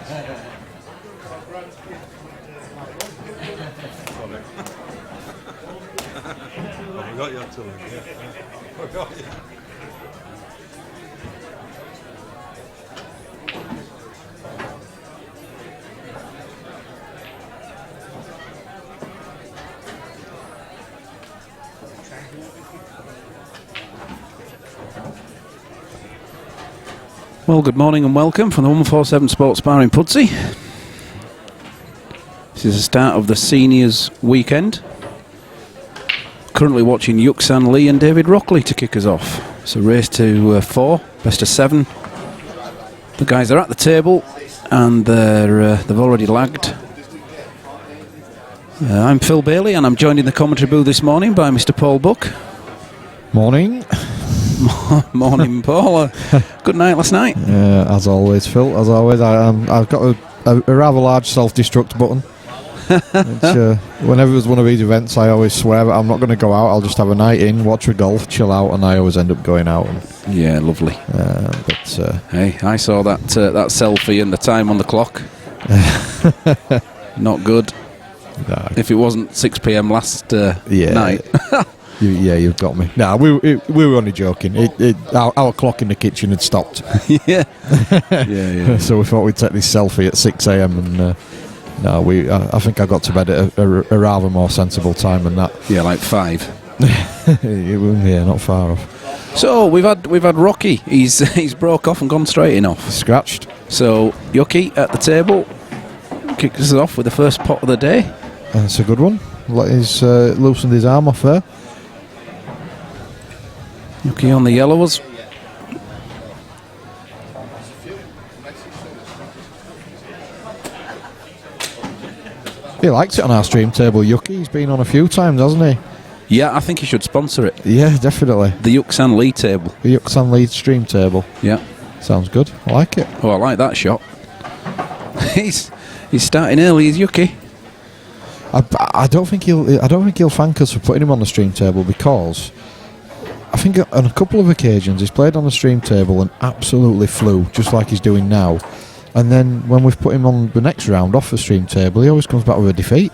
We got you up to it. Yeah. We got you. Well, good morning and welcome from the 147 Sports Bar in Pudsey. This is the start of the seniors weekend. Currently watching Yuxan Lee and David Rockley to kick us off. It's a race to 4, best of 7. The guys are at the table and they've already lagged. I'm Phil Bailey and I'm joined in the commentary booth this morning by Mr. Paul Buck. Morning. Morning, Paul. Good night last night. As always, Phil. As always, I've got a rather large self-destruct button. Which, whenever there's one of these events, I always swear that I'm not going to go out. I'll just have a night in, watch a golf, chill out, and I always end up going out. Yeah, lovely. Hey, I saw that selfie and the time on the clock. Not good. Nah. If it wasn't 6 p.m. last night. You've got me. Nah, we were only joking. Our clock in the kitchen had stopped. Yeah. Yeah. So we thought we'd take this selfie at 6 a.m. and I think I got to bed at a rather more sensible time than that. Yeah, like 5. Yeah, not far off. So we've had Rocky. He's broke off and gone straight in off. Scratched. So Yuki at the table kicks us off with the first pot of the day. That's a good one. He's loosened his arm off there. Yuki on the yellows. He likes it on our stream table, Yuki. He's been on a few times, hasn't he? Yeah, I think he should sponsor it. Yeah, definitely. The Yuxan Lee table. The Yuxan Lee stream table. Yeah. Sounds good. I like it. Oh, I like that shot. He's starting early, is Yuki. I don't think he'll thank us for putting him on the stream table, because I think on a couple of occasions he's played on the stream table and absolutely flew, just like he's doing now. And then when we've put him on the next round off the stream table, he always comes back with a defeat.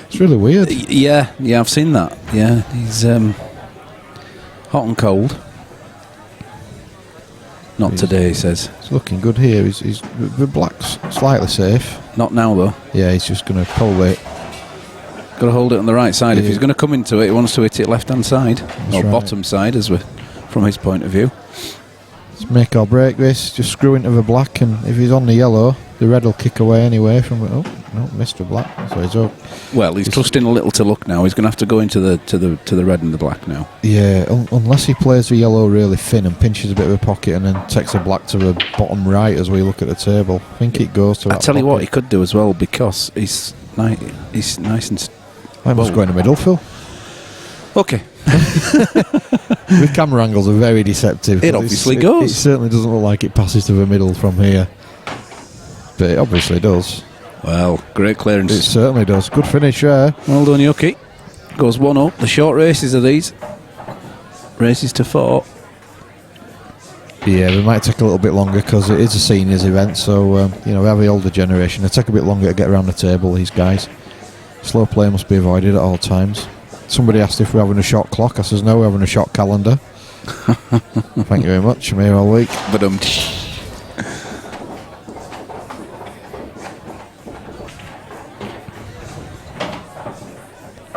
It's really weird. Yeah, I've seen that. Yeah, he's hot and cold. Not today, he says. He's looking good here. He's the black's slightly safe. Not now, though. Yeah, he's just going to pull it. Got to hold it on the right side. Yeah. If he's going to come into it, he wants to hit it left-hand side. That's or right. Bottom side, from his point of view. Let's make or break this. Just screw into the black, and if he's on the yellow, the red will kick away anyway from it. Oh, no, missed the black. So he's up. Well, he's trusting a little to luck now. He's going to have to go into the red and the black now. Yeah, unless he plays the yellow really thin and pinches a bit of a pocket and then takes the black to the bottom right as we look at the table. I think it goes to that. I tell you pocket. what, he could do as well, because he's nice and. I must go in the middle, Phil. Okay. The camera angles are very deceptive. It obviously goes. It certainly doesn't look like it passes to the middle from here, but it obviously does. Well, great clearance. It certainly does. Good finish there. Well done, Yuki. Goes 1 up. The short races are these. Races to 4. Yeah, they might take a little bit longer because it is a seniors event, so we have the older generation. They take a bit longer to get around the table, these guys. Slow play must be avoided at all times. Somebody asked if we're having a shot clock. I says no, we're having a shot calendar. Thank you very much. I'm here all week.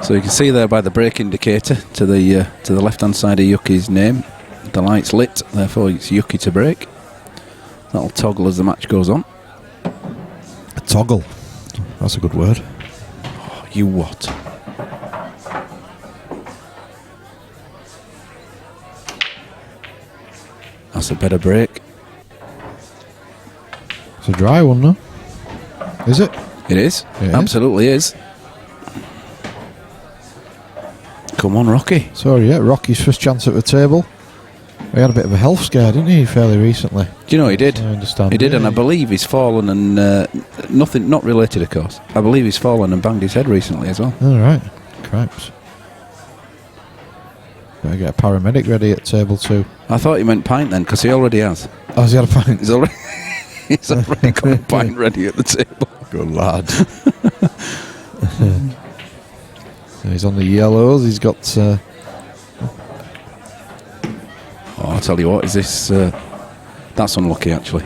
So you can see there by the brake indicator to the left-hand side of Yuki's name, the light's lit. Therefore, it's Yuki to brake. That'll toggle as the match goes on. A toggle. That's a good word. Oh, you what? That's a better break. It's a dry one, no? Is it? It is. It absolutely is. Come on, Rocky. So, yeah, Rocky's first chance at the table. He had a bit of a health scare, didn't he, fairly recently? Do you know he did? I understand. He did, and I believe he's fallen and... not related, of course. I believe he's fallen and banged his head recently as well. All right. Cripes. Better get a paramedic ready at table 2. I thought he meant pint then, because he already has. Oh, has he had a pint? He's already... He's already got a pint ready at the table. Good lad. So he's on the yellows. He's got. Oh, I'll tell you what, is this... that's unlucky, actually.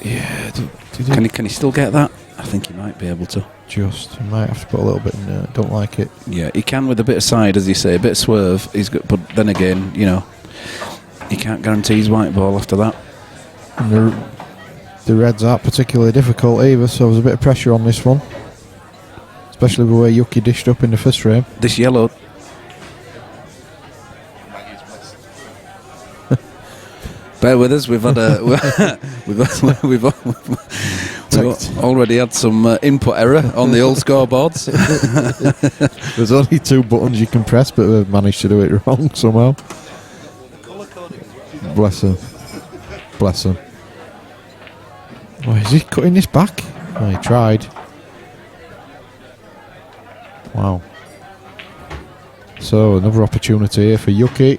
Yeah. Can he still get that? I think he might be able to. He might have to put a little bit in. Don't like it. Yeah, he can with a bit of side, as you say, a bit of swerve. He's got, but then again, you know, he can't guarantee his white ball after that. And the reds aren't particularly difficult either, so there's a bit of pressure on this one. Especially the way Yuki dished up in the first frame. This yellow... Bear with us. We've had a we've already had some input error on the old scoreboards. There's only 2 buttons you can press, but they've managed to do it wrong somehow. Bless him. Bless him. Oh, is he cutting this back? Oh, he tried. Wow. So another opportunity here for Yuki.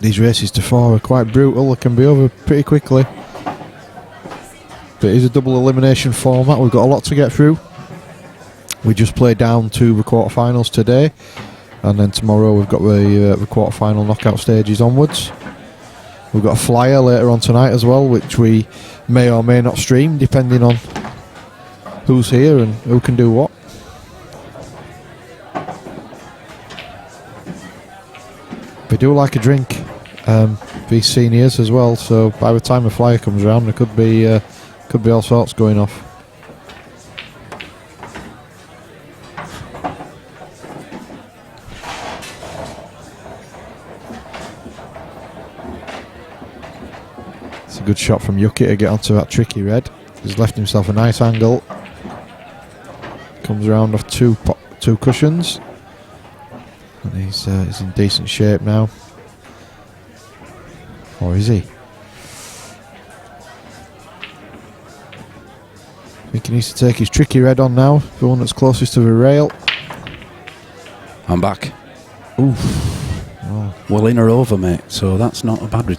These races to 4 are quite brutal. They can be over pretty quickly. But it is a double elimination format. We've got a lot to get through. We just played down to the quarterfinals today, and then tomorrow we've got the quarterfinal knockout stages onwards. We've got a flyer later on tonight as well, which we may or may not stream, depending on who's here and who can do what. We do like a drink, these seniors as well. So by the time the flyer comes around, there could be all sorts going off. It's a good shot from Yuki to get onto that tricky red. He's left himself a nice angle. Comes around off two cushions. And he's in decent shape now. Or is he? I think he needs to take his tricky red on now. The one that's closest to the rail. I'm back. Oof. Oh. Well, in or over, mate. So that's not a bad...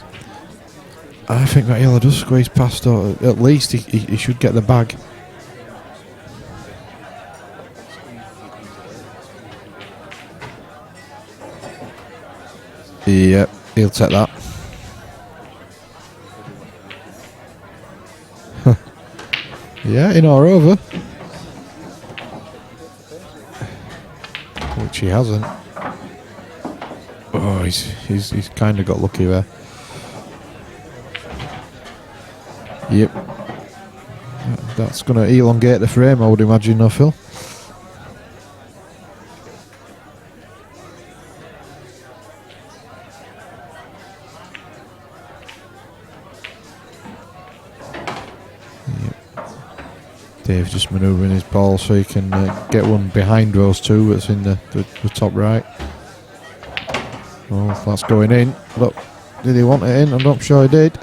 I think that yellow does squeeze past, or at least he should get the bag. Yeah, he'll take that. Yeah, in or over. Which he hasn't. Oh, he's kind of got lucky there. Yep. That's going to elongate the frame, I would imagine, no, Phil? Dave's just manoeuvring his ball so he can get one behind those two that's in the top right. Oh, that's going in. Look, did he want it in? I'm not sure he did.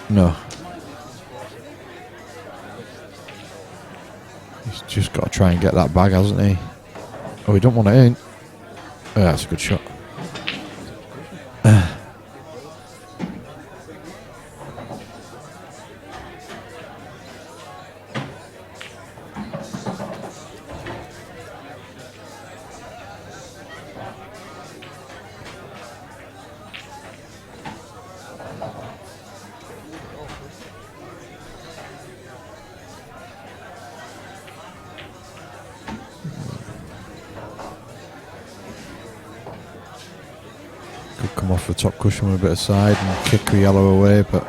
No. He's just got to try and get that bag, hasn't he? Oh, he don't want it in. Oh, that's a good shot. Could come off the top cushion with a bit of side and kick the yellow away, but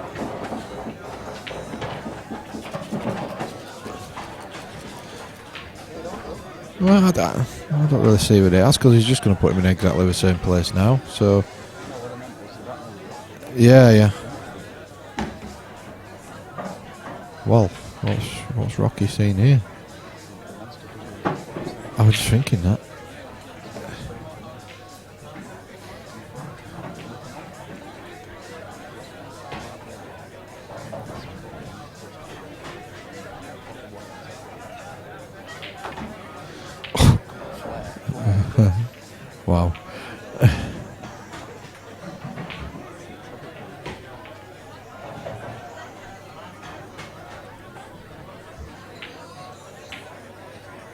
well, I don't really see what it is, because he's just going to put him in exactly the same place now. So yeah. Well, what's Rocky saying here? I was just thinking that.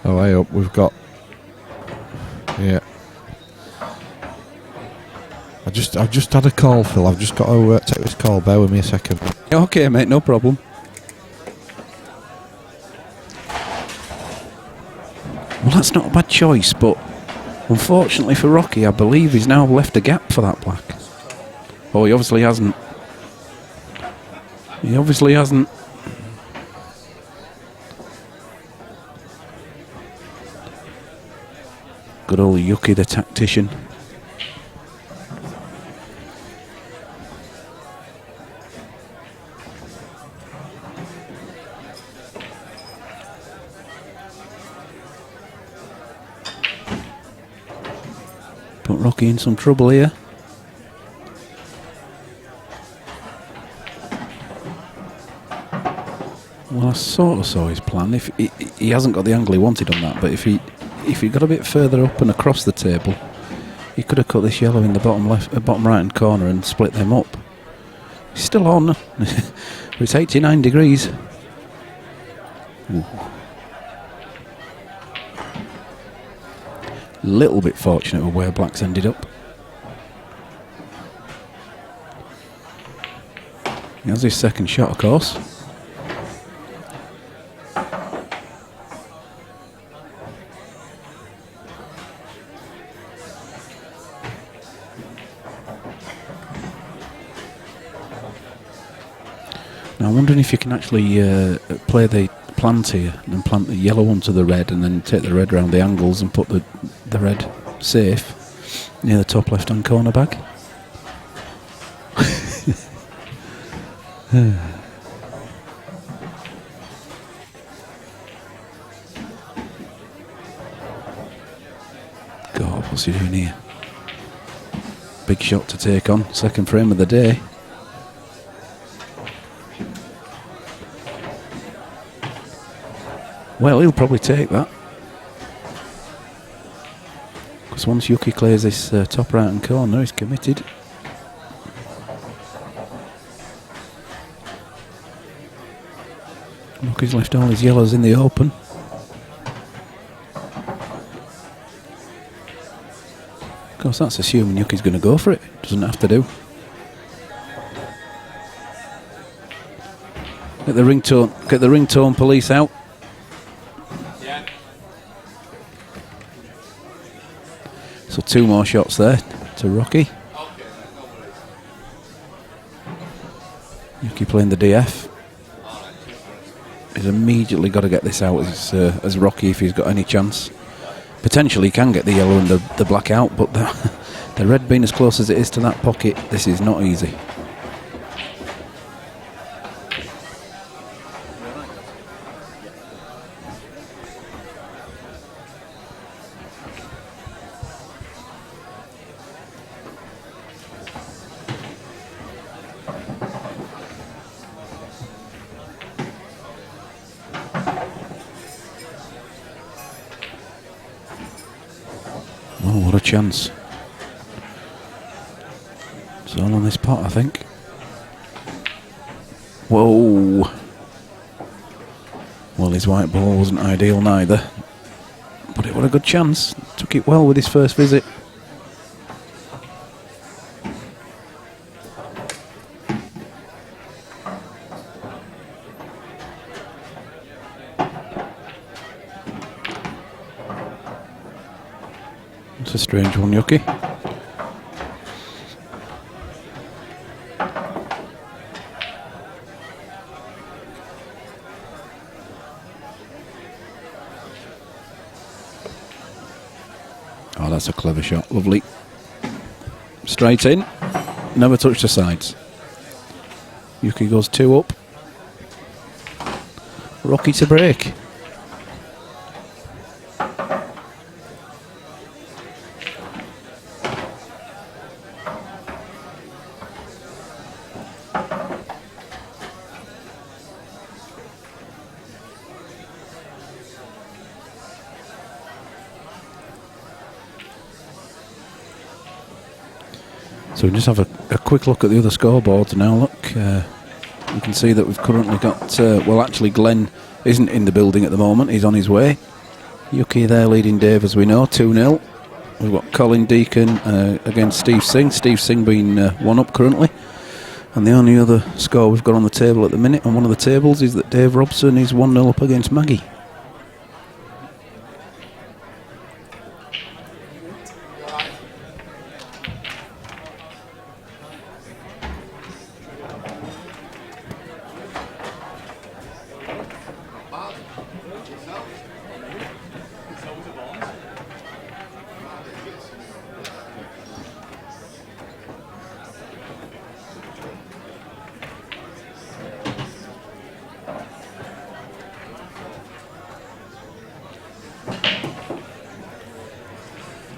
Oh, hey up, we've got... Yeah. I've just had a call, Phil. I've just got to take this call. Bear with me a second. Okay, mate, no problem. Well, that's not a bad choice, but unfortunately for Rocky, I believe he's now left a gap for that black. Oh, he obviously hasn't. He obviously hasn't. Good old Yuki, the tactician. Put Rocky in some trouble here. Well, I sort of saw his plan. If he hasn't got the angle he wanted on that, but if he got a bit further up and across the table, he could have cut this yellow in the bottom right hand corner and split them up. He's still on. But it's 89 degrees. Ooh. Little bit fortunate with where Black's ended up. He has his second shot, of course. Now I'm wondering if you can actually play the plant here and plant the yellow onto the red and then take the red round the angles and put the red safe near the top left hand corner bag. God, what's he doing here? Big shot to take on, second frame of the day. Well, he'll probably take that. Because once Yuki clears this top right hand corner, he's committed. Look, he's left all his yellows in the open. Of course, that's assuming Yuki's going to go for it. Doesn't have to do. Get the ringtone police out. So 2 more shots there to Rocky. Yuki playing the DF. He's immediately got to get this out as Rocky if he's got any chance. Potentially he can get the yellow and the black out, but the red being as close as it is to that pocket, this is not easy. Oh, what a chance. It's all on this pot, I think. Whoa. Well, his white ball wasn't ideal neither. But it was a good chance. Took it well with his first visit. It's a strange one, Yuki. Oh, that's a clever shot. Lovely. Straight in. Never touched the sides. Yuki goes 2 up. Rocky to break. So we just have a quick look at the other scoreboards now. Look, you can see that we've currently got, well actually Glenn isn't in the building at the moment, he's on his way. Yuki there leading Dave, as we know, 2-0. We've got Colin Deacon against Steve Singh. Steve Singh being 1 up currently. And the only other score we've got on the table at the minute on one of the tables is that Dave Robson is 1-0 up against Maggie.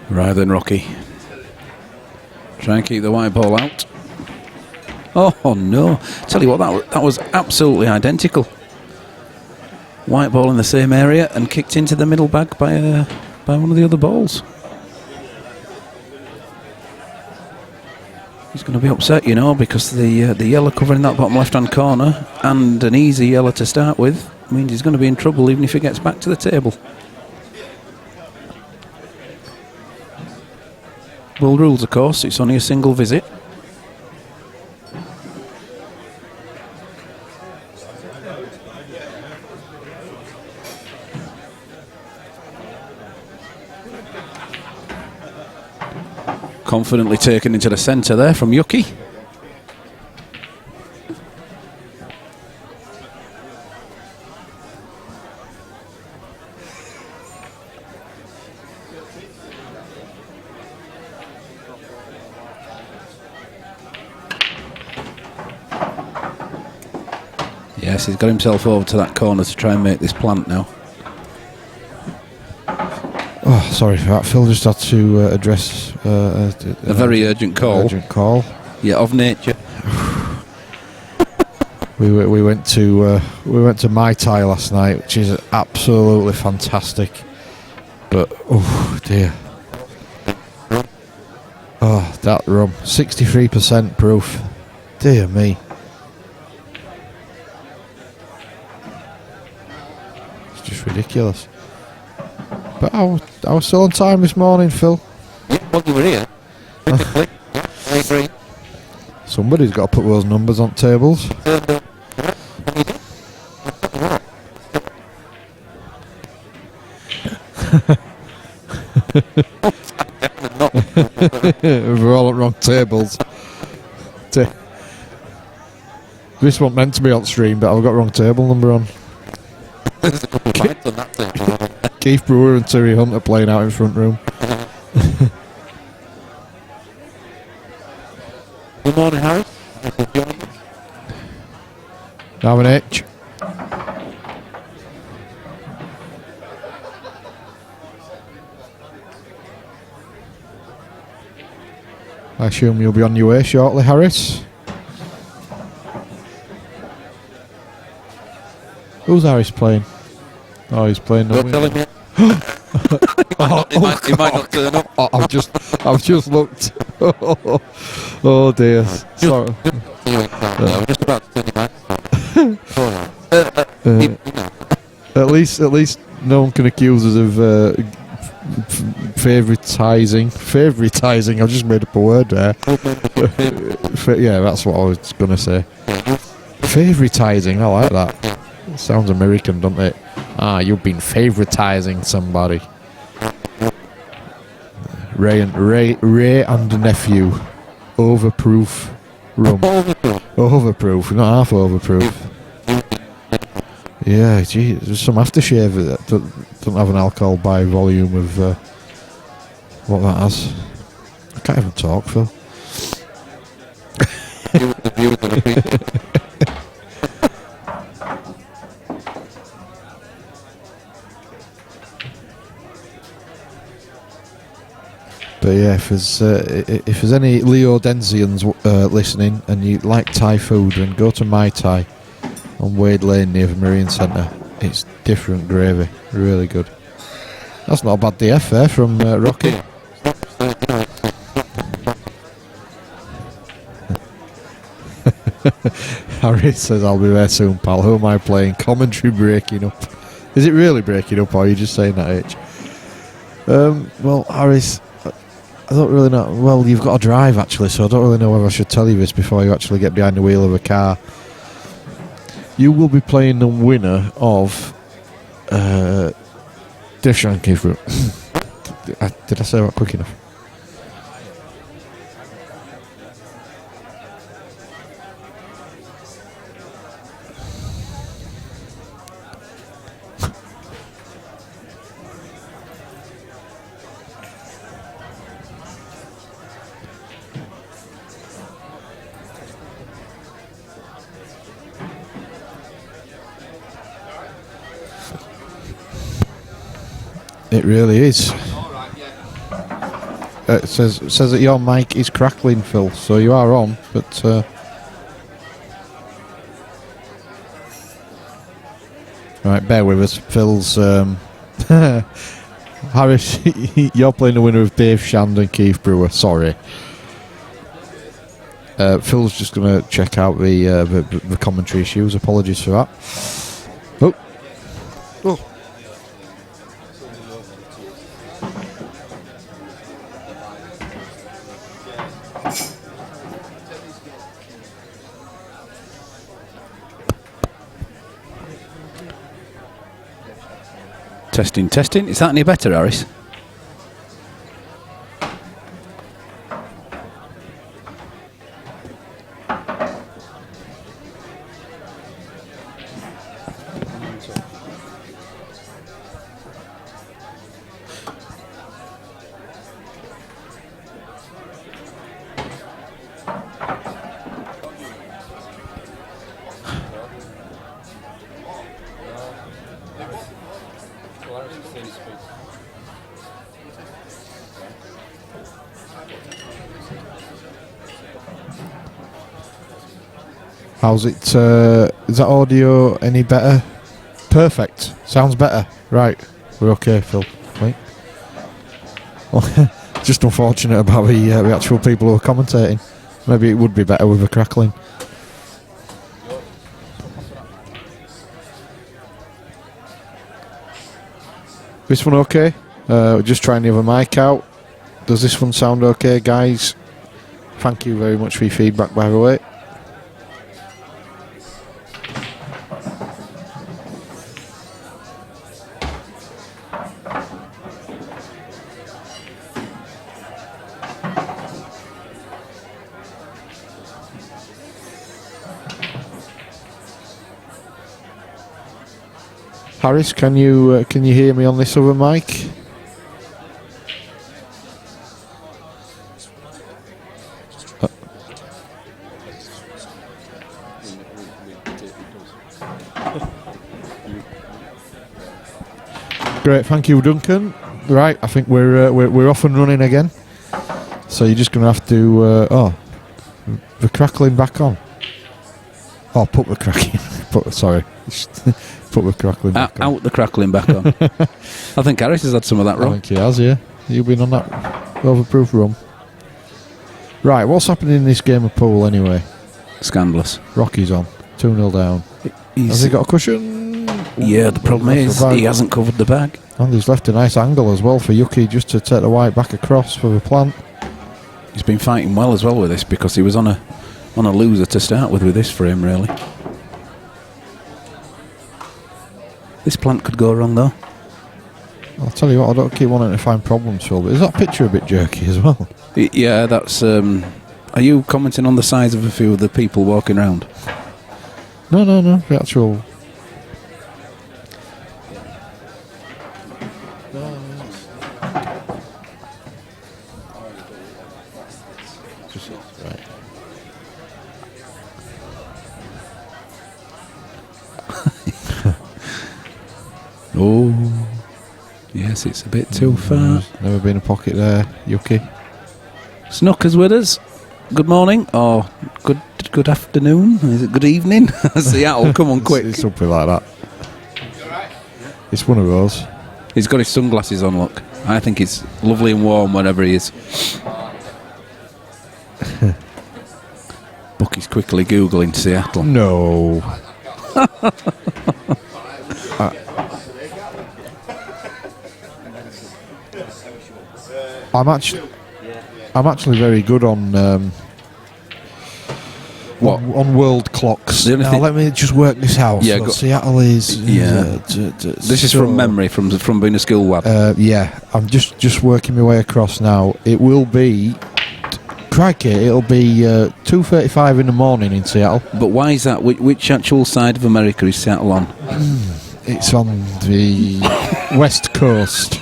Right then, Rocky. Try and keep the white ball out. Oh no! Tell you what, that was absolutely identical. White ball in the same area and kicked into the middle bag by one of the other balls. He's going to be upset, you know, because the yellow covering that bottom left-hand corner and an easy yellow to start with means he's going to be in trouble even if he gets back to the table. World rules, of course, it's only a single visit. Confidently taken into the centre there from Yuki. Yes, he's got himself over to that corner to try and make this plant now. Oh, sorry for that. Phil just had to address a very urgent call. Urgent call. Yeah, of nature. we went to Mai Tai last night, which is absolutely fantastic. But oh dear. Oh, that rum, 63% proof. Dear me. It's just ridiculous. But I was still on time this morning, Phil. Yeah, well, you were here. I agree. Somebody's got to put those numbers on tables. We're all at wrong tables. This wasn't meant to be on stream, but I've got wrong table number on. Keith Brewer and Terry Hunt are playing out in front room. Good morning, Harry. Have an itch. I assume you'll be on your way shortly, Harris. Who's Harris playing? Oh, he's playing. You're telling me. He might not turn up. Oh, I've just looked. Oh dear. Sorry. We're just about to turn him back. At least no one can accuse us of favoritising. I've just made up a word there. Yeah, that's what I was going to say. Favoritising, I like that. It sounds American, doesn't it? Ah, you've been favoritising somebody. Ray and nephew. Overproof rum. Overproof, not half overproof. Yeah, gee, there's some aftershave that doesn't have an alcohol by volume of what that has. I can't even talk, Phil. But yeah, if there's any Leo Denzians listening and you like Thai food, then go to Mai Tai on Wade Lane near the Marine Centre. It's different gravy, really good. That's not a bad DF there from Rocky. Harry says, I'll be there soon, pal. Who am I playing? Commentary breaking up. Is it really breaking up, or are you just saying that, H? Well, Harris, I don't really know. Well, you've got to drive, actually, so I don't really know whether I should tell you this before you actually get behind the wheel of a car. You will be playing the winner of Dave Shanky's route. Did I say that quick enough? It really is. It says that your mic is crackling, Phil, so you are on, but right, bear with us. Phil's Harris, you're playing the winner of Dave Shand and Keith Brewer. Sorry. Phil's just going to check out the commentary issues. Apologies for that. Oh. Testing, testing. Is that any better, Harris? How's it? Is that audio any better? Perfect. Sounds better. Right. We're okay, Phil. Wait. Well, just unfortunate about the actual people who are commentating. Maybe it would be better with a crackling. This one okay? Just trying the other mic out. Does this one sound okay, guys? Thank you very much for your feedback, by the way. Harris, can you hear me on this other mic? Great, thank you, Duncan. Right, I think we're off and running again. So you're just going to have to the crackling back on. Oh, put the cracking. Sorry. Put the crackling back on. Out the crackling back on. I think Harris has had some of that I wrong. think he has, yeah. You've been on that overproof rum. Right, what's happening in this game of pool anyway? Scandalous. Rocky's on. 2-0 down. Has he got a cushion? Yeah, the problem is he hasn't covered the bag. And he's left a nice angle as well for Yuki just to take the white back across for the plant. He's been fighting well as well with this because he was on a loser to start with this frame, really. This plant could go wrong though. I'll tell you what, I don't keep wanting to find problems, Phil, but is that picture a bit jerky as well? Yeah, that's... are you commenting on the size of a few of the people walking around? No, the actual... Right. Oh, yes, it's a bit too far. Never been a pocket there, Yuki. Snooker's with us. Good morning, or good afternoon. Is it good evening? Seattle, come on, quick. It's something like that. It's one of those. He's got his sunglasses on, look. I think it's lovely and warm wherever he is. Bucky's quickly Googling Seattle. No. I'm actually very good on What? on world clocks. The only Now thing- let me just work this out. Yeah, So go- Seattle is This is from memory, from being a school lad. Yeah, I'm just working my way across now. It will be, crikey, it'll be 2:35 in the morning in Seattle. But why is that? Which actual side of America is Seattle on? It's on the west coast.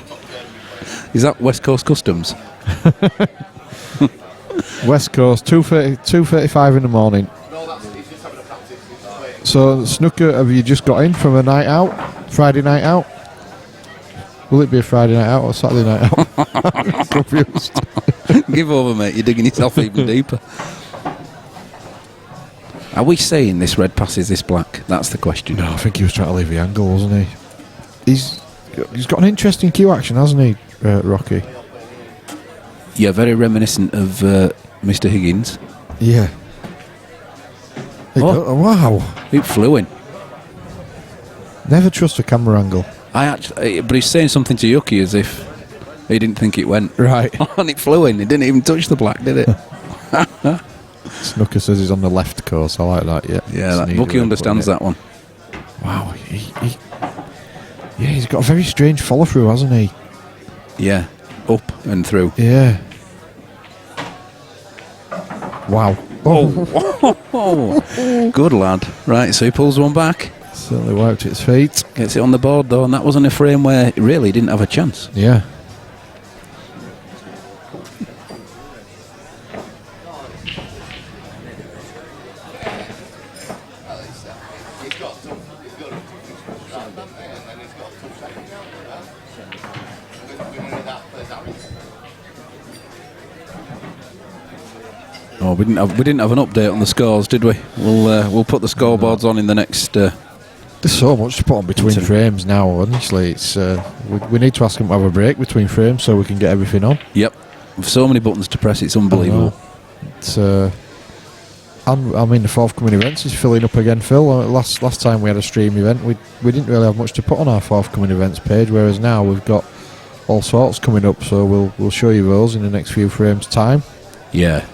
Is that West Coast Customs? West Coast, 2:35 in the morning. So, Snooker, have you just got in from a night out? Friday night out? Will it be a Friday night out or Saturday night out? I'm confused. Give over, mate. You're digging yourself even deeper. Are we saying this red passes this black? That's the question. No, I think he was trying to leave the angle, wasn't he? He's got an interesting cue action, hasn't he, Rocky? Yeah, very reminiscent of Mr. Higgins. Yeah. Oh. Wow. It flew in. Never trust a camera angle. But he's saying something to Yuki as if he didn't think it went. Right. And it flew in. It didn't even touch the black, did it? Snooker says he's on the left course. I like that, yeah. Yeah, Bucky understands that one. Wow. Yeah, he's got a very strange follow-through, hasn't he? Yeah, up and through. Yeah. Wow. Oh, good lad. Right, so he pulls one back. Certainly wiped its feet. Gets it on the board, though, and that wasn't a frame where it really didn't have a chance. Yeah. Oh, we didn't have an update on the scores, did we? We'll put the scoreboards on in the next. There's so much to put on between frames now. Honestly, it's we need to ask them to have a break between frames so we can get everything on. Yep, with so many buttons to press, it's unbelievable. It's I mean the forthcoming events is filling up again, Phil. Last time we had a stream event, we didn't really have much to put on our forthcoming events page, whereas now we've got all sorts coming up. So we'll show you those in the next few frames' time. Yeah.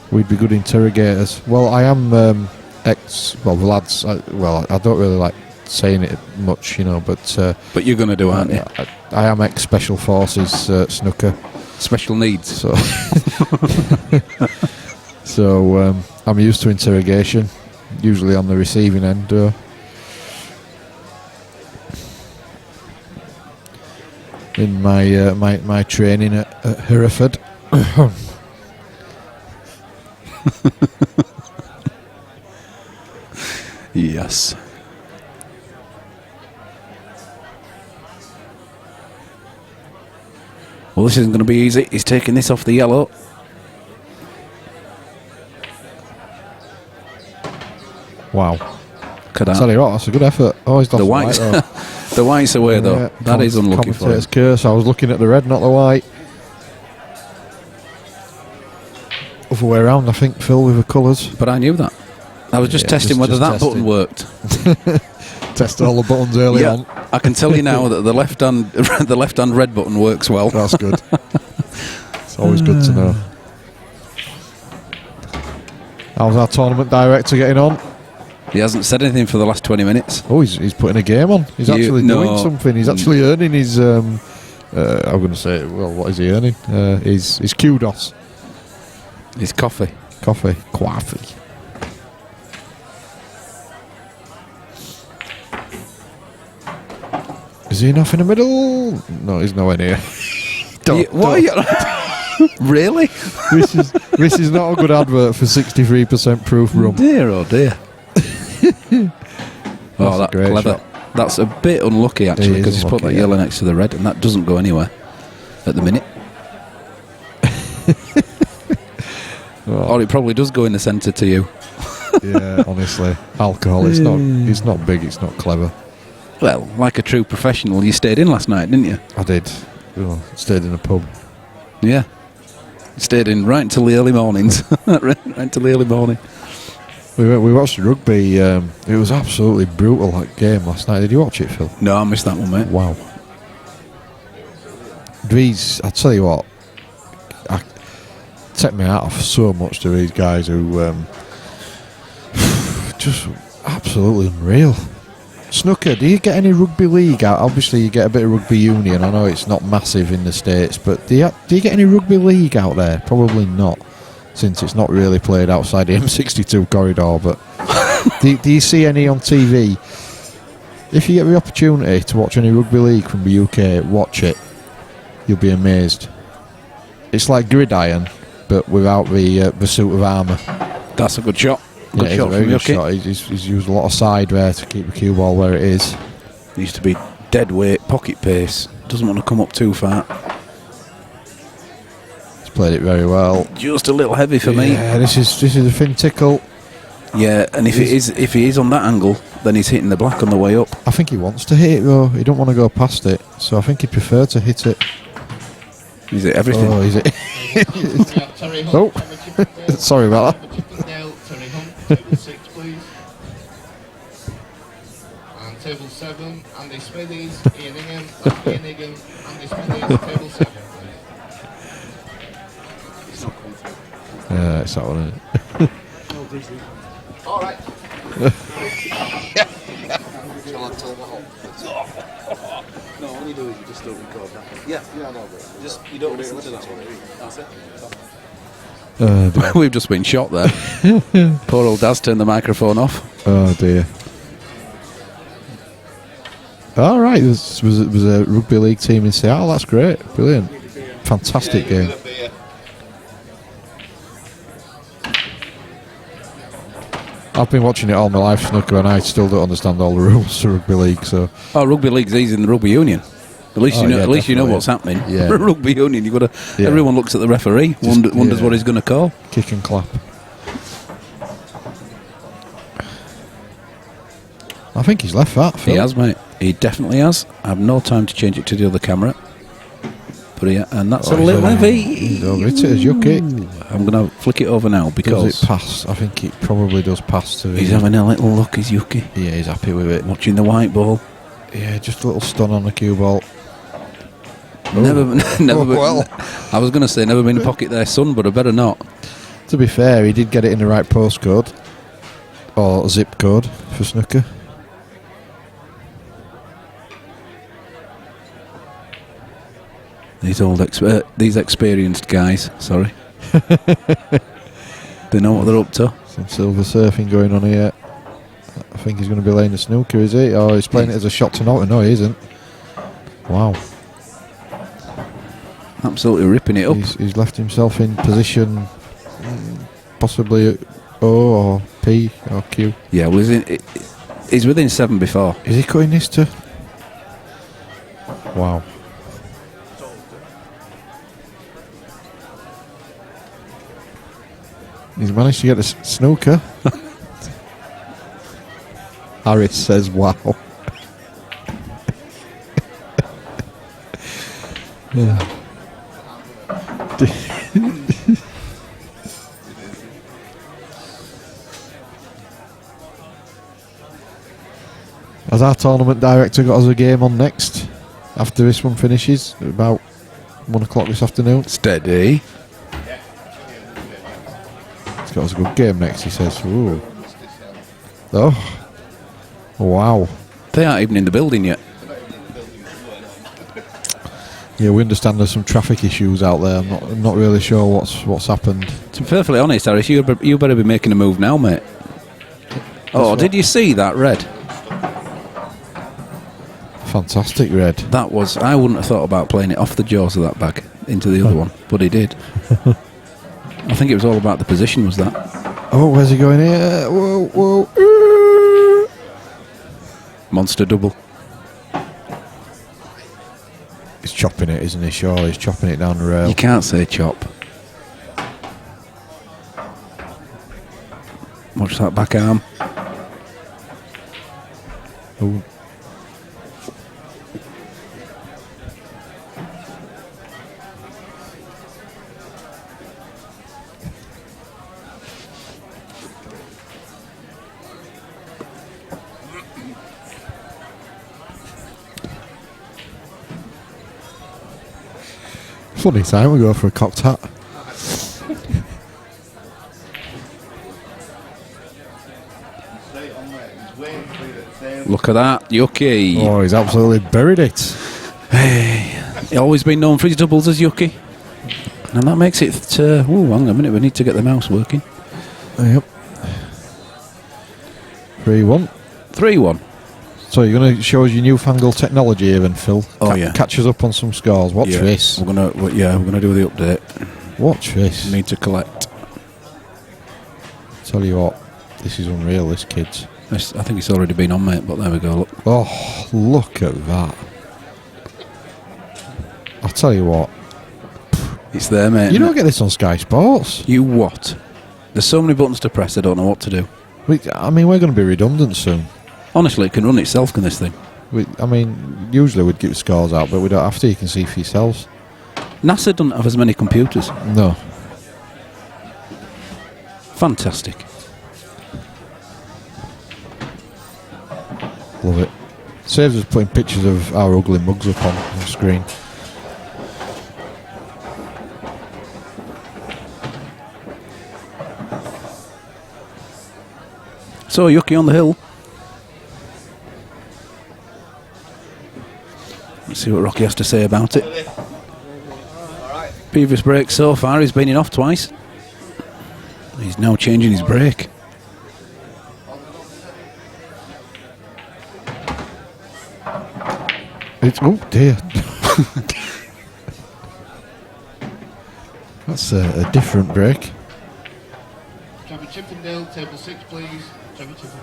We'd be good interrogators. Well, I am the lads. I don't really like saying it much, but you're going to do, aren't you? I am ex-Special Forces snooker. Special needs. So I'm used to interrogation, usually on the receiving end. In my training at Hereford. Yes. Well, this isn't going to be easy. He's taking this off the yellow. Wow. Could Tell you what, that's a good effort. Oh, he's lost the the white's white, though. the white's away though. Yeah, That is unlucky for him. commentator's curse. I was looking at the red, not the white. Other way around, I think, Phil, with the colours. But I knew that. I was just testing whether that button worked. Test all the buttons early on. I can tell you now that the left hand red button works well. That's good. It's always good to know. How's our tournament director getting on? He hasn't said anything for the last 20 minutes. Oh, he's putting a game on. He's actually doing something. He's actually earning his. I'm going to say, well, what is he earning? His kudos. His coffee. Coffee. Is he enough in the middle? No, he's nowhere near. What are you? Really? This is not a good advert for 63% proof rum. Dear, oh dear. That's great clever. shot. That's a bit unlucky actually, because he's put that yellow next to the red, and that doesn't go anywhere at the minute. Or it probably does go in the centre to you. Yeah, honestly, alcohol. It's not big. It's not clever. Well, like a true professional, you stayed in last night, didn't you? I did. Stayed in a pub. Yeah. Stayed in right until the early mornings. right until the early morning. We watched rugby. It was absolutely brutal, that game last night. Did you watch it, Phil? No, I missed that one, mate. Wow. These, I tell you what, I take my hat off so much to these guys who just absolutely unreal. Snooker, do you get any rugby league out? Obviously you get a bit of rugby union. I know it's not massive in the States, but do you get any rugby league out there? Probably not, since it's not really played outside the M62 corridor, but do you see any on TV? If you get the opportunity to watch any rugby league from the UK, watch it. You'll be amazed. It's like gridiron, but without the suit of armour. That's a good shot. Good shot very from good Yuki. shot. He's used a lot of side there to keep the cue ball where it is. Needs to be dead weight, pocket pace. Doesn't want to come up too far. He's played it very well. Just a little heavy for me. Yeah, this is a thin tickle. Yeah, and if he is on that angle, then he's hitting the black on the way up. I think he wants to hit it though. He don't want to go past it, so I think he'd prefer to hit it. Is it everything? Oh, is it? Oh, sorry about that. Table 6, please. And table 7, Andy Smithies, Ian Ingham, Ian Ingham, Andy Smithies, table 7, please. Yeah, it's that one, isn't it? All right. No, all you do is you just don't record that. Yeah, I know, but just you don't listen to that one. That's it. We've just been shot there. Poor old Daz turned the microphone off. Oh dear. All right, there was a rugby league team in Seattle. That's great, brilliant, fantastic game. I've been watching it all my life, snooker, and I still don't understand all the rules to rugby league. So, Rugby league's easy in the rugby union. At least you know. yeah, At least you know definitely. what's happening. Yeah. Rugby union, you got to. Yeah. Everyone looks at the referee, wonders yeah. what he's going to call. kick and clap. I think he's left that. Phil. He has, mate. He definitely has. I have no time to change it to the other camera. But and that's a little heavy. He's over it as Yuki. I'm going to flick it over now Does because it pass? I think it probably does pass to. he's having a little look. He's Yuki Yeah, he's happy with it. watching the white ball. Yeah, just a little stun on the cue ball. Never, never. well. I was going to say never been in pocket there, son, but I better not. To be fair, he did get it in the right postcode or zip code for snooker. These experienced guys, sorry. They know what they're up to. Some silver surfing going on here. I think he's going to be laying the snooker, is he? Or he's playing it as a shot to not. No, he isn't. Wow. Absolutely ripping it up. He's left himself in position possibly O or P or Q. Yeah, well, he's within 7 before. Is he cutting this to? Wow. He's managed to get a snooker. Harris says, wow. Yeah. Has our tournament director got us a game on next after this one finishes at about 1 o'clock this afternoon? Steady. He's got us a good game next, he says. Ooh. Oh. Wow. They aren't even in the building yet. Yeah, we understand there's some traffic issues out there. I'm not really sure what's happened. To be perfectly honest, Harris, you better be making a move now, mate. Oh, did you see that red? Fantastic red. That was... I wouldn't have thought about playing it off the jaws of that bag into the other one, but he did. I think it was all about the position, was that? Oh, where's he going here? Whoa, whoa. Monster double. He's chopping it, isn't he? Sure, he's chopping it down the rail. You can't say chop. Watch that back arm. Ooh. Funny time we go for a cocked hat. Look at that, Yucky. Oh, he's absolutely buried it. Hey, he's always been known for his doubles as Yucky. And that makes it... hang on a minute, we need to get the mouse working. Yep. 3-1. 3-1. So you're going to show us your newfangled technology here then, Phil? Oh, yeah. Catch us up on some scores. Watch this. We're gonna do the update. Watch this. Need to collect. Tell you what, this is unreal, this kid's. I think it's already been on, mate, but there we go, look. Oh, look at that. I'll tell you what. It's there, mate. You don't get this on Sky Sports. You what? There's so many buttons to press, I don't know what to do. I mean, we're going to be redundant soon. Honestly, it can run itself, can this thing? Usually we'd give scores out, but we don't have to. You can see for yourselves. NASA doesn't have as many computers. No. Fantastic. Love it. Saves us putting pictures of our ugly mugs up on the screen. So, Yucky on the hill. Let's see what Rocky has to say about it. Previous break so far, he's been in off twice. He's now changing his brake. Oh dear. That's a different break. Trevor Chippendale, table 6, please. Trevor Chippendale.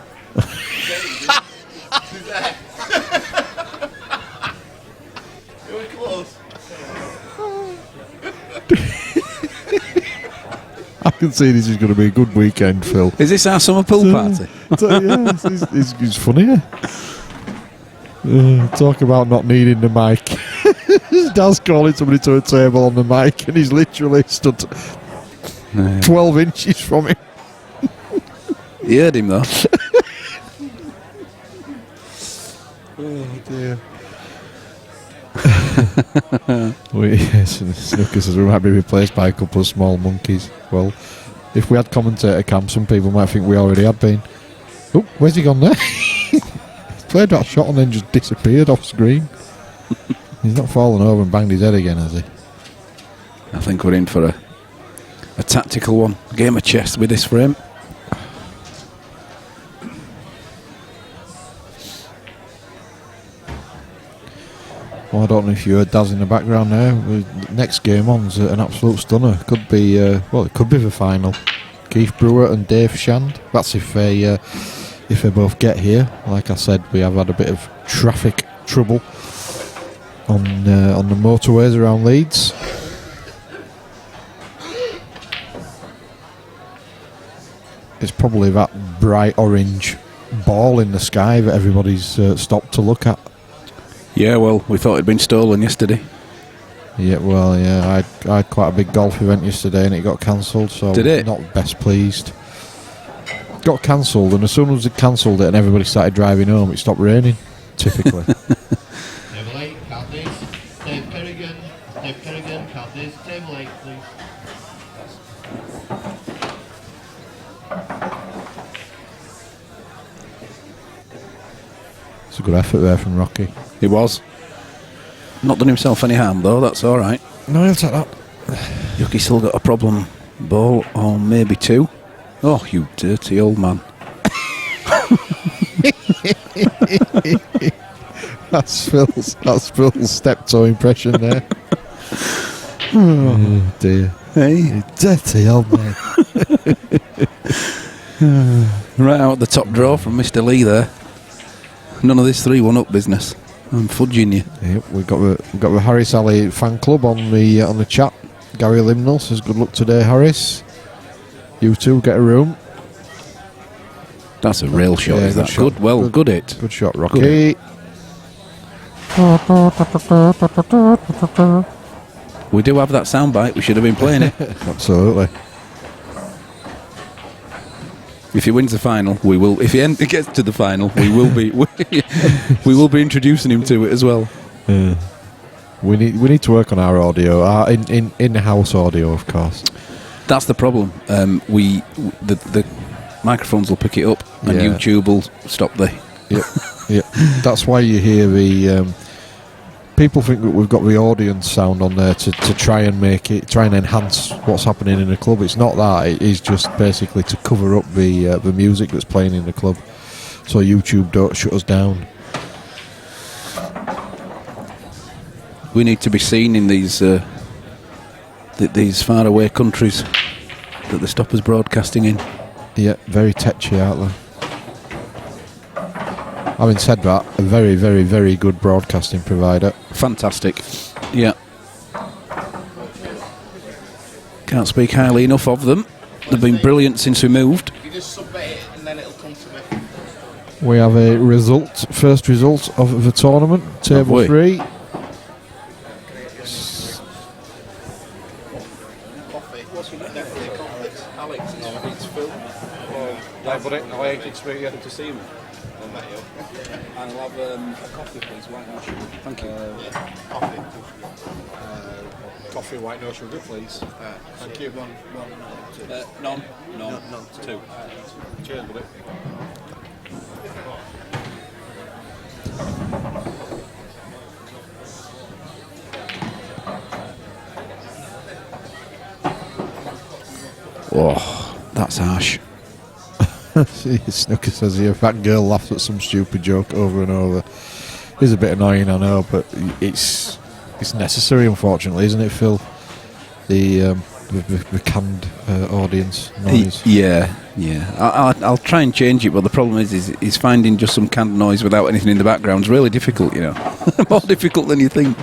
You were close. I can see this is going to be a good weekend, Phil. Is this our summer pool party? Yeah, it's funny. Talk about not needing the mic. His dad's calling somebody to a table on the mic, and he's literally stood 12 inches from him. You heard him though. Oh dear. Snooker says we might be replaced by a couple of small monkeys. Well, if we had commentator cam, some people might think we already had been. Oh, where's he gone there? Played that shot and then just disappeared off screen. He's not fallen over and banged his head again, has he? I think we're in for a tactical one. A game of chess with this frame. Well, I don't know if you heard Daz in the background there. Next game on's an absolute stunner. Could be, it could be the final. Keith Brewer and Dave Shand. That's if they both get here. Like I said, we have had a bit of traffic trouble on the motorways around Leeds. It's probably that bright orange ball in the sky that everybody's stopped to look at. Yeah, well, we thought it'd been stolen yesterday. Yeah, well, yeah, I had quite a big golf event yesterday and it got cancelled, so did it? Not best pleased. Got cancelled, and as soon as it cancelled it and everybody started driving home, it stopped raining, typically. Table 8, count this. Dave Kerrigan, count this. Table 8, please. It's a good effort there from Rocky. He was. Not done himself any harm though, that's alright. No, he'll take that. Yucky still got a problem ball, or maybe two. Oh, you dirty old man. That's Phil's step-toe impression there. Oh dear. Hey. You dirty old man. Right out the top draw from Mr. Lee there. None of this 3-1 up business. I'm fudging you. Yep, we've got the Harris Alley fan club on the chat. Gary Limnell says good luck today, Harris. You two get a room. That's a real shot, Yeah, is that? shot. Good, well, good hit. Good shot, Rocky. We do have that soundbite, we should have been playing it. Absolutely. If he wins the final, we will. If he gets to the final, we will be. We will be introducing him to it as well. Yeah. We need to work on our audio, our in-house audio, of course. That's the problem. The microphones will pick it up, and Yeah. YouTube will stop the. Yep. That's why you hear the. People think that we've got the audience sound on there to try and enhance what's happening in the club. It's not that. It is just basically to cover up the music that's playing in the club, so YouTube don't shut us down. We need to be seen in these faraway countries that they stop us broadcasting in. Yeah, very tetchy, aren't they? Having said that, a very, very, very good broadcasting provider. Fantastic. Yeah. Can't speak highly enough of them. They've been brilliant since we moved. You just submit it and then it'll come to me. We have a first result of the tournament, table we? 3. I'll expect to see him. And I'll have a coffee, please, white no sugar. Thank you. Coffee, white no sugar, please. Thank you. None. Two. Cheers, buddy. Oh, that's harsh. Snooker says here, that girl laughs at some stupid joke over and over. It's a bit annoying, I know, but it's necessary, unfortunately, isn't it, Phil? The canned audience noise. Yeah. I'll try and change it, but the problem is finding just some canned noise without anything in the background is really difficult, you know. More difficult than you think.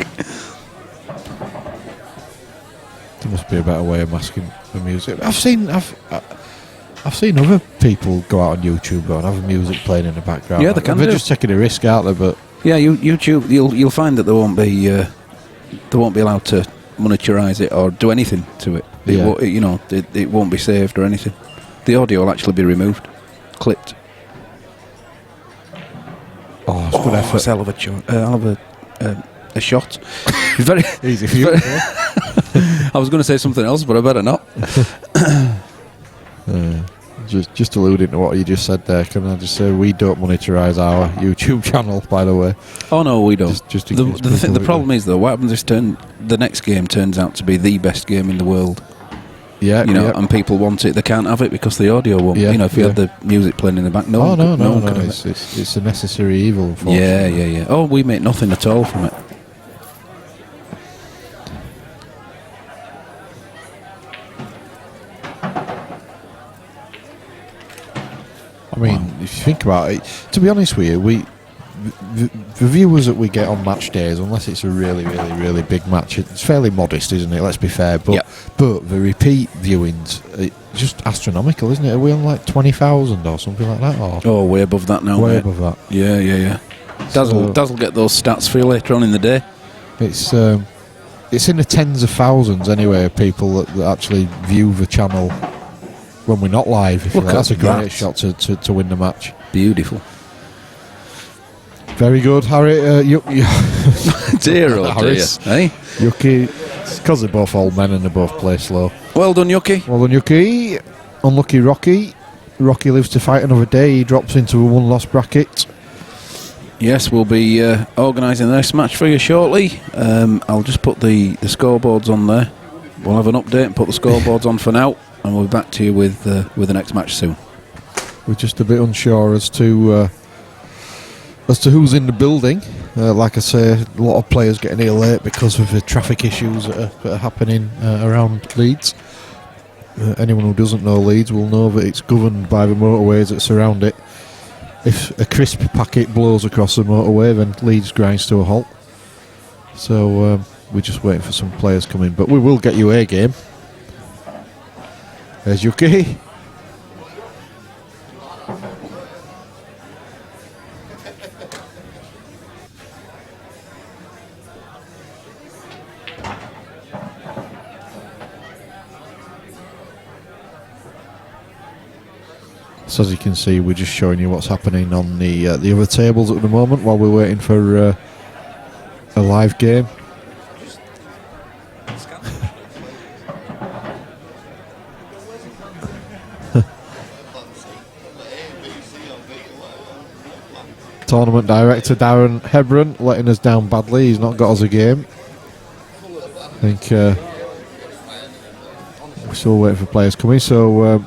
There must be a better way of masking the music. I've seen other people go out on YouTube and have music playing in the background. Yeah, they can They're do. just taking a risk, aren't they? But Yeah, YouTube, you'll find that they won't be allowed to monetize it or do anything to it. Yeah. It won't be saved or anything. The audio will actually be removed, clipped. oh, it's good effort. It's hell of a shot. It's very Easy for you. I was going to say something else, but I better not. Just alluding to what you just said there, can I just say we don't monetize our YouTube channel, by the way. Oh no, we don't. Just in case people the problem is though, what happens if the next game turns out to be the best game in the world? Yeah, And people want it, they can't have it because the audio won't. Yeah, If you had the music playing in the back, no, one could have it. it's a necessary evil. Unfortunately. Yeah. Oh, we make nothing at all from it. I mean, if you think about it, to be honest with you, the viewers that we get on match days, unless it's a really, really, really big match, it's fairly modest, isn't it? Let's be fair. But the repeat viewings, it's just astronomical, isn't it? Are we on like 20,000 or something like that? Or Oh, way above that now. way mate. above that. Yeah. Dazzle get those stats for you later on in the day. It's in the tens of thousands anyway of people that actually view the channel when we're not live. If you Look like. That's a at great that. shot to win the match. Beautiful. Very good, Harry. Dear oh dear. Harris. Hey? Yuki, it's because they're both old men and they both play slow. Well done, Yuki. Well done, Yuki. Unlucky Rocky. Rocky lives to fight another day. He drops into a one-loss bracket. Yes, we'll be organising the next match for you shortly. I'll just put the scoreboards on there. We'll have an update and put the scoreboards on for now, and we'll be back to you with the next match soon. We're just a bit unsure as to who's in the building. Like I say, a lot of players getting here late because of the traffic issues that are happening around Leeds. Anyone who doesn't know Leeds will know that it's governed by the motorways that surround it. If a crisp packet blows across the motorway, then Leeds grinds to a halt. So we're just waiting for some players coming, but we will get you a game. There's Yuki. So as you can see, we're just showing you what's happening on the other tables at the moment while we're waiting for a live game. Tournament director Darren Hebron letting us down badly. He's not got us a game. I think we're still waiting for players coming, so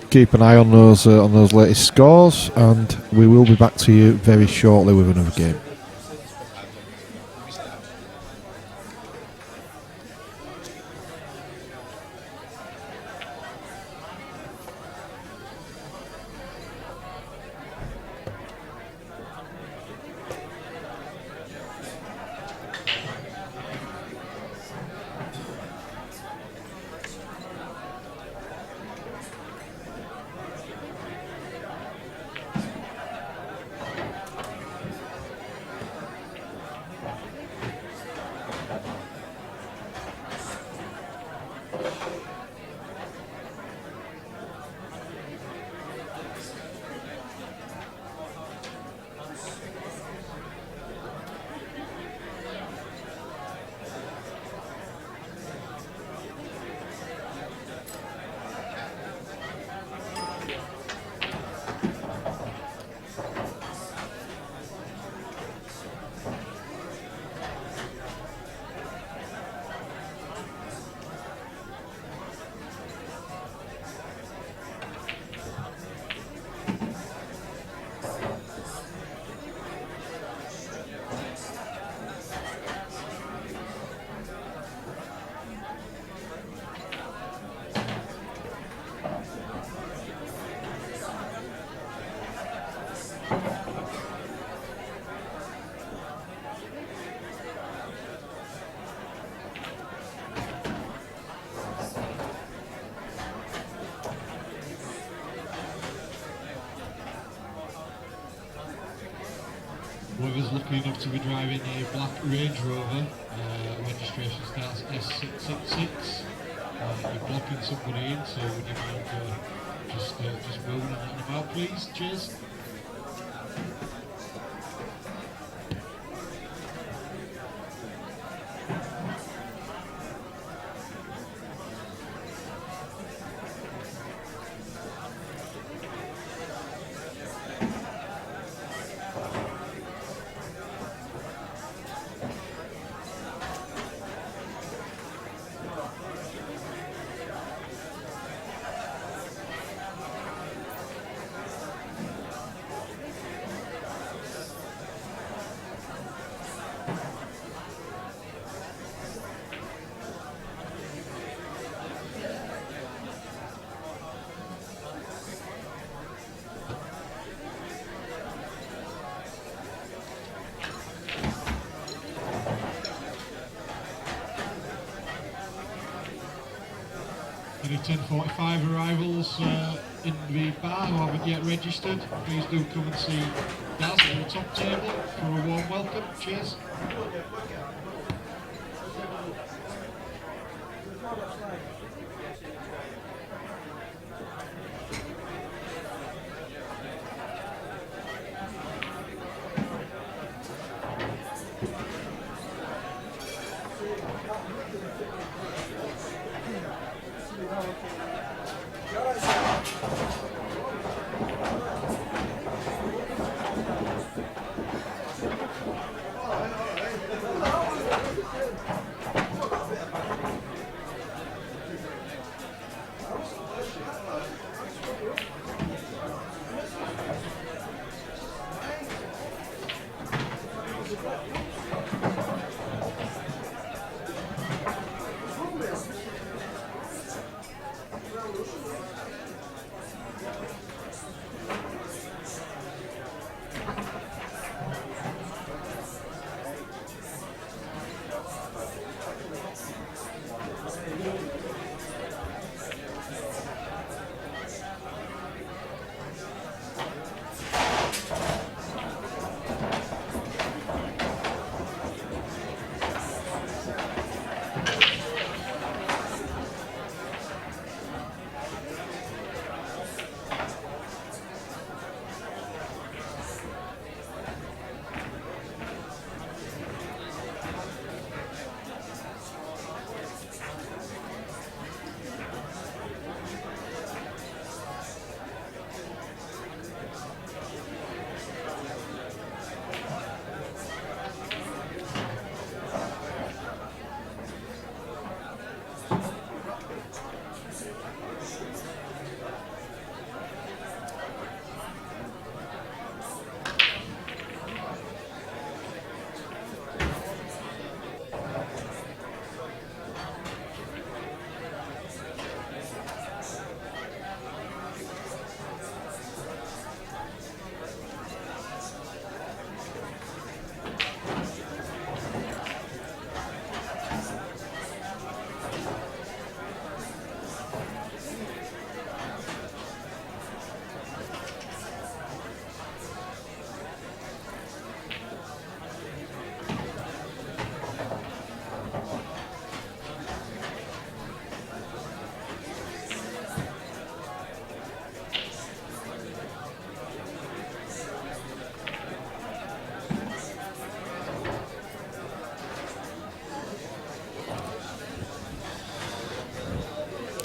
keep an eye on those latest scores, and we will be back to you very shortly with another game. Whoever's lucky enough to be driving a black Range Rover, registration starts S666. You're blocking somebody in, so would you mind just moving and letting them out, please? Cheers. Any 10:45 arrivals in the bar who haven't yet registered, please do come and see Daz at the top table for a warm welcome. Cheers.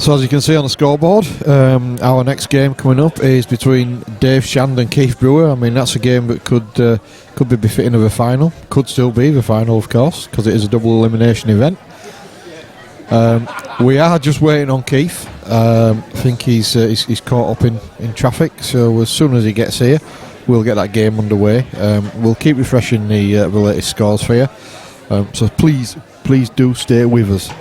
So as you can see on the scoreboard, our next game coming up is between Dave Shand and Keith Brewer. I mean, that's a game that could be befitting of a final. Could still be the final, of course, because it is a double elimination event. We are just waiting on Keith. I think he's caught up in traffic, so as soon as he gets here, we'll get that game underway. We'll keep refreshing the latest scores for you. So please do stay with us.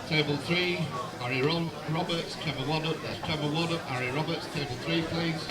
Table 3, Harry Roberts, Trevor Waddup, that's Trevor Waddup, Harry Roberts, table 3 please.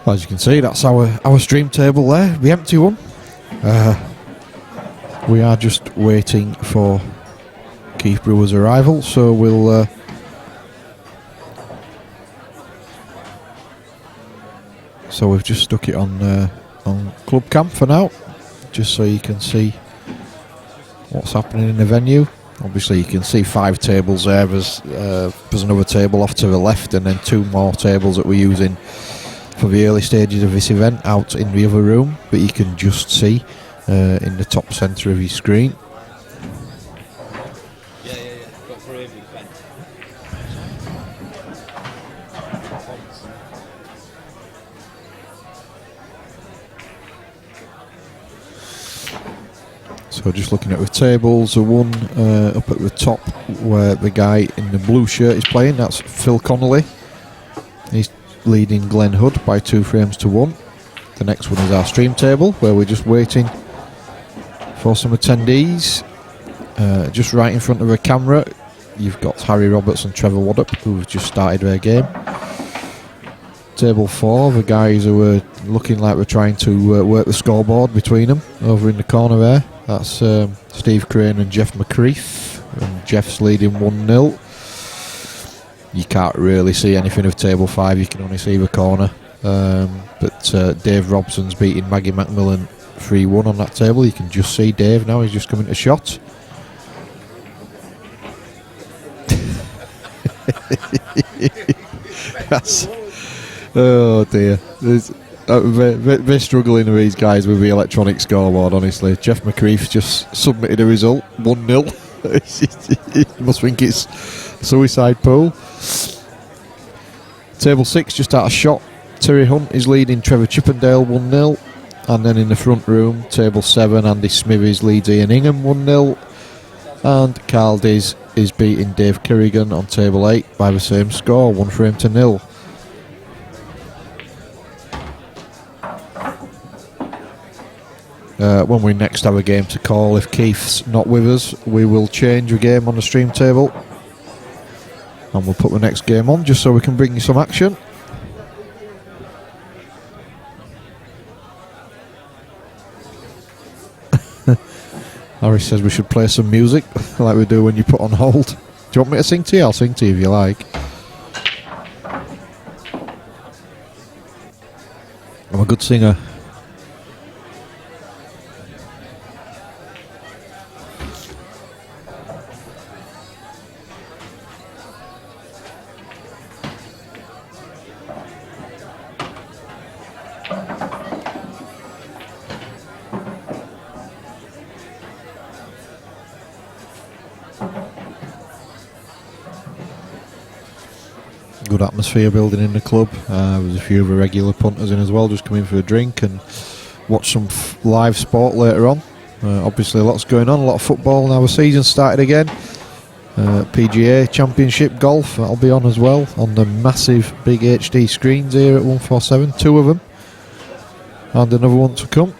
As you can see, that's our stream table there, the empty one. We are just waiting for Keith Brewer's arrival, so we'll so we've just stuck it on Club Cam for now, just so you can see what's happening in the venue. Obviously you can see 5 tables there. There's another table off to the left, and then 2 more tables that we're using for the early stages of this event out in the other room, but you can just see in the top centre of your screen. Got through every fence. So So just looking at the tables, the one up at the top where the guy in the blue shirt is playing, that's Phil Connolly. He's leading Glenn Hood by 2 frames to 1. The next one is our stream table, where we're just waiting for some attendees. Just right in front of the camera, you've got Harry Roberts and Trevor Waddup, who've just started their game. Table 4, the guys who are looking like we're trying to work the scoreboard between them, over in the corner there. That's Steve Crane and Jeff McCreath, and Jeff's leading 1-0. You can't really see anything of table 5, you can only see the corner. But Dave Robson's beating Maggie Macmillan 3-1 on that table. You can just see Dave now, he's just coming to shot. That's, oh dear. They're struggling with these guys with the electronic scoreboard, honestly. Jeff McCreath just submitted a result, 1-0. You must think it's suicide pool. Table 6 just out of shot. Terry Hunt is leading Trevor Chippendale 1-0. And then in the front room, table 7, Andy Smithies leads Ian Ingham 1-0. And Carl Diz is beating Dave Kerrigan on table 8 by the same score, 1 frame to 0. When we next have a game to call, if Keith's not with us, we will change the game on the stream table. And we'll put the next game on just so we can bring you some action. Harry says we should play some music like we do when you put on hold. Do you want me to sing to you? I'll sing to you if you like. I'm a good singer. Good atmosphere building in the club. There's a few of the regular punters in as well, just come in for a drink and watch some live sport later on. Obviously lots going on, a lot of football now. The season started again. PGA Championship Golf, that'll be on as well on the massive big HD screens here at 147, 2 of them and another one to come.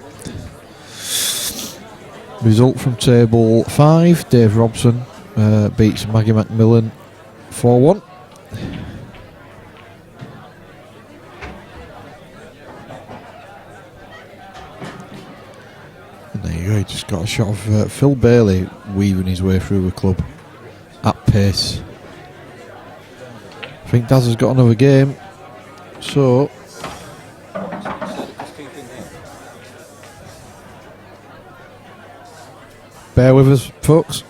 Result from table 5, Dave Robson beats Maggie Macmillan 4-1. He just got a shot of Phil Bailey weaving his way through the club at pace. I think Daz has got another game, so bear with us, folks.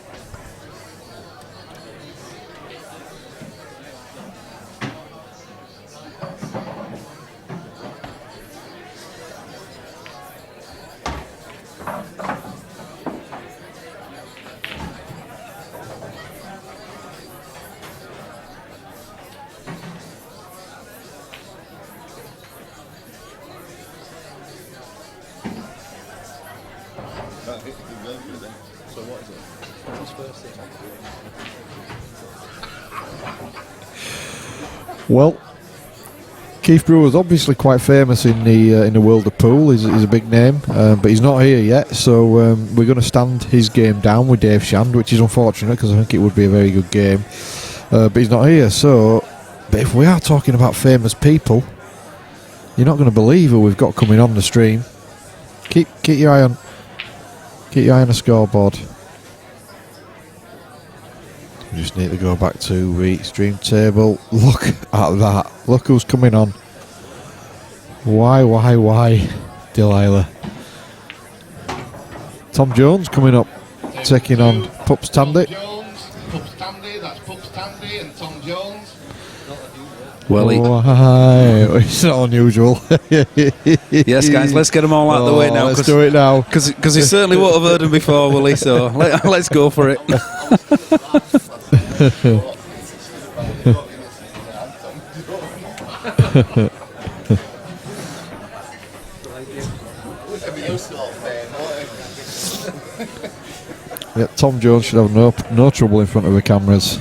Well, Keith Brewer's obviously quite famous in the world of pool. He's a big name, but he's not here yet. So we're going to stand his game down with Dave Shand, which is unfortunate because I think it would be a very good game. But he's not here. So, but if we are talking about famous people, you're not going to believe who we've got coming on the stream. Keep your eye on the scoreboard. We just need to go back to the stream table. Look at that. Look who's coming on. Why, Delilah? Tom Jones coming up, taking on Pups Tandy. Pups Tandy, that's Pups Tandy and Tom Jones. Well, it's not unusual. yes, guys, let's get them all out of the way now. Let's do it now. Because he certainly won't have heard them before, will he? So let's go for it. Yeah, Tom Jones should have no trouble in front of the cameras.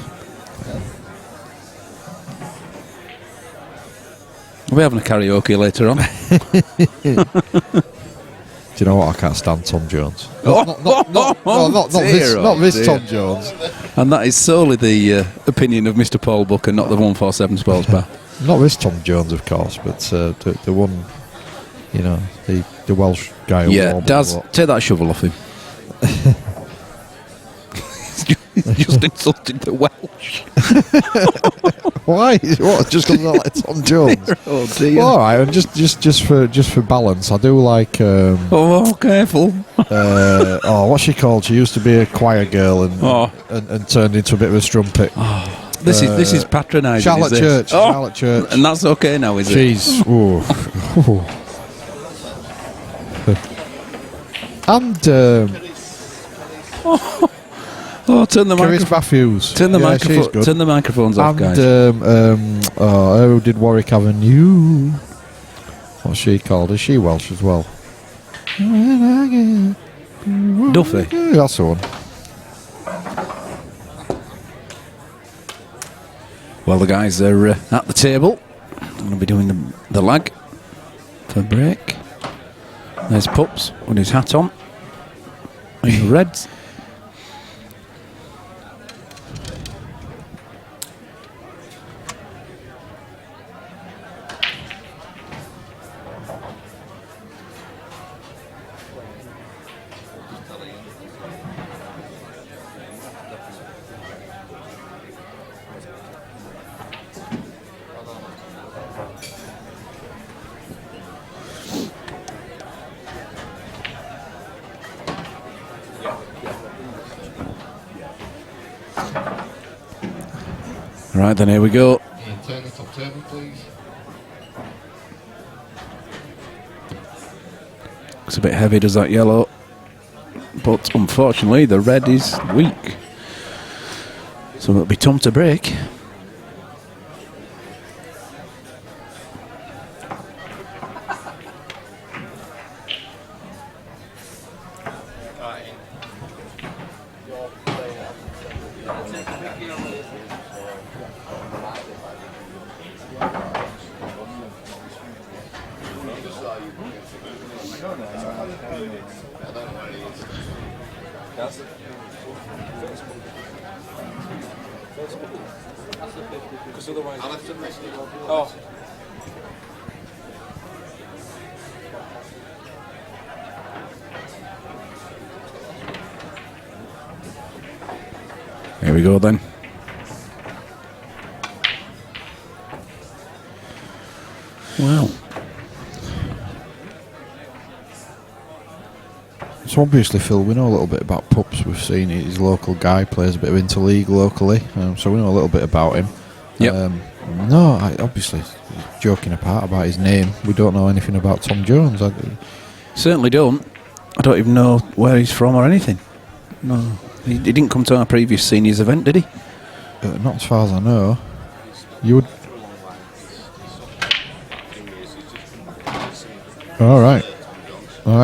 We're having a karaoke later on. Do you know what? I can't stand Tom Jones. Not this Tom Jones. And that is solely the opinion of Mr. Paul Booker, not the 147 Sports Bar. Not this Tom Jones, of course, but the one, you know, the Welsh guy. Yeah, Daz, take that shovel off him. Just insulted the Welsh. Why? What? Just because I like Tom Jones? Oh dear. All right, and just for balance, I do like. Careful. What's she called? She used to be a choir girl and turned into a bit of a strumpet. This is patronising. Charlotte Church. Charlotte Church. And that's okay now, is it? Jeez. And. Turn the Chris Matthews. Turn the microphones off, guys. Who did Warwick Avenue? What's she called? Is she Welsh as well? Duffy. That's the one. Well, the guys are at the table. I'm going to be doing the lag for break. There's Pups with his hat on. And the Reds. Right, then here we go. And turn the top table, please. Looks a bit heavy, does that yellow? But unfortunately, the red is weak. So it'll be time to break. Here we go then. Well, so obviously, Phil, we know a little bit about Pups. We've seen his local guy plays a bit of interleague locally, so we know a little bit about him. Yep. Obviously, joking apart about his name, we don't know anything about Tom Jones. certainly don't. I don't even know where he's from or anything. No, he didn't come to our previous seniors event, did he? Not as far as I know. You would. All right.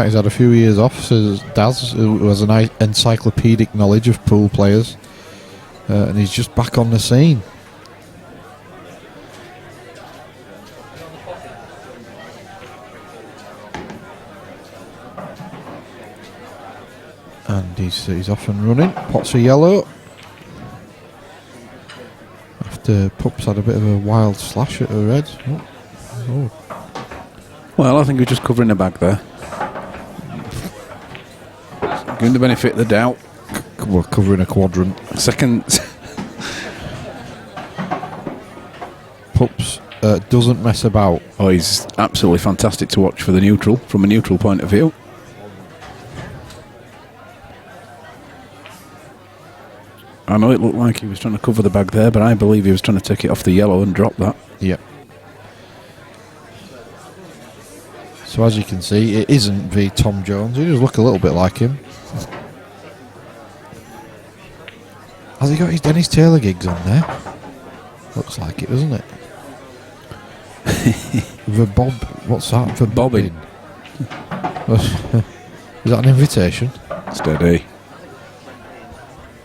He's had a few years off, says Daz, who has an encyclopedic knowledge of pool players, and he's just back on the scene. And he's off and running. Pots are yellow. After Pups had a bit of a wild slash at the Reds. Oh. Well, I think we're just covering the bag there. Giving the benefit of the doubt. We're covering a quadrant. Second. Pups doesn't mess about. Oh, he's absolutely fantastic to watch for the neutral, from a neutral point of view. I know it looked like he was trying to cover the bag there, but I believe he was trying to take it off the yellow and drop that. Yep. So as you can see, it isn't the Tom Jones. He does look a little bit like him. Has he got his Dennis Taylor gigs on there? Looks like it, doesn't it? The bob, what's that? For Bobbing. Is that an invitation? Steady.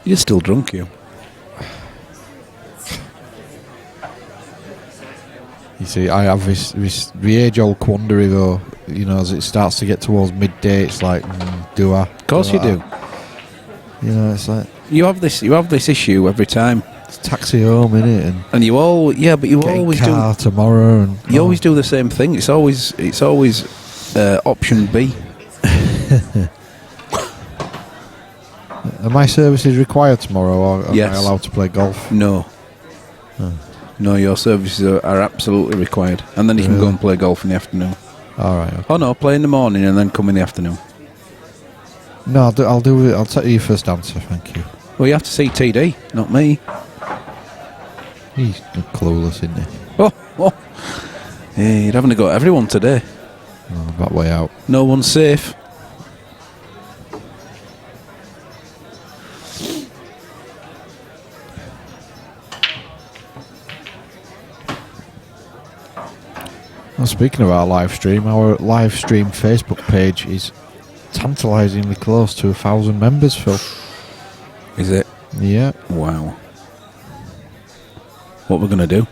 You're still drunk, you. You see, I have this the age-old quandary though. You know, as it starts to get towards midday, it's like, do I? Of course you do. You know, it's like You have this issue every time, it's taxi home, innit? and you always car tomorrow, and you always do the same thing. It's always option B. Are my services required tomorrow, or am Yes. I allowed to play golf? No. No, your services are absolutely required, and then you can go and play golf in the afternoon. All right. Okay. Oh no, play in the morning and then come in the afternoon. No, I'll do it. I'll take your first answer. Thank you. Well, you have to see TD, not me. He's clueless, isn't he? Oh. Hey, you're having to go at everyone today. Oh, that way out. No one's safe. Well, speaking of our live stream Facebook page is tantalisingly close to 1,000 members, Phil. Is it? Yeah. Wow. What we're going to do?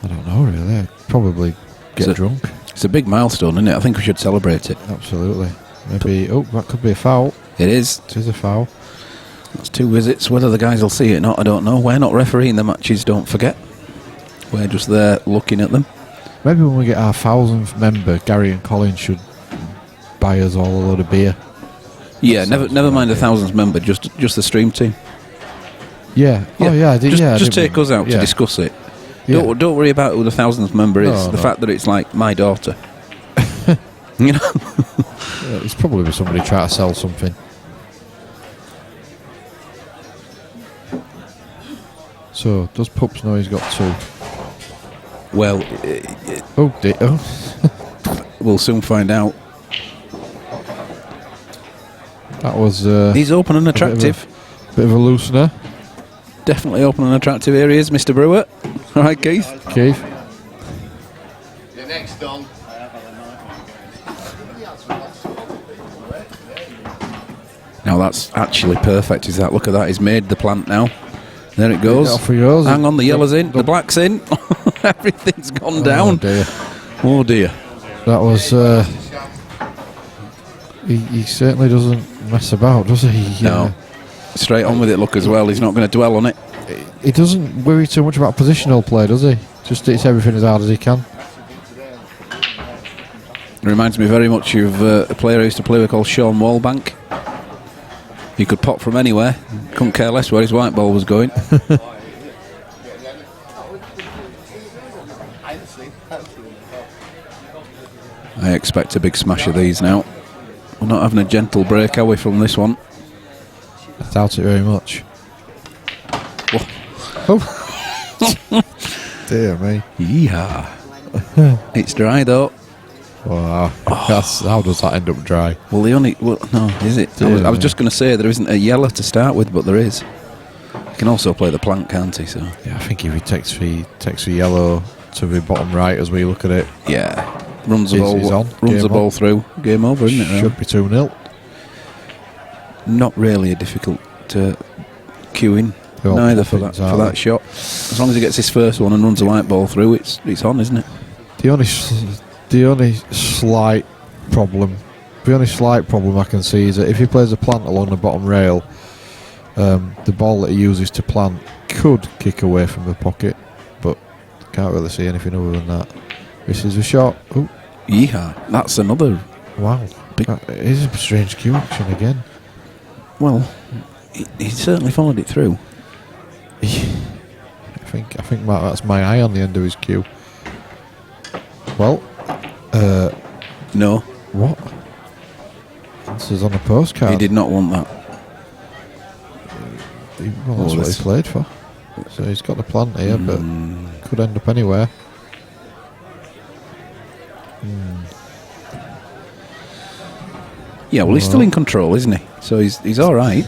I don't know, really. I'd probably get Is it- drunk. It's a big milestone, isn't it? I think we should celebrate it. Absolutely. Maybe. Oh, that could be a foul. It is. It is a foul. That's 2 visits. Whether the guys will see it or not, I don't know. We're not refereeing the matches, don't forget. We're just there looking at them. Maybe when we get our 1,000th member, Gary and Colin should buy us all a load of beer. Yeah, never mind the 1,000th member, just the stream team. Yeah. Oh, yeah. I did. Just take us out to discuss it. Yeah. Don't worry about who the 1,000th member is. No, the no. fact that it's like my daughter. You know. Yeah, it's probably somebody trying to sell something. So, does Pups know he's got 2? Well, Oh, dear. Oh. we'll soon find out. That was He's open and attractive. bit of a loosener. Definitely open and attractive areas, Mr. Brewer. All right, Keith. Keith. The next on. Now that's actually perfect. Is that? Look at that. He's made the plant now. There it goes. Off he goes. Hang on, the yellow's in, the black's in. Everything's gone down. Dear. Oh dear. That was. He certainly doesn't mess about, does he? No. Straight on with it. Look as well. He's not going to dwell on it. He doesn't worry too much about positional play, does he? Just hits everything as hard as he can. It reminds me very much of a player I used to play with called Sean Wallbank. He could pop from anywhere. Couldn't care less where his white ball was going. I expect a big smash of these now. We're not having a gentle break, are we, from this one? I doubt it very much. Oh. Dear me. Yeehaw. It's dry though. Wow. How does that end up dry? Well, no, is it? I was just going to say there isn't a yellow to start with, but there is. He can also play the plant, can't he? So Yeah, I think if he takes the yellow to the bottom right as we look at it, yeah, runs the He's ball, on. runs Game the ball on. through. Game over, isn't it? should be 2-0. Not really a difficult queue in They're all neither for poppings, that aren't they? shot. As long as he gets his first one and runs a white ball through, it's on, isn't it? The only slight problem I can see is that if he plays a plant along the bottom rail, the ball that he uses to plant could kick away from the pocket, but can't really see anything other than that. This is a shot. Oh, Yeehaw! That's another. wow. Big- That is a strange cue action again. Well, he certainly followed it through. I think that's my eye on the end of his cue. Well, No, what? This is on a postcard. he did not want that. Well, that's what he played for. So he's got the plant here, but could end up anywhere. Yeah, well, he's still in control, isn't he? So he's all right.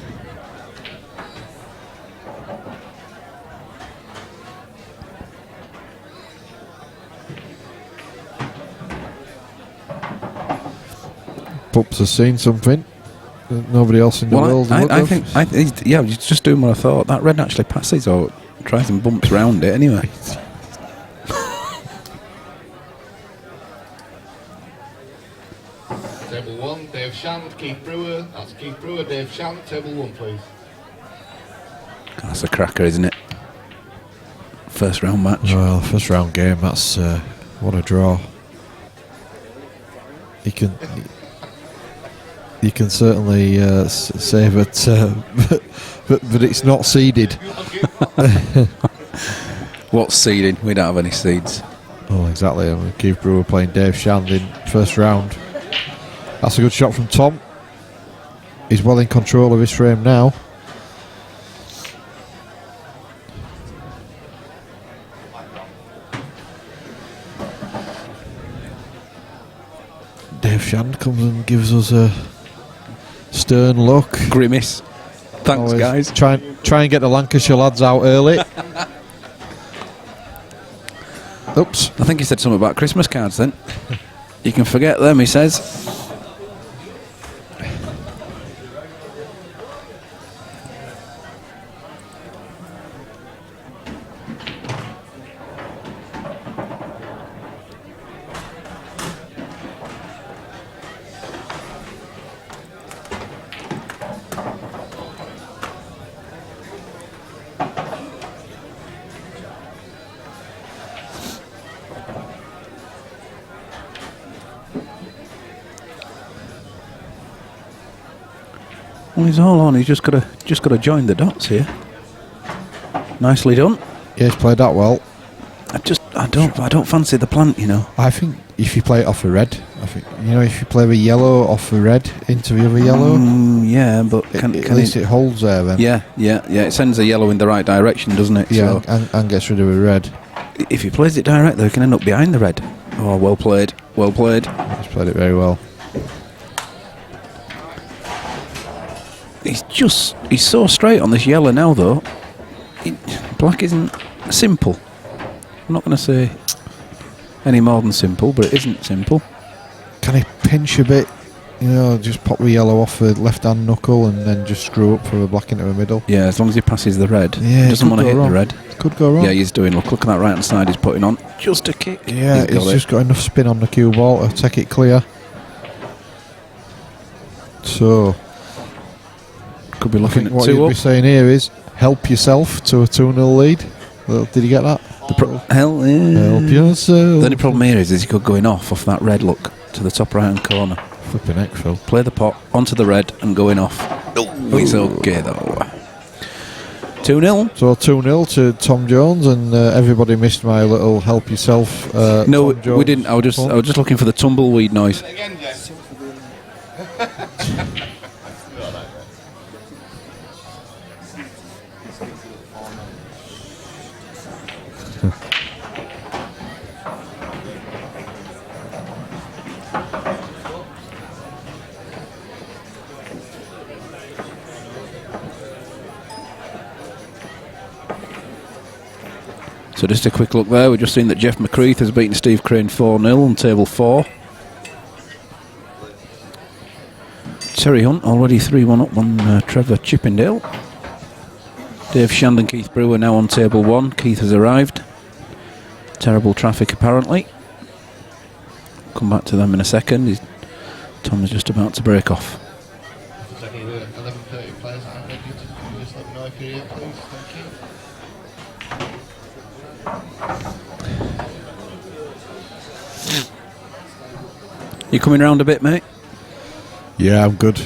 Pups has seen something that nobody else in the world would I have. think, yeah, he's just doing what I thought. That red actually passes or tries and bumps round it anyway. Table 1, Dave Shand, Keith Brewer. That's Keith Brewer, Dave Shand. Table 1, please. That's a cracker, isn't it? First round match. Well, first round game. That's what a draw. You can certainly say that, but it's not seeded. What's seeding? We don't have any seeds. Oh, exactly. I mean, Keith Brewer playing Dave Shand in first round. That's a good shot from Tom. He's well in control of his frame now. Dave Shand comes and gives us a stern look. Grimace. Thanks, Always guys. Try and get the Lancashire lads out early. Oops. I think he said something about Christmas cards then. You can forget them, he says. Well, he's all on. He's just got to join the dots here. Nicely done. Yeah, he's played that well. I don't fancy the plant, you know. I think if you play it off a red, if you play the yellow off a red into the other yellow, yeah, but at least it holds there then. Yeah. It sends the yellow in the right direction, doesn't it? Yeah, so and gets rid of the red. If he plays it direct, though, he can end up behind the red. Oh, well played. Well played. He's played it very well. He's so straight on this yellow now, though. Black isn't simple. I'm not going to say any more than simple, but it isn't simple. Can he pinch a bit? Just pop the yellow off the left-hand knuckle and then just screw up for the black into the middle. Yeah, as long as he passes the red. Yeah, He doesn't want to hit wrong. the red. Could go wrong. Yeah, he's doing. Look at that right-hand side he's putting on. Just a kick. Yeah, he's just got enough spin on the cue ball to take it clear. So, could be looking at what 2 you'd up. be saying here is help yourself to a 2-0 lead. Well, did you get that? Hell yeah. Help yourself. The only problem here is he could go off that red look to the top right-hand corner. Flipping heck, Phil. Play the pot onto the red and going off. Oh, it's okay though. 2-0. So 2-0 to Tom Jones, and everybody missed my little help yourself. No, Tom Jones we didn't. I was just looking for the tumbleweed noise. Again, Jess. So just a quick look there. We've just seen that Jeff McCreath has beaten Steve Crane 4-0 on table 4. Terry Hunt already 3-1 up on Trevor Chippendale. Dave Shand and Keith Brewer now on table 1. Keith has arrived. Terrible traffic apparently. Come back to them in a second. Tom is just about to break off. If there's any 11:30 players that aren't ready to just let me know if you're here, please. Thank you. You coming round a bit, mate? Yeah, I'm good.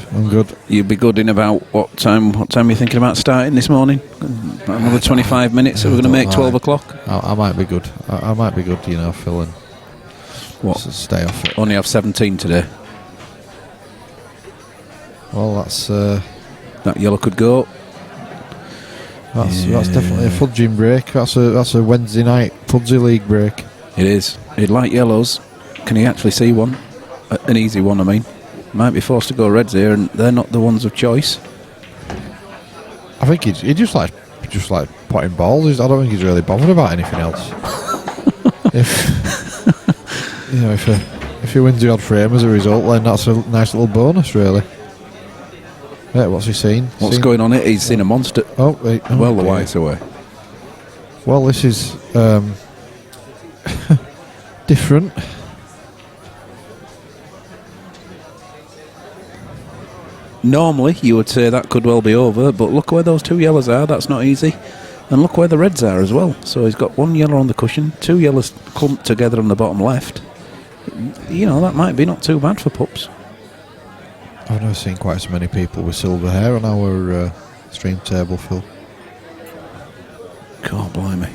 You'll be good in about what time? What time are you thinking about starting this morning? Another 25 minutes. So we're going to make 12 o'clock. I might be good. I might be good, Phil, and What? stay off it. Only have 17 today. Well, that's That yellow could go. that's definitely a fudging break. That's a Wednesday night Fudsy League break. It is. He'd like yellows. Can he actually see one? An easy one, I mean. Might be forced to go reds here, and they're not the ones of choice. I think he just like potting balls. I don't think he's really bothered about anything else. If he wins the odd frame as a result, then that's a nice little bonus, really. Yeah, what's he seen? What's going on here? He's seen a monster. Oh, wait. Oh, Well, the dear. white's away. Well, this is different. Normally, you would say that could well be over, but look where those 2 yellows are. That's not easy. And look where the reds are as well. So he's got 1 yellow on the cushion, 2 yellows clumped together on the bottom left. You know, that might be not too bad for pups. I've never seen quite so many people with silver hair on our stream table, Phil. God blimey.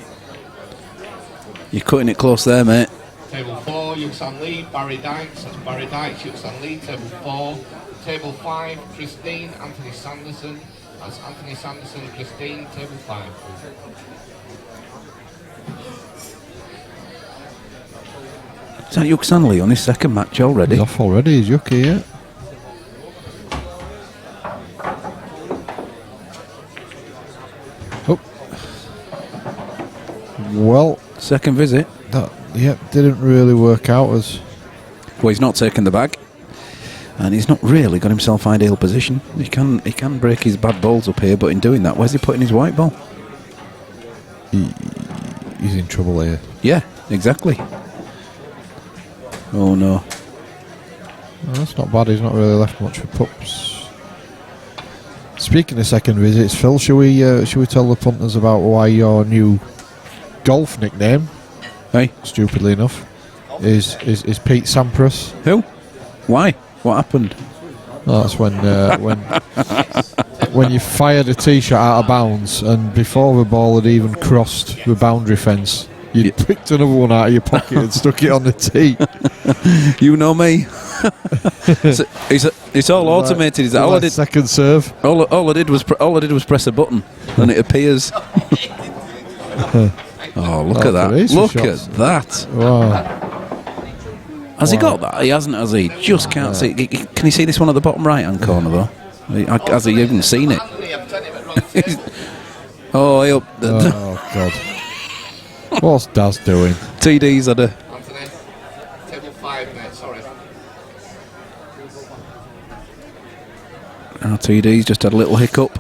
You're cutting it close there, mate. Table 4, Yuxan Lee, Barry Dykes. That's Barry Dykes, Yuxan Lee. Table 4. Table 5, Christine, Anthony Sanderson. That's Anthony Sanderson, Christine. Table 5. Is that Yuxan Lee on his second match already? He's off already, he's Yuki, yeah. Oh. Well, Second visit. that didn't really work out as... Well, he's not taken the bag. And he's not really got himself ideal position. He can break his bad balls up here, but in doing that, where's he putting his white ball? He's in trouble here. Yeah, exactly. Oh no. Well, that's not bad, he's not really left much for pups. Speaking of second visits, Phil, should we tell the punters about why your new golf nickname, Hey, stupidly enough, is Pete Sampras? who? Why? What happened? Well, that's when you fired a tee shot out of bounds, and before the ball had even crossed the boundary fence, you picked another one out of your pocket and stuck it on the tee. You know me. It's all automated. Is that all I did? Second serve. All I did was press a button, and it appears. Oh, look at that! Look at that! Wow. Has he got that? He hasn't, has he? Just can't see. Can you see this one at the bottom right-hand corner though? Has he even seen it? Oh, he up. Oh God! What's Daz doing? TD's had a. Anthony, table 5, mate, sorry. TD's just had a little hiccup.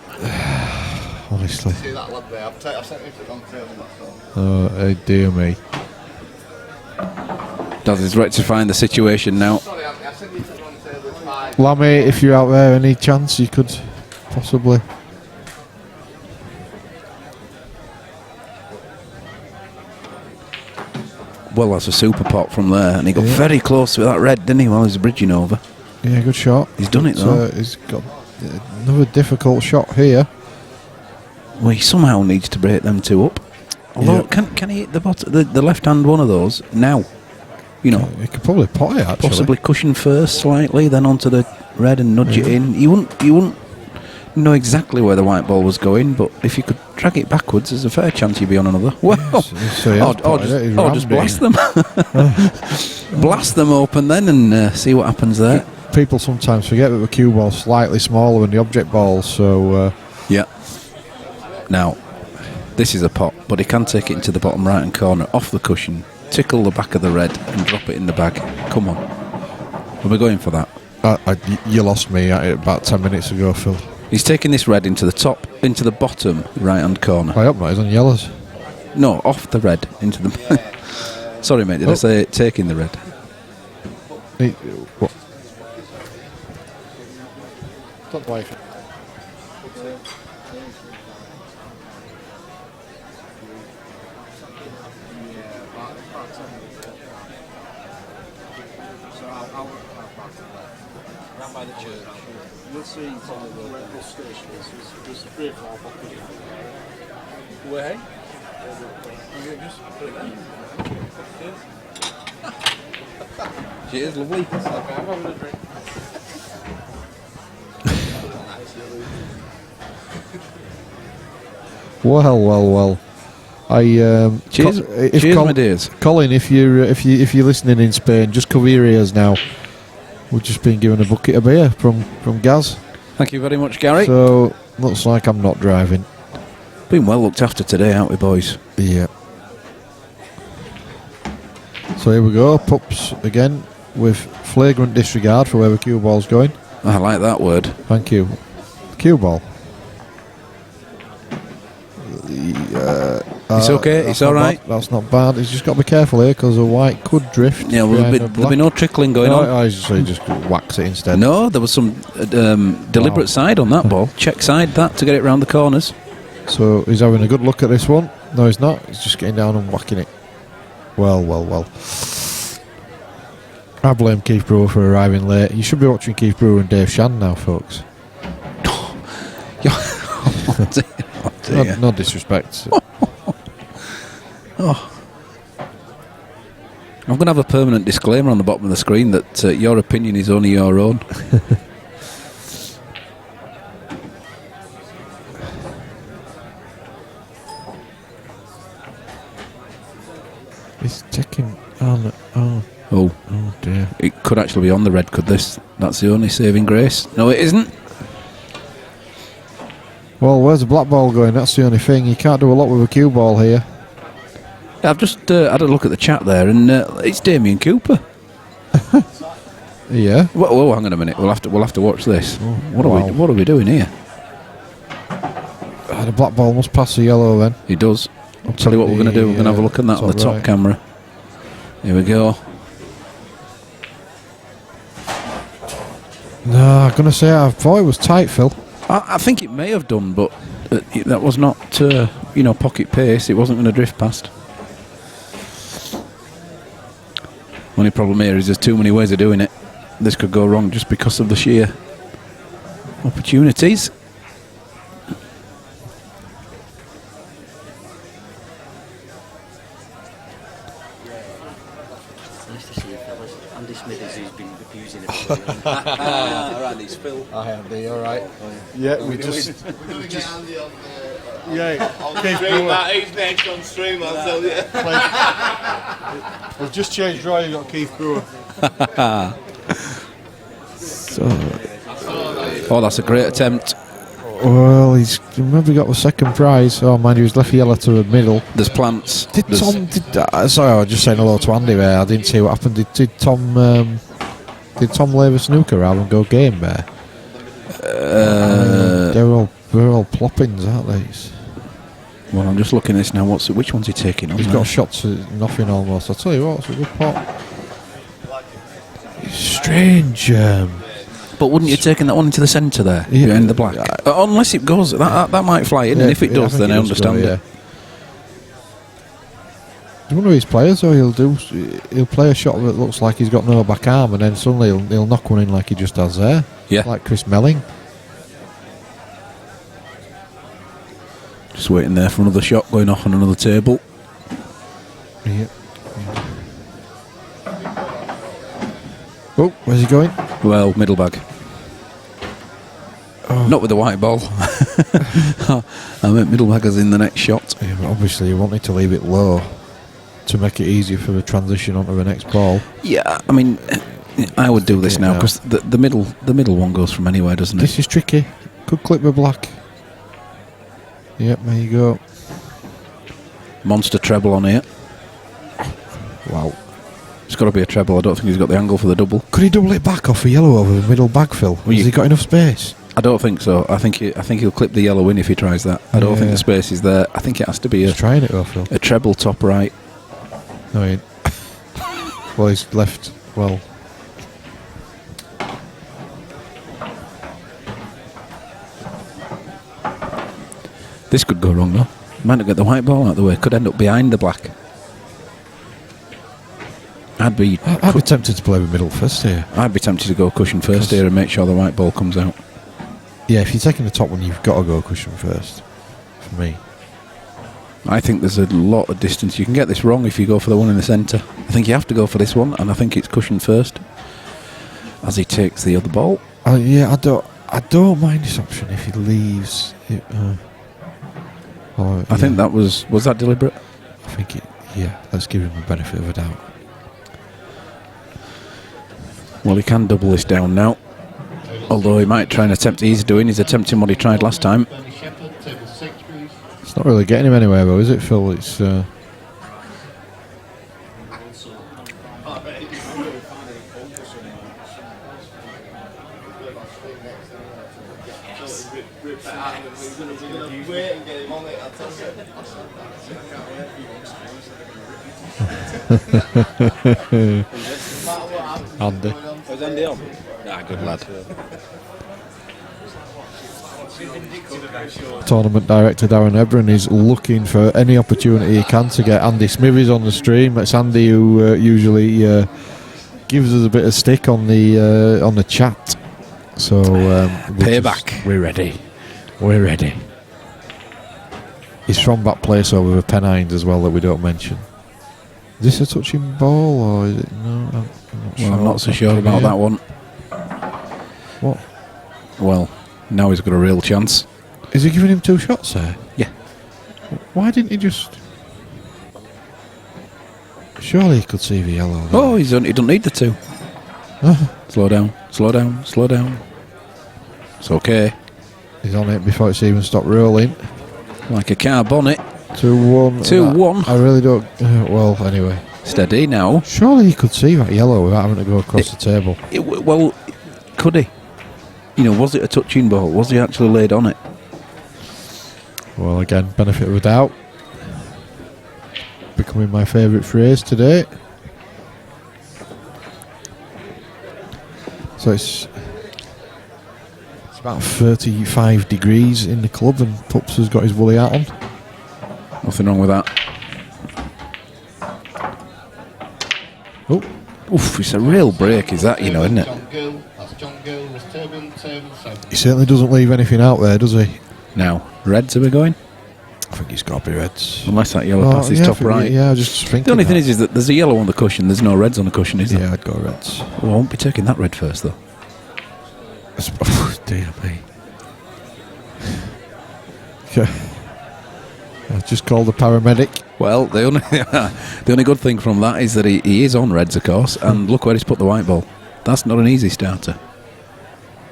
Honestly. See that lad there? I've sent him to the wrong table, that's all. Oh, dear me. Daz is rectifying the situation now. Sorry, Anthony, I sent you to the wrong table, it's 5. Lammy, if you're out there, any chance you could possibly... Well, that's a super pot from there, and he got very close to that red, didn't he, while he was bridging over? Yeah, good shot. He's done it though. He's got another difficult shot here. Well, he somehow needs to break them two up. Although, can he hit the left hand one of those now? You know, He could probably pot it, actually. possibly cushion first slightly, then onto the red and nudge it in. You wouldn't know exactly where the white ball was going, but if you could drag it backwards, there's a fair chance you'd be on another. Well, So he has potted it, he's just blast them. Blast them open then and see what happens there. People sometimes forget that the cue ball's slightly smaller than the object ball, so... Yeah. Now, this is a pot, but he can take it into the bottom right-hand corner, off the cushion, tickle the back of the red, and drop it in the bag. Come on. Are we going for that? you lost me at it about 10 minutes ago, Phil. He's taking this red into the bottom right-hand corner. I hope not, he's on yellows. No, off the red, into the... Sorry, mate, did I say taking the red? What? Don't worry. Round by the church. You'll see from the bus station, there's 3 or 4 buckets. Where? Just put it there. Cheers, lovely. I'm having a drink. Well. Cheers, cheers, my dears. Colin, if you're listening in Spain, just cover your ears now. We've just been given a bucket of beer from Gaz. Thank you very much, Gary. So looks like I'm not driving. Been well looked after today, aren't we, boys? Yeah. So here we go, pups again. with flagrant disregard for where the cue ball's going. I like that word. Thank you. Cue ball. It's okay, it's alright. That's not bad. He's just got to be careful here because the white could drift. Yeah, well, there'll be no trickling going on. So he just whacks it instead. No, there was some deliberate side on that ball. Check side that to get it round the corners. So he's having a good look at this one. No, he's not. He's just getting down and whacking it. Well. I blame Keith Brewer for arriving late. You should be watching Keith Brewer and Dave Shan now, folks. Oh, dear. No disrespect. Oh. I'm going to have a permanent disclaimer on the bottom of the screen that your opinion is only your own. He's taking on. Oh dear. It could actually be on the red, could this? That's the only saving grace. No, it isn't. Well, where's the black ball going? That's the only thing. You can't do a lot with a cue ball here. I've just had a look at the chat there, and it's Damien Cooper. Yeah. Whoa, hang on a minute. We'll have to watch this. What are we doing here? The black ball must pass the yellow then. He does. I'll tell you what we're going to do. We're going to have a look at that on the top camera. Here we go. No, I'm going to say I thought it was tight, Phil. I think it may have done, but that was not, pocket pace. It wasn't going to drift past. Only problem here is there's too many ways of doing it. This could go wrong just because of the sheer opportunities. Nice to see you, fellas. Andy Smithers, who's been abusing everybody. Alright, it's Phil. Hi Andy, alright. Yeah, we just... We're going to get Andy on Yeah, Keith Brewer. He's next on stream, I'll tell you. We've just changed draw, you got Keith Brewer. Oh, that's a great attempt. Well, he's maybe got the second prize. Oh, mind you, he's left yellow to the middle. There's plants. Sorry, I was just saying hello to Andy there. I didn't see what happened. Did Tom lay the snooker rather than go game there? They're all ploppings, aren't they? Well, I'm just looking at this now. Which one's he taking on? He's got shots at nothing almost. I'll tell you what, it's a good pot. It's strange. But wouldn't you taking that one into the centre there, behind the black? Unless it goes, that might fly in, and if it does, then I understand it. One of his players, though, he'll play a shot that looks like he's got no back arm, and then suddenly he'll knock one in like he just has there. Yeah. Like Chris Melling. Just waiting there for another shot going off on another table. Yeah. Oh, where's he going? Well, middle bag. Oh. Not with the white ball. I meant middle bag as in the next shot. Yeah, but obviously you wanted to leave it low to make it easier for the transition onto the next ball. Yeah, I mean, I would do this now because the middle one goes from anywhere, doesn't it? This is tricky. Could clip the black. Yep, there you go. Monster treble on here. Wow. It's got to be a treble. I don't think he's got the angle for the double. Could he double it back off the yellow over the middle bag, Phil? Has he got enough space? I don't think so. I think he'll clip the yellow in if he tries that. I don't think the space is there. I think it has to be he's trying it though, Phil. A treble top right. No, he ain't. Well, he's left. Well. This could go wrong though. Might not get the white ball out of the way. Could end up behind the black. I'd be tempted to play the middle first here. I'd be tempted to go cushion first here and make sure the white ball comes out. Yeah, if you're taking the top one, you've got to go cushion first. For me. I think there's a lot of distance. You can get this wrong if you go for the one in the centre. I think you have to go for this one, and I think it's cushion first as he takes the other ball. Yeah, I don't mind this option if he leaves. I think that was that deliberate? I think it. Yeah, let's give him the benefit of a doubt. Well, he can double this down now. Although he might try and attempt. He's attempting what he tried last time. It's not really getting him anywhere, though, is it, Phil? It's. Andy. Was Andy on? Nah, good lad. Tournament director Darren Ebron is looking for any opportunity he can to get Andy Smithies on the stream. It's Andy who usually gives us a bit of stick on the chat. So Payback. We're ready. We're ready. He's from that place over the Pennines as well that we don't mention. Is this a touching ball or is it? No, I'm not sure. I'm not so sure about that one. What? Well, now he's got a real chance. Is he giving him 2 shots there? Yeah. Why didn't he just... Surely he could see the yellow there. Oh, he don't need the 2. Slow down, slow down, slow down. It's okay. He's on it before it's even stopped rolling. Like a car bonnet. 2-1. 2-1. I really don't... well, anyway. Steady now. Surely he could see that yellow without having to go across the table. Well, could he? You know, was it a touching ball? Was he actually laid on it? Well, again, benefit of a doubt. Becoming my favourite phrase today. So it's about 35 degrees in the club and Pups has got his woolly hat on. Nothing wrong with that. Oh, oof, it's a real break, is that, you know, isn't it? John Gill, that's John Gill, was table 7. he certainly doesn't leave anything out there, does he? Now, reds, are we going? I think he's got to be reds. Unless that yellow passes yeah, top right. Yeah, I just think. The only thing is that there's a yellow on the cushion, there's no reds on the cushion, is there? Yeah, I'd go reds. Well, I won't be taking that red first, though. Oh, dear me. Yeah. I just called the paramedic. Well, the only good thing from that is that he is on reds, of course, and look where he's put the white ball. That's not an easy starter.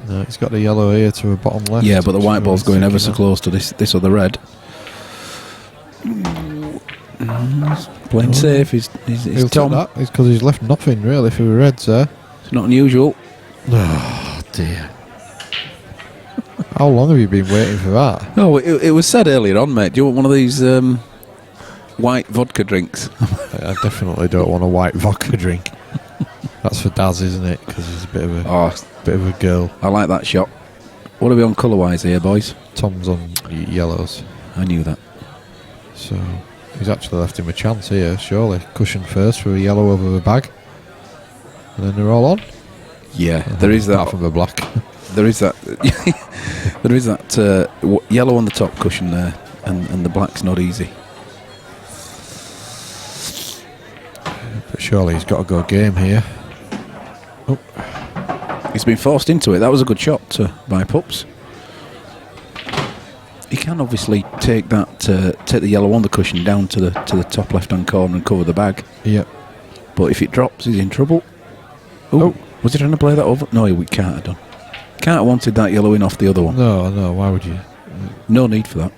No, he's got the yellow here to the bottom left. Yeah, but the white ball's going ever so that. close to this other red. Playing safe. He's He'll Tom. take that. It's because he's left nothing really for the reds there. It's not unusual. Oh dear. How long have you been waiting for that? No, it was said earlier on, mate. Do you want one of these white vodka drinks? I definitely don't want a white vodka drink. That's for Daz, isn't it? Because he's a bit of a girl. I like that shot. What are we on colour-wise here, boys? Tom's on yellows. I knew that. So he's actually left him a chance here, surely. Cushion first for a yellow over the bag. And then they're all on. Yeah, there is that. Apart from the black. There is that. There is that yellow on the top cushion there, and the black's not easy. But surely he's got to go game here. Oh. He's been forced into it. That was a good shot by Pups. He can obviously take the yellow on the cushion down to the top left-hand corner and cover the bag. Yep. But if it drops, he's in trouble. Oh, was he trying to play that over? No, we can't have done. Can't have wanted that yellow in off the other one. No, why would you? No need for that.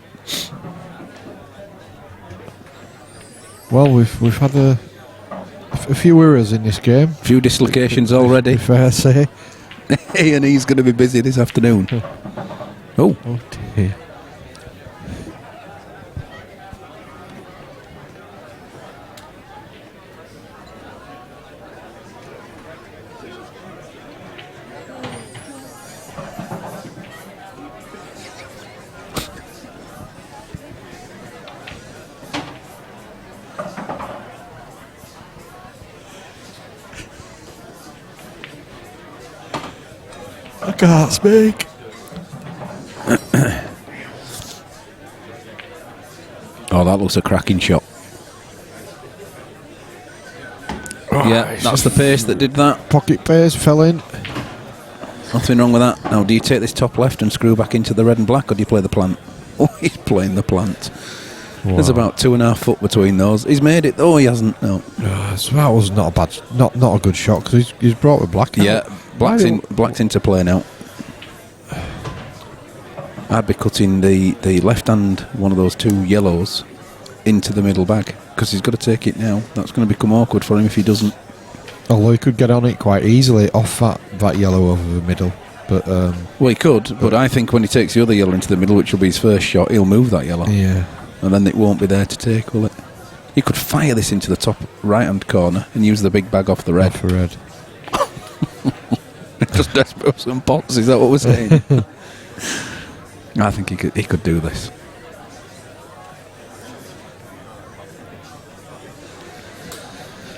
Well, we've had a few errors in this game. A few dislocations already. Fair say. And he's going to be busy this afternoon. Oh dear. I can't speak. Oh, that looks a cracking shot. Yeah, that's the pace that did that. Pocket pace fell in. Nothing wrong with that. Now, do you take this top left and screw back into the red and black, or do you play the plant? Oh, he's playing the plant. Wow. There's about 2.5 foot between those. He's made it. Oh, he hasn't. No. So that was not a bad, not a good shot because he's brought the black. Yeah, black's into play now. I'd be cutting the left hand, one of those two yellows, into the middle bag because he's got to take it now. That's going to become awkward for him if he doesn't. Although he could get on it quite easily off that yellow over the middle, But Well, he could, but I think when he takes the other yellow into the middle, which will be his first shot, he'll move that yellow. yeah, And then it won't be there to take, will it? He could fire this into the top right-hand corner and use the big bag off the red. off the red. Just desperate for some pots, is that what we're saying? I think he could do this.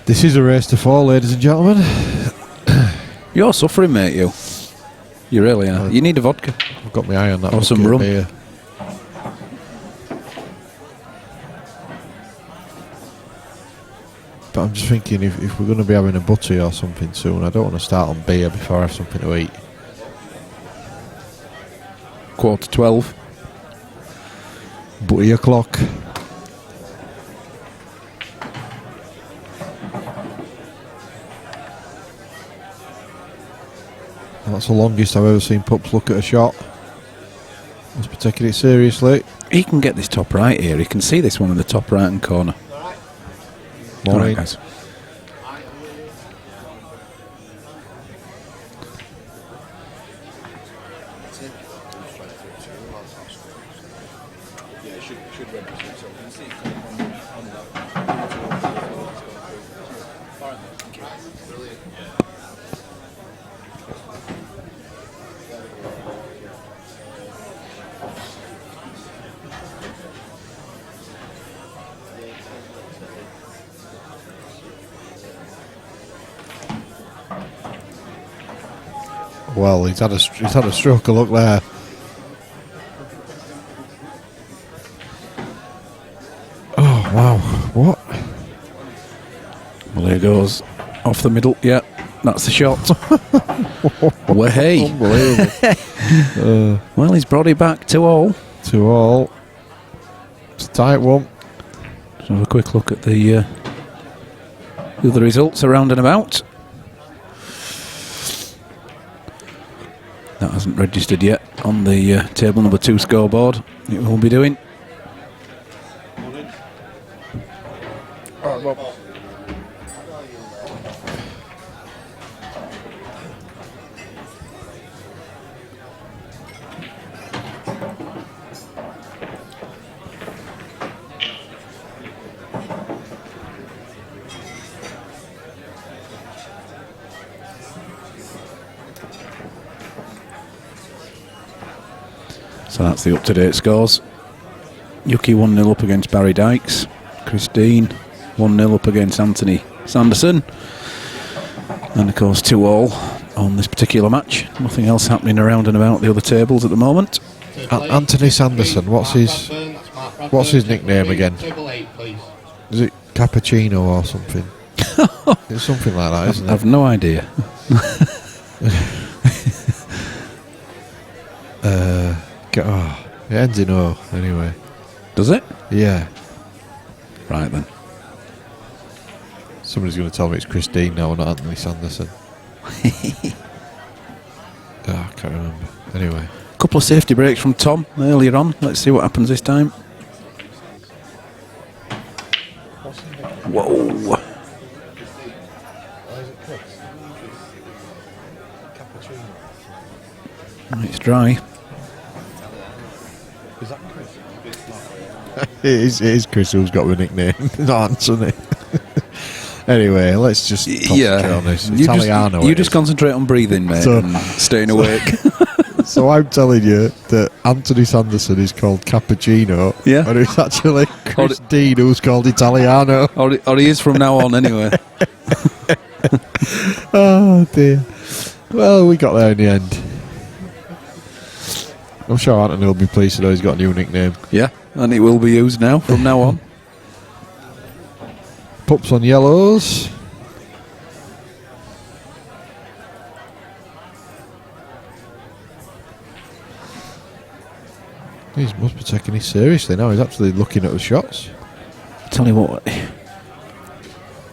This is a race to 4, ladies and gentlemen. You're suffering, mate, you. You really are. You need a vodka. I've got my eye on that. Or some bucket of rum. beer. But I'm just thinking, if we're going to be having a butty or something soon, I don't want to start on beer before I have something to eat. 12:15. Butty o'clock. That's the longest I've ever seen pups look at a shot. Must be taking it seriously. He can get this top right here. He can see this one in the top right-hand corner. All Morning. right, guys. Yeah, should represent something. See, on that. Brilliant. Well, he's had a stroke of luck there. Oh wow! What? Well, there goes. Off the middle. Yeah, that's the shot. Way. Unbelievable. Well, he's brought it back 2-all. 2-all. It's a tight one. Let's have a quick look at the other results around and about. That hasn't registered yet on the table number 2 scoreboard. It will be doing. So that's the up-to-date scores. Yuki 1-0 up against Barry Dykes. Christine 1-0 up against Anthony Sanderson. And of course 2-all on this particular match. Nothing else happening around and about the other tables at the moment. Anthony Sanderson. What's his nickname again? Table 8, please. Is it Cappuccino or something? It's something like that, isn't it? I've no idea. It ends in O, anyway. Does it? Yeah. Right then. Somebody's going to tell me it's Christine now, not Anthony Sanderson. I can't remember. Anyway. Couple of safety breaks from Tom earlier on. Let's see what happens this time. Whoa. It's dry. Is that Chris? it is Chris who's got the nickname, not Anthony. Anyway, let's just concentrate on this. Italiano. You just concentrate on breathing, mate, and staying awake. So I'm telling you that Anthony Sanderson is called Cappuccino, Yeah. and it's actually Christine who's called Italiano. Or he is from now on, anyway. Oh dear. Well, we got there in the end. I'm sure Anthony will be pleased to know he's got a new nickname. Yeah, and it will be used now, from now on. Pups on yellows. He must be taking it seriously now. He's actually looking at the shots. Tell you what,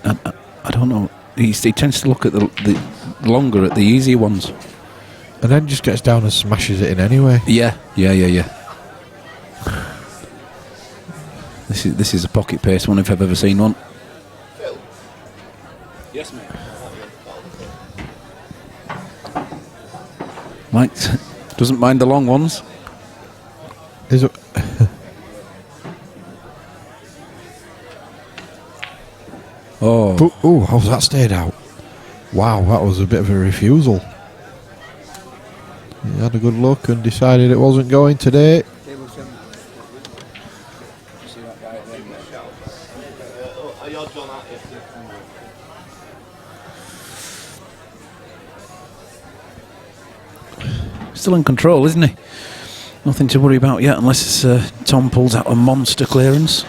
I don't know. He tends to look at the longer at the easier ones. And then just gets down and smashes it in anyway. Yeah. This is a pocket pace one if I've ever seen one. Yes, mate. Mike doesn't mind the long ones. Is it? Oh, How's that stayed out? Wow, that was a bit of a refusal. He had a good look and decided it wasn't going today. Still in control, isn't he? Nothing to worry about yet, unless Tom pulls out a monster clearance.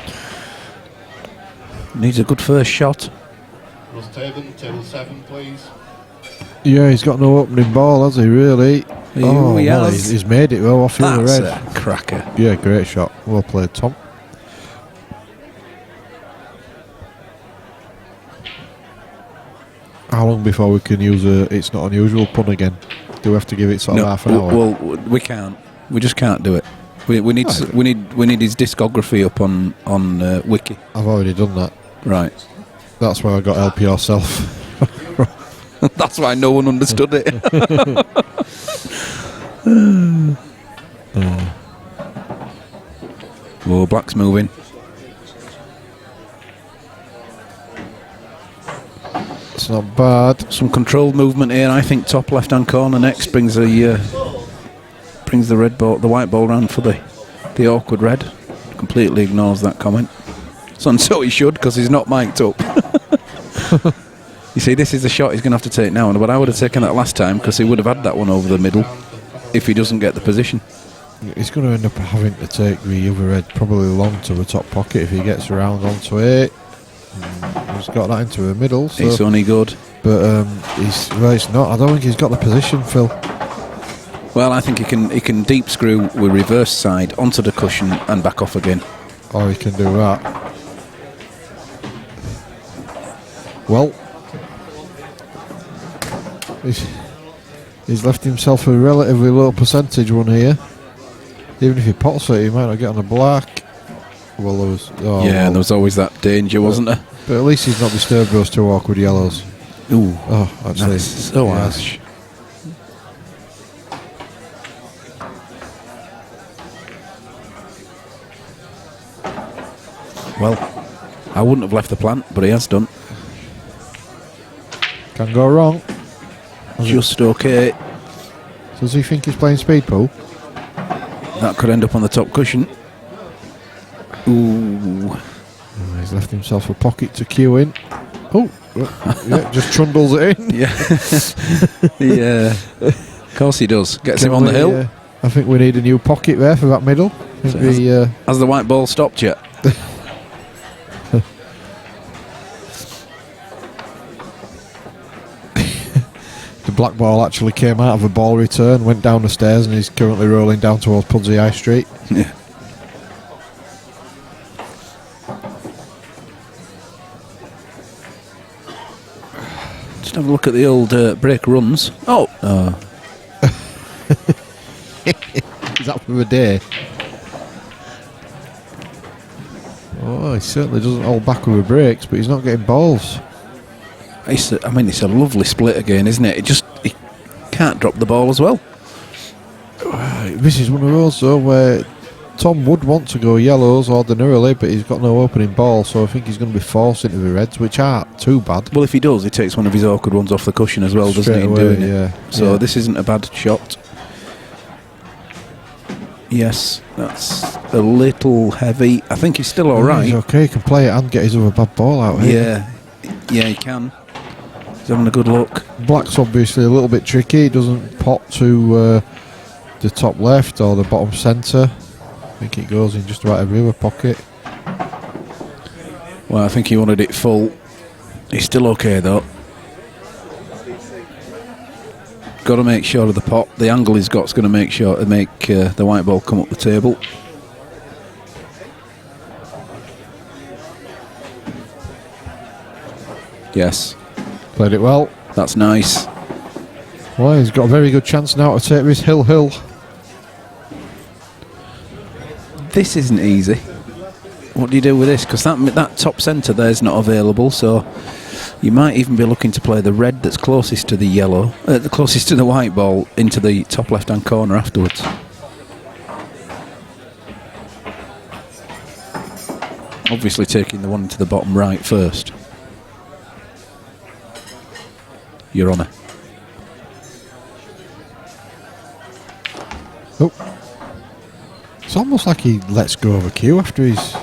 Needs a good first shot. Russ Taven, table 7, please. Yeah, he's got no opening ball, has he, really? He Well, has. he's made it well off the other That's red. a cracker. Yeah, great shot. Well played, Tom. How long before we can use a "it's not unusual" pun again? Do we have to give it sort of half an hour? Well, we can't. We just can't do it. We need his discography up on Wiki. I've already done that. Right. That's why I got help yourself. That's why no one understood it. Oh, Black's moving. It's not bad. Some controlled movement here. I think top left-hand corner next brings the red ball, the white ball round for the awkward red. Completely ignores that comment. And so he should, because he's not mic'd up. You see, this is the shot he's going to have to take now. But I would have taken that last time, because he would have had that one over the middle if he doesn't get the position. He's going to end up having to take the other red probably long to the top pocket if he gets around onto it. He's got that into the middle. So, It's only good. But it's not. I don't think he's got the position, Phil. Well, I think he can deep screw with reverse side onto the cushion and back off again. Or he can do that. Well, he's left himself a relatively low percentage one here. Even if he pots it, he might not get on the black. Well, there was... there was always that danger, wasn't there? But at least he's not disturbed those two awkward yellows. Ooh, actually, that's so harsh. Well, I wouldn't have left the plant, but he has done. Can go wrong. Just okay. Does he think he's playing speed pool? That could end up on the top cushion. Ooh. He's left himself a pocket to cue in. Oh, yeah, just trundles it in. Yeah. Of course he does. Gets him on the hill. I think we need a new pocket there for that middle. Has the white ball stopped yet? The black ball actually came out of a ball return, went down the stairs, and he's currently rolling down towards Pudsey High Street. Yeah. Just have a look at the old break runs. Oh. Is that for the day? Oh, he certainly doesn't hold back with the breaks, but he's not getting balls. It's a lovely split again, isn't it? He can't drop the ball as well. This is one of those, though, where Tom would want to go yellows ordinarily, but he's got no opening ball, so I think he's going to be forced into the reds, which aren't too bad. Well, if he does, he takes one of his awkward ones off the cushion as well, doesn't he, in doing it? So this isn't a bad shot. Yes, that's a little heavy. I think he's still all right. He's okay, he can play it and get his other bad ball out here. Yeah, he can. He's having a good look. Black's obviously a little bit tricky. He doesn't pop to the top left or the bottom centre. I think it goes in just about every other pocket. Well, I think he wanted it full. He's still okay though. Got to make sure of the pot. The angle he's got's going to make sure to make the white ball come up the table. Yes. Played it well. That's nice. Well, he's got a very good chance now to take this hill. This isn't easy. what do you do with this? Because that top centre there's not available, so you might even be looking to play the red that's closest to the yellow, the closest to the white ball, into the top left-hand corner afterwards. Obviously taking the one into the bottom right first. Your Honour. Oh. It's almost like he lets go of a cue after he's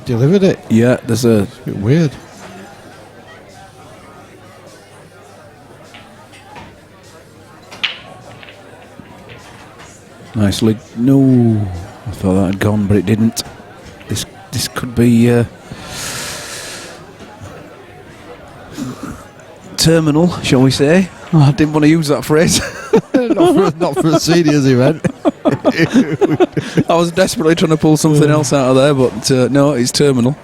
delivered it. Yeah, there's a... It's a bit weird. Nicely. No, I thought that had gone, but it didn't. This could be terminal, shall we say? Oh, I didn't want to use that phrase. not for a seniors event. I was desperately trying to pull something else out of there, but no, it's terminal.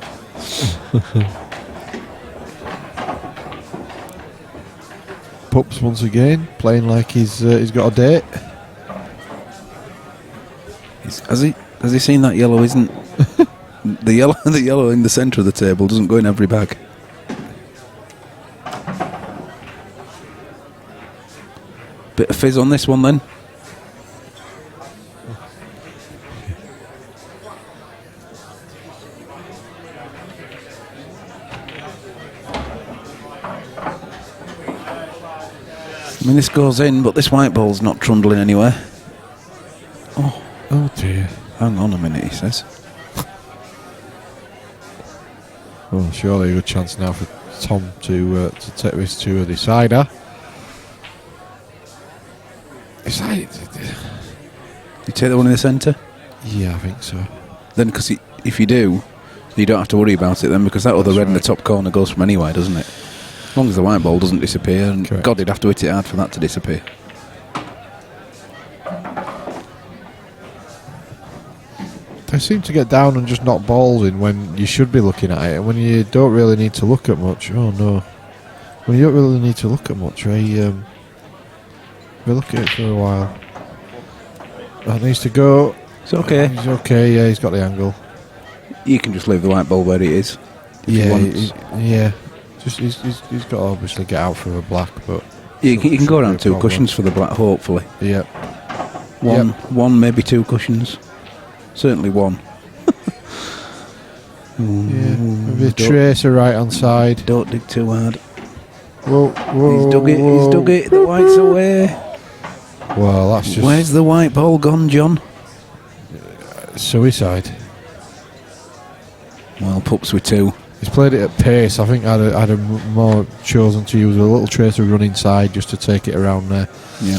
Pups once again playing like he's got a date. Has he seen that yellow? Isn't the yellow in the centre of the table doesn't go in every bag. Bit of fizz on this one then. I mean, this goes in, but this white ball's not trundling anywhere. Oh dear. Hang on a minute, he says. Well, surely a good chance now for Tom to take this to a decider. Is that You take the one in the centre? Yeah, I think so. Then, because if you do, you don't have to worry about it then, because that other red in the top corner goes from anywhere, doesn't it? As long as the white ball doesn't disappear, and correct. God, he'd have to hit it hard for that to disappear. They seem to get down and just knock balls in when you should be looking at it, and when you don't really need to look at much. Oh no. When you don't really need to look at much, we look at it for a while. That needs to go. It's okay. He's okay, yeah, he's got the angle. You can just leave the white ball where it is. Yeah. Just he's got to obviously get out for a black, but You can go around two cushions for the black, hopefully. Yep. One, maybe two cushions. Certainly one. Yeah, maybe a tracer right hand side. Don't dig too hard. Whoa. He's dug it. The white's away. Well, that's just... Where's the white ball gone, John? Suicide. Well, pups with two. He's played it at pace. I think I'd have more chosen to use a little tracer run inside just to take it around there. Yeah.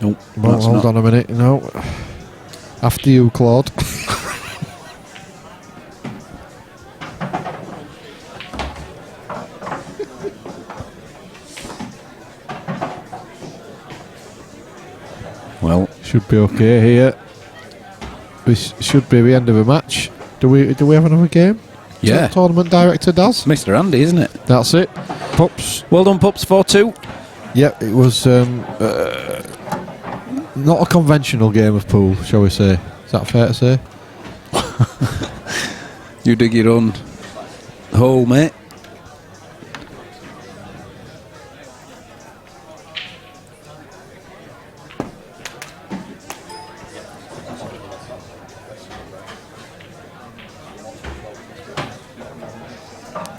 Nope. Well, hold on a minute. No. After you, Claude. Well, should be okay here. This should be the end of a match. Do we have another game? yeah. Tournament director does. Mr. Andy, isn't it? That's it. Pups. Well done, Pups. 4-2. Yep, it was not a conventional game of pool, shall we say? Is that fair to say? You dig your own hole, mate.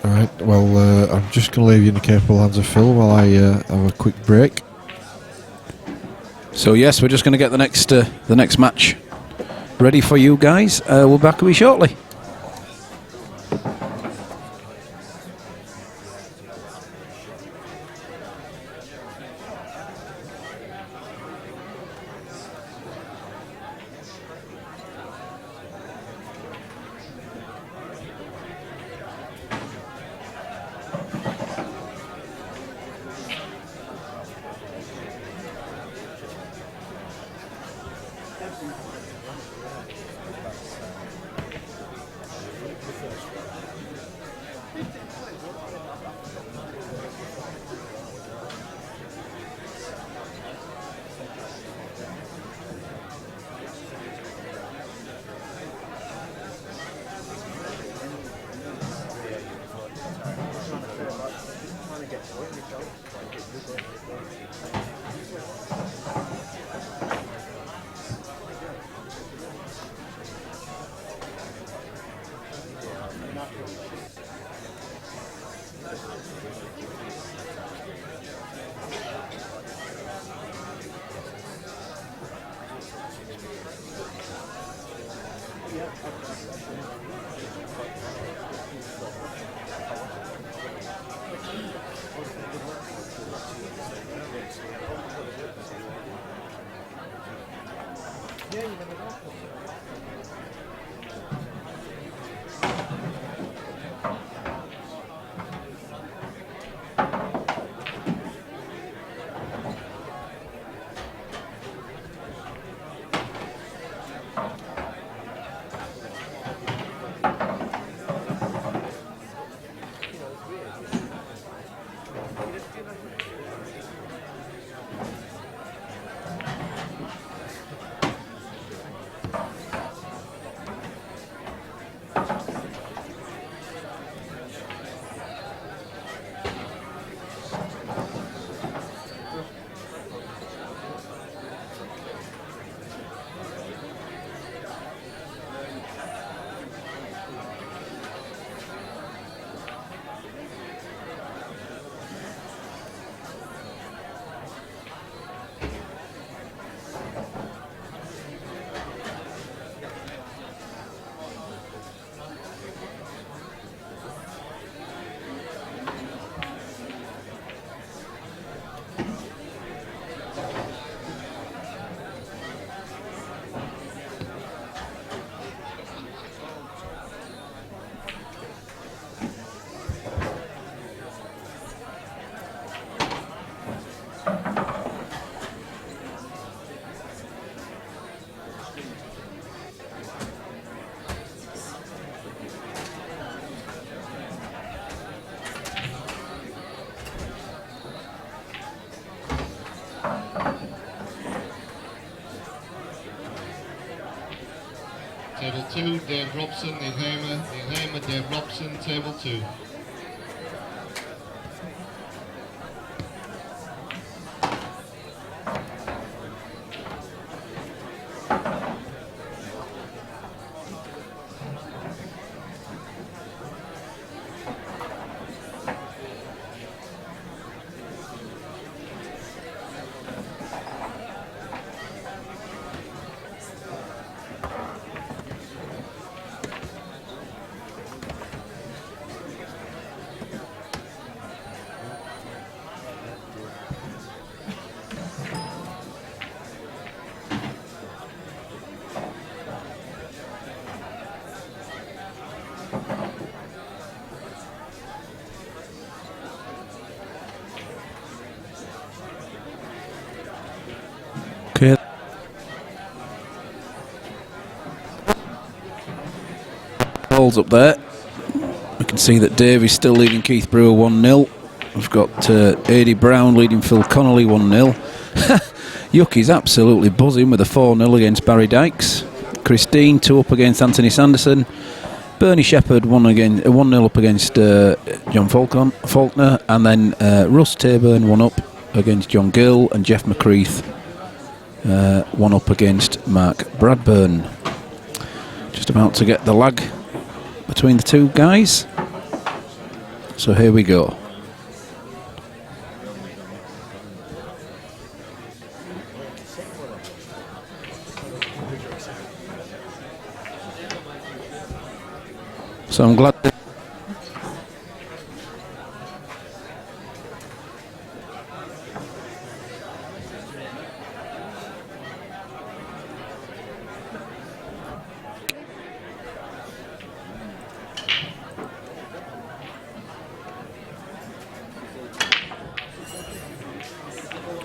Alright, well, I'm just going to leave you in the capable hands of Phil while I have a quick break. So yes, we're just going to get the next match ready for you guys. We'll be back with you shortly. Table 2, Dave Robson, Neil Hamer, Dave Robson, table 2. Okay. Balls up there. We can see that Dave is still leading Keith Brewer 1-0. We've got Adi Brown leading Phil Connolly 1-0. Yucky's absolutely buzzing with a 4-0 against Barry Dykes. Christine 2 up against Anthony Sanderson. Bernie Shepherd 1-0 up against John Faulkner, and then Russ Taburn 1 up against John Gill, and Jeff McCreath 1 up against Mark Bradburn. Just about to get the lag between the two guys. So here we go. So I'm glad that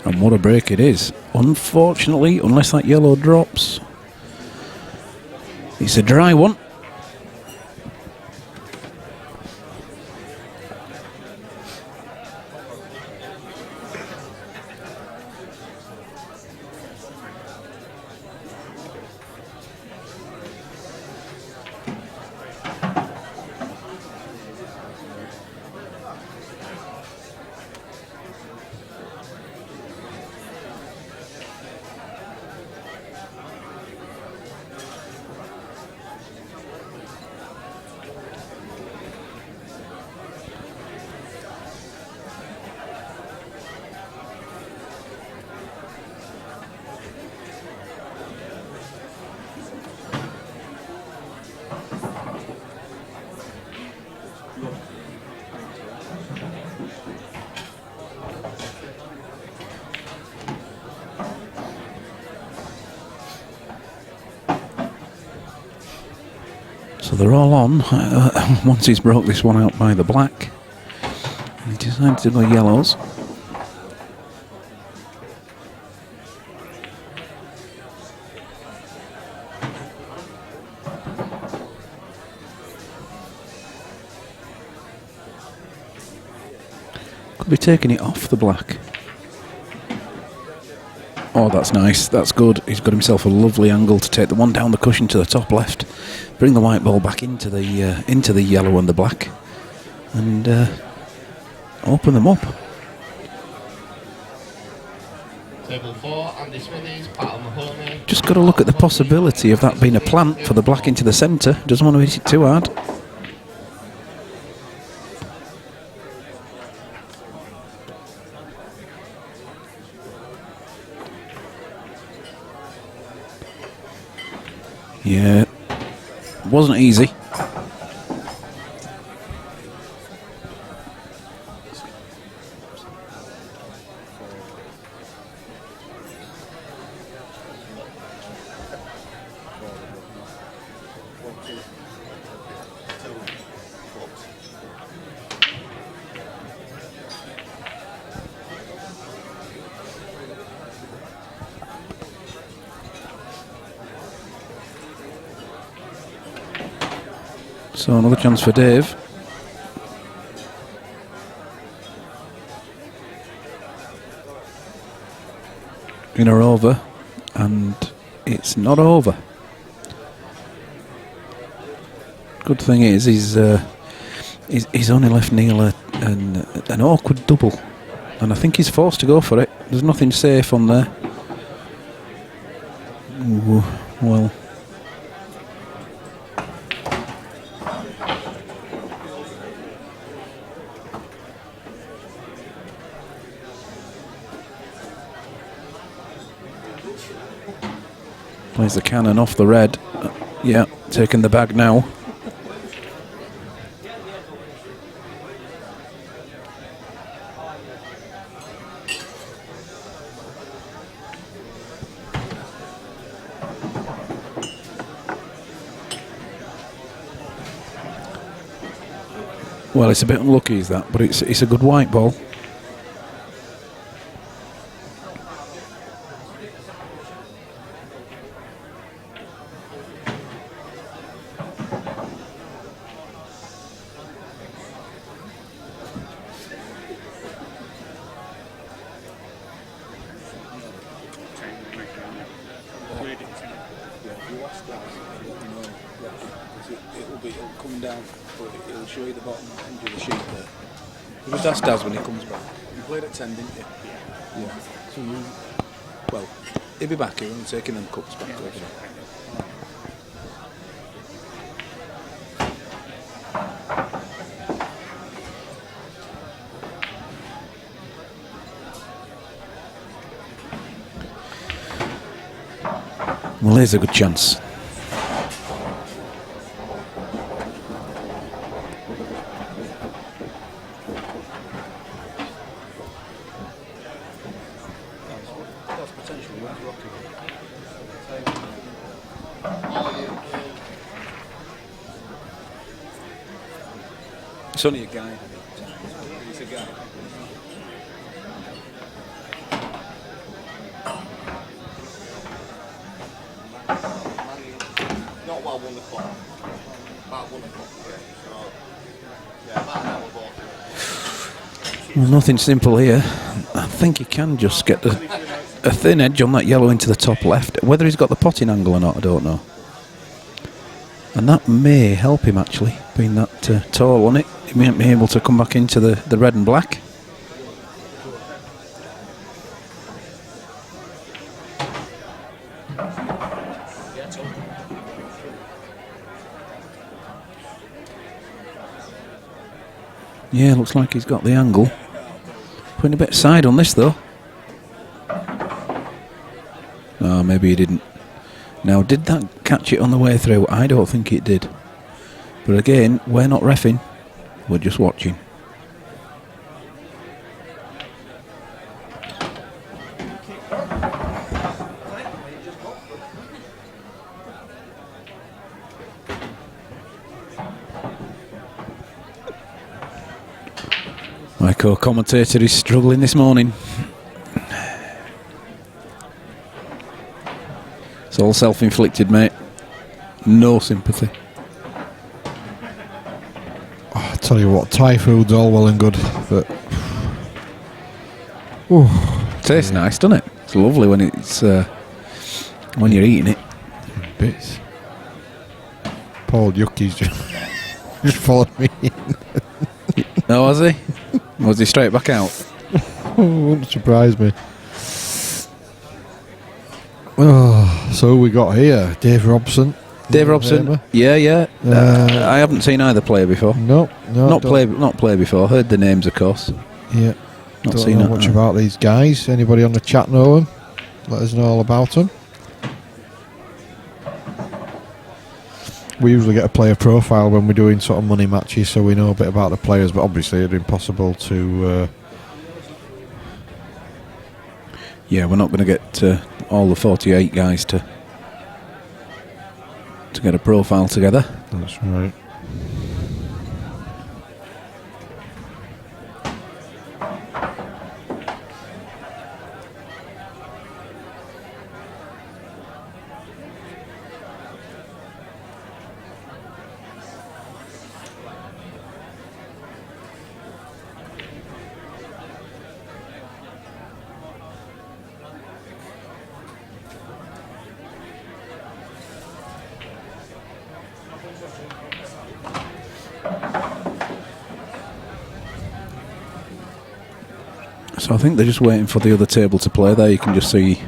and what a break it is. Unfortunately, unless that yellow drops, it's a dry one. So they're all on. Once he's broke this one out by the black, he decided to go yellows. Could be taking it off the black. Oh, that's nice. That's good. He's got himself a lovely angle to take the one down the cushion to the top left, bring the white ball back into the yellow and the black, and open them up. Table 4, Andy Smithies, Pat Mahoney. Just got to look at the possibility of that being a plant for the black into the centre. Doesn't want to hit it too hard. Yeah, wasn't easy. So another chance for Dave. Inner over, and it's not over. Good thing is he's only left Neil an awkward double, and I think he's forced to go for it. There's nothing safe on there. Ooh, well. Plays the cannon off the red. Yeah, taking the bag now. Well, it's a bit unlucky, is that, but it's a good white ball. It'll come down, but it'll show you the bottom end of the sheet there. You just ask Daz when he comes back. You played at 10, didn't you? Yeah. So you, well, he'll be back here and taking them cups back over there. Well, there's a good chance. It's only a guy. He's a guy. Not well 1 o'clock. About 1 o'clock, yeah. So, yeah, about an hour ball. Well, nothing simple here. I think he can just get a thin edge on that yellow into the top left. Whether he's got the potting angle or not, I don't know. And that may help him, actually, being that tall on it. He might be able to come back into the red and black. Yeah, looks like he's got the angle. Putting a bit side on this, though. Oh, maybe he didn't. Now, did that catch it on the way through? I don't think it did. But again, we're not reffing. We're just watching. My co-commentator is struggling this morning. It's all self-inflicted, mate. No sympathy. Oh, I tell you what, Thai food's all well and good, but Tastes nice, doesn't it? It's lovely when it's when you're eating it. bits. Paul Yucky's just followed me in. No, was he? Was he straight back out? Wouldn't surprise me. Oh, so we got here Dave Robson. Dave Robson. Yeah. I haven't seen either player before. No, Not play before. Heard the names, of course. Yeah, Not don't seen know that. much about these guys. Anybody on the chat know them? Let us know all about them. We usually get a player profile when we're doing sort of money matches, so we know a bit about the players. But obviously, it's impossible to. Yeah, we're not going to get all the 48 guys to get a profile together. That's right. So I think they're just waiting for the other table to play there. You can just see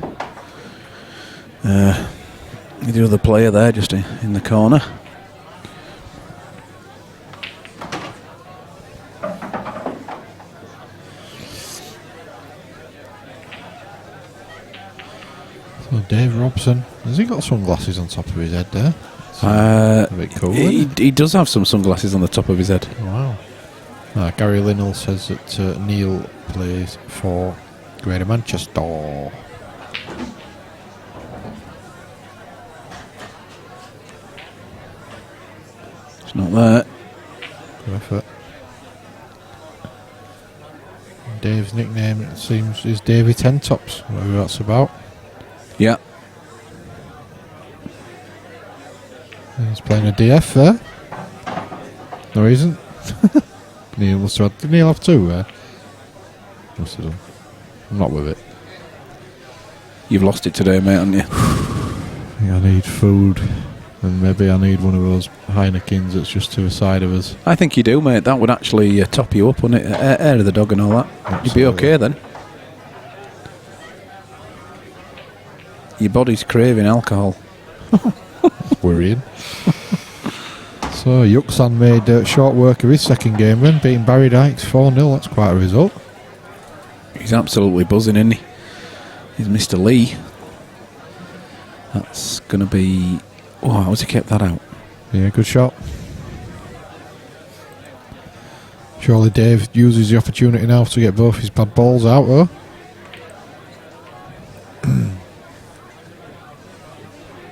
the other player there just in the corner. So Dave Robson, has he got sunglasses on top of his head there? A bit cool. He does have some sunglasses on the top of his head. Wow. Gary Linnell says that Neil plays for Greater Manchester. It's not there. Good effort. Dave's nickname, it seems, is Davey Ten Tops, whatever that's about. Yeah. He's playing a DF there. No, he isn't. Neil must have had. Did Neil have two there? Must have done. I'm not with it. You've lost it today, mate, haven't you? I think I need food. And maybe I need one of those Heinekens that's just to the side of us. I think you do, mate. That would actually top you up, wouldn't it? Air of the dog and all that. Absolutely. You'd be okay then. Your body's craving alcohol. Worrying. So Yuxan made short work of his second game then, beating Barry Dykes 4-0. That's quite a result. He's absolutely buzzing, isn't he? He's Mr. Lee. That's going to be... Oh, how's he kept that out? Yeah, good shot. Surely Dave uses the opportunity now to get both his bad balls out, though.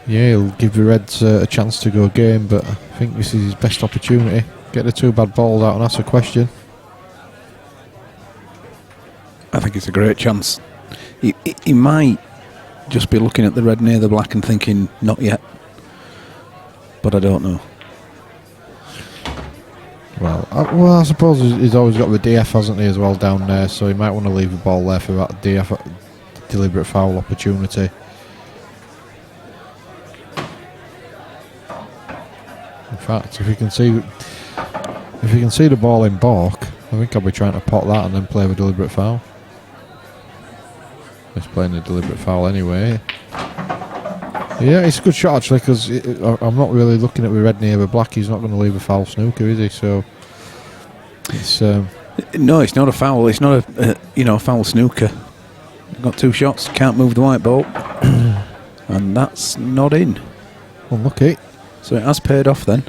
Yeah, he'll give the Reds a chance to go game, but I think this is his best opportunity. Get the two bad balls out and ask a question. I think it's a great chance. He might just be looking at the red near the black and thinking, not yet. But I don't know. Well, I suppose he's always got the DF, hasn't he, as well down there, so he might want to leave the ball there for that DF deliberate foul opportunity. In fact, if you can see the ball in balk, I think I'll be trying to pot that and then play the deliberate foul. He's playing the deliberate foul anyway. Yeah, it's a good shot actually, because I'm not really looking at the red near the black. He's not going to leave a foul snooker, is he? So it's no, it's not a foul. It's not a foul snooker. Got two shots, can't move the white ball, and that's not in. unlucky. So it has paid off then.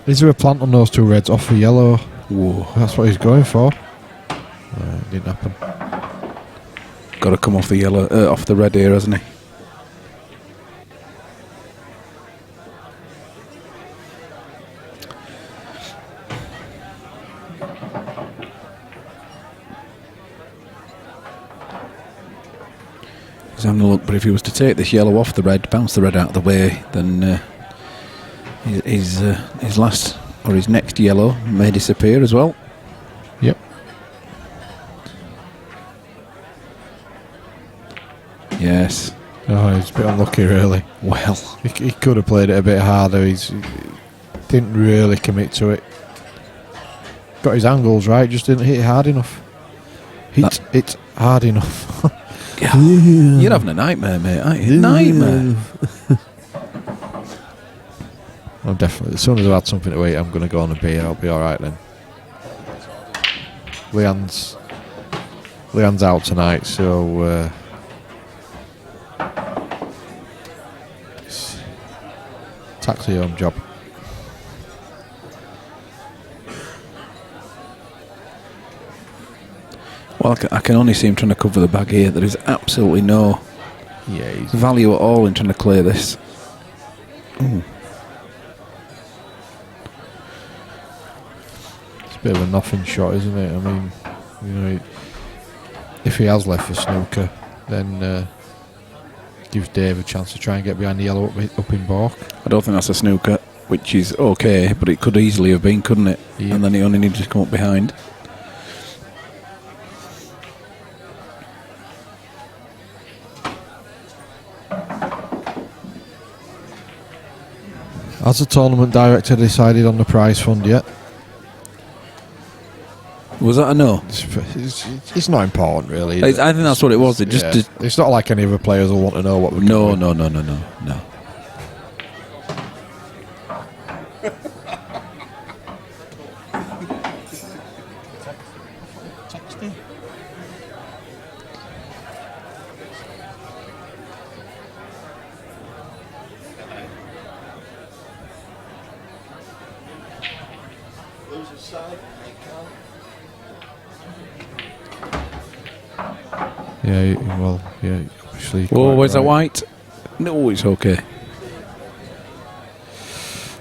Is there a plant on those two reds off the yellow? Whoa, That's what he's going for. It didn't happen. got to come off the yellow, off the red here, hasn't he? having a look, but if he was to take this yellow off the red, bounce the red out of the way, then his last or his next yellow may disappear as well. Yep. Yes. Oh, he's a bit unlucky, really. Well, He could have played it a bit harder. He didn't really commit to it. Got his angles right, just didn't hit it hard enough. Hit it hard enough. you're having a nightmare, mate, aren't you? Nightmare. I'm definitely, as soon as I've had something to eat, I'm going to go on a beer. I'll be alright then. Leanne's out tonight, so it's taxi home job. Well, I can only see him trying to cover the bag here. There is absolutely no value at all in trying to clear this. Ooh. It's a bit of a nothing shot, isn't it? I mean, you know, if he has left for snooker, then gives Dave a chance to try and get behind the yellow up in balk. I don't think that's a snooker, which is okay, but it could easily have been, couldn't it? Yeah. And then he only needed to come up behind. Has the tournament director decided on the prize fund yet? Was that a no? It's not important, really. I think that's what it was. It just it's not like any other players will want to know what we're no. Yeah, obviously. Oh, where's that right. white? No, it's okay.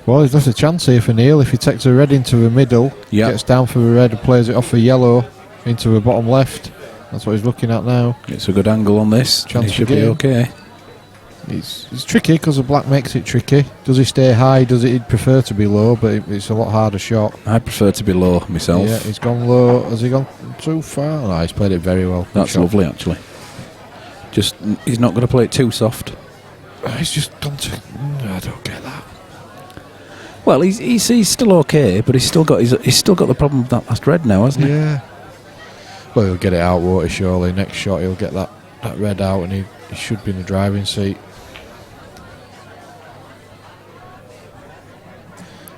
Well, he's left a chance here for Neil. If he takes a red into the middle, gets down for the red and plays it off for yellow into the bottom left. That's what he's looking at now. It's a good angle on this. Chance He should for be game. okay. It's tricky because the black makes it tricky. Does he stay high? Does he'd prefer to be low? But it's a lot harder shot. I prefer to be low myself. Yeah, he's gone low. Has he gone too far? No, he's played it very well. That's Good shot. lovely, actually. Just he's not going to play it too soft. He's just gone to. I don't get that. Well, he's still okay, but he's still got the problem of that last red now, hasn't he? Yeah. Well, he'll get it out, won't he? Surely next shot he'll get that red out, and he should be in the driving seat.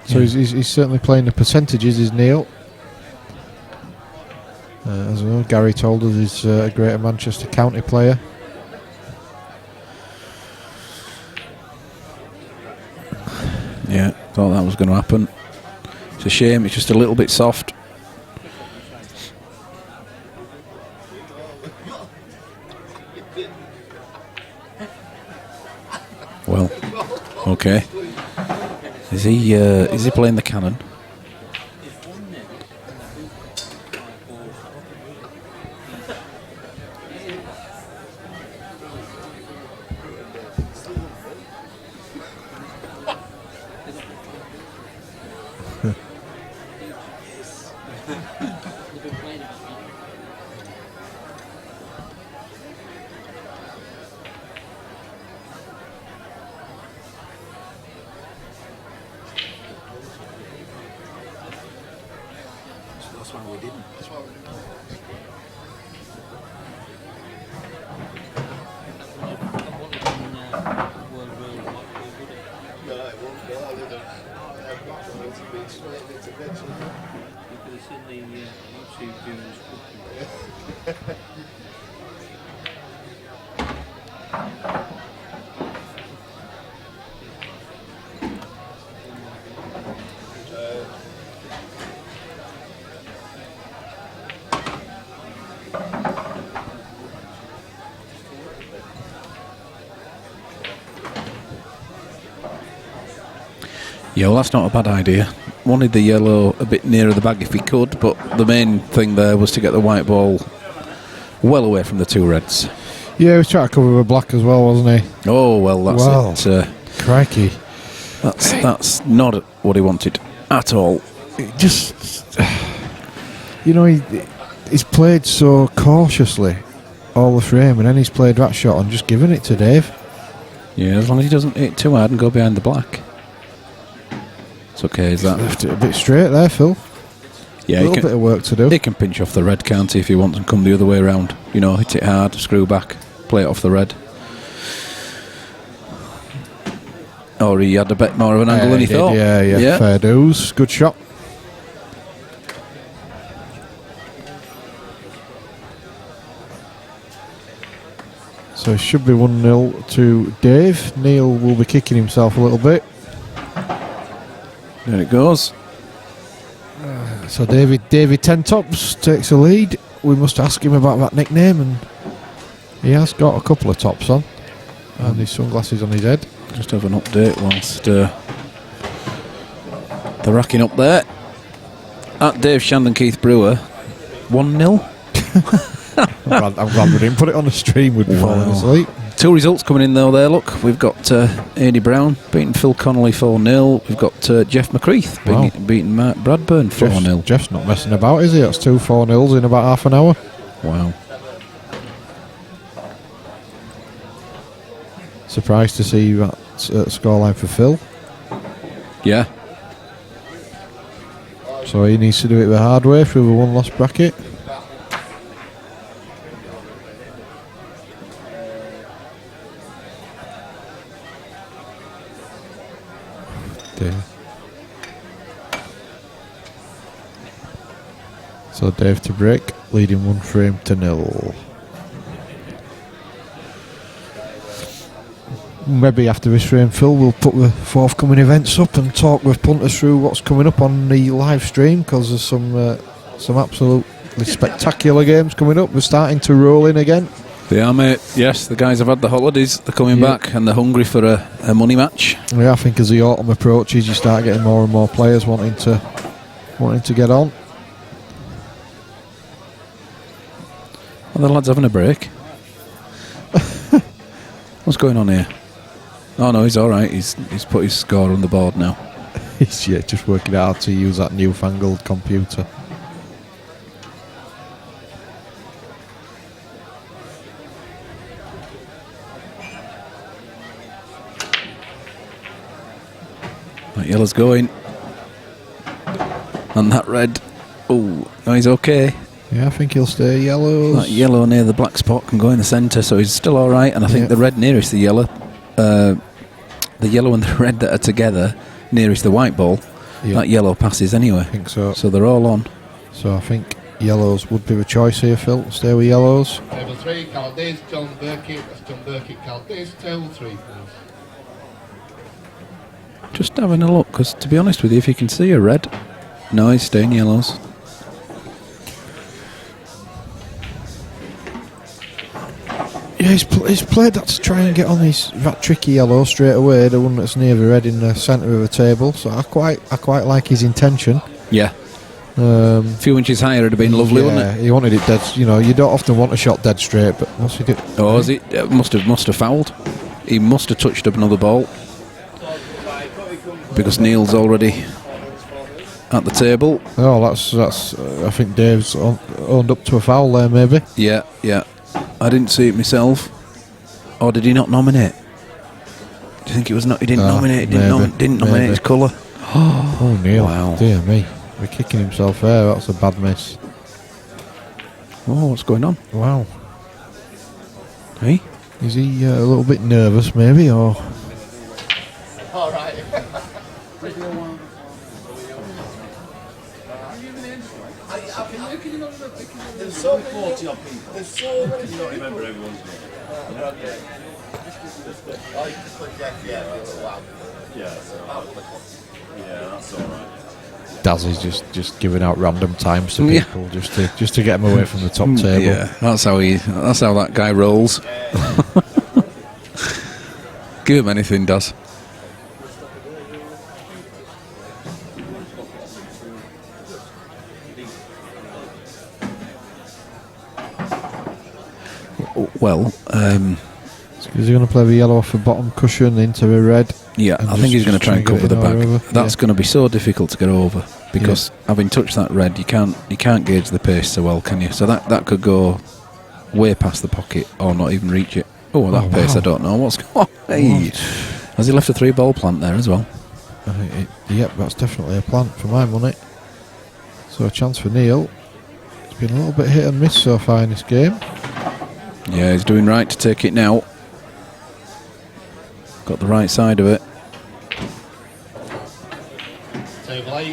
So he's certainly playing the percentages, is Neil. As I know, Gary told us he's a Greater Manchester County player. Yeah, thought that was going to happen. It's a shame, it's just a little bit soft. Well, okay. Is he playing the cannon? That's why we didn't. Yeah, well, that's not a bad idea. Wanted the yellow a bit nearer the bag if he could, but the main thing there was to get the white ball well away from the two reds. Yeah, he was trying to cover with black as well, wasn't he? Oh, well, that's it. Crikey. That's not what he wanted at all. It just, you know, he's played so cautiously all the frame, and then he's played that shot and just given it to Dave. Yeah, as long as he doesn't hit too hard and go behind the black. It's okay, is that? Left it a bit straight there, Phil. Yeah, a little bit of work to do. He can pinch off the red, can't he, if he wants, and come the other way around. You know, hit it hard, screw back, play it off the red. Or he had a bit more of an angle than he thought. Yeah, fair dues. Good shot. So it should be 1-0 to Dave. Neil will be kicking himself a little bit. There it goes. So David Ten Tops takes the lead. We must ask him about that nickname, and he has got a couple of tops on and his sunglasses on his head. Just have an update whilst they're racking up there. At Dave Shandon Keith Brewer, 1-0. I'm glad we didn't put it on the stream. We'd be falling asleep. 2 results coming in though there, look. We've got Andy Brown beating Phil Connolly 4-0. We've got Jeff McCreath beating Mark Bradburn 4-0. Jeff's not messing about, is he? That's 2 4-0s in about half an hour. Wow. Surprised to see that scoreline for Phil. Yeah. So he needs to do it the hard way through the 1-loss bracket. So Dave to break, leading 1-0. Maybe after this frame, Phil, we'll put the forthcoming events up and talk with punters through what's coming up on the live stream, because there's some absolutely spectacular games coming up. We're starting to roll in again. They are, mate. Yes, the guys have had the holidays. They're coming back and they're hungry for a money match. Yeah, I think as the autumn approaches, you start getting more and more players wanting to get on. Are the lads having a break? What's going on here? Oh no, he's all right. He's put his score on the board now. He's just working out how to use that newfangled computer. That yellow's going. And that red. Oh, no, he's okay. Yeah, I think he'll stay yellow. That yellow near the black spot can go in the centre, so he's still all right. And I think the red nearest the yellow and the red that are together nearest the white ball, that yellow passes anyway. I think so. So they're all on. So I think yellows would be the choice here, Phil. Stay with yellows. Table 3, Caldays, John Burkitt. That's John Burkitt, Caldays. Table 3, please. Just having a look, because to be honest with you, if you can see a red, no, he's staying yellows. Yeah, he's played that to try and get on that tricky yellow straight away, the one that's near the red in the centre of the table. So I quite like his intention. Yeah. A few inches higher would have been lovely, wouldn't it? He wanted it dead. You know, you don't often want a shot dead straight, but what's he do? Oh, is it? Must have fouled. He must have touched up another ball, because Neil's already at the table. Oh, that's. I think Dave's owned up to a foul there, maybe. Yeah. I didn't see it myself. Or did he not nominate? Do you think it was not? He didn't nominate. Didn't nominate his colour. Oh, Neil! Wow. Dear me, we're kicking himself there. That's a bad miss. Oh, what's going on? Wow. Hey, is he a little bit nervous, maybe, or? All right. There's so 40 odd people. There's so many. You don't remember everyone's name. Yeah, that's alright. Daz is just giving out random times to people just to get them away from the top table. Yeah, that's how that guy rolls. Give him anything, Daz. Well, Is he going to play the yellow off the bottom cushion into the red? yeah, And I think he's going to try and get cover it the in or back. whatever. That's going to be so difficult to get over because having touched that red, you can't gauge the pace so well, can you? So that could go way past the pocket or not even reach it. Oh, that pace, wow. I don't know what's going on. Hey. Has he left a 3-ball plant there as well? Yep, that's definitely a plant for my money. So a chance for Neil. It's been a little bit hit and miss so far in this game. Yeah, he's doing right to take it now. Got the right side of it.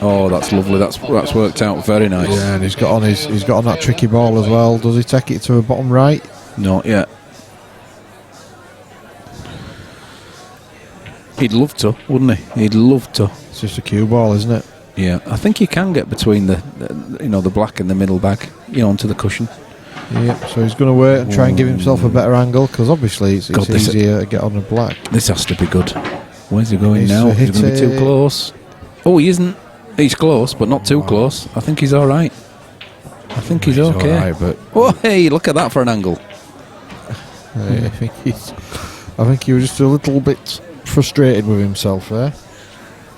Oh, that's lovely. That's worked out very nice. Yeah, and he's got on that tricky ball as well. Does he take it to the bottom right? Not yet. He'd love to, wouldn't he? He'd love to. It's just a cue ball, isn't it? Yeah, I think he can get between the black and the middle bag, onto the cushion. Yep. So he's going to wait and try and give himself a better angle because obviously it's easier to get on the black. This has to be good. Where's he going He's now? hit He's going to be too it. close. Oh, he isn't. He's close, but not too close. I think he's all right. I think he's okay. All right, but Oh, hey, look at that for an angle. I think he was just a little bit frustrated with himself there.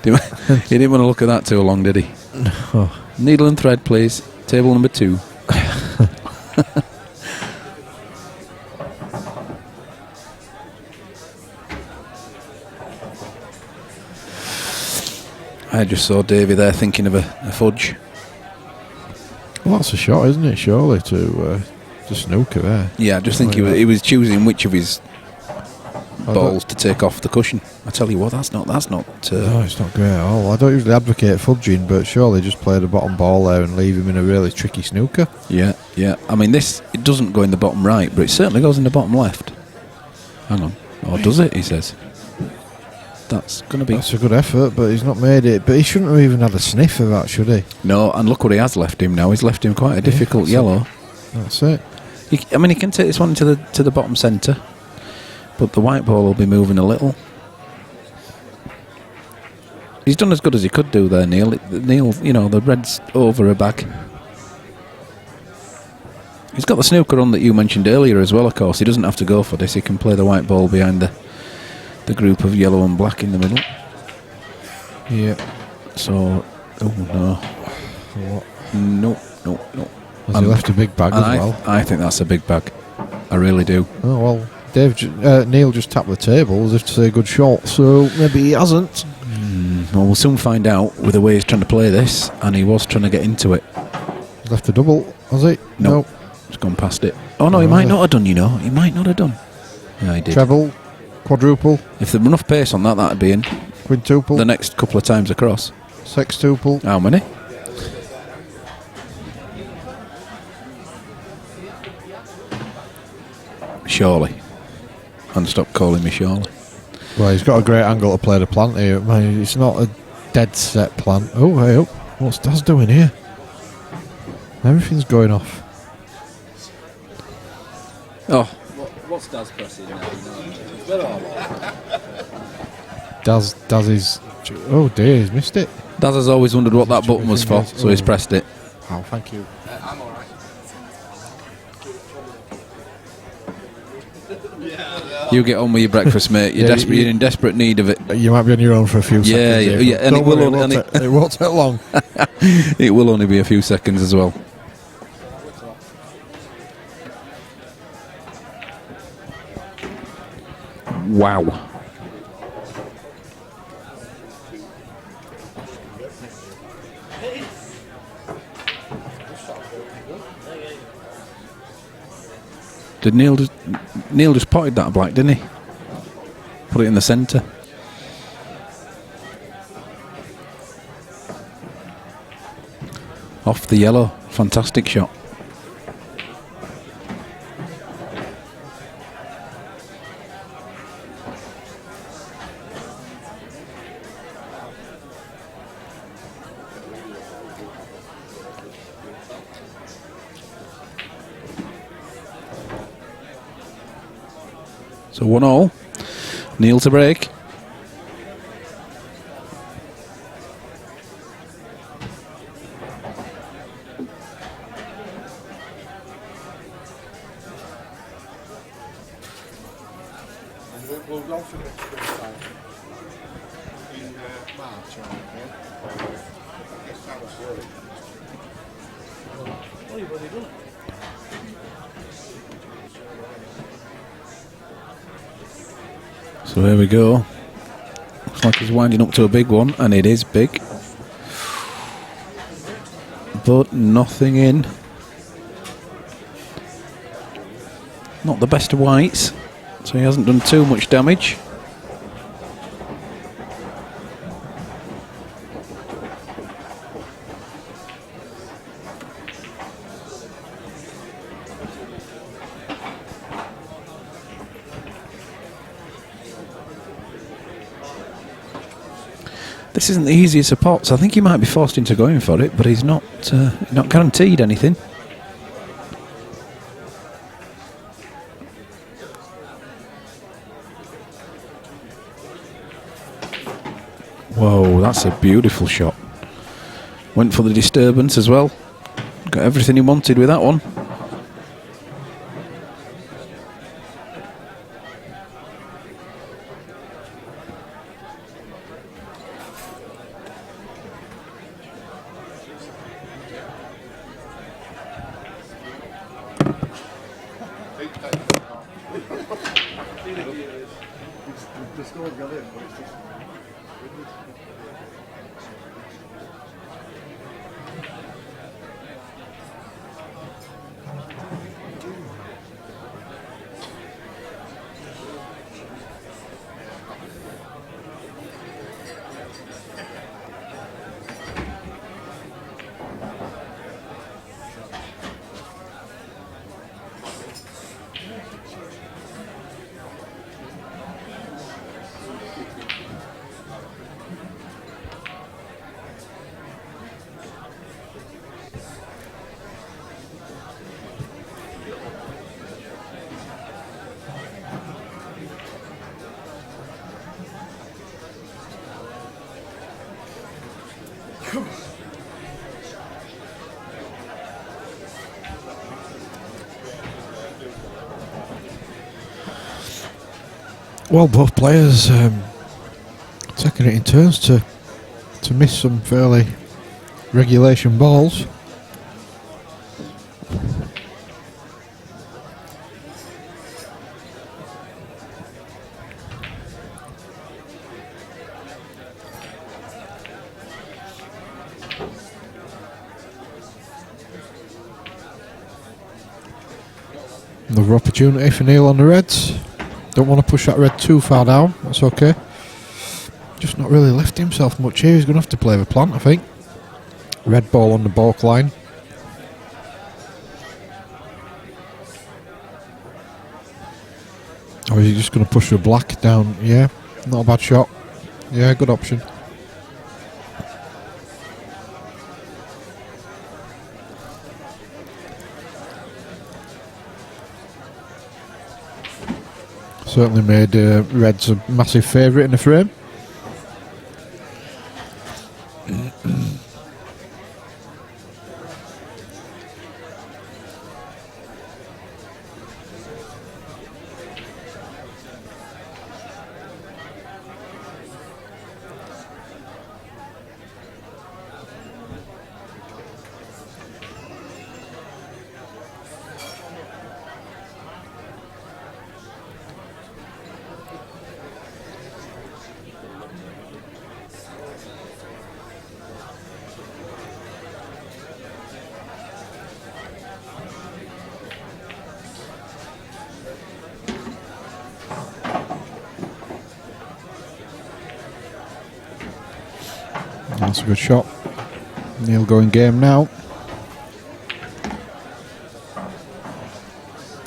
He didn't want to look at that too long, did he? No. Needle and thread, please. Table number 2. I just saw Davey there thinking of a fudge. Well, that's a shot, isn't it? Surely to snooker there. Yeah, I just think he was choosing which of his balls to take off the cushion. I tell you what, that's not. No, it's not great at all. I don't usually advocate fudging, but surely just play the bottom ball there and leave him in a really tricky snooker. Yeah. I mean, it doesn't go in the bottom right, but it certainly goes in the bottom left. Hang on. Or does it, he says. That's going to be... That's a good effort, but he's not made it. But he shouldn't have even had a sniff of that, should he? No, and look what he has left him now. He's left him quite a difficult yellow. That's it. He can take this one to the bottom centre, but the white ball will be moving a little. He's done as good as he could do there, Neil. The red's over a bag. He's got the snooker on that you mentioned earlier as well, of course. He doesn't have to go for this. He can play the white ball behind the group of yellow and black in the middle. Yeah. So, oh no. What? No. Has he left a big bag as well? I think that's a big bag. I really do. Oh, well, Neil just tapped the table as if to say good shot, so maybe he hasn't. Well, we'll soon find out with the way he's trying to play this, and he was trying to get into it. He's left a double, has he? No. He's gone past it. Oh no, he might not have done, He might not have done. Yeah, he did. Treble, quadruple, If there were enough pace on that, that'd be in. quintuple, The next couple of times across. sextuple. How many? Surely. And stop calling me Surely. Well, he's got a great angle to play the plant here. Man, it's not a dead set plant. Oh, hey up. What's Daz doing here? Everything's going off. Oh, What's Daz pressing now? It's better or what? Daz is... Oh dear, he's missed it. Daz has always wondered what that button was for, so he's pressed it. Oh, thank you. I'm alright. You get on with your breakfast, mate. You're you're in desperate need of it. You might be on your own for a few seconds. Yeah, and Don't worry, it won't take long. It will only be a few seconds as well. Wow. Did Neil just potted that black, didn't he? Put it in the centre. Off the yellow. Fantastic shot. So 1-1. Neil to break. We'll go for next springtime. In March, okay? Yes, that was good. Oh, you've already done it. So there we go. Looks like he's winding up to a big one, and it is big. But nothing in. Not the best of whites, so he hasn't done too much damage. This isn't the easiest of pots. I think he might be forced into going for it, but he's not guaranteed anything. Whoa, that's a beautiful shot. Went for the disturbance as well. Got everything he wanted with that one. The score got in, but it's just... Well, both players taking it in turns to miss some fairly regulation balls. Another opportunity for Neil on the reds. Don't want to push that red too far down. That's okay. Just not really left himself much here. He's going to have to play the plant, I think. Red ball on the balk line. Or is he just going to push the black down? Yeah, not a bad shot. Yeah, good option. Certainly made Reds a massive favourite in the frame. That's a good shot. Neil going game now.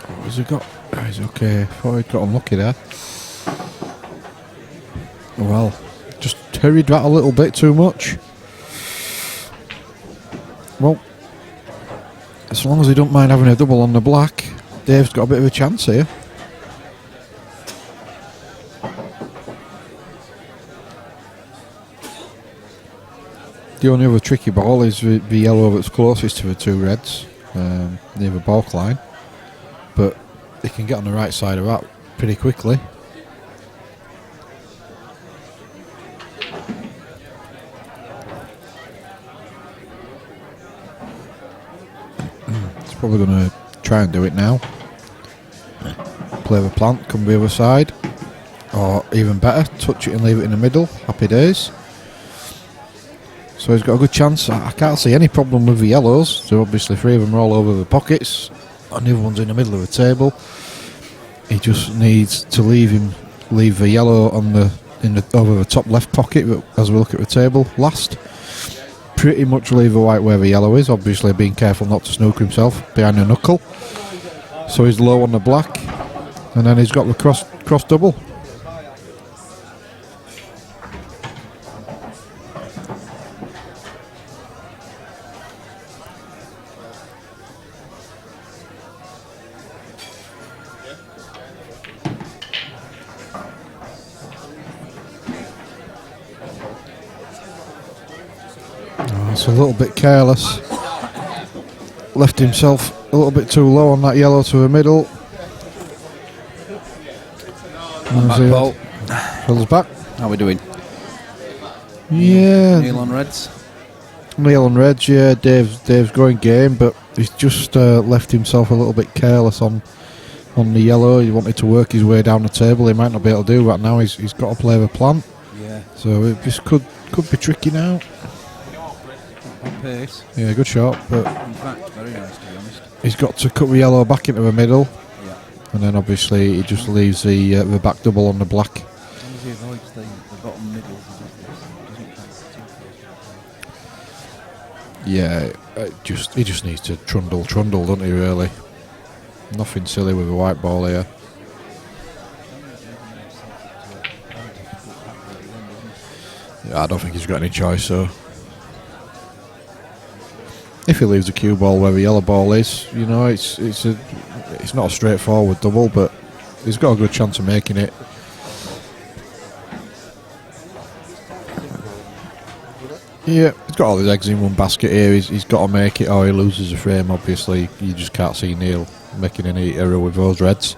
What has he got? Oh, he's okay. Thought he'd got unlucky there. Well, just hurried that a little bit too much. Well, as long as he don't mind having a double on the black, Dave's got a bit of a chance here. The only other tricky ball is the yellow that's closest to the two reds, near the balk line. But they can get on the right side of that pretty quickly. probably going to try and do it now. Play the plant, come the other side. Or even better, touch it and leave it in the middle. Happy days. So he's got a good chance. I can't see any problem with the yellows. So obviously 3 of them are all over the pockets. And the other one's in the middle of the table. He just needs to leave the yellow on over the top left pocket as we look at the table last. Pretty much leave the white where the yellow is, obviously being careful not to snooker himself behind the knuckle. So he's low on the black, and then he's got the cross double. It's a little bit careless. Left himself a little bit too low on that yellow to the middle. Back ball. Phil's back. How are we doing? Yeah. Neil on reds. Neil on reds, yeah. Dave's going game, but he's just left himself a little bit careless on the yellow. He wanted to work his way down the table. He might not be able to do that now. He's got to play the plant. Yeah. So it just could be tricky now. On pace. Yeah, good shot, but In fact, very nice to be honest. he's got to cut the yellow back into the middle, Yeah. and then obviously he just leaves the back double on the black. As long as he avoids the bottom middle, doesn't Yeah, he just needs to trundle, doesn't he? Really, nothing silly with a white ball here. Yeah, I don't think he's got any choice. So, if he leaves a cue ball where the yellow ball is, you know, it's not a straightforward double, but he's got a good chance of making it. Yeah, he's got all his eggs in one basket here. He's got to make it or he loses the frame. Obviously, you just can't see Neil making any error with those reds.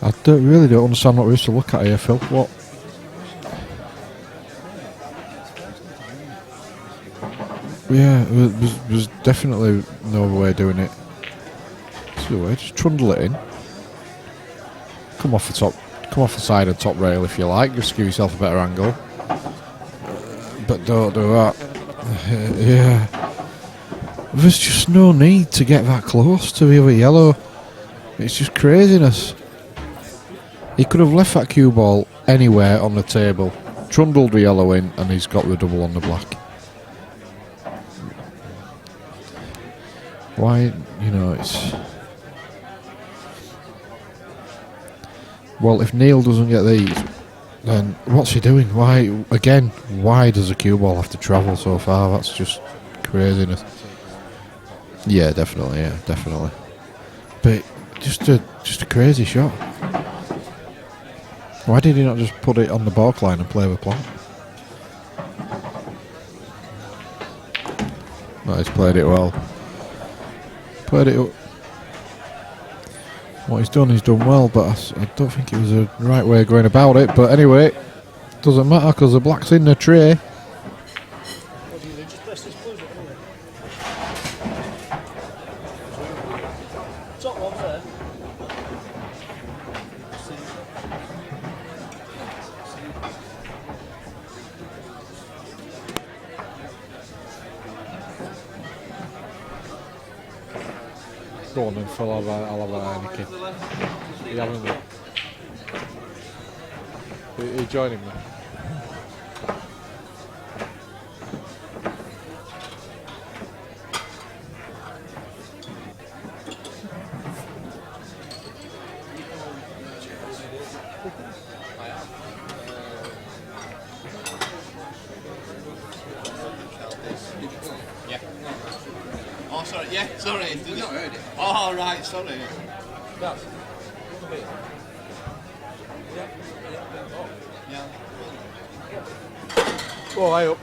I really don't understand what we used to look at here, Phil. What? Yeah, there's definitely no other way of doing it. So just trundle it in. Come off the side and top rail if you like, just to give yourself a better angle. But don't do that. Yeah. There's just no need to get that close to the other yellow. It's just craziness. He could have left that cue ball anywhere on the table, trundled the yellow in, and he's got the double on the black. Why, you know, it's... Well, if Neil doesn't get these, then what's he doing? Why does a cue ball have to travel so far? That's just craziness. Yeah, definitely. But just a crazy shot. Why did he not just put it on the balk line and play the plant? No, he's played it well. What he's done well, but I don't think it was the right way of going about it. But anyway, doesn't matter because the black's in the tray. Go on then, Phil, I'll have a Heineken. You having it? Are you joining me? Oh, sorry, yeah, sorry. You've not heard it? Oh, right, sorry. Oh, I up.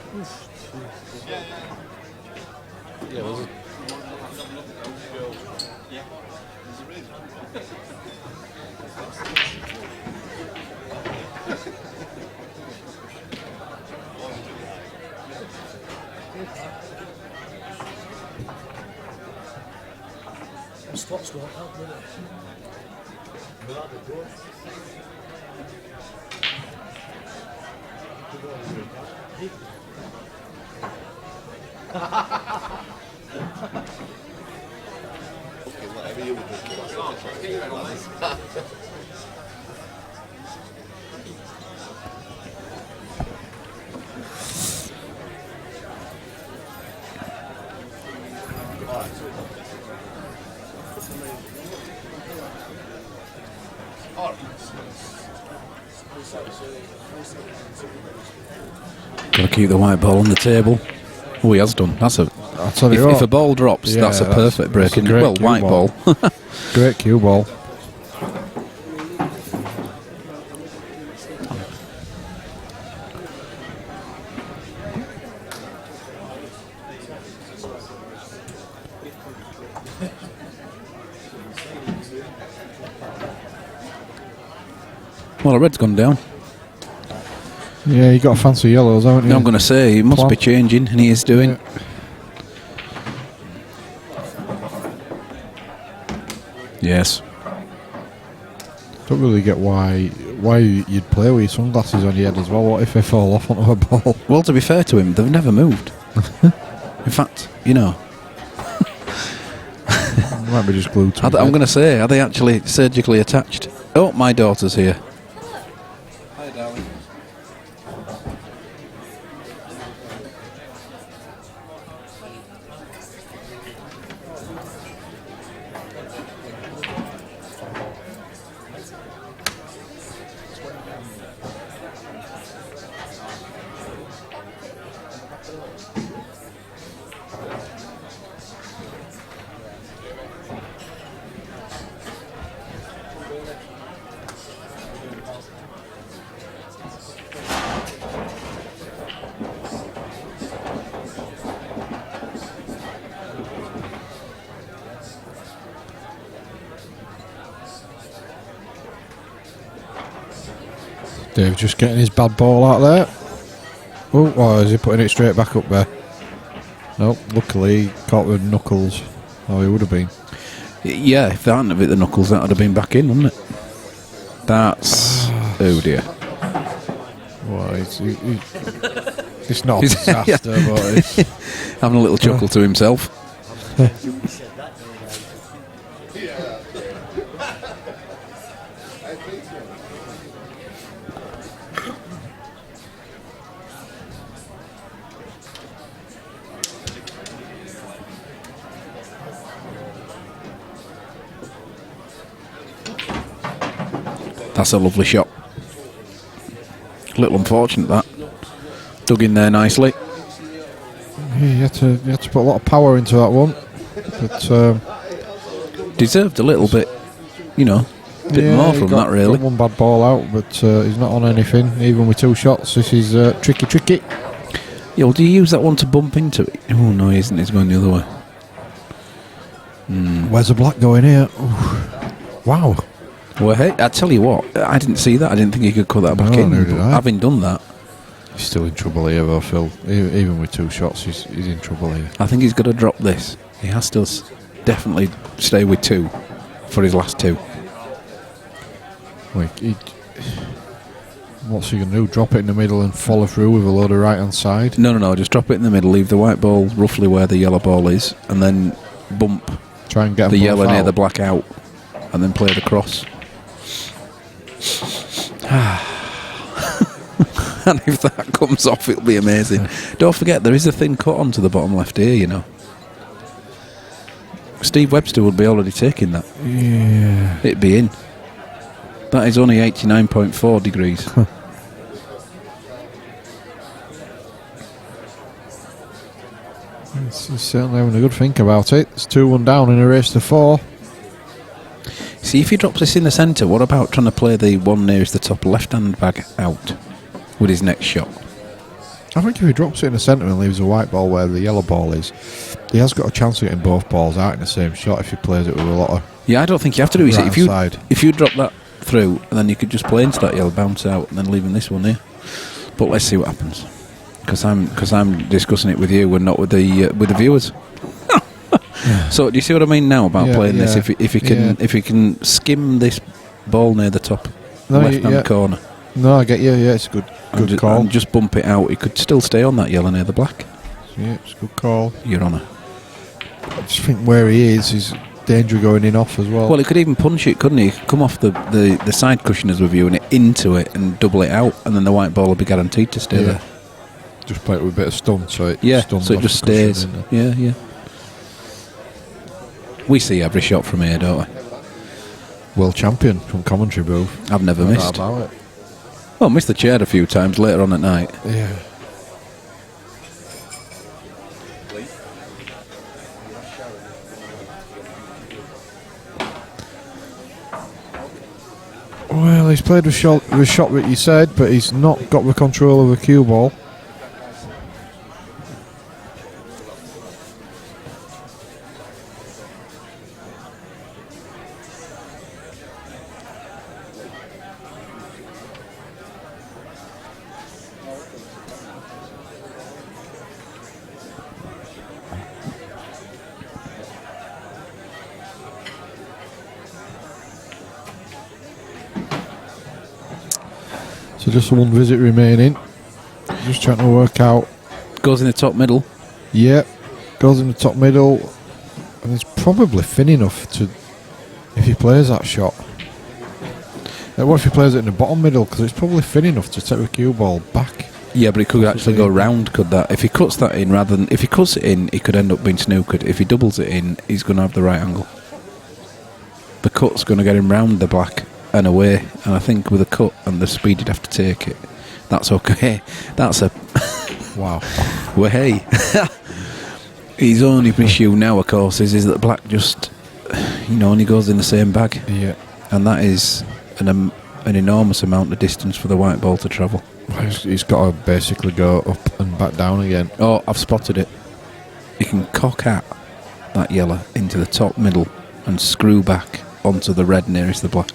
Spots won't help, will it? Got to keep the white ball on the table. Oh, he has done. That's a. I'll tell you If what. a ball drops, Yeah, that's a perfect break. that's a Isn't it? great Well, cue white ball. ball. Great cue ball. Well, the red's gone down. Yeah, you got fancy yellows, haven't you? No, I'm going to say he must Plan. be changing, and he is doing. Yes. Don't really get why you'd play with your sunglasses on your head as well. What if they fall off onto a ball? Well, to be fair to him, they've never moved. In fact, you know, Might be just glued to I'm going to say, are they actually surgically attached? Oh, my daughter's here. Hi, darling. Dave just getting his bad ball out there. Oh, or is he putting it straight back up there? Nope, luckily he caught with knuckles. Oh, he would have been. Yeah, if they hadn't have hit the knuckles, that would have been back in, wouldn't it? That's... oh dear. Well, it's not a disaster, but it's... Having a little chuckle to himself. That's a lovely shot. A little unfortunate that. Dug in there nicely. Yeah, you had to put a lot of power into that one. But Deserved a little bit, you know, a bit yeah, more he from got- that really. got one bad ball out, but he's not on anything, even with two shots. This is tricky. Yeah, well, do you use that one to bump into it? Oh no, he isn't. He's going the other way. Where's the black going here? Ooh. Wow. Well, hey, I tell you what, I didn't see that. I didn't think he could cut that back No, in. neither did but I. having done that, He's still in trouble here, though, Phil. Even with two shots, he's in trouble here. I think he's got to drop this. He has to definitely stay with two for his last two. What's he going to do? Drop it in the middle and follow through with a load of right-hand side? No, just drop it in the middle, leave the white ball roughly where the yellow ball is, and then bump Try and get the them both yellow near out. the black out, and then play the cross. And if that comes off, it'll be amazing. Don't forget, there is a thin cut onto the bottom left here, you know. Steve Webster would be already taking that. Yeah. It'd be in. That is only 89.4 degrees. He's certainly having a good think about it. It's 2-1 down in a race to 4. See, if he drops this in the centre, what about trying to play the one nearest the top left-hand bag out with his next shot? I think if he drops it in the centre and leaves a white ball where the yellow ball is, he has got a chance of getting both balls out in the same shot if he plays it with a lot of. Yeah, I don't think you have to do it. Right If you drop that through, and then you could just play into that yellow, bounce out, and then leaving this one here. But let's see what happens, because I'm discussing it with you and not with the viewers. So do you see what I mean now about playing this? If you can skim this ball near the top left hand corner. No, I get you. Yeah, it's a good call. And just bump it out. It could still stay on that yellow near the black. Yeah, it's a good call. Your Honour. I just think where he is danger going in off as well. Well, he could even punch it, couldn't he? He could come off the side cushion as we're viewing it into it and double it out, and then the white ball will be guaranteed to stay there. Just play it with a bit of stun, so it stuns so it off just the cushion, stays. innit? Yeah. We see every shot from here, don't we? World champion from commentary booth. I've never No missed. doubt about it. Well, missed the chair a few times later on at night. Yeah. Well, he's played with shot that you said, but he's not got the control of a cue ball. So just one visit remaining. Just trying to work out. Goes in the top middle. Yep, goes in the top middle, and it's probably thin enough to, if he plays that shot. What if he plays it in the bottom middle? Because it's probably thin enough to take the cue ball back. Yeah, but it could actually go round, could that? If he cuts that in, rather than if he cuts it in, he could end up being snookered. If he doubles it in, he's going to have the right angle. The cut's going to get him round the black and away, and I think with a cut and the speed you'd have to take it, that's okay. That's a wow. Well, hey, his only issue now, of course, is that black just only goes in the same bag. Yeah, and that is an enormous amount of distance for the white ball to travel. He's got to basically go up and back down again. Oh, I've spotted it. He can cock at that yellow into the top middle and screw back onto the red nearest the black.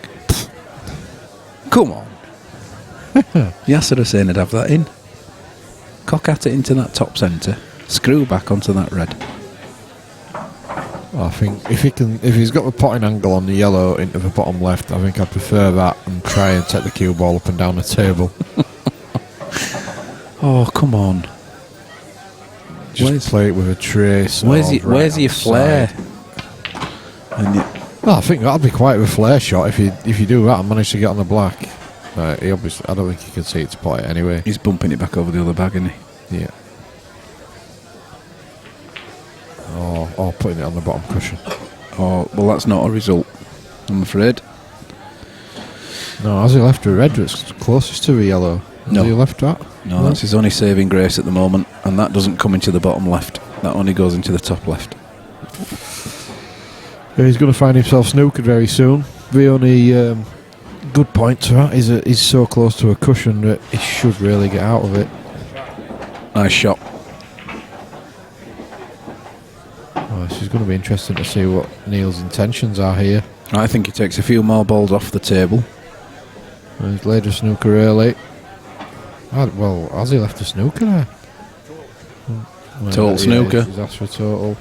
Come on. Yes, I'd have saying I'd have that in. Cock at it into that top centre, screw back onto that red. I think if he's got the potting angle on the yellow into the bottom left, I think I'd prefer that and try and take the cue ball up and down the table. Oh, come on. Just play it with a trace. Where's your flare? I think that'd be quite a flare shot if you do that and manage to get on the black. He obviously, I don't think he can see it to pot it anyway. He's bumping it back over the other bag, isn't he? Yeah. Or putting it on the bottom cushion. Oh, well, that's not a result, I'm afraid. No, has he left a red that's closest to the yellow? Has he left that? No, that's his only saving grace at the moment, and that doesn't come into the bottom left. That only goes into the top left. Yeah, he's going to find himself snookered very soon. The only good point to that is that he's so close to a cushion that he should really get out of it. Nice shot. This is going to be interesting to see what Neil's intentions are here. I think he takes a few more balls off the table. He's laid a snooker early. Well, has he left a snooker there? Total snooker. He's asked for total.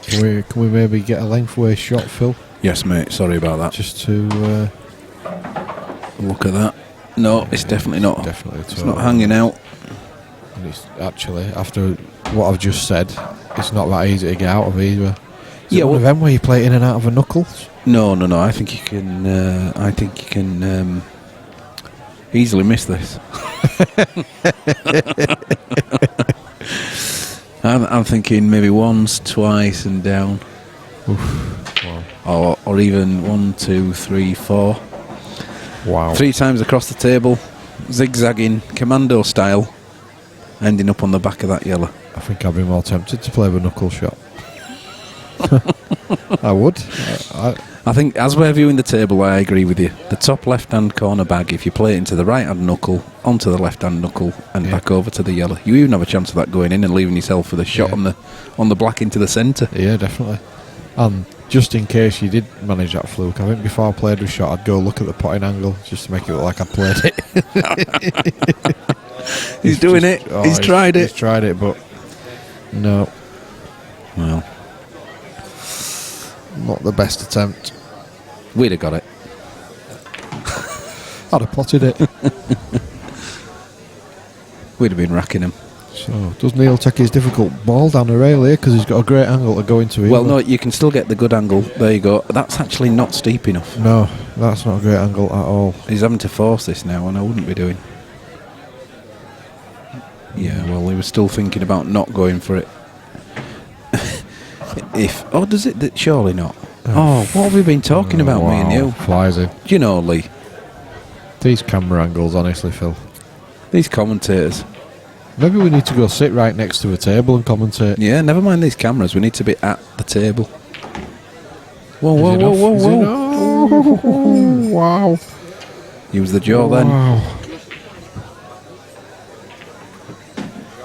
Can we maybe get a lengthway shot, Phil? Yes, mate. Sorry about that. Just to look at that. No, it's definitely not. Definitely it's not hanging out. And it's actually, after what I've just said, it's not that easy to get out of either. Yeah, one of them where you play in and out of a knuckles? No. I think you can. Easily miss this. I'm thinking maybe once, twice, and down. Oof. Wow. Or even 1, 2, 3, 4. Wow. 3 times across the table, zigzagging, commando style, ending up on the back of that yellow. I think I'd be more tempted to play with a knuckle shot. I would. I think, as we're viewing the table, I agree with you. The top left-hand corner bag, if you play it into the right-hand knuckle, onto the left-hand knuckle, and back over to the yellow, you even have a chance of that going in and leaving yourself with a shot on the black into the centre. Yeah, definitely. And just in case you did manage that fluke, I think before I played the shot, I'd go look at the potting angle just to make it look like I played it. He's doing it. He's tried it. He's tried it, but no. Well, not the best attempt. we'd have got it. I'd have potted it. We'd have been racking him. So, does Neil take his difficult ball down the rail here because he's got a great angle to go into? Well, no, you can still get the good angle. There you go. That's actually not steep enough. No, that's not a great angle at all. He's having to force this now, and I wouldn't be doing. Yeah, well, he was still thinking about not going for it. Does it? Surely not. Oh, what have we been talking about, me and you? Flies in. Do you know, Lee? These camera angles, honestly, Phil. These commentators. Maybe we need to go sit right next to a table and commentate. Yeah, never mind these cameras. We need to be at the table. Whoa, Is whoa, it whoa, off? whoa, Is it whoa. off? Wow. Use the jaw then. Wow.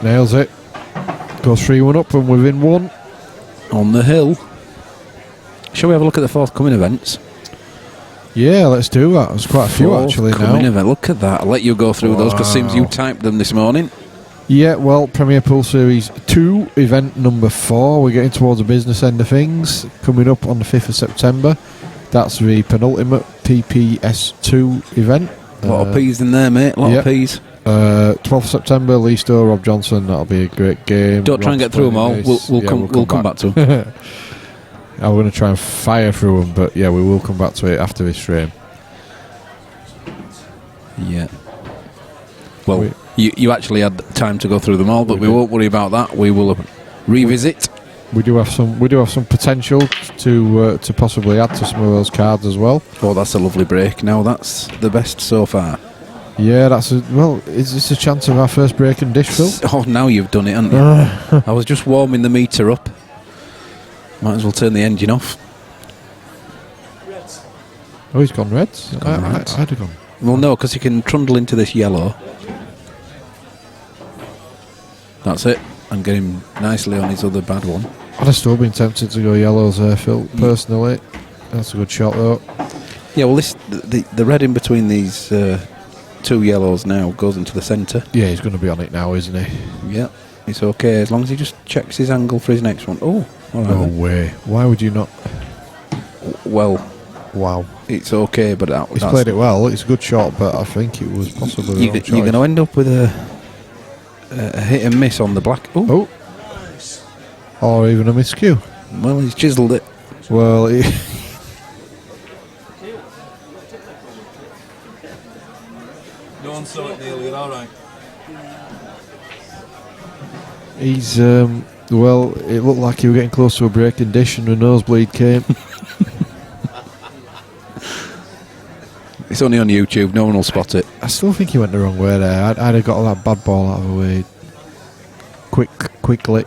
Nails it. Goes 3-1 up and within one. On the hill. Shall we have a look at the forthcoming events? Yeah, let's do that. There's quite a few actually Forthcoming now. event. Look at that. I'll let you go through those because it seems you typed them this morning. Yeah, well, Premier Pool Series 2, event number 4. We're getting towards the business end of things. Coming up on the 5th of September. That's the penultimate PPS2 event. A lot of P's in there, mate. A lot of P's. 12th September, Lee Stowe, Rob Johnson. That'll be a great game. Don't try and get through them all. We'll come back to them. I'm going to try and fire through them, but yeah, we will come back to it after this stream. Yeah. Well, you actually had time to go through them all, but we won't worry about that. We will revisit. We do have some potential to possibly add to some of those cards as well. Oh, that's a lovely break. Now that's the best so far. Yeah, is this a chance of our first break and dish, Phil? Oh, now you've done it, haven't you? I was just warming the meter up. Might as well turn the engine off. Oh, he's gone reds? Reds. I'd have gone. Well, no, because he can trundle into this yellow. That's it. And get him nicely on his other bad one. I'd have still been tempted to go yellows there, Phil, personally. That's a good shot, though. Yeah, well, the red in between these two yellows now goes into the centre. Yeah, he's going to be on it now, isn't he? Yeah, it's okay, as long as he just checks his angle for his next one. Oh, all right. No then. way. Why would you not? Well, wow. It's okay, but he's played it well. It's a good shot, but I think it was possibly you're going to end up with a hit and miss on the black. Ooh. Oh. Or even a miscue. Well, he's chiseled it. Well, No one saw it, Neil. You're all right. he's well, it looked like he was getting close to a breaking dish and a nosebleed came. It's only on YouTube. No one will spot it. I still think he went the wrong way there. I'd have got that bad ball out of the way quickly.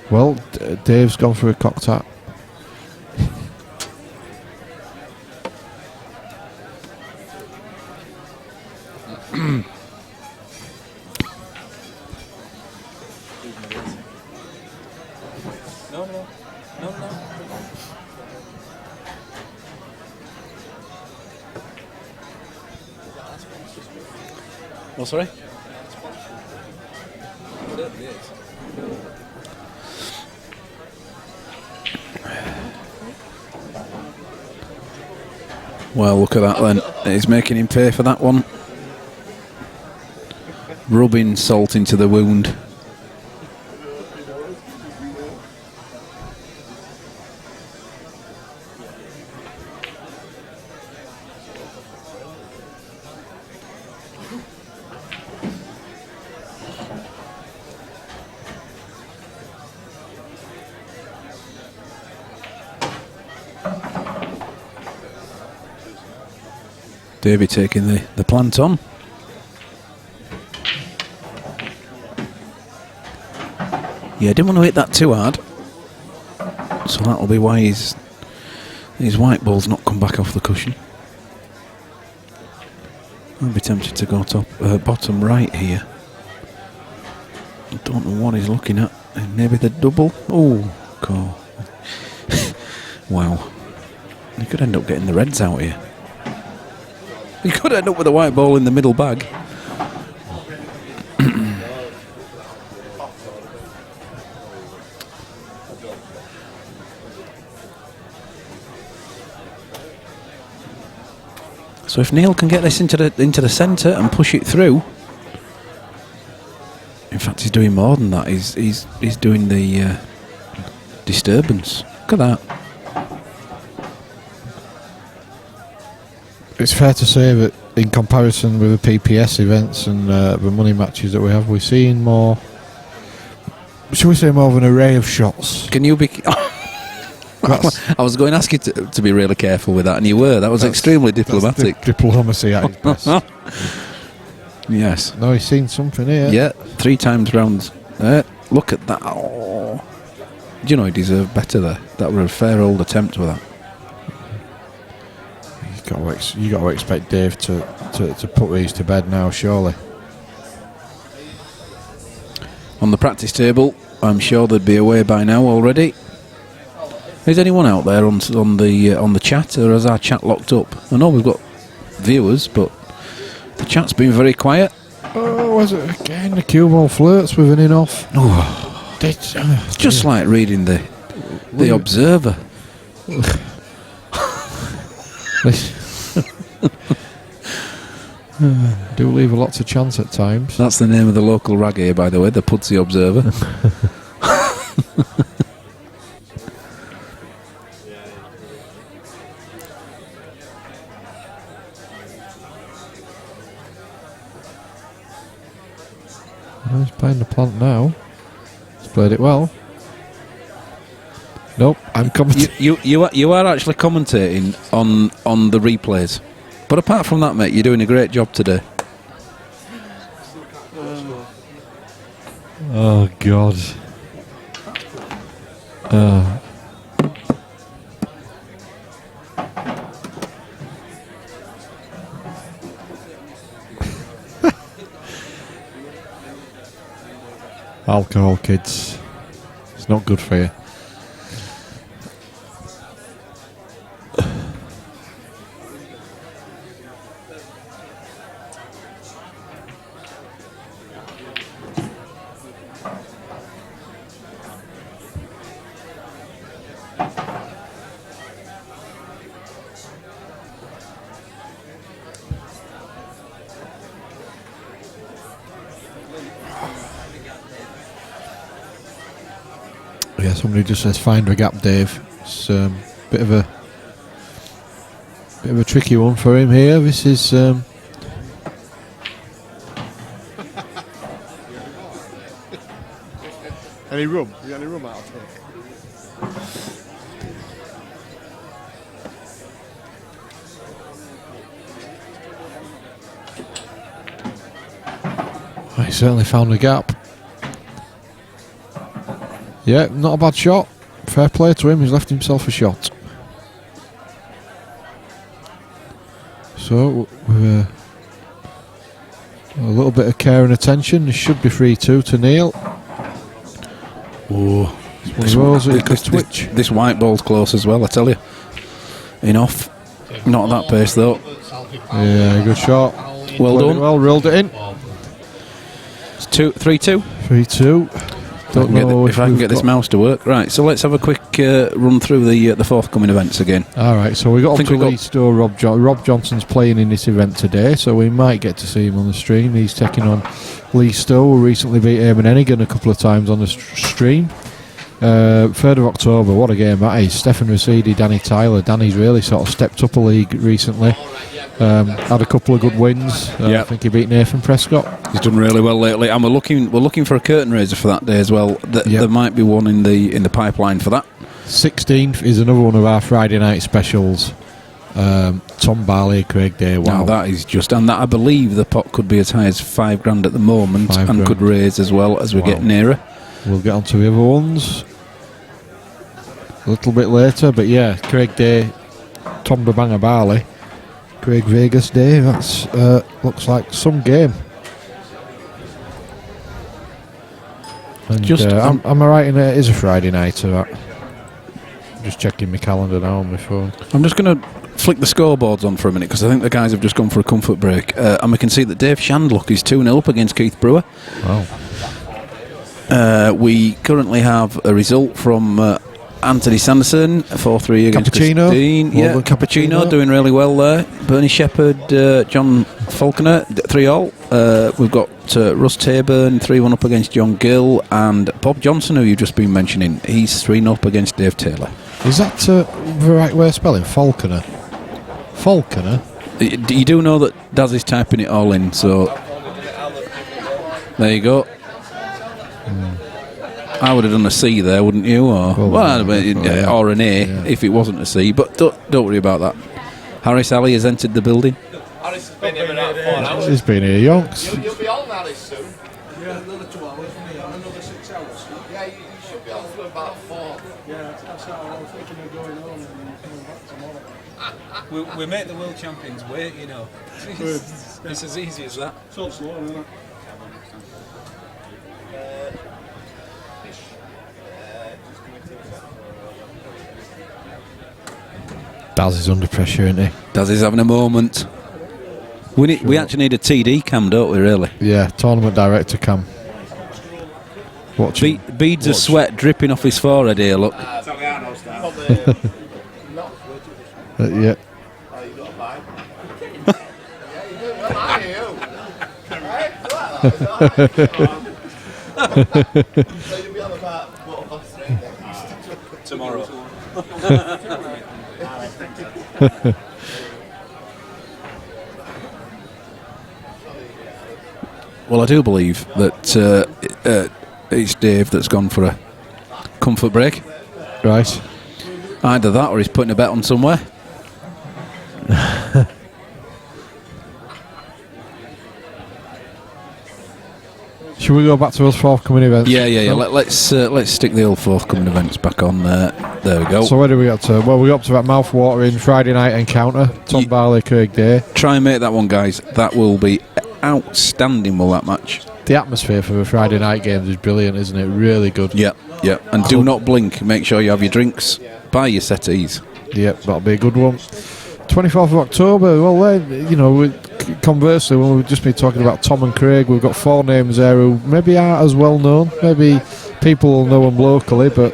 Well, Dave's gone for a cock tap. No. Oh, sorry? Well, look at that then. He's making him pay for that one. Rubbing salt into the wound. Davey taking the plant on. Yeah, didn't want to hit that too hard. So that'll be why his white ball's not come back off the cushion. I'd be tempted to go bottom right here. I don't know what he's looking at. Maybe the double. Oh, cool. Wow. You could end up getting the reds out here. You could end up with a white ball in the middle bag. So if Neil can get this into the centre and push it through, in fact he's doing more than that. He's doing the disturbance. Look at that. It's fair to say that in comparison with the PPS events and the money matches that we have, we're seeing more. Shall we say more of an array of shots? Can you be? I was going to ask you to be really careful with that, and you were. That was extremely diplomatic. That's diplomacy at its best. Yes. No, he's seen something here. Yeah, 3 times round. Look at that. Oh. Do you know he deserved better there? That was a fair old attempt with that. You got to expect Dave to put these to bed now, surely. On the practice table, I'm sure they'd be away by now already. Is anyone out there on the chat, or is our chat locked up? I know we've got viewers, but the chat's been very quiet. Oh, was it again? The cue ball flirts with an in-off. Oh, it's just like reading the Observer. Do leave a lot to chance at times. That's the name of the local rag here, by the way, the Pudsey Observer. He's playing the plant now. He's played it well. Nope, I'm commentating. You are actually commentating on the replays. But apart from that, mate, you're doing a great job today. Oh God. Alcohol, kids. It's not good for you. Yeah, somebody just says find a gap, Dave. It's a bit of a tricky one for him here. This is Any rum? You got any rum out of it? He certainly found a gap. Yeah, not a bad shot. Fair play to him, he's left himself a shot. So, with a little bit of care and attention, this should be 3-2 to Neil. Oh, this white ball's close as well, I tell you. Enough. Not at that pace though. Yeah, good shot. Well done. Well, reeled it in. It's 3-2. 3-2. Don't know if I can get this mouse to work. Right, so let's have a quick run through the forthcoming events again. Alright, so we got on to Lee Stowe. Rob Johnson's playing in this event today, so we might get to see him on the stream. He's taking on Lee Stowe, who recently beat Eamon Hennigan a couple of times on the stream. 3rd of October, what a game that is. Stefan Rasidi, Danny Tyler. Danny's really sort of stepped up a league recently. Had a couple of good wins. I think he beat Nathan Prescott. He's done really well lately, and we're looking for a curtain raiser for that day as well. There might be one in the pipeline for that. 16th is another one of our Friday night specials. Tom Barley, Craig Day. Wow, now that is just, and that I believe the pot could be as high as £5,000 at the moment, and could raise as well as we get nearer. We'll get on to the other ones. a little bit later. But yeah, Craig Day, Tom the Banger Barley, Craig Vegas Day. That's looks like some game. And am I right in it is a Friday night or that? Just checking my calendar now on my phone. I'm just going to flick the scoreboards on for a minute because I think the guys have just gone for a comfort break. And we can see that Dave Shandlock is 2-0 up against Keith Brewer. Wow. We currently have a result from Anthony Sanderson, 4-3 against Cappuccino. Christine. Yeah, Cappuccino doing really well there. Bernie Shepherd, John Falconer, 3-all. We've got Russ Taburn, 3-1 up against John Gill. And Bob Johnson, who you've just been mentioning, he's 3-0 up against Dave Taylor. Is that the right way of spelling? Falconer? Falconer? You do know that Daz is typing it all in, so there you go. I would have done a C there, wouldn't you? Or or an A if it wasn't a C, but don't worry about that. Harris Ali has entered the building. Harris has been here about 4 hours. He's been here, yonks. You'll be on Harris soon. Yeah, another 2 hours, another 6 hours. Yeah, you should be on for about 4. Yeah, that's how I was thinking of going home and coming back tomorrow. We make the world champions wait, you know. It's as easy as that. So slow, isn't it? Daz is under pressure, isn't he? Daz is having a moment. We actually need a TD cam, don't we, really? Yeah, tournament director cam. Watch Beads of sweat dripping off his forehead here, look. Yeah. Tomorrow. Well, I do believe that it's Dave that's gone for a comfort break. Right. Either that or he's putting a bet on somewhere. Should we go back to those forthcoming events? Yeah. Let's stick the old forthcoming events back on there. There we go. So where do we got to? Well, we got up to that mouth-watering Friday night encounter. Tom Barley, Craig Day. Try and make that one, guys. That will be outstanding, will that match? The atmosphere for the Friday night games is brilliant, isn't it? Really good. Yeah. And do not blink. Make sure you have your drinks by your settees. Yep, that'll be a good one. 24th of October. Well, conversely, when we've just been talking about Tom and Craig, we've got 4 names there who maybe aren't as well known. Maybe people will know them locally, but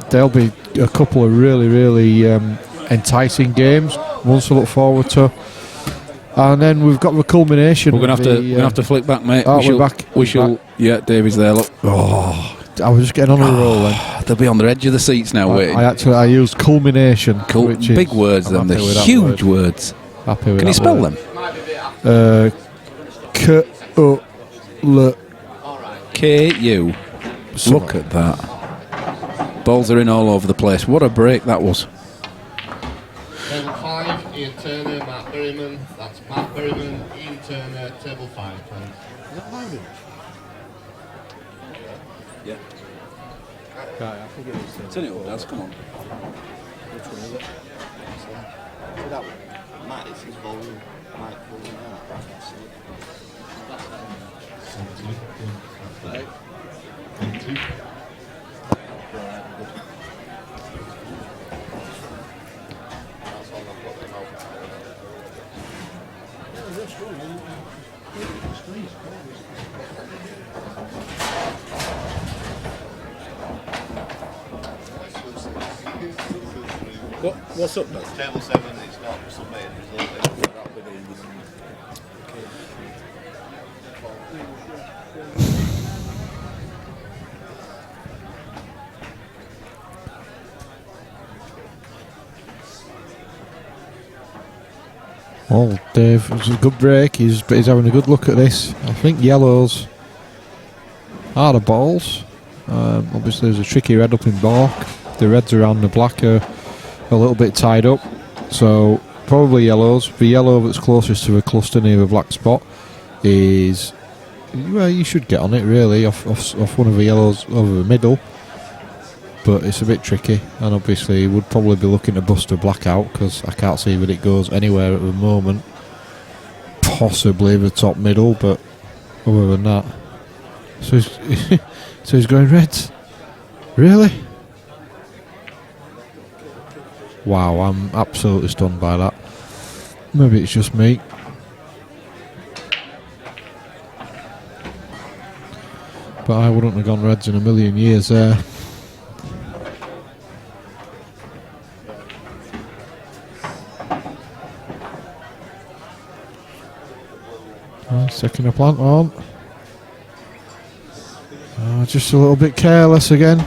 there'll be a couple of really, really enticing games. Ones to look forward to. And then we've got the culmination. We're gonna have to flick back, mate. We're back. We shall. Yeah, Davy's there. Look. Oh, I was just getting on a roll then. They'll be on the edge of the seats now, waiting. I used culmination. Which big words, then. They're huge words. Happy with Can you spell them? K-U. Look at that. Balls are in all over the place. What a break that was. Table 5, Ian Turner, Matt Berryman. That's Matt Berryman, Ian Turner, table 5, please. Is that loud? Yeah. I think it is. Turn it up, Daz, come on. Which one is it? See that one? Matt, it's his volume. Mic volume down. I can't see it. What's up, Daz? Table 7, it's not submitted result. Well, Dave, it was a good break. He's having a good look at this. I think yellows are the balls. Obviously, there's a tricky red up in Bork. The reds around the black are a little bit tied up. So, probably yellows. The yellow that's closest to the cluster near the black spot is... Well, you should get on it, really, off one of the yellows over the middle. but it's a bit tricky, and obviously he would probably be looking to bust a black out because I can't see that it goes anywhere at the moment. Possibly the top middle, but other than that, so he's going reds. Really? Wow, I'm absolutely stunned by that. Maybe it's just me. But I wouldn't have gone reds in a million years there. Second a plant on. Just a little bit careless again.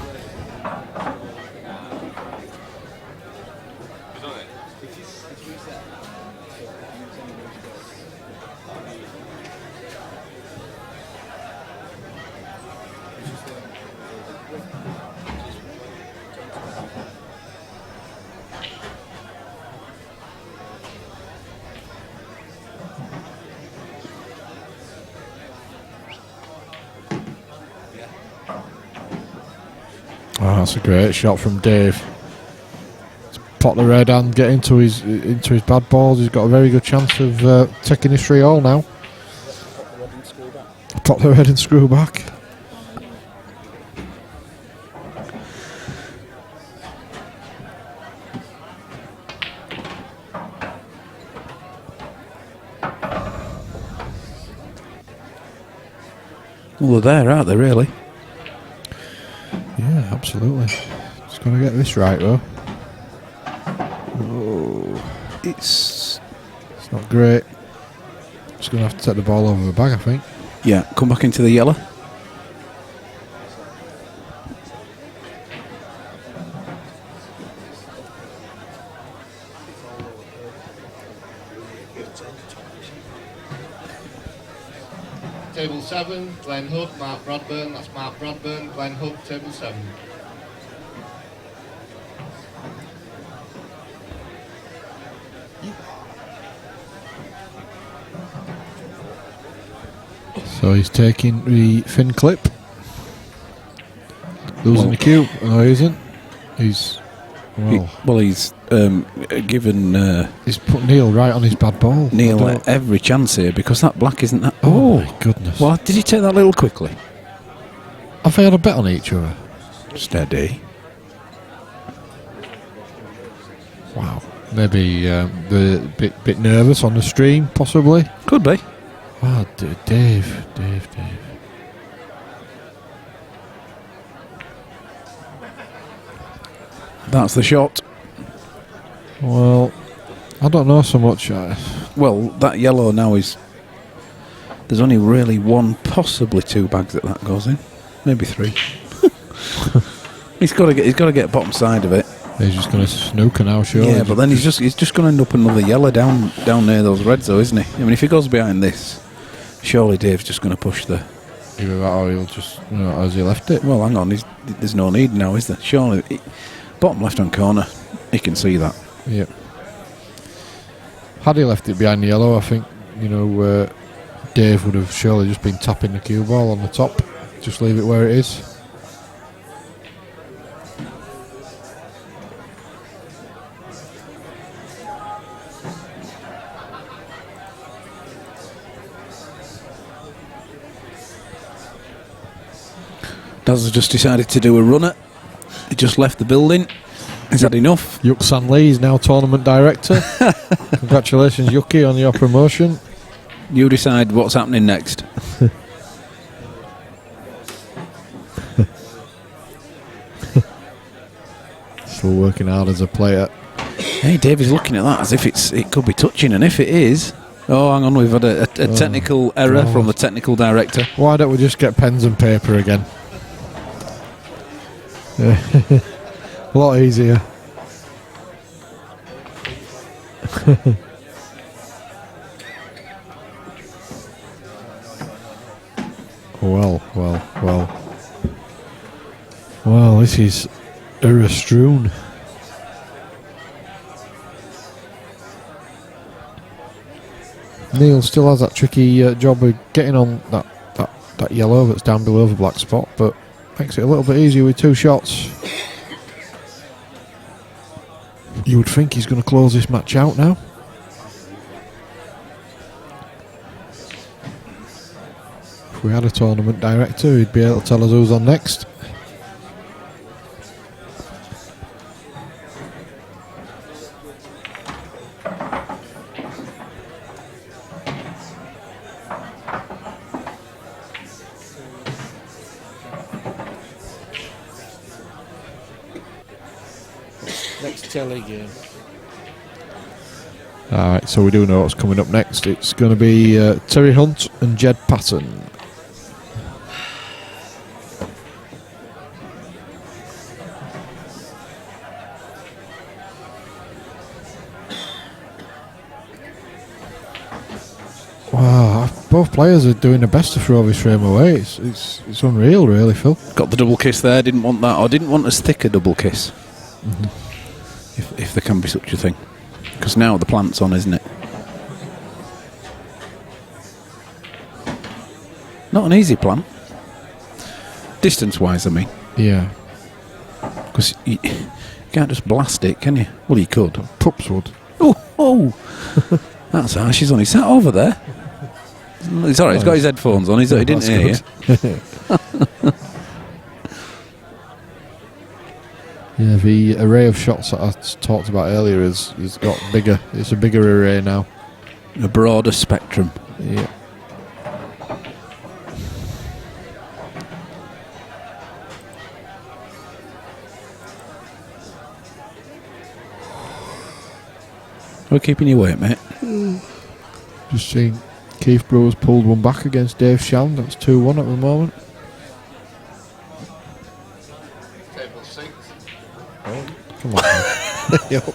Oh, that's a great shot from Dave. Pot the red and get into his bad balls. He's got a very good chance of taking his 3 all now. Pot the red and screw back. Well, they're there, aren't they, really? Yeah, absolutely. Just got to get this right, though. Oh, It's... it's not great. Just going to have to take the ball over the bag, I think. Yeah, come back into the yellow. Table 7, Glenn Hood, Mark Bradburn. That's Mark Bradburn, Glenn Hood, table 7. So he's taking the fin clip. Losing the cue. No, he isn't. He's... Well, He's given he's put Neil right on his bad ball. Neil every chance here because that black isn't that... Oh, my goodness. Well, did he take that a little quickly? Have they had a bet on each other? Steady. Wow. Maybe the bit nervous on the stream, possibly. Could be. Wow, Dave. That's the shot. Well, I don't know so much. Well, that yellow now is... There's only really one, possibly 2 bags that goes in. Maybe 3. He's got to get bottom side of it. He's just going to snooker now, sure. Yeah, but then he's just going to end up another yellow down near those reds, though, isn't he? I mean, if he goes behind this, surely Dave's just going to push the... Either that or he'll just... has he left it? Well, hang on. There's no need now, is there? Surely... Bottom left-hand corner, he can see that. Yep. Had he left it behind the yellow, I think, Dave would have surely just been tapping the cue ball on the top. Just leave it where it is. Daz has just decided to do a runner. He just left the building. Is that enough? Yuk San Lee is now tournament director. Congratulations, Yuki, on your promotion. You decide what's happening next. Still working hard as a player. Hey, Dave is looking at that as if it could be touching, and if it is... Oh, hang on, we've had a technical error from the technical director. Why don't we just get pens and paper again? A lot easier. Well, this is Urastrewn. Neil still has that tricky job of getting on that yellow that's down below the black spot, but makes it a little bit easier with 2 shots. You would think he's going to close this match out now. If we had a tournament director, he'd be able to tell us who's on next. Next telly game. Alright, so we do know what's coming up next. It's going to be Terry Hunt and Jed Patton. Wow, both players are doing the best to throw this frame away. It's unreal, really, Phil. Got the double kiss there. Didn't want that, or didn't want as thick a double kiss. If there can be such a thing, because now the plant's on, isn't it? Not an easy plant, distance-wise. I mean, Yeah. because you can't just blast it, can you? Well, you could. Pups would. Oh, that's harsh. He's only sat over there. It's all right. He's got his headphones on. He didn't That's hear you. good. Yeah, the array of shots that I talked about earlier is got bigger. It's a bigger array now. A broader spectrum. Yeah. We're keeping you weight, mate. Just seeing Keith Brewer's pulled one back against Dave Shand. That's 2-1 at the moment. Table 6. Come on. Yep.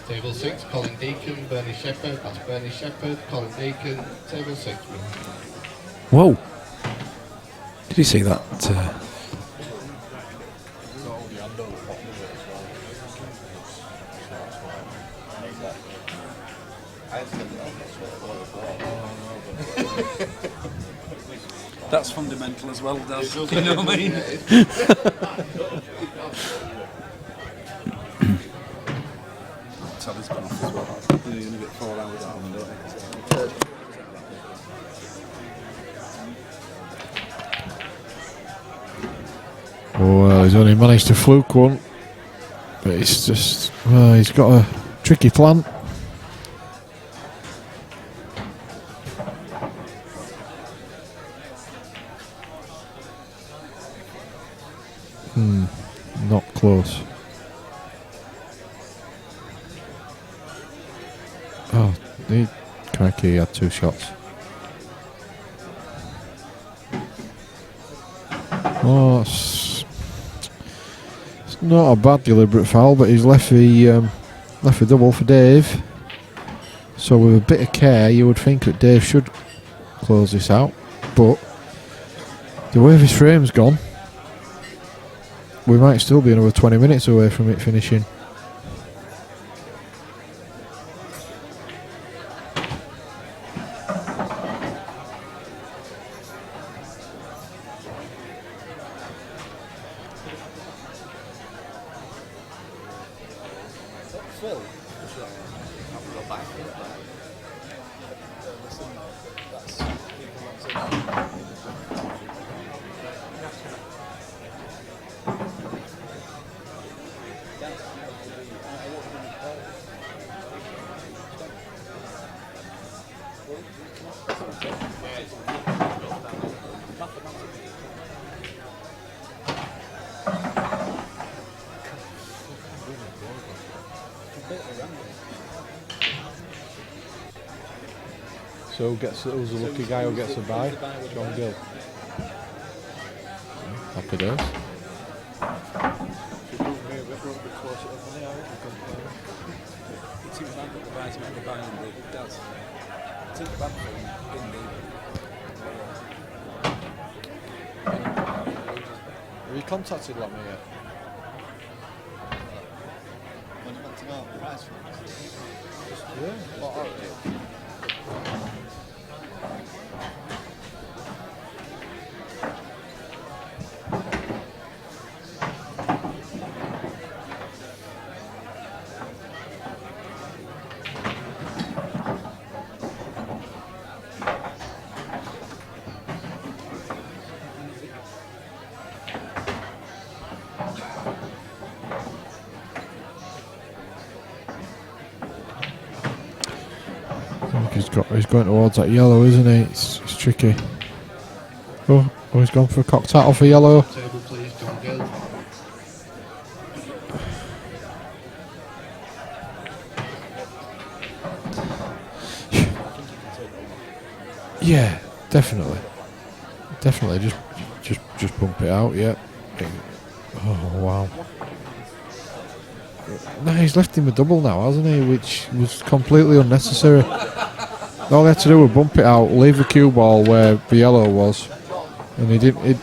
Table 6, Colin Deacon, Bernie Shepherd. That's Bernie Shepherd, Colin Deacon. Table 6. Whoa! Did you see that? That's fundamental as well, Daz. You know what I mean? Tally's gone off as well. You're going to get 4 hours out of them, don't you? Oh, well, he's only managed to fluke one. But it's just... he's got a tricky plant. Not close. Oh, crikey, he had 2 shots. Oh, it's not a bad deliberate foul, but he's left the double for Dave. So with a bit of care, you would think that Dave should close this out. But the way this frame's gone, we might still be another 20 minutes away from it finishing. Phil, So who's the lucky guy who gets a bye? John Gill. Happy days. Have you contacted Lammy yet? When you want to know the price for it? Yeah. What are they? He's going towards that yellow, isn't he? It's tricky. Oh, he's gone for a cocked hat off a yellow. Table, please, John Gill. Yeah, definitely. Just bump it out. Yeah. Oh wow. No, he's left him a double now, hasn't he? Which was completely unnecessary. All he had to do was bump it out, leave the cue ball where the yellow was, and he didn't.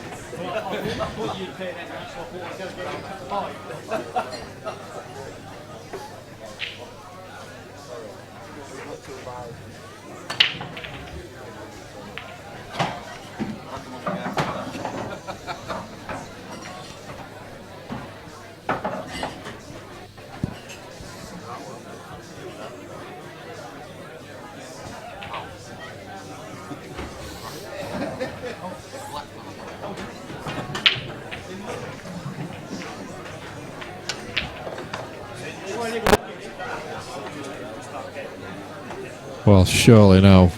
Well, surely now,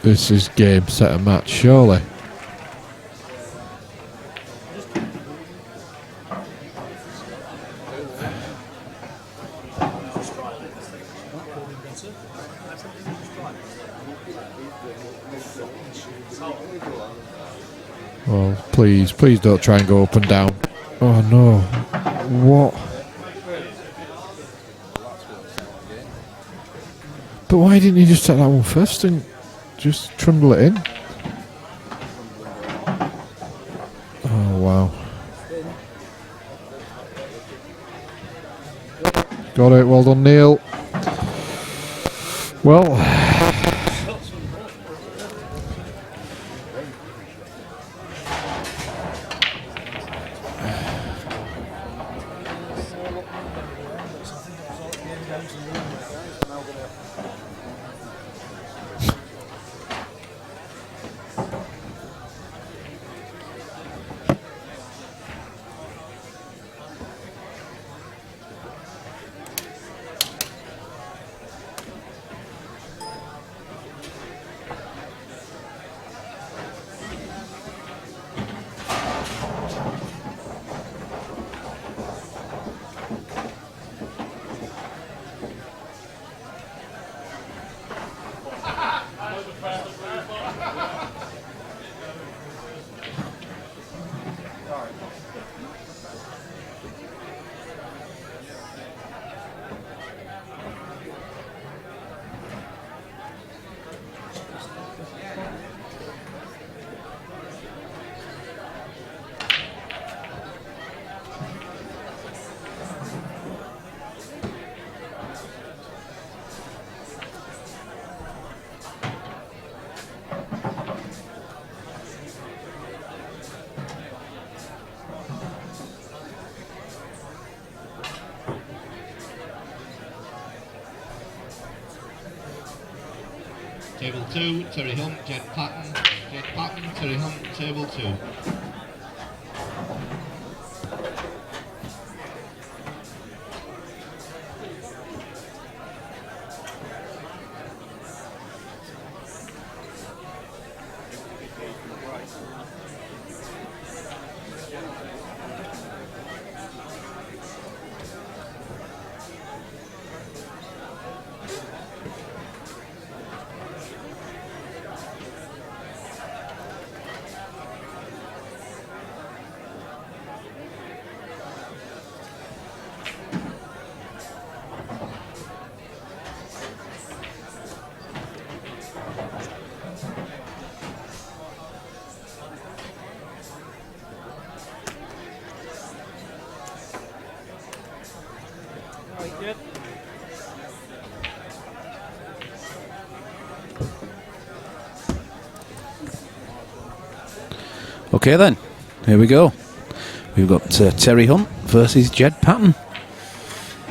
this is game, set and match, surely. Well, please don't try and go up and down. Oh no. What? But why didn't you just take that one first and just trundle it in? Oh wow. Got it, well done Neil. Well, Table 2, Terry Hunt, Jed Patton, Terry Hunt, table 2. Okay then, here we go. We've got Terry Hunt versus Jed Patton.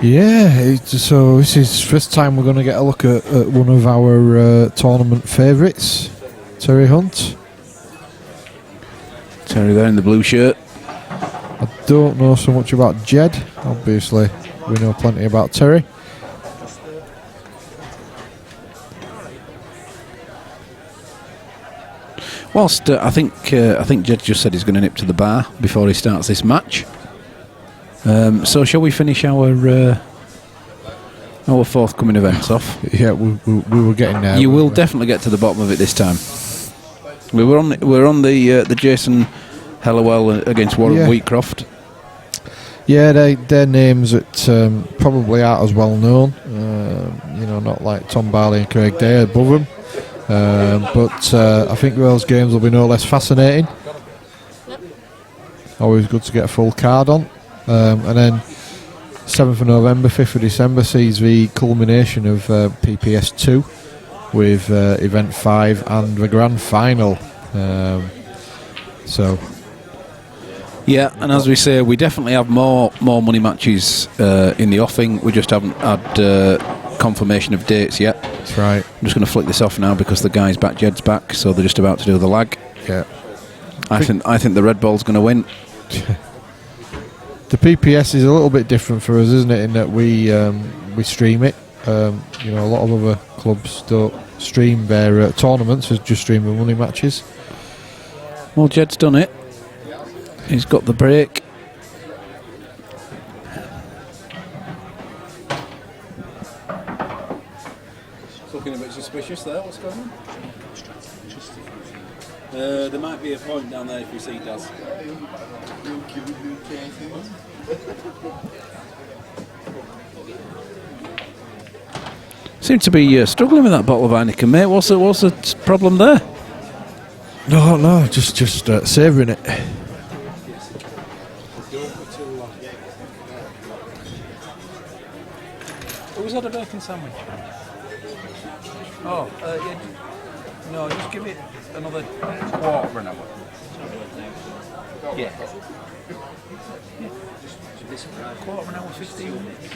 yeah, so this is first time we're going to get a look at one of our tournament favourites, Terry Hunt. Terry there in the blue shirt. I don't know so much about Jed, obviously we know plenty about Terry. Whilst I think Jed just said he's going to nip to the bar before he starts this match. So shall we finish our forthcoming events off? Yeah, we were getting there. You will definitely get to the bottom of it this time. We're on the Jason Hellawell against Warren Wheatcroft. Yeah, their names that probably aren't as well known. Not like Tom Barley and Craig Day above them. But I think those games will be no less fascinating. Always good to get a full card on. And then 7th of November, 5th of December sees the culmination of PPS 2 with Event 5 and the Grand Final. Yeah, and as we say, we definitely have more money matches in the offing. We just haven't had confirmation of dates yet. That's right. I'm just going to flick this off now because the guy's back, Jed's back, so they're just about to do the lag. Yeah. I think the Red Ball's going to win. The PPS is a little bit different for us, isn't it? In that we stream it. A lot of other clubs don't stream their tournaments; they just stream the money matches. Well, Jed's done it. He's got the break. It's looking a bit suspicious there. What's going on? There might be a point down there if you see Daz. Seem to be struggling with that bottle of Heineken, mate. What's the problem there? No, just savouring it. Who's had a bacon sandwich? Oh, no, just give it another quarter of an hour. Yeah. Quarter of an hour, 15 minutes.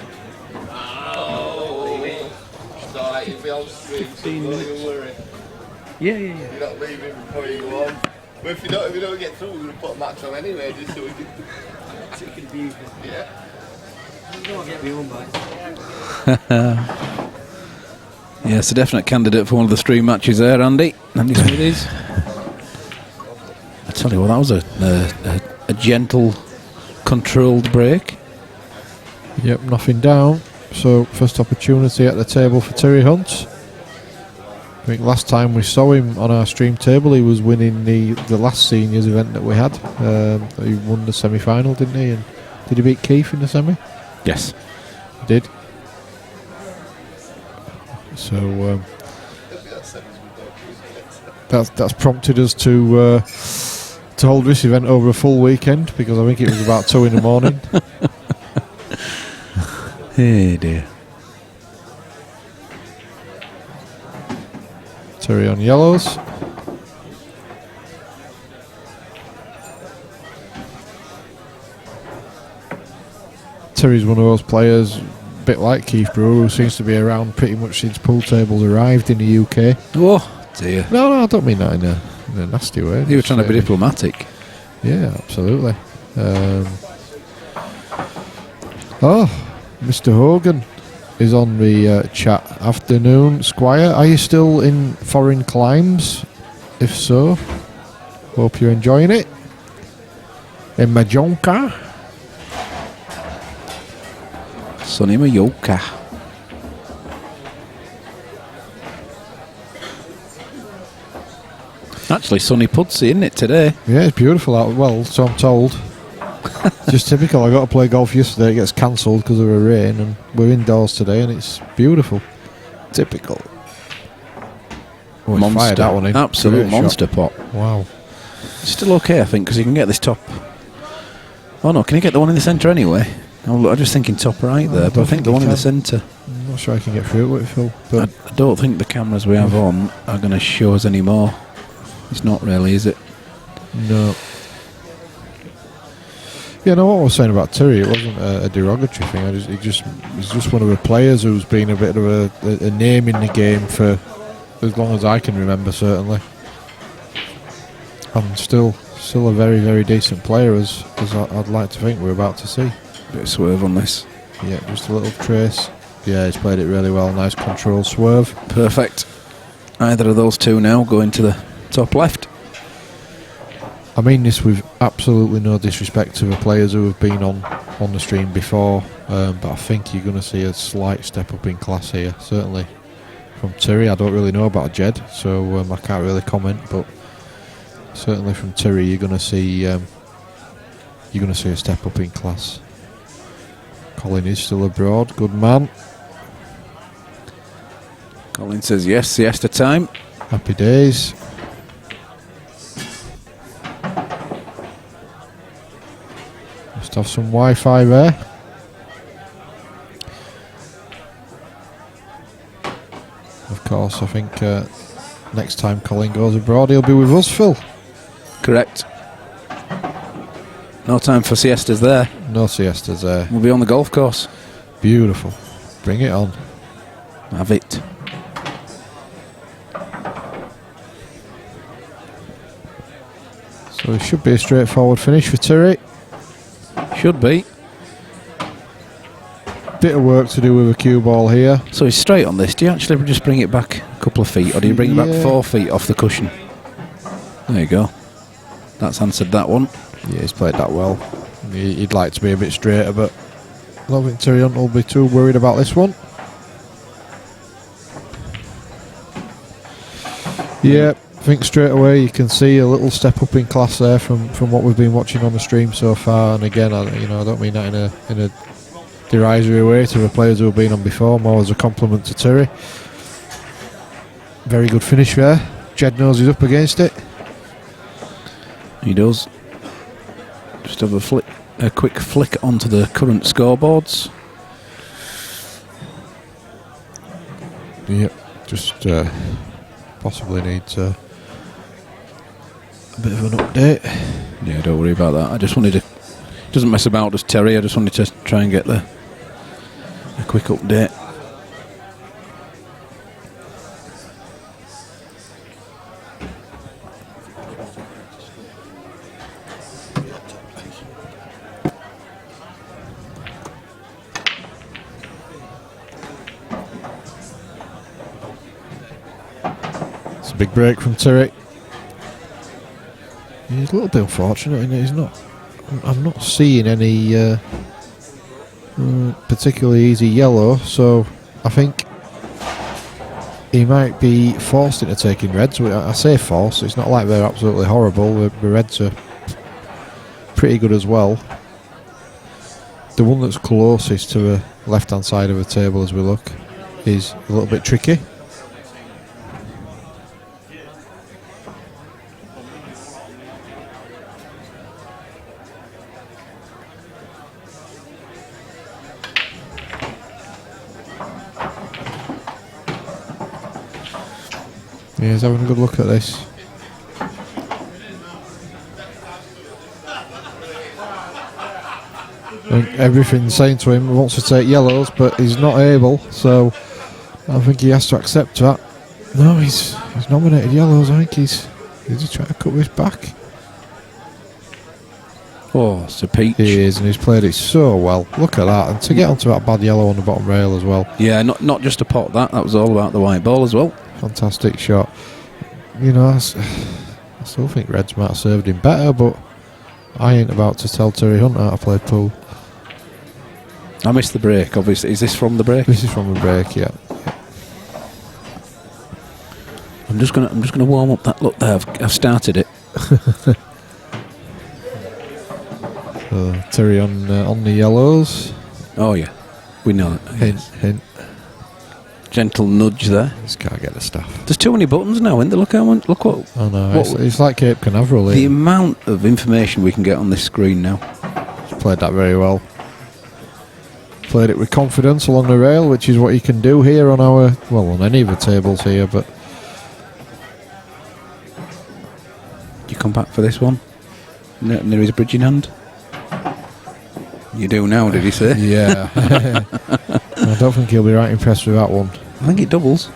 Start you'll be on stream, 15 minutes. Don't worry. Yeah. You're not leaving before you go on. But if you don't get through, we're going to put a match on anyway, just so we can... So you can view. Yeah. You don't get me on, mate. Yeah, it's a definite candidate for one of the stream matches there, Andy Smithies. I tell you what, that was a gentle, controlled break. Yep, nothing down. So first opportunity at the table for Terry Hunt. I think last time we saw him on our stream table, he was winning the last seniors event that we had. He won the semi-final, didn't he? And did he beat Keith in the semi? Yes. He did. So that's prompted us to hold this event over a full weekend, because I think it was about 2 in the morning. Hey dear. Terry on yellows. Terry's one of those players, a bit like Keith Brewer, who seems to be around pretty much since pool tables arrived in the UK. Oh dear. No, I don't mean that in a nasty way. You were trying to be diplomatic. Yeah, absolutely. Mr. Hogan is on the chat. Afternoon, Squire. Are you still in foreign climes? If so, hope you're enjoying it. In Majorca. Sonny Mallorca. Actually, sunny Pudsey, isn't it, today? Yeah, it's beautiful out. Well, so I'm told. Just typical. I got to play golf yesterday. It gets cancelled because of the rain, and we're indoors today, and it's beautiful. Typical. Oh, Monster. Fired that one in. Absolute Great monster shot. pot. Wow. Still okay, I think, because you can get this top. Oh no, can you get the one in the centre anyway? I'm just thinking top right there, but I think the one in the centre. I'm not sure I can get through it with it, Phil. But I don't think the cameras we have on are going to show us any more. It's not really, is it? no. Yeah, no, what I was saying about Terry, it wasn't a derogatory thing. He's just one of the players who's been a bit of a name in the game for as long as I can remember, certainly. And still a very, very decent player, as I'd like to think we're about to see. Bit of swerve on this. Yeah, just a little trace. Yeah, he's played it really well. Nice control swerve. Perfect. Either of those two now go into the top left. I mean this with absolutely no disrespect to the players who have been on the stream before, but I think you're going to see a slight step up in class here, certainly from Terry. I don't really know about Jed, so I can't really comment, but certainly from Terry you're going to see a step up in class. Colin is still abroad, good man. Colin says yes, siesta time. Happy days. Must have some Wi-Fi there. Of course, I think next time Colin goes abroad, he'll be with us, Phil. Correct. No time for siestas there. No siestas there. We'll be on the golf course. Beautiful. Bring it on. Have it. So it should be a straightforward finish for Terry. Should be. Bit of work to do with a cue ball here. So he's straight on this. Do you actually just bring it back a couple of feet, or do you bring it back 4 feet off the cushion? There you go. That's answered that one. Yeah, he's played that well. He'd like to be a bit straighter, but I don't think Terry Hunt will be too worried about this one. Yeah, I think straight away you can see a little step up in class there from what we've been watching on the stream so far. And again, I don't mean that in a derisory way to the players who have been on before, more as a compliment to Terry. Very good finish there. Jed knows he's up against it. He does. Just have a quick flick onto the current scoreboards. Yep, just possibly needs a bit of an update. Yeah, don't worry about that. I just wanted to... Doesn't mess about, does Terry. I just wanted to try and get a quick update. It's a big break from Terry. He's a little bit unfortunate, and he's not. I'm not seeing any particularly easy yellow, so I think he might be forced into taking reds. I say forced, it's not like they're absolutely horrible. The reds are pretty good as well. The one that's closest to the left hand side of the table as we look is a little bit tricky. Yeah, he's having a good look at this. And everything's saying to him he wants to take yellows, but he's not able, so I think he has to accept that. No, he's nominated yellows. I think he's just trying to cut this back. Oh, it's a peach. He is, and he's played it so well. Look at that, and to get onto that bad yellow on the bottom rail as well. Yeah, not just a pot, that was all about the white ball as well. Fantastic shot. You know, I still think Reds might have served him better, but I ain't about to tell Terry Hunt how to play pool. I missed the break, obviously. Is this from the break? This is from the break, yeah. I'm just gonna warm up that look there. I've started it. Terry on the yellows. Oh yeah, we know that. Hint. Gentle nudge there. Just can't get the stuff. There's too many buttons now, isn't there? Look what. Oh no, it's like Cape Canaveral. The amount of information we can get on this screen now. He's played that very well. Played it with confidence along the rail, which is what you can do here on on any of the tables here. But you come back for this one? There is a bridge in hand. You do now, did he say? Yeah. I don't think he'll be right impressed with that one. I think it doubles.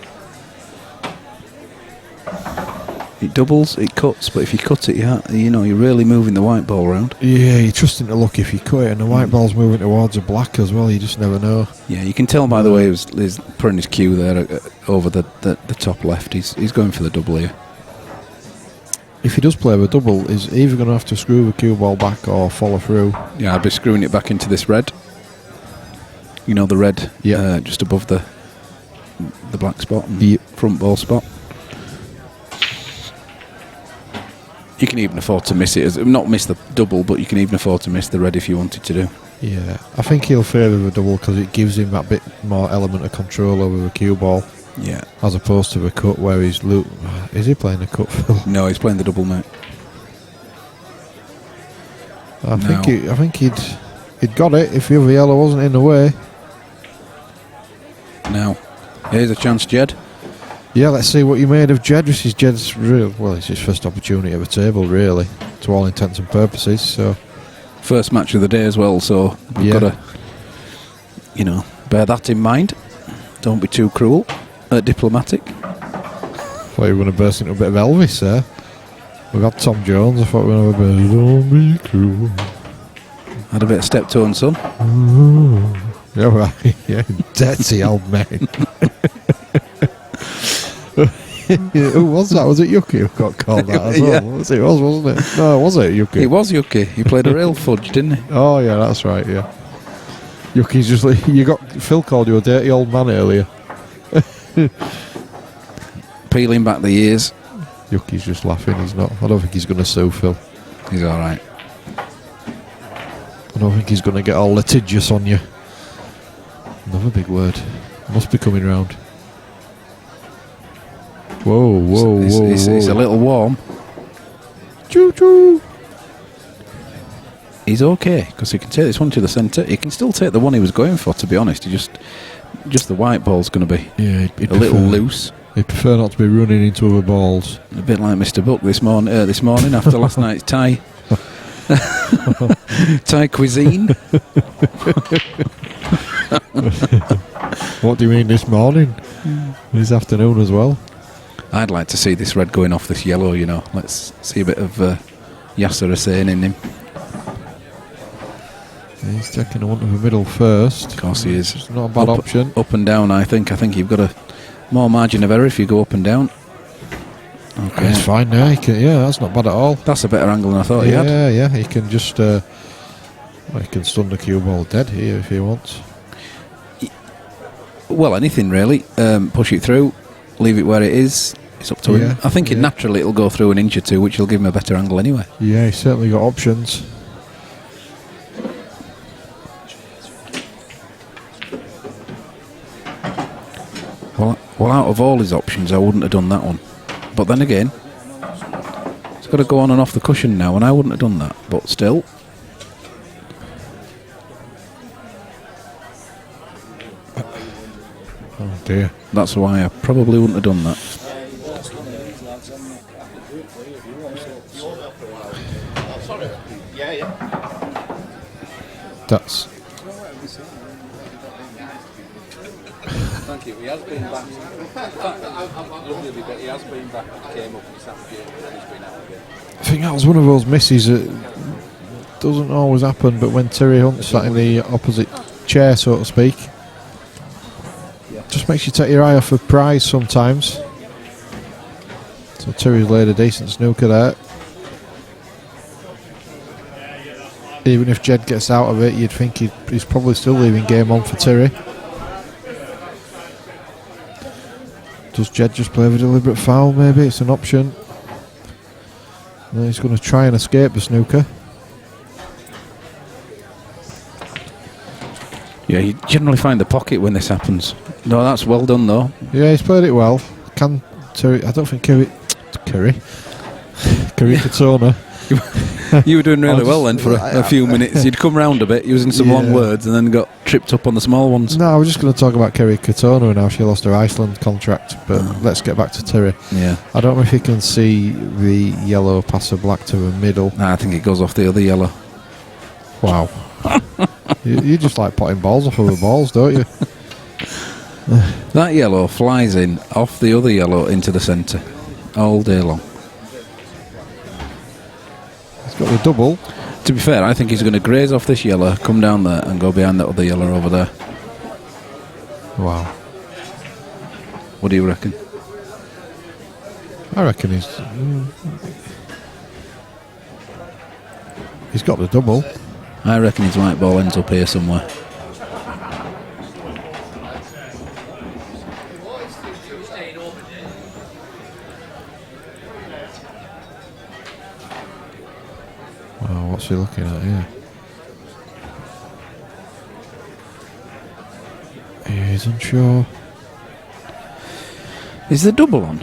It doubles, it cuts, but if you cut it, you're really moving the white ball around. Yeah, you're trusting to luck if you cut it, and the white ball's moving towards the black as well. You just never know. Yeah, you can tell by the way he's putting his cue there over the top left. He's going for the double here. if he does play with a double, he's either going to have to screw the cue ball back or follow through. Yeah, I'd be screwing it back into this red. You know, the red, just above the black spot, and front ball spot. You can even afford to miss it, not miss the double, but you can even afford to miss the red if you wanted to do. Yeah, I think he'll favour the double because it gives him that bit more element of control over the cue ball. Yeah. As opposed to the cut where he's... Is he playing the cut, Phil? No, he's playing the double, mate. I think he'd got it if the other yellow wasn't in the way. Now, here's a chance, Jed. Yeah, let's see what you made of Jed. This is Jed's it's his first opportunity at the table, really, to all intents and purposes. So, first match of the day as well, so we've got to, bear that in mind. Don't be too cruel, diplomatic. Thought you were going to burst into a bit of Elvis there. We've got Tom Jones. I thought we were going to have a bit of Don't be cruel. Had a bit of step tone, son. Yeah, right. Yeah, dirty old man. Who was that? Was it Yuki who got called that as well? Yeah. It was, wasn't it? No, was it Yuki? It was Yuki. He played a real fudge, didn't he? Oh, yeah, that's right, yeah. Yuki's just like... Phil called you a dirty old man earlier. Peeling back the ears. Yuki's just laughing, he's not. I don't think he's going to sue Phil. He's alright. I don't think he's going to get all litigious on you. Another big word. Must be coming round. Whoa. He's a little warm. Choo-choo. He's okay, because he can take this one to the centre. He can still take the one he was going for, to be honest. He just the white ball's going to be a little loose. He'd prefer not to be running into other balls. A bit like Mr. Buck this morning after last night's Thai cuisine. What do you mean this morning? This afternoon as well. I'd like to see this red going off this yellow, Let's see a bit of Yasser Hussain in him. He's taking the one to the middle first. Of course he is. It's not a bad option. Up and down, I think. I think you've got a more margin of error if you go up and down. Okay. It's fine now. That's not bad at all. That's a better angle than I thought he had. Yeah. He can just... he can stun the cue ball dead here if he wants. Well, anything really. Push it through. Leave it where it is. It's up to him. I think naturally it'll go through an inch or two, which will give him a better angle anyway. Yeah, he's certainly got options. Well, out of all his options, I wouldn't have done that one. But then again, it's got to go on and off the cushion now, and I wouldn't have done that. But still. Oh dear. That's why I probably wouldn't have done that. Sorry. Yeah. That's... Thank you. He has been back. Lovely, but he has been back. Came up and he sat the game and he's been out again. I think that was one of those misses that doesn't always happen, but when Terry Hunt sat in the opposite chair, so to speak, just makes you take your eye off a prize sometimes. So Terry's laid a decent snooker there. Even if Jed gets out of it, you'd think he's probably still leaving game on for Terry. Does Jed just play with a deliberate foul? Maybe it's an option. And he's going to try and escape the snooker. Yeah, you generally find the pocket when this happens. No, that's well done though. Yeah, he's played it well. Can Terry? I don't think Curry Katona. You were doing really well then for a few minutes. You'd come round a bit using some long words and then got tripped up on the small ones. No, I was just going to talk about Kerry Katona and how she lost her Iceland contract, but let's get back to Terry. Yeah. I don't know if you can see the yellow pass the black to the middle. Nah, I think it goes off the other yellow. Wow. you just like potting balls off other balls, don't you? That yellow flies in off the other yellow into the centre all day long. He's got the double. To be fair, I think he's going to graze off this yellow, come down there and go behind that other yellow over there. Wow. What do you reckon? I reckon he's... He's got the double. I reckon his white ball ends up here somewhere. Oh, what's he looking at here? He's unsure. Is the double on?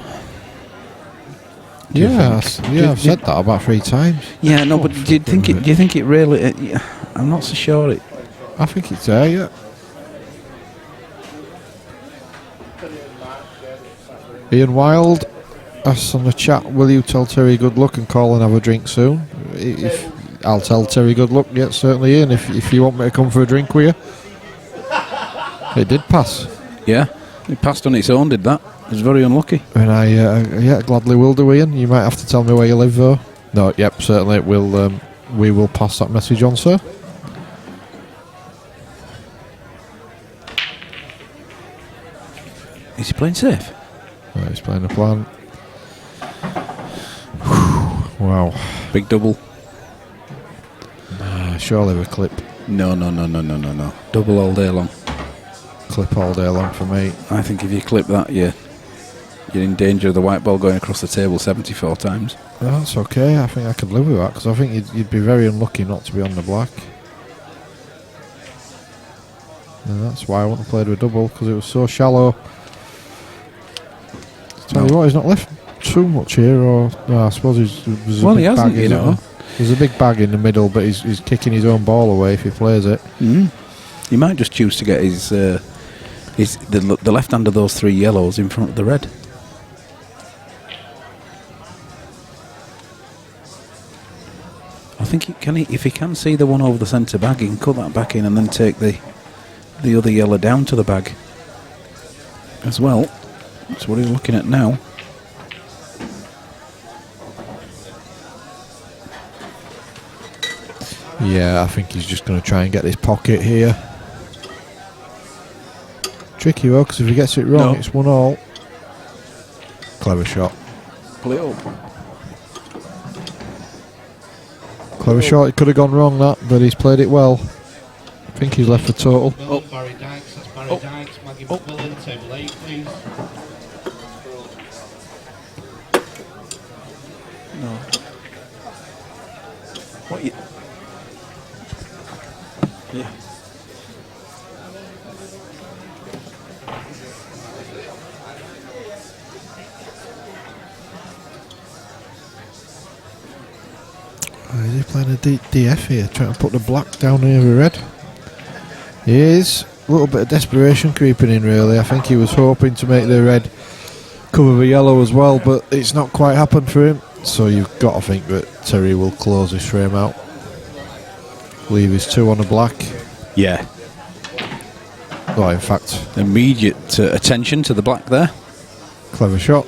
Yeah, I've said that about 3 times. Yeah, no, but do you think it? Do you think it really? I'm not so sure. I think it's there, yeah. Ian Wild asks on the chat, will you tell Terry good luck and call and have a drink soon? I'll tell Terry good luck, yeah, certainly, Ian, if you want me to come for a drink with you. It did pass. Yeah, it passed on its own, did that? It was very unlucky. And I gladly will do, Ian. You might have to tell me where you live, though. No, yep, certainly we will pass that message on, sir. Is he playing safe? Right, he's playing the plan. Wow. Big double. Surely a clip. No. Double all day long. Clip all day long for me. I think if you clip that, you're in danger of the white ball going across the table 74 times. Well, that's okay. I think I could live with that because I think you'd be very unlucky not to be on the black. And that's why I want to play to a double because it was so shallow. Tell you what, he's not left too much here, or no, I suppose there's a big he hasn't, bag, you know. There's a big bag in the middle, but he's kicking his own ball away if he plays it. He might just choose to get the left hand of those 3 yellows in front of the red. I think if he can see the one over the centre bag, he can cut that back in and then take the other yellow down to the bag as well. That's what he's looking at now. Yeah, I think he's just going to try and get this pocket here. Tricky though, because if he gets it wrong, it's 1-all. Clever shot. Pull it up. Clever shot. It could have gone wrong, that, but he's played it well. I think he's left for total. Barry Dykes, that's Barry Dykes. Maggie McMillan, table 8, please. No. What you? Yeah. Is he playing a DF here, trying to put the black down here with red? He is. A little bit of desperation creeping in, really. I think he was hoping to make the red cover the yellow as well, but it's not quite happened for him. So you've got to think that Terry will close his frame out. Leave his 2 on the black. Yeah. Oh, in fact, Immediate attention to the black there. clever shot.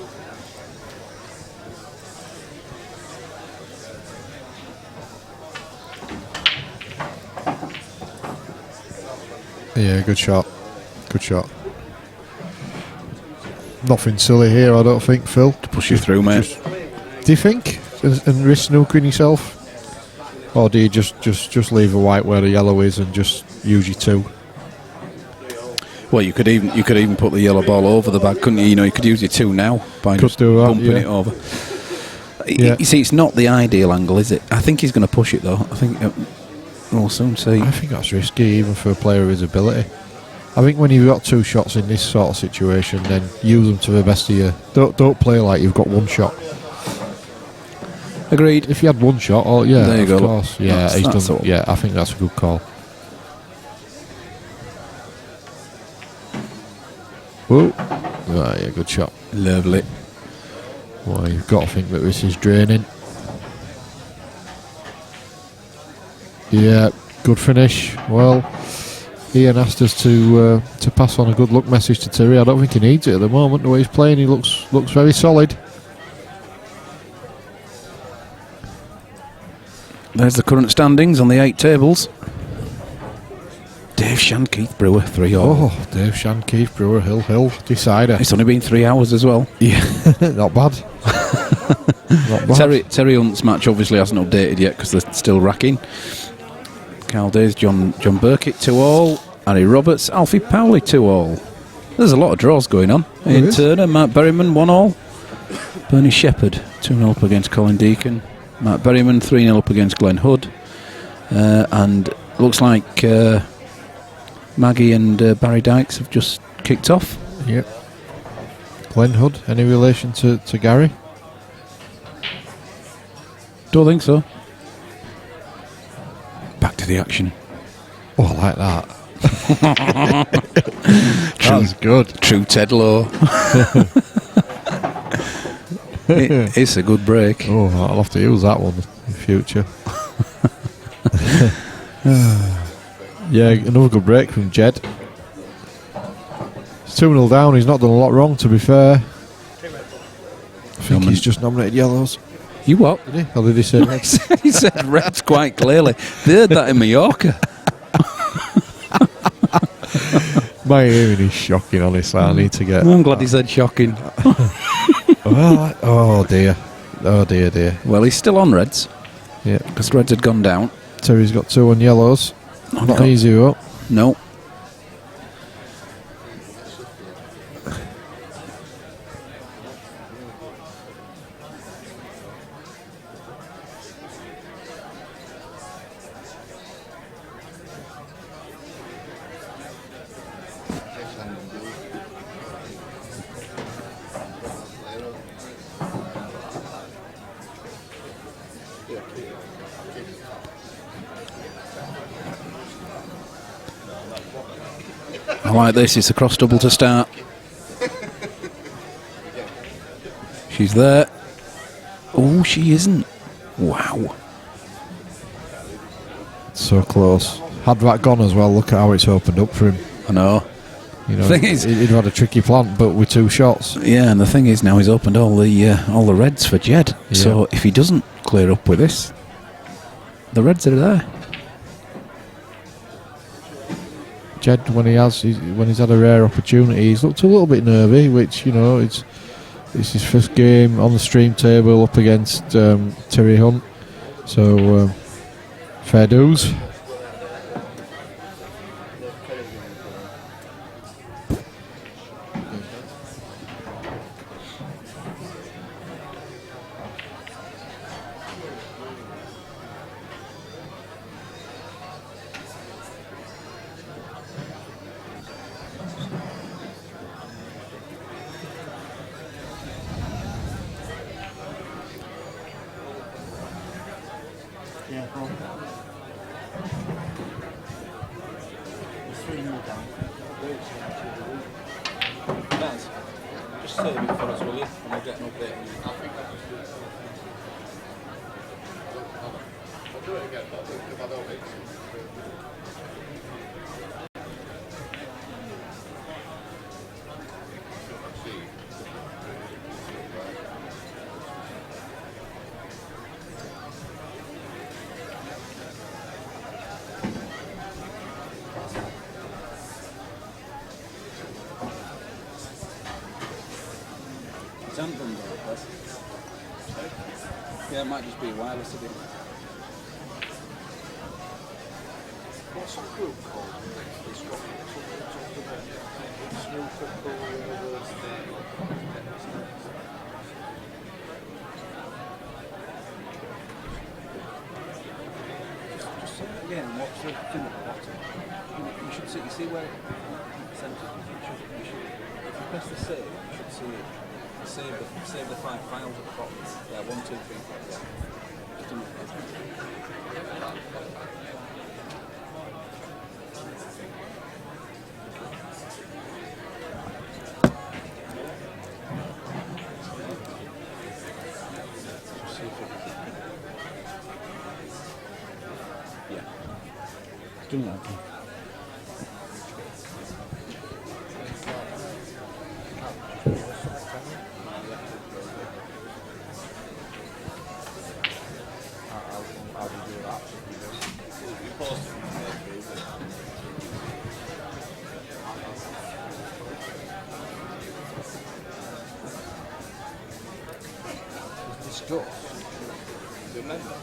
Yeah, good shot. Good shot. Nothing silly here, I don't think, Phil. To push you through, mate. Do you think? And risk snookering yourself? Or do you just leave the white where the yellow is and just use your 2? Well, you could even put the yellow ball over the bag, couldn't you? You know, you could use your 2 now by just bumping it over. Yeah. You see, it's not the ideal angle, is it? I think he's going to push it, though. I think we'll soon see. I think that's risky, even for a player of his ability. I think when you've got 2 shots in this sort of situation, then use them to the best of your. Don't play like you've got 1 shot. Agreed. If you had 1 shot, oh yeah, there you go. Of course. Yeah, he's done. All. Yeah, I think that's a good call. Whoa! Right, yeah, good shot. Lovely. Well, you've got to think that this is draining. Yeah, good finish. Well, Ian asked us to pass on a good luck message to Terry. I don't think he needs it at the moment. The way he's playing, he looks very solid. There's the current standings on the 8 tables. Dave Shankeith Brewer, 3-all. Oh, Dave Shankeith Brewer, Hill, decider. It's only been 3 hours as well. Yeah, not bad. Not bad. Terry Hunt's match obviously hasn't updated yet because they're still racking. Carl Days, John Burkitt 2-all. Harry Roberts, Alfie Powley 2-all. There's a lot of draws going on. Ian Turner, Matt Berryman 1-all. Bernie Shepherd 2-0 up against Colin Deacon. Matt Berryman 3-0 up against Glenn Hood. And looks like Maggie and Barry Dykes have just kicked off. Yep. Glenn Hood, any relation to Gary? Don't think so. Back to the action. Oh, I like that. That was good. True Ted Lowe. It's a good break. Oh, I'll have to use that one in future. Yeah, another good break from Jed. He's 2-0 down. He's not done a lot wrong, to be fair. I think he's just nominated yellows. You what? Did he? Or did he say reds? He said reds quite clearly. They heard that in Mallorca. My hearing is shocking, honestly. I need to get... I'm glad he said shocking. Well, oh dear. Oh dear. Well, he's still on reds. Yeah. Because reds had gone down. Terry's got 2 on yellows. Not easy up. No. I like this, it's a cross double to start. She's there. Oh, she isn't. Wow. So close. Had that gone as well, look at how it's opened up for him. I know. You know, Thing is, he'd had a tricky plant, but with 2 shots. Yeah, and the thing is now he's opened all the reds for Jed. Yeah. So if he doesn't clear up with this, the reds are there. Jed, when he's had a rare opportunity, he's looked a little bit nervy, which, you know, it's his first game on the stream table up against Terry Hunt. So fair dues. Yeah, well, it's 3-0 down. Naz, just save it for us, will you? And we'll get an update. I'll do it again, but if I don't make it. Yeah, it might just be a wireless again. What's the group called? It's got Snow Football, Just say it again, what's the thing at the bottom? You should see, where it centers. You should, if you press the save, you should see it. Save the 5 files at the bottom. Yeah, 1, 2, 3, 4. Yeah. Just do It's doing that. Discuss. Remember.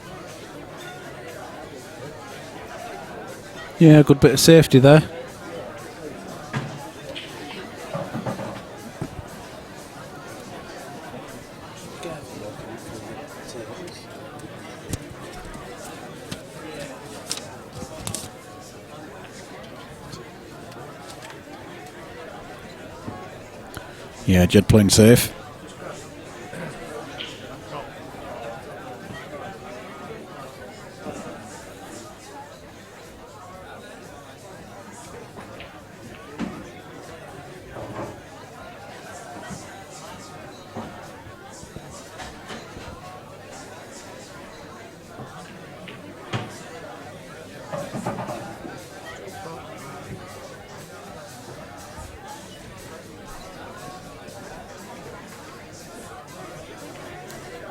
Yeah, good bit of safety there. Yeah, Jed playing safe.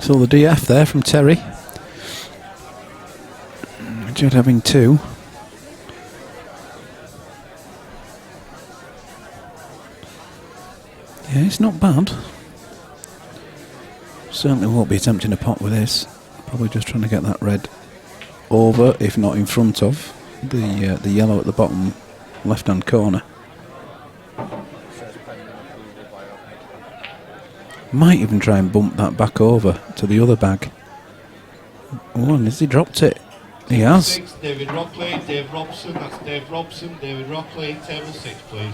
So the DF there from Terry. Jed having 2. Yeah, it's not bad. Certainly won't be attempting a pot with this. Probably just trying to get that red over, if not in front of, the yellow at the bottom left-hand corner. Might even try and bump that back over to the other bag. Oh, and has he dropped it? He has. 6, David Rockley, Dave Robson, that's Dave Robson, David Rockley, table 6 please.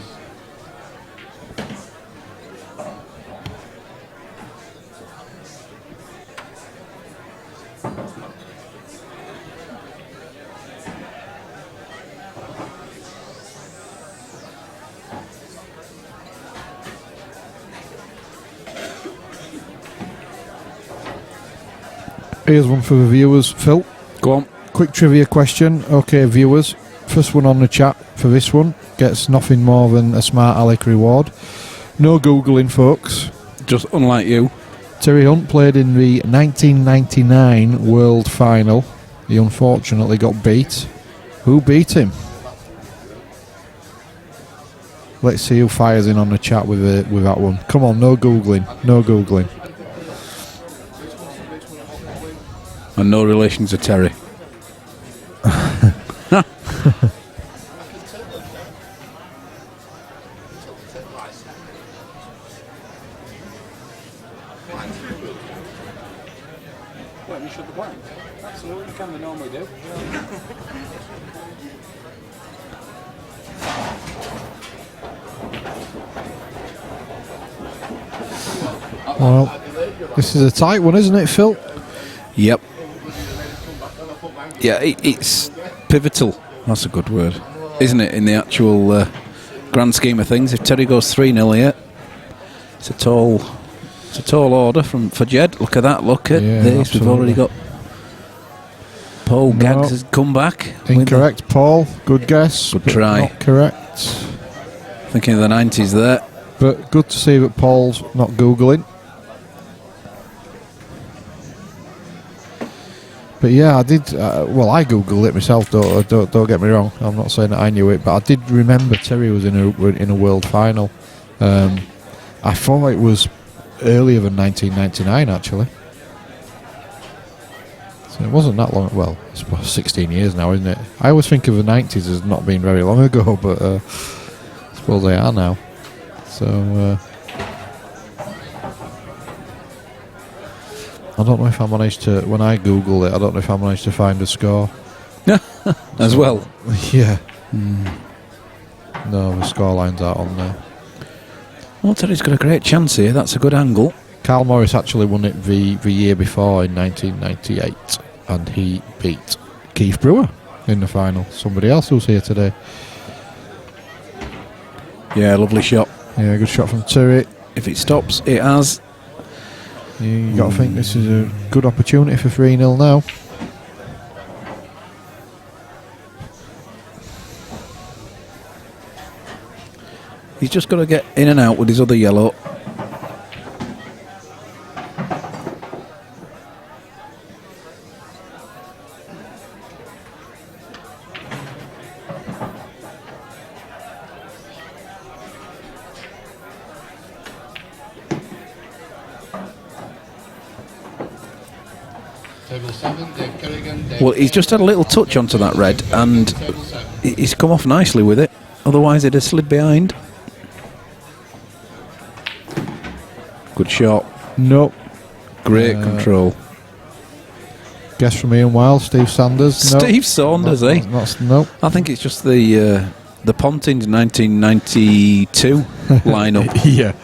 Here's one for the viewers, Phil. Go on. Quick trivia question. Okay, viewers. First one on the chat for this one gets nothing more than a Smart Alec reward. No Googling, folks. Just unlike you. Terry Hunt played in the 1999 World Final. He unfortunately got beat. Who beat him? Let's see who fires in on the chat with that one. Come on, no Googling. No Googling. And no relation to Terry. Well, you shut the blind. Absolutely, can they normally do. Well, this is a tight one, isn't it, Phil? Yep. Yeah, it's pivotal. That's a good word, isn't it? In the actual grand scheme of things, if Terry goes 3-0 here, it's a tall order for Jed. Look at that. Look at this. Absolutely. We've already got Paul Gaggs has come back. Incorrect, Paul. Good guess. Good but try. Not correct. Thinking of the 90s there. But good to see that Paul's not Googling. But yeah, I did. Well, I googled it myself. Don't get me wrong. I'm not saying that I knew it, but I did remember Terry was in a world final. I thought it was earlier than 1999, actually. So it wasn't that long. Well, it's about 16 years now, isn't it? I always think of the 90s as not being very long ago, but I suppose they are now. So I don't know if I managed to, when I Googled it, I don't know if I managed to find a score. As well. Yeah. No, the scorelines aren't on there. Well, Terry's got a great chance here. That's a good angle. Carl Morris actually won it the year before in 1998, and he beat Keith Brewer in the final. Somebody else who's here today. Yeah, lovely shot. Yeah, good shot from Terry. If it stops, it has. You got to think this is a good opportunity for 3-0 now. He's just got to get in and out with his other yellow. Table 7, Dave Kerrigan. Dave Well, he's just had a little touch onto that red, and Table 7. he's come off nicely with it. Otherwise, he'd have slid behind. Good shot. Nope. Great control. Guess from Ian Wild, Steve Sanders. Nope. Steve Saunders, eh? Nope. I think it's just the Pontins 1992 lineup. Yeah.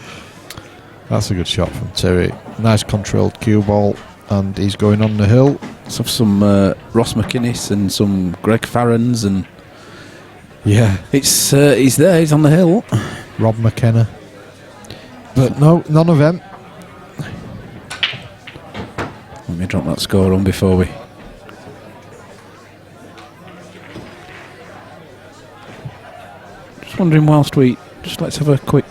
That's a good shot from Terry. Nice controlled cue ball, and he's going on the hill. So some Ross McInnes and some Greg Farrens, and Yeah. he's there. He's on the hill. Rob McKenna. But no, none of them. Let me drop that score on before we. Just wondering, let's have a quick.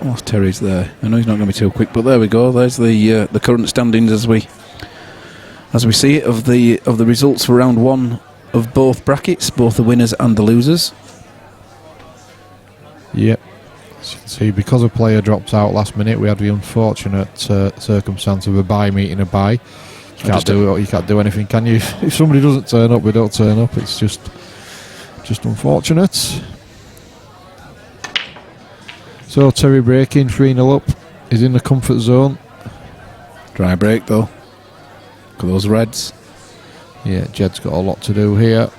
Whilst Terry's there, I know he's not going to be too quick, but there we go. There's the current standings as we see it of the results for round one of both brackets, both the winners and the losers. Yep. As you can see, because a player dropped out last minute, we had the unfortunate circumstance of a bye meeting a bye. You can't do anything, can you? If somebody doesn't turn up, we don't turn up. It's just unfortunate. So Terry breaking, 3-0 up. He's in the comfort zone. Dry break though. Look at those reds. Yeah, Jed's got a lot to do here.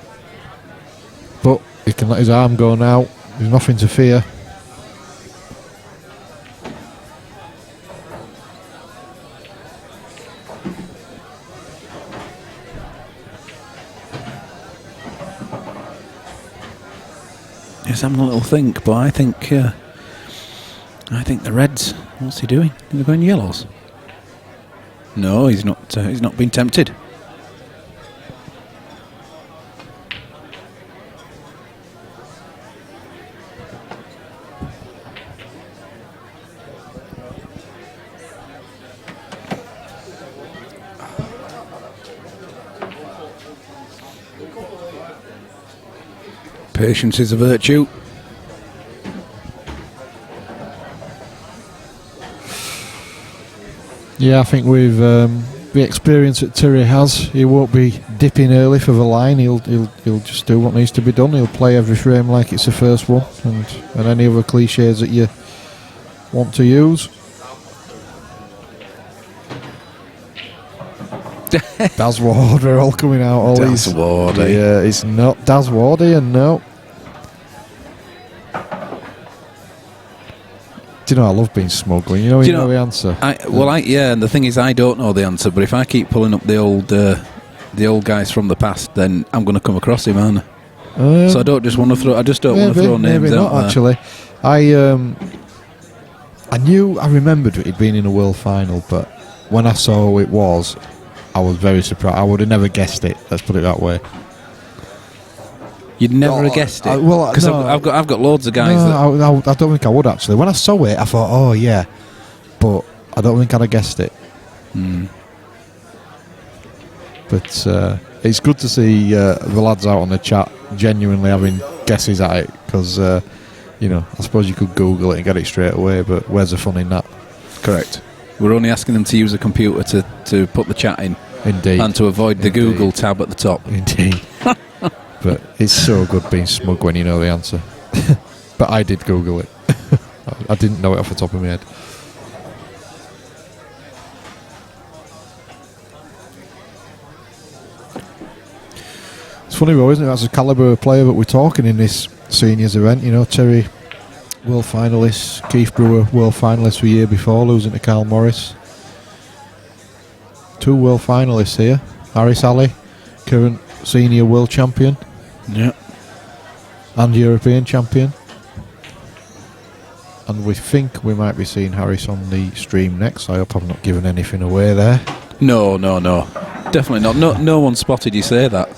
But he can let his arm go now. There's nothing to fear. He's having a little think, but I think the reds. What's he doing? Is he going yellows? No, he's not. He's not been tempted. Patience is a virtue. Yeah, I think with the experience that Terry has, he won't be dipping early for the line. He'll just do what needs to be done. He'll play every frame like it's the first one, and any other cliches that you want to use. Daz Ward, they're all coming out. All Daz these, Ward, eh? yeah, it's not Daz Wardy, and no. Do you know, I love being smug when you know the answer. Yeah, and the thing is, I don't know the answer, but if I keep pulling up the old guys from the past, then I'm going to come across him, aren't I? So I don't just want to throw. I just don't want to throw names maybe out not, there. actually. I remembered he'd been in a world final, but when I saw who it was, I was very surprised. I would have never guessed it. Let's put it that way. You'd never have guessed it. Because I've got loads of guys. I don't think I would actually. When I saw it, I thought, oh yeah, but I don't think I'd have guessed it. But it's good to see the lads out on the chat genuinely having guesses at it, because I suppose you could Google it and get it straight away, but where's the fun in that? Correct. We're only asking them to use a computer to put the chat in. Indeed. And to avoid the Google tab at the top. Indeed. But it's so good being smug when you know the answer. But I did Google it. I didn't know it off the top of my head. It's funny though, isn't it? That's the calibre of player that we're talking in this seniors event. You know, Terry, world finalist, Keith Brewer, world finalist the year before, losing to Carl Morris. 2 world finalists here. Harris Ali, current senior world champion. Yeah. And European champion. And we think we might be seeing Harris on the stream next. I hope I've not given anything away there. No. Definitely not. No one spotted you say that.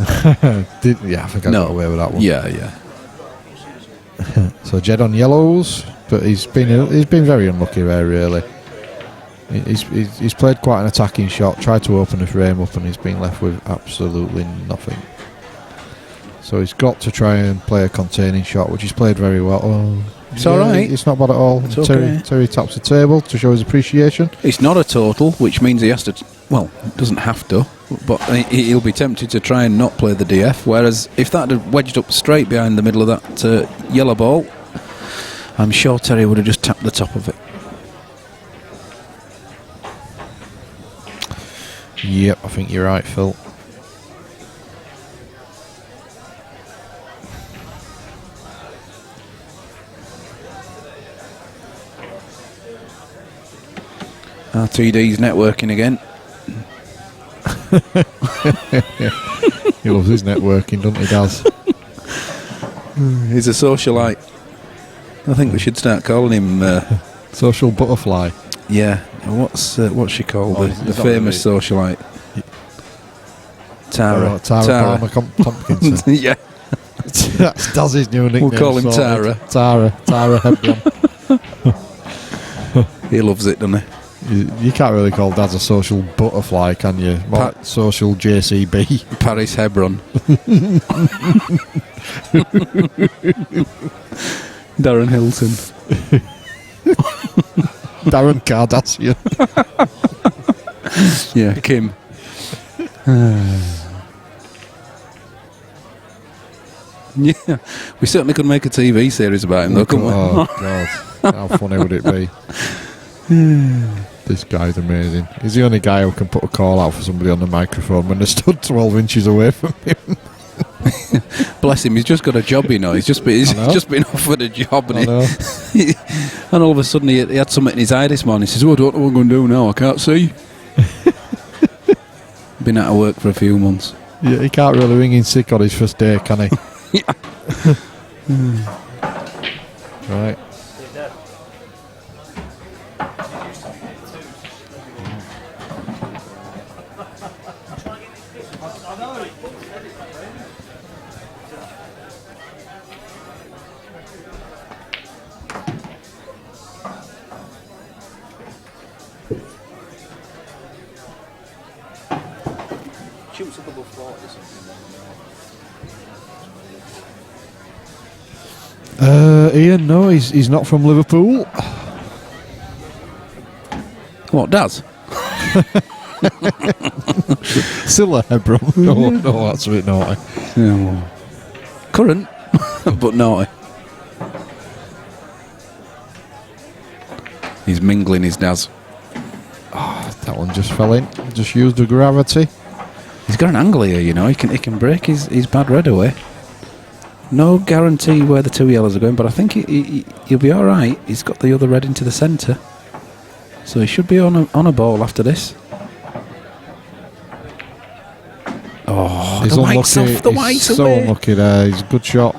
I think I got away with that one. Yeah. So Jed on yellows, but he's been very unlucky there, really. He's played quite an attacking shot, tried to open the frame up, and he's been left with absolutely nothing. So he's got to try and play a containing shot, which he's played very well. Oh, It's all right. It's not bad at all. It's okay. Terry taps the table to show his appreciation. It's not a total, which means he has to. Well, doesn't have to, but he'll be tempted to try and not play the DF. Whereas if that had wedged up straight behind the middle of that yellow ball, I'm sure Terry would have just tapped the top of it. Yep, I think you're right, Phil. RTD's networking again. He loves his networking, doesn't he, Daz? He's a socialite. I think we should start calling him Social butterfly. yeah. What's she called? Oh, the famous socialite. Tara. Tara Palmer Tompkinson. Yeah. That's Daz's new nickname. We'll call him sorted. Tara. Tara Hebron. He loves it, doesn't he? You can't really call Daz a social butterfly, can you? More like social JCB. Paris Hebron. Darren Hilton. Darren Kardashian. Yeah, Kim. Yeah, we certainly could make a TV series about him, though, couldn't we? Oh, God. How funny would it be? This guy's amazing. He's the only guy who can put a call out for somebody on the microphone when they're stood 12 inches away from him. Bless him, he's just got a job, you know. He's just been offered a job, and and all of a sudden he had something in his eye this morning. He says, "Oh, I don't know what I'm going to do now. I can't see." Been out of work for a few months. Yeah, he can't really ring in sick on his first day, can he? Right. Shoots up above 40 or something. Ian, no, he's not from Liverpool. What, Daz? Still a Hebron. No, that's a bit naughty. Yeah, well, current, but naughty. He's mingling his Daz. That one just fell in. Just used the gravity. He's got an angle here, you know. He can break his bad red away. No guarantee where the two yellows are going, but I think he'll be all right. He's got the other red into the centre, so he should be on a ball after this. Oh, He's the unlucky. white's off. The white's so away. unlucky there. He's a good shot.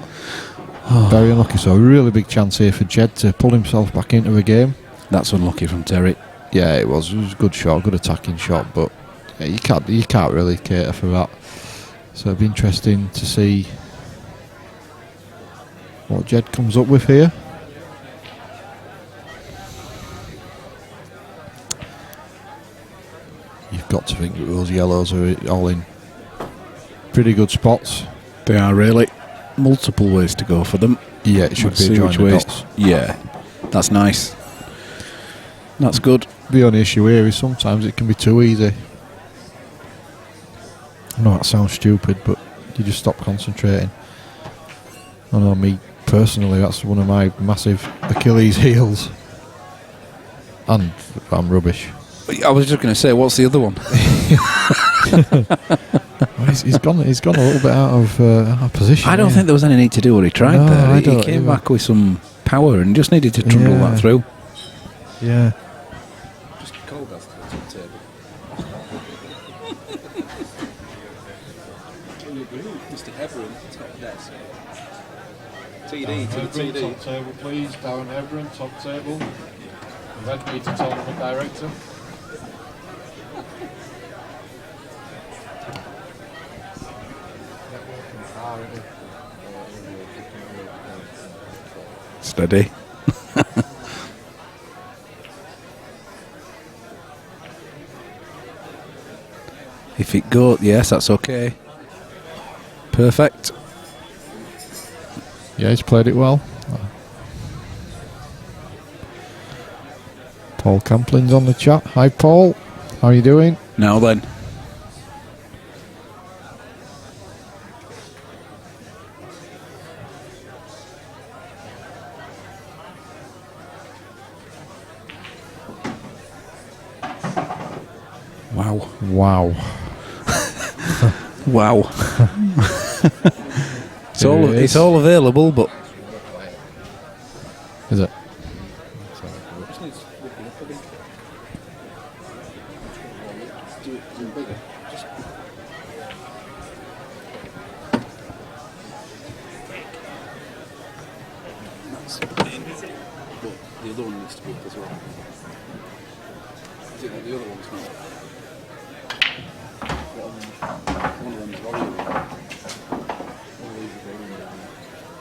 Very unlucky. So a really big chance here for Jed to pull himself back into the game. That's unlucky from Terry. Yeah, it was. It was a good shot, good attacking shot, but yeah, you can't really cater for that. So it'd be interesting to see what Jed comes up with here. You've got to think that those yellows are all in pretty good spots. They are really multiple ways to go for them. Yeah, it should Let's be see a which join the ways. dots. Yeah, that's nice. That's good. The only issue here is sometimes it can be too easy. I know that sounds stupid, but you just stop concentrating. I know me personally, that's one of my massive Achilles heels. And I'm rubbish. I was just going to say, what's the other one? Well, he's gone a little bit out of position. I don't think there was any need to do what he tried No, there. I He don't came either. back with some power and just needed to trundle Yeah. that through. Yeah. Just cold as to the top table. Mr. Hebron, top desk. TD to the Hebron, TD. top table, please. Darren Hebron, top table. Red meter tournament director. Steady. If it goes, yes, that's okay. Perfect. Yeah, he's played it well. Paul Camplin's on the chat. Hi, Paul. How are you doing? Now then. Wow. Wow. Wow. Here it It's is. all available, but Is it? Just needs whipping up a bit. Do it bigger. Just that's in. But the other one needs to be up as well. Is it like the other one's not? One of them's volume.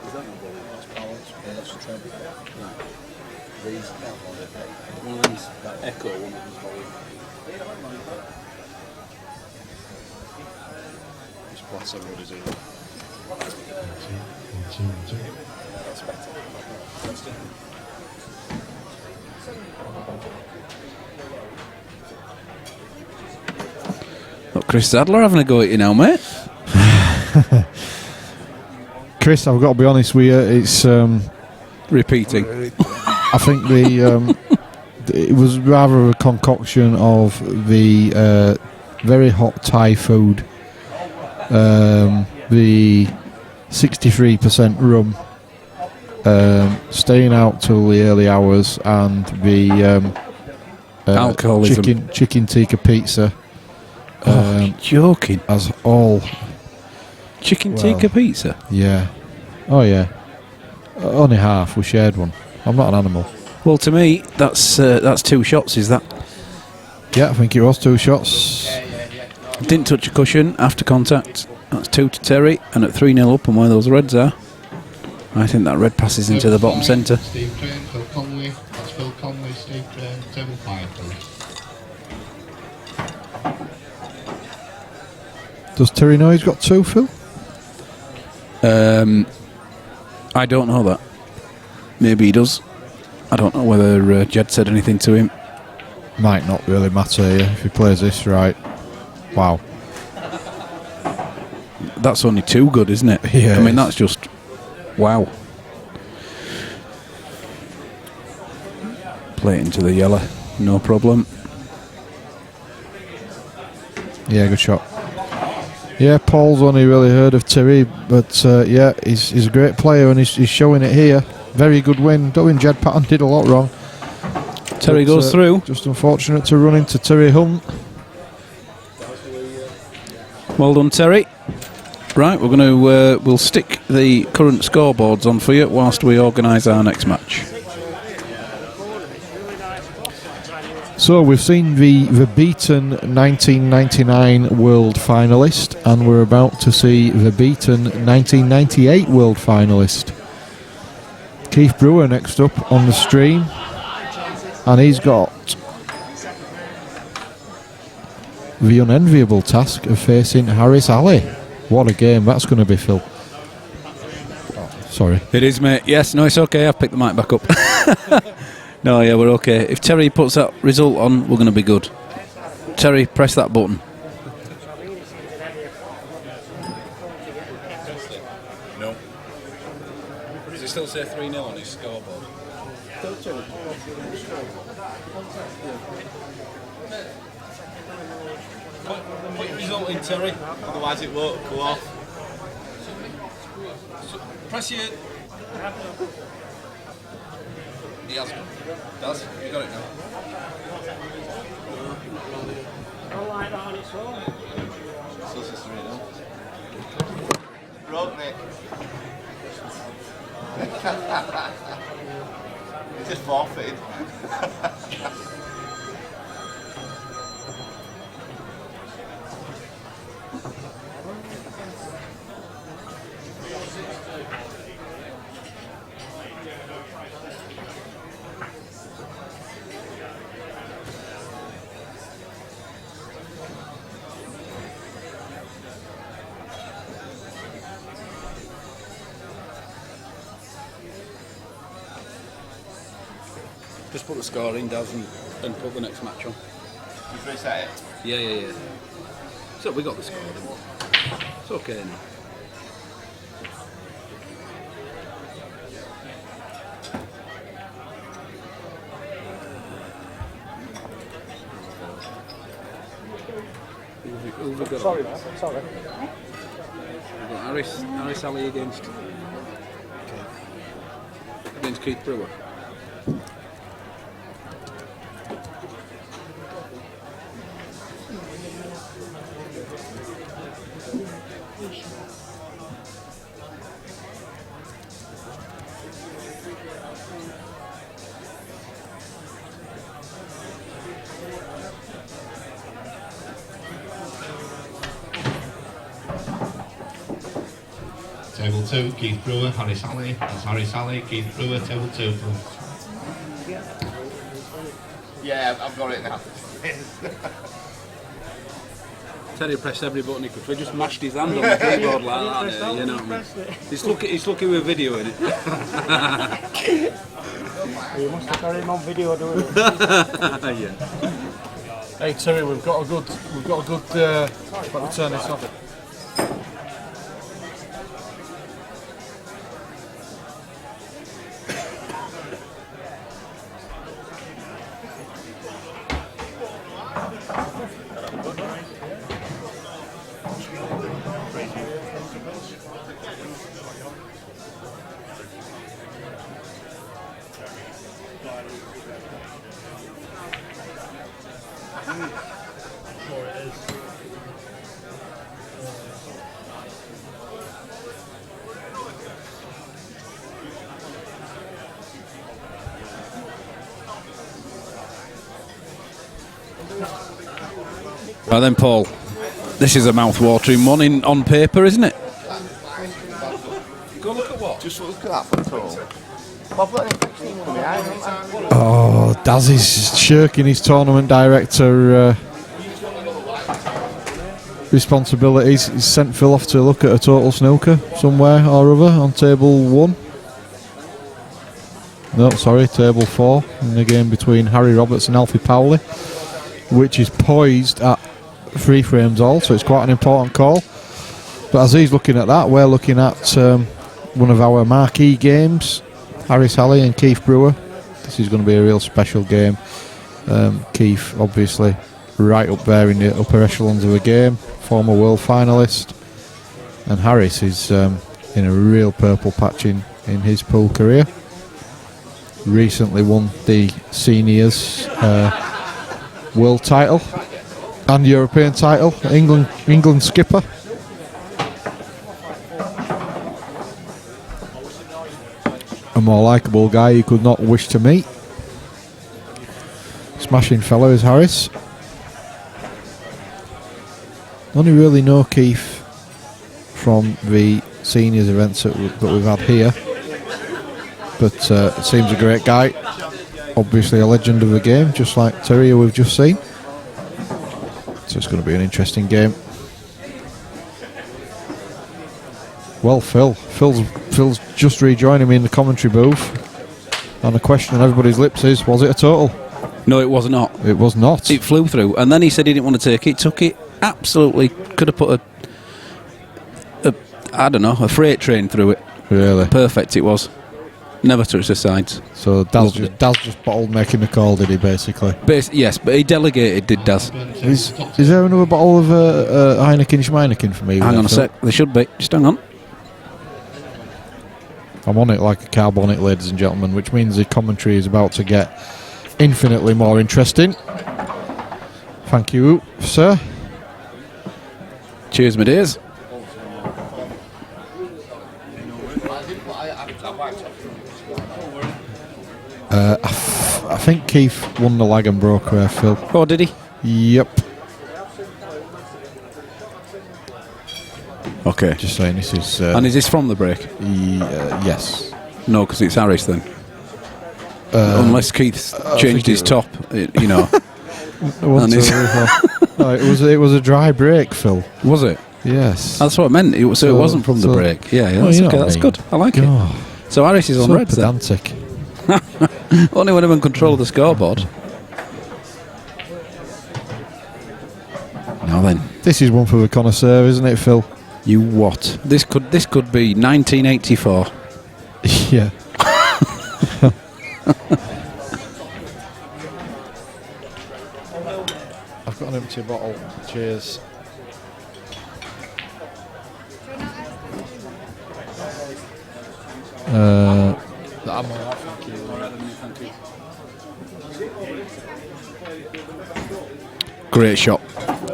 Is that not volume? That's balance. Yeah, that's the treble. Right. These one of them's that echo, one of them's volume. Just blast everybody zero. That's better. That's it. look, Chris Sadler having a go at you now, mate. Chris, I've got to be honest with you. It's Repeating. I think it was rather a concoction of the very hot Thai food, the 63% rum, staying out till the early hours, and the Alcoholism. chicken tikka pizza. You're joking. As all, Chicken well, tikka pizza? yeah, oh yeah, only half. We shared one. I'm not an animal. Well, to me, that's 2 shots, is that? Yeah, I think it was 2 shots. Didn't touch a cushion after contact. That's 2 to Terry, and at 3-0 up on where those reds are. I think that red passes into the bottom centre. Steve Crane, Phil Conley. That's Phil Conley, Steve Crane, table 5, please. Does Terry know he's got 2, Phil? I don't know that. Maybe he does. I don't know whether Jed said anything to him. Might not really matter here if he plays this right. Wow. That's only too good, isn't it? Yeah, I mean, it is. that's just wow. Play it into the yellow, no problem. Yeah, good shot. Yeah, Paul's only really heard of Terry, but yeah, he's a great player and he's showing it here. Very good win. Don't think Jed Patton did a lot wrong. Terry But, goes through. Just unfortunate to run into Terry Hunt. Well done, Terry. Right, we're going to we'll stick the current scoreboards on for you whilst we organise our next match. So we've seen the beaten 1999 world finalist, and we're about to see the beaten 1998 world finalist. Keith Brewer next up on the stream, and he's got the unenviable task of facing Harris Ali. What a game that's going to be, Phil. Oh, sorry. It is, mate. Yes, no, it's okay. I've picked the mic back up. No, yeah, we're okay. If Terry puts that result on, we're going to be good. Terry, press that button. No. Does it still say 3-0 on his scoreboard? Put your result in, Terry. Otherwise it won't go off. Press your... He has done. Does? You got it now. So it's just 3-0. Broke, Nick. He just forfeited. Just put the score in, Daz, and and put the next match on. You've reset it. Yeah. So we got the score, didn't we? It's okay now. Who have we got? Sorry, man. Sorry. We've got Harris Ali against Keith Brewer. Table 2, Keith Brewer, Harris Ali. That's Harris Ali, Keith Brewer, table 2. Yeah, I've got it now. Terry pressed every button he could. We just mashed his hand on the keyboard like that. You know what I mean? He's lucky we're videoing it. You must have carried him on video doing it. Yeah. Hey Terry, we've got a good. Let me turn this off. Right then, Paul. This is a mouth-watering one on paper, isn't it? Go look at what? Just look at that photo. I've got an 16 one behind, haven't I? Oh, Daz is shirking his tournament director responsibilities. He's sent Phil off to look at a total snooker somewhere or other on table 1. No, sorry, table 4 in the game between Harry Roberts and Alfie Powley, which is poised at 3 frames all, so it's quite an important call. But as he's looking at that, we're looking at one of our marquee games, Harris Ali and Keith Brewer. This is going to be a real special game. Keith obviously right up there in the upper echelons of the game, former world finalist, and Harris is in a real purple patch in his pool career. Recently won the seniors world title and European title, England skipper. A more likeable guy you could not wish to meet. Smashing fellow is Harris. Only really know Keith from the seniors events that we've had here, but seems a great guy. Obviously a legend of the game, just like Terry who we've just seen. So it's going to be an interesting game. Well, Phil's just rejoining me in the commentary booth, and the question on everybody's lips is: was it a total? No, it was not. It was not. It flew through, and then he said he didn't want to take it. Took it. Absolutely, could have put a freight train through it. Really perfect. It was. Never touched the sides. So Daz just bottled making the call, did he, basically? Yes, but he delegated, did Daz. Is there another bottle of Heineken Schmeineken for me? Hang on a sec, there should be. Just hang on. I'm on it like a carb on it, ladies and gentlemen, which means the commentary is about to get infinitely more interesting. Thank you, sir. Cheers, my dears. I think Keith won the lag and broke Phil. Oh, did he? Yep. Okay. Just saying, this is... and is this from the break? Yes. No, because it's Harris then. Unless Keith's changed his top, you know. It was a dry break, Phil. Was it? Yes. That's what I meant. It wasn't from the break. Yeah, that's okay. That's good. I like it. So Harris is on reds then. Pedantic. Only when I'm in control of the scoreboard. Now then, This is one for the connoisseur, isn't it, Phil? you what? This could be 1984. Yeah. I've got an empty bottle. Cheers. I'm all right, thank you.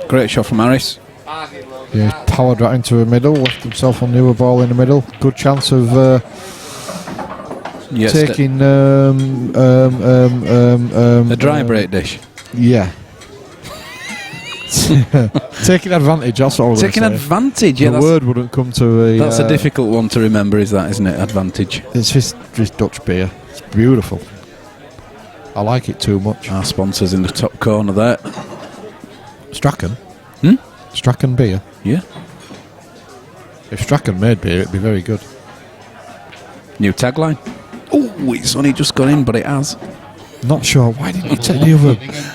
Great shot from Harris. Yeah, he's powered right into the middle, left himself on the other ball in the middle. Good chance of Yes, taking a dry break dish. Yeah. Taking advantage, that's what I was Taking gonna say. advantage, yeah. The word wouldn't come to a... That's a difficult one to remember, is that, isn't it? Advantage. It's just Dutch beer. It's beautiful. I like it too much. Our sponsors in the top corner there. Strachan? Hmm? Strachan beer? Yeah. If Strachan made beer, it'd be very good. New tagline. Oh, it's only just gone in, but it has. Not sure. Why didn't he take the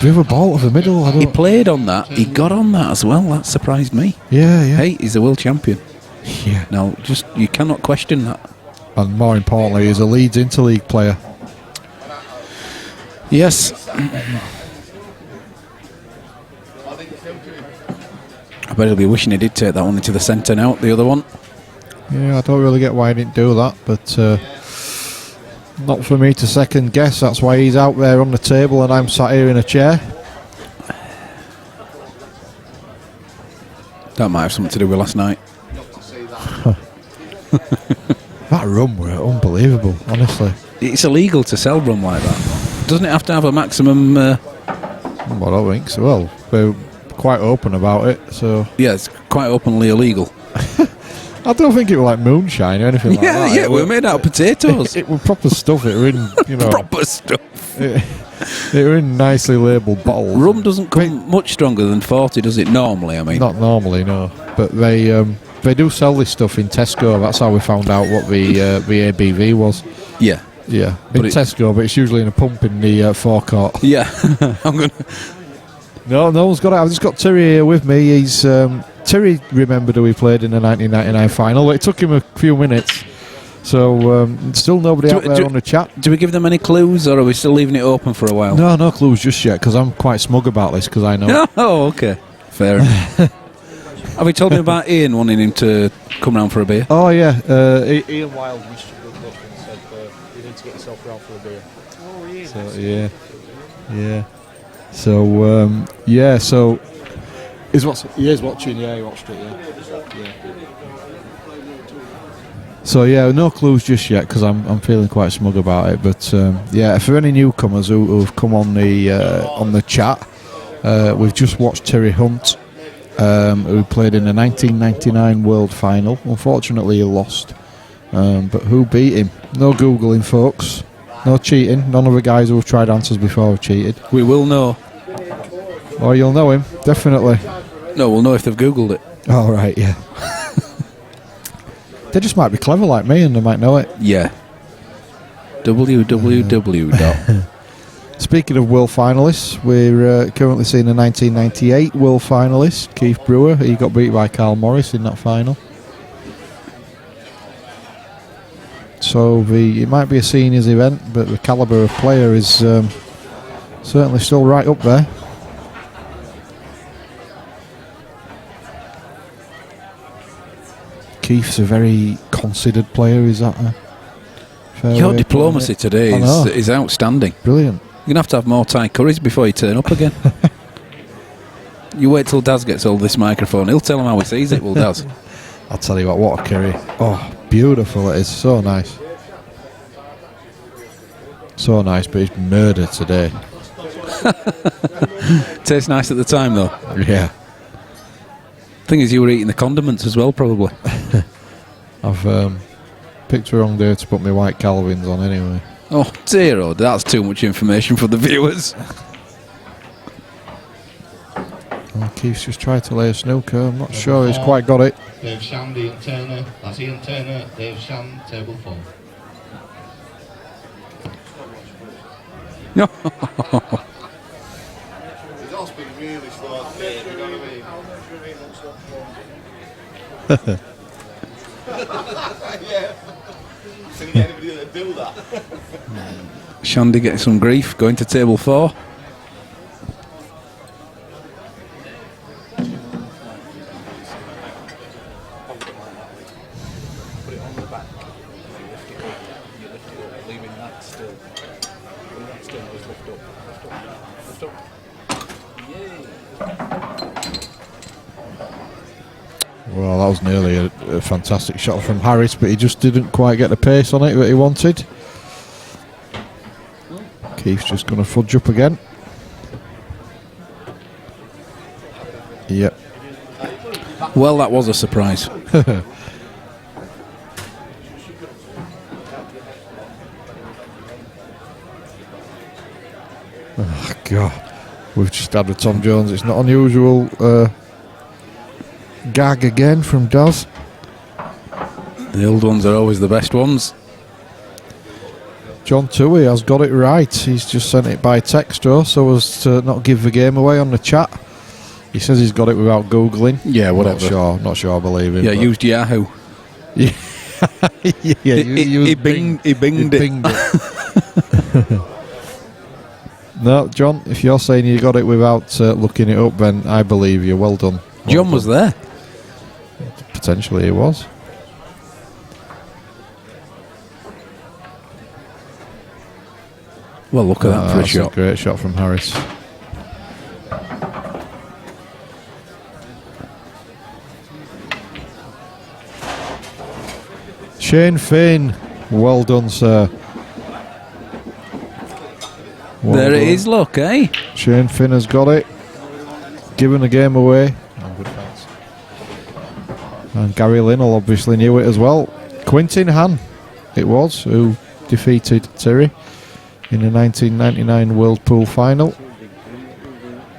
other ball to the middle? I don't... He played on that. He got on that as well. That surprised me. Yeah, yeah. Hey, he's a world champion. Yeah. Now, just you cannot question that. And more importantly, he's a Leeds Interleague player. Yes. I bet he'll be wishing he did take that one into the centre now, the other one. Yeah, I don't really get why he didn't do that, but not for me to second guess. That's why he's out there on the table and I'm sat here in a chair. That might have something to do with last night. That rum were unbelievable, honestly. It's illegal to sell rum like that. Doesn't it have to have a maximum... Well, I don't think so. Well, they're quite open about it, so... Yeah, it's quite openly illegal. I don't think it was like moonshine or anything like that. Yeah, we're made out of potatoes. It was proper stuff. It were in, you know... Proper stuff. It were in nicely labelled bottles. Rum doesn't come much stronger than 40, does it, normally, I mean? Not normally, no. But they do sell this stuff in Tesco. That's how we found out what the ABV was. Yeah. Yeah, in Tesco, but it's usually in a pump in the forecourt. Yeah. I'm going to... No one's got it. I've just got Terry here with me. He's Terry remembered who he played in the 1999 final. It took him a few minutes. So still nobody out there on the chat. Do we give them any clues, or are we still leaving it open for a while? No clues just yet, because I'm quite smug about this, because I know. Oh, okay. Fair enough. Have you told me about Ian wanting him to come round for a beer? Oh, yeah. Ian Wild wished you good luck and said you need to get yourself round for a beer. Oh, yeah. So, yeah. So, he is watching, yeah, he watched it, yeah. So, yeah, no clues just yet, because I'm feeling quite smug about it, but, yeah, for any newcomers who've come on the chat, we've just watched Terry Hunt, who played in the 1999 World Final. Unfortunately, he lost, but who beat him? No Googling, folks. No cheating. None of the guys who have tried answers before have cheated. We will know. Or you'll know him, definitely. No, we'll know if they've Googled it. Oh, right, yeah. They just might be clever like me and they might know it. Yeah. www. Speaking of world finalists, we're currently seeing the 1998 world finalist, Keith Brewer. He got beat by Carl Morris in that final. So it might be a seniors event, but the calibre of player is certainly still right up there. Keith's a very considered player, is that a fair Your way of diplomacy putting it? today is outstanding. Brilliant. You're going to have more Thai curries before you turn up again. You wait till Daz gets hold of this microphone. He'll tell him how he sees it, will Daz? I'll tell you what a curry. Oh, beautiful it is. So nice. So nice, but it's murder today. Tastes nice at the time, though. Yeah. Thing is, you were eating the condiments as well, probably. I've picked the wrong day to put my white Calvins on anyway. Oh, dear, oh, that's too much information for the viewers. And Keith's just tried to lay a snooker. I'm not sure he's quite got it. Dave Shand, Ian Turner. That's Ian Turner, Dave Shand, table 4. John's been really slow today, you know what I mean? Yeah. Can you get anybody to do that? Shandy getting some grief, going to table 4. Put it on the back, and then you lift it up, leaving that still. Leaving that still, just lift up, lift up. Yay! Well, that was nearly a fantastic shot from Harris, but he just didn't quite get the pace on it that he wanted. Keith's just going to fudge up again. Yep. Well, that was a surprise. Oh, God. We've just had with Tom Jones. It's not unusual. Gag again from Daz. The old ones are always the best ones. John Toohey has got it right. He's just sent it by text to us so as to not give the game away on the chat. He says he's got it without Googling. Yeah, whatever. Not sure I believe him. Yeah, used Yahoo. Yeah, he binged it. No, John, if you're saying you got it without looking it up, then I believe you. Well done. John was there. Potentially he was. Well, look at that for a That's shot. a great shot from Harris. Shane Finn, well done, sir. Well There done. it is, look, eh? Shane Finn has got it. Given the game away. Oh, good thanks. And Gary Linnell obviously knew it as well. Quintin Han, it was, who defeated Terry in the 1999 World Pool Final.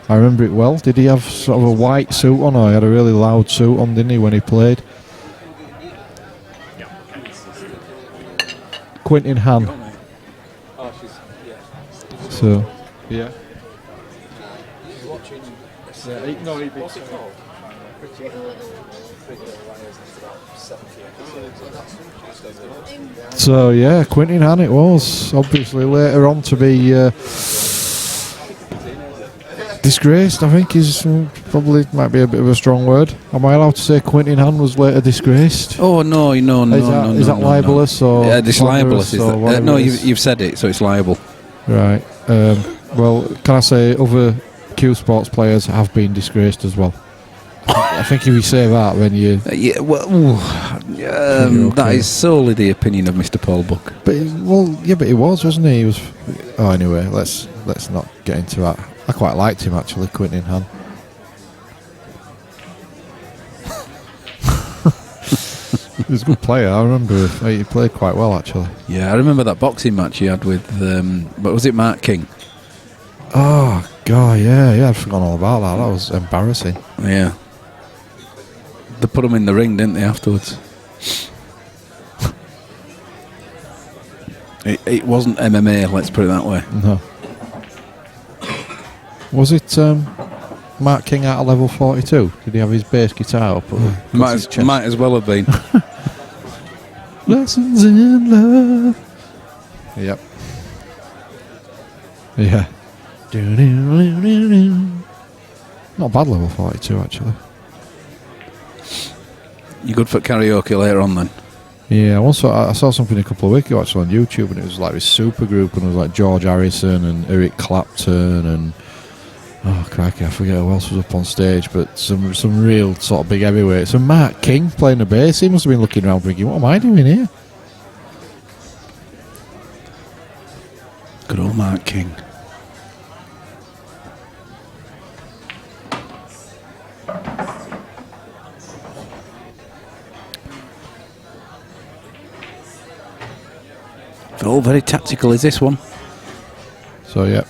I remember it well. Did he have sort of a white suit on, or he had a really loud suit on, didn't he, when he played? Quintin Han. Oh, she's, yeah. So, yeah. She's watching. What's it called? So yeah, Quintin Han it was. Obviously later on to be disgraced, I think is probably might be a bit of a strong word. Am I allowed to say Quintin Han was later disgraced? Oh no, Is that libelous or yeah, it's libelous. Is or that? whatever No, it is? you've said it, so it's liable. Right. Well, can I say other Q Sports players have been disgraced as well? I think if you say that, then you. Yeah, well, that is solely the opinion of Mr. Paul Buck. But he was, wasn't he? He was. Oh, anyway, let's not get into that. I quite liked him actually, Quintin Han. He was a good player. I remember he played quite well actually. Yeah, I remember that boxing match he had with, what was it, Mark King? Oh God, yeah, I'd forgotten all about that. That was embarrassing. Yeah. They put him in the ring, didn't they, afterwards? It wasn't MMA, let's put it that way. No. Was it Mark King out of level 42? Did he have his bass guitar up? Might as well have been. Lessons in love. Yep. Yeah. Not bad level 42 actually. You good for karaoke later on then? Yeah, I saw something a couple of weeks ago actually on YouTube, and it was like this super group, and it was like George Harrison and Eric Clapton and crikey, I forget who else was up on stage, but some real sort of big heavyweights. And Mark King playing the bass. He must have been looking around thinking, what am I doing here? Good old Mark King. All very tactical is this one. So yeah.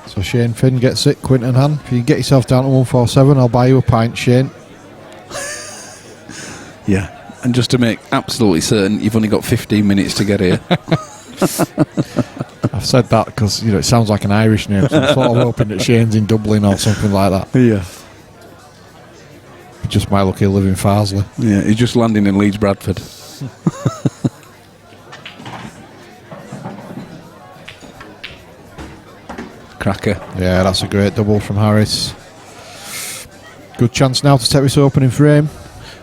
So Shane Finn gets it, Quintin Han. If you get yourself down to 147, I'll buy you a pint, Shane. Yeah. And just to make absolutely certain, you've only got 15 minutes to get here. I've said that because it sounds like an Irish name, so I'm sort of hoping that Shane's in Dublin or something like that. Yeah. Just my lucky live in Farsley. Yeah, he's just landing in Leeds Bradford. Cracker. Yeah, that's a great double from Harris. Good chance now to take this opening frame.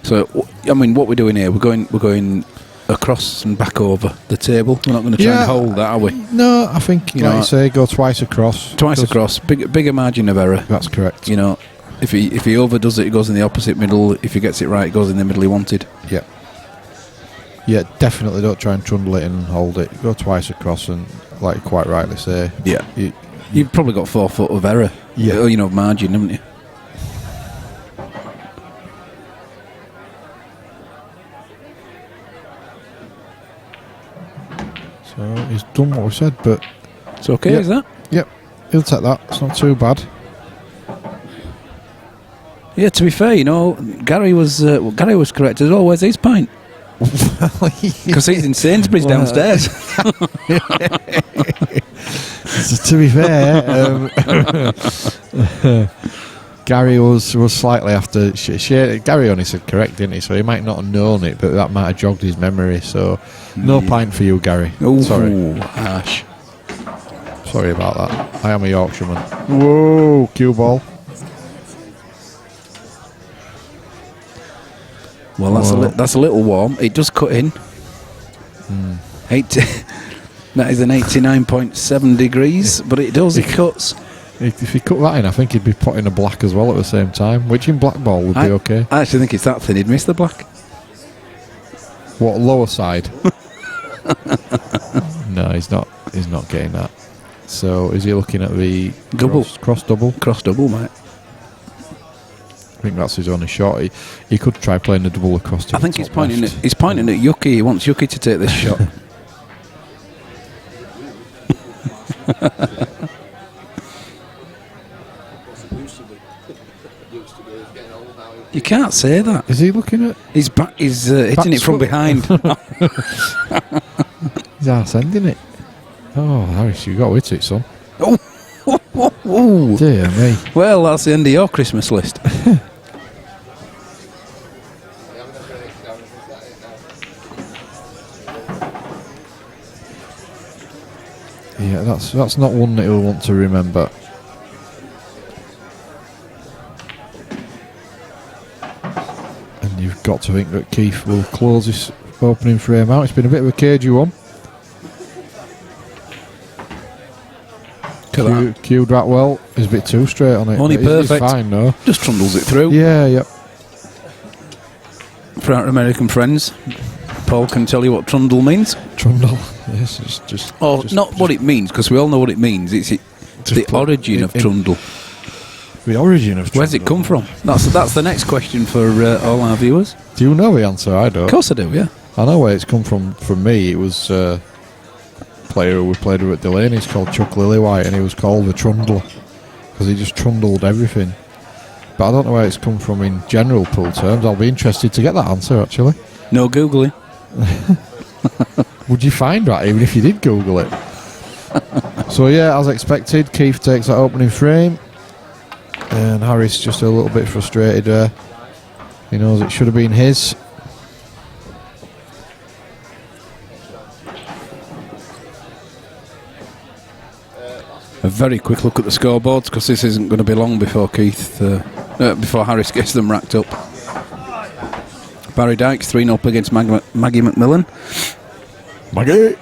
So, I mean, what we're doing here, we're going across and back over the table. We're not going to try and hold that, are we? No, I think, You like know, you say, go twice across. Twice across, bigger margin of error. That's correct. If he overdoes it, it goes in the opposite middle. If he gets it right, it goes in the middle he wanted. Yeah. Yeah, definitely don't try and trundle it and hold it. Go twice across and, like you quite rightly say. Yeah. You've probably got 4 foot of error. Yeah. Margin, haven't you? So he's done what we said, but It's okay, is that? Yep, he'll take that. It's not too bad. Yeah, to be fair, Gary was correct as well. Where's his pint? Because he's in Sainsbury's downstairs. So to be fair, Gary was slightly after. Gary only said correct, didn't he? So he might not have known it, but that might have jogged his memory. So no pint for you, Gary. Ooh, sorry. Harsh. Sorry about that. I am a Yorkshireman. Whoa, cue ball. Well, that's a little warm. It does cut in. 80. That is an 89.7 degrees, but it does. It cuts. If he cut that in, I think he'd be putting a black as well at the same time, which in black ball would be okay. I actually think it's that thin. He'd miss the black. What, lower side? No, he's not. He's not getting that. So is he looking at the double cross double? Cross double, mate. I think that's his only shot. He could try playing the double across to I think he's pointing at Yuki. He wants Yuki to take this shot. You can't say that. Is he looking at? He's hitting it from behind. He's sending it. Oh, Harris, you got to hit it, son. Oh, dear me. Well, that's the end of your Christmas list. Yeah, that's not one that he'll want to remember. And you've got to think that Keith will close this opening frame out. It's been a bit of a cagey one. Cued that well. He's a bit too straight on it. Only perfect. He's fine, though. Just trundles it through. Yeah, yep. For our American friends, Paul can tell you what trundle means. Trundle. Yes, it's just. Not what it means, because we all know what it means. It's the origin of trundle. The origin of trundle. Where's it come from? That's the next question for all our viewers. Do you know the answer? I don't. Of course I do, yeah. I know where it's come from. From me, it was a player who we played with at Delaney. He's called Chuck Lillywhite, and he was called the Trundler because he just trundled everything. But I don't know where it's come from in general pool terms. I'll be interested to get that answer, actually. No Googling. Would you find that even if you did Google it? So yeah, as expected, Keith takes that opening frame, and Harris just a little bit frustrated there. He knows it should have been his. A very quick look at the scoreboards, because this isn't going to be long before before Harris gets them racked up. Barry Dykes 3-0 against Maggie McMillan. Maggie!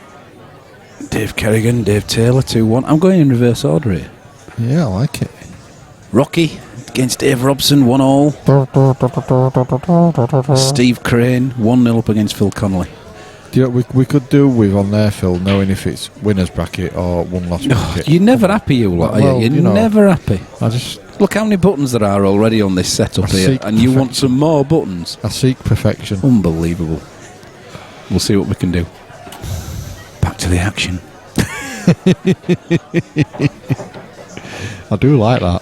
Dave Kerrigan, Dave Taylor 2-1. I'm going in reverse order here. Yeah, I like it. Rocky against Dave Robson 1-all. Steve Crane 1-0 up against Phil Connolly. You know, we could do with on there, Phil, knowing if it's winner's bracket or one loss bracket. You're never happy, you lot, are you? You're never happy. I just look how many buttons there are already on this setup here, and you want some more buttons. I seek perfection. Unbelievable. We'll see what we can do. Back to the action. I do like that.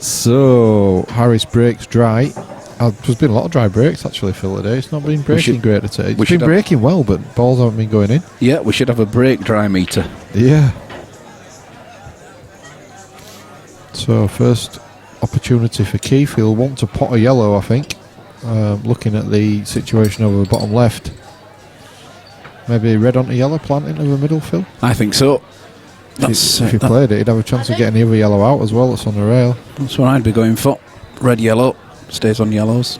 So Harris breaks dry. There's been a lot of dry breaks actually, Phil, today. It's not been breaking great at it. It's should been breaking well, but balls haven't been going in. Yeah, we should have a break dry meter. Yeah. So first opportunity for Keith. He'll want to pot a yellow, I think. Looking at the situation over the bottom left. Maybe red onto yellow, plant into the middle, Phil? I think so. If he played it, he'd have a chance of getting the other yellow out as well that's on the rail. That's what I'd be going for. Red, yellow. Stays on yellows.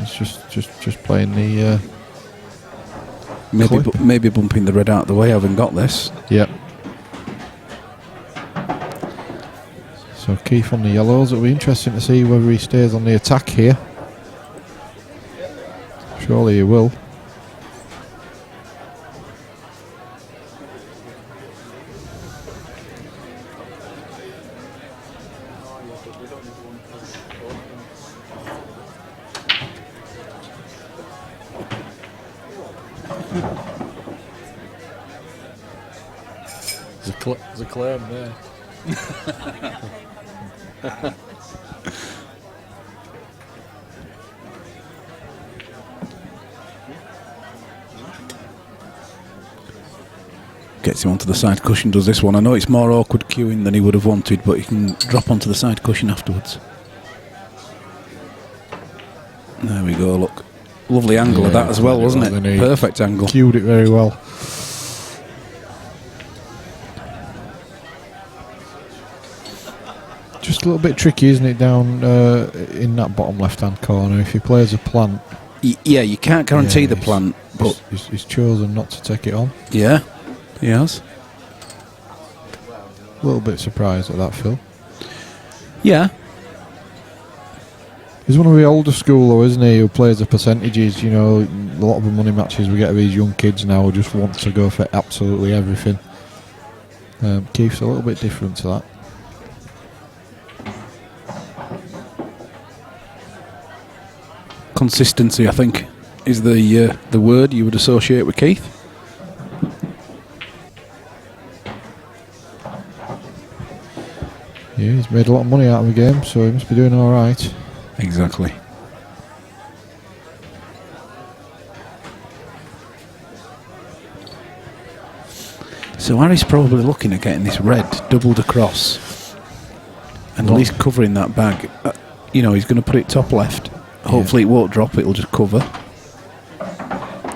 It's just playing the... maybe bumping the red out of the way, having got this. Yep. So Keith on the yellows. It'll be interesting to see whether he stays on the attack here. Surely he will. There's a claim there. Gets him onto the side cushion, does this one. I know it's more awkward queuing than he would have wanted, but he can drop onto the side cushion afterwards. There we go, look. Lovely angle of that as well, wasn't it? Perfect angle. Cued it very well. Just a little bit tricky, isn't it, down in that bottom left-hand corner? If he plays a plant... Yeah, you can't guarantee the plant, but... He's chosen not to take it on. Yeah, he has. A little bit surprised at that, Phil. Yeah. He's one of the older school, though, isn't he, who plays the percentages. You know, a lot of the money matches we get of these young kids now who just want to go for absolutely everything. Keith's a little bit different to that. Consistency, I think, is the word you would associate with Keith. Yeah, he's made a lot of money out of the game, so he must be doing all right. Exactly. So Harry's probably looking at getting this red doubled across and at least covering that bag. You know, he's going to put it top left. Hopefully it won't drop, it'll just cover.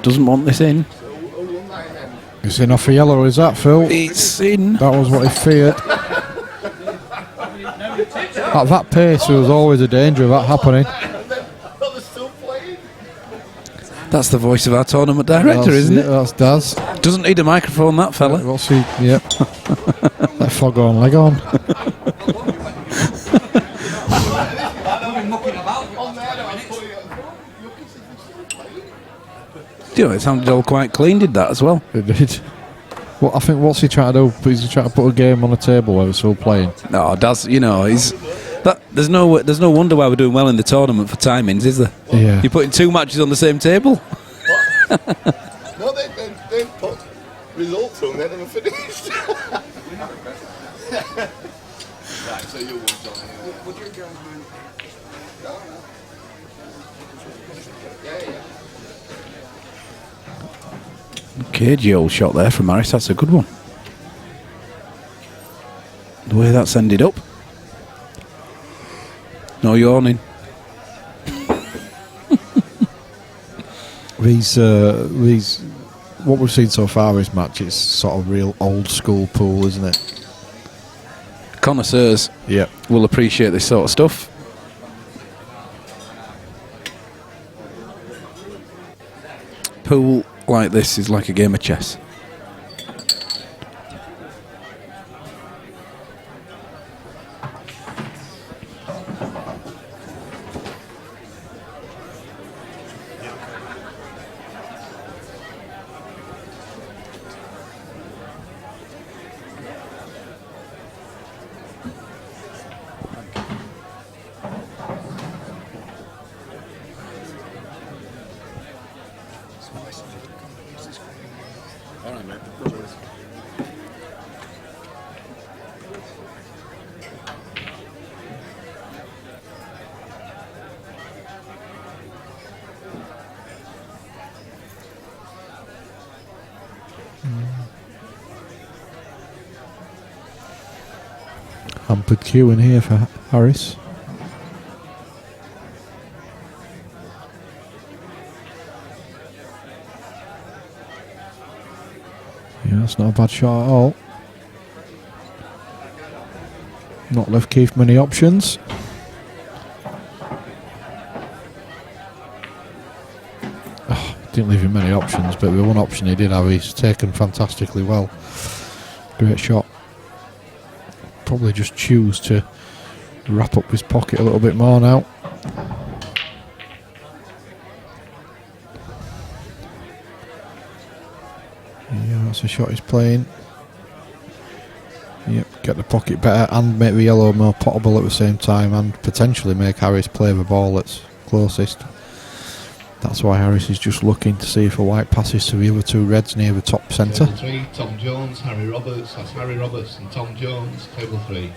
Doesn't want this in. It's in off a yellow, is that, Phil? It's in. That was what he feared. At that pace, there was always a danger of that happening. That's the voice of our tournament director, isn't it? That's Daz. Doesn't need a microphone, that fella. What's he? Yep. That fog on, leg on. You know, it sounded all quite clean, did that as well? It did. Well, I think what's he trying to do? He's trying to put a game on the table where we're still playing. No, Daz, you know, there's no wonder why we're doing well in the tournament for timings, is there? Yeah. You're putting two matches on the same table? No, they put results on, they never finished. Right, so you won, John. Would you guys mind? Yeah. Cagey old shot there from Harris, that's a good one. The way that's ended up. No yawning. These what we've seen so far this match is sort of real old school pool, isn't it? Connoisseurs will appreciate this sort of stuff. Pool like this is like a game of chess. Hampered queue in here for Harris. Yeah, that's not a bad shot at all. Not left Keith many options. Oh, didn't leave him many options, but the one option he did have, he's taken fantastically well. Great shot. Probably just choose to wrap up his pocket a little bit more now. Yeah, that's a shot he's playing. Yep, get the pocket better and make the yellow more potable at the same time, and potentially make Harris play the ball that's closest. That's why Harris is just looking to see if a white passes to the other two reds near the top centre. Table 3, Tom Jones, Harry Roberts. That's Harry Roberts and Tom Jones. Table 3.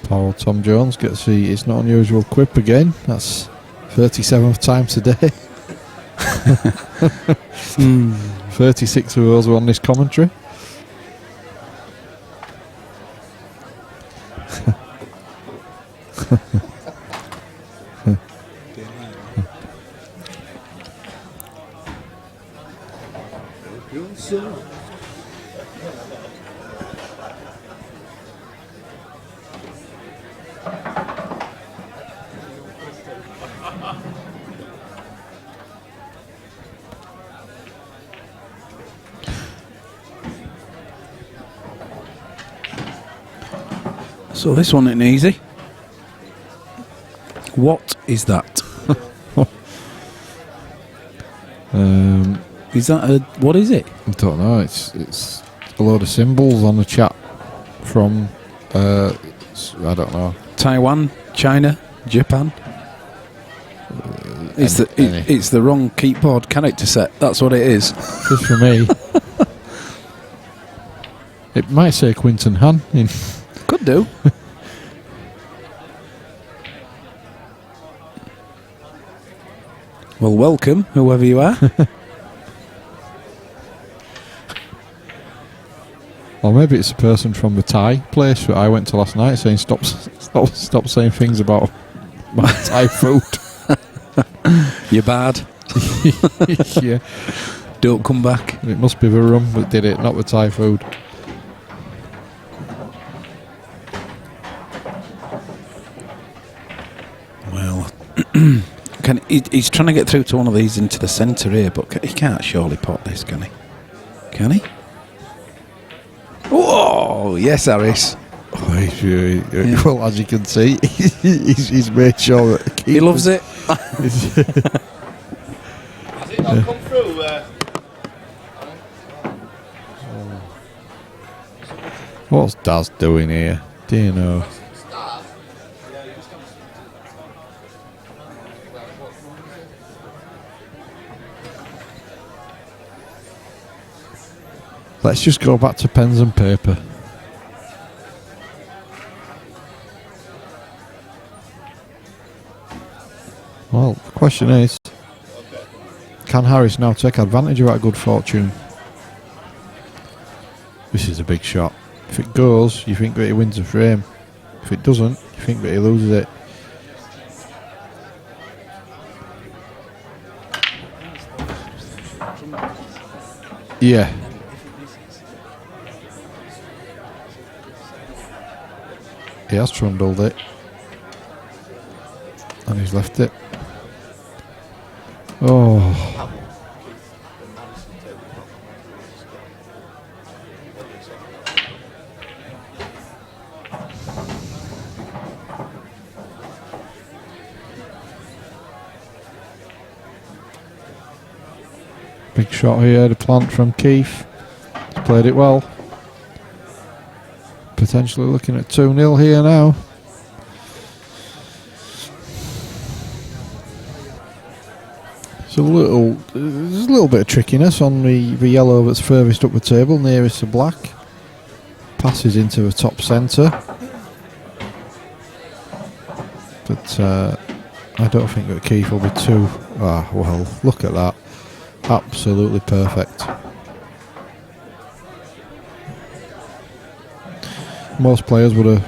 Poor old Tom Jones gets his not unusual quip again. That's 37th time today. 36 of those were on this commentary. So this one isn't easy. What is that? Is that a... What is it? I don't know. It's a load of symbols on the chat from I don't know. Taiwan, China, Japan. It's the wrong keyboard character set. That's what it is. Just for me. It might say Quinton Han in. Could do. Well, welcome, whoever you are. Or maybe it's a person from the Thai place that I went to last night saying stop saying things about my Thai food. You're bad. Yeah. Don't come back. It must be the rum that did it, not the Thai food. Well, he's trying to get through to one of these into the centre here, but he can't surely pot this, can he? Can he? Oh, yes, Harris. Oh, well, as you can see, he's made sure that he loves it. Has it not come through? What's Daz doing here? Do you know? Let's just go back to pens and paper. Well, the question is, can Harris now take advantage of that good fortune? This is a big shot. If it goes, you think that he wins the frame. If it doesn't, you think that he loses it. Yeah. He has trundled it. And he's left it. Oh. Big shot here, the plant from Keith. He's played it well. Potentially looking at 2-0 here now. There's a little bit of trickiness on the yellow that's furthest up the table, nearest to black. Passes into the top centre. But I don't think that Keith will be too... Ah, well, look at that. Absolutely perfect. Most players would have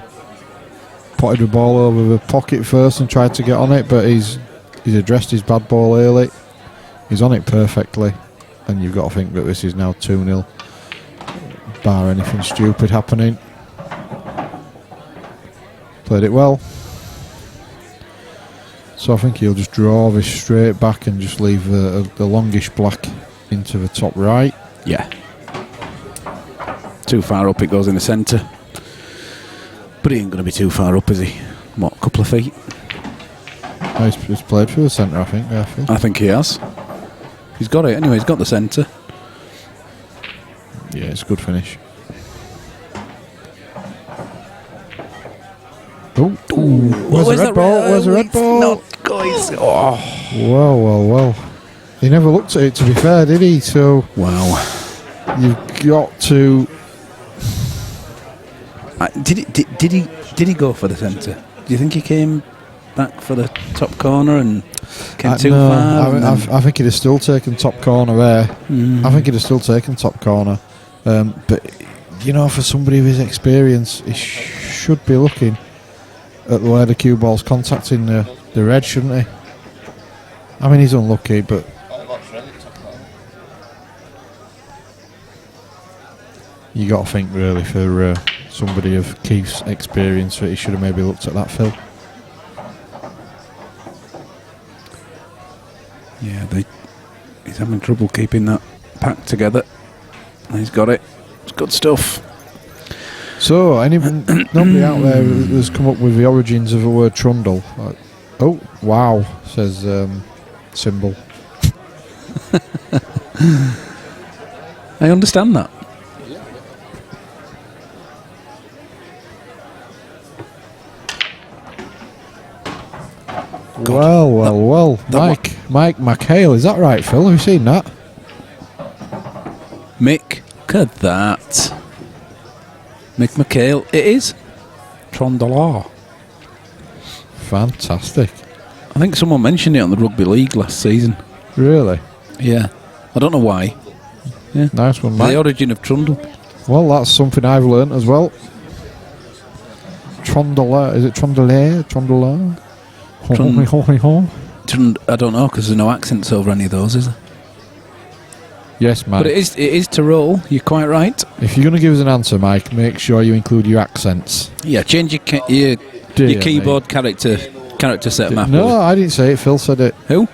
potted the ball over the pocket first and tried to get on it, but he's addressed his bad ball early. He's on it perfectly, and you've got to think that this is now 2-0, bar anything stupid happening. Played it well. So I think he'll just draw this straight back and just leave the longish black into the top right. Yeah. Too far up, it goes in the centre. But he ain't going to be too far up, is he? What, a couple of feet? Oh, he's played through the centre, I think. I think he has. He's got it anyway, he's got the centre. Yeah, it's a good finish. Oh, where's the red ball? Where's the red ball? Not guys. Oh. Well. He never looked at it, to be fair, did he? So, wow. You've got to... Did he go for the centre? Do you think he came back for the top corner and came too far? I think he'd have still taken top corner there. I think he'd have still taken top corner. But, you know, for somebody with his experience, he should be looking at the way the cue ball's contacting the red, shouldn't he? I mean, he's unlucky, but... You got to think, really, for somebody of Keith's experience, that he should have maybe looked at that, Phil. Yeah, he's having trouble keeping that pack together. He's got it. It's good stuff. So, nobody out there has come up with the origins of the word trundle. Oh, wow, says Symbol. I understand that. Well. Mike McHale, is that right, Phil? Have you seen that? Mick, look at that. Mick McHale, it is. Trondalaw. Fantastic. I think someone mentioned it on the Rugby League last season. Really? Yeah. I don't know why. Yeah. Nice one, Mike. The origin of Trundle. Well, that's something I've learnt as well. Trondala, is it Trondala? I don't know, because there's no accents over any of those, is there? Yes, Mike. But it is to roll. You're quite right. If you're going to give us an answer, Mike, make sure you include your accents. Yeah, change your keyboard character set map. No, I didn't say it. Phil said it. Who?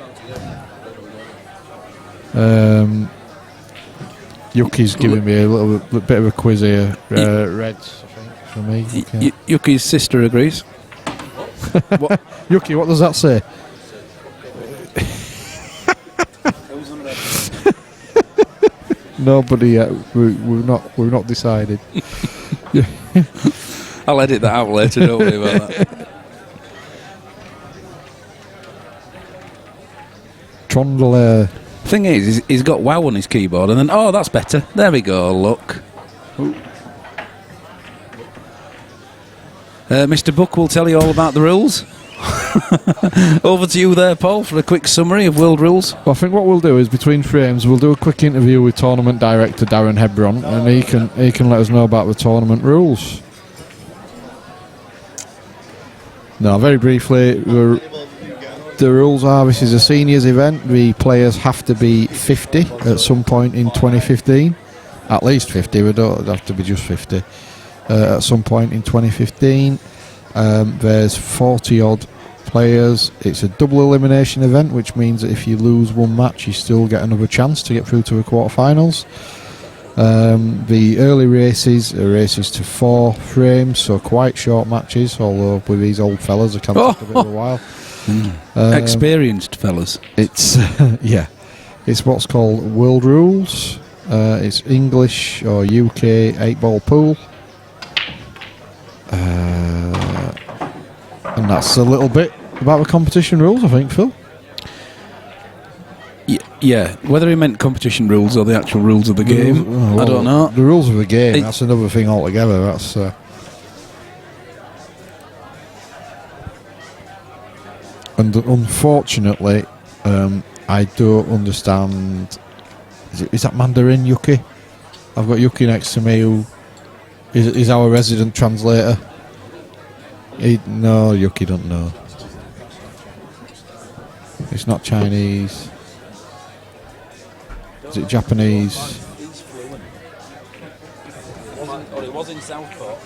Yuki's giving me a little bit of a quiz here. Reds, I think, for me. Okay. Yuki's sister agrees. What? Yuki, what does that say? Nobody yet. We've not decided. I'll edit that out later. Don't worry about that. Trondle. Thing is, he's got wow on his keyboard, and then that's better. There we go. Look. Mr. Buck will tell you all about the rules. Over to you there, Paul, for a quick summary of world rules. Well, I think what we'll do is, between frames, we'll do a quick interview with tournament director Darren Hebron, and he can let us know about the tournament rules. Now, very briefly, the rules are: this is a seniors event. The players have to be 50 at some point in 2015, at least 50. We don't have to be just 50. At some point in 2015, there's 40 odd players. It's a double elimination event, which means that if you lose one match, you still get another chance to get through to the quarterfinals. The early races are races to 4 frames, so quite short matches, although with these old fellas it can take a bit of a while. Experienced fellas. It's it's what's called world rules. It's English or UK 8-ball pool. And that's a little bit about the competition rules, I think, Phil. Yeah, whether he meant competition rules or the actual rules of the game, I don't know. The rules of the game, that's another thing altogether. That's and unfortunately, I don't understand. Is that Mandarin Yuki? I've got Yuki next to me, who is our resident translator. No, Yuki don't know. It's not Chinese. Is it Japanese? He's fluent. Or it was in Southport.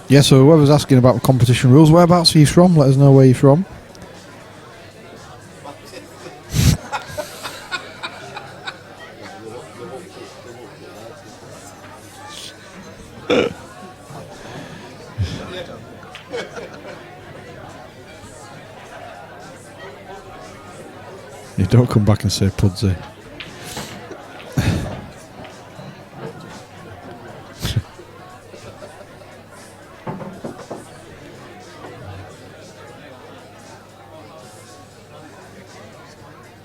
Yeah, so whoever's asking about competition rules, whereabouts are you from? Let us know where you're from. You don't come back and say Pudsey.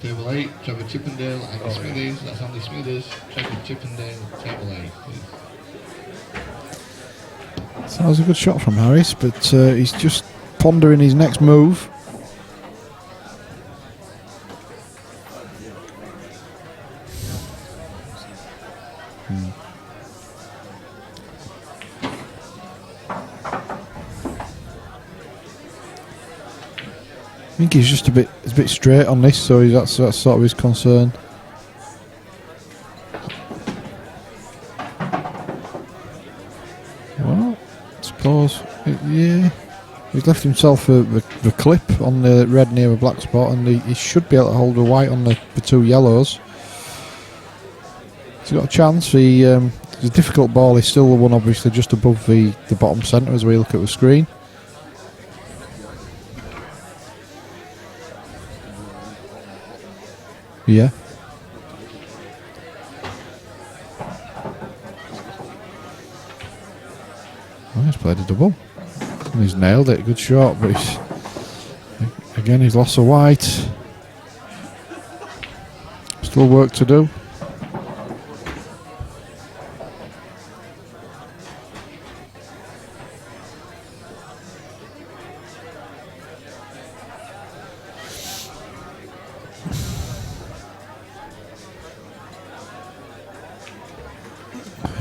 Table 8, Trevor Chippendale, Andy Smithers, that's Andy Smithers, Trevor Chippendale, table 8, please. So that was a good shot from Harris, but he's just pondering his next move. I think he's just a bit straight on this, so that's sort of his concern. Well, I suppose, yeah, he's left himself the clip on the red near the black spot, and he should be able to hold the white on the two yellows. He's got a chance. It's a difficult ball. He's still the one, obviously, just above the bottom centre as we look at the screen. Yeah. Well, he's played a double. And he's nailed it. Good shot, but he's lost a white. Still work to do.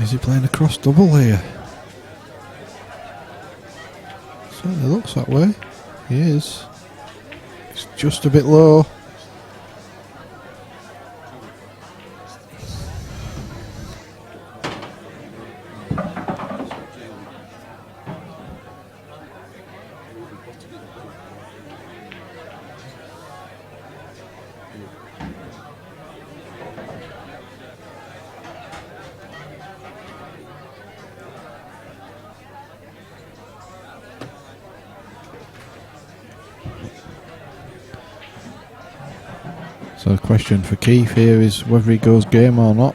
Is he playing a cross double here? Certainly looks that way. He is. It's just a bit low. So the question for Keith here is whether he goes game or not.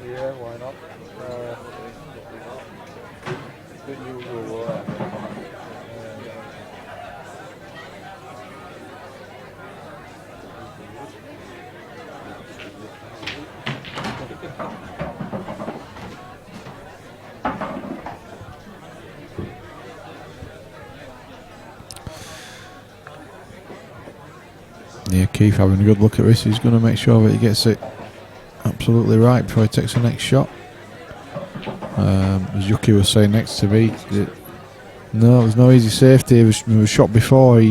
Yeah, why not? Yeah, Keith having a good look at this. He's going to make sure that he gets it absolutely right before he takes the next shot. As Yuki was saying next to me, no, there's no easy safety. It was shot before.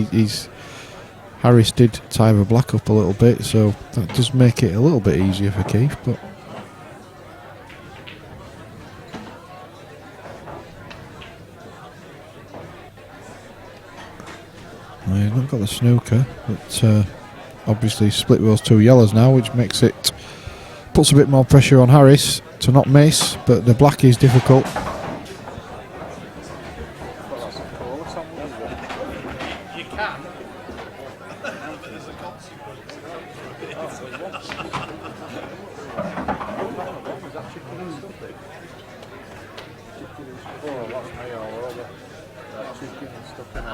Harris did tie the black up a little bit, so that does make it a little bit easier for Keith. But he's not got the snooker, but obviously split those two yellows now, which puts a bit more pressure on Harris to not miss, but the black is difficult. That's me all over. Chicken and stuff in it.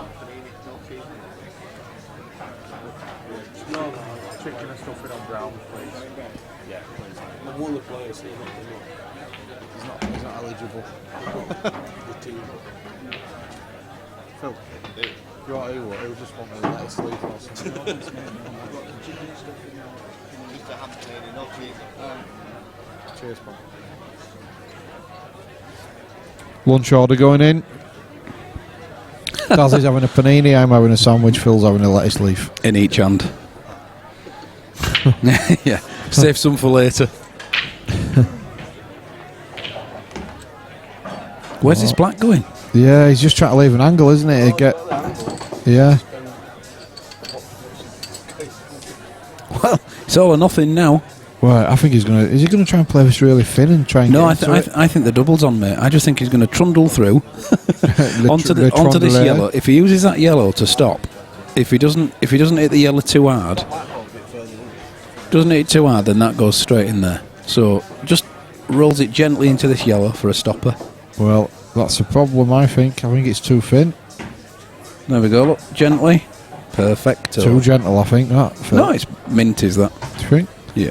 No, chicken and stuff in on brown, please. Yeah, please. I'm one of the players here, he's not eligible. The team. Phil, you want who just want me to let it sleep or something? Just a ham panini, no cheese. Cheers, man. Lunch order going in. Daz is having a panini, I'm having a sandwich, Phil's having a lettuce leaf. In each hand. Yeah, save some for later. Where's this black going? Yeah, he's just trying to leave an angle, isn't it? Yeah. Well, it's all or nothing now. Well, I think he's gonna. Is he gonna try and play this really thin and try and? No, get into it? I think the double's on, mate. I just think he's going to trundle through onto this trundle yellow. If he uses that yellow to stop, if he doesn't hit the yellow too hard, then that goes straight in there. So just rolls it gently into this yellow for a stopper. Well, that's the problem. I think it's too thin, There we go. Look, gently, perfect. too gentle. I think that. Phil. No, it's mint. Is that? Do you think? Yeah.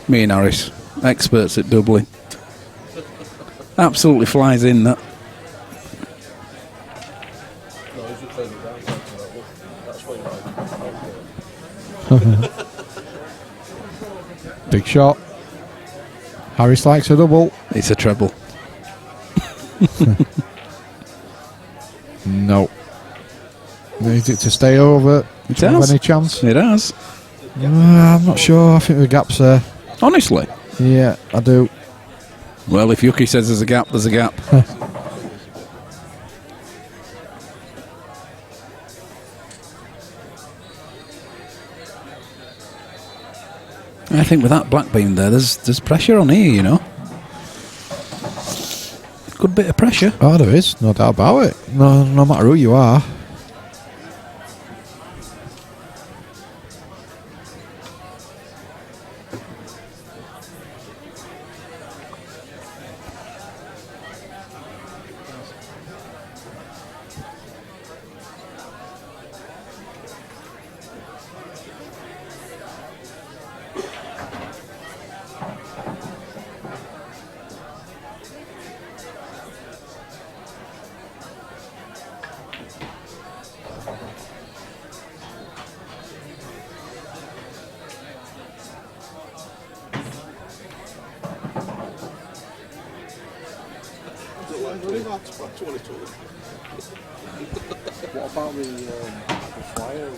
Me and Harris, experts at doubling. Absolutely flies in that. No, he's just playing it down. That's what Big shot. Harris likes a double. It's a treble. No. Needs it to stay over. It Do you have has. any chance? It has. I'm not sure. I think the gap's there. Honestly. Yeah, I do. Well, if Yuki says there's a gap, there's a gap. I think with that black beam there, there's pressure on here, you know. Good bit of pressure. Oh, there is. No doubt about it. No matter who you are. What about the flyer?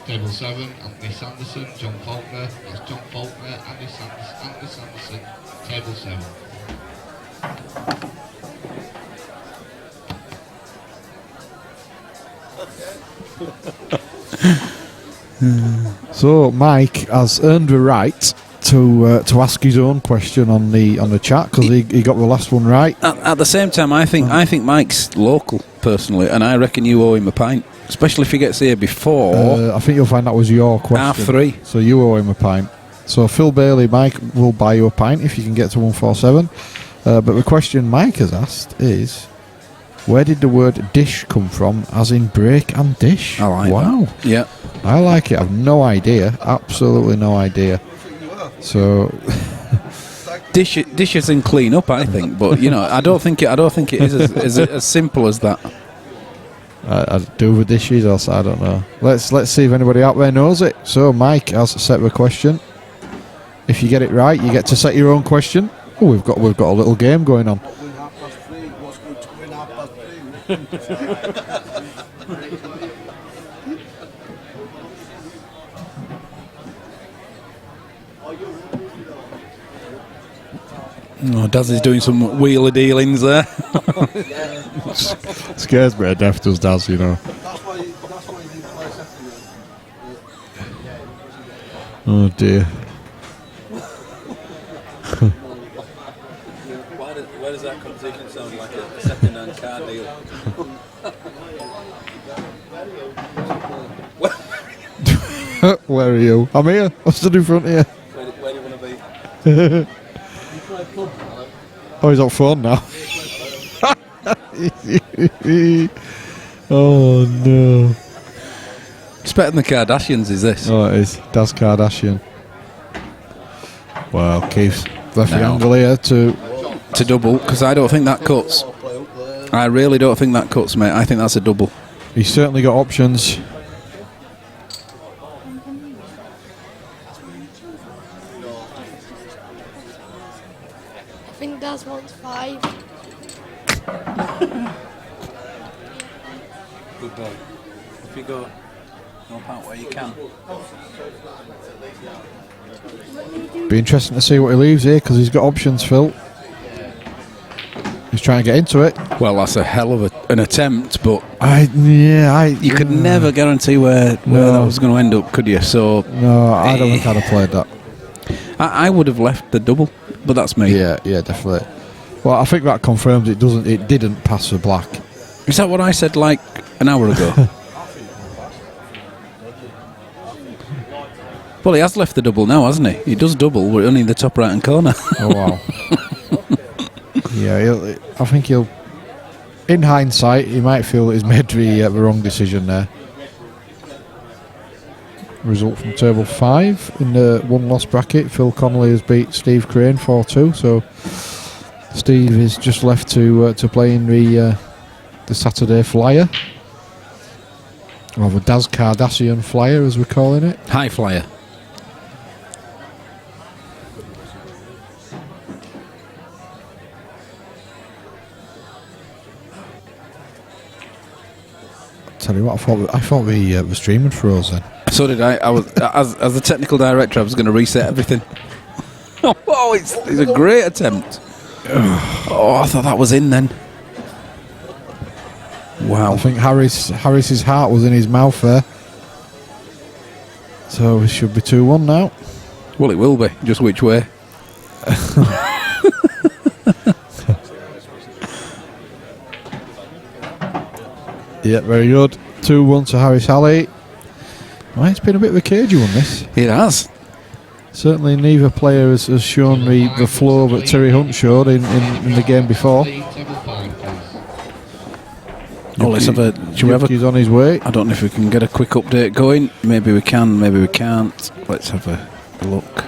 Table 7, Anthony Sanderson, John Faulkner. That's John Faulkner, Andy Sanderson, table 7. So Mike has earned the right to ask his own question on the chat because he got the last one right. At the same time, I think Mike's local personally, and I reckon you owe him a pint, especially if he gets here before I think you'll find that was your question. 3:30. So you owe him a pint. So Phil Bailey, Mike will buy you a pint if you can get to 147. But the question Mike has asked is, where did the word dish come from, as in break and dish? I like wow. that. Yeah. I like it. I've no idea. Absolutely no idea. So dishes and clean up, I think, but you know, I don't think it is as simple as that. I do the dishes, else I don't know. Let's see if anybody out there knows it. So Mike has set the question. If you get it right, you get to set your own question. Oh, we've got a little game going on. Win 3:30. What's good to win 3:30? Oh, Daz is doing some wheeler dealings there. Scares me to death, does Daz, you know. That's why you need place after you. Oh dear. Why does that conversation sound like a second-hand car deal? Where are you? I'm here. I'm stood in front of you. Where do you want to be? Oh, he's on phone now. Oh no. It's better than the Kardashians, is this? Oh, it is. Daz Kardashian. Wow, Keith's left the No. angle here to. To double, because I don't think that cuts. I really don't think that cuts, mate. I think that's a double. He's certainly got options. I think Daz wants 5. Good boy. If you go help out where you can. Be interesting to see what he leaves here because he's got options, Phil. He's trying to get into it. Well, that's a hell of an attempt, but you could never guarantee where that was going to end up, could you? So no, I don't think I'd have played that. I would have left the double, but that's me. Yeah, definitely. Well, I think that confirms it didn't pass for black. Is that what I said like an hour ago? Well, he has left the double now, hasn't he? He does double, but only in the top right-hand corner. Oh, wow. Yeah, I think he'll... In hindsight, he might feel he's made the wrong decision there. Result from table 5 in the one-loss bracket. Phil Connolly has beat Steve Crane 4-2, so Steve is just left to play in the Saturday Flyer. Or the Daz Kardashian Flyer, as we're calling it. High flyer. Tell you what, I thought the stream had froze then. So did I. I was as the technical director, I was going to reset everything. Oh, it's a great attempt. Oh, I thought that was in then. Wow. I think Harris's heart was in his mouth there. So it should be 2-1 now. Well, it will be. Just which way? Yeah, very good. 2-1 to Harris Halley. Well, it's been a bit of a cagey one, this. It has. Certainly neither player has shown me the flow that Terry Hunt showed in the game before. Oh, let's have a... Should we have He's on his way. I don't know if we can get a quick update going. Maybe we can, maybe we can't. Let's have a look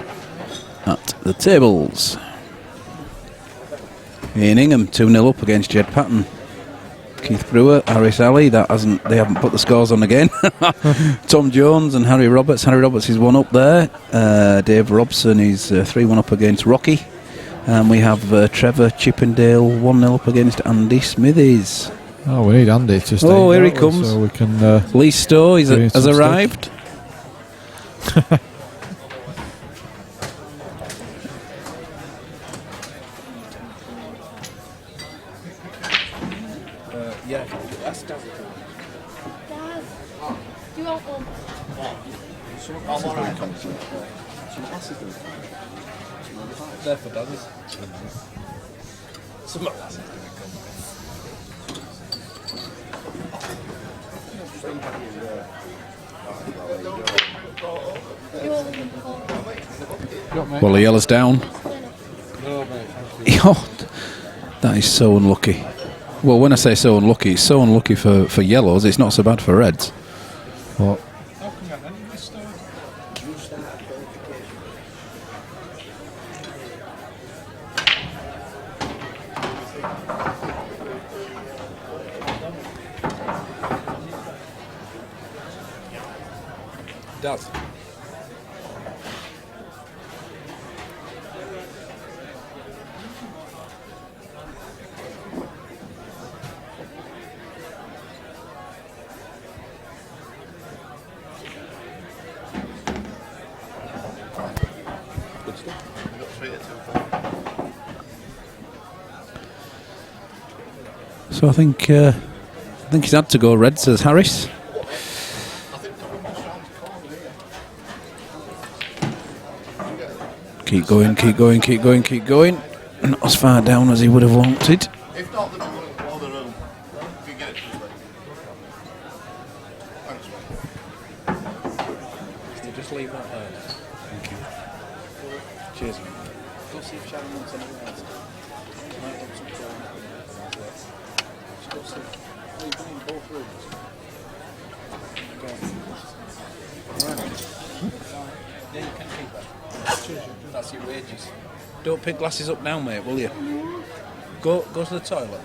at the tables. Ian Ingham 2-0 up against Jed Patton. Keith Brewer, Harris Alley, they haven't put the scores on again. Tom Jones and Harry Roberts. Harry Roberts is 1 up there. Dave Robson is 3-1 up against Rocky. And we have Trevor Chippendale 1-0 up against Andy Smithies. Oh, we need Andy to stay. Oh, here he comes. So we can. Lee Stowe has arrived. Yeah, that's Daz. Daz, do you want one? There for Daz. Some of that's You want one? Well, the yellow's down. Oh, that is so unlucky. Well, when I say so unlucky, it's so unlucky for yellows. It's not so bad for reds. What? Daz. So I think he's had to go red, says Harris. Keep going, keep going, keep going, keep going. Not as far down as he would have wanted. If not, then we'll blow the room. If you get it too late. Thanks, man. You just leave that there. Thank you. Cheers, mate. Go see if Sharon wants anything else. Might want some corn. Just go see. Oh, you've been in both rooms. Okay. Right. Yeah, you can keep that. Cheers. That's your wages. Don't pick glasses up now, mate, will you? Go to the toilet.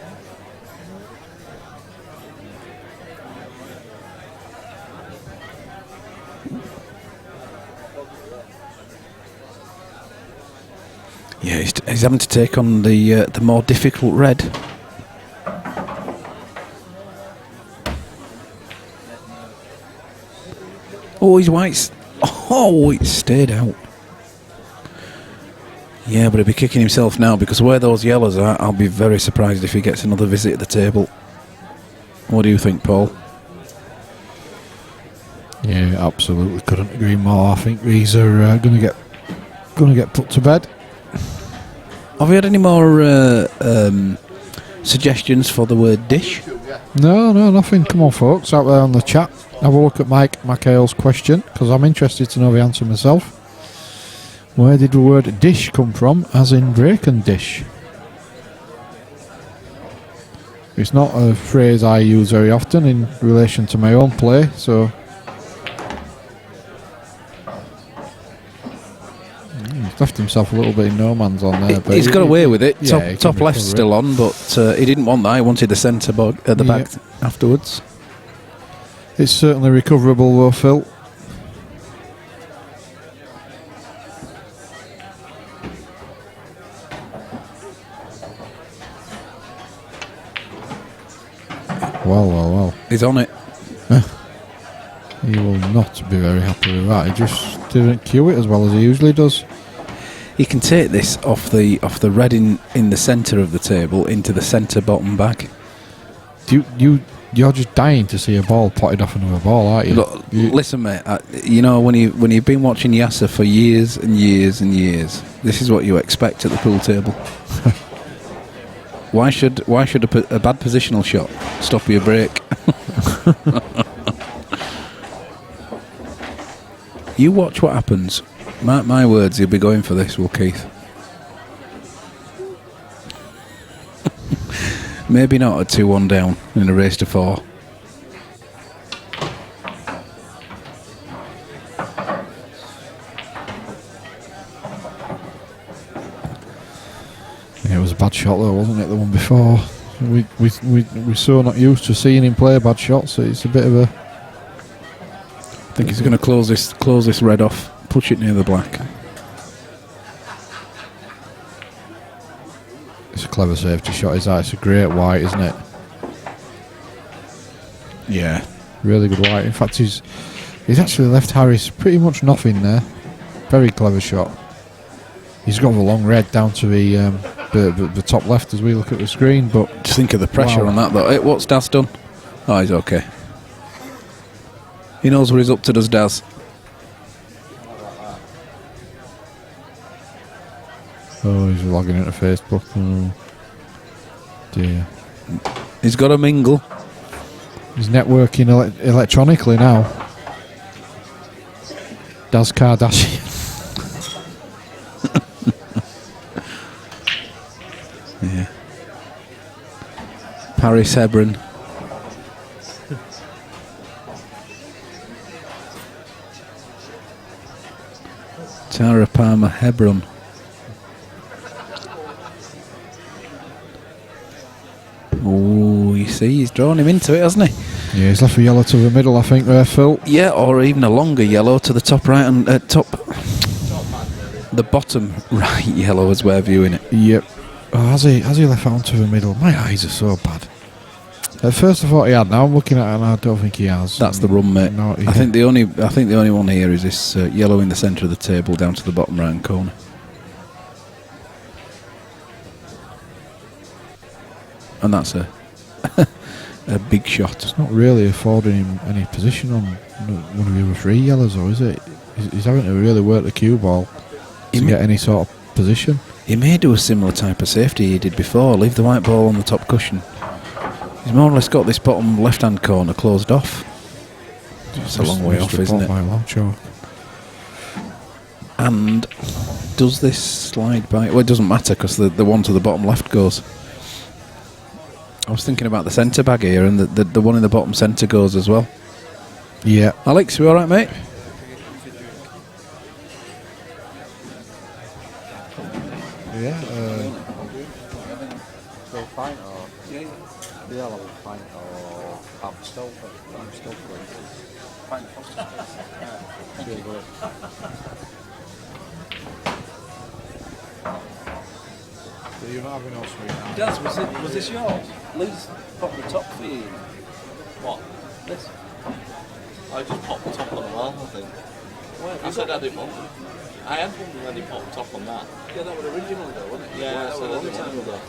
Yeah, he's having to take on the more difficult red. Oh, he's white. Oh, it stayed out. Yeah, but he'll be kicking himself now because where those yellows are, I'll be very surprised if he gets another visit at the table. What do you think, Paul? Yeah, absolutely. Couldn't agree more. I think these are going to get put to bed. Have we had any more suggestions for the word dish? No, nothing. Come on, folks, out there on the chat. Have a look at Mike McHale's question because I'm interested to know the answer myself. Where did the word dish come from, as in Drake and dish? It's not a phrase I use very often in relation to my own play, so... He's left himself a little bit in no man's on there. But He's got away with it. Yeah, top left's still on, but he didn't want that. He wanted the centre at the back afterwards. It's certainly recoverable though, Phil. Well. He's on it. He will not be very happy with that. He just didn't cue it as well as he usually does. He can take this off the red in the centre of the table into the centre bottom bag. You're just dying to see a ball potted off another ball, aren't you? Look, listen, mate. You know when you've been watching Yasser for years and years and years, this is what you expect at the pool table. Why should a bad positional shot stop your break? You watch what happens. Mark my words, he'll be going for this, will Keith? Maybe not at 2-1 down in a race to 4. Yeah, it was a bad shot though, wasn't it? The one before. We're so not used to seeing him play bad shots. So it's a bit of a. I think he's going to close this red off, push it near the black. It's a clever safety shot. It's a great white, isn't it? Yeah, really good white. In fact, he's actually left Harris pretty much nothing there. Very clever shot. He's got the long red down to the top left as we look at the screen. But just think of the pressure on that though. Hey, what's Daz done? Oh, he's okay. He knows what he's up to, does Daz? Oh, he's logging into Facebook. Oh, dear. He's got to mingle. He's networking electronically now. Daz Kardashian. Yeah. Paris Hebron. Tara Palmer Hebron. Oh, you see, he's drawn him into it, hasn't he? Yeah, he's left a yellow to the middle, I think, there, Phil. Yeah, or even a longer yellow to the top right and the bottom right yellow as we're viewing it. Yep. Oh, has he left that onto the middle? My eyes are so bad. At first I thought he had. Now I'm looking at it and I don't think he has. That's the rum, mate. No, I think the only one here is this yellow in the centre of the table down to the bottom right corner. And that's a a big shot. It's not really affording him any position on one of the other 3 yellows, though, is it? He's having to really work the cue ball to get any sort of position. He may do a similar type of safety he did before, leave the white ball on the top cushion. He's more or less got this bottom left-hand corner closed off. It's a long way off, isn't it? By a long chalk. And does this slide by? Well, it doesn't matter because the one to the bottom left goes. I was thinking about the centre bag here, and the one in the bottom centre goes as well. Yeah. Alex, you all right, mate? Yeah. Still fine, or the yellow fine, or I'm still fine. So you're not having all sweet now? Daz, was this yours? Lee's popped the top for you. What? This. I just popped the top on the wall, I think. I said I didn't want it. I had one when he popped top on that. Yeah, that was original though, wasn't it? Yeah, that I was a long didn't time want ago. it.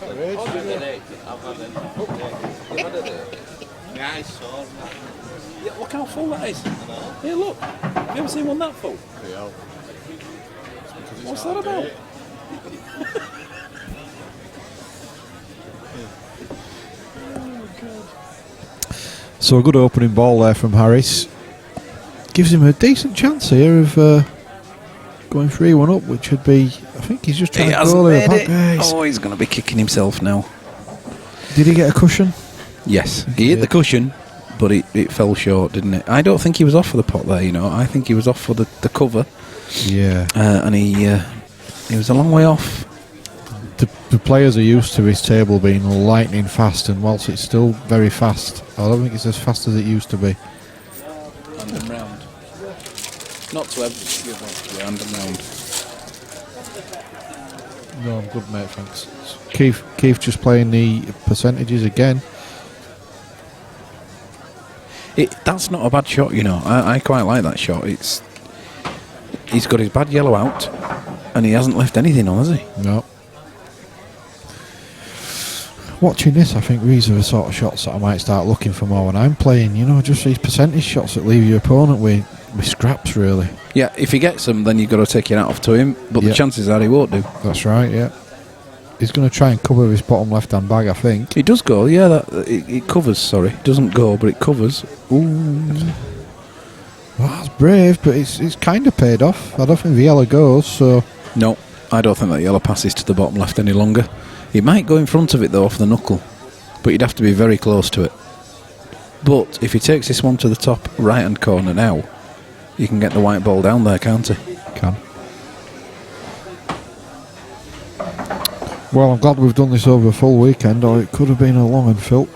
I've had it. You've had it. Yeah, I saw it. Yeah, look how full that is. I know. Here, look. Have you ever seen one that full? Yeah. What's that about? So a good opening ball there from Harris. Gives him a decent chance here of going 3-1 up, which would be, I think he's just trying He to hasn't goal made it. here. Oh, he's going to be kicking himself now. Did he get a cushion? Yes, he hit the cushion, but it fell short, didn't it? I don't think he was off for the pot there, you know. I think he was off for the cover. Yeah. And he was a long way off. The players are used to his table being lightning fast, and whilst it's still very fast, I don't think it's as fast as it used to be. Hand and round. Not to everything, hand and round. No, I'm good, mate, thanks. Keith just playing the percentages again. That's not a bad shot, you know. I quite like that shot. He's got his bad yellow out, and he hasn't left anything on, has he? No. Watching this, I think these are the sort of shots that I might start looking for more when I'm playing. You know, just these percentage shots that leave your opponent with scraps, really. Yeah, if he gets them, then you've got to take your hat off to him. But the chances are he won't do. That's right, yeah. He's going to try and cover his bottom left-hand bag, I think. It does go, yeah. It covers, sorry. It doesn't go, but it covers. Ooh. Well, that's brave, but it's kind of paid off. I don't think the yellow goes, so... No, I don't think that yellow passes to the bottom left any longer. He might go in front of it, though, off the knuckle. But you'd have to be very close to it. But if he takes this one to the top right-hand corner now, you can get the white ball down there, can't he? Can. Well, I'm glad we've done this over a full weekend, or it could have been a long and fill.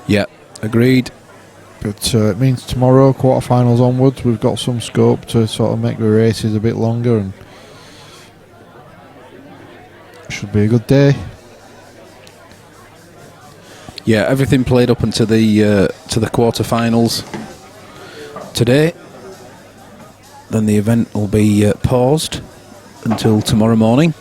Yeah, agreed. But it means tomorrow, quarterfinals onwards, we've got some scope to sort of make the races a bit longer, and should be a good day. Yeah, everything played up into the quarterfinals today. Then the event will be paused until tomorrow morning.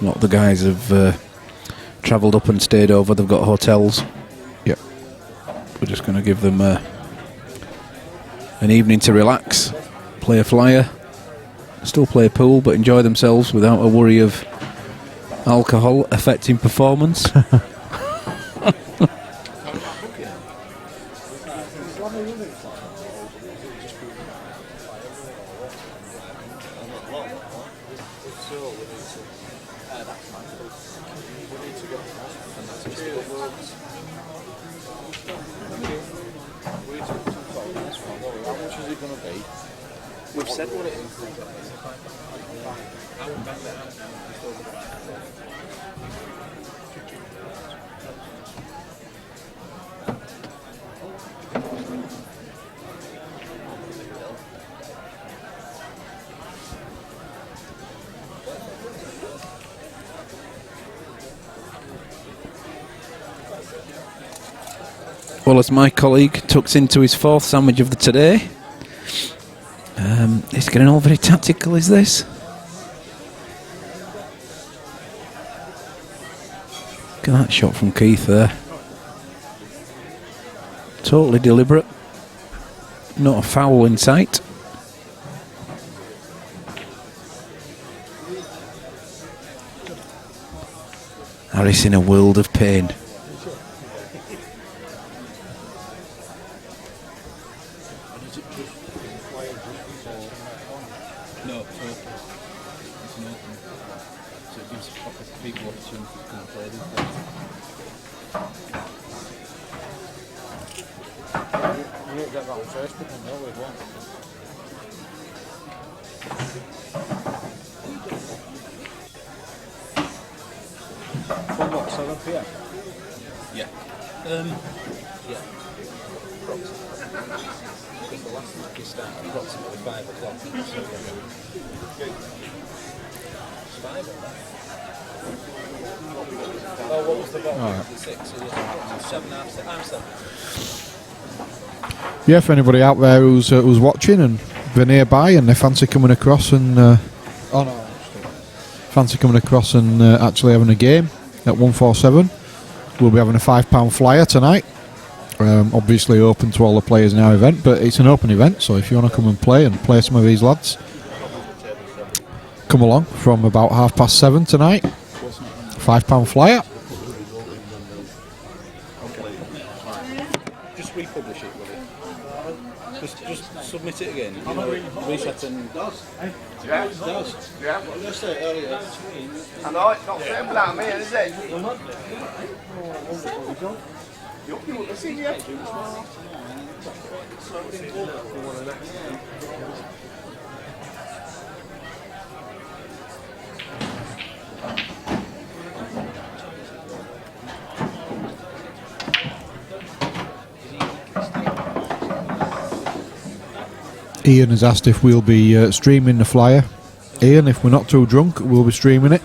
A lot of the guys have travelled up and stayed over. They've got hotels. Yep. We're just going to give them an evening to relax, play a flyer, still play pool, but enjoy themselves without a worry of alcohol affecting performance. We've said what it is. Well, as my colleague tucks into his fourth sandwich of the today, it's getting all very tactical, is this? Look at that shot from Keith there. Totally deliberate. Not a foul in sight. Harris in a world of pain. No, it's open. It's an open. So it gives people opportunity to come and play these days. You didn't get that on first, but no, we won. From what, 7 p.m? Yeah. Yeah. Because the last match started approximately 5 o'clock. So, it's 5 o'clock. Oh, what was the bottom? All right. 6, so yeah. 7, half 7. Yeah, for anybody out there who's watching and they're nearby and they fancy coming across and fancy coming across and actually having a game at 147, we'll be having a £5 flyer tonight. Obviously open to all the players in our event, but it's an open event, so if you want to come and play some of these lads, come along from about 7:30 tonight. £5 flyer. Just republish it, will it? Just submit it again. You know, reset and... Yeah, it does. Yeah. I said earlier. I know, it's not fair without me, is it? You'll see you. Ian has asked if we'll be streaming the flyer. Ian, if we're not too drunk, we'll be streaming it.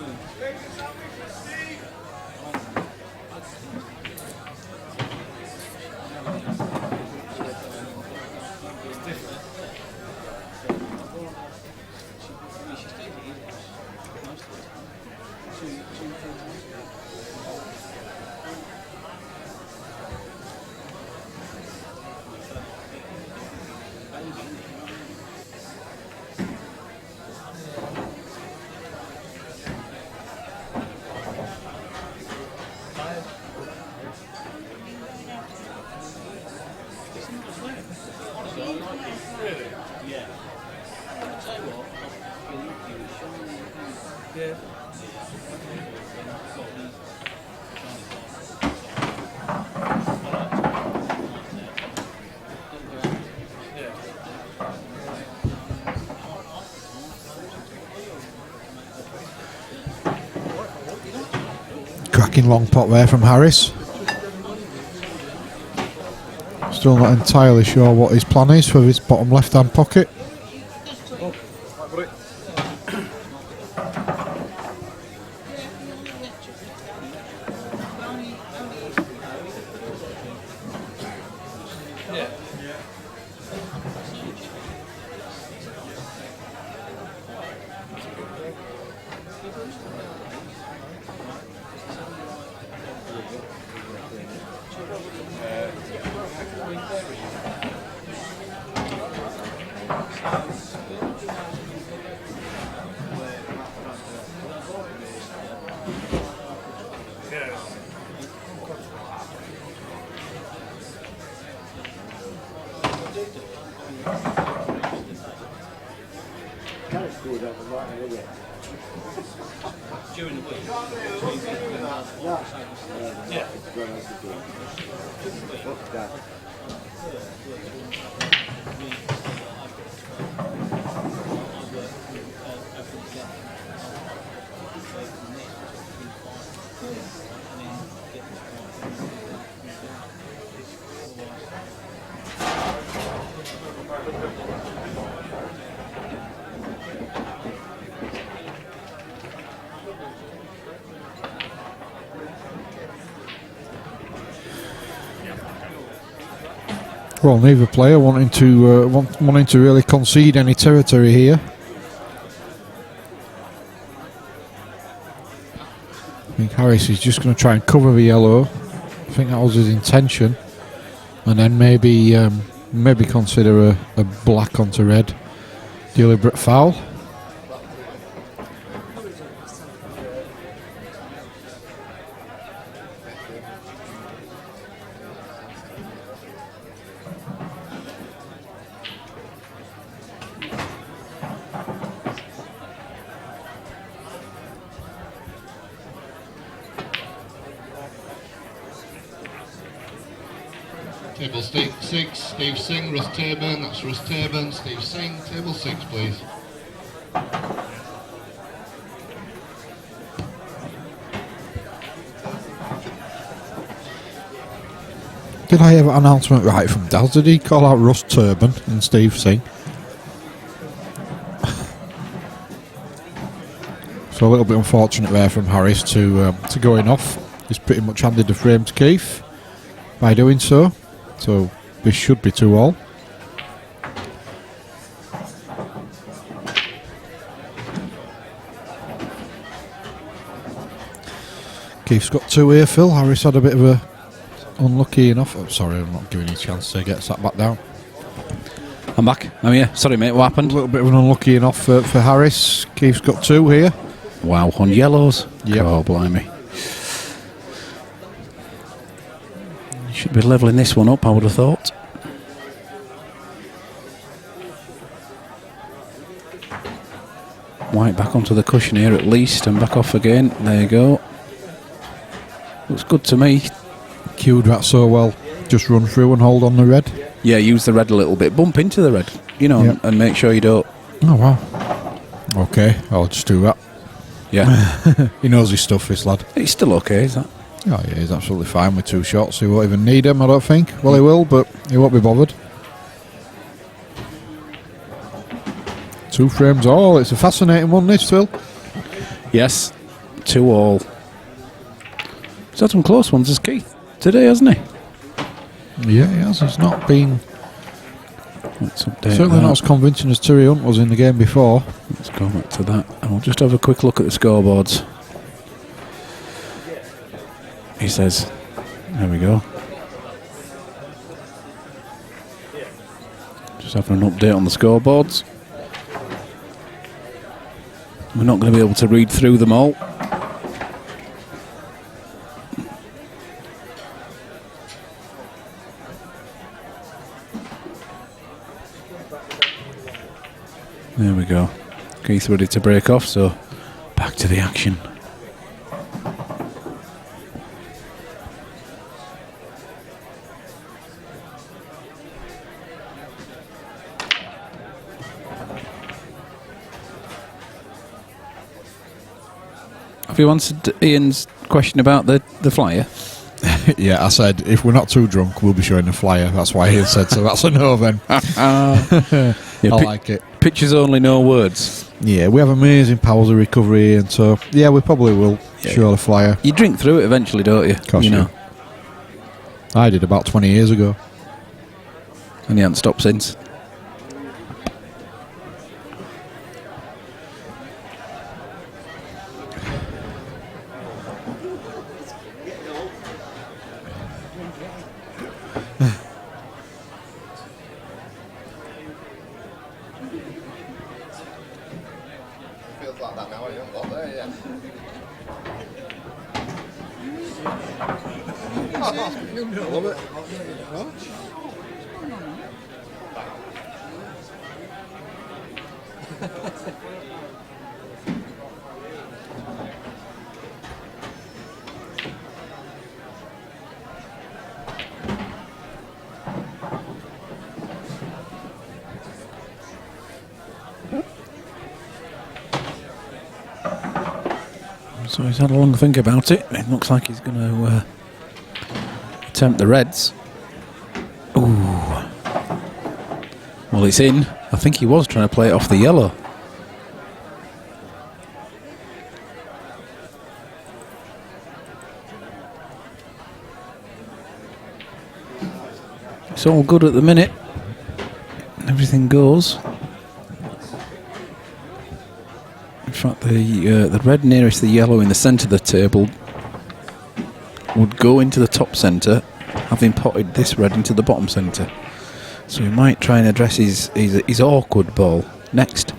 Cracking long pot there from Harris. Still not entirely sure what his plan is for his bottom left hand pocket. During the week. Well, neither player wanting to really concede any territory here. think Harris is just going to try and cover the yellow. I think that was his intention. And then maybe consider a black onto red. Deliberate foul. Table 6, Steve Singh, Russ Turban, that's Russ Turban, Steve Singh, table 6 please. Did I have an announcement right from Daz? Did he call out Russ Turban and Steve Singh? So a little bit unfortunate there from Harris to going off. He's pretty much handed the frame to Keith by doing so. So this should be 2-all. Keith's got 2 here, Phil. Harris had a bit of a unlucky enough. Oh, sorry, I'm not giving you a chance to get sat back down. I'm back. I'm here. Sorry, mate. What happened? A little bit of an unlucky enough for Harris. Keith's got 2 here. Wow, on yellows. Yep. Oh, blimey. Should be levelling this one up, I would have thought. White back onto the cushion here at least, and back off again. There you go. Looks good to me. Cued that so well. Just run through and hold on the red. Yeah, use the red a little bit. Bump into the red, you know, Yep. and make sure you don't. Oh, wow. Okay, I'll just do that. Yeah. He knows his stuff, this lad. It's still okay, is that? Oh, yeah, he's absolutely fine with 2 shots. He won't even need them, I don't think. Well, he will, but he won't be bothered. 2 frames all. It's a fascinating one, this, Phil. Yes. 2-all. He's had some close ones as Keith today, hasn't he? Yeah, he has. He's not been... Let's update certainly that. not as convincing as Terry Hunt was in the game before. Let's go back to that. And we'll just have a quick look at the scoreboards. He says, there we go. Just having an update on the scoreboards. We're not going to be able to read through them all. There we go. Keith ready to break off, so back to the action. Have you answered Ian's question about the flyer? Yeah, I said, if we're not too drunk, we'll be showing the flyer. That's why Ian said, so that's a no then. Yeah, I like it. Pictures only, no words. Yeah, we have amazing powers of recovery, and so, yeah, we probably will show the flyer. You drink through it eventually, don't you? Of course you know. I did about 20 years ago. And you haven't stopped since. Feels like that now, I don't got there yet. Love it. So he's had a long think about it. It looks like he's going to attempt the reds. Ooh. Well, it's in. I think he was trying to play it off the yellow. It's all good at the minute. Everything goes. In fact, the red nearest the yellow in the centre of the table would go into the top centre, having potted this red into the bottom centre. So he might try and address his awkward ball next.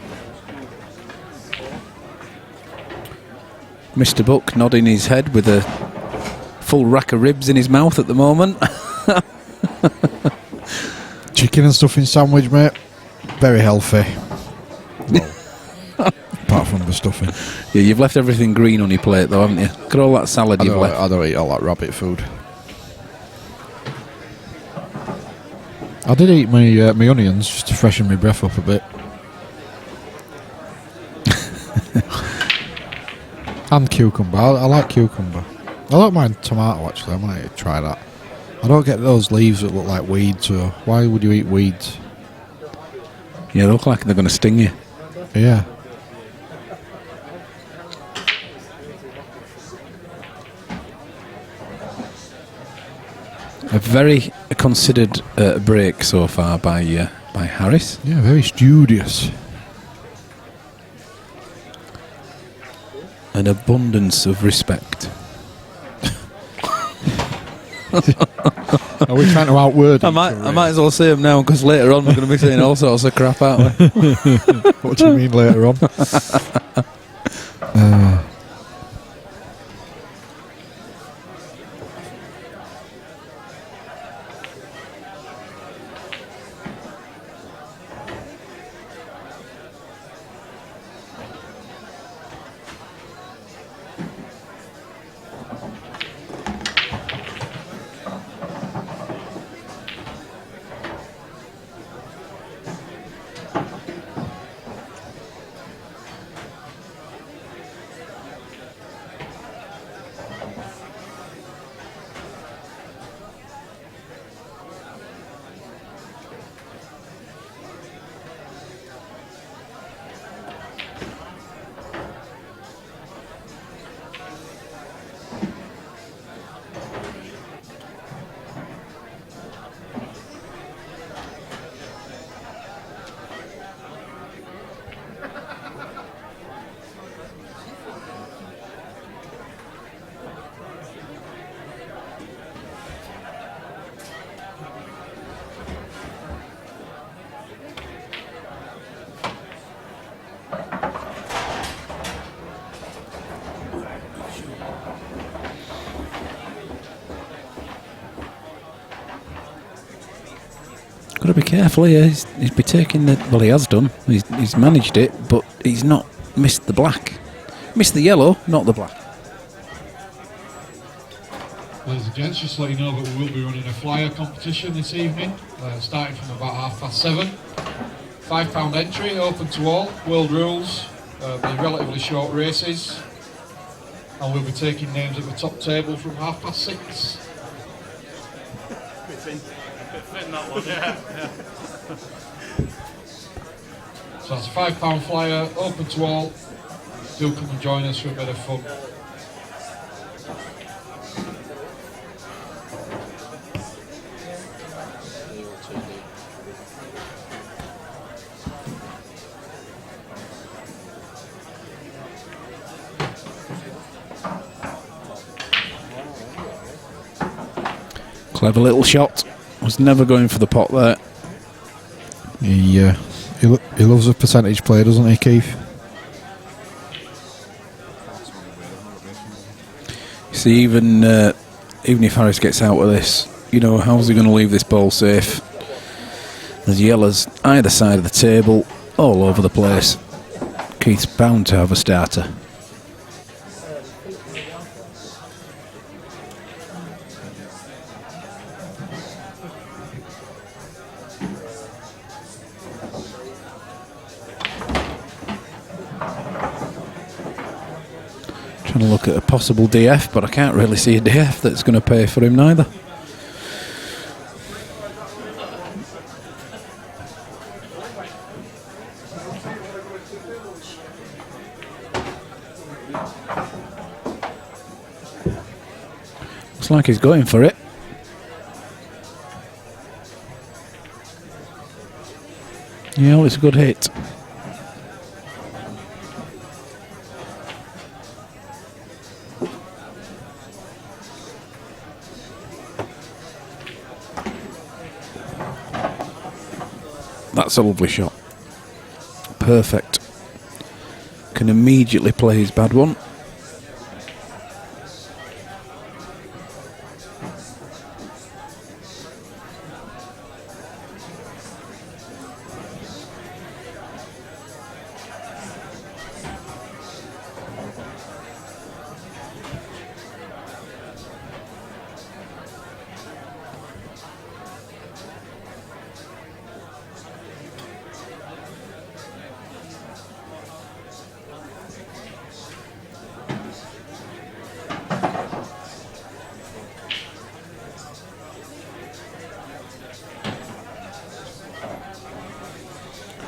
Mr. Buck nodding his head with a full rack of ribs in his mouth at the moment. Chicken and stuffing sandwich, mate. Very healthy. Well, apart from the stuffing. Yeah, you've left everything green on your plate though, haven't you? Look at all that salad you've left. I don't eat all that rabbit food. I did eat my onions just to freshen my breath up a bit. And cucumber. I like cucumber. I don't mind tomato actually. I might try that. I don't get those leaves that look like weeds, so why would you eat weeds? Yeah, they look like they're going to sting you. Yeah. A very considered break so far by Harris. Yeah, very studious. An abundance of respect. Are we trying to outword I might as well say them now, because later on we're going to be saying all sorts of crap, aren't we? What do you mean later on? Got to be careful here. He's be taking the... Well, he has done. He's managed it, but he's not missed the black. Missed the yellow, not the black. Ladies and gents, just to let you know that we will be running a flyer competition this evening, starting from about 7:30. £5 entry, open to all, world rules, be relatively short races, and we'll be taking names at the top table from 6:30. That one, yeah. So that's a £5 flyer, open to all. Do come and join us for a bit of fun. Clever little shot. Was never going for the pot there. He loves a percentage play, doesn't he, Keith? See, even if Harris gets out of this, you know, how's he going to leave this ball safe? There's yellows either side of the table, all over the place. Keith's bound to have a starter. Trying to look at a possible DF, but I can't really see a DF that's going to pay for him neither. Looks like he's going for it. Yeah, well, it's a good hit. That's a lovely shot. Perfect. Can immediately play his bad one.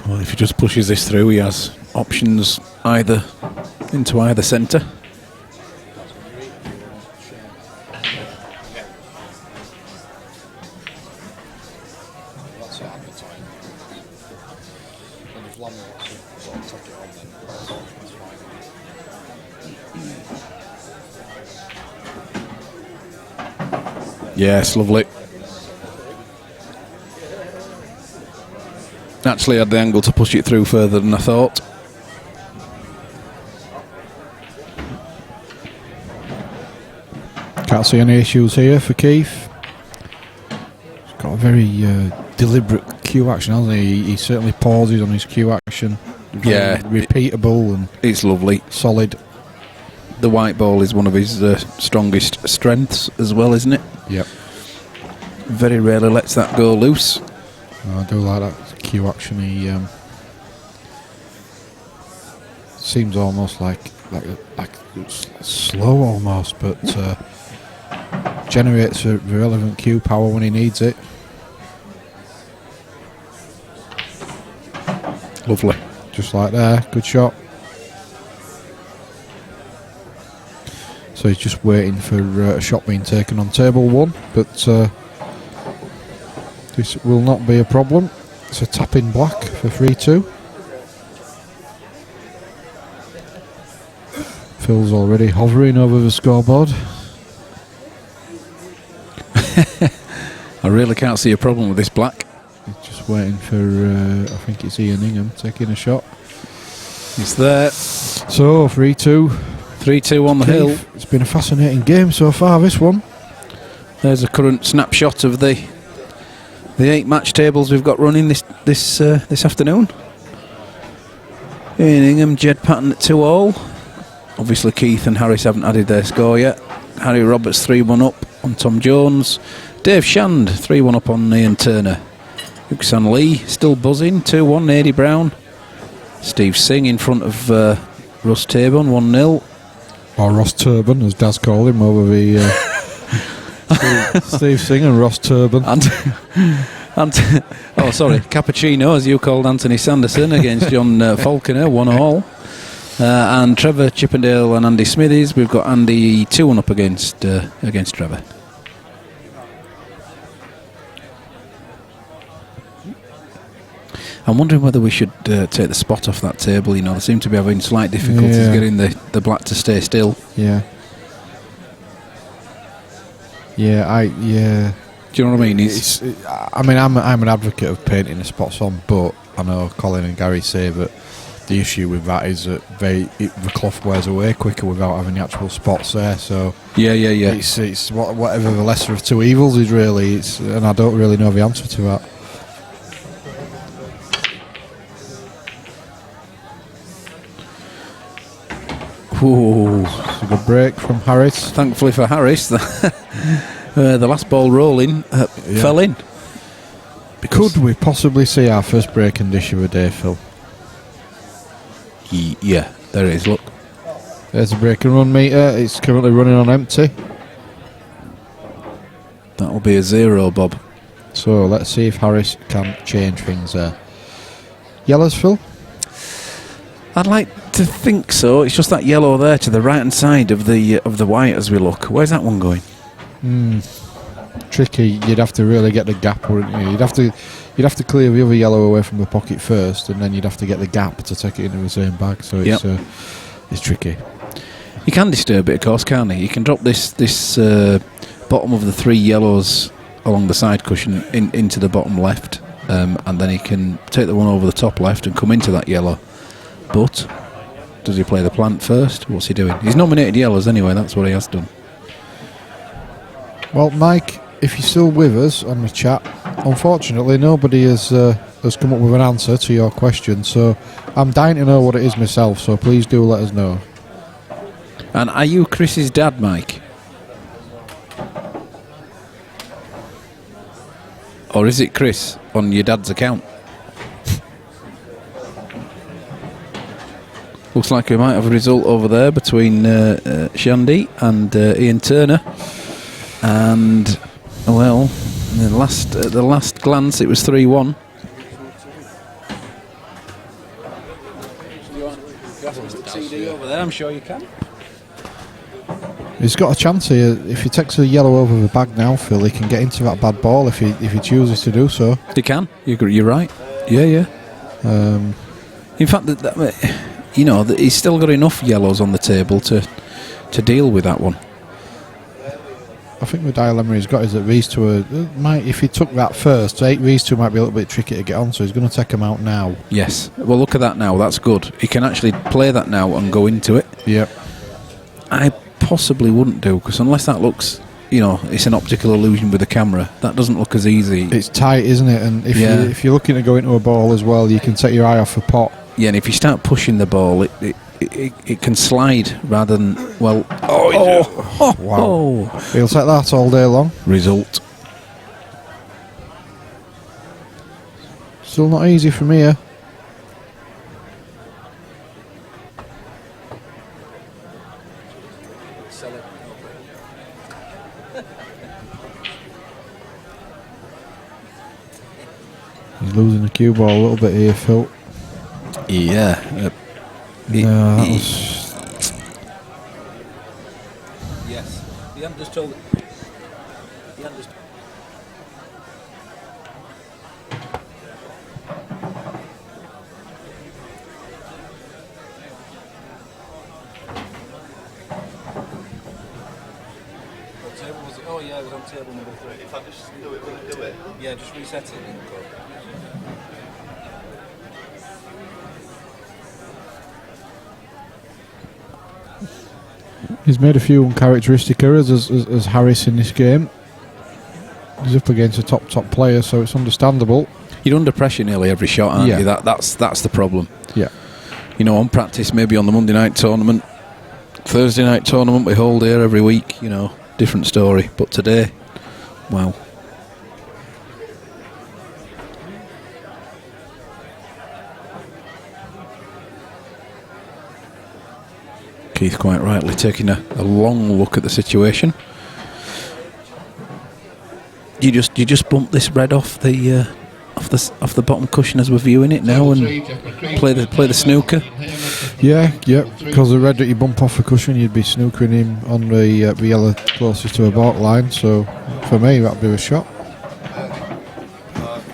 Well, if he just pushes this through, he has options either into either centre. That's at the time. And if Lammy wants to sort of tuck it on, then that's fine. Yes, lovely. Actually had the angle to push it through further than I thought. Can't see any issues here for Keith. He's got a very deliberate cue action, hasn't he? He certainly pauses on his cue action. Yeah, repeatable and it's lovely. Solid. The white ball is one of his strongest strengths as well, isn't it? Yep. Very rarely lets that go loose. I do like that cue action. He seems almost like slow almost, but generates a relevant cue power when he needs it. Lovely. Just like there, good shot. So he's just waiting for a shot being taken on table one, but this will not be a problem. It's a tap in black for 3-2. Phil's already hovering over the scoreboard. I really can't see a problem with this black. He's just waiting for, I think it's Ian Ingham taking a shot. He's there. So 3-2. 3-2 on the hill. It's been a fascinating game so far, this one. There's a current snapshot of the 8 match tables we've got running this afternoon. Ian Ingham, Jed Patton at 2-all. Obviously Keith and Harris haven't added their score yet. Harry Roberts 3-1 up on Tom Jones. Dave Shand 3-1 up on Ian Turner. Yuxan Lee still buzzing 2-1 Nady Brown. Steve Singh in front of Russ Taburn 1-0. Or Ross Turban, as Daz called him over the Steve Singh and Ross Turban. Oh, sorry, Cappuccino, as you called Anthony Sanderson against John Falconer, 1-all. And Trevor Chippendale and Andy Smithies. We've got Andy 2-1 up against Trevor. I'm wondering whether we should take the spot off that table. You know, they seem to be having slight difficulties getting the black to stay still. Yeah. Yeah, Do you know what I mean? I'm an advocate of painting the spots on, but I know Colin and Gary say that the issue with that is that the cloth wears away quicker without having the actual spots there. So yeah. It's whatever the lesser of two evils is really. And I don't really know the answer to that. Ooh. It's a good break from Harris. Thankfully for Harris, the last ball rolling fell in. Could we possibly see our first break and dish of the day, Phil? Yeah, there it is, look. There's a break and run meter. It's currently running on empty. That'll be a 0, Bob. So let's see if Harris can change things there. Yellows, Phil? I'd like to think so. It's just that yellow there to the right hand side of the white as we look. Where's that one going? Tricky. You'd have to really get the gap, wouldn't you? You'd have to clear the other yellow away from the pocket first, and then you'd have to get the gap to take it into the same bag. So it's tricky. You can disturb it, of course, can't you? You can drop this bottom of the 3 yellows along the side cushion into the bottom left. and then he can take the one over the top left and come into that yellow. But does he play the plant first? What's he doing? He's nominated yellows anyway, that's what he has done. Well, Mike, if you're still with us on the chat, unfortunately nobody has come up with an answer to your question, so I'm dying to know what it is myself, so please do let us know. And are you Chris's dad, Mike? Or is it Chris on your dad's account? Looks like we might have a result over there between Shandy and Ian Turner. And, well, at the last glance it was 3-1. TD over there, I'm sure you can. He's got a chance here. If he takes a yellow over the bag now, Phil, he can get into that bad ball if he chooses to do so. He can. You're right. Yeah. In fact, he's still got enough yellows on the table to deal with that one. I think the dilemma he's got is that these two if he took that first, these two might be a little bit tricky to get on, so he's going to take them out now. Yes. Well, look at that now. That's good. He can actually play that now and go into it. Yep. I possibly wouldn't do, because unless that looks, it's an optical illusion with the camera, that doesn't look as easy. It's tight, isn't it? And if you're looking to go into a ball as well, you can take your eye off the pot. Yeah, and if you start pushing the ball, it can slide rather than, well... Wow. He'll take that all day long. Result. Still not easy from here. He's losing the cue ball a little bit here, Phil. Yeah. Yes. He hadn't just told. What table was it? Oh yeah, it was on table number 3. If I just do it, will it do it? Yeah, just reset it and go. He's made a few uncharacteristic errors as Harris in this game. He's up against a top player, so it's understandable. You're under pressure nearly every shot, aren't Yeah. you? That's the problem. Yeah. On practice, maybe on the Monday night tournament, Thursday night tournament, we hold here every week, different story. But today, wow. Keith quite rightly taking a long look at the situation. You just bump this red off the bottom cushion as we're viewing it now and play the snooker. Yeah, because the red that you bump off the cushion, you'd be snookering him on the yellow closest to a baulk line. So for me, that'd be a shot.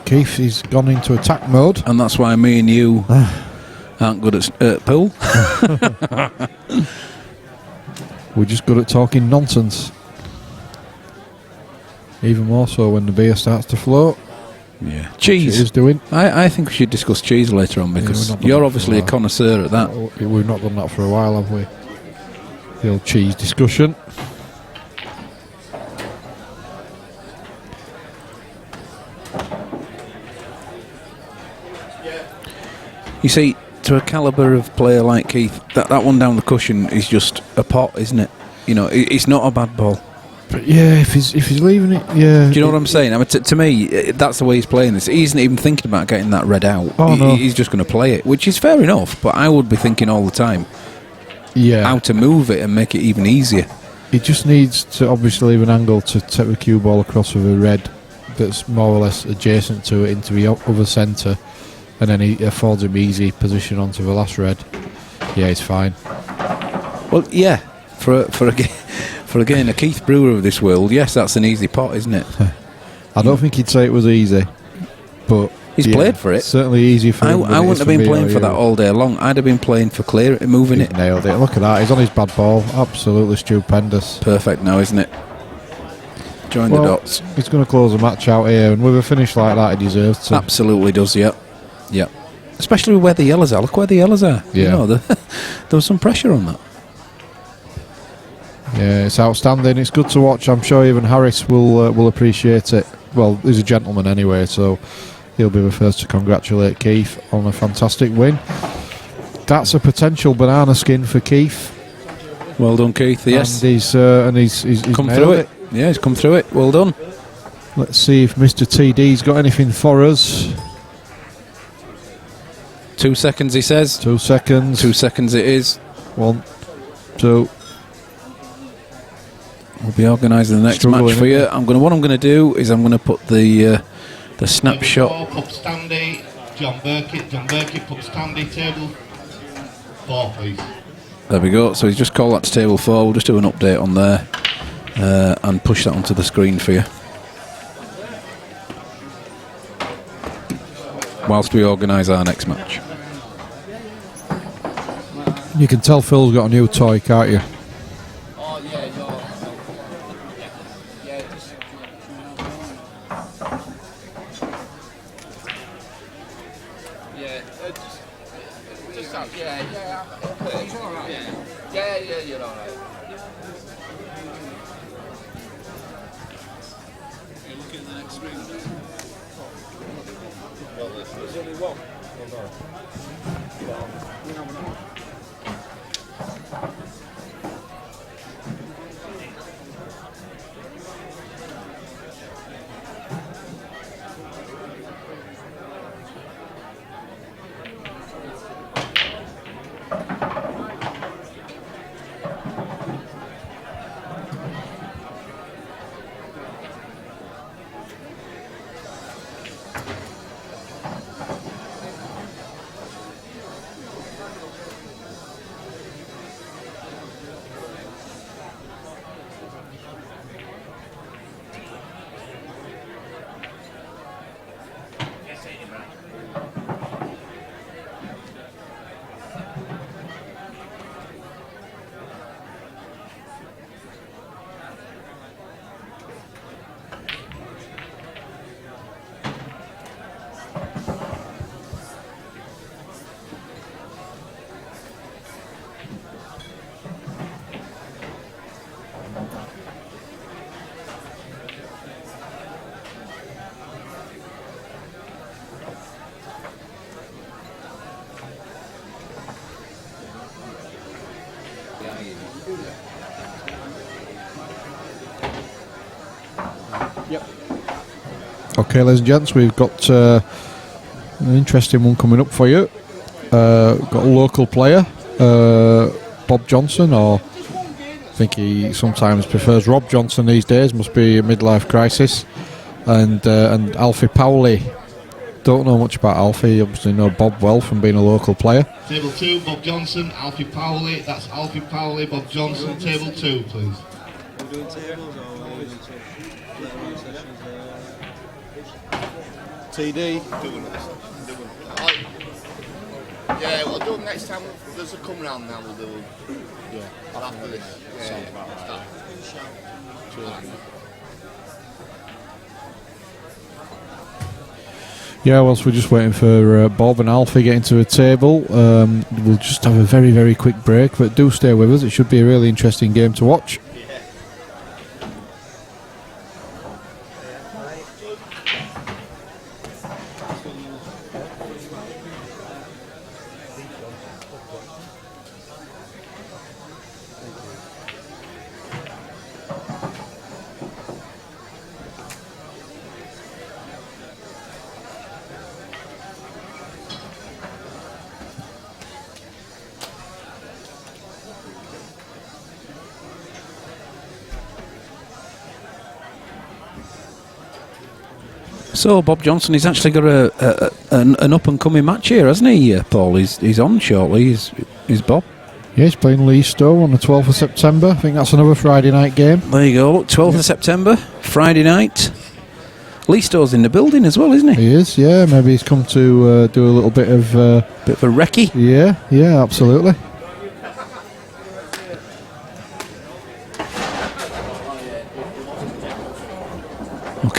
Keith, he's gone into attack mode, and that's why me and you aren't good at pool. We're just good at talking nonsense. Even more so when the beer starts to float. Yeah. Cheese. Is doing. I think we should discuss cheese later on, because you're obviously a connoisseur at that. We've not done that for a while, have we? The old cheese discussion. You see, to a calibre of player like Keith, that one down the cushion is just a pot, isn't it? It's not a bad ball. But yeah, if he's leaving it, yeah. Do you know what I'm saying? I mean, to me, that's the way he's playing this. He isn't even thinking about getting that red out. No. He's just going to play it, which is fair enough. But I would be thinking all the time, how to move it and make it even easier. He just needs to obviously leave an angle to take the cue ball across with a red that's more or less adjacent to it into the other centre, and then he affords him easy position onto the last red. Yeah, he's fine. Well, yeah, for again a Keith Brewer of this world, yes, that's an easy pot, isn't it? I don't think he'd say it was easy, but he's played for it. Certainly easy for him. I wouldn't have been playing for that all day long. I'd have been playing for clear, moving it. Nailed it. Look at that. He's on his bad ball. Absolutely stupendous. Perfect now, isn't it? Join the dots. He's going to close the match out here, and with a finish like that, he deserves to. Absolutely does, yeah. Yeah. Especially where the yellows are. Look where the yellows are. Yeah. You know, there was some pressure on that. Yeah, it's outstanding. It's good to watch. I'm sure even Harris will appreciate it. Well, he's a gentleman anyway, so he'll be the first to congratulate Keith on a fantastic win. That's a potential banana skin for Keith. Well done, Keith. Yes, and he's come through it. Yeah, he's come through it. Well done. Let's see if Mr. TD's got anything for us. 2 seconds, he says. 2 seconds. 2 seconds it is. 1, 2. We'll be organising the next match for you. What I'm going to do is I'm going to put the snapshot. Pub Standy, John Burkitt, Pub Standy, table 4, please. There we go. So he's just called that to table 4. We'll just do an update on there and push that onto the screen for you. Whilst we organise our next match. You can tell Phil's got a new toy, can't you? Oh, yeah, no. Yeah, just he's all right. Yeah, you're all right. You're looking at the next screen. Well, there's only one. Okay, ladies and gents, we've got an interesting one coming up for you. Got a local player, Bob Johnson, or I think he sometimes prefers Rob Johnson these days, must be a midlife crisis, and Alfie Powley. Don't know much about Alfie, obviously know Bob well from being a local player. Table 2, Bob Johnson, Alfie Powley, that's Alfie Powley, Bob Johnson, table 2, please. We're doing tables or we're doing sessions? TD. Yeah, we'll do them next time. There's a come round now. We'll do them. Yeah. After this. Sounds about right. Yeah, whilst we're just waiting for Bob and Alfie getting to a table, we'll just have a very, very quick break, but do stay with us. It should be a really interesting game to watch. So Bob Johnson, he's actually got an up and coming match here, hasn't he, Paul? He's on shortly. He's Bob. Yeah, he's playing Leastow on the 12th of September. I think that's another Friday night game. There you go. Look, 12th of September, Friday night. Leastow's in the building as well, isn't he? He is. Yeah, maybe he's come to do a little bit of a recce. Yeah, absolutely.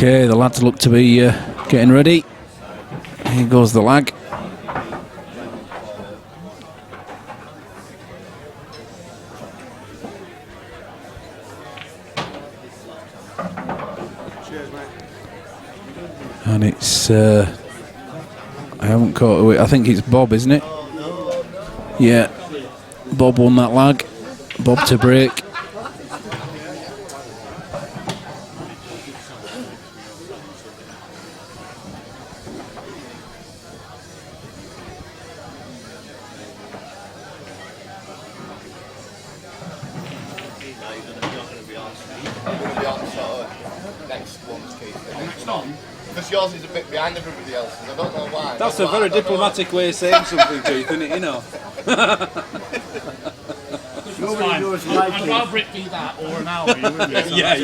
Okay, the lads look to be getting ready. Here goes the lag. And it's, I haven't caught it. I think it's Bob, isn't it? Yeah, Bob won that lag. Bob to break. Because yours is a bit behind everybody else's. I don't know why. That's a very diplomatic way of saying something, Keith, isn't it? You know. I'd rather it be that or an hour. Yeah.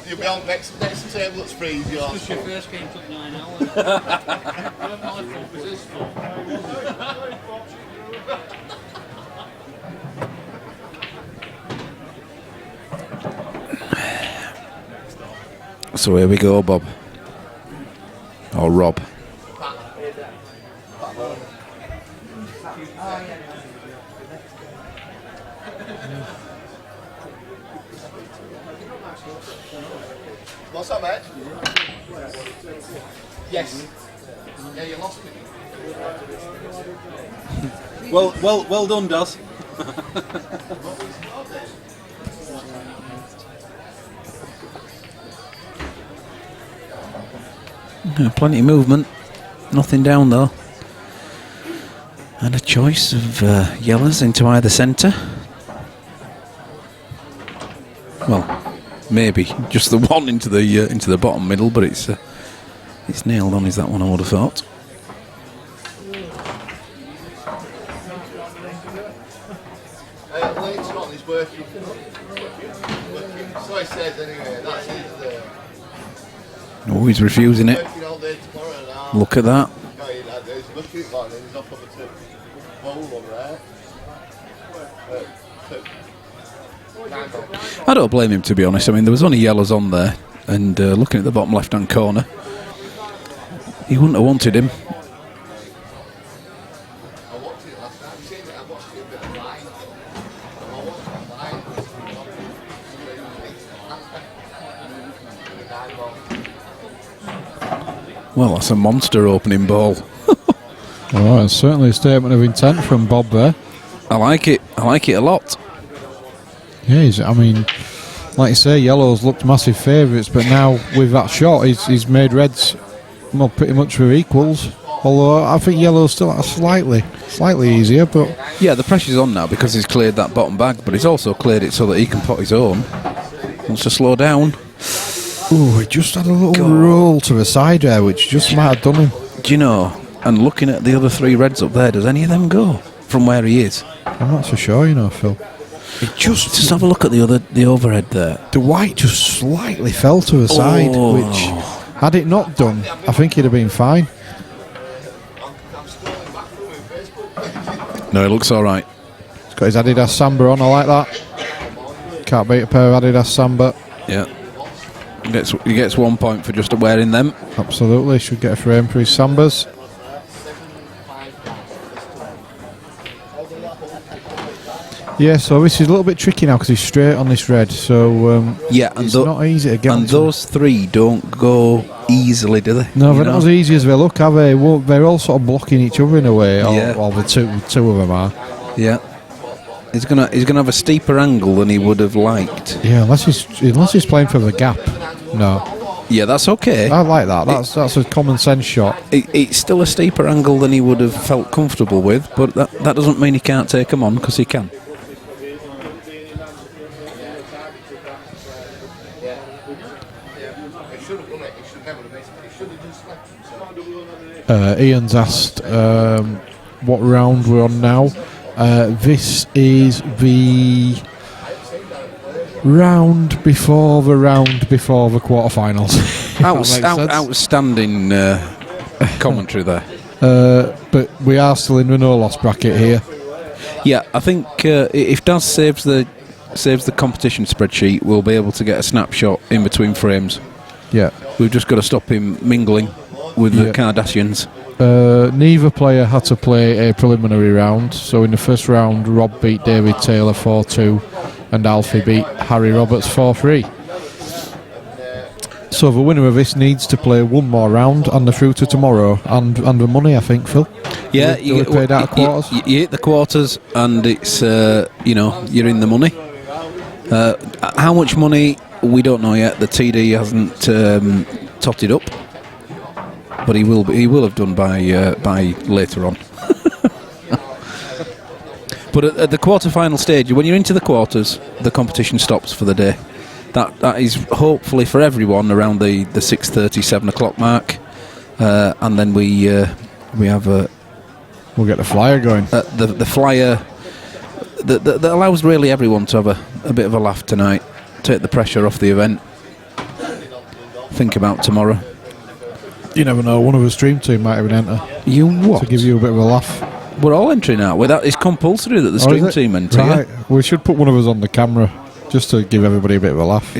You'll be on next table that's free. Yours. Your first game took 9 hours. What my fault was this for? So here we go, Bob. Or Rob. What's that, mate? Yes. Yeah, you lost me. Well done, Daz. Plenty of movement. Nothing down though. And a choice of yellows into either centre. Well, maybe just the one into the bottom middle, but it's nailed on. Is that one? I would have thought. Later on, he's working. So he says anyway. That's his. Oh, he's refusing it. Working all day tomorrow now. Look at that. No, he's looking at that and he's off on the tip. Bowl over there. I don't blame him, to be honest. I mean, there was only yellows on there, and looking at the bottom left-hand corner, he wouldn't have wanted him. I watched it last night. I've seen it. I watched it a bit live. I watched it live. Well, that's a monster opening ball. Oh, it's certainly a statement of intent from Bob there. I like it. I like it a lot. Yeah, I mean, like you say, yellows looked massive favourites, but now with that shot, he's made reds pretty much for equals. Although I think yellow's still slightly easier, but yeah, the pressure's on now because he's cleared that bottom bag, but he's also cleared it so that he can pot his own. Wants to slow down. Ooh, he just had a little roll to the side there, which just might have done him. Do you know? And looking at the other three reds up there, does any of them go from where he is? I'm not so sure, you know, Phil. It just have a look at the overhead there. The white just slightly fell to the side, which had it not done, I think he'd have been fine. No, it looks all right. He's got his Adidas Samba on. I like that. Can't beat a pair of Adidas Samba. Yeah. He gets 1 point for just wearing them. Absolutely. Should get a frame for his Sambas. Yeah, so this is a little bit tricky now because he's straight on this red. So yeah, and it's not easy to get. And those three don't go easily, do they? No, they're not as easy as they look, are they? They're all sort of blocking each other in a way. Or the two of them are. Yeah. He's gonna have a steeper angle than he would have liked. Yeah, unless he's playing for the gap. No. Yeah, that's okay. I like that. That's a common sense shot. It's still a steeper angle than he would have felt comfortable with, but that doesn't mean he can't take them on, because he can. Ian's asked what round we're on now. This is the round before the quarterfinals. Outstanding commentary there. But we are still in the no loss bracket here. Yeah, I think if Daz saves the competition spreadsheet, we'll be able to get a snapshot in between frames. Yeah. We've just got to stop him mingling with the Kardashians. Neither player had to play a preliminary round. So in the first round, Rob beat David Taylor 4-2 and Alfie beat Harry Roberts 4-3. So the winner of this needs to play one more round and the through to tomorrow and the money, I think, Phil. Yeah, do we paid out of quarters. You hit the quarters, and it's you're in the money. How much money we don't know yet. The TD hasn't totted up, but he will. He will have done by later on. But at the quarter-final stage, when you're into the quarters, the competition stops for the day. That is hopefully for everyone around the 6:30, 7 o'clock mark, and then we have a. We'll get the flyer going. The flyer that allows really everyone to have a bit of a laugh tonight, take the pressure off the event, think about tomorrow. You never know, one of the stream team might even enter. You what? To give you a bit of a laugh. We're all entering now. It's compulsory that the stream team enter. Right, we should put one of us on the camera just to give everybody a bit of a laugh.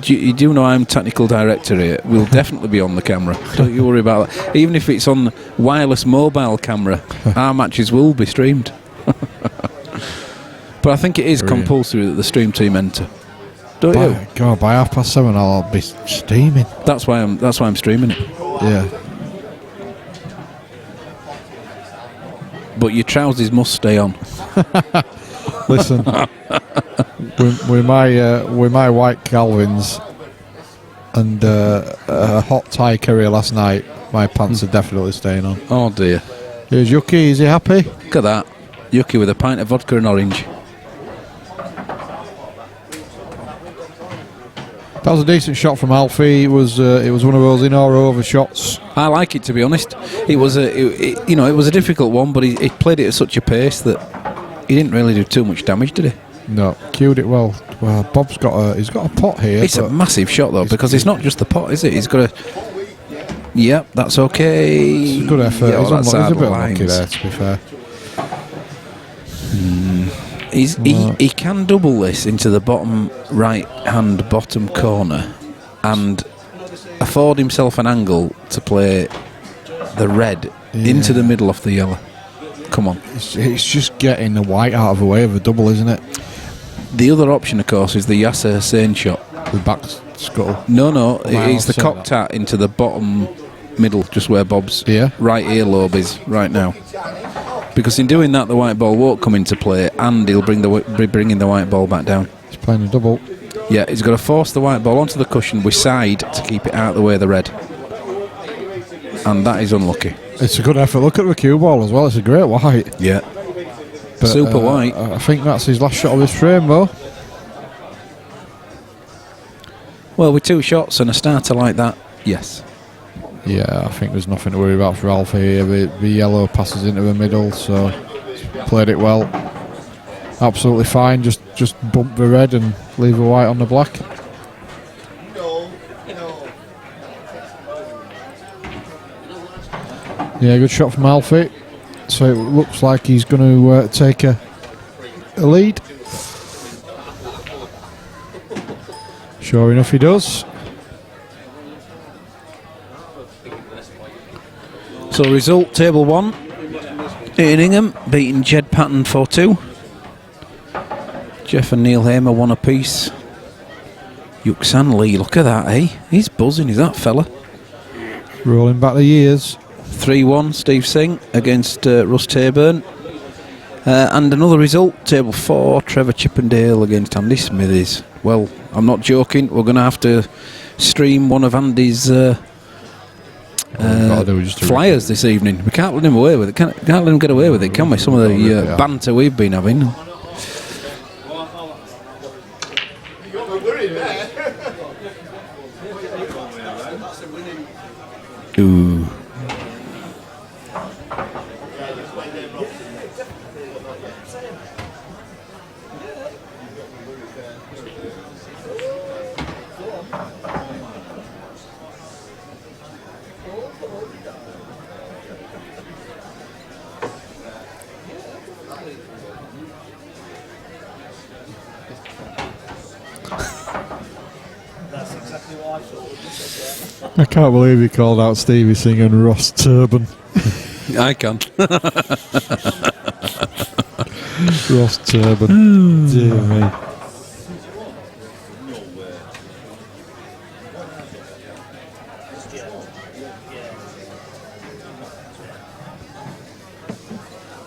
You do know I'm technical director here. We'll definitely be on the camera. Don't you worry about that. Even if it's on wireless mobile camera, our matches will be streamed. But I think it is compulsory that the stream team enter. Don't you? God, by 7:30 I'll be steaming. That's why I'm streaming it. Yeah. But your trousers must stay on. Listen, with my white Calvins and a hot Thai curry last night, my pants are definitely staying on. Oh dear. Here's Yuki, is he happy? Look at that. Yuki with a pint of vodka and orange. That was a decent shot from Alfie. It was one of those in or over shots. I like it, to be honest. It was a difficult one, but he played it at such a pace that he didn't really do too much damage, did he? No, cued it well. Well, Bob's got a pot here. It's a massive shot though, because it's not just the pot, is it? He's got a. Yep, that's okay. It's a good effort. Yeah, he's a bit unlucky there, to be fair. He can double this into the bottom right-hand bottom corner and afford himself an angle to play the red into the middle of the yellow. Come on. It's just getting the white out of the way of a double, isn't it? The other option, of course, is the Yasser Hussain shot. The back scuttle. No, it's the cocked hat into the bottom middle, just where Bob's right earlobe is right now. Because in doing that, the white ball won't come into play, and he'll be bringing the white ball back down. He's playing a double. Yeah, he's got to force the white ball onto the cushion with side to keep it out of the way of the red. And that is unlucky. It's a good effort. Look at the cue ball as well. It's a great white. Yeah. But, super white. I think that's his last shot of his frame, though. Well, with 2 shots and a starter like that, yes. Yeah, I think there's nothing to worry about for Alfie here. The yellow passes into the middle, so played it well. Absolutely fine. Just bump the red and leave the white on the black. Yeah, good shot from Alfie. So it looks like he's going to take a lead. Sure enough, he does. So result, table 1. Inningham beating Jed Patton 4-2. Jeff and Neil Hamer 1 apiece. Yuksan Lee, look at that, eh? He's buzzing, is that fella? Rolling back the years. 3-1, Steve Singh against Russ Taburn. And another result, table 4, Trevor Chippendale against Andy Smithies. Well, I'm not joking, we're going to have to stream one of Andy's flyers this evening. We can't let him away with it. Can't let him get away with it, can we? Some of the banter we've been having. Ooh. I can't believe he called out Stevie singing Ross Turban. I can. Ross Turban. Dear me.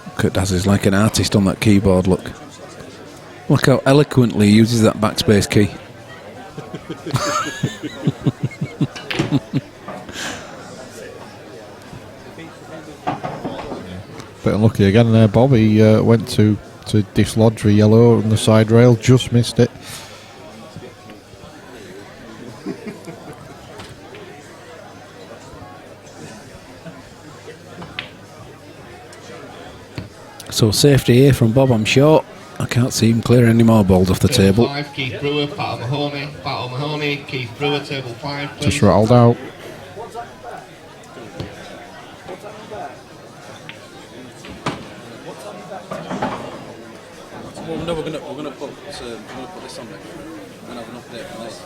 Look at Daz is like an artist on that keyboard, look. Look how eloquently he uses that backspace key. Bit unlucky again there, Bob. He went to dislodge the yellow on the side rail, just missed it. So safety here from Bob, I'm sure. I can't see him clear any more balls off the table. 5, Keith Brewer, Pat O'Mahony, Keith Brewer, table 5, please. Just rattled out. No, we're gonna put this on there and have an update on this.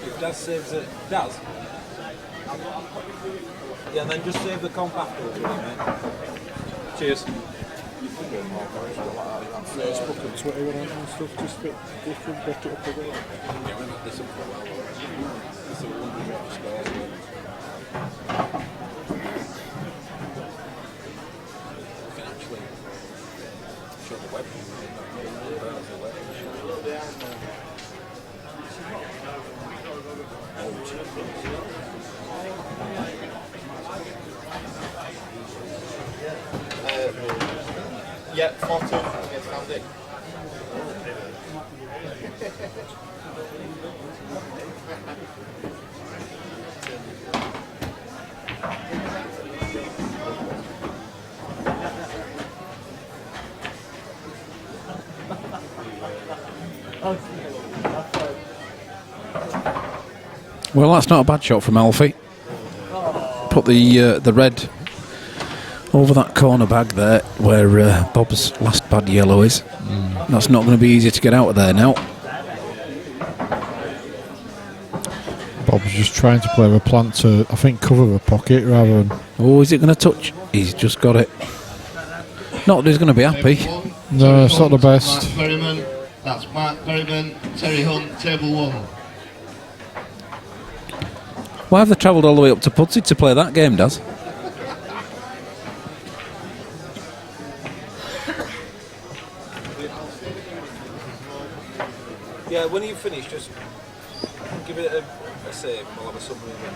If Daz saves it, Daz. Yeah, then just save the comp afterwards, will you, mate? Cheers. Facebook and Twitter and stuff, just a bit different, got it up a bit. Yeah, we've had this up for a while already. This is a wonder score. We can actually show the web. Yeah, 4-2 against Andy. Well, that's not a bad shot from Alfie. Put the red over that corner bag there where Bob's last bad yellow is. That's not going to be easy to get out of there now. Bob's just trying to play a plant to, I think, cover the pocket rather than... Oh, is it going to touch? He's just got it. Not that he's going to be happy. No, it's not the best. Mark Berryman, that's Mark Berryman, Terry Hunt, table 1. Why have they travelled all the way up to Pudsey to play that game, Daz? Yeah, when you finish, just give it a save and we'll have a summary again.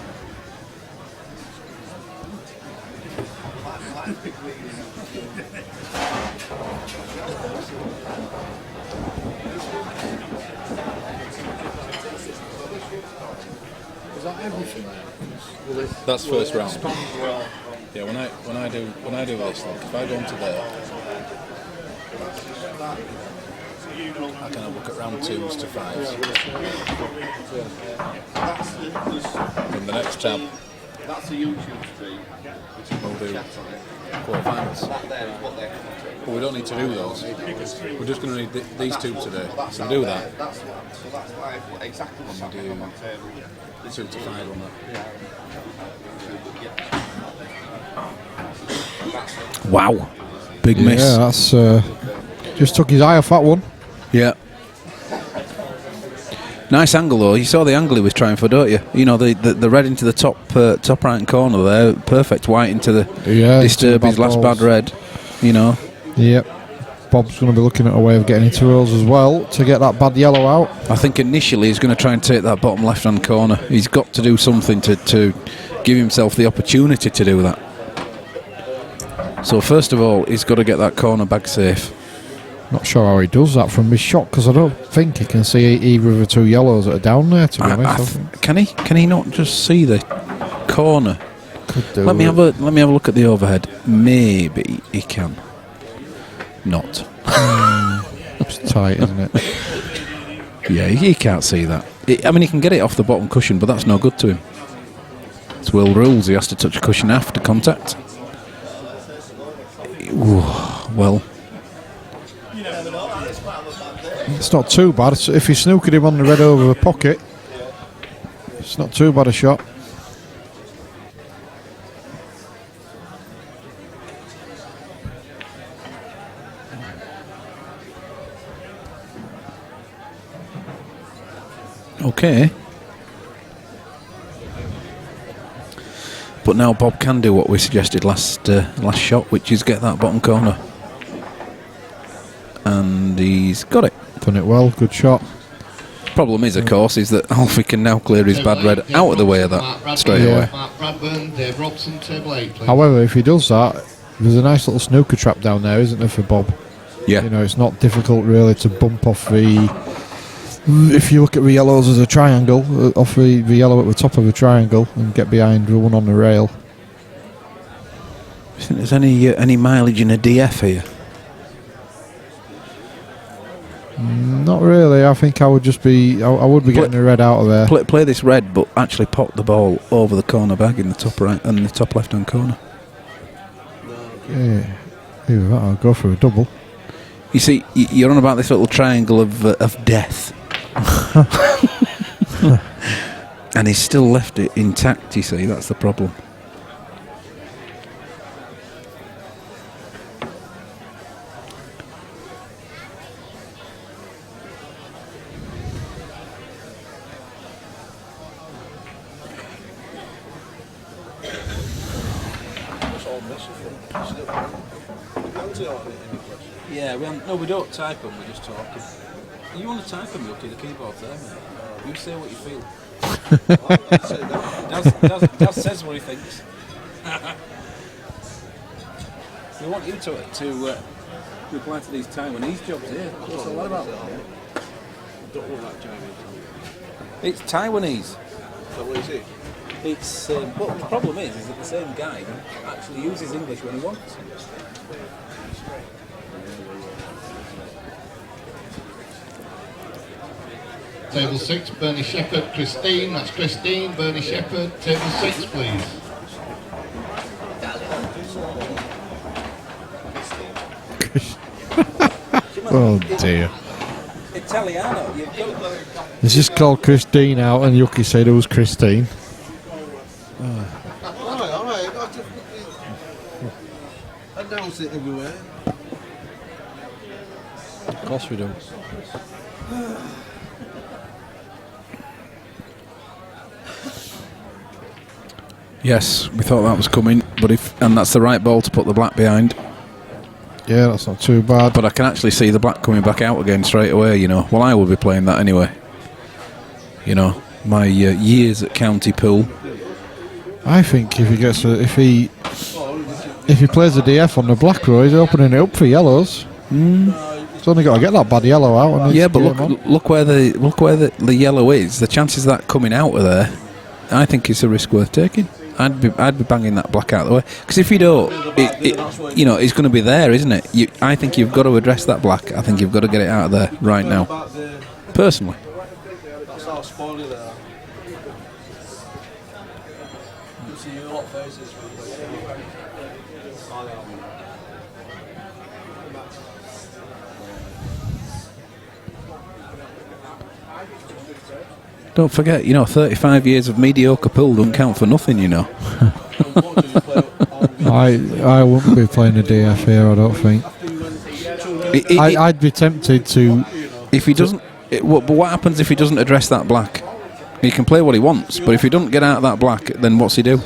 Is that everything there? That's first round. Yeah, when I do this, like if I go into there, I can have a look at round 2s to 5s. Then the next tab, That's a YouTube stream. we'll do quarterfinals. But we don't need to do those. We're just going to need these two today. So do that. That's live, exactly what's happening on that table. 2 to 5 on that. Wow. Big miss. Yeah, that's... just took his eye off that one. Yeah. Nice angle though. You saw the angle he was trying for, don't you? You know, the red into the top right corner there. Perfect white into the disturb his last bad red. You know. Yep. Bob's going to be looking at a way of getting into rolls as well to get that bad yellow out. I think initially he's going to try and take that bottom left hand corner. He's got to do something to give himself the opportunity to do that. So first of all, he's got to get that corner bag safe. Not sure how he does that from his shot because I don't think he can see either of the two yellows that are down there. To be honest, can he? Can he not just see the corner? Could do Let me it. have a look at the overhead. Maybe he can. Not. It's tight, isn't it? Yeah, he can't see that. I mean, he can get it off the bottom cushion, but that's no good to him. It's Will rules. He has to touch a cushion after contact. Ooh, well. It's not too bad if he snookered him on the red over the pocket. It's not too bad a shot. Okay. But now Bob can do what we suggested last shot, which is get that bottom corner. And he's got it. Done it well, good shot. Problem is, of course, is that Alfie can now clear his bad red out of the way of that straight away. Mark Bradburn, Dave Robson, table 8, please. However, if he does that, there's a nice little snooker trap down there, isn't there, for Bob? Yeah. You know, it's not difficult really to bump off the... If you look at the yellows as a triangle, off the yellow at the top of the triangle and get behind the one on the rail. Do you think there's any mileage in a DF here? Not really. I think I would just be... I would be getting the red out of there. Play this red, but actually pop the ball over the corner bag in the top right and the top left-hand corner. Yeah. Either that, I'll go for a double. You see, you're on about this little triangle of death. And he's still left it intact, you see, that's the problem. Yeah, we don't type them, we're just talking. You want to type them, Yucky, the keyboard's there, mate. You say what you feel. Daz says what he thinks. We want you to reply to these Taiwanese jobs here. What's all that about? Don't want that Chinese. It's Taiwanese. So what is it? It's but the problem is that the same guy actually uses English when he wants. Table 6, Bernie Shepherd, Christine. That's Christine, Bernie Shepherd. Table 6, please. Oh dear. Italiano. It's just called Christine out and Yucky said it was Christine. Alright. Announce it everywhere. Of course we do. Yes, we thought that was coming, and that's the right ball to put the black behind. Yeah, that's not too bad. But I can actually see the black coming back out again straight away, you know. Well, I will be playing that anyway. You know, my years at county pool. I think if he gets if he plays a DF on the black row, he's opening it up for yellows. He's only got to get that bad yellow out. And Yeah, but look where the yellow is. The chances of that coming out of there, I think it's a risk worth taking. I'd be banging that black out of the way, because if you don't, you know, it's going to be there, isn't it? I think you've got to address that black. I think you've got to get it out of there right now. Personally. That's how spoiler they are. You see a lot of faces. Don't forget, you know, 35 years of mediocre pool don't count for nothing, you know. I wouldn't be playing a DF here, I don't think. I'd be tempted to... If he doesn't... but what happens if he doesn't address that black? He can play what he wants, but if he doesn't get out of that black, then what's he do?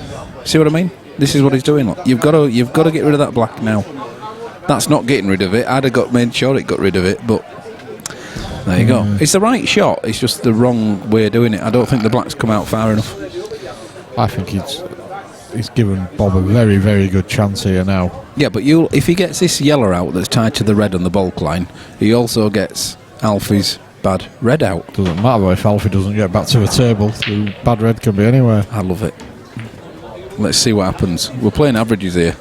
See what I mean? This is what he's doing. Look. You've got to get rid of that black now. That's not getting rid of it. I'd have made sure it got rid of it, but... There you go. It's the right shot. It's just the wrong way of doing it. I don't think the black's come out far enough. I think he's given Bob a very, very good chance here now. Yeah, but if he gets this yellow out that's tied to the red on the bulk line, he also gets Alfie's bad red out. Doesn't matter if Alfie doesn't get back to the table. The bad red can be anywhere. I love it. Let's see what happens. We're playing averages here.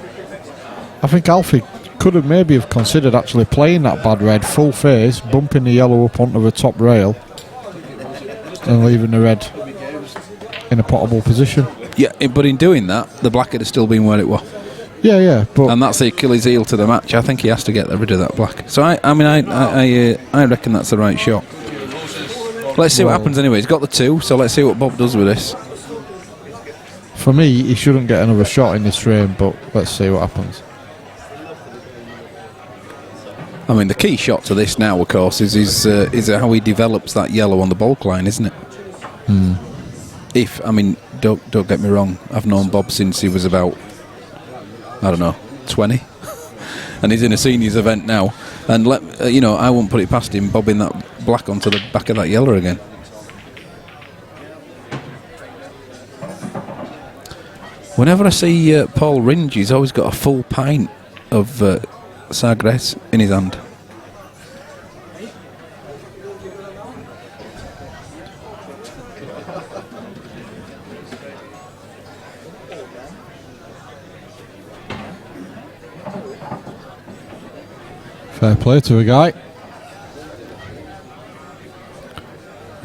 I think Alfie could have maybe considered actually playing that bad red full face, bumping the yellow up onto the top rail and leaving the red in a potable position. Yeah, but in doing that, the black would have still been where it was. Yeah, but and that's the Achilles heel to the match. I think he has to get rid of that black. So I reckon that's the right shot. Let's see what Well- happens anyway. He's got the 2, so let's see what Bob does with this. For me, he shouldn't get another shot in this frame, but let's see what happens. I mean, the key shot to this now, of course, is how he develops that yellow on the bulk line, isn't it? I mean, don't get me wrong. I've known Bob since he was about, I don't know, 20, and he's in a seniors event now. And I won't put it past him bobbing that black onto the back of that yellow again. Whenever I see Paul Ringe, he's always got a full pint of Sagres in his hand. Fair play to a guy.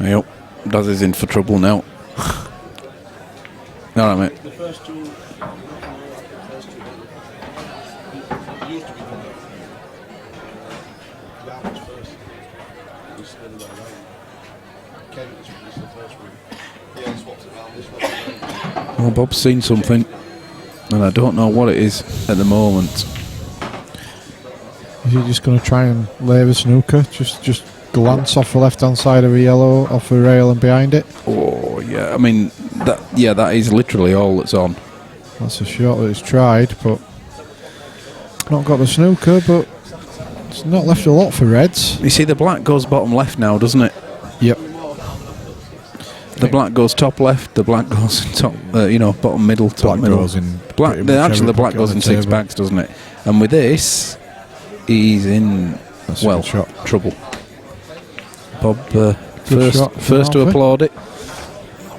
Yep, Daz is in for trouble now. All right, mate. The first two used to be from that was first. This is the other way around. Kent is the first one. Yeah, he swapped it around. This one. Well, Bob's seen something, and I don't know what it is at the moment. Is he just going to try and lay the snooker? Just glance off the left-hand side of the yellow, off the rail and behind it? Oh, yeah. I mean, that is literally all that's on. That's a shot that he's tried, but not got the snooker, but it's not left a lot for Reds. You see, the black goes bottom left now, doesn't it? Yep. The black goes top left, the black goes top, bottom middle, top Black middle. goes in Black, pretty much actually, every the black pocket goes on in the 6 table. bags, doesn't it? And with this, he's in, That's a good shot. trouble. Bob, Good shot from first to Alfie. applaud it.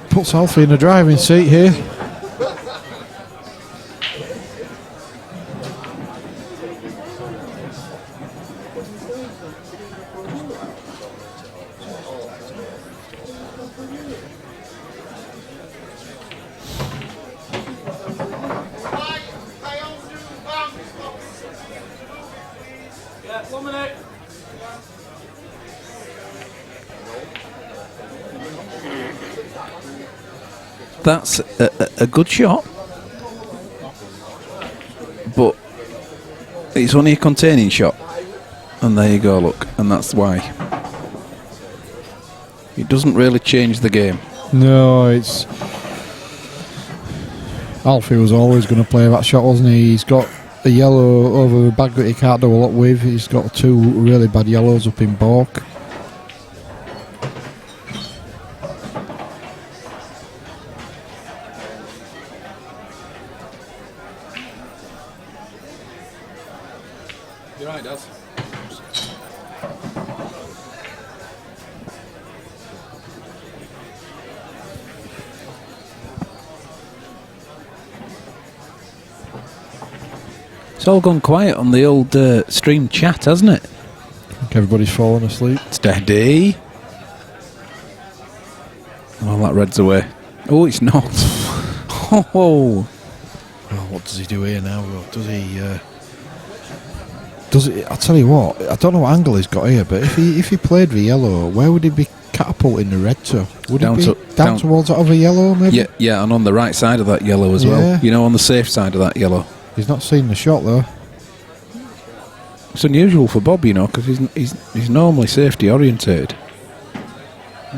Puts Alfie in the driving seat here. Yeah, 1 minute. That's a good shot, but it's only a containing shot, and there you go, look, and that's why it doesn't really change the game. No, it's... Alfie was always going to play that shot, wasn't he? He's got a yellow over a bag that he can't do a lot with. He's got 2 really bad yellows up in balk. You're right, Daz. It's all gone quiet on the old stream chat, hasn't it? I think everybody's fallen asleep. Steady. Oh, that red's away. Oh, it's not. Oh. Oh, what does he do here now? Does he? I'll tell you what. I don't know what angle he's got here, but if he played the yellow, where would he be catapulting the red to? Would Down it be to- down down- towards that other yellow? Maybe. Yeah, and on the right side of that yellow as Yeah. well. You know, on the safe side of that yellow. He's not seen the shot though. It's unusual for Bob, you know, because he's normally safety orientated.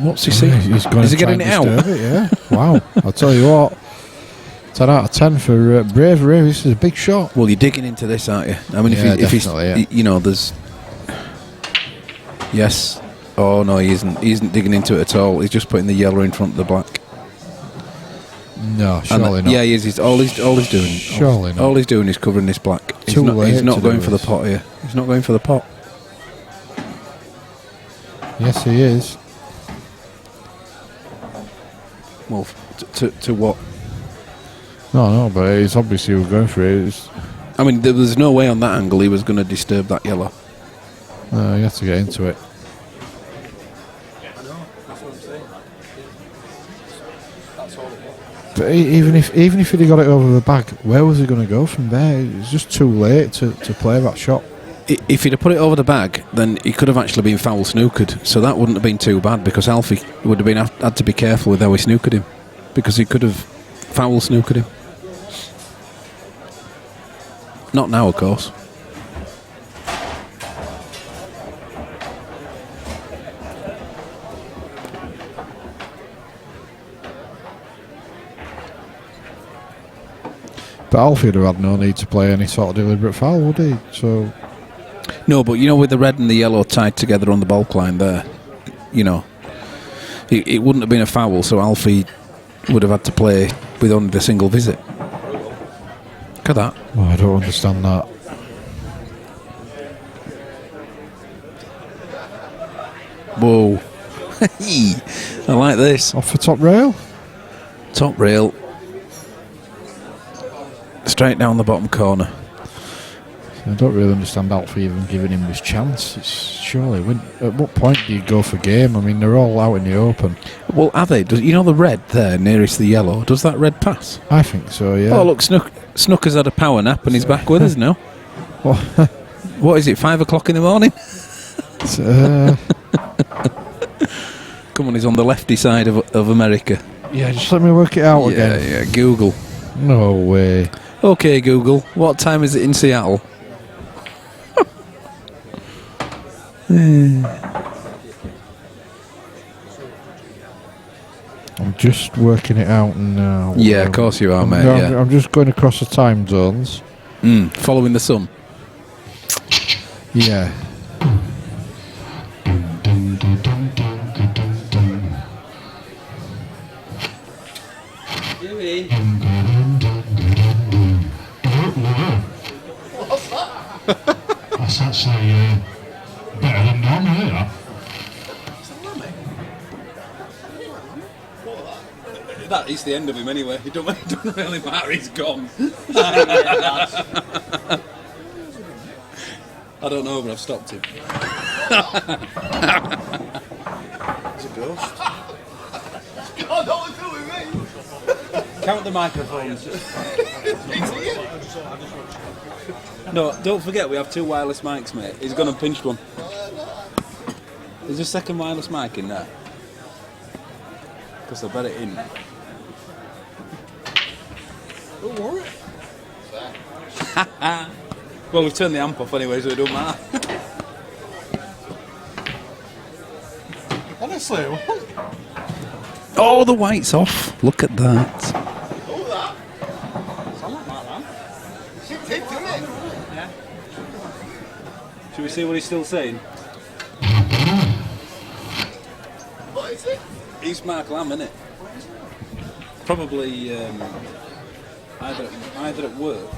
What's he seeing? He's going Is to he try getting and it out? disturb it, yeah. Wow. I'll tell you what. 10 out of 10 for bravery. This is a big shot. Well, you're digging into this, aren't you? I mean, Yeah, if he's, definitely, yeah. you know, there's. Yes. Oh no, he isn't. He isn't digging into it at all. He's just putting the yellow in front of the black. No, And surely not. Yeah, he is. He's all he's doing. Surely not. All he's doing is covering this black. He's Too not, late he's not to going do for the this. pot here. He's not going for the pot. Yes, he is. Well, to what? No, but he's obviously going for it. I mean, there was no way on that angle he was going to disturb that yellow. No, you have to get into it. I know, that's what I'm saying. That's all it was. But even if he'd got it over the bag, where was he going to go from there? It was just too late to play that shot. if he'd have put it over the bag, then he could have actually been foul snookered. So that wouldn't have been too bad because Alfie would have been had to be careful with how he snookered him because he could have foul snookered him. Not now, of course. But Alfie would have had no need to play any sort of deliberate foul, would he? So No, but with the red and the yellow tied together on the bulk line there, it wouldn't have been a foul, so Alfie would have had to play with only the single visit. Look at that. well, I don't understand that. Whoa. I like this. Off the top rail. Top rail. Straight down the bottom corner. I don't really understand Alfie even giving him this chance. It's surely, at what point do you go for game? I mean, they're all out in the open. Well, are they? The red there nearest the yellow? Does that red pass? I think so, yeah. Oh, look, Snooker's had a power nap and he's back with us now. What is it, 5 o'clock in the morning? Come on, he's on the lefty side of America. Yeah, just let me work it out again. Yeah, Google. No way. Okay, Google, what time is it in Seattle? I'm just working it out now. Yeah, of course you are, mate. I'm just going across the time zones. Following the sun. Yeah. That's actually better than normal, isn't it? That is the end of him anyway. It doesn't really matter, he's gone. I don't know, but I've stopped him. It's a ghost. God, don't do it, mate. Count the microphones. No, don't forget we have 2 wireless mics, mate. He's gone and pinched one. There's a second wireless mic in there. Because they'll bet it in. Don't worry. Well, we've turned the amp off anyway, so it don't matter. Honestly, what? Oh, the white's off. Look at that. Should we see what he's still saying? What is it? He's Mark Lamb, isn't it? Probably either at work.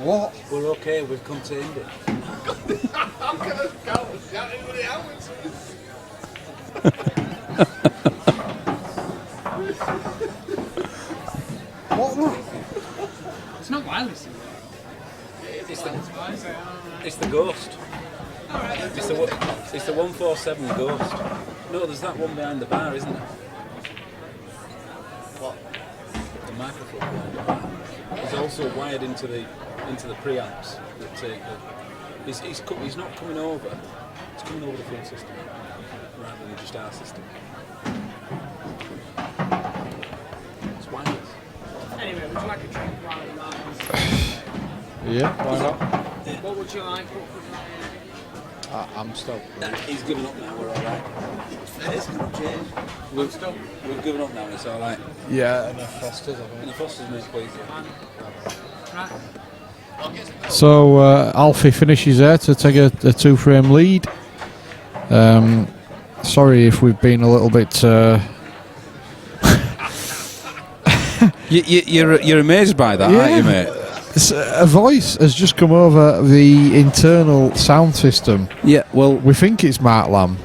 What? We're okay, we've contained it. I'm gonna go and shout anybody out. What? It's not wireless. It's the ghost. It's the 147 ghost. No, there's that one behind the bar, isn't there? What? The microphone behind the bar. It's also wired into the preamps that take the. He's not coming over. It's coming over the full system rather than just our system. It's wireless. Anyway, would you like a drink while we're live? Yeah, why not? What would you like? I'm stoked. He's given up now, we're alright. It's gonna change. We've given up now, it's alright. Yeah, and the Fosters, I And think. the Fosters move, please. Right. So Alfie finishes there to take a 2-frame lead. Sorry if we've been a little bit. You're amazed by that, aren't you, mate? A voice has just come over the internal sound system. Yeah, well, We think it's Mark Lamb.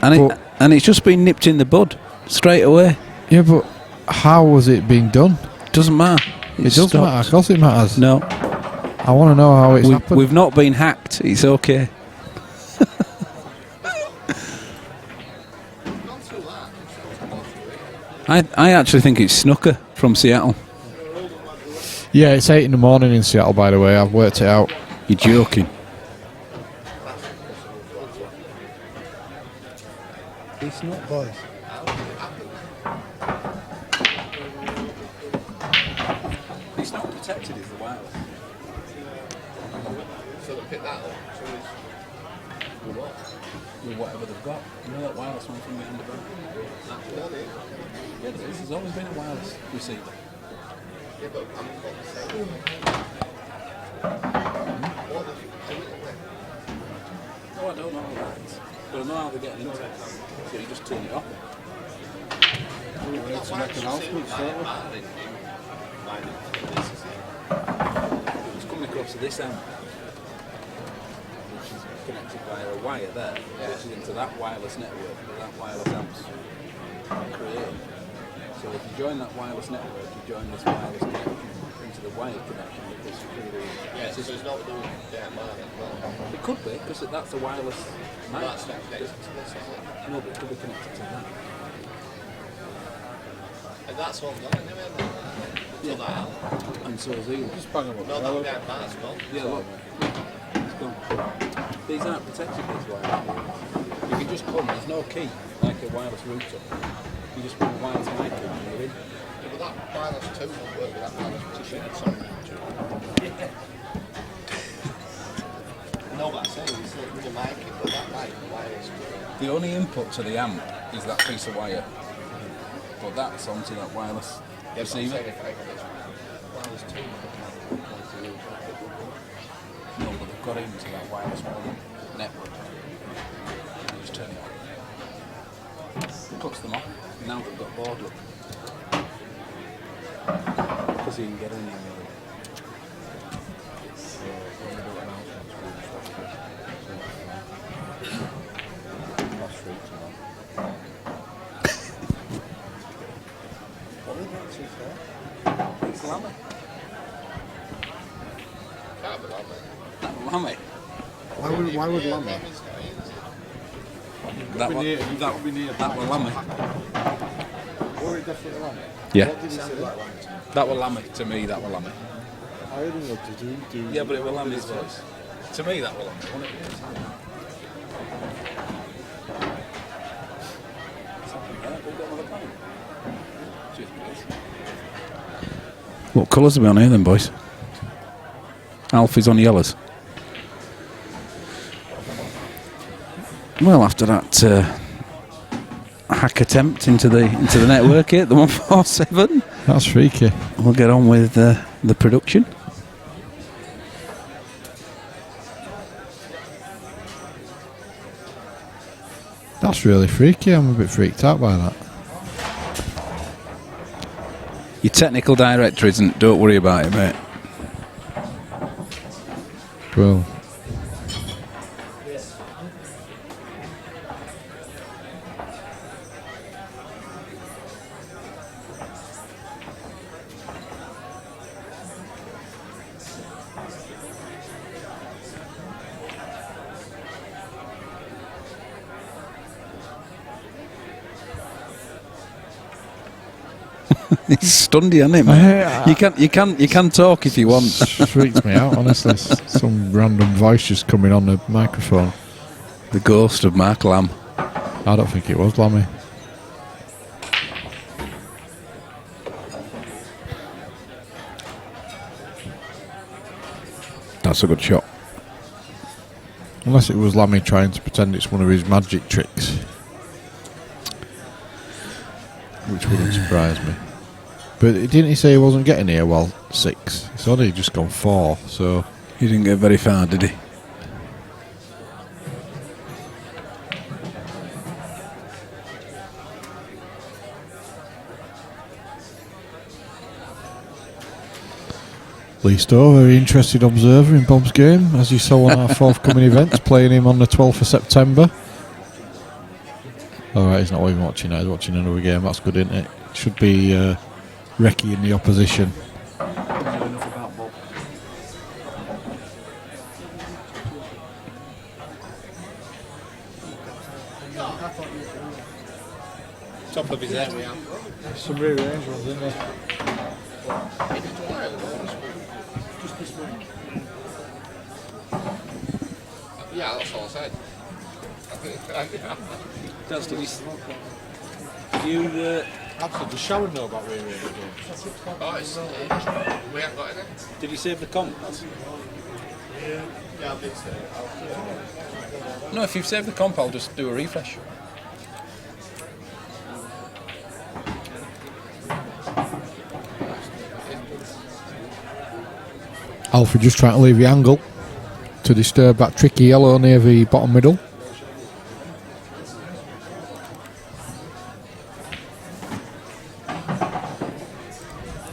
and it's just been nipped in the bud straight away. Yeah, but how has it been done? Doesn't matter. It does matter. Of course it matters. No, I want to know how it's happened. we've not been hacked. It's okay. I actually think it's Snooker from Seattle. Yeah, it's 8 in the morning in Seattle, by the way. I've worked it out. You're joking. It's not, boys. It's not protected, is the wireless. So they pick that up. So With what? With whatever they've got. You know that wireless one from behind the back? Yeah, there is. There's always been a wireless receiver. yeah, but I'm not the same. What did you do it with? No, I don't know how that is. But I know how they're getting into it. So you just turn it off. We need to make announcements, don't we? It's coming across to this end, which is connected via a wire there, which is into that wireless network that that wireless amps create. So if you join that wireless network, you join this wireless connection into the wired connection because through the Yeah, so it's not doing It could be, because that's a wireless mic. That's not connected to this, is it? No, but it could be connected to that. And that's what I'm going to do, Yeah. that out. And so is he. Just bang them up. No, that down that as well. Yeah, look. It's gone. These aren't protected, these wires. You can just come, there's no key, like a wireless router. You just put a wireless mic in and you're in. Yeah, but that wireless 2 won't work with that wireless 2. Sorry. No, but I say, it's like with the mic, but that mic, wireless 2. The only input to the amp is that piece of wire. But that's onto that wireless Yeah, but I'm receiver. saying if I got this wireless 2, No, but they've got into that wireless one network. And you just turn it on. It cuts them off. Now they've got board look. Because you can get in there. It's lammy. can't be that, mate. Lammy. Why would Lammy? That Be one. near- that would be near. That was lammy. Were it definitely Lammy? Yeah. What did he say? That was lammy. To me, that was lammy. I heard him go do. Yeah, but it was lammy's voice. To me, that was lammy, wasn't it? Something there. We've got another panel. Cheers, guys. What colours are we on here then, boys? Alfie's on yellows. Well, after that hack attempt into the network here, the 147, That's freaky. we'll get on with the production. That's really freaky. I'm a bit freaked out by that. Your technical director isn't. Don't worry about it, mate. Well, He's stunned you, hasn't he, mate? You can talk if you want. freaks me out, honestly. Some random voice just coming on the microphone. The ghost of Mark Lamb. I don't think it was Lammy. That's a good shot. Unless it was Lammy trying to pretend it's one of his magic tricks. Which wouldn't surprise me. But didn't he say he wasn't getting here? Well, 6. It's only just gone 4, so... He didn't get very far, did he? Lee Stowe, very interested observer in Bob's game, as you saw on our forthcoming events, playing him on the 12th of September. Alright, he's not even watching that, he's watching another game. That's good, isn't it? Should be Recce in the opposition. Top of his head. Some rear range ones, isn't there? Just this week. Yeah, that's all I said. Daz, did you Absolutely. Does Sharon know about rear range games? Oh, it's, we haven't got any. did you save the comp? Yeah, I did say. No, if you've saved the comp, I'll just do a refresh. Alfred just trying to leave the angle to disturb that tricky yellow near the bottom middle.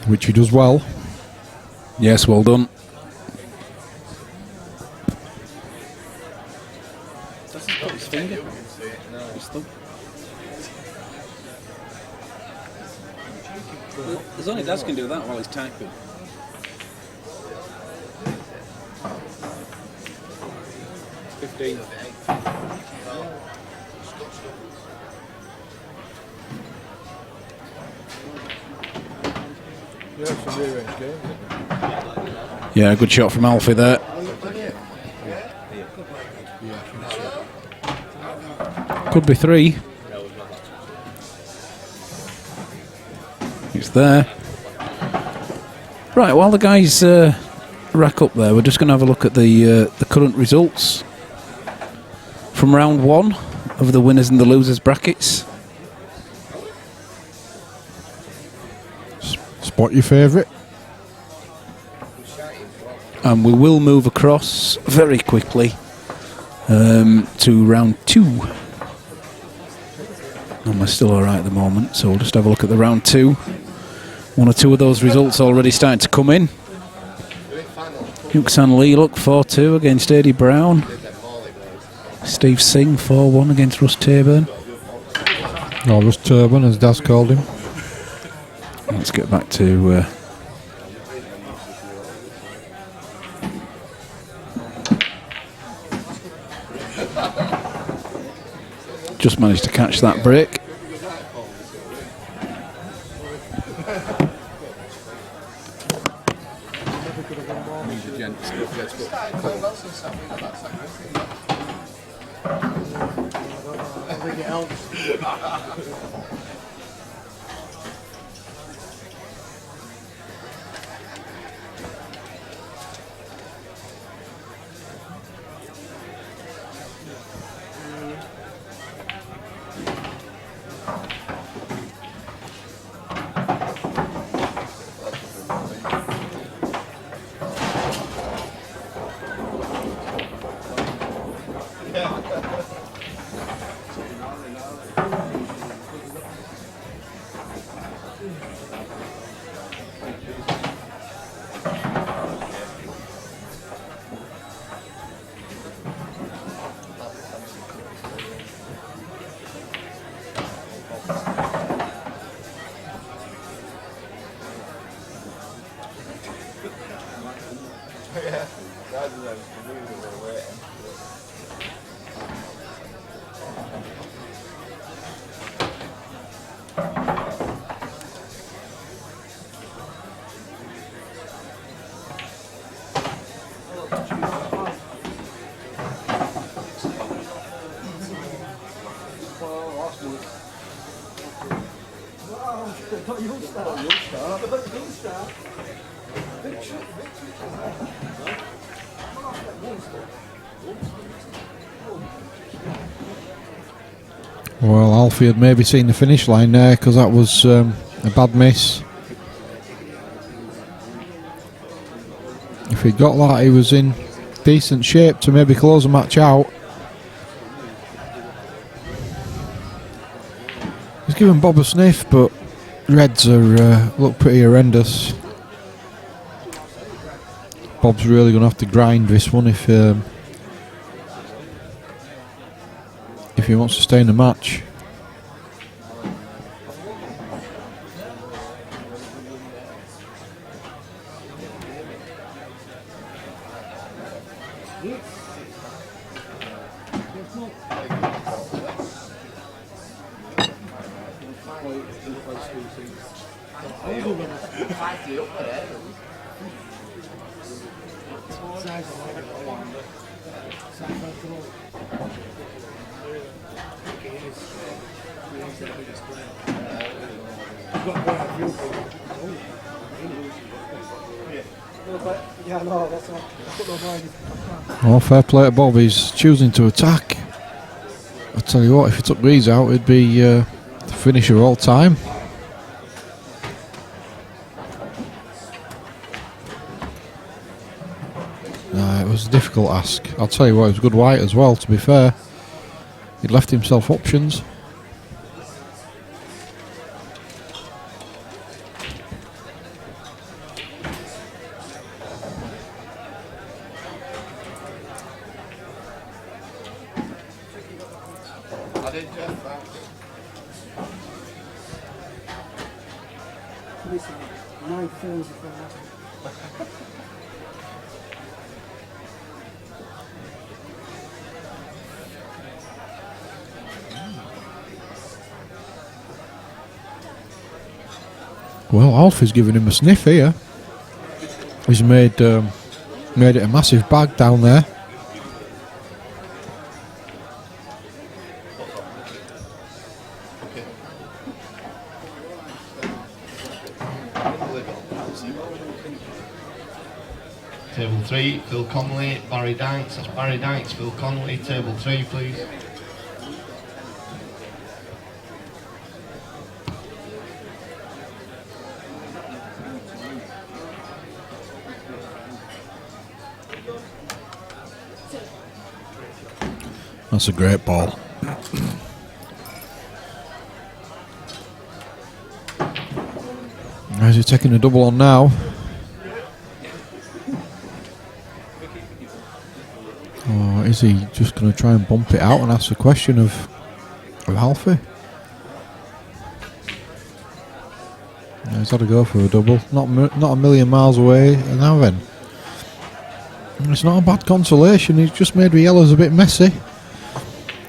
Which he does well. Yes, well done. Doesn't put his finger. His thumb. There's only Daz can do that while he's typing. Yeah, some rear range games, isn't there? Yeah, good shot from Alfie there. Could be 3. It's there. Right, while the guys rack up there, we're just going to have a look at the current results from round 1 of the winners and the losers brackets. Spot your favourite. And we will move across very quickly to round 2. And we're still alright at the moment, so we'll just have a look at the round 2. 1 or 2 of those results already starting to come in. Yuxan Lee look 4-2 against Eddie Brown. Steve Singh 4-1 against Russ Taburn. Or Russ Turban, as Daz called him. Let's get back to just managed to catch that break. I think it helps. Well, Alfie had maybe seen the finish line there because that was a bad miss. If he'd got that, he was in decent shape to maybe close the match out. He's given Bob a sniff, but Reds are look pretty horrendous. Bob's really going to have to grind this one if he wants to stay in the match. Yeah, no, that's not. Oh, fair play to Bob. He's choosing to attack. I tell you what, if he took these out, it'd be the finisher all time. It was a difficult ask. I'll tell you what, it was good white as well, to be fair. He'd left himself options. I did just that. Listen, 9 films before that. Well, Alfie's giving him a sniff here. He's made it a massive bag down there. Table 3, Phil Connolly, Barry Dykes. That's Barry Dykes, Phil Connolly. Table 3, please. That's a great ball. Is he taking a double on now? Or is he just going to try and bump it out and ask the question of Alfie? Yeah, he's had to go for a double. Not a million miles away. And now then, it's not a bad consolation. He's just made the yellows a bit messy.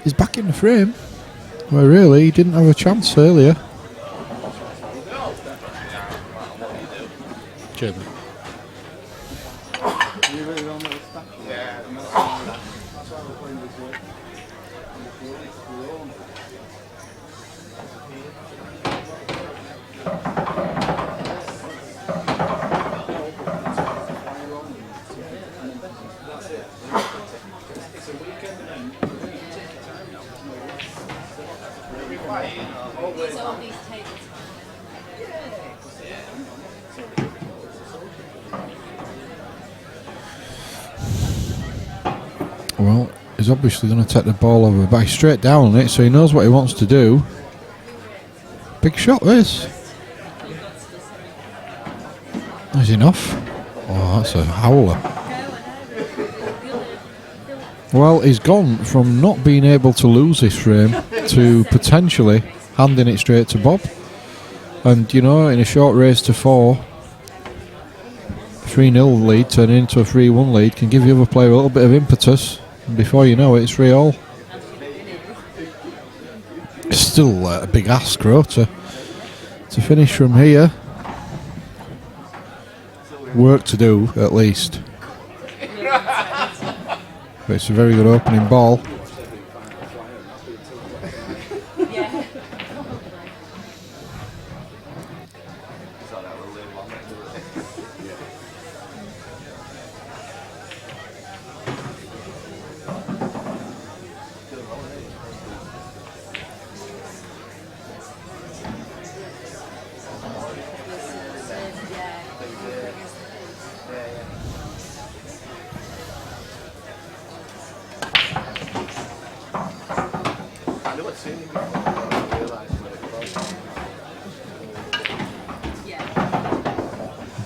He's back in the frame, where really he didn't have a chance earlier. Cheers. Well, he's obviously going to take the ball over, but he's straight down on it, so he knows what he wants to do. Big shot, this. Is enough? Oh, that's a howler. Well, he's gone from not being able to lose this frame to potentially handing it straight to Bob. And, you know, in a short race to 4, 3-0 lead turning into a 3-1 lead can give the other player a little bit of impetus. And before you know it, it's 3-all. It's still a big ask, though, to finish from here. Work to do, at least. But it's a very good opening ball.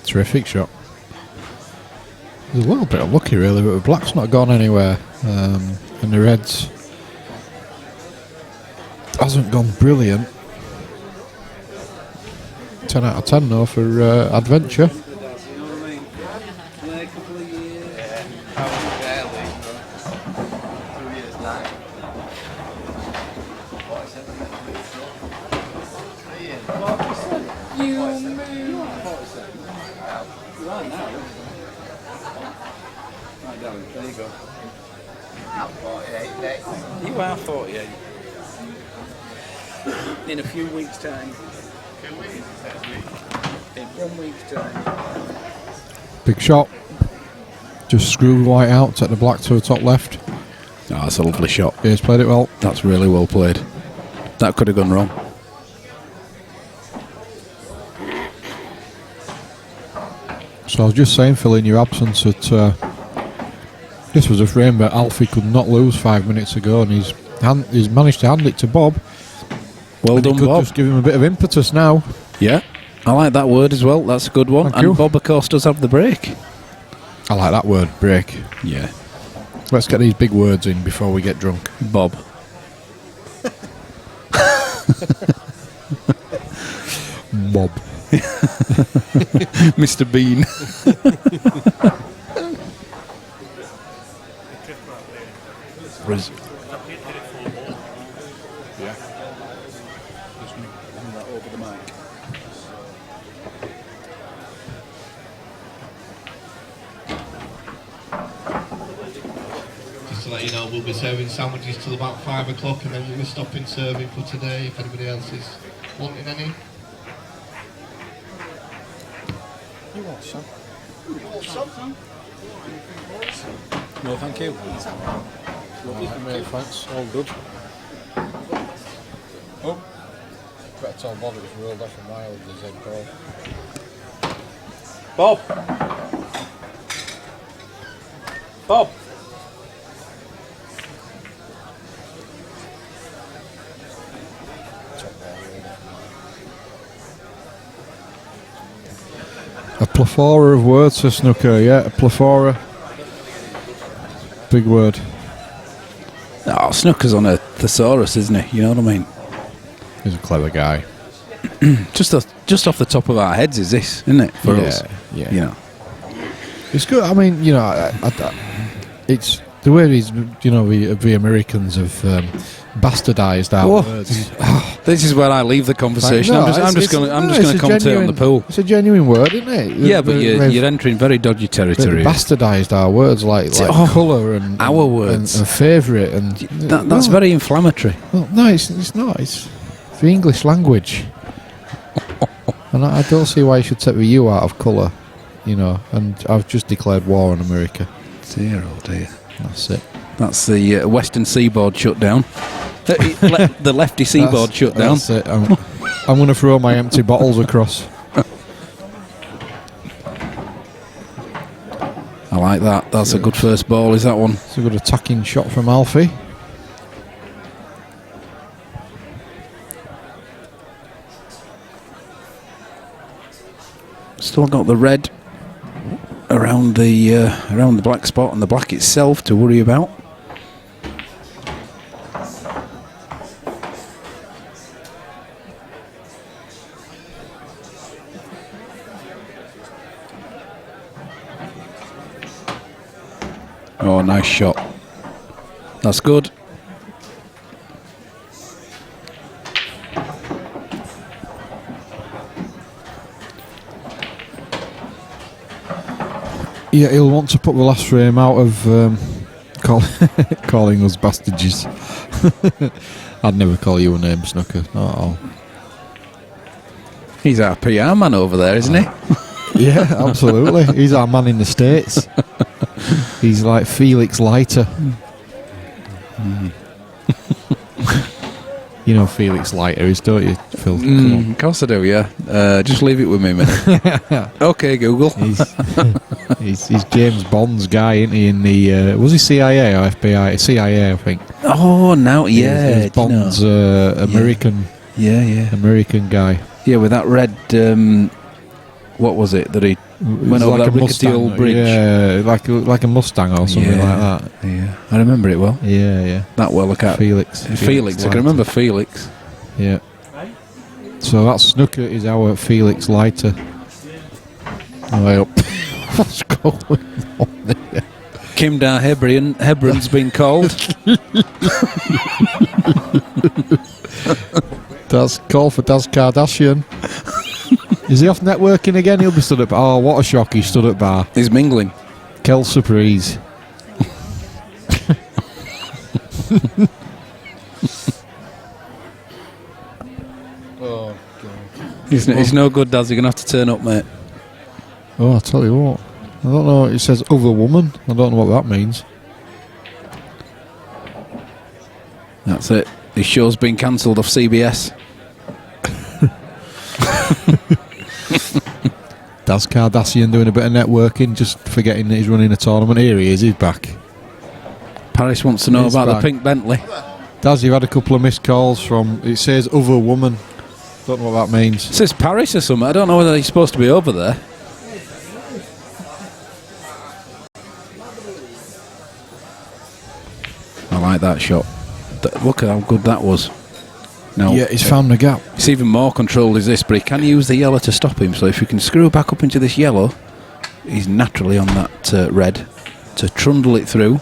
Terrific shot. There's a little bit of lucky really, but the black's not gone anywhere, and the reds hasn't gone brilliant. 10 out of 10 though for adventure. You are now. Right, darling, there you go. I'm 48 next. You are 48. In a few weeks' time. In 1 week's time. Big shot. Just screw white out, take the black to the top left. Oh, that's a lovely shot. He's played it well. That's really well played. That could have gone wrong. So I was just saying, Phil, in your absence, that this was a frame that Alfie could not lose 5 minutes ago, and he's managed to hand it to Bob. Well and done, could Bob. just give him a bit of impetus now. Yeah, I like that word as well. That's a good one. Thank and you. Bob, of course, does have the break. I like that word, break. Yeah. Let's get these big words in before we get drunk. Bob. Bob. Mr. Bean. Yeah. Just hand that over the mic. Just to let you know, we'll be serving sandwiches till about 5 o'clock, and then we'll be stopping serving for today if anybody else is wanting any. You want some? No, thank you. Thanks. All good. Oh. Better tell Bob it was rolled off a mile with his head ball. Bob! Bob! A plethora of words for snooker, yeah, a plethora. Big word. Oh, Snooker's on a thesaurus, isn't he? You know what I mean? He's a clever guy. just off the top of our heads is this, isn't it? For us. Yeah. You know. It's good. I mean, you know, it's the way these, you know, the Americans have bastardised our words. This is where I leave the conversation. No, I'm just going to commentate on the pool. It's a genuine word, isn't it? Yeah, but you're entering very dodgy territory. They've bastardised our words like colour and our words and favourite, and that's very inflammatory. Well, no, it's not. It's the English language, and I don't see why you should take the U out of colour. You know, and I've just declared war on America. Dear, oh dear. That's it. That's the Western Seaboard shut down. The lefty seaboard shut down. That's it. I'm going to throw my empty bottles across. I like that. That's a good first ball, is that one? It's a good attacking shot from Alfie. Still got the red around the black spot and the black itself to worry about. Oh, nice shot. That's good. Yeah, he'll want to put the last frame out of calling us bastards. I'd never call you a name, Snooker. Not at all. He's our PR man over there, isn't he? Yeah, absolutely. He's our man in the States. He's like Felix Leiter. You know Felix Leiter is, don't you, Phil? Of course I do, yeah. Just leave it with me a minute. Okay, Google. He's James Bond's guy, isn't he? In the was he CIA or FBI? CIA, I think. Oh, now, yeah. He's Bond's American. Yeah. American guy. Yeah, with that red. What was it that he went over like that rickety old bridge? Yeah, like a Mustang or something like that. Yeah, I remember it well. Yeah. That well, look at Felix. I can remember Felix. Yeah. So that Snooker is our Felix Leiter. Well, what's going on there? Kim Dar Hebron's been called. That's call for Das Kardashian. Is he off networking again? He'll be stood at bar. Oh, what a shock. He stood at bar. He's mingling. Quelle surprise. Oh, God. He's no good, Daz. You're going to have to turn up, mate. Oh, I'll tell you what. I don't know. It says other woman. I don't know what that means. That's it. His show's been cancelled off CBS. Daz Cardassian doing a bit of networking, just forgetting that he's running a tournament. Here he is, he's back. Paris wants to know He's about back. the pink Bentley. Daz, you've had a couple of missed calls from, it says other woman. Don't know what that means. It says Paris or something. I don't know whether he's supposed to be over there. I like that shot. Look at how good that was. No, Yeah, he's found the gap. it's even more controlled as this, but he can use the yellow to stop him. So if you can screw back up into this yellow, he's naturally on that red to trundle it through.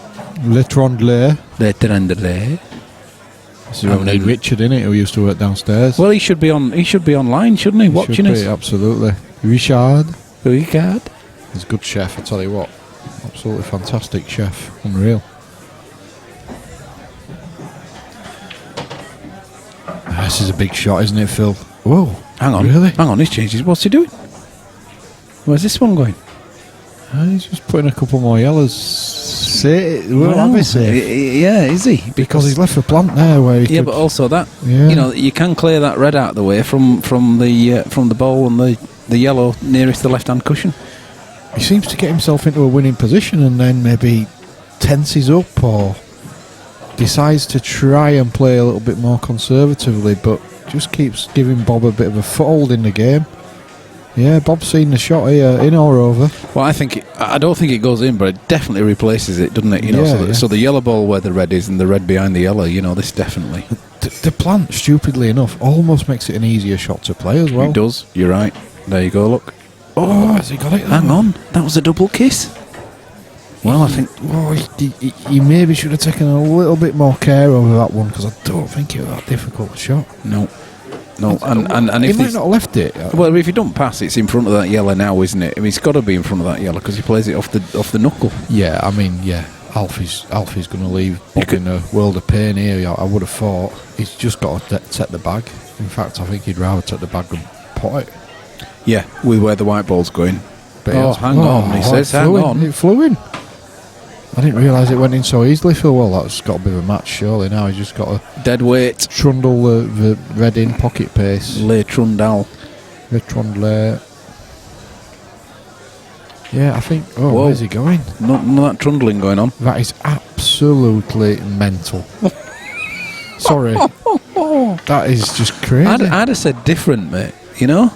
Le Trondler. Le Trundle. This is our mate Richard, innit, who used to work downstairs. Well, he should be on. He should be online, shouldn't he? He Watching should us. be, absolutely. Richard. Richard. He's a good chef, I tell you what. Absolutely fantastic chef. Unreal. This is a big shot, isn't it, Phil? Whoa. Hang on. Really? Hang on. He's changed. What's he doing? Where's this one going? He's just putting a couple more yellows. Well, have he safe? Yeah, is he? Because he's left a plant there where he Yeah, could, but also that Yeah. you know, you can clear that red out of the way from the ball and the yellow nearest the left hand cushion. he seems to get himself into a winning position and then maybe tenses up or decides to try and play a little bit more conservatively, but just keeps giving Bob a bit of a foothold in the game. Yeah, Bob's seen the shot here, in or over. Well, I don't think it goes in, but it definitely replaces it, doesn't it? You know, Yeah, so the yellow ball where the red is and the red behind the yellow. You know, this definitely. The plant, stupidly enough, almost makes it an easier shot to play as well. It does. You're right. There you go. Look. Oh, has he got it? Hang on. That was a double kiss. Well, I think. Oh, he maybe should have taken a little bit more care over that one because I don't think it was that difficult a shot. No, and he if might this- not have left it. well, if you don't pass, it's in front of that yellow now, isn't it? I mean, it's got to be in front of that yellow because he plays it off the knuckle. Yeah, I mean, yeah. Alfie's going to leave Bob in a world of pain here. I would have thought he's just got to take the bag. In fact, I think he'd rather take the bag and pot it. Yeah, with where the white ball's going. But Hang on, he says, hang on. It flew in. I didn't realise it went in so easily, Phil. Well, that's got to be a match, surely. Now he's just got to Dead weight. trundle the red in pocket pace. Le Trundle. The trundler. Yeah, I think. Oh, Whoa. where's he going? None of that trundling going on. That is absolutely mental. Sorry. That is just crazy. I'd have said different, mate. You know?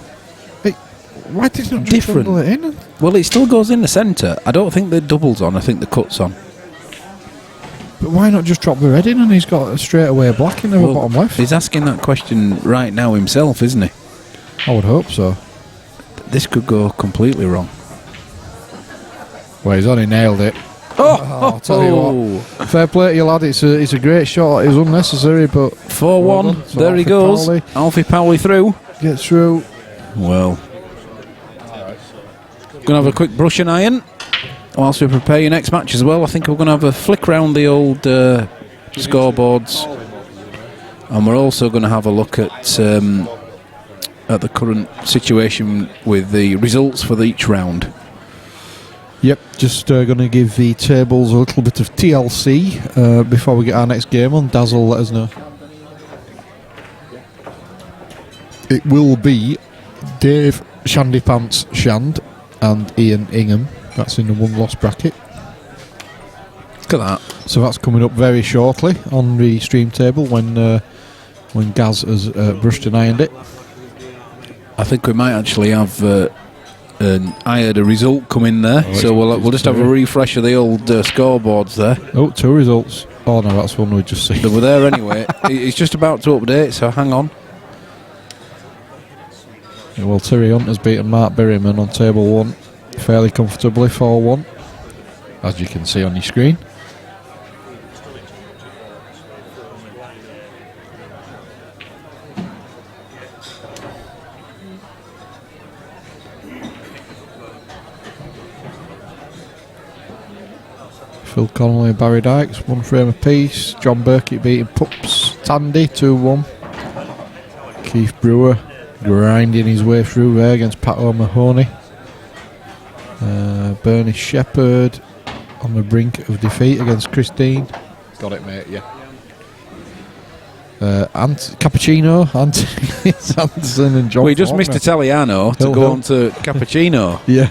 Why did you not just Different. trundle it in? Well, it still goes in the centre. I don't think the double's on. I think the cut's on. But why not just drop the red in and he's got a straight away black in the bottom left? He's asking that question right now himself, isn't he? I would hope so. This could go completely wrong. Well, he's only nailed it. I'll tell you what. Fair play to you, lad. It's a great shot. It was unnecessary, but 4-1. So There he Alfie goes. Powley Alfie Powley through. gets through. Well, going to have a quick brush and iron whilst we prepare your next match as well. I think we're going to have a flick round the old scoreboards, and we're also going to have a look at the current situation with the results for each round. Yep, just going to give the tables a little bit of TLC before we get our next game on. Daz will let us know. It will be Dave Shandypants Shand and Ian Ingham. That's in the one-loss bracket. Look at that. So that's coming up very shortly on the stream table when Gaz has brushed and ironed it. I think we might actually have I had a result come in there, so we'll just have a refresh of the old scoreboards there. Oh, 2 results. Oh no, that's one we just seen. They were there anyway. It's just about to update, so hang on. Yeah, well, Terry Hunt has beaten Mark Berryman on table 1 fairly comfortably, 4-1, as you can see on your screen. Phil Connolly and Barry Dykes, 1 frame apiece. John Burkitt beating Pups Tandy 2-1. Keith Brewer grinding his way through there against Pat O'Mahony. Bernie Shepherd on the brink of defeat against Christine. Got it, mate, yeah. Cappuccino, Anthony Sanderson and John We just Faulkner. missed Italiano to go on to Cappuccino. Yeah.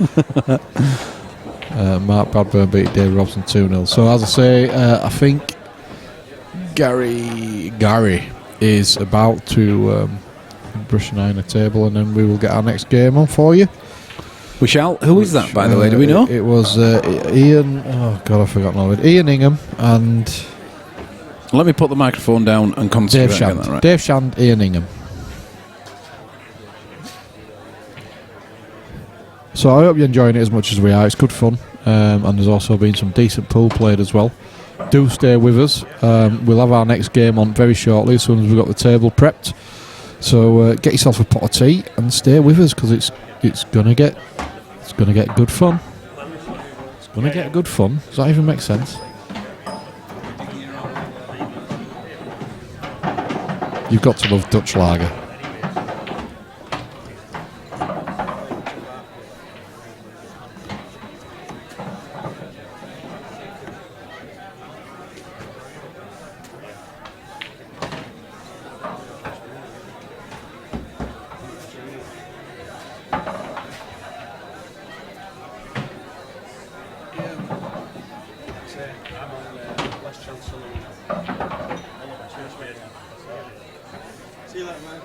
Mark Bradburn beat Dave Robson 2-0. So as I say, I think Gary is about to brush an eye on the table, and then we will get our next game on for you. We shall. Who is that, by the way? Do we know? It was Ian. Oh God, I've forgotten all of it. Ian Ingham and Let me put the microphone down and concentrate. Dave Shand. Right. Dave Shand, Ian Ingham. So I hope you're enjoying it as much as we are. It's good fun, and there's also been some decent pool played as well. Do stay with us. We'll have our next game on very shortly as soon as we've got the table prepped. So get yourself a pot of tea and stay with us, because it's gonna get good fun. It's gonna get good fun. Does that even make sense? You've got to love Dutch lager. See you later, man.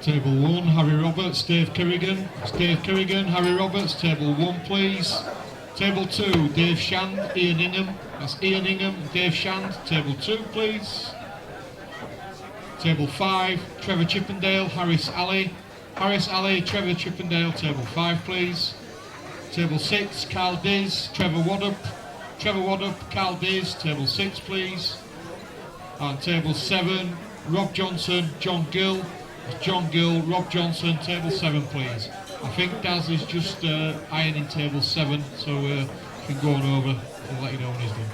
Table 1, Harry Roberts, Dave Kerrigan. It's Dave Kerrigan, Harry Roberts, table 1 please. Table 2, Dave Shand, Ian Ingham. That's Ian Ingham, Dave Shand, table 2 please. Table 5, Trevor Chippendale, Harris Alley. Harris Alley, Trevor Chippendale, table 5 please. Table 6, Carl Diz, Trevor Waddup. Trevor Waddup, Carl Diz, table 6 please. And table 7, Rob Johnson, John Gill. John Gill, Rob Johnson, table 7 please. I think Daz is just ironing table 7, so you can go on over, we'll let you know when he's done.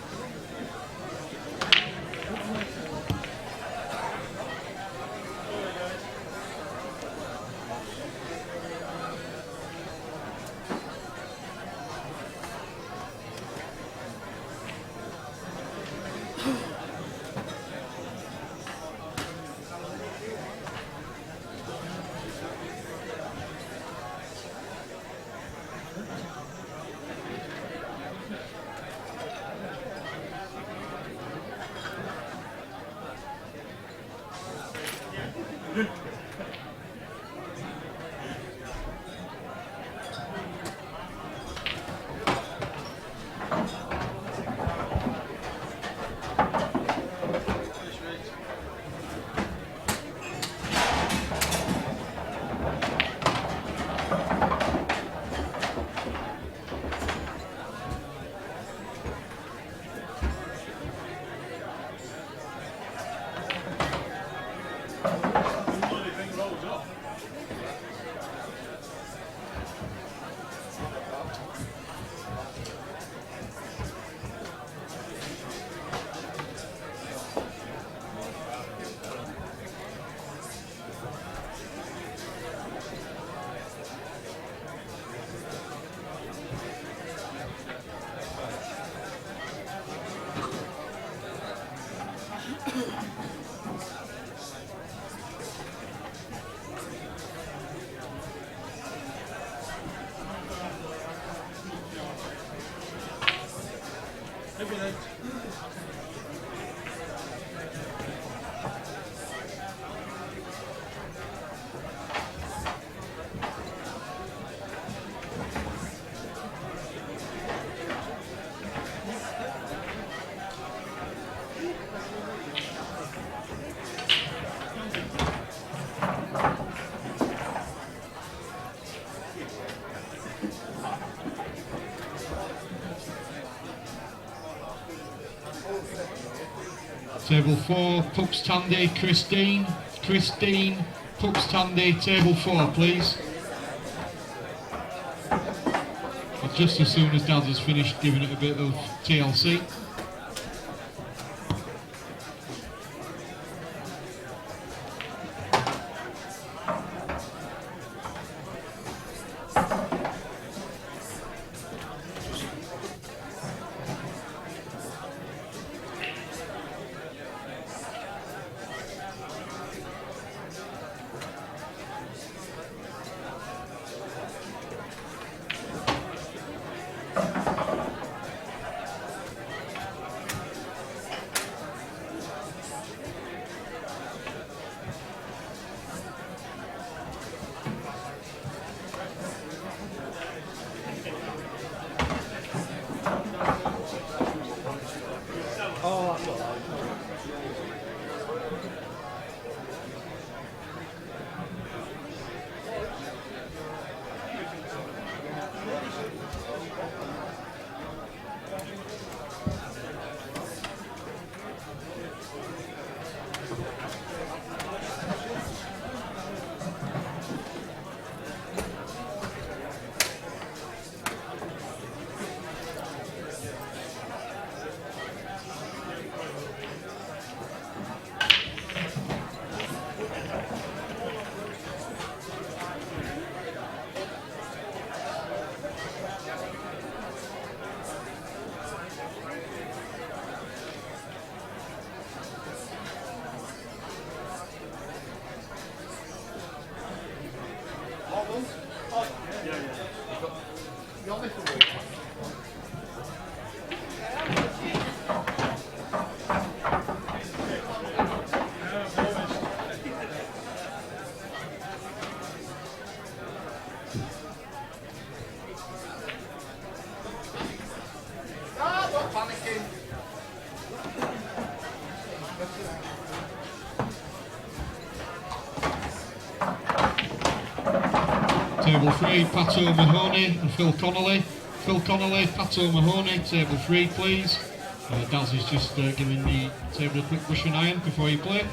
Table 4, Pups Tandy, Christine. Christine, Pups Tandy, table 4, please. And just as soon as Daz has finished giving it a bit of TLC. Table 3, Pato Mahoney and Phil Connolly. Phil Connolly, Pato Mahoney, table 3 please. Daz is just giving the table a quick brush and iron before you play.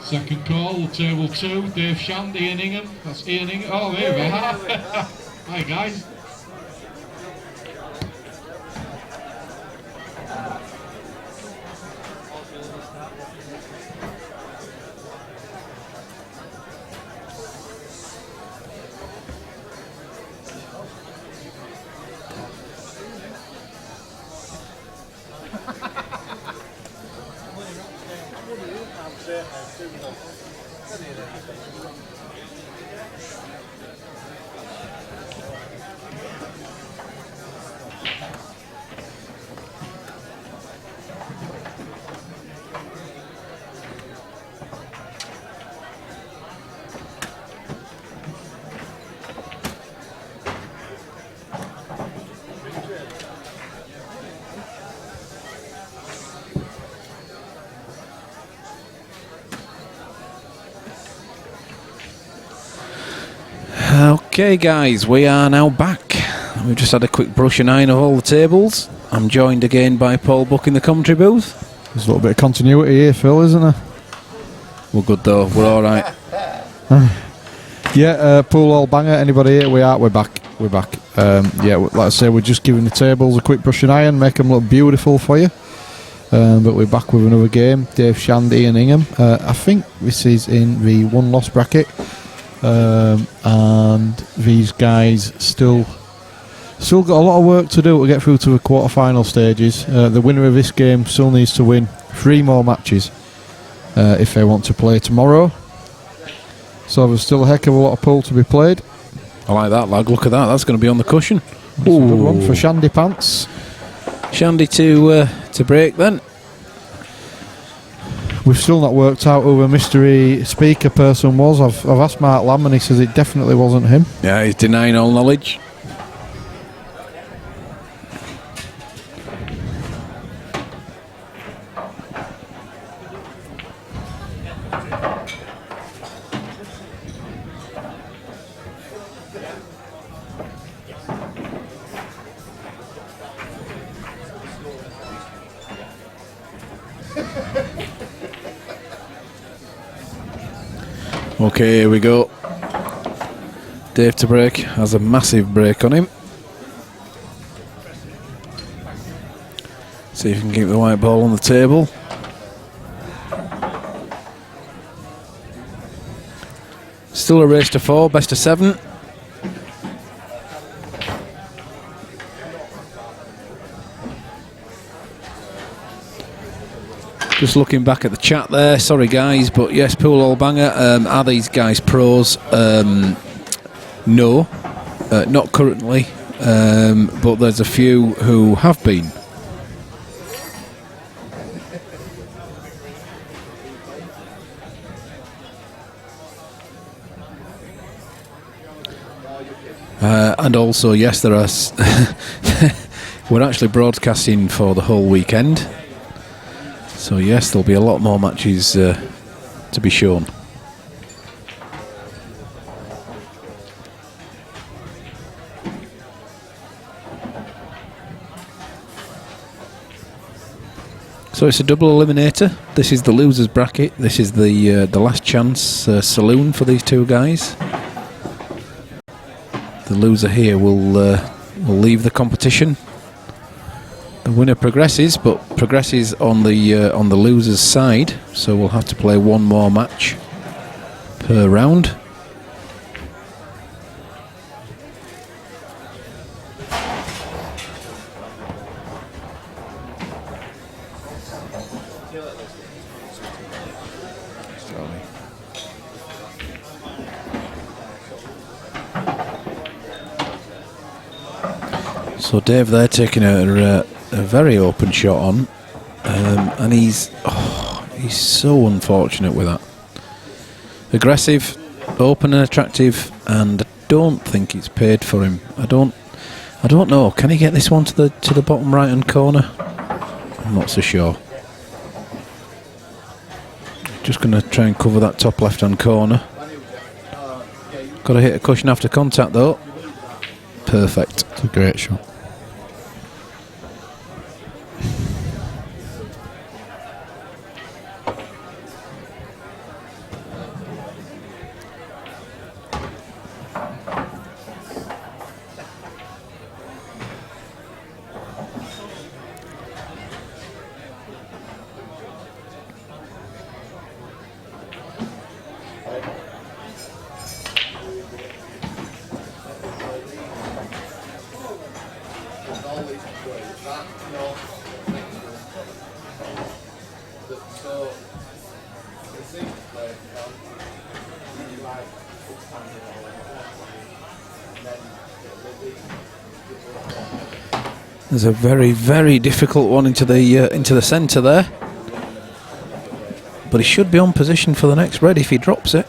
Second call, table 2, Dave Shandy, Ian Ingham. That's Ian Ingham. Oh, there we are. Hi, guys. Okay guys, we are now back. We've just had a quick brush and iron of all the tables. I'm joined again by Paul Buck in the commentary booth. There's a little bit of continuity here, Phil, isn't there? We're good though, we're alright. Pool all banger. Anybody here? We're back. Like I say, we're just giving the tables a quick brush and iron, make them look beautiful for you. But we're back with another game. Dave Shandy and Ingham. I think this is in the one-loss bracket. And these guys still got a lot of work to do to get through to the quarter-final stages. The winner of this game still needs to win 3 more matches if they want to play tomorrow. So there's still a heck of a lot of pool to be played. I like that, lad. Look at that. That's going to be on the cushion. That's a good one for Shandy Pants. Shandy to break then. We've still not worked out who the mystery speaker person was. I've asked Mark Lamb and he says it definitely wasn't him. Yeah, he's denying all knowledge. Okay, here we go. Dave to break has a massive break on him. See if he can keep the white ball on the table. Still a race to 4, best of 7. Just looking back at the chat there, sorry guys, but yes, Pool All Banger. Are these guys pros? No, not currently, but there's a few who have been. And also, yes, there are. We're actually broadcasting for the whole weekend. So yes, there'll be a lot more matches to be shown. So it's a double eliminator. This is the losers bracket. This is the last chance saloon for these two guys. The loser here will leave the competition. The winner progresses, but progresses on the loser's side. So we'll have to play one more match per round. So Dave there taking a very open shot on, and he's so unfortunate with that. Aggressive, open and attractive, and I don't think it's paid for him. I don't know. Can he get this one to the bottom right hand corner? I'm not so sure. Just going to try and cover that top left hand corner. Got to hit a cushion after contact though. Perfect. It's a great shot. There's a very, very difficult one into the centre there, but he should be on position for the next red if he drops it.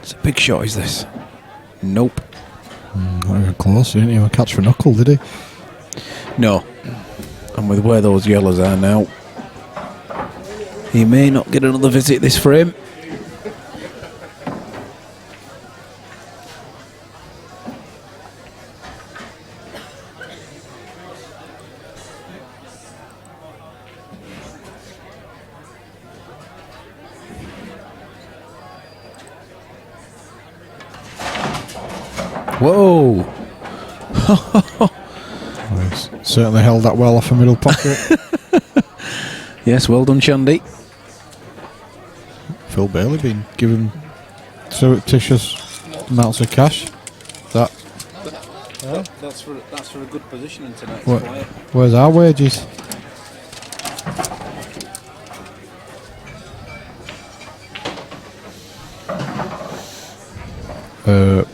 It's a big shot, is this? Nope. Not even close. He didn't even catch for knuckle, did he? No. And with where those yellows are now, he may not get another visit this frame. Whoa! He's certainly held that well off a middle pocket. Yes, well done, Shandy. Phil Bailey been given surreptitious amounts of cash. That's for a good positioning tonight. Where's our wages?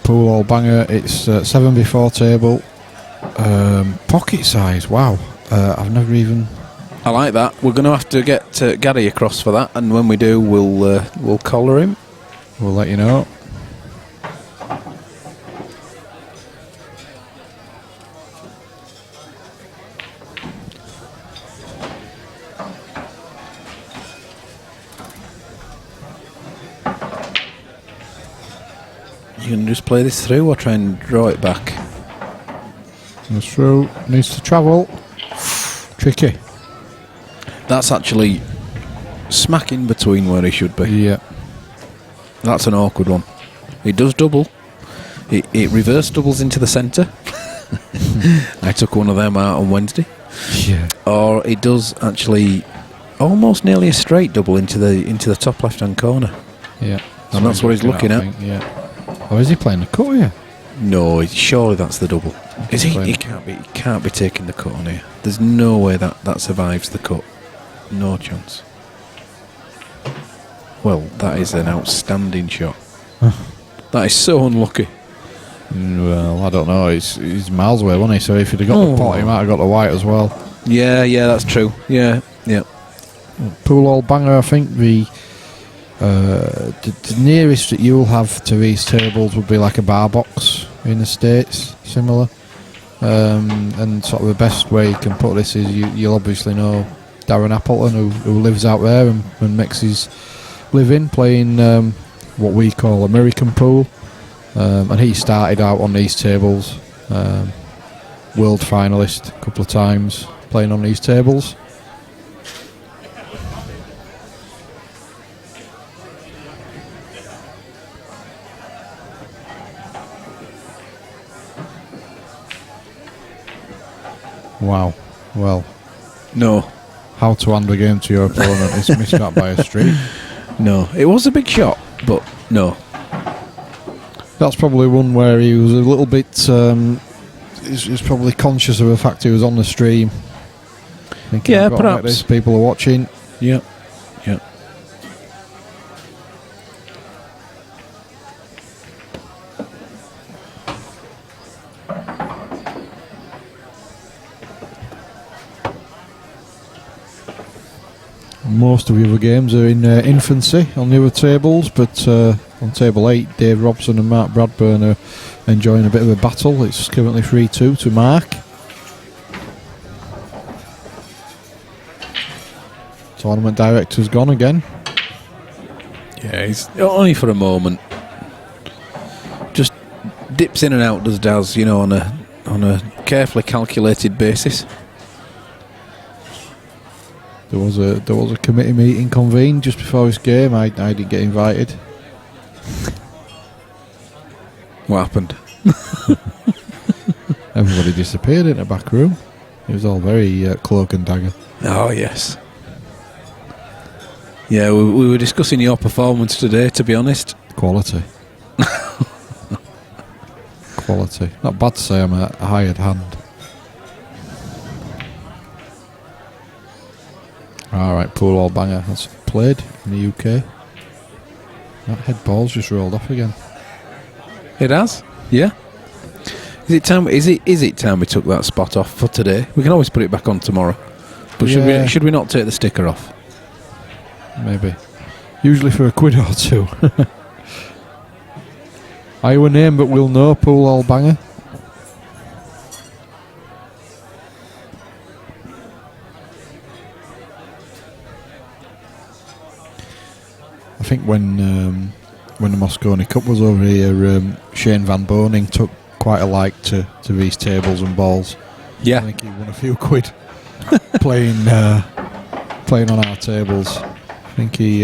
Pool all banger. It's 7 before table. Pocket size. Wow. I've never even. I like that. We're going to have to get Gary across for that, and when we do, we'll collar him. We'll let you know. You can just play this through or try and draw it back. It's through. Needs to travel. Tricky. That's actually smack in between where he should be. Yeah. That's an awkward one. It does double. It reverse doubles into the centre. I took one of them out on Wednesday. Yeah. Or it does actually almost nearly a straight double into the top left hand corner. Yeah. And that's what he's looking at. Yeah. Or is he playing the cut here? No, surely that's the double. Is he? He can't be taking the cut on here. There's no way that survives the cut. No chance. Well, that is an outstanding shot. That is so unlucky. Well, I don't know. He's miles away, wasn't he? So if he'd have got the pot, he might have got the white as well. Yeah, that's true. Yeah. Pool all banger, I think. The nearest that you'll have to these tables would be like a bar box in the States, similar. And sort of the best way you can put this is you'll obviously know Darren Appleton, who lives out there and makes his living playing what we call American pool. And he started out on these tables, world finalist a couple of times playing on these tables. Wow. Well, No. how to hand a game to your opponent is missed out by a street. No. It was a big shot, but no. That's probably one where he was a little bit. He's probably conscious of the fact he was on the stream. Thinking, Yeah, I've got to make perhaps. this, people are watching. Yeah. Yeah. Most of the other games are in infancy on the other tables, but on table 8, Dave Robson and Mark Bradburn are enjoying a bit of a battle. It's currently 3-2 to Mark. Tournament director's gone again. Yeah, he's only for a moment. Just dips in and out, does Daz, you know, on a carefully calculated basis. There was a committee meeting convened just before this game. I didn't get invited. What happened? Everybody disappeared in the back room. It was all very cloak and dagger. Oh, yes. Yeah, we were discussing your performance today, to be honest. Quality. Quality. Not bad to say I'm a hired hand. Alright, pool all banger. That's played in the UK. That head ball's just rolled off again. It has? Yeah. Is it time we took that spot off for today? We can always put it back on tomorrow. But Yeah. should we not take the sticker off? Maybe. Usually for £1 or £2. Are you a name but we'll know, pool all banger? I think when the Moscone Cup was over here, Shane Van Boning took quite a like to these tables and balls. Yeah. I think he won a few quid playing on our tables. I think he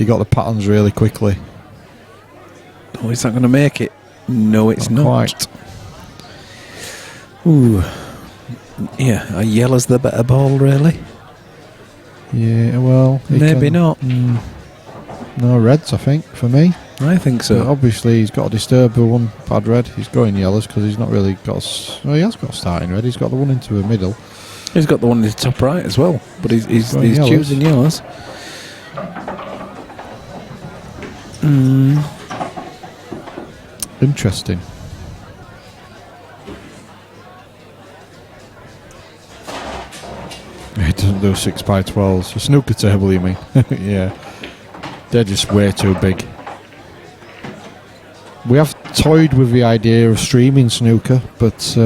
got the patterns really quickly. Oh, is that going to make it? No, it's not. Quite. Ooh. Yeah, a yellow's the better ball, really? Yeah, well... Maybe not. No reds, I think, for me. I think so. But obviously, he's got a disturber one bad red. He's going yellows because he's not really got... Well, he has got a starting red. He's got the one into the middle. He's got the one in the top right as well, but he's yellows. choosing yellows. Interesting. It doesn't do 6x12s. A snooker table, you mean? Yeah. They're just way too big. We have toyed with the idea of streaming snooker, but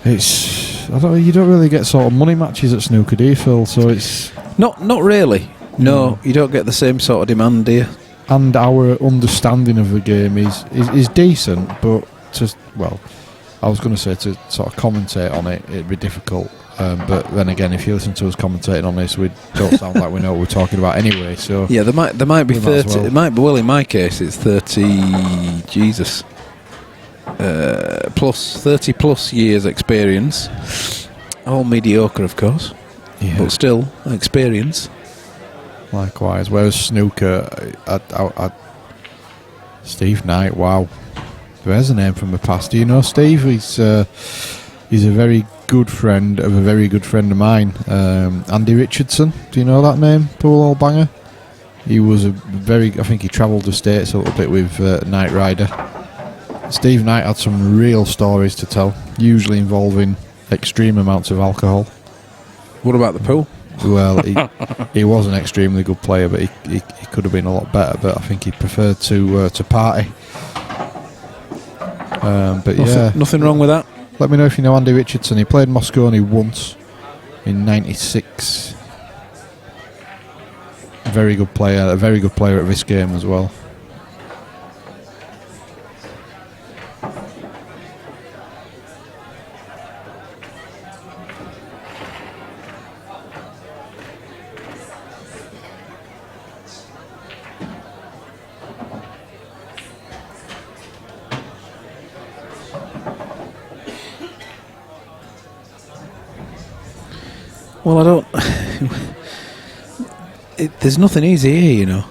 it's... I don't know, you don't really get sort of money matches at snooker, do you, Phil? So it's... Not really. No, you don't get the same sort of demand, do you? And our understanding of the game is decent, but to... Well, I was going to say to sort of commentate on it, it'd be difficult. But then again, if you listen to us commentating on this, we don't sound like we know what we're talking about anyway. So yeah, there might be 30. well. It might be, well, in my case, it's 30. Jesus, plus 30 plus years experience. All mediocre, of course, but still experience. Likewise. Whereas snooker, Steve Knight. Wow, there's a name from the past. Do you know Steve? He's a very good friend of a very good friend of mine, Andy Richardson. Do you know that name, pool all banger? He was I think he travelled the States a little bit with Knight Rider. Steve Knight had some real stories to tell, usually involving extreme amounts of alcohol. What about the pool? Well, he was an extremely good player, but he could have been a lot better, but I think he preferred to party. But Nothing wrong with that. Let me know if you know Andy Richardson. He played Moscone once in '96. Very good player. A very good player at this game as well. Well, I don't. There's nothing easy here, you know.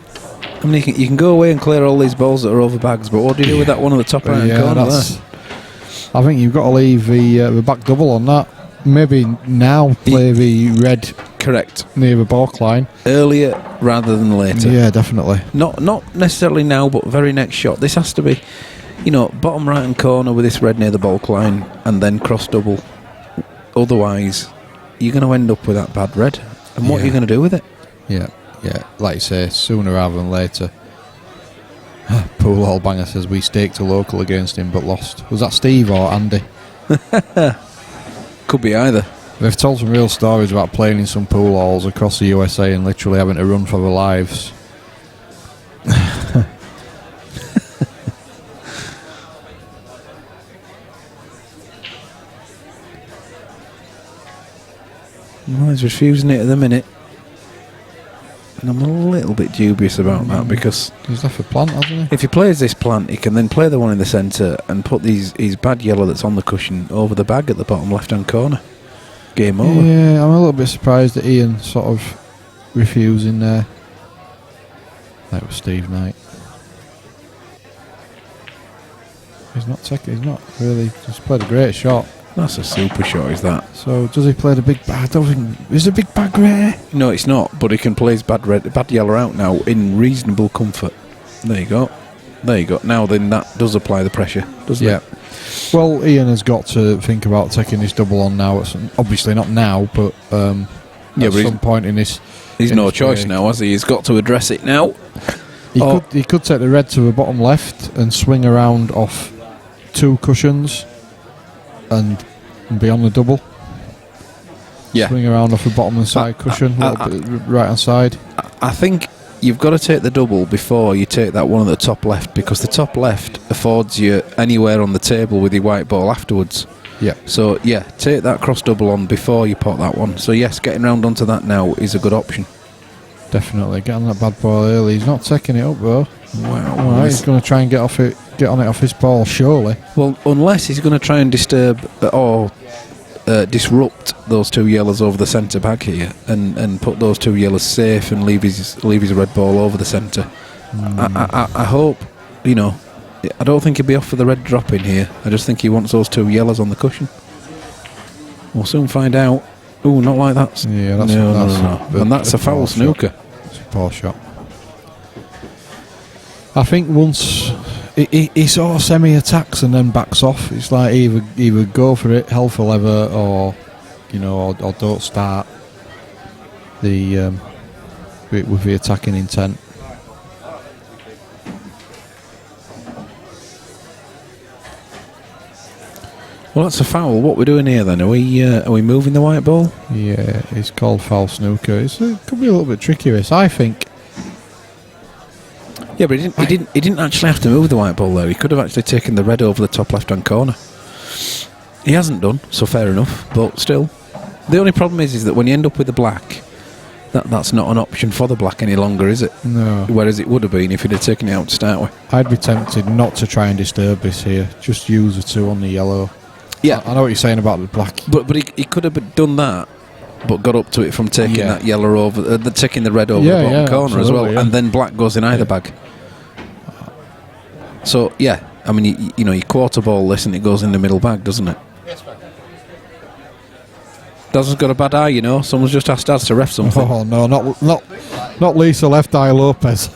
I mean, you can go away and clear all these balls that are over bags, but what do you do with that one on the top right corner there? I think you've got to leave the back double on that. Maybe now play the red correct near the balk line earlier rather than later. Yeah, definitely. Not necessarily now, but very next shot. This has to be, you know, bottom right hand corner with this red near the balk line, and then cross double. Otherwise, you're going to end up with that bad red. And what are you going to do with it? Yeah. Like you say, sooner rather than later. Pool hall banger says we staked a local against him but lost. Was that Steve or Andy? Could be either. They've told some real stories about playing in some pool halls across the USA and literally having to run for their lives. Well, he's refusing it at the minute. And I'm a little bit dubious about that because he's left a plant, hasn't he? If he plays this plant, he can then play the one in the centre and put his bad yellow that's on the cushion over the bag at the bottom left-hand corner. Game over. Yeah, I'm a little bit surprised at Ian sort of refusing there. That was Steve Knight. He's not really. He's played a great shot. That's a super shot, is that? So does he play the big bag? I don't think is a big bag rare. No, it's not. But he can play his bad yellow out now in reasonable comfort. There you go. Now then, that does apply the pressure, doesn't it? Well, Ian has got to think about taking this double on now. Obviously not now, but at some point in this. He's no choice now, has he? He's got to address it now. He could take the red to the bottom left and swing around off 2 cushions and be on the double. Yeah. Swing around off the bottom and side cushion, right hand side. I think you've got to take the double before you take that one at the top left, because the top left affords you anywhere on the table with your white ball afterwards. Yeah. So, take that cross double on before you pot that one. So, yes, getting round onto that now is a good option. Definitely. Get on that bad ball early. He's not taking it up, though. Wow. Right, he's going to try and get on it off his ball, surely. Well, unless he's going to try and disturb or disrupt those 2 yellows over the centre bag here and put those 2 yellows safe and leave his red ball over the centre. I hope, you know, I don't think he'll be off for the red drop in here. I just think he wants those 2 yellows on the cushion. We'll soon find out. Ooh, not like that. Yeah, that's no. And that's a foul snooker. It's a poor shot. I think once he sort of semi-attacks and then backs off. It's like either go for it, hell for leather, or or don't start the with the attacking intent. Well, that's a foul. What we're doing here then? Are we moving the white ball? Yeah, it's called foul snooker. It could be a little bit tricky, this, I think. Yeah, but he didn't actually have to move the white ball there. He could have actually taken the red over the top left-hand corner. He hasn't done, so fair enough. But still, the only problem is that when you end up with the black, that's not an option for the black any longer, is it? No. Whereas it would have been if he'd have taken it out to start with. I'd be tempted not to try and disturb this here. Just use the 2 on the yellow. Yeah, I know what you're saying about the black. But he could have done that, but got up to it from taking that yellow over, taking the red over the bottom corner as well, and then black goes in either bag. So I mean, you know, you quarter ball this and it goes in the middle bag, doesn't it? Yes, ma'am. Daz has got a bad eye, you know. Someone's just asked Daz to ref something. Oh no, not Lisa Left Eye Lopez.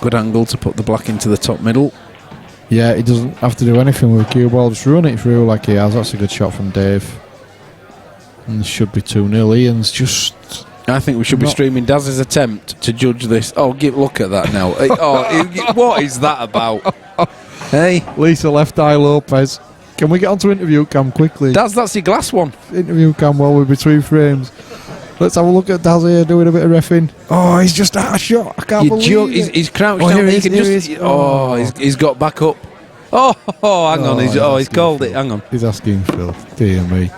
Good angle to put the black into the top middle. Yeah, he doesn't have to do anything with a cue ball, just run it through like he has. That's a good shot from Dave. And should be 2-0. Ian's just... I think we should be streaming Daz's attempt to judge this. Oh, look at that now. What is that about? Hey? Lisa Left Eye Lopez. Can we get onto interview cam quickly? That's your glass one. Interview cam while we're between frames. Let's have a look at Daz here doing a bit of reffing. Oh, he's just out of shot. I can't believe it. He's crouched down. He's got back up. Oh, hang on. He's called it. Hang on. He's asking Phil. Dear me.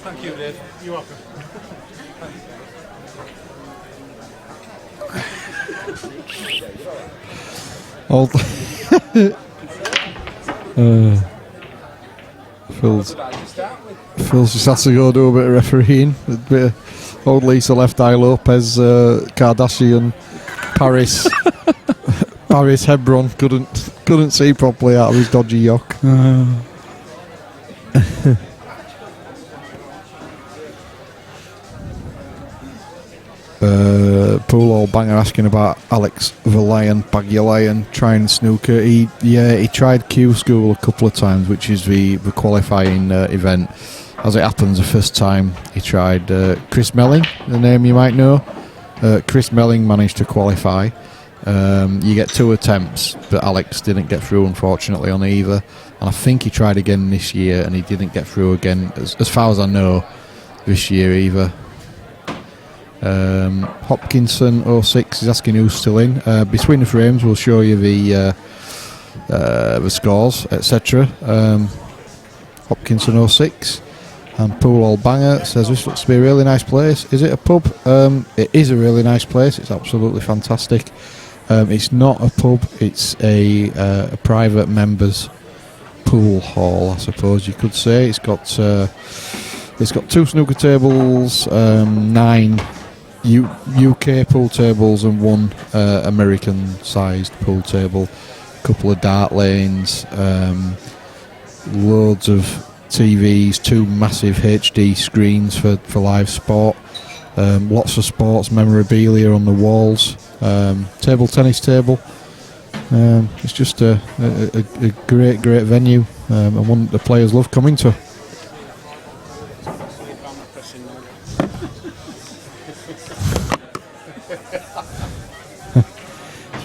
Thank you, Dave. You're welcome. Old Phil's just has to go do a bit of refereeing. A bit of old Lisa Left Eye Lopez, Kardashian, Paris, Paris Hebron couldn't see properly out of his dodgy yoke. Pool All Banger asking about Alex Verlion, Bagulion trying snooker. He tried Q School a couple of times, which is the qualifying event. As it happens, the first time he tried Chris Melling, the name you might know. Chris Melling managed to qualify. You get 2 attempts, but Alex didn't get through, unfortunately, on either. And I think he tried again this year, and he didn't get through again, as far as I know, this year either. Hopkinson 06 is asking who's still in. Between the frames, we'll show you the scores, etc. Hopkinson 06 and Pool All Banger says this looks to be a really nice place. Is it a pub? It is a really nice place. It's absolutely fantastic. It's not a pub. It's a private members pool hall, I suppose you could say. It's got 2 snooker tables, 9 UK pool tables and 1 American-sized pool table, a couple of dart lanes, loads of TVs, 2 massive HD screens for live sport, lots of sports memorabilia on the walls, table tennis table. It's just a great venue, and one the players love coming to.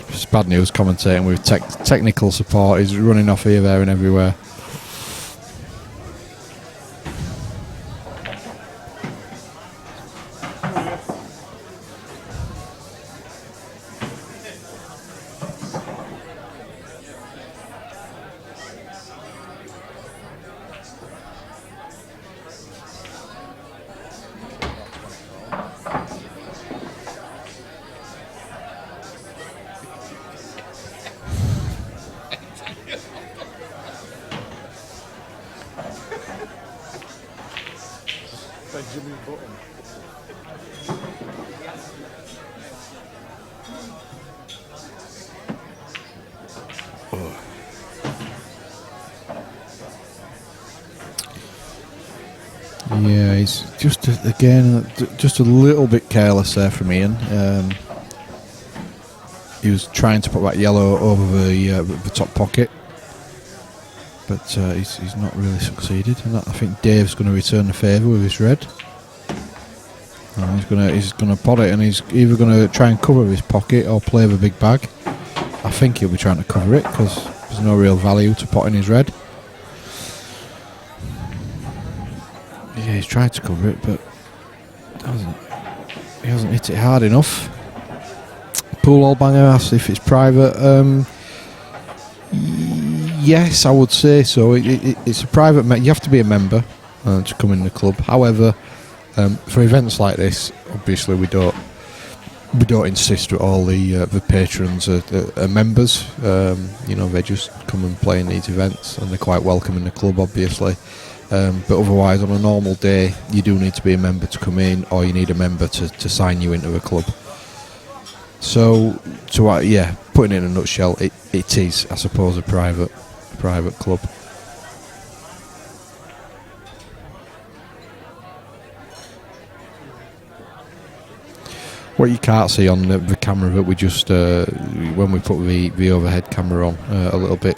It's bad news commentating with technical support. He's running off here, there and everywhere. Benjamin Button. Yeah, he's just just a little bit careless there from Ian. He was trying to put that yellow over the top pocket, but he's not really succeeded. And I think Dave's going to return the favour with his red. He's gonna pot it, and he's either going to try and cover his pocket or play the big bag. I think he'll be trying to cover it because there's no real value to potting his red. Yeah, he's tried to cover it, but he hasn't hit it hard enough. Pool All Banger asks if it's private. Yes, I would say so. It's a private. You have to be a member to come in the club. However, for events like this, obviously we don't insist that all the patrons are members. They just come and play in these events, and they're quite welcome in the club, obviously. But otherwise, on a normal day, you do need to be a member to come in, or you need a member to sign you into a club. So, putting it in a nutshell, it is, I suppose, a private club. What you can't see on the camera that we just when we put the overhead camera on a little bit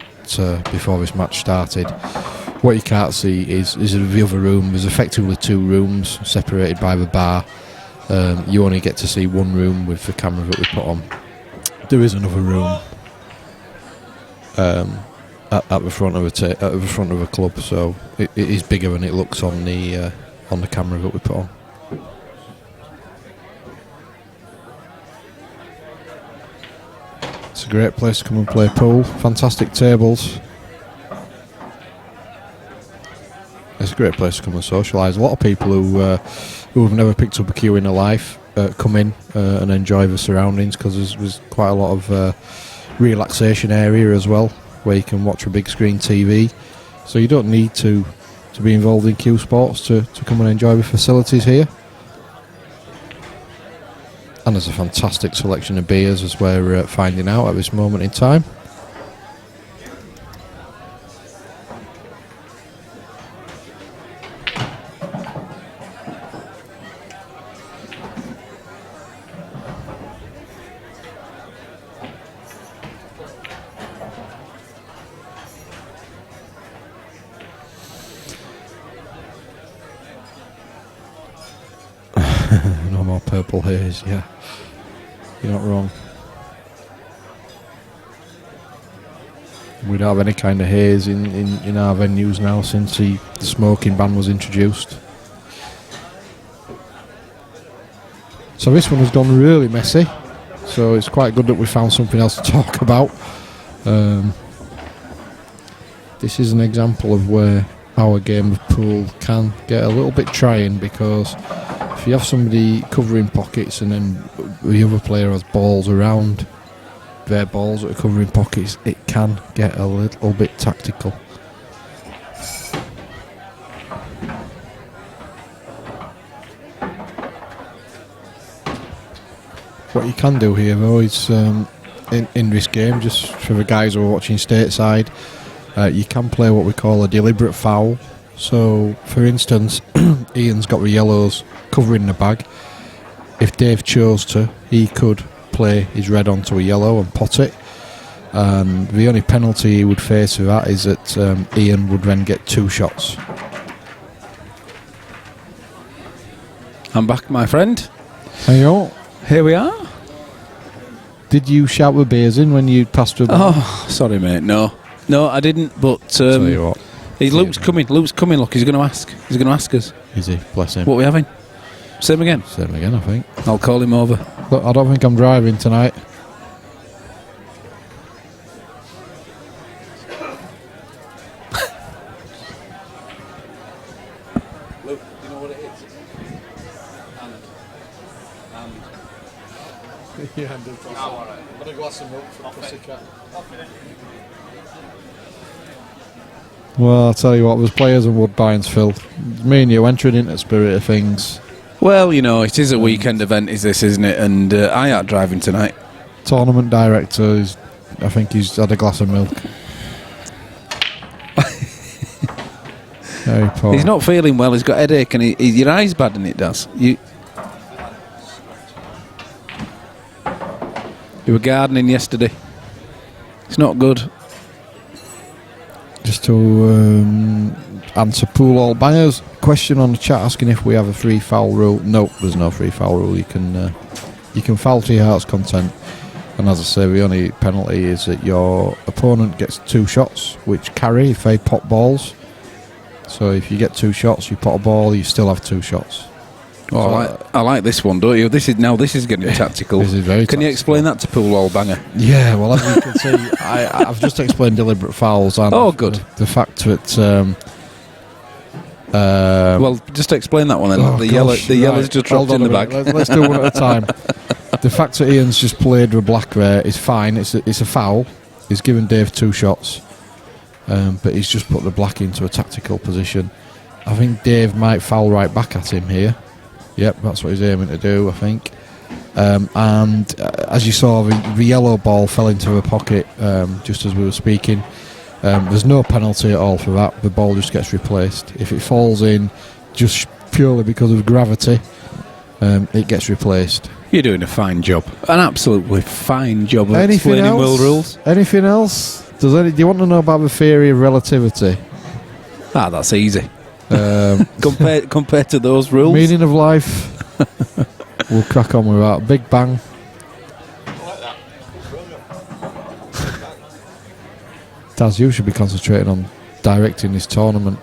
before this match started, what you can't see is the other room. There's effectively 2 rooms separated by the bar. You only get to see one room with the camera that we put on. There is another room at the front of a club, so it is bigger than it looks on the camera that we put on. It's a great place to come and play pool. Fantastic tables. It's a great place to come and socialise. A lot of people who have never picked up a cue in their life come in and enjoy the surroundings, because there's quite a lot of relaxation area as well, where you can watch a big screen TV. So you don't need to be involved in cue sports to come and enjoy the facilities here. And there's a fantastic selection of beers, as we're finding out at this moment in time. No more purple haze, yeah. You're not wrong. We don't have any kind of haze in our venues now since the smoking ban was introduced. So this one has gone really messy, so it's quite good that we found something else to talk about. This is an example of where our game of pool can get a little bit trying, because if you have somebody covering pockets and then the other player has balls around their balls that are covering pockets, it can get a little bit tactical. What you can do here though is in this game, just for the guys who are watching stateside, you can play what we call a deliberate foul. So for instance, Ian's got the yellows covering the bag. If Dave chose to, he could play his red onto a yellow and pot it. The only penalty he would face for that is that Ian would then get 2 shots. I'm back, my friend. Hey yo. Here we are. Did you shout with beers in when you passed through? Oh, sorry, mate. No, I didn't. But tell you what, Luke's coming. Luke's coming. Look, he's going to ask. He's going to ask us. Is he? Bless him. What are we having? Same again. Same again, I think. I'll call him over. Look, I don't think I'm driving tonight. Luke, do you know what it is? Yeah, I do. Got a glass of milk for a pussycat. Well, I'll tell you what, there's players in Woodbines, Phil. Me and you entering into the spirit of things. Well, you know, it is a weekend event, is this, isn't it? And I ain't driving tonight. Tournament director, I think he's had a glass of milk. Very poor. He's not feeling well, he's got a headache, and your eye's bad, and it does. You were gardening yesterday. It's not good. Just to answer Pool All Bangers question on the chat asking if we have a free foul rule. No, there's no free foul rule. You can foul to your heart's content, and as I say, the only penalty is that your opponent gets 2 shots, which carry if they pot balls. So if you get 2 shots, you pot a ball, you still have 2 shots. Oh, so I like this one, don't you? This is getting tactical. This is very Can tactical. you explain that to Pool All Banger? Yeah, well, as you can see, I've just explained deliberate fouls and good. The fact that well, just explain that one then. Oh the gosh, yellow's just dropped in the bag. Let's do one at a time. The fact that Ian's just played with black there is fine. It's a foul. He's given Dave 2 shots, but he's just put the black into a tactical position. I think Dave might foul right back at him here. Yep, that's what he's aiming to do, I think. And as you saw, the yellow ball fell into the pocket just as we were speaking. There's no penalty at all for that. The ball just gets replaced. If it falls in just purely because of gravity, it gets replaced. You're doing a fine job. An absolutely fine job of Anything explaining else? world rules. Anything else? Do you want to know about the theory of relativity? Ah, that's easy. Compared to those rules. Meaning of life. We'll crack on with that. Big Bang. Daz, you should be concentrating on directing this tournament.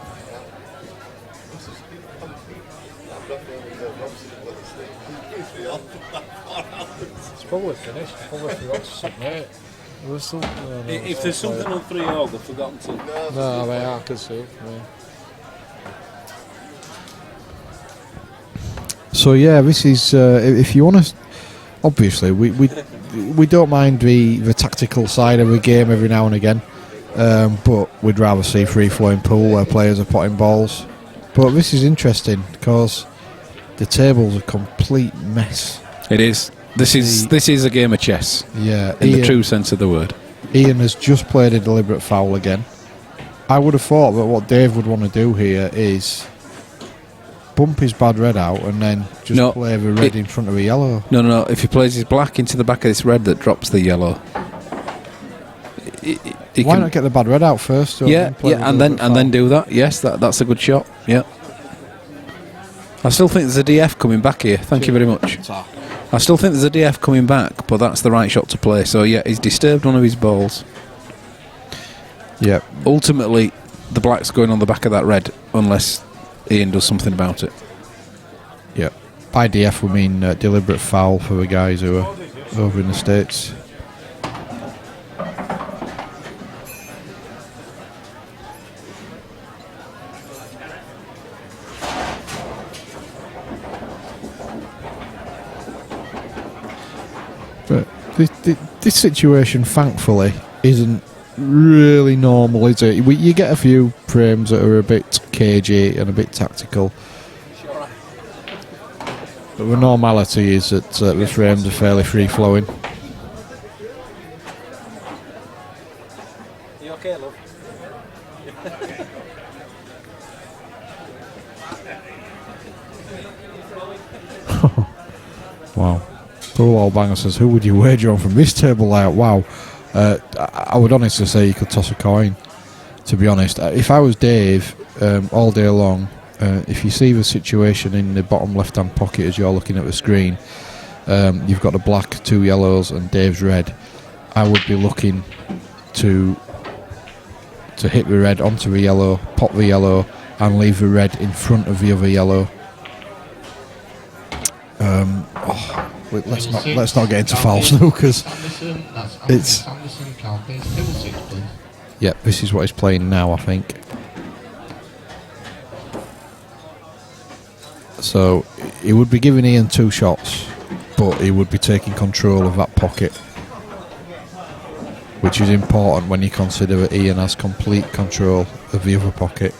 It's probably finished. Probably forgot to submit. If there's something on 3-all, they've forgotten to. No, I can see. Yeah. So yeah, this is if you want to. Obviously, we don't mind the tactical side of the game every now and again, but we'd rather see free flowing pool where players are potting balls. But this is interesting because the table's a complete mess. It is. This is a game of chess. Yeah, in the true sense of the word. Ian has just played a deliberate foul again. I would have thought that what Dave would want to do here is bump his bad red out and then just play the red in front of the yellow. No. If he plays his black into the back of this red that drops the yellow, why not get the bad red out first? And then do that. Yes, that's a good shot. Yeah. I still think there's a DF coming back here. Thank you very much. I still think there's a DF coming back, but that's the right shot to play. So yeah, he's disturbed one of his balls. Yeah. Ultimately, the black's going on the back of that red unless Ian does something about it. Yeah. By DF we mean deliberate foul for the guys who are over in the States. But this situation, thankfully, isn't really normal, is it? You get a few frames that are a bit cagey and a bit tactical. But the normality is that the frames are fairly free-flowing. You okay, love? Wow. Poor old banger says, who would you wager on from this table layout? Wow. I would honestly say you could toss a coin, to be honest. If I was Dave, all day long, if you see the situation in the bottom left-hand pocket as you're looking at the screen, you've got the black, 2 yellows and Dave's red. I would be looking to hit the red onto the yellow, pop the yellow and leave the red in front of the other yellow. Let's not get into foul snookers. It's this is what he's playing now, I think. So he would be giving Ian 2 shots, but he would be taking control of that pocket, which is important when you consider that Ian has complete control of the other pocket.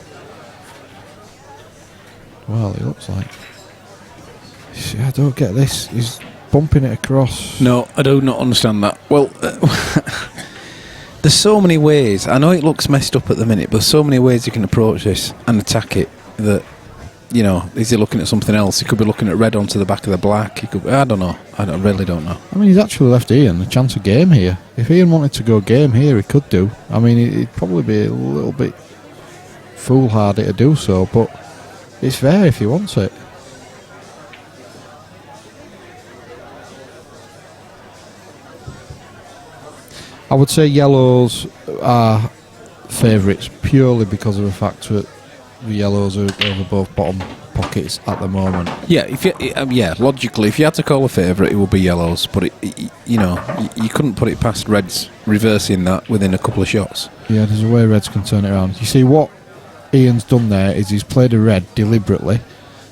Well, it looks like. See, I don't get this. He's bumping it across. No, I do not understand that. Well, there's so many ways. I know it looks messed up at the minute, but there's so many ways you can approach this and attack it that, you know, is he looking at something else? He could be looking at red onto the back of the black. He could. I don't know. I really don't know. I mean, he's actually left Ian a chance of game here. If Ian wanted to go game here, he could do. I mean, it'd probably be a little bit foolhardy to do so, but it's there if he wants it. I would say yellows are favourites purely because of the fact that the yellows are over both bottom pockets at the moment. Yeah, logically, if you had to call a favourite, it would be yellows. But you couldn't put it past reds reversing that within a couple of shots. Yeah, there's a way reds can turn it around. You see, what Ian's done there is he's played a red deliberately,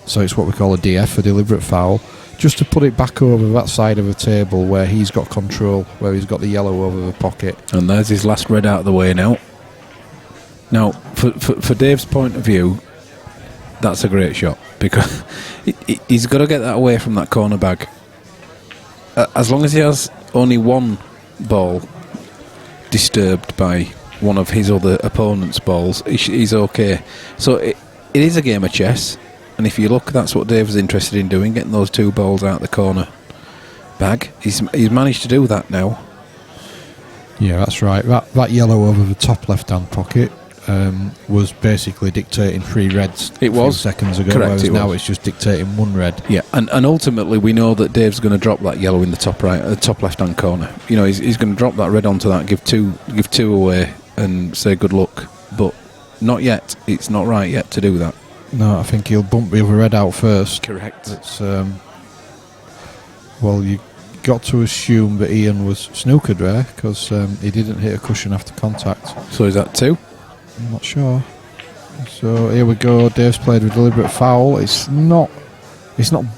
so it's what we call a DF, a deliberate foul, just to put it back over that side of the table where he's got control, where he's got the yellow over the pocket. And there's his last red out of the way now. Now, for Dave's point of view, that's a great shot because he's got to get that away from that corner bag. As long as he has only one ball disturbed by one of his other opponent's balls, he's okay. So it is a game of chess, and if you look, that's what Dave was interested in doing, getting those 2 balls out the corner. bag. He's managed to do that now. Yeah, that's right. That yellow over the top left-hand pocket was basically dictating 3 reds. It was. A few seconds ago, Correct, whereas it now was. it's just dictating 1 red. Yeah, and ultimately we know that Dave's going to drop that yellow in the top top left-hand corner. You know, he's going to drop that red onto that, give two away, and say good luck. But not yet. It's not right yet to do that. No, I think he'll bump the other red out first. Correct. It's well, you got to assume that Ian was snookered there because he didn't hit a cushion after contact. So is that 2? I'm not sure. So here we go. Dave's played with deliberate foul. It's not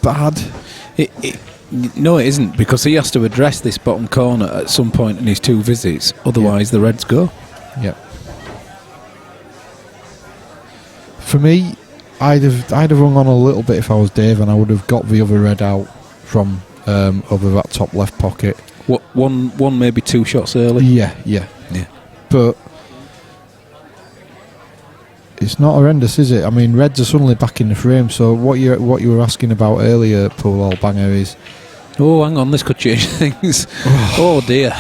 bad. No, it isn't, because he has to address this bottom corner at some point in his 2 visits. Otherwise, the reds go. Yep. For me, I'd have hung on a little bit if I was Dave, and I would have got the other red out from over that top left pocket. What, one maybe 2 shots early? Yeah. But it's not horrendous, is it? I mean, reds are suddenly back in the frame. So what you were asking about earlier, Pool All Banger, is... Oh, hang on, this could change things. Oh dear.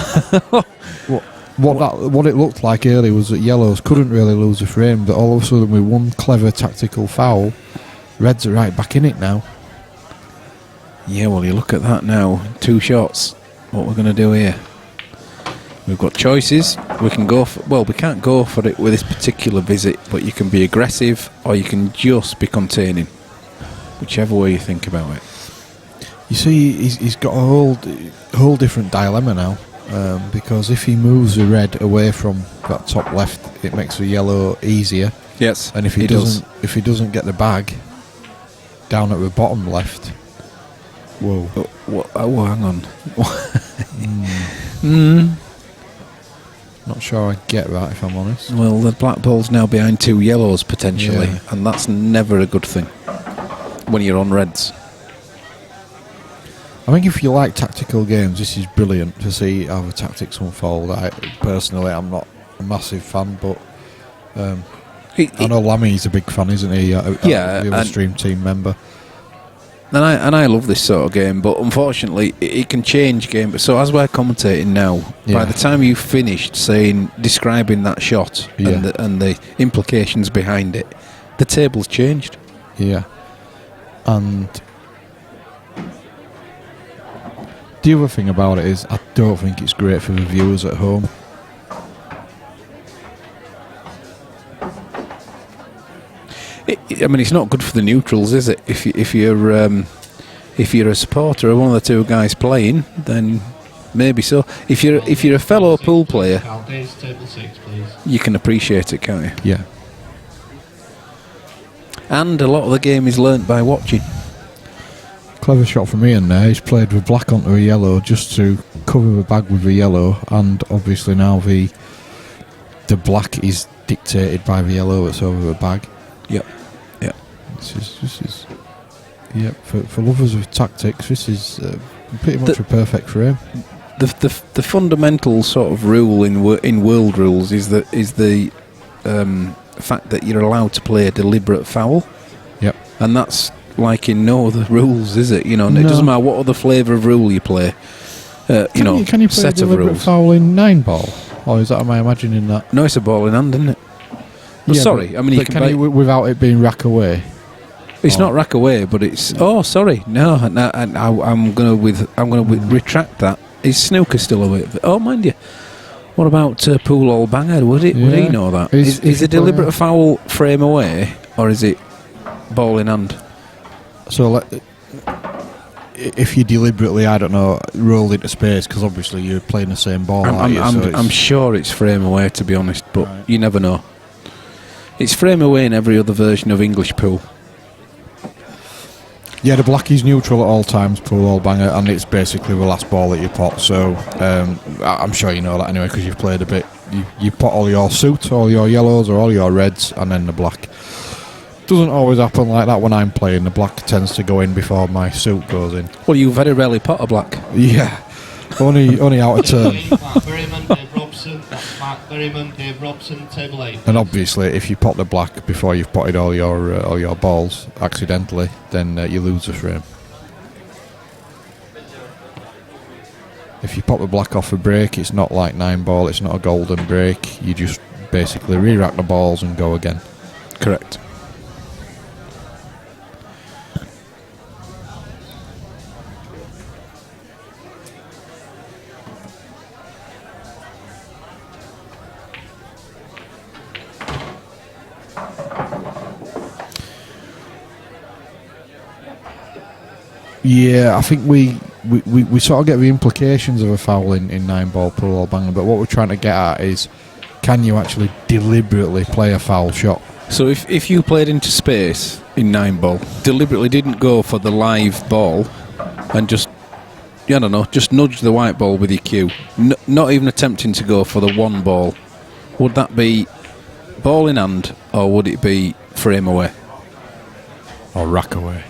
What it looked like earlier was that yellows couldn't really lose a frame, but all of a sudden with one clever tactical foul, reds are right back in it now. Yeah, well, you look at that now. 2 shots. What we're going to do here? We've got choices. We can go for... Well, we can't go for it with this particular visit, but you can be aggressive or you can just be containing. Whichever way you think about it. You see, he's got a whole different dilemma now. Because if he moves the red away from that top left, it makes the yellow easier. Yes, and if he doesn't get the bag down at the bottom left, whoa! Oh, hang on. Not sure I get that, if I'm honest. Well, the black ball's now behind 2 yellows potentially, and that's never a good thing when you're on reds. I think if you like tactical games, this is brilliant to see how the tactics unfold. Personally, I'm not a massive fan, but I know Lammy's a big fan, isn't he? The other stream team member. And I love this sort of game, but unfortunately, it can change game. So as we're commentating now, by the time you've finished describing that shot and the implications behind it, the table's changed. Yeah, and the other thing about it is I don't think it's great for the viewers at home. I mean, it's not good for the neutrals, is it? If you're a supporter of one of the 2 guys playing, then maybe so. If you're a fellow pool player, Table 6, please. you can appreciate it, can't you? Yeah. And a lot of the game is learnt by watching. Clever shot from Ian there. He's played the black onto a yellow just to cover the bag with the yellow, and obviously now the black is dictated by the yellow that's over the bag. Yep. This is for lovers of tactics, this is pretty much a perfect frame. The fundamental sort of rule in world rules is the fact that you're allowed to play a deliberate foul. Yep. And that's like in no other rules, is it? You know, and it doesn't matter what other flavour of rule you play. Can you play set a of deliberate rules. foul in 9-ball? Or am I imagining that? No, it's a ball in hand, isn't it? But sorry, I mean you can you without it being rack away. It's not rack away, but it's. Oh, sorry, no. I'm gonna retract that. Is snooker still away? Oh, mind you. What about Pool All Banger? Would he know that? Is a deliberate foul frame away, or is it ball in hand? So, if you deliberately, I don't know, rolled into space, because obviously you're playing the same ball. I'm sure it's frame away, to be honest, but you never know. It's frame away in every other version of English pool. Yeah, the black is neutral at all times, Pool All Banger, and it's basically the last ball that you pot. So I'm sure you know that anyway, because you've played a bit. You pot all your suit, all your yellows, or all your reds, and then the black. Doesn't always happen like that when I'm playing. The black tends to go in before my suit goes in. Well, you very rarely pot a black. Yeah, only out of turn. Mark Berryman, Dave Robson. That's Mark Berryman, Dave Robson, table 8. And obviously, if you pot the black before you've potted all your balls accidentally, then you lose the frame. If you pop the black off a break, it's not like 9-ball, it's not a golden break. You just basically re-rack the balls and go again. Correct. Yeah, I think we sort of get the implications of a foul in 9-ball pull or banger, but what we're trying to get at is, can you actually deliberately play a foul shot? So if you played into space in 9-ball, deliberately didn't go for the live ball, and just, I don't know, just nudge the white ball with your cue, not even attempting to go for the 1 ball, would that be ball in hand, or would it be frame away? Or rack away?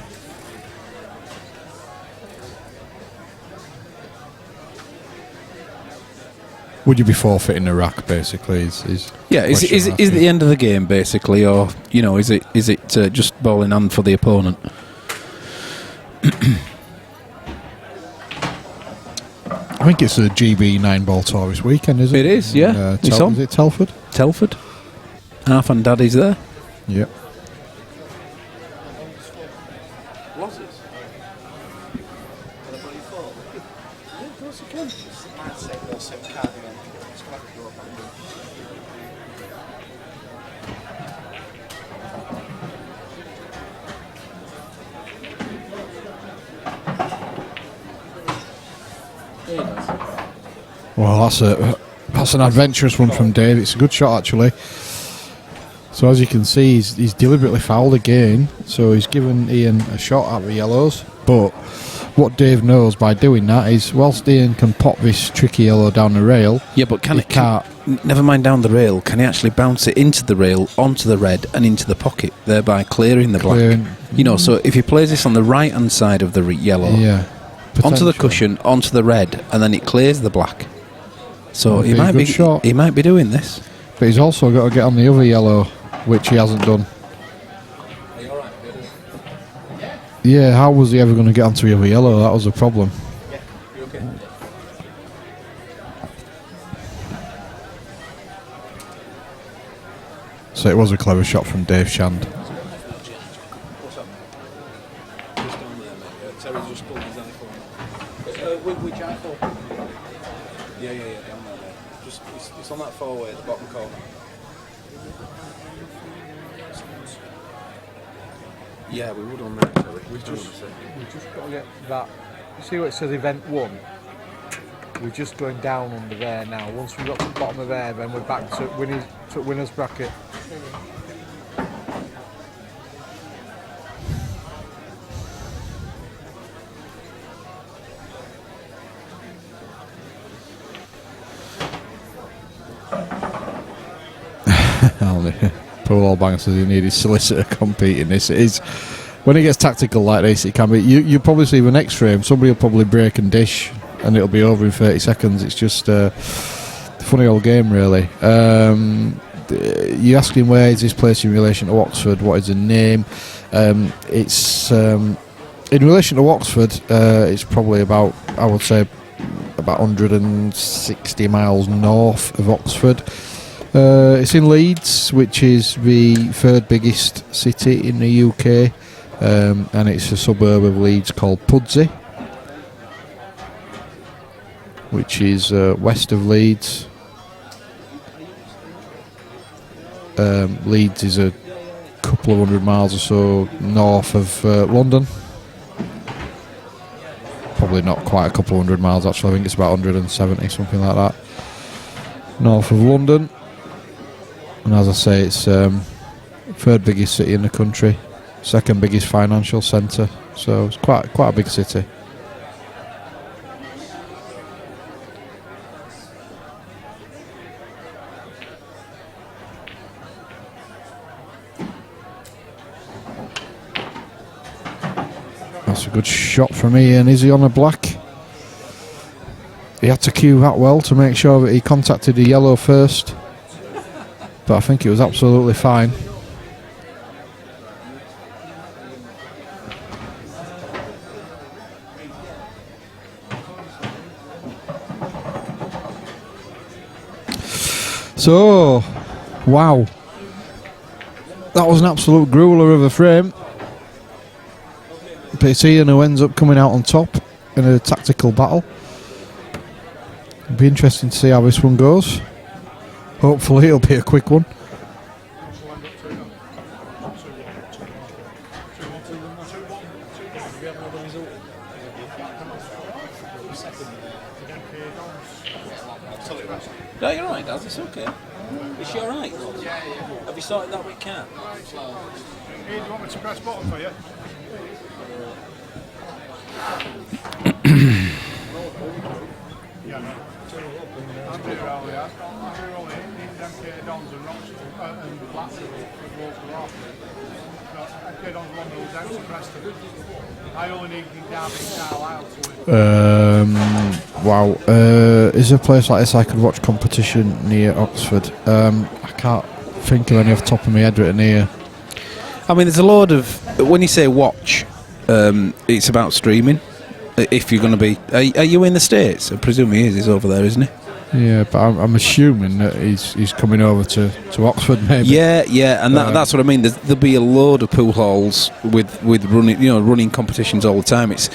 Would you be forfeiting a rack, basically? Is it the end of the game, basically, or is it just ball in hand for the opponent? I think it's a GB 9-ball tour this weekend, isn't it? It is, yeah. It's on. Is it Telford? Telford. Half and Daddy's there. Yep. Well, that's an adventurous one from Dave. It's a good shot, actually. So as you can see, he's deliberately fouled again. So he's given Ian a shot at the yellows. But what Dave knows by doing that is, whilst Ian can pop this tricky yellow down the rail, yeah, but never mind down the rail. Can he actually bounce it into the rail, onto the red, and into the pocket, thereby clearing the black? So if he plays this on the right hand side of the yellow, onto the cushion, onto the red, and then it clears the black. So he might be doing this. But he's also got to get on the other yellow, which he hasn't done. Are you alright? Yeah, how was he ever going to get onto the other yellow? That was the problem. Yeah, you okay? So it was a clever shot from Dave Shand. What's up? Just down there, mate. Terry's just pulled his iPhone. Which iPhone? Yeah, down there. Just, it's on that 4-way at the bottom corner. Yeah, we would on that, sorry. We just got to get that. You see what it says, event 1? We're just going down under there now. Once we got to the bottom of there, then we're back to winner's bracket. Poor old Bang says he needed solicitor competing this. It is, when it gets tactical like this, it can be. You probably see the next frame, somebody will probably break and dish, and it'll be over in 30 seconds. It's just a funny old game, really. You ask him where is this place in relation to Oxford? What is the name? It's in relation to Oxford. It's probably about, I would say, about 160 miles north of Oxford. It's in Leeds, which is the 3rd biggest city in the UK, and it's a suburb of Leeds called Pudsey, which is west of Leeds. Leeds is a couple of 100 miles or so north of London. Probably not quite a couple of 100 miles, actually. I think it's about 170, something like that, north of London. And as I say, it's 3rd biggest city in the country, 2nd biggest financial centre, so it's quite a big city. That's a good shot from Ian. Is he on a black? He had to cue that well to make sure that he contacted the yellow first. But I think it was absolutely fine. So, wow. That was an absolute grueler of a frame. But it's Ian who ends up coming out on top in a tactical battle. It'll be interesting to see how this one goes. Hopefully it'll be a quick one. No, you're right, Daz, it's okay. Is she alright? Have you sorted that with Cat? Ian, do you want me to press button for you? Yeah, no. Andrew Rowley, Andrew Rowley, MK Dons and Roxton and Blackpool for local off. MK Dons won those out to Preston. I only need Derby and Carlisle to win. Wow. Is there a place like this I could watch competition near Oxford? I can't think of any off the top of my head right near. I mean, there's a load of... When you say watch, it's about streaming. If you're going to be... Are you in the States? I presume he is. He's over there, isn't he? Yeah, but I'm assuming that he's coming over to Oxford, maybe. Yeah, and that's what I mean. There'll be a load of pool halls with running competitions all the time. It's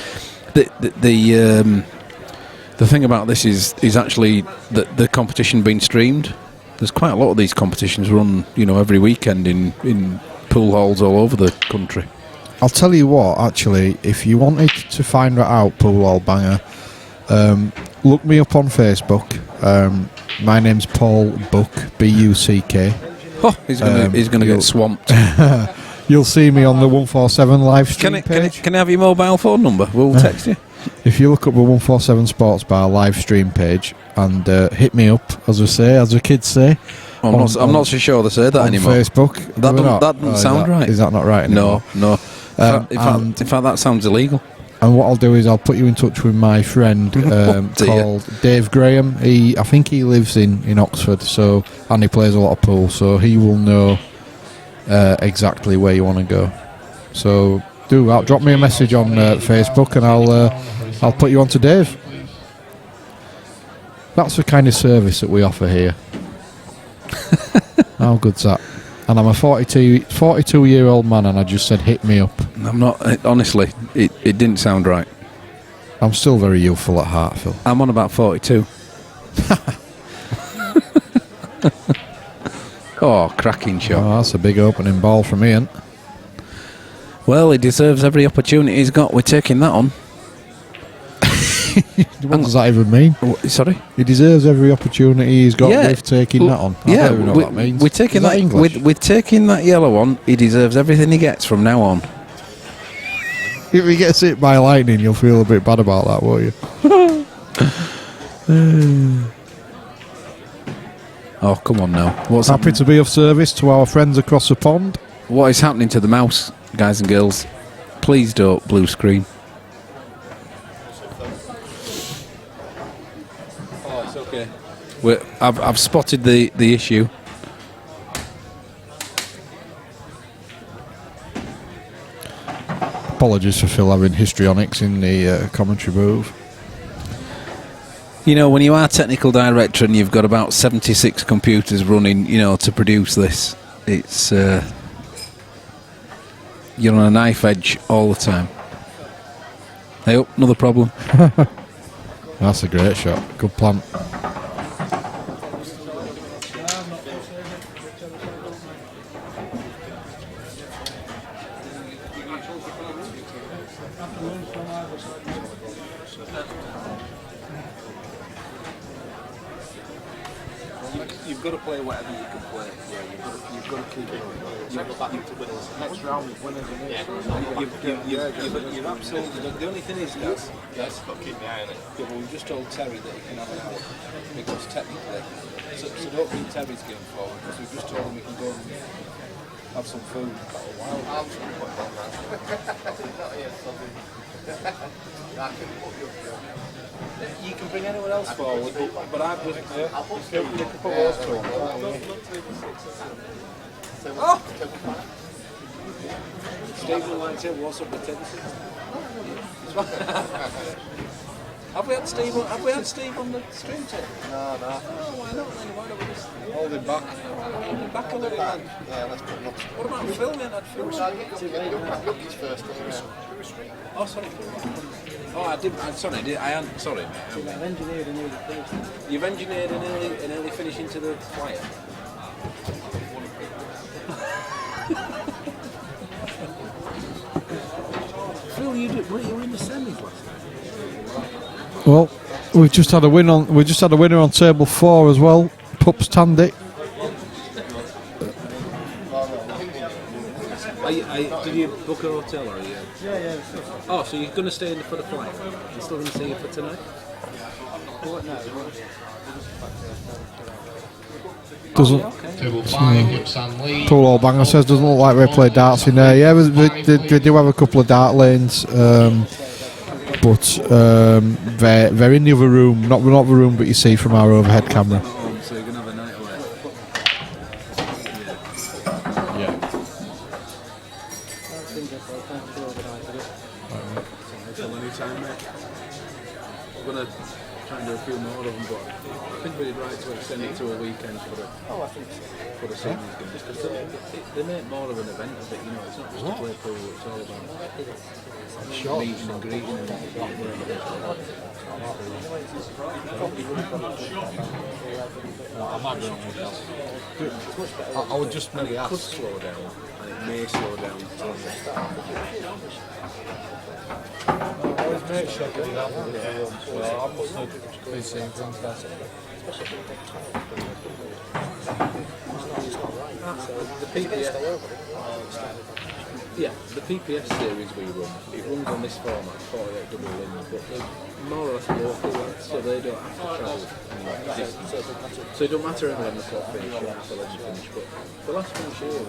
the thing about this is actually the competition being streamed. There's quite a lot of these competitions run, every weekend in pool halls all over the country. I'll tell you what, actually, if you wanted to find that out, Pool Hall Banger, look me up on Facebook. My name's Paul Buck, B-U-C-K. Oh, he's going to get swamped. You'll see me on the 147 live stream page. Can I have your mobile phone number? We'll text you. If you look up the 147 Sports Bar live stream page and hit me up, as the kids say. I'm not so sure they say that anymore. Facebook. That doesn't sound right. Is that not right anymore? No. In fact, that sounds illegal. And what I'll do is I'll put you in touch with my friend called Dave Graham. I think he lives in Oxford, and he plays a lot of pool, so he will know exactly where you want to go. So do that. Drop me a message on Facebook, and I'll put you on to Dave. That's the kind of service that we offer here. How good's that? And I'm a 42-year-old man, and I just said, hit me up. I'm not, honestly, it didn't sound right. I'm still very youthful at heart, Phil. I'm on about 42. Oh, cracking shot. Oh, that's a big opening ball from Ian. Well, he deserves every opportunity he's got. We're taking that on. What does that even mean? Sorry? He deserves every opportunity he's got with taking that on. I don't even know what that means. We're taking that English? We're taking that yellow on. He deserves everything he gets from now on. If he gets hit by lightning, you'll feel a bit bad about that, won't you? Oh, come on now. What's Happy to be of service to our friends across the pond. What is happening to the mouse, guys and girls? Please don't blue screen. Oh, it's okay. I've spotted the issue. Apologies for Phil having histrionics in the commentary booth. When you are technical director and you've got about 76 computers running, to produce this, it's you're on a knife edge all the time. Hey, up, another problem. That's a great shot. Good plant. You've got to play whatever you can play. Yeah, you've got to keep it. You've got to winners. Next round is winners, isn't it? You've absolutely. The only thing is, guys, got to keep the eye on it. Yeah, well, we've just told Terry that he can have an hour because technically, so don't bring Terry's game forward because we've just told him we can go and have some food. Wow. You can bring anyone else forward, but I've just... You can put those two on. Oh! Stephen likes it, what's up with Tennessee? Have we had Steve on the stream too? No, no. Oh, why not then? Why don't we just Hold him back. hold him back a little then? Yeah, let's put him up. What about Phil? We hadn't had Phil. Look his first thing. Oh, sorry. Oh, I did. Sorry, I hadn't. Sorry, mate. I've engineered an early finish. You've engineered an early finish into the flyer. Phil, you were in the semis last night. Well, we've just had a win on. We just had a winner on table 4 as well. Pups Tandy. Did you book a hotel or are you? Yeah. Oh, so you're going to stay in for the flight? You're still going to stay here for tonight? What now? Doesn't. Table 5, Yuxan Lee. Poor old banger says doesn't look like we play darts in there. Yeah, we do have a couple of dart lanes, but they're in the other room, not the room, but you see from our overhead camera. So you're going to have a night away? Yeah. Until any time, mate. I'm going to try and do a few more of them, but I think we'd right to extend it to a weekend for the seniors games, because they make more of an event of it, you know, it's not just to play pool, it's all about meeting and greeting and whatever it is. I might be wrong with that. I would just maybe It could ask. slow down, and it may slow down. His mate shaking it up in the room, so I must have been seeing things better. The PPS, yeah, the PPS series we run, it runs on this format, 48 double wins, but they're more or less local lads, so they don't have to travel any distance. So it don't matter anywhere in the top finish, you have to let you finish. But the last finish here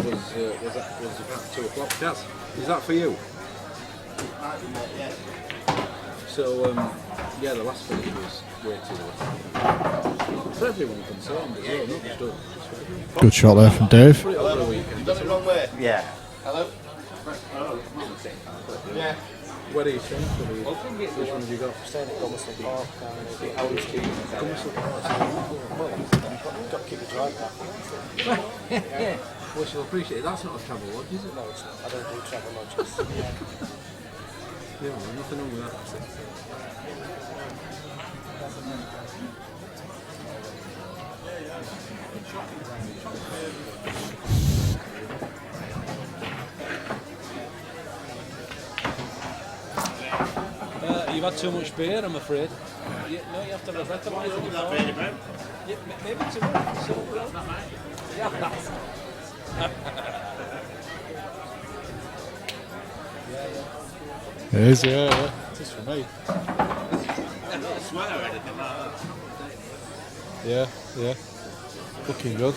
was about 2 o'clock. Jazz, is that for you? So yeah, the last finish was way too late. For everyone concerned as well, not just us. Good shot there from Dave. Put it over the weekend. You done it the wrong way? Yeah. Hello? Yeah. Where are you staying? Which one have you got? Staying at Gomerson Park down in the Owens Street. Well, you've got to keep the drive back. Well, she'll appreciate it. That's not a travel lodge, is it? No, it's not. I don't do travel lodges. Yeah, well, nothing wrong with that. You've had too much beer, I'm afraid. No, you have to recognise it. Yeah, maybe too much. It is, yeah. It is for me. Yeah. Looking good.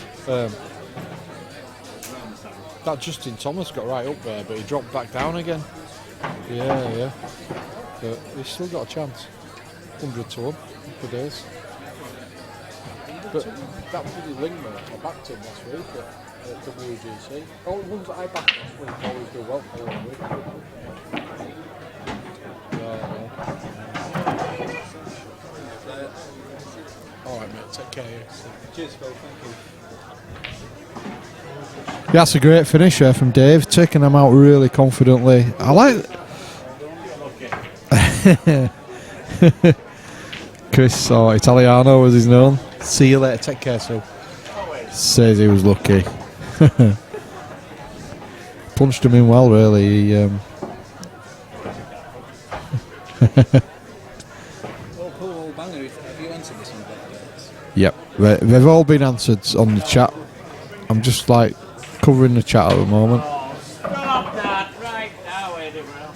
That Justin Thomas got right up there, but he dropped back down again. Yeah. But he's still got a chance. 100 to 1 for days. But that bloody Lingman, I backed him last week at WGC. All the ones that I backed last week always do well for 1 week. Alright mate, take care of you. Cheers, Phil, thank you. Yeah, that's a great finish there from Dave, taking them out really confidently. I like Chris, or Italiano as he's known. See you later, take care, so. Says he was lucky. Punched him in well, really. He, Paul Banger, have you answered this one? Yep, they've all been answered on the chat. I'm just like covering the chat at the moment. Stop that right now, Eddie, bro.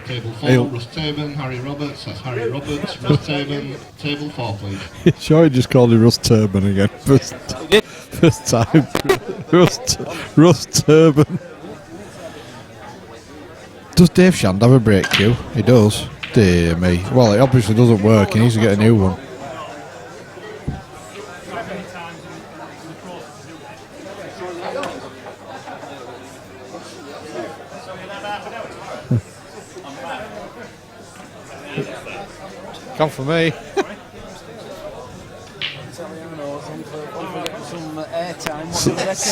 Table 4, Russ Taban, Harry Roberts, that's Harry Roberts, Russ Taban, table 4 please. Sure, he just called him Russ Turban again. First time. Russ Turban. Does Dave Shand have a brake cue? He does. Dear me. Well, it obviously doesn't work. He needs to get a new one. Come for me.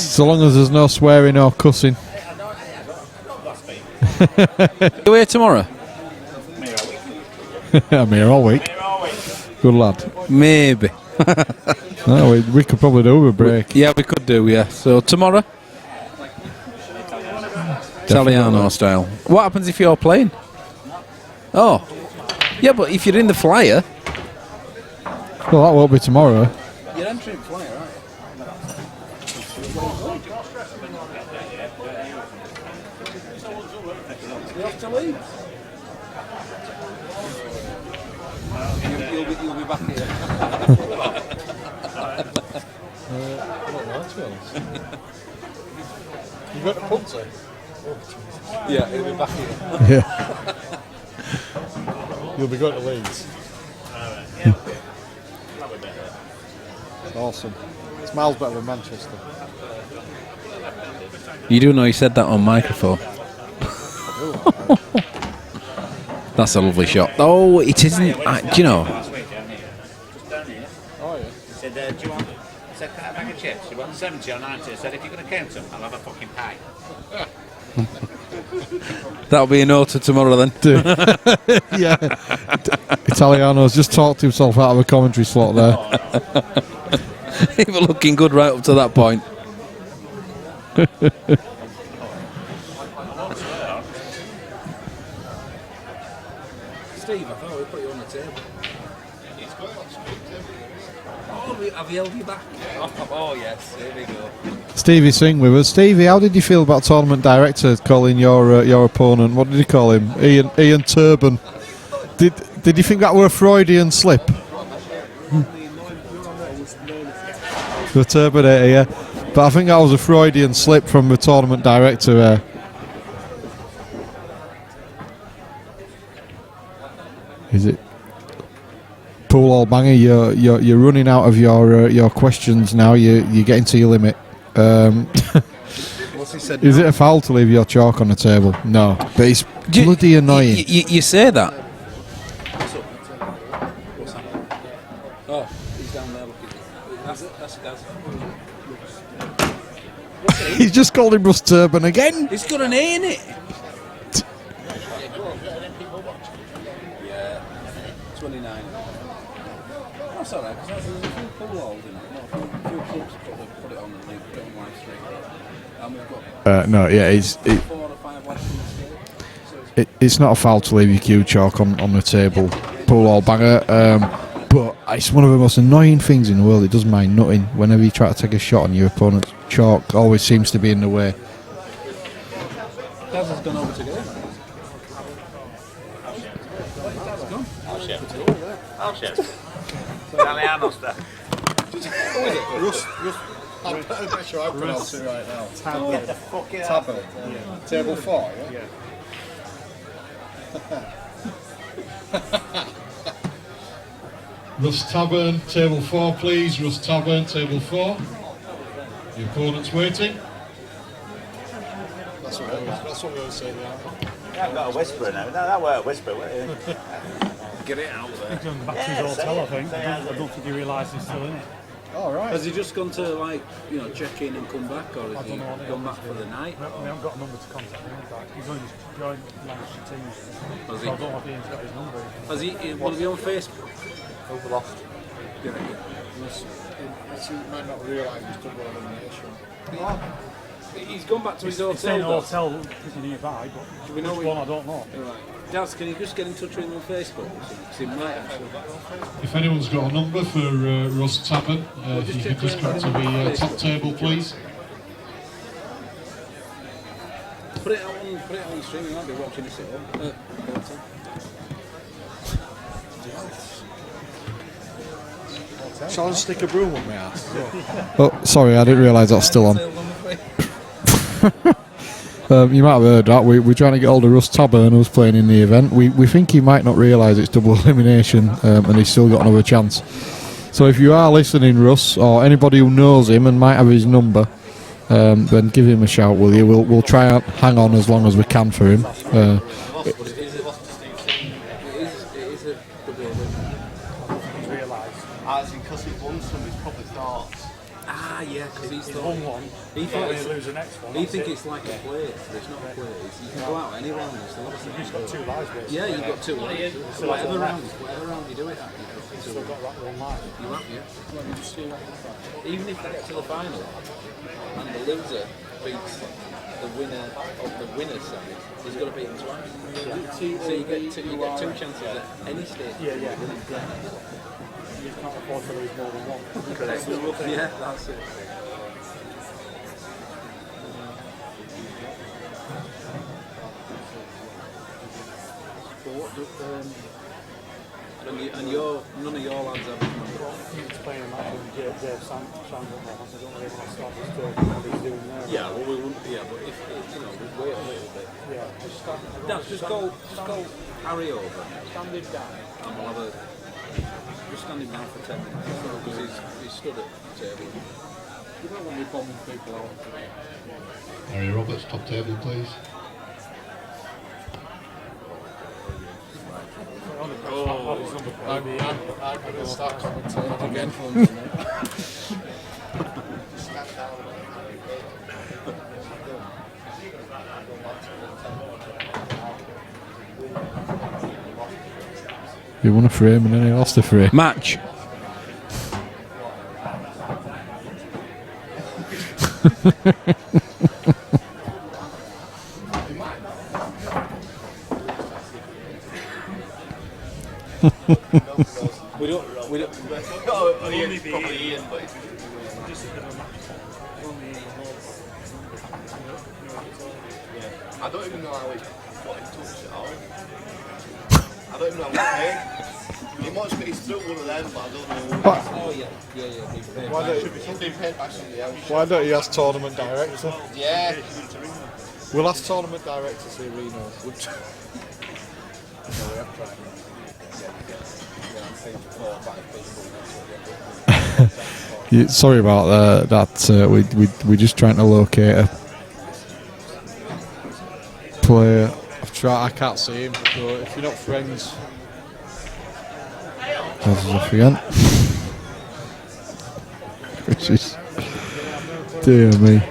So long as there's no swearing or cussing. You here tomorrow? I'm here all week. Good lad. Maybe. No, we could probably do with a break. Yeah, we could do, yeah. So tomorrow? Italiano style. What happens if you're playing? Oh. Yeah, but if you're in the flyer... Well, that won't be tomorrow. You're entering flyer, aren't you? You're off to Leeds. You'll be back here. I don't know, to be honest. You got to pub to? Yeah, he'll be back here. Yeah. You'll be going to Leeds. Awesome. It's miles better than Manchester. You do know you said that on microphone. That's a lovely shot. Oh, it isn't. Do you know? Oh, yeah. He said, do you want... I said, can I have a bag of chips? You want 70 or 90? I said, if you're going to count them, I'll have a fucking pie. That'll be a note to tomorrow then. Yeah. Italiano's just talked himself out of a commentary slot there. He was looking good right up to that point. Steve, I thought we put you on the table. Oh, have you held you back? Oh, yes, here we go. Stevie Singh with us. Stevie, how did you feel about tournament director calling your opponent? What did he call him? Ian Turban. Did you think that were a Freudian slip? The Turbinator, yeah. But I think that was a Freudian slip from the tournament director. Is it? Pool all banger. You're running out of your questions now. You're getting to your limit. What's he said? Is it a foul to leave your chalk on the table? No, but it's bloody annoying. You say that. What's happening? Oh, he's down there looking. That's Gaz. He's just called him Russ Turban again. He's got an A in it. Yeah, 29. That's alright, because there's a few pool holes in it. A few clubs put it on the league, put it on live stream. And we've got No, yeah, 4 or 5 left in the scale. it's not a foul to leave your cue chalk on the table. Pool all banger. But it's one of the most annoying things in the world. It doesn't mind nothing. Whenever you try to take a shot on your opponent's chalk, always seems to be in the way. Gaz has gone over to get him. Oh, shit. Italiano stuff. Who is it? Russ. I'm pretty sure I pronounce it right now. Get the fuck out. Tabo. Yeah. Table 4, yeah? Russ Tavern, table 4, please. Russ Tavern, table 4. The opponent's waiting. That's what we always say, yeah. I've got a whisperer now. No, that weren't a whisperer, were you? Get it out there. He's going back to his hotel, I think. I don't think he realises he's still in it. Oh, right. Has he just gone to, check in and come back, or has he gone back for the night? We haven't got a number to contact him. He's only just joined Lancashire Teams. So I don't know if Ian's got his number. Has he be on Facebook? Overlost. He might not realise he's double elimination. He's gone back to his He's in a hotel. hotel pretty nearby, but we know which one I don't know. Right. Daz, can you just get in touch with him on Facebook? Because he might actually. If anyone's got a number for Russ Tavern, if you could just come to the top table, please. Put it on the stream. You might be watching this at home. Shall I stick a broom up my ass? Oh, sorry, I didn't realise that's still on. You might have heard that. We're trying to get hold of Russ Taburn, who's playing in the event. We think he might not realise it's double elimination, and he's still got another chance. So if you are listening, Russ, or anybody who knows him and might have his number, then give him a shout, will you? We'll try and hang on as long as we can for him. Because he won some, he's probably thought. Ah, yeah, because he's won one. He thought he'd lose the next one. He think it's like a plate, but it's not a plate. You can go out any round. You've got 2 lives, basically. Yeah, you've got 2 lives. So Whatever round you do it at, you've still got that 1 life. You have, yeah. Even if they get to the final and the loser beats the winner of the winner's side, he's got to beat him twice. So you get 2 chances at any stage. Yeah. You can't afford to lose more than 1. Yeah, that's it. And none of your lads have his number. He's playing a match with Dave Sanders now. I don't really want to start this talk what he's doing there. Yeah, well, we wouldn't. Yeah, but if we'd wait a little bit. Yeah, Just go Harry over. Stand him down. And we'll have a. Just stand him down for 10 minutes because he's stood at the table. You don't want to be bombing people out. Harry Roberts, top table, please. I'm going to start commentating again. He won a frame and then he lost a frame. Match. we don't. No, Ian's probably Ian, but it's just a bit of a match. I don't even know how he got in touch at all. I don't even know how he paid. He must be still one of them, but I don't know. What? Oh yeah. He's been paid by somebody else. Why don't you ask tournament director? Yeah. We'll ask tournament director, see if he knows. Sorry about that. We're just trying to locate a player. I can't see him. So if you're not friends, that's off again. Which is, dear me.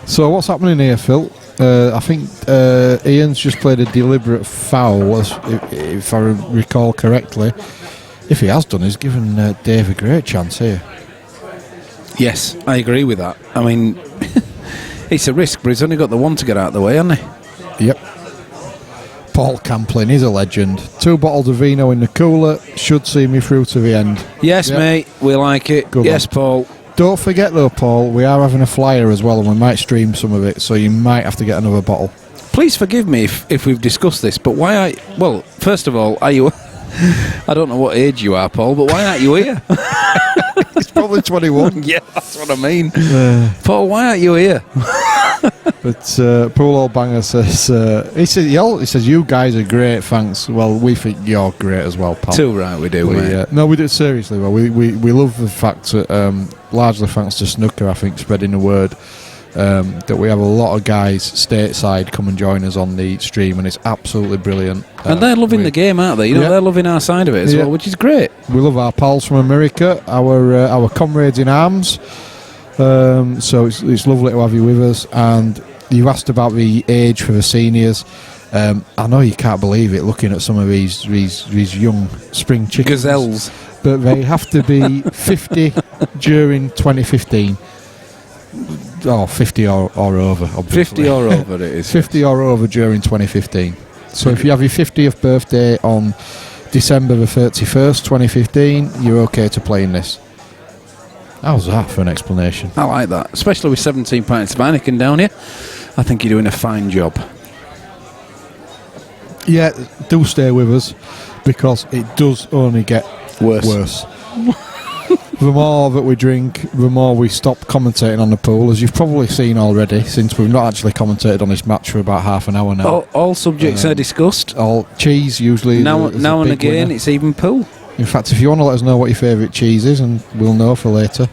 So what's happening here, Phil? I think Ian's just played a deliberate foul, if I recall correctly. If he has done, he's given Dave a great chance here. Yes, I agree with that. I mean, it's a risk, but he's only got the one to get out of the way, hasn't he? Yep. Paul Camplin, he's a legend. 2 bottles of vino in the cooler, should see me through to the end. Yes, yep. Mate, we like it. Good yes, one. Paul. Don't forget though, Paul, we are having a flyer as well, and we might stream some of it, so you might have to get another bottle. Please forgive me if we've discussed this, but why well, first of all, are you... I don't know what age you are, Paul, but why aren't you here? He's probably 21. Yeah, that's what I mean. Paul, why aren't you here? But Paul Old Banger says, he says, you guys are great, thanks. Well, we think you're great as well, pal. Too right, we do, mate. No, we do it seriously. Well, we love the fact that, largely thanks to Snooker, I think, spreading the word, that we have a lot of guys stateside come and join us on the stream, and it's absolutely brilliant. And they're loving the game, aren't they? You know, they're loving our side of it as well, which is great. We love our pals from America, our comrades in arms. So it's lovely to have you with us. And you asked about the age for the seniors. I know you can't believe it looking at some of these young spring chickens. Gazelles. But they have to be 50 during 2015. Oh, 50 or over, obviously. 50 or over it is. 50 or over during 2015. So if you have your 50th birthday on December the 31st, 2015, you're okay to play in this. How's that for an explanation? I like that, especially with 17 pints of Heineken down here. I think you're doing a fine job. Yeah, do stay with us, because it does only get worse. the more that we drink, the more we stop commentating on the pool, as you've probably seen already, since we've not actually commentated on this match for about half an hour now. All subjects are discussed. All cheese usually. Now is a and big again, winner. it's even pool. In fact, if you want to let us know what your favourite cheese is, and we'll know for later,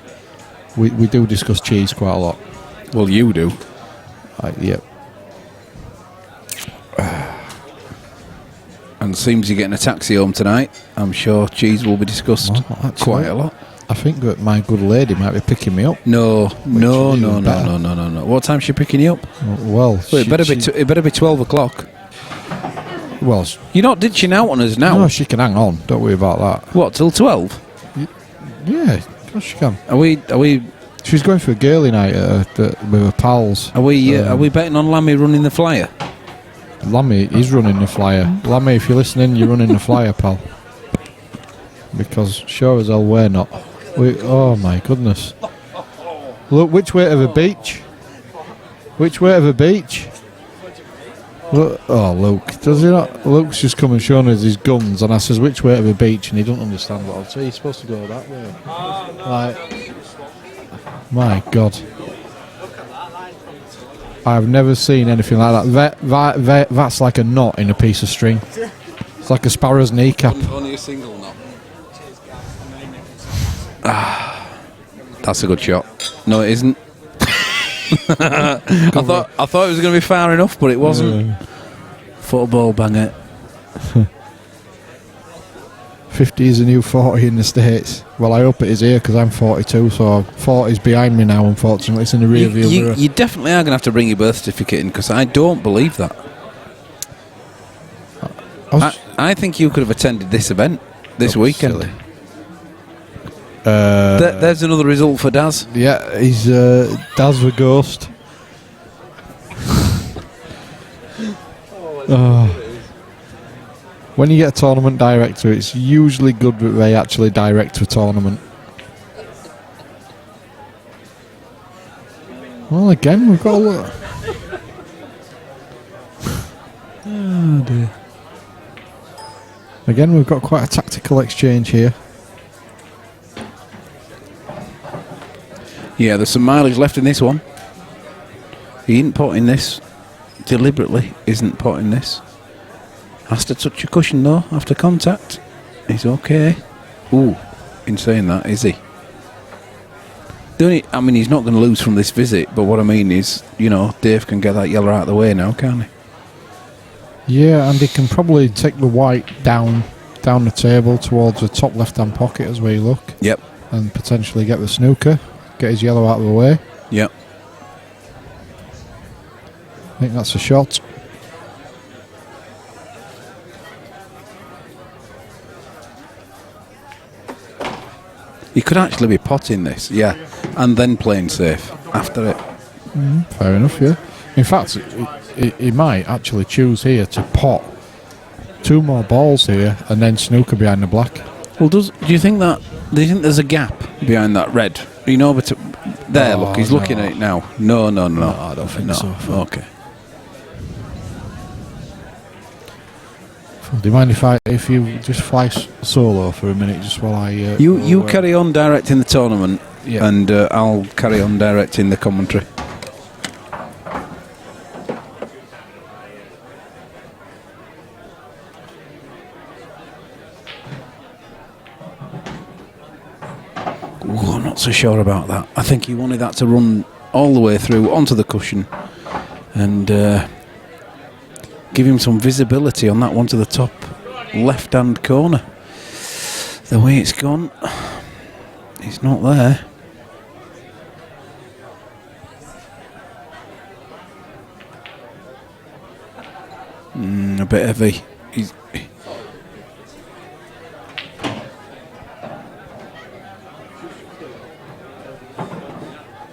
we do discuss cheese quite a lot. Well, you do. Yep. And seems you're getting a taxi home tonight. I'm sure cheese will be discussed quite a lot. I think that my good lady might be picking me up. No. better. What time's she picking you up? Well, it better be 12 o'clock. Well, you're not ditching out on us now. No, she can hang on. Don't worry about that. What, till 12? Yeah, of course she can. Are we? She's going for a girly night with her pals. Are we betting on Lammy running the flyer? Lammy is running the flyer. Lammy, if you're listening, you're running the flyer, pal. Because sure as hell we're not. Oh my goodness. Look, which way to the beach? Which way to the beach? Look, oh, Luke. Does he not? Luke's just come and shown us his guns, and I says, which way to the beach? And he doesn't understand what I'll say. He's supposed to go that way. Like, my God. I've never seen anything like that. That's like a knot in a piece of string. It's like a sparrow's kneecap. Only a single knot. That's a good shot. No, it isn't. I thought it was going to be far enough, but it wasn't. Football banger. 50 is a new 40 in the States. Well, I hope it is here because I'm 42, so 40 is behind me now, unfortunately. It's in the rear view mirror. You definitely are going to have to bring your birth certificate in because I don't believe that. I think you could have attended this event this weekend. Silly. There's another result for Daz. Yeah, he's Daz the Ghost. When you get a tournament director, it's usually good that they actually direct a tournament. Well, again, we've got a look. Oh dear. Again, we've got quite a tactical exchange here. Yeah, there's some mileage left in this one. He isn't potting this. Deliberately isn't potting this. Has to touch a cushion though after contact. He's okay. Ooh, in saying that, is he? I mean, he's not going to lose from this visit, but what I mean is, you know, Dave can get that yellow out of the way now, can't he? Yeah, and he can probably take the white down the table towards the top left-hand pocket as we look. Yep. And potentially get the snooker, get his yellow out of the way. Yep. I think that's a shot. He could actually be potting this, yeah, and then playing safe after it. Fair enough, yeah. In fact, he might actually choose here to pot 2 more balls here and then snooker behind the black. Well, do you think there's a gap behind that red? You know, but there, look, he's looking at it now. No, I don't think so. Okay. Do you mind if you just fly solo for a minute, just while I... You carry on directing the tournament, and I'll carry on directing the commentary. Ooh, I'm not so sure about that. I think he wanted that to run all the way through onto the cushion and give him some visibility on that one to the top left-hand corner. The way it's gone, it's not there. A bit heavy.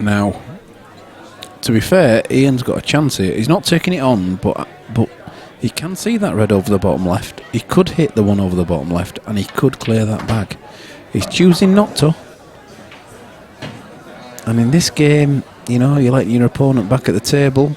Now, to be fair, Ian's got a chance here. He's not taking it on, but he can see that red over the bottom left. He could hit the one over the bottom left, and he could clear that bag. He's choosing not to. And in this game, you know, you're letting your opponent back at the table.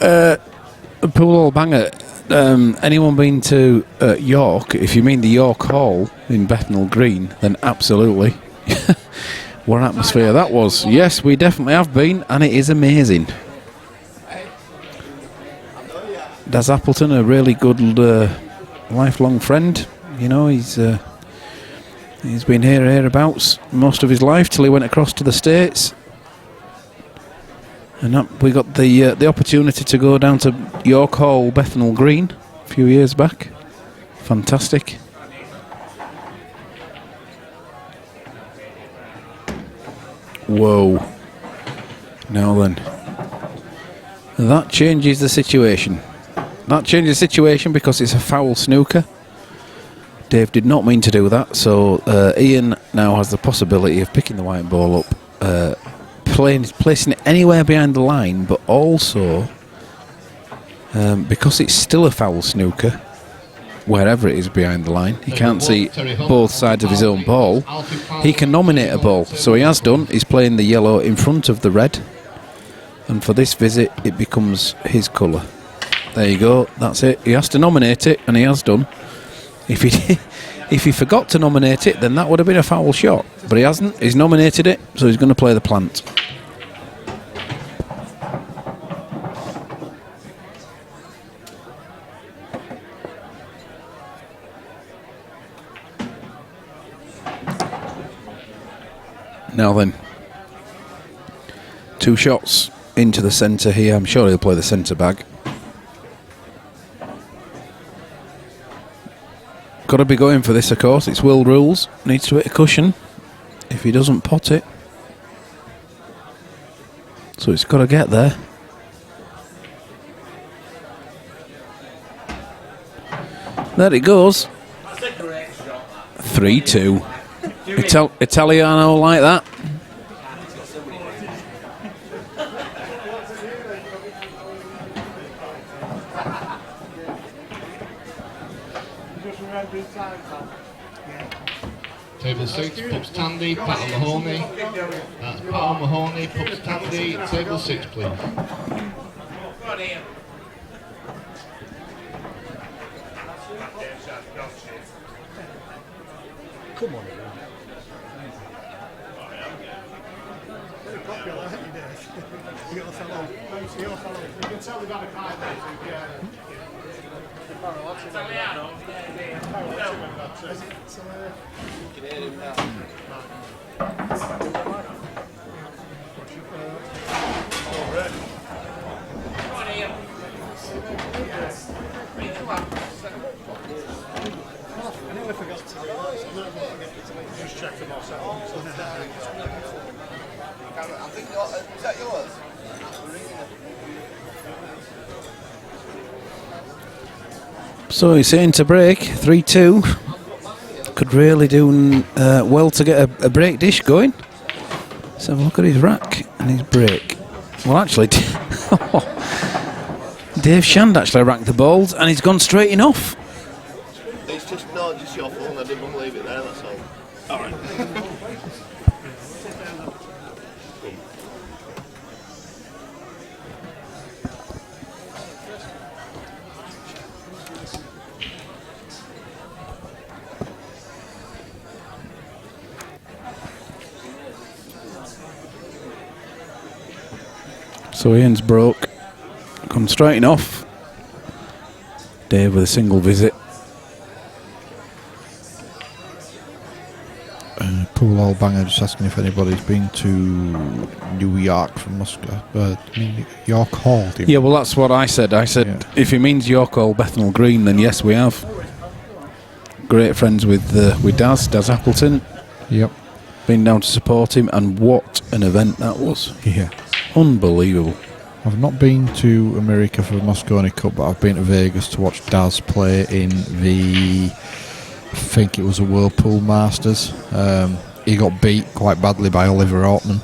Pool Hall banger. Anyone been to York? If you mean the York Hall in Bethnal Green, then absolutely. What atmosphere that was. Yes, we definitely have been, and it is amazing. Daz Appleton, a really good lifelong friend. You know, he's been hereabouts most of his life till he went across to the States. And we got the opportunity to go down to York Hall, Bethnal Green, a few years back. Fantastic. Whoa. Now then. That changes the situation. That changes the situation because it's a foul snooker. Dave did not mean to do that, so Ian now has the possibility of picking the white ball up, placing it anywhere behind the line, but also because it's still a foul snooker, wherever it is behind the line, he can't see both sides of his own ball. He can nominate a ball, so he has done. He's playing the yellow in front of the red, and for this visit it becomes his colour. There you go, that's it. He has to nominate it, and he has done. If he forgot to nominate it, then that would have been a foul shot, but he hasn't. He's nominated it, so he's going to play the plant. Now then, 2 shots into the centre here. I'm sure he'll play the centre bag. Got to be going for this, of course. It's world rules. Needs to hit a cushion if he doesn't pot it. So it's got to get there. There it goes. 3-2. Italiano like that. Table 6, pups Tandy, Pat O'Mahony. That's Pat O'Mahony, pups Tandy. Table 6, please. Come on. Very popular, aren't you, Dave? You can tell we've had a guy there I nearly forgot to tell you. Just check them ourselves. I think, is that yours? So he's saying to break 3-2. Could really do well to get a break dish going. Let's have a look at his rack and his break. Well, actually, Dave Shand actually racked the balls and he's gone straight enough. It's just your phone. I didn't want to leave it there. That's all. All right. So Ian's broke. Come straight off. Dave with a single visit. Pool Hall banger just asking if anybody's been to New York from Moscow. York Hall. Yeah, well, that's what I said. I said if it means York Hall, Bethnal Green, then yes, we have. Great friends with Daz Appleton. Yep. Been down to support him, and what an event that was. Yeah. Unbelievable. I've not been to America for the Moscone Cup, but I've been to Vegas to watch Daz play in the, I think it was a Whirlpool Masters. He got beat quite badly by Oliver Ortman,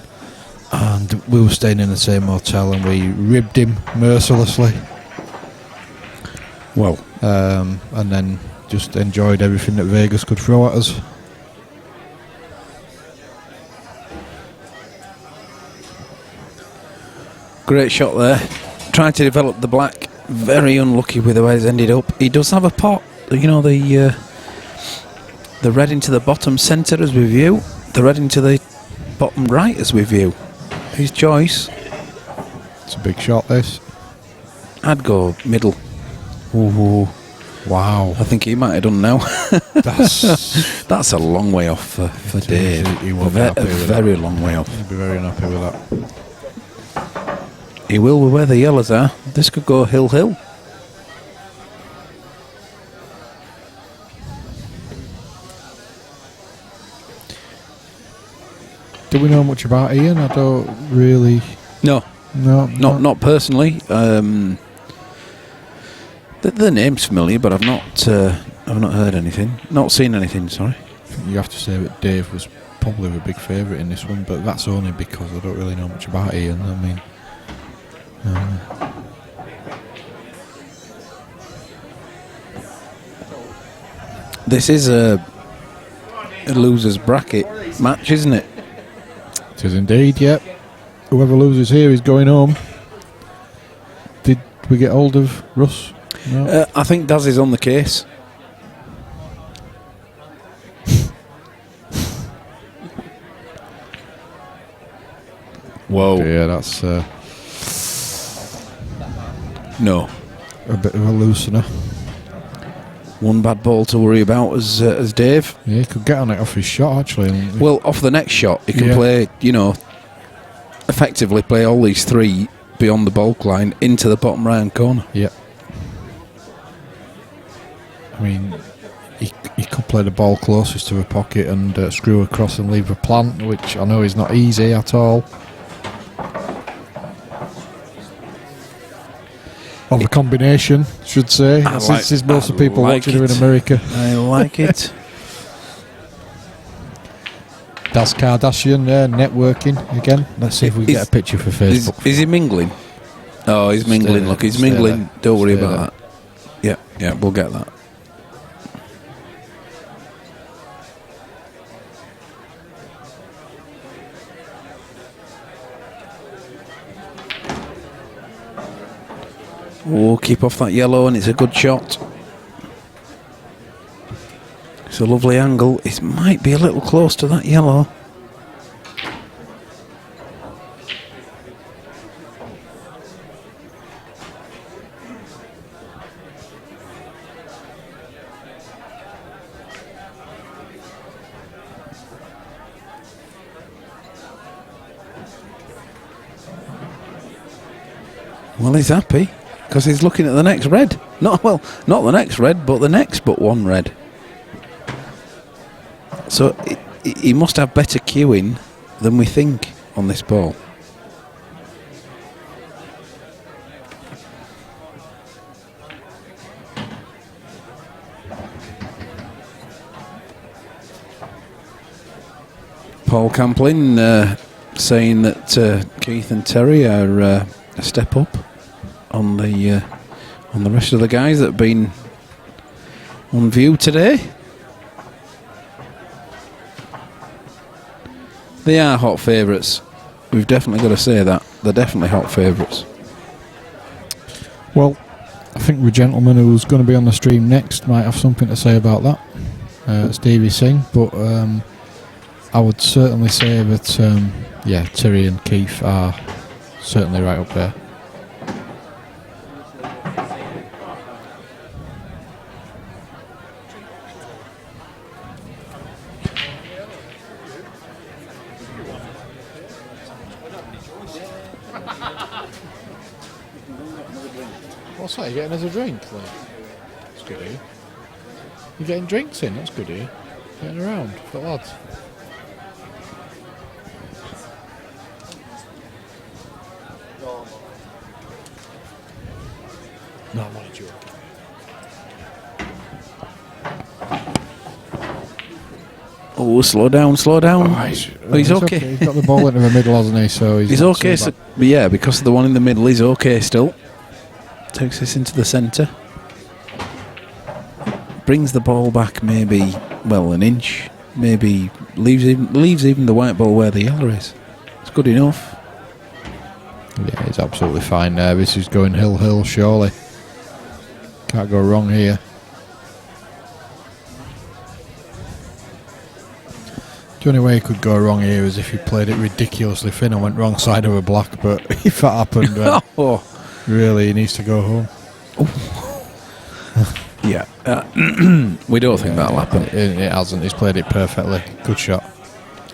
and we were staying in the same hotel and we ribbed him mercilessly. Well, and then just enjoyed everything that Vegas could throw at us. Great shot there. tried to develop the black. Very unlucky with the way it's ended up. He does have a pot. You know, the red into the bottom centre as we view. The red into the bottom right as we view. His choice. It's a big shot, this. I'd go middle. Ooh. Wow. I think he might have done now. That's a long way off for Dave. He won't be happy with very that. long way off. He'll be very unhappy with that. He will with where the yellows are. This could go hill. Do we know much about Ian? I don't really. No. Not personally. The name's familiar, but I've not heard anything. Not seen anything. Sorry. You have to say that Dave was probably the big favourite in this one, but that's only because I don't really know much about Ian. I mean. This is a loser's bracket match, isn't it? It is indeed, yep. Whoever loses here is going home. Did we get hold of Russ? No. I think Daz is on the case. Whoa. Yeah, that's no. A bit of a loosener. One bad ball to worry about as Dave. Yeah, he could get on it off his shot, actually. Well, off the next shot, he can play, effectively play all these three beyond the bulk line into the bottom right corner. Yeah. I mean, he could play the ball closest to the pocket and screw across and leave a plant, which I know is not easy at all. Or the combination, should say. Since most of the people watching are in America. I like it. That's Kardashian networking again. Let's see if we get a picture for Facebook. Is he mingling? Oh, he's mingling. Look, he's mingling. Don't worry about that. Yeah, we'll get that. Oh, keep off that yellow, and it's a good shot. It's a lovely angle. It might be a little close to that yellow. Well, he's happy. Because he's looking at the next red. Not the next red, but the next but one red. So he must have better cueing than we think on this ball. Paul Camplin saying that Keith and Terry are a step up on the rest of the guys that have been on view today. They are hot favourites. We've definitely got to say that. They're definitely hot favourites. Well, I think the gentleman who's going to be on the stream next might have something to say about that. Stevie Singh, but I would certainly say that Terry and Keith are certainly right up there. What's that? You getting us a drink? That's good of you. You're getting drinks in? That's good of you. Getting around for lads. No, I'm only joking. Oh, slow down. He's okay. He's got the ball into the middle, hasn't he? So he's okay. So, yeah, because of the one in the middle, he's okay still. Takes this into the centre. Brings the ball back maybe, an inch. Maybe leaves even the white ball where the yellow is. It's good enough. Yeah, he's absolutely fine there. This is going hill, surely. Can't go wrong here. The only way he could go wrong here is if he played it ridiculously thin and went wrong side of a black, but if that happened, then really he needs to go home. Yeah. We don't think that'll happen. It hasn't. He's played it perfectly. Good shot.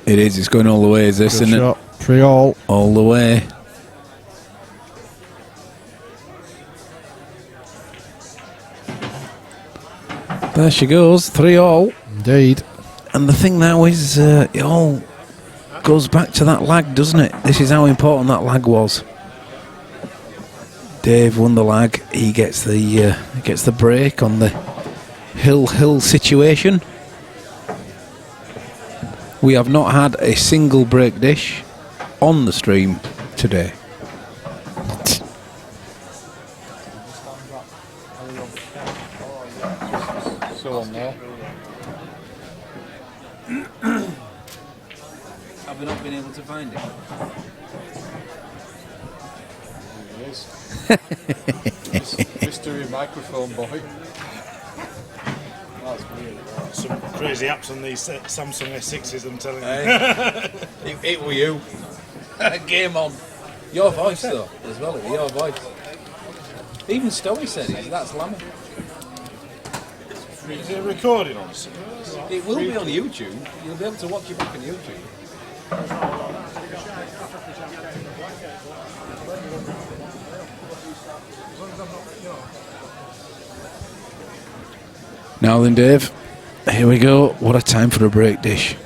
It is. It's going all the way, is this, Good isn't shot. it? 3-all. All the way. There she goes. 3-all. Indeed. And the thing now is, it all goes back to that lag, doesn't it? This is how important that lag was. Dave won the lag. He gets the break on the hill situation. We have not had a single break dish on the stream today. So on there. Have we not been able to find it? There he is. Mystery microphone boy. That's weird. Some crazy apps on these Samsung S6s, I'm telling you. It were you. Game on. Your voice though, as well. Your voice. Even Story said it. That's Lammy. Is it recording on something? It will be on YouTube. You'll be able to watch it back on YouTube. Now then, Dave, here we go. What a time for a break dish.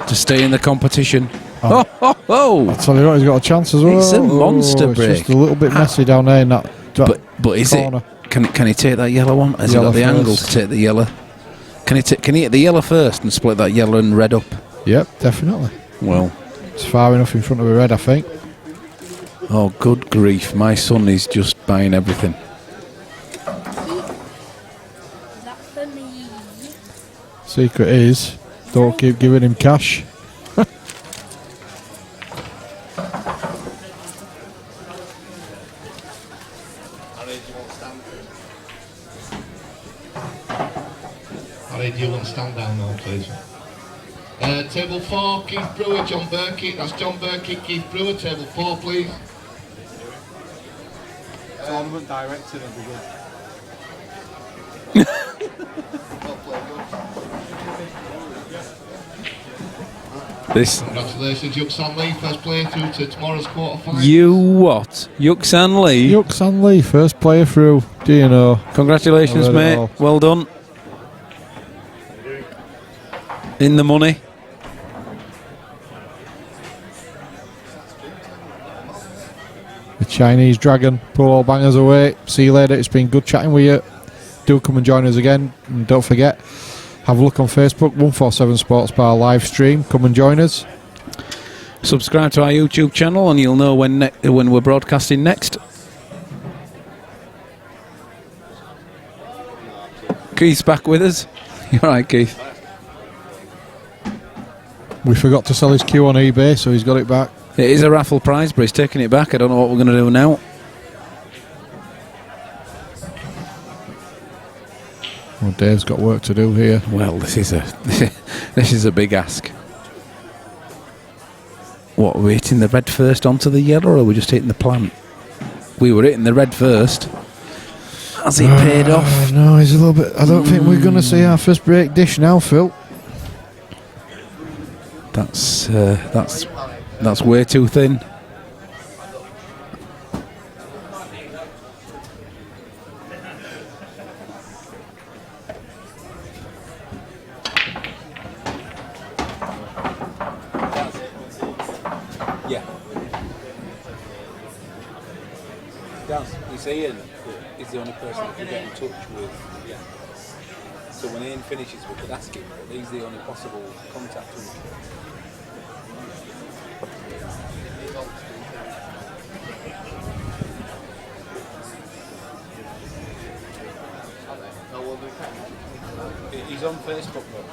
To stay in the competition. Oh, oh, oh! I tell you what, he's got a chance as well. It's a monster It's break. just a little bit messy down there in that But is corner. it? Can he take that yellow one? Has he Yellow got the angle first. to take the yellow? Can he hit the yellow first and split that yellow and red up? Yep, definitely. Well, it's far enough in front of the red, I think. Oh, good grief. My son is just buying everything. Secret is, don't keep giving him cash. Harry, do you want to stand down now, please? Table 4, Keith Brewer, John Burkitt. That's John Burkitt, Keith Brewer. Table 4, please. Tournament director would be good. This. Congratulations, Yuck Stanley. First player through to tomorrow's quarter-final. You what? Yuxan Lee? Yuxan Lee, first player through. Do you know? Congratulations, mate. Well done. In the money. The Chinese Dragon, pull all bangers away. See you later. It's been good chatting with you. Do come and join us again. And don't forget, have a look on Facebook, 147 Sports Bar live stream. Come and join us. Subscribe to our YouTube channel and you'll know when we're broadcasting next. Keith's back with us. You alright, Keith? We forgot to sell his cue on eBay, so he's got it back. It is a raffle prize, but he's taking it back. I don't know what we're going to do now. Well, Dave's got work to do here. Well, this is a big ask. What, are we hitting the red first onto the yellow, or are we just hitting the plant? We were hitting the red first. Has it paid off? No, he's a little bit. I don't think we're going to see our first break dish now, Phil. That's way too thin. Yeah. Dan, it's Ian is the only person that can get in touch with. Yeah. So when Ian finishes, we could ask him, but he's the only possible contact with him. He's on Facebook though.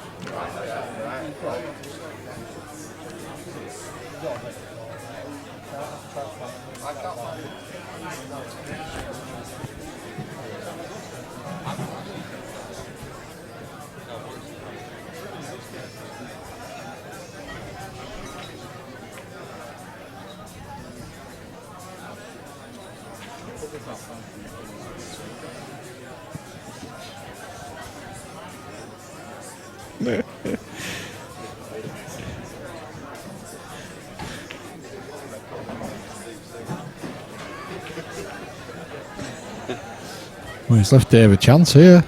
Well, he's left Dave a chance here.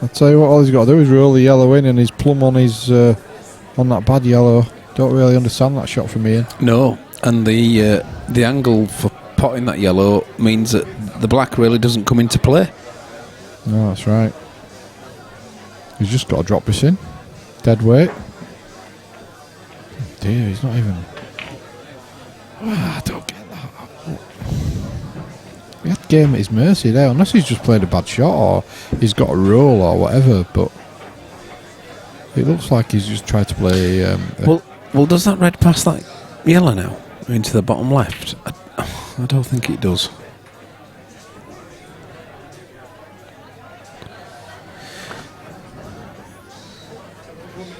I'll tell you what, all he's got to do is roll the yellow in and he's plumb on his on that bad yellow. Don't really understand that shot from Ian. No, and the angle for potting that yellow means that the black really doesn't come into play. No, that's right. He's just got to drop this in. Dead weight. Dear, he's not even... I don't get that. He had game at his mercy there, unless he's just played a bad shot or he's got a roll or whatever, but it looks like he's just tried to play... Well, does that red pass that yellow now into the bottom left? I don't think it does.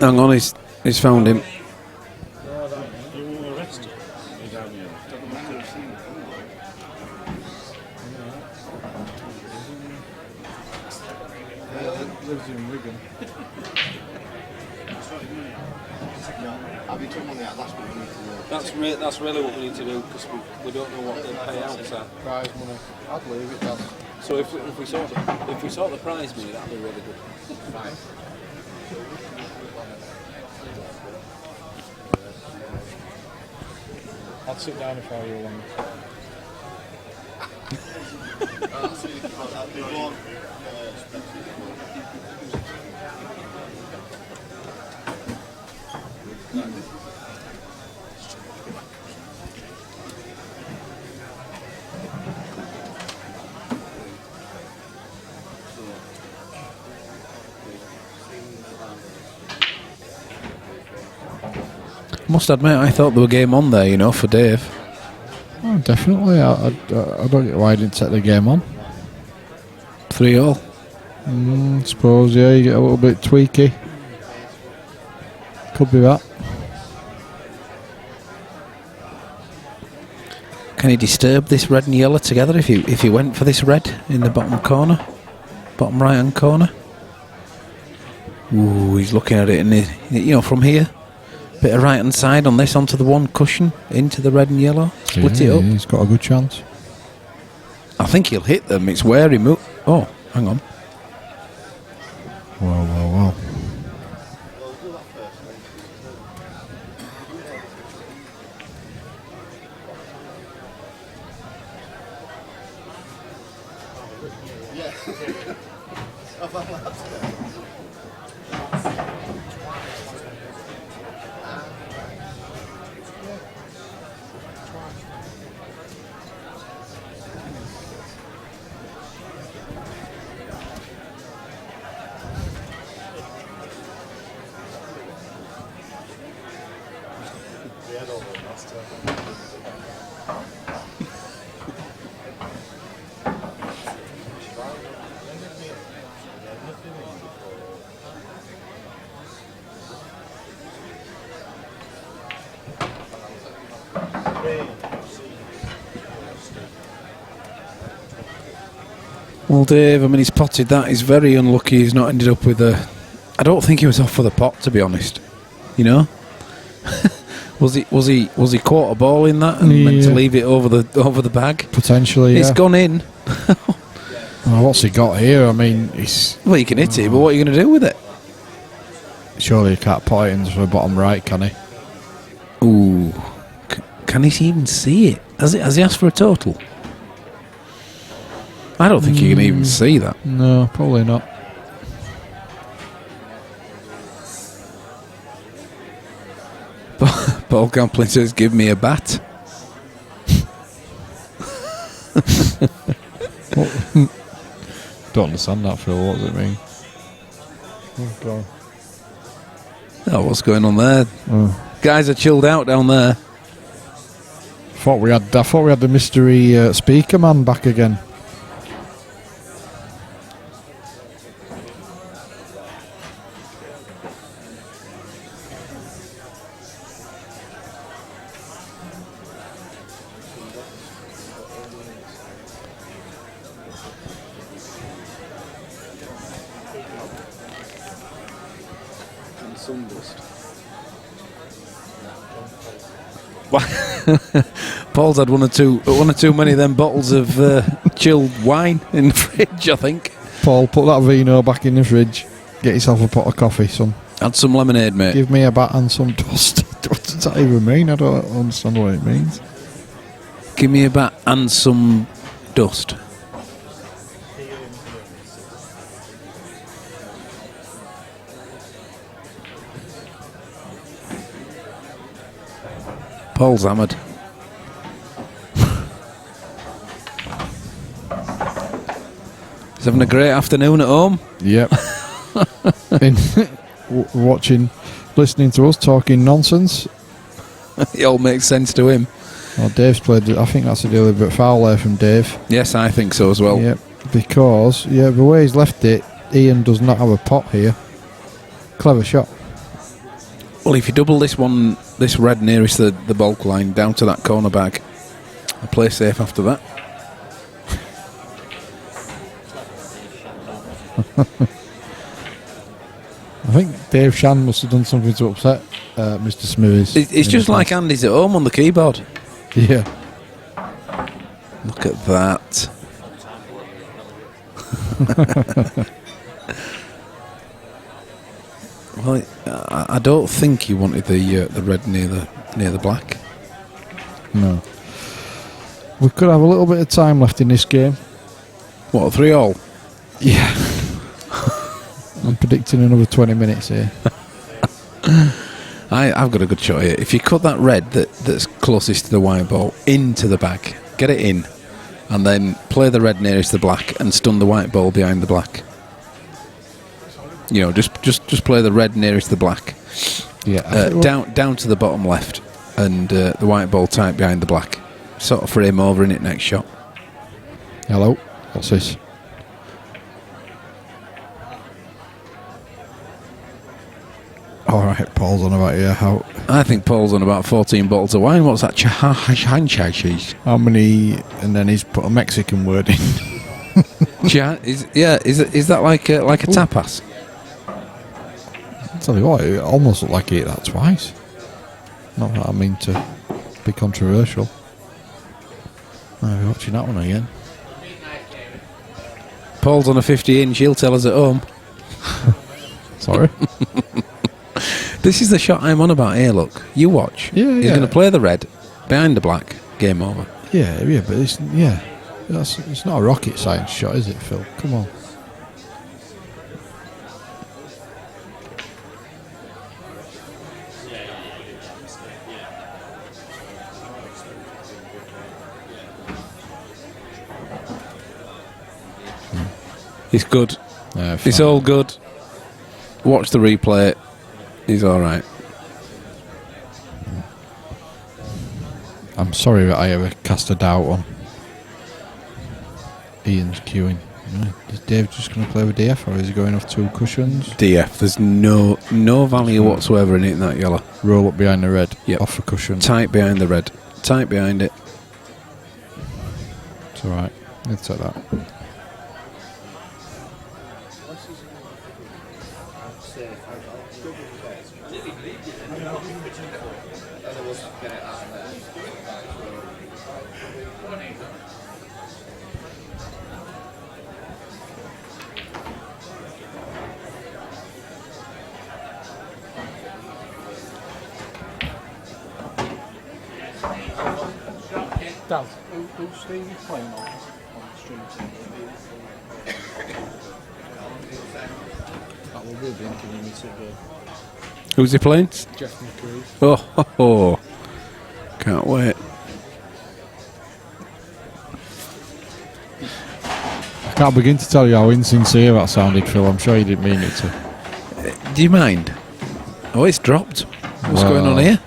Hang on, he's found him. Lives in Wigan. That's really what we need to do, because we don't know what the payouts are. Prize money. I'd leave it, Dan. So if we sort the prize money, that'd be really good. Right. I'd sit down if I were you. Must admit, I thought there were game on there, you know, for Dave. Oh, definitely. I don't get why he didn't set the game on. 3-all. Suppose, yeah, you get a little bit tweaky. Could be that. Can he disturb this red and yellow together if he went for this red in the bottom corner? Bottom right hand corner? Ooh, he's looking at it and you know, from here. Bit of right hand side on this onto the one cushion into the red and yellow. Split it up. He's got a good chance. I think he'll hit them. It's where he moved. Oh, hang on. Wow. Well, Dave, I mean, he's potted that. He's very unlucky he's not ended up with a... I don't think he was off for the pot, to be honest. You know? Was he caught a ball in that and meant to leave it over the bag? Potentially, It's gone in. Well, what's he got here? I mean, he's... Well, you can hit it, but what are you going to do with it? Surely he can't pot it into the bottom right, can he? Ooh. Can he even see it? Has he asked for a total? I don't think you can even see that. No, probably not. Paul Camplin says, give me a bat. Don't understand that, Phil. What does it mean? Oh, what's going on there? Oh. Guys are chilled out down there. thought we had the mystery speaker man back again. And Sundust. Paul's had one or too many of them bottles of chilled wine in the fridge, I think. Paul, put that vino back in the fridge. Get yourself a pot of coffee, son. Add some lemonade, mate. Give me a bat and some dust. What does that even mean? I don't understand what it means. Give me a bat and some dust. Paul's hammered. He's having a great afternoon at home. Yep. Listening to us talking nonsense. It all makes sense to him. Well, Dave's played. I think that's a deliberate foul there from Dave. Yes, I think so as well. Yep. Because the way he's left it, Ian does not have a pot here. Clever shot. Well, if you double this red nearest the bulk line down to that corner bag, I play safe after that. I think Dave Shan must have done something to upset Mr. Smoothies. It's just like Andy's at home on the keyboard. Yeah. Look at that. Well, I don't think he wanted the red near the black. No. We could have a little bit of time left in this game. What, 3-all? Yeah. I'm predicting another 20 minutes here. I've got a good shot here. If you cut that red that's closest to the white ball into the bag, get it in, and then play the red nearest the black and stun the white ball behind the black. You know, just play the red nearest the black. Yeah. Down to the bottom left, and the white ball tight behind the black. Sort of frame over in it next shot. Hello. What's this? All right, Paul's on about how. I think Paul's on about 14 bottles of wine. What's that? How many? And then he's put a Mexican word in. Is that like a tapas? I'll tell you what, it almost looked like he ate that twice. Not that I mean to be controversial. We're watching that one again. Paul's on a 50-inch. He'll tell us at home. Sorry. This is the shot I'm on about here, look. You watch. Yeah, He's going to play the red behind the black. Game over. Yeah, but it's not a rocket science shot, is it, Phil? Come on. It's good. It's all good. Watch the replay. He's all right. I'm sorry that I ever cast a doubt on Ian's queuing. Is Dave just going to play with DF, or is he going off 2 cushions? DF. There's no value whatsoever in it in that yellow. Roll up behind the red. Yep. Off a cushion. Tight behind the red. Tight behind it. It's all right. Let's take that. Dad, who's Stevie playing on the stream team? That will be a blinking in the Who's he playing? Jeff McCreeve. Oh. Can't wait. I can't begin to tell you how insincere that sounded, Phil. I'm sure you didn't mean it to. Do you mind? Oh, it's dropped. What's going on here?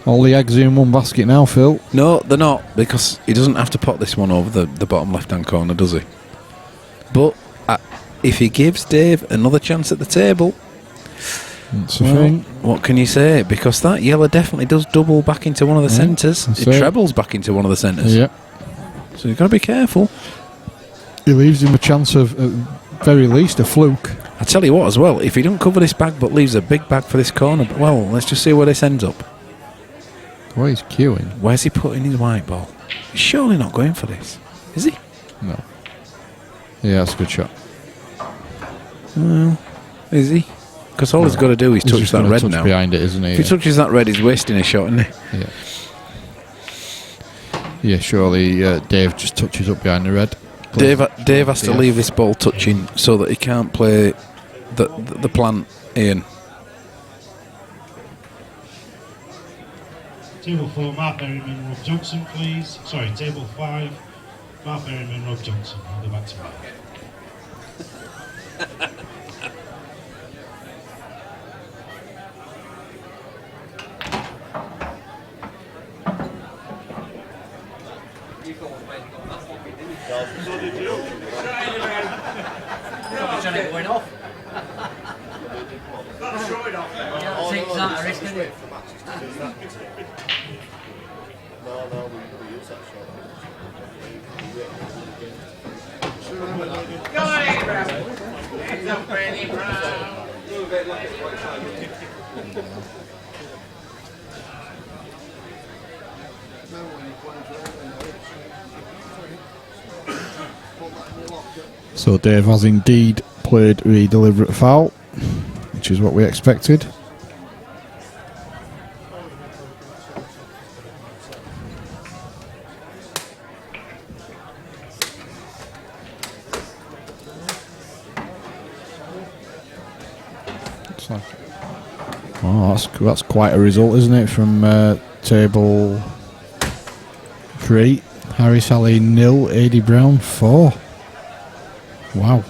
All the eggs in one basket now, Phil. No, they're not, because he doesn't have to pot this one over the bottom left-hand corner, does he? But if he gives Dave another chance at the table, that's the thing. What can you say? Because that yellow definitely does double back into one of the centres. It trebles back into one of the centres. Yeah. So you've got to be careful. He leaves him a chance of, at very least, a fluke. I tell you what, as well, if he don't cover this bag but leaves a big bag for this corner, well, let's just see where this ends up. Well, he's queuing. Where's he putting his white ball? He's surely not going for this, is he? No. Yeah, that's a good shot. Well, is he? Because all he's got to do is touch that red now. Behind it, isn't he? If he touches that red, he's wasting a shot, isn't he? Yeah. Yeah, surely Dave just touches up behind the red. Dave has to leave this ball touching so that he can't play the plant, Ian. Table 4, Mark Berryman, Rob Johnson, please. Sorry, table 5, Mark Berryman, Rob Johnson. I'll go back to Mark. So did you? Going off. That's showing off. Takes that a risk, isn't it? No, we use that shot. Go on, Eddie Brown. It's up for Eddie Brown. So Dave has indeed played the deliberate foul, which is what we expected. Oh, that's quite a result, isn't it, from table 3. Harry Sally 0, Eddie Brown 4. Wow.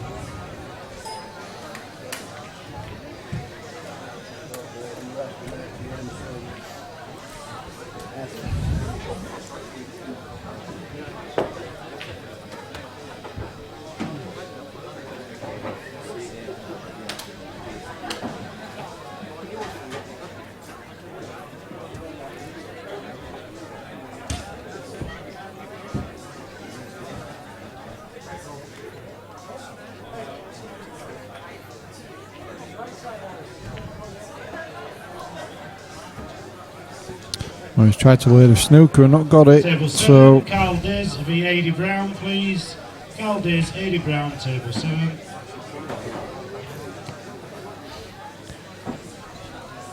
Well, he's tried to lay the snooker and not got it. Table 7, So Carl Diz v Eddie Brown, please. Carl Diz, Eddie Brown, table 7.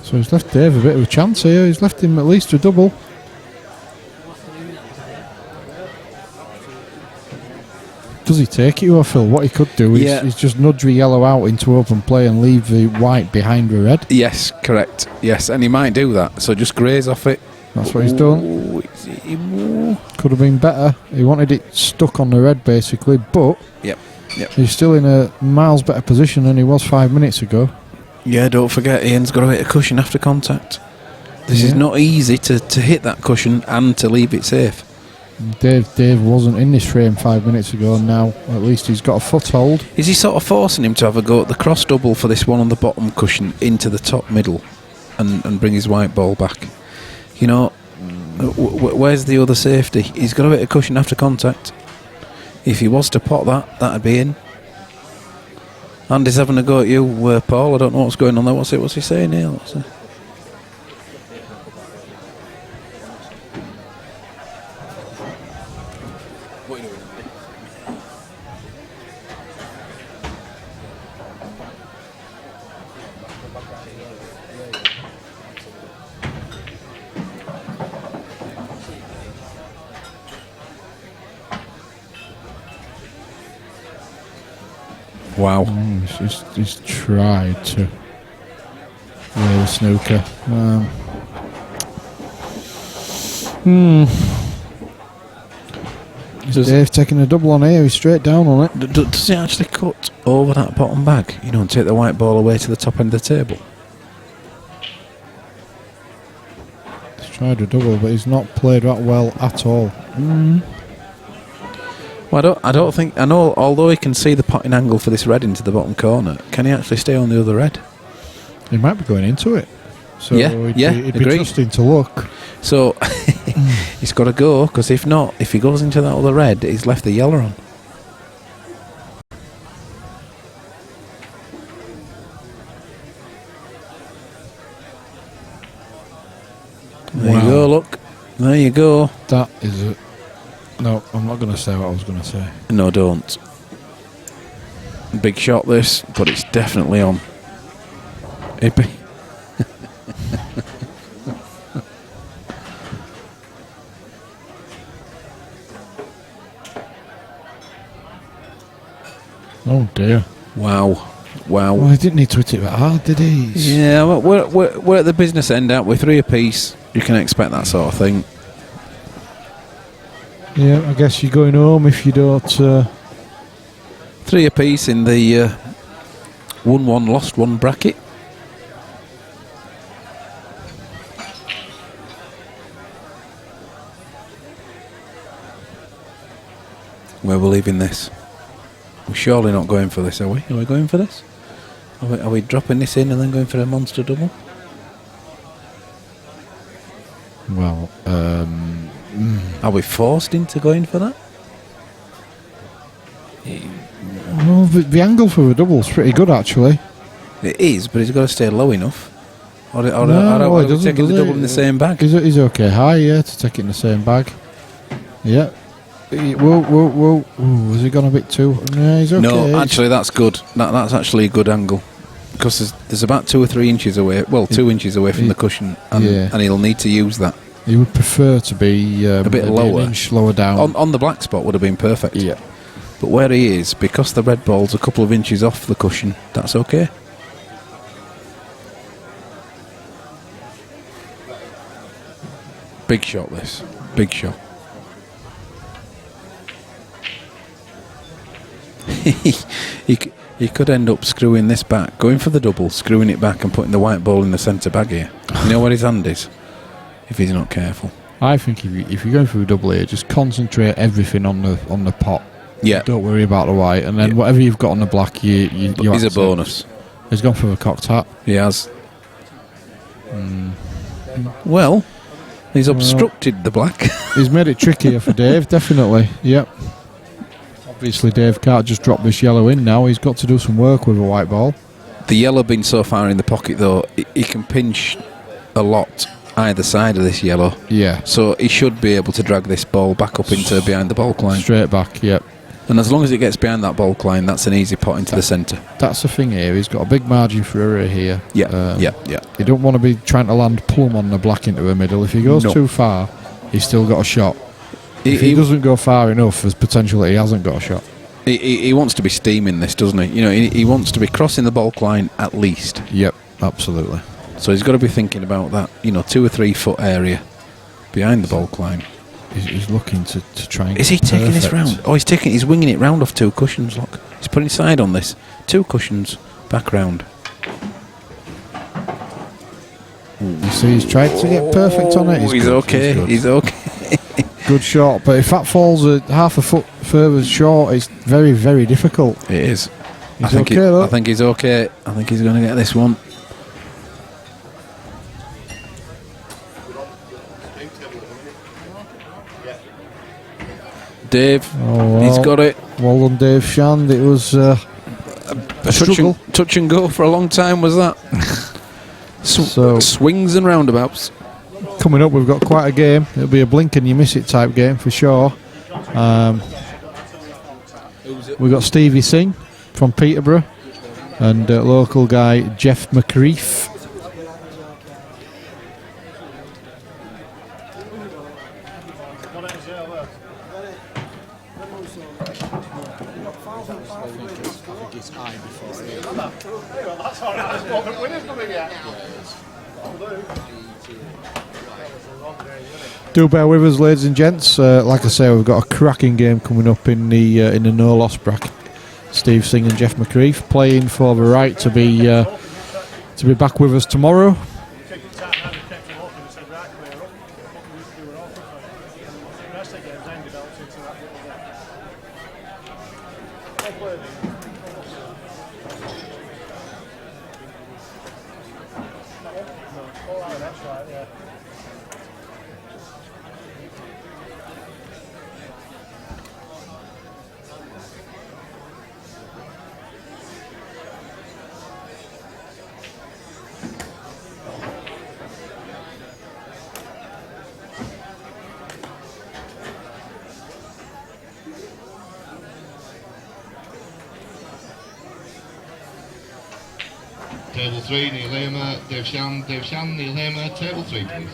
So he's left Dave a bit of a chance here. He's left him at least a double. Does he take it or Phil? What he could do is just nudge the yellow out into open play and leave the white behind the red. Yes, correct. Yes, and he might do that. So just graze off it. That's what he's done. Could have been better. He wanted it stuck on the red basically, but yep. He's still in a miles better position than he was 5 minutes ago. Yeah, don't forget Ian's got to hit a cushion after contact. This is not easy to hit that cushion and to leave it safe. Dave wasn't in this frame 5 minutes ago, and now at least he's got a foothold. Is he sort of forcing him to have a go at the cross double for this one on the bottom cushion into the top middle and bring his white ball back? You know, where's the other safety? He's got to hit a cushion after contact. If he was to pot that'd be in. Andy's having a go at you, Paul. I don't know what's going on there. What's he saying here? Wow. He's tried to lay the snooker. Dave taking a double on here. He's straight down on it. Does he actually cut over that bottom bag? You know, and take the white ball away to the top end of the table? tried a double, but he's not played that well at all. Well, I don't think. I know. Although he can see the potting angle for this red into the bottom corner, can he actually stay on the other red? He might be going into it. So he'd be agreed. trusting to look. So he's got to go, because if not, if he goes into that other red, he's left the yellow on. There you go, look. There you go. That is it. No, I'm not going to say what I was going to say. No, don't. Big shot this, but it's definitely on. Hippie. Oh dear. Wow. Well, he didn't need to hit it that hard, did he? Yeah, well, we're at the business end, aren't we? 3 apiece. You can expect that sort of thing. Yeah, I guess you're going home if you don't... 3 apiece in the 1-1 lost 1 bracket. Where we're leaving this. We're surely not going for this, are we? Are we going for this? Are we dropping this in and then going for a monster double? Well, are we forced into going for that? Well, the angle for a double's pretty good, actually. It is, but he's got to stay low enough. Or No, are he we doesn't, taking the does double he? in the same bag? He's okay high, yeah, to take it in the same bag. Yeah. Whoa. Ooh, has he gone a bit too... No, he's okay. No, actually, that's good. That's actually a good angle. Because there's about 2 or 3 inches away, well, 2 inches away from the cushion, and he'll need to use that. He would prefer to be a bit lower. An inch lower down. On the black spot would have been perfect. Yeah. But where he is, because the red ball's a couple of inches off the cushion, that's okay. Big shot, this. Big shot. He could end up screwing this back, going for the double, screwing it back and putting the white ball in the centre bag here. You know where his hand is? If he's not careful. I think if you're going through a double here, just concentrate everything on the pot. Yeah. Don't worry about the white, and then whatever you've got on the black, you he's a bonus. He's gone for a cocked hat. He has. Well, he's obstructed the black. He's made it trickier for Dave, definitely. Yep. Obviously, Dave can't just drop this yellow in now. He's got to do some work with a white ball. The yellow being so far in the pocket, though, he can pinch a lot either side of this yellow. Yeah. So he should be able to drag this ball back up into behind the bulk line. Straight back, yep. And as long as it gets behind that bulk line, that's an easy pot into the centre. That's the thing here. He's got a big margin for error here. Yeah. You don't want to be trying to land plumb on the black into the middle. If he goes too far, he's still got a shot. If he doesn't go far enough, there's potential that he hasn't got a shot. He wants to be steaming this, doesn't he? You know, he wants to be crossing the bulk line at least. Yep, absolutely. So he's got to be thinking about that, 2 or 3 foot area behind the bulk line. He's looking to try and... Is he taking this round? Oh, he's winging it round off 2 cushions, look. He's putting side on this. 2 cushions, back round. You see, he's tried to get perfect on it. He's okay. He's okay. Good shot, but if that falls half a foot further short, it's very, very difficult. It is. I think he's okay. I think he's going to get this one. Dave, he's got it. Well done, Dave Shand. It was a struggle. Touch and go for a long time, was that? So swings and roundabouts. Coming up, we've got quite a game. It'll be a blink and you miss it type game for sure. We've got Stevie Singh from Peterborough and local guy Jeff McCreef. Do bear with us, ladies and gents. Like I say, we've got a cracking game coming up in the no loss bracket. Steve Singh and Jeff McCreef playing for the right to be back with us tomorrow. start clear up. What we used to do were awful for it. The rest of the games then developed into that little bit. Well played. That one? No. Oh, that's right, yeah. Table 3, Neil Hamer, Dave Shan, Neil Hamer, table 3 please.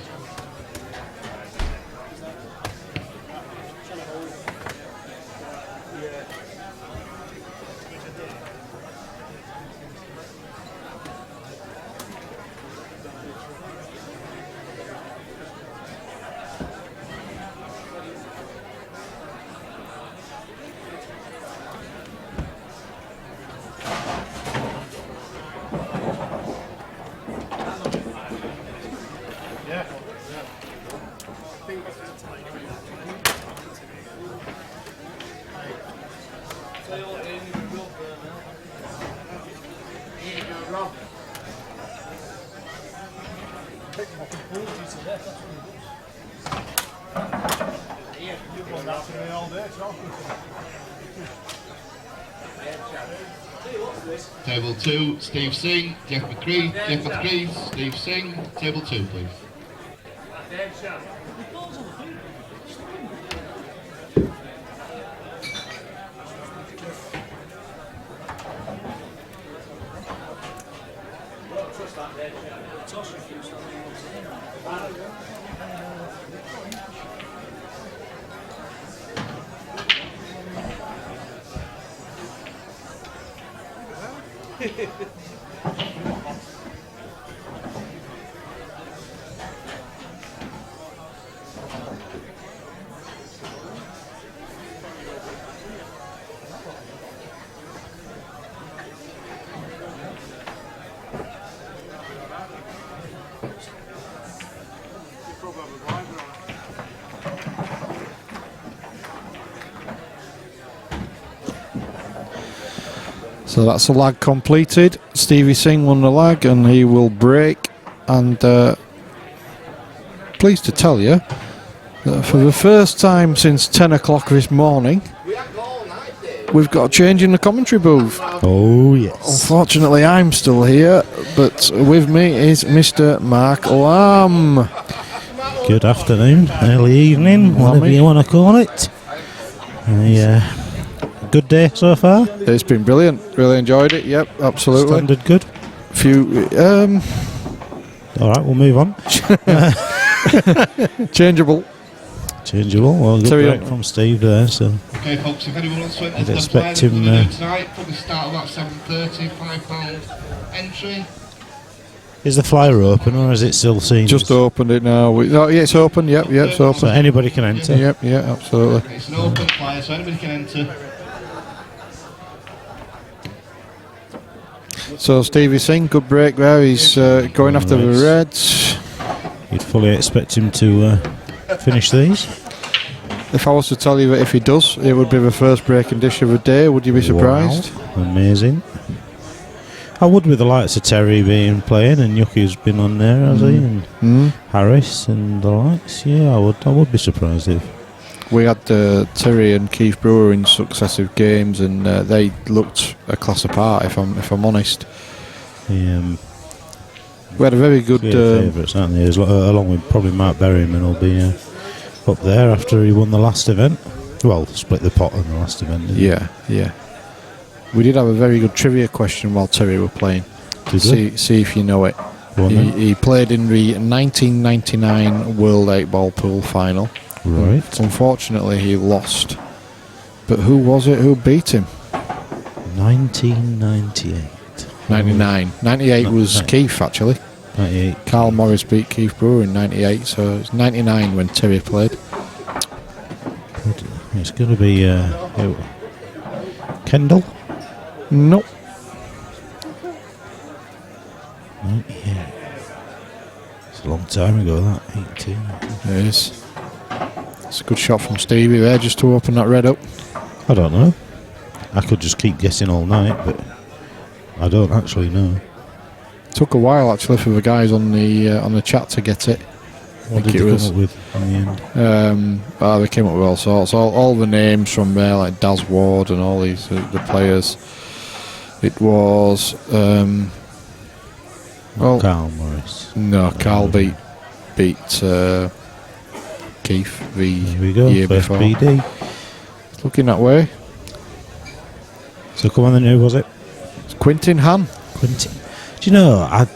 Table 2, Steve Singh, Jeff McCree, Steve Singh, table 2 please. So that's a lag completed. Stevie Singh won the lag and he will break. And pleased to tell you that for the first time since 10 o'clock this morning, we've got a change in the commentary booth. Oh, yes. Unfortunately, I'm still here, but with me is Mr. Mark Lamb. Good afternoon, early evening, whatever you want to call it. Good day so far? It's been brilliant. Really enjoyed it. Yep, absolutely. Standard good? Alright, we'll move on. Changeable. Well, good break from Steve there, so. Okay folks, if anyone wants to enter I'd the expect play him tonight, probably start about 7:30, £5 entry. Is the flyer open or is it still seen? Just opened it now. Yeah, it's open. Yep, it's open. So anybody can enter? Yep, absolutely. It's an open flyer, so anybody can enter. So Stevie Singh, good break there. He's going after the Reds. You'd fully expect him to finish these? If I was to tell you that if he does, it would be the first breaking dish of the day. Would you be surprised? Wow. Amazing. I would with the likes of Terry being playing and Yuki's been on there, has he? And Harris and the likes. Yeah, I would be surprised if. We had Terry and Keith Brewer in successive games, and they looked a class apart. If I'm honest, we had a very good favourites, aren't they? Along with probably Mark Berryman will be up there after he won the last event. Well, split the pot on the last event. Yeah. We did have a very good trivia question while Terry were playing. See if you know it. He played in the 1999 World 8-Ball Pool Final. Right. Unfortunately, he lost. But who was it who beat him? 1998. 99. 98 was Keith, actually. 98. Carl Morris beat Keith Brewer in 98, so it's 99 when Terry played. It's going to be Kendall? Nope. 98. It's a long time ago, that 18. It is. It's a good shot from Stevie there, just to open that red up. I don't know. I could just keep guessing all night, but I don't actually know. Took a while actually for the guys on the chat to get it. What did they come up with in the end? They came up with all sorts. All the names from there, like Daz Ward and all these the players. It was Carl Morris. No, Carl beat Keith the year first before. BD. It's looking that way. So come on then, who was it? It's Quintin Han. Quintin. Do you know, I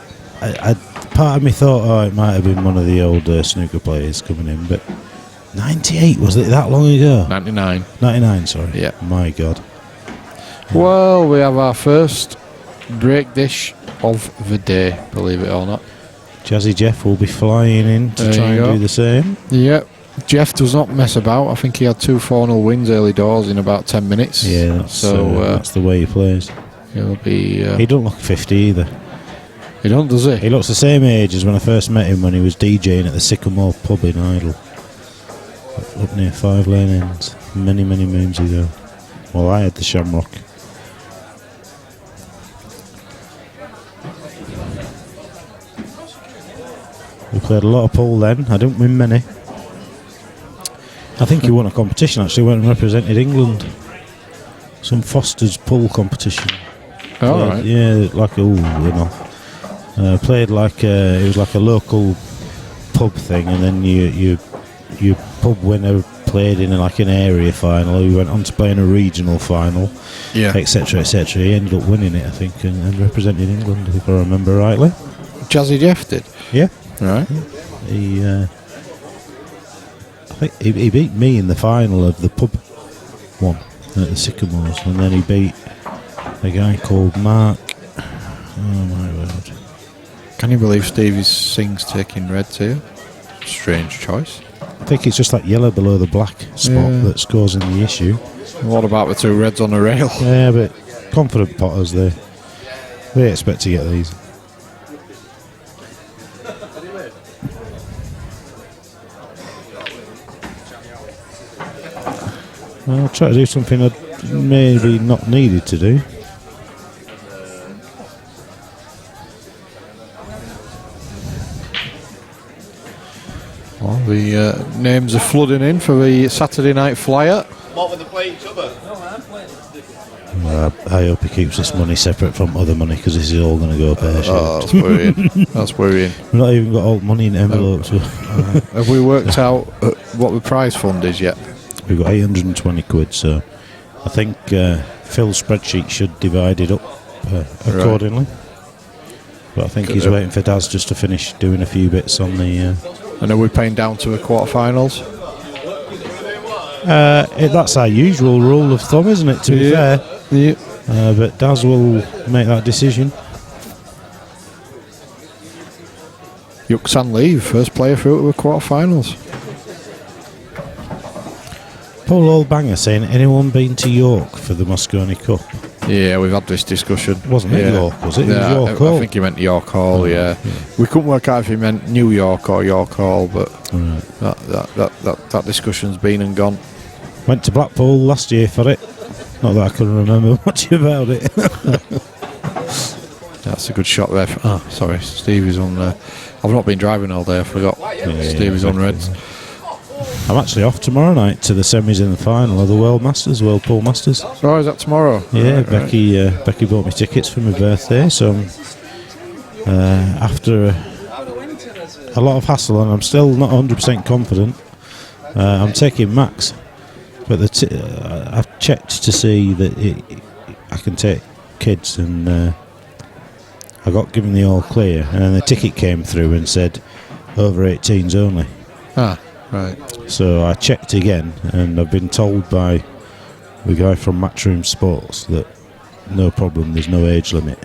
part of me thought, it might have been one of the old snooker players coming in, but 98, was it that long ago? 99. 99, sorry. Yeah. My God. Well, we have our first break dish of the day, believe it or not. Jazzy Jeff will be flying in to There try you and go. do the same. Yep. Jeff does not mess about. I think he had 2 4-0 wins early doors in about 10 minutes. Yeah, that's the way he plays. He'll be. He don't look 50 either. He don't, does he? He looks the same age as when I first met him when he was DJing at the Sycamore pub in Idle, up near 5 Lane Ends, many moons ago. Well, I had the Shamrock. We played a lot of pool then. I didn't win many. I think he won a competition actually, went and represented England. Some Foster's pool competition. Oh, right. Yeah, like played like it was like a local pub thing, and then your pub winner played in like an area final. He went on to play in a regional final, etc. He ended up winning it, I think, and represented England, if I remember rightly. Jazzy Jeff did. Yeah, right. He, I think he beat me in the final of the pub one at the Sycamores, and then he beat a guy called Mark. Oh my word! Can you believe Stevie sings taking red too? Strange choice. I think it's just that yellow below the black spot that's causing the issue. What about the 2 reds on the rail? Yeah, but confident potters, they expect to get these. I'll try to do something I'd maybe not needed to do. Well, the names are flooding in for the Saturday night flyer. What would they play each other? I hope he keeps this money separate from other money, because this is all going to go pear-shaped. Oh, that's worrying. That's worrying. We've not even got all money in envelopes. Have we worked out what the prize fund is yet? We've got 820 quid, so I think Phil's spreadsheet should divide it up accordingly. But I think he's waiting for Daz just to finish doing a few bits on the... And are we paying down to the quarterfinals? That's our usual rule of thumb, isn't it, to be fair? Yeah. But Daz will make that decision. Yuksan Lee, first player through to the quarterfinals. Paul Oldbanger saying, anyone been to York for the Moscone Cup? Yeah, we've had this discussion. Wasn't it York, was it? It was York Hall. I think he meant York Hall, yeah. We couldn't work out if he meant New York or York Hall, but that discussion's been and gone. Went to Blackpool last year for it. Not that I can remember much about it. That's a good shot there. Sorry, Stevie's on there. I've not been driving all day, I forgot. Stevie's on reds. I'm actually off tomorrow night to the semis in the final of the World Pool Masters. Oh, is that tomorrow? Yeah, Right, Becky bought me tickets for my birthday, so after a lot of hassle, and I'm still not 100% confident, I'm taking Max, but I've checked to see that I can take kids, and I got given the all clear, and then the ticket came through and said over 18s only. Right. So I checked again, and I've been told by the guy from Matchroom Sports that no problem, there's no age limit.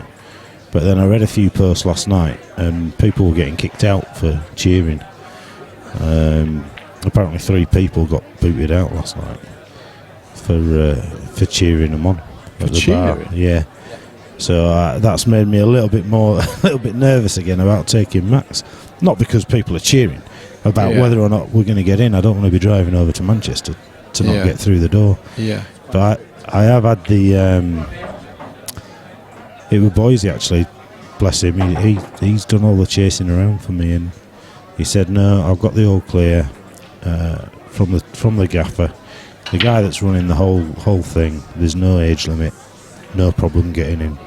But then I read a few posts last night, and people were getting kicked out for cheering. Apparently 3 people got booted out last night for cheering them on. For cheering? Yeah. So that's made me a little bit nervous again about taking Max. Not because people are cheering about whether or not we're going to get in. I don't want to be driving over to Manchester to not get through the door. Yeah. But I have had the. It was Boise actually. Bless him. He's done all the chasing around for me, and he said, "No, I've got the all clear from the gaffer. The guy that's running the whole thing. There's no age limit, no problem getting in."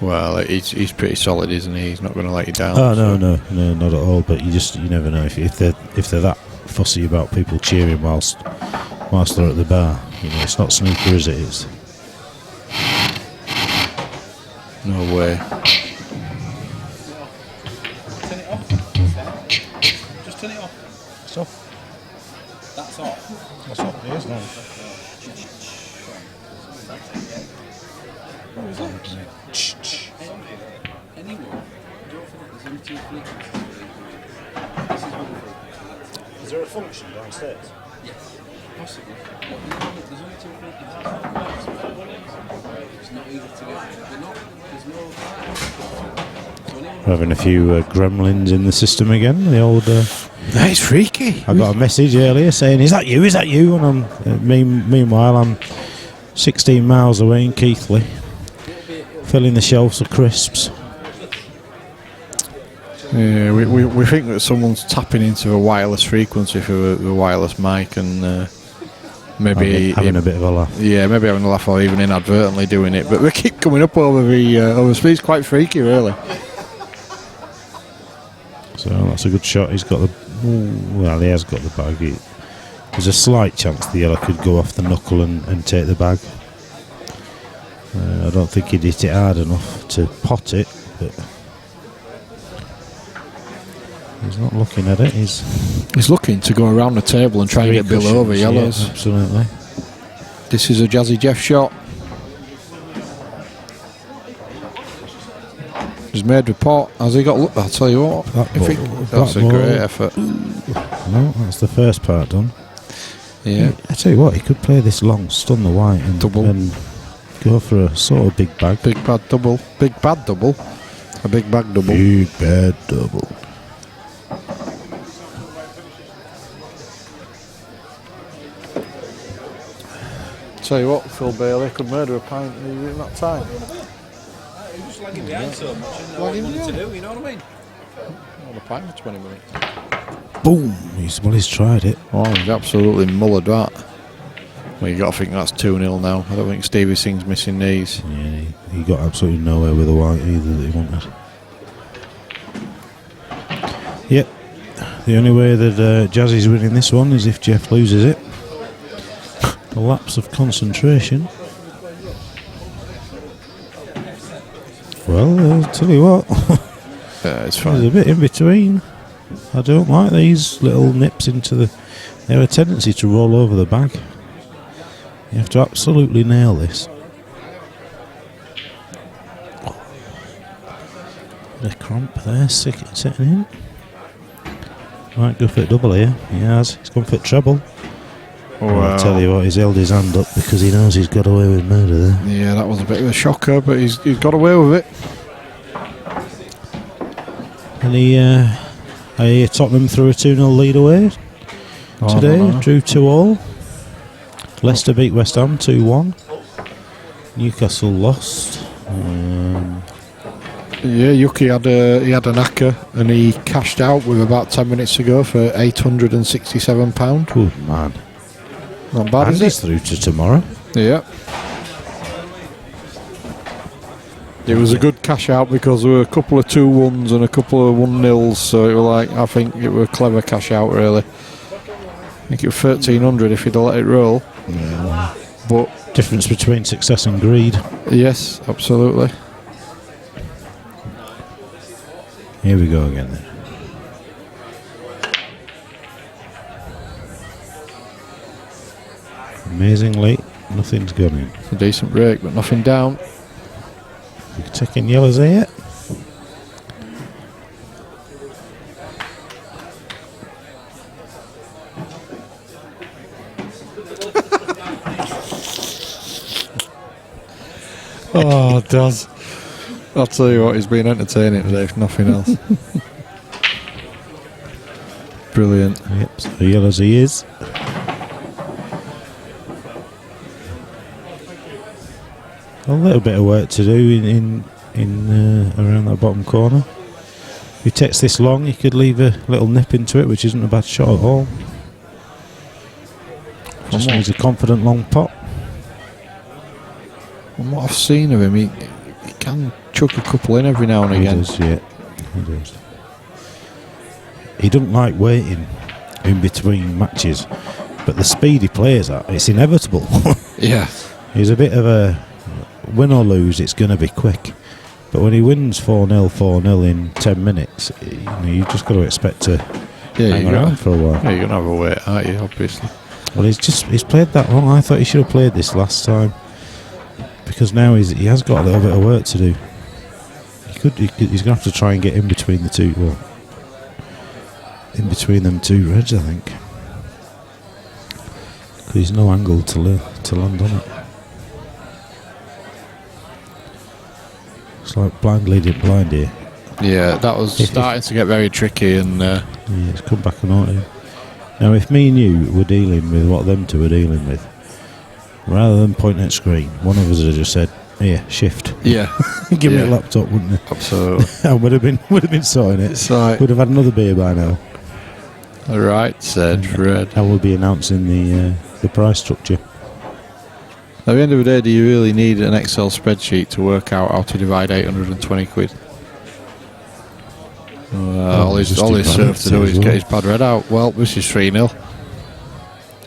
Well, he's pretty solid, isn't he? He's not going to let you down. Oh no, not at all. But you never know if they're that fussy about people cheering whilst they're at the bar. It's not snooker, is it? It's no way. Turn it off. Just turn it off. It's off. That's off. That's off. It is now. Anyway, don't forget there's only 2 frequencies. Is there a function downstairs? Yes, possibly. But there's only 2 frequencies. It's not easy to get. There's no. We're having a few gremlins in the system again. The old. That's freaky. I got a message earlier saying, "Is that you? Is that you?" And meanwhile, I'm 16 miles away in Keighley, filling the shelves of crisps. Yeah, we think that someone's tapping into a wireless frequency for a wireless mic and maybe having a bit of a laugh. Yeah, maybe having a laugh or even inadvertently doing it. But we keep coming up over the speed. It's quite freaky, really. So that's a good shot. He's got the. Well, he has got the bag. There's a slight chance the yellow could go off the knuckle and take the bag. I don't think he'd hit it hard enough to pot it, but he's not looking at it. He's looking to go around the table and try and get below over yellows. Yeah, absolutely. This is a Jazzy Jeff shot. He's made report. Has he got? I'll tell you what. That's a great effort. No, that's the first part done. Yeah. I tell you what, he could play this long, stun the white, and double, and go for a sort of big bag. Big bad double. Big bad double. A big bag double. Big bad double. Tell you what, Phil Bailey could murder a pint in that time. He was lagging behind so much and know what he wanted to do, you know what I mean? Not a pint for 20 minutes. Boom! He's tried it. Oh, he's absolutely mullered that. Well, you got to think that's 2-0 now. I don't think Stevie Singh's missing these. Yeah, he got absolutely nowhere with the white either that he wanted. Yep. The only way that Jazzy's winning this one is if Jeff loses it. A lapse of concentration. Well, I'll tell you what. It's fine. There's a bit in between. I don't like these little nips into the. They have a tendency to roll over the bag. You have to absolutely nail this. Bit of cramp there, sitting in. Might go for a double here. He has. He's gone for treble. I'll tell you what, he's held his hand up because he knows he's got away with murder there. Yeah, that was a bit of a shocker, but he's got away with it. And he Tottenham threw a 2-0 lead away today, drew 2-2. Leicester beat West Ham 2-1. Newcastle lost. Yeah, Yuki had an acca and he cashed out with about 10 minutes to go for £867. Good man. Not bad, and is he's it? through to tomorrow. Yeah. It was a good cash out because there were a couple of 2-1s and a couple of 1-0s, so it was I think it was a clever cash out really. I think it was 1,300 if he'd have let it roll. Yeah. But difference between success and greed. Yes, absolutely. Here we go again then. Amazingly, nothing's gone in. A decent break, but nothing down. You taking yellows there yet? Oh, Daz. I'll tell you what, he's been entertaining today, if nothing else. Brilliant. Yep, so yellow as he is. A little bit of work to do in around that bottom corner. If he takes this long, he could leave a little nip into it, which isn't a bad shot at all. Just needs a confident long pot. From what I've seen of him, he can chuck a couple in every now and again. He does, yeah. He does. He doesn't like waiting in between matches, but the speed he plays at, it's inevitable. Yeah. He's a bit of a win or lose, it's going to be quick. But when he wins 4-0, 4-0 in 10 minutes, you've just got to expect to hang around for a while. Yeah, you're going to have a wait, aren't you, obviously? Well, he's played that long. I thought he should have played this last time, because now he has got a little bit of work to do. He's going to have to try and get in between the two. Well, in between them two reds, I think. Because there's no angle to land on it. It's like blind leading blind here. Yeah, that was starting to get very tricky, and yeah, it's come back and on. Now, if me and you were dealing with what them two are dealing with, rather than pointing at screen, one of us would have just said, "Here, shift." Yeah, give me a laptop, wouldn't it? Absolutely. And would have been sorting it. Like, would have had another beer by now. All right, said Fred. I will be announcing the price structure. At the end of the day, do you really need an Excel spreadsheet to work out how to divide 820 quid? All he's served to do is get his bad red out. Well, this is 3-0.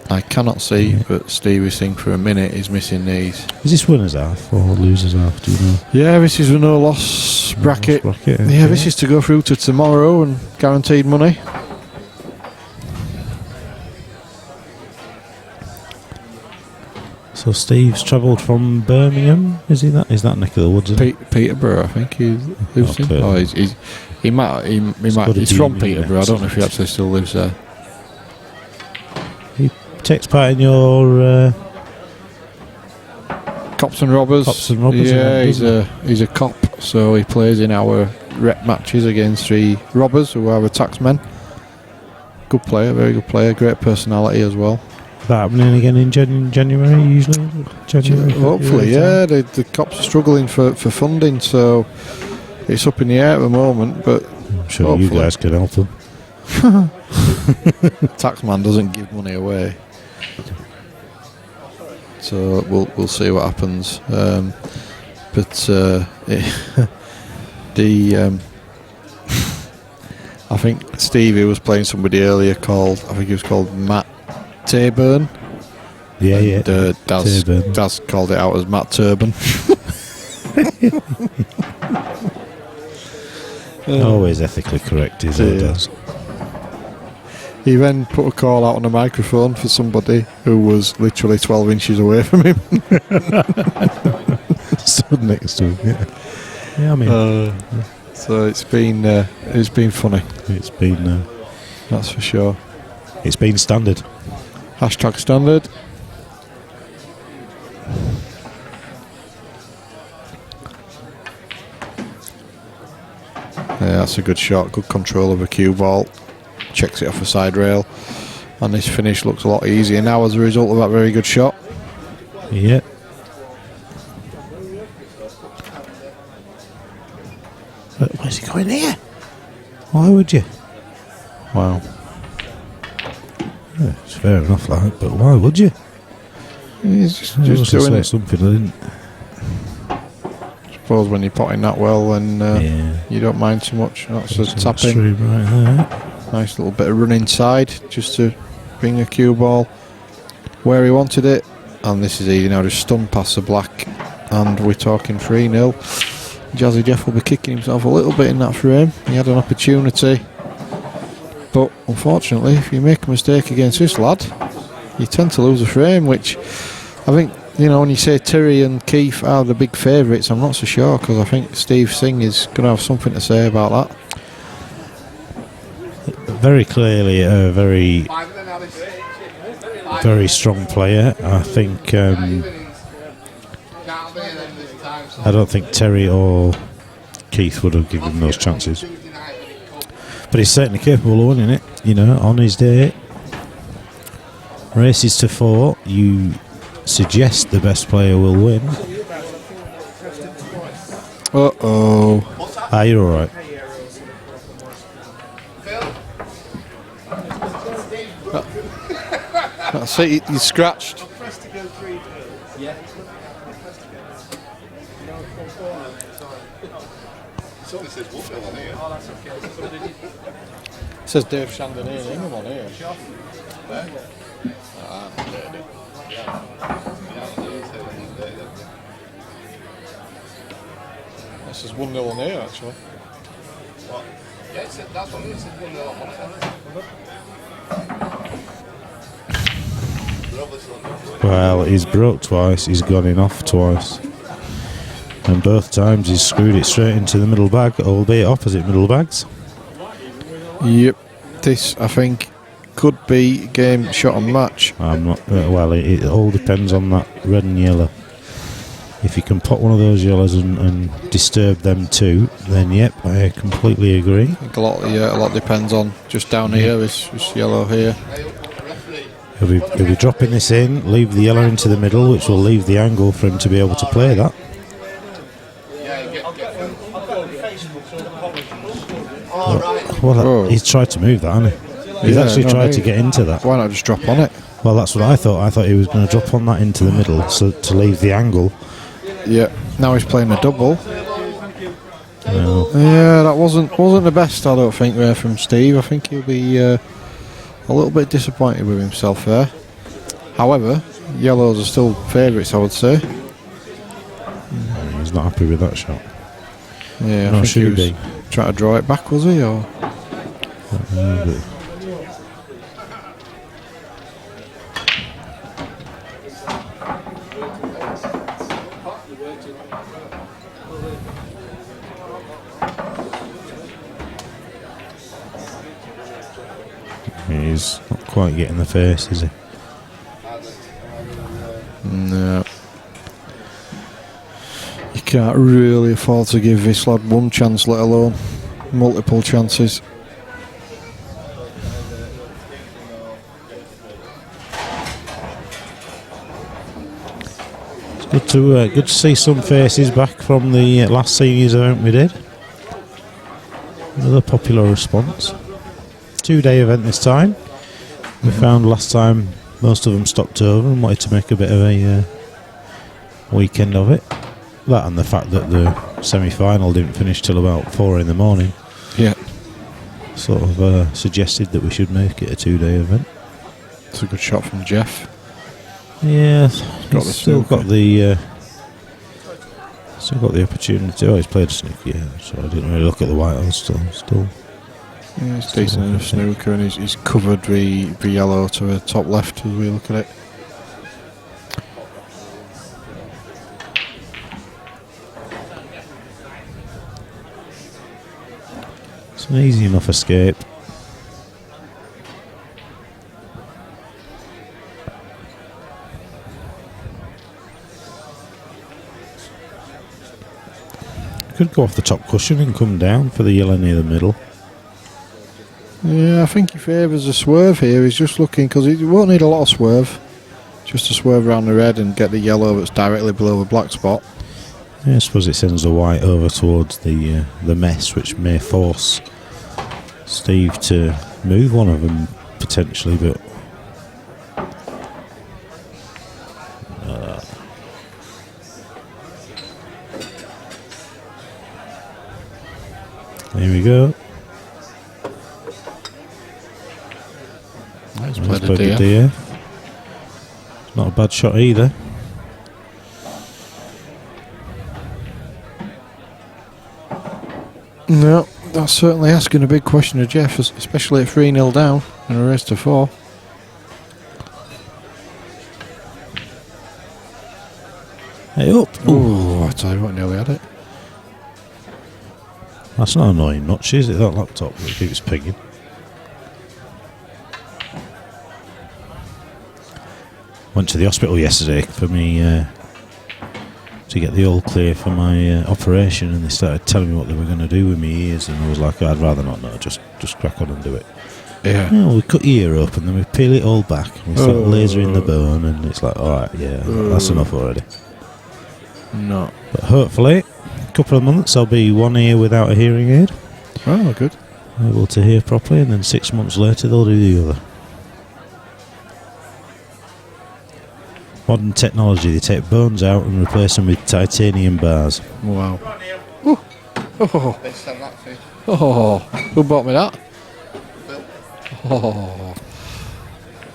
I cannot see, but Stevie Singh for a minute is missing these. Is this winner's half or loser's half, do you know? Yeah, this is a no loss bracket. Yeah, this is to go through to tomorrow and guaranteed money. So Steve's travelled from Birmingham. Is that neck of the woods? Peterborough, I think he lives in. Oh, he might. He's from Peterborough. I don't know if he actually still lives there. He takes part in your Cops and Robbers. Yeah, he's a cop, so he plays in our rep matches against 3 robbers who are taxmen. Good player, very good player, great personality as well. That happening again in January usually? January, hopefully, yeah. The cops are struggling for funding, so it's up in the air at the moment, but I'm sure you guys can help them. Taxman doesn't give money away, so we'll see what happens. I think Stevie was playing somebody earlier called Matt Taburn. Yeah, and, Daz called it out as Matt Turban. Always ethically correct, is it? Daz? He then put a call out on a microphone for somebody who was literally 12 inches away from him. Stood next to him. Yeah, I mean. So it's been funny. It's been. That's for sure. It's been standard. Hashtag standard. Yeah, that's a good shot. Good control of a cue ball. Checks it off a side rail. And this finish looks a lot easier now as a result of that very good shot. Yeah. Where's he going here? Why would you? Wow. Yeah, it's fair enough, like, but why would you? He's just doing it. Something I didn't. I suppose when you're potting that well, then you don't mind so much. That's a tapping. Right there. Nice little bit of run inside just to bring a cue ball where he wanted it. And this is easy now, just stunned past the black. And we're talking 3-0. Jazzy Jeff will be kicking himself a little bit in that frame. He had an opportunity. But unfortunately, if you make a mistake against this lad, you tend to lose a frame, which I think, when you say Terry and Keith are the big favourites, I'm not so sure, because I think Steve Singh is going to have something to say about that. Very clearly a very, very strong player. I think I don't think Terry or Keith would have given him those chances. But he's certainly capable of winning it, you know, on his day. Races to 4, you suggest the best player will win. Uh-oh. Ah, you're alright. That's it, you scratched. It says Dave Chandelier Ingham on here. This is 1-0 on here, actually. What? Yeah, that's what it says 1-0 on one. Well, he's broke twice, he's gone in off twice. And both times he's screwed it straight into the middle bag, albeit opposite middle bags. Yep. This, I think, could be game, shot and match. I'm not. Well, it all depends on that red and yellow. If you can pot one of those yellows and disturb them too, then yep, I completely agree. I think a lot depends on just down here, this yellow here. He'll be dropping this in, leave the yellow into the middle, which will leave the angle for him to be able to play that. Well, he's tried to move that, hasn't he? He's actually tried to get into that. Why not just drop on it? Well, that's what I thought. I thought he was going to drop on that into the middle, so to leave the angle. Yeah. Now he's playing a double. Well, yeah, that wasn't the best, I don't think, there from Steve. I think he'll be a little bit disappointed with himself there. However, yellows are still favourites, I would say. He's not happy with that shot. Yeah, no, I think should he was trying to draw it back, was he? Or he's not quite getting the face, is he? no. You can't really afford to give this lad one chance, let alone multiple chances. It's good to see some faces back from the last seniors event we did. Another popular response. 2-day event this time. We found last time most of them stopped over and wanted to make a bit of a weekend of it. That and the fact that the semi-final didn't finish till about 4 in the morning. Yeah. Sort of suggested that we should make it a 2-day event. It's a good shot from Jeff. Yeah, he's still got the opportunity. Oh, he's played a snooker, yeah, so I didn't really look at the white one. Still. Yeah, it's decent enough snooker, and he's covered the yellow to the top left as we look at it. It's an easy enough escape. Could go off the top cushion and come down for the yellow near the middle. Yeah, I think he favours a swerve here. He's just looking, because he won't need a lot of swerve. Just to swerve around the red and get the yellow that's directly below the black spot. Yeah, I suppose it sends the white over towards the mess, which may force Steve to move one of them potentially, but here we go. Nice Played played the DF. Not a bad shot either. No, that's certainly asking a big question of Jeff, especially at 3-0 down and a race to 4. Hey up! Oh, I tell you what, nearly had it. That's not annoying much, is it? That laptop that keeps pinging. Went to the hospital yesterday for me to get the all clear for my operation, and they started telling me what they were going to do with my ears, and I was like, I'd rather not know, just crack on and do it. Yeah. We cut your ear open, then we peel it all back, and we start lasering the bone, and it's like, alright, yeah, that's enough already. No. But hopefully, a couple of months, I'll be one ear without a hearing aid. Oh, good. Able to hear properly, and then 6 months later, they'll do the other. Modern technology, they take bones out and replace them with titanium bars. Wow. Oh. Oh. Who bought me that? Oh.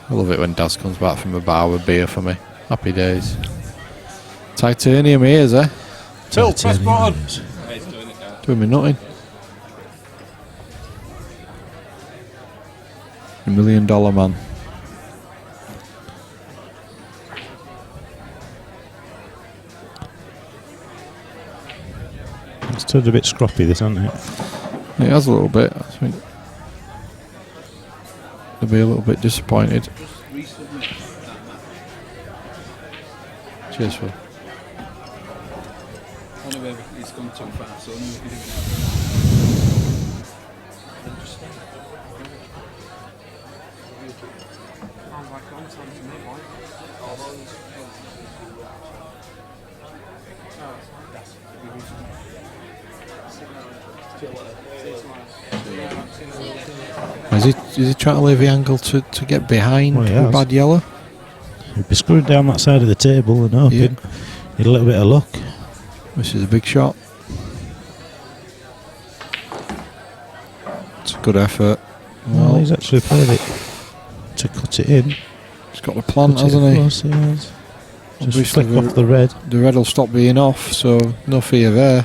I love it when Daz comes back from a bar with beer for me. Happy days. Titanium ears, eh? Phil, press button. Doing me nothing. $1 million man. It's turned a bit scroppy, this, hasn't it? It has a little bit. I think they'll be a little bit disappointed. Cheers, Phil. Anyway, it's gone too far, so only if you do it Is he trying to leave the angle to get behind the bad yellow? He'd be screwed down that side of the table and hoping. Need a little bit of luck. This is a big shot. It's a good effort. Well, he's actually played it to cut it in. He's got the plant, hasn't he? Across, he has. Just Obviously flick off the red. The red will stop being off, so no fear there.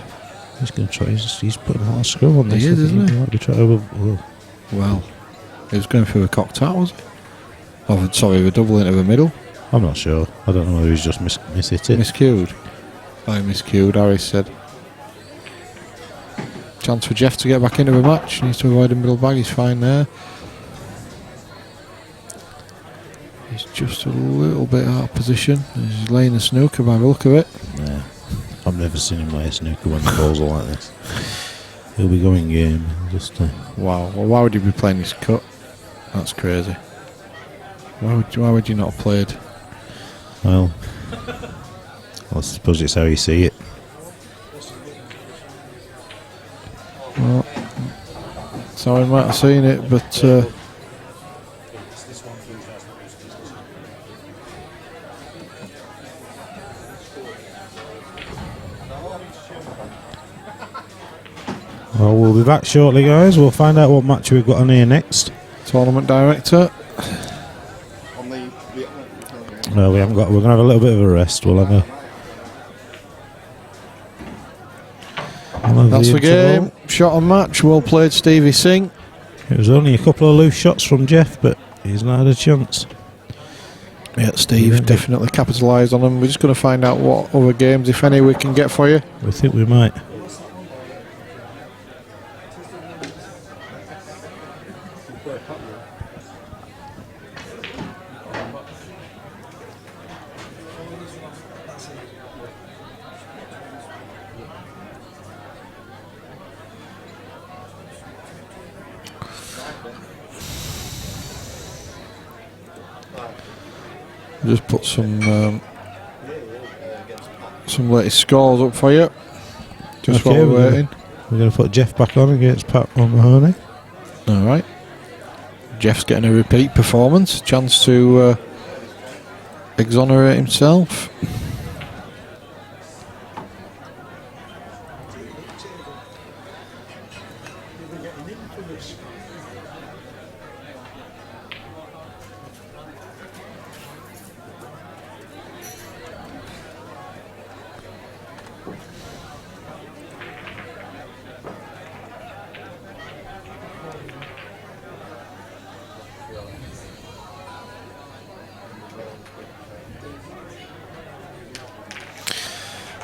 He's going to try. He's putting a lot of screw on this. He is, isn't he? Might be trying to. Well, he was going through a cocked hat, was he? Oh, sorry, the double into the middle. I'm not sure. I don't know whether he's just mishit it. Miscued. I miscued, Harris said. Chance for Jeff to get back into the match. Needs to avoid a middle bag. He's fine there. He's just a little bit out of position. He's laying a snooker by the look of it. Yeah. I've never seen him lay a snooker when the balls are like this. He'll be going game. Just wow. Well, why would you be playing this cut? That's crazy. Why would you not have played? Well, I suppose it's how you see it. Well, so I might have seen it, but well, we'll be back shortly, guys. We'll find out what match we've got on here next. Tournament director. No, we haven't got. We're going to have a little bit of a rest. We'll have a. That's the game. Shot and match. Well played, Stevie Singh. It was only a couple of loose shots from Jeff, but he's not had a chance. Yeah, Steve definitely capitalised on them. We're just going to find out what other games, if any, we can get for you. We think we might. Just put some latest scores up for you. Just while we're waiting. We're going to put Jeff back on against Pat O'Mahony. All right. Jeff's getting a repeat performance. Chance to exonerate himself.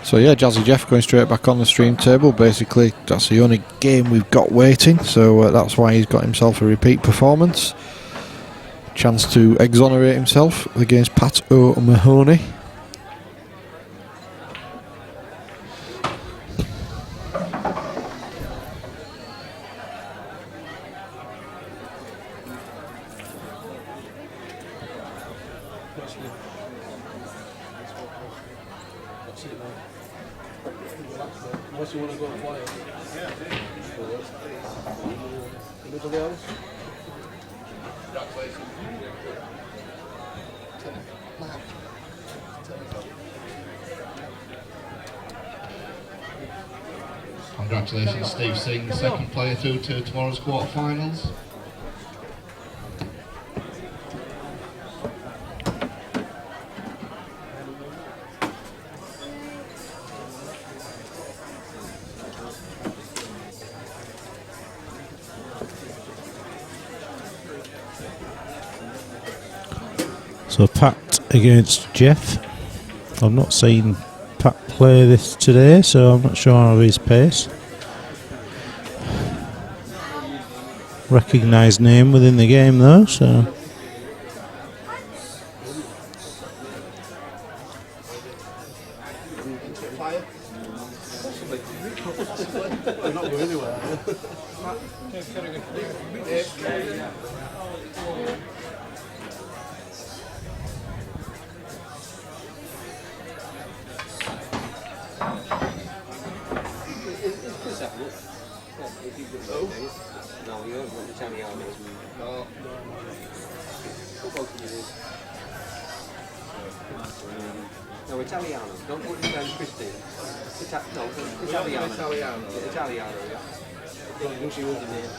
So yeah, Jazzy Jeff going straight back on the stream table. Basically, that's the only game we've got waiting, so that's why he's got himself a repeat performance. Chance to exonerate himself against Pat O'Mahony. That's it, man. Unless you want to go and play it. Anybody else? Congratulations, Steve Singh, second player through to tomorrow's quarterfinals. So Pat against Jeff. I've not seen Pat play this today, so I'm not sure of his pace. Recognised name within the game though, so. Not going anywhere. No, you don't want Italiano. No. Football community. No, Italiano. Don't put it down Christine. No, Italiano. Italiano. Italiano, yeah. Don't use your other name.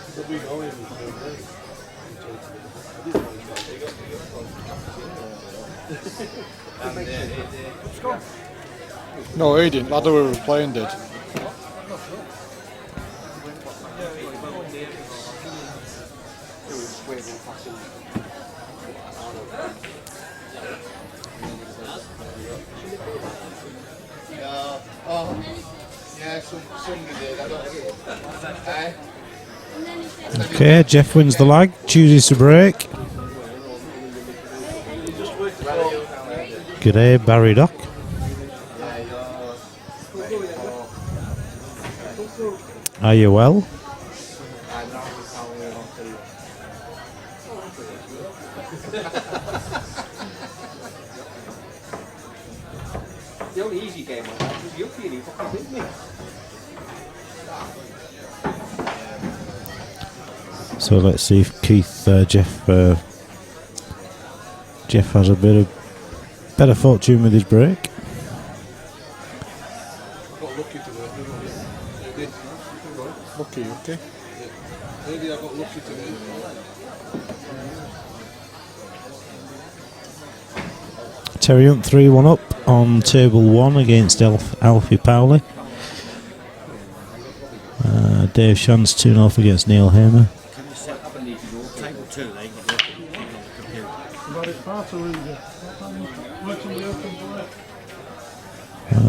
No, he didn't. Lad who we were playing did. Okay, Jeff wins the lag, chooses to break. G'day, Barry Doc. Are you well? The only easy game I had was Yuppie and he fucking beat me. So let's see if Keith, Jeff has a bit of better fortune with his break. Got lucky today, didn't I? Lucky, okay. Maybe I got lucky today. Terry Hunt 3-1 up on table 1 against Alfie Powley. Dave Shans 2-0 up against Neil Hamer. Table 2, they can But it's far too easy. Working the open play.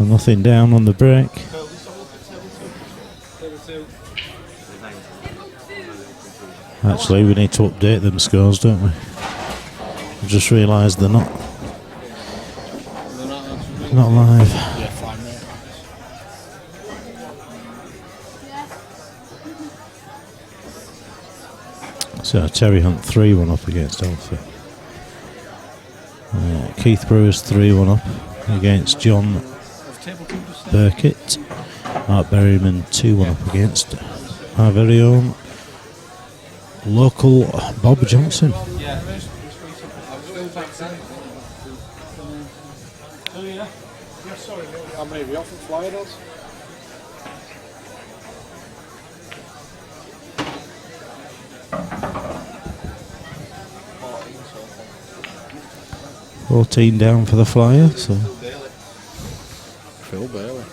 Nothing down on the break. Actually, we need to update them scores, don't we? I just realised they're not live. Yeah, fine, mate. So Terry Hunt 3-1 up against Alfie. Keith Brewer's 3-1 up against John Burkitt. Mark Berryman 2-1 up against our very own local Bob Johnson. Oh yeah? Yeah, sorry, how many have you offered Flyers? All 14 down for the Flyer. So. Phil Bailey.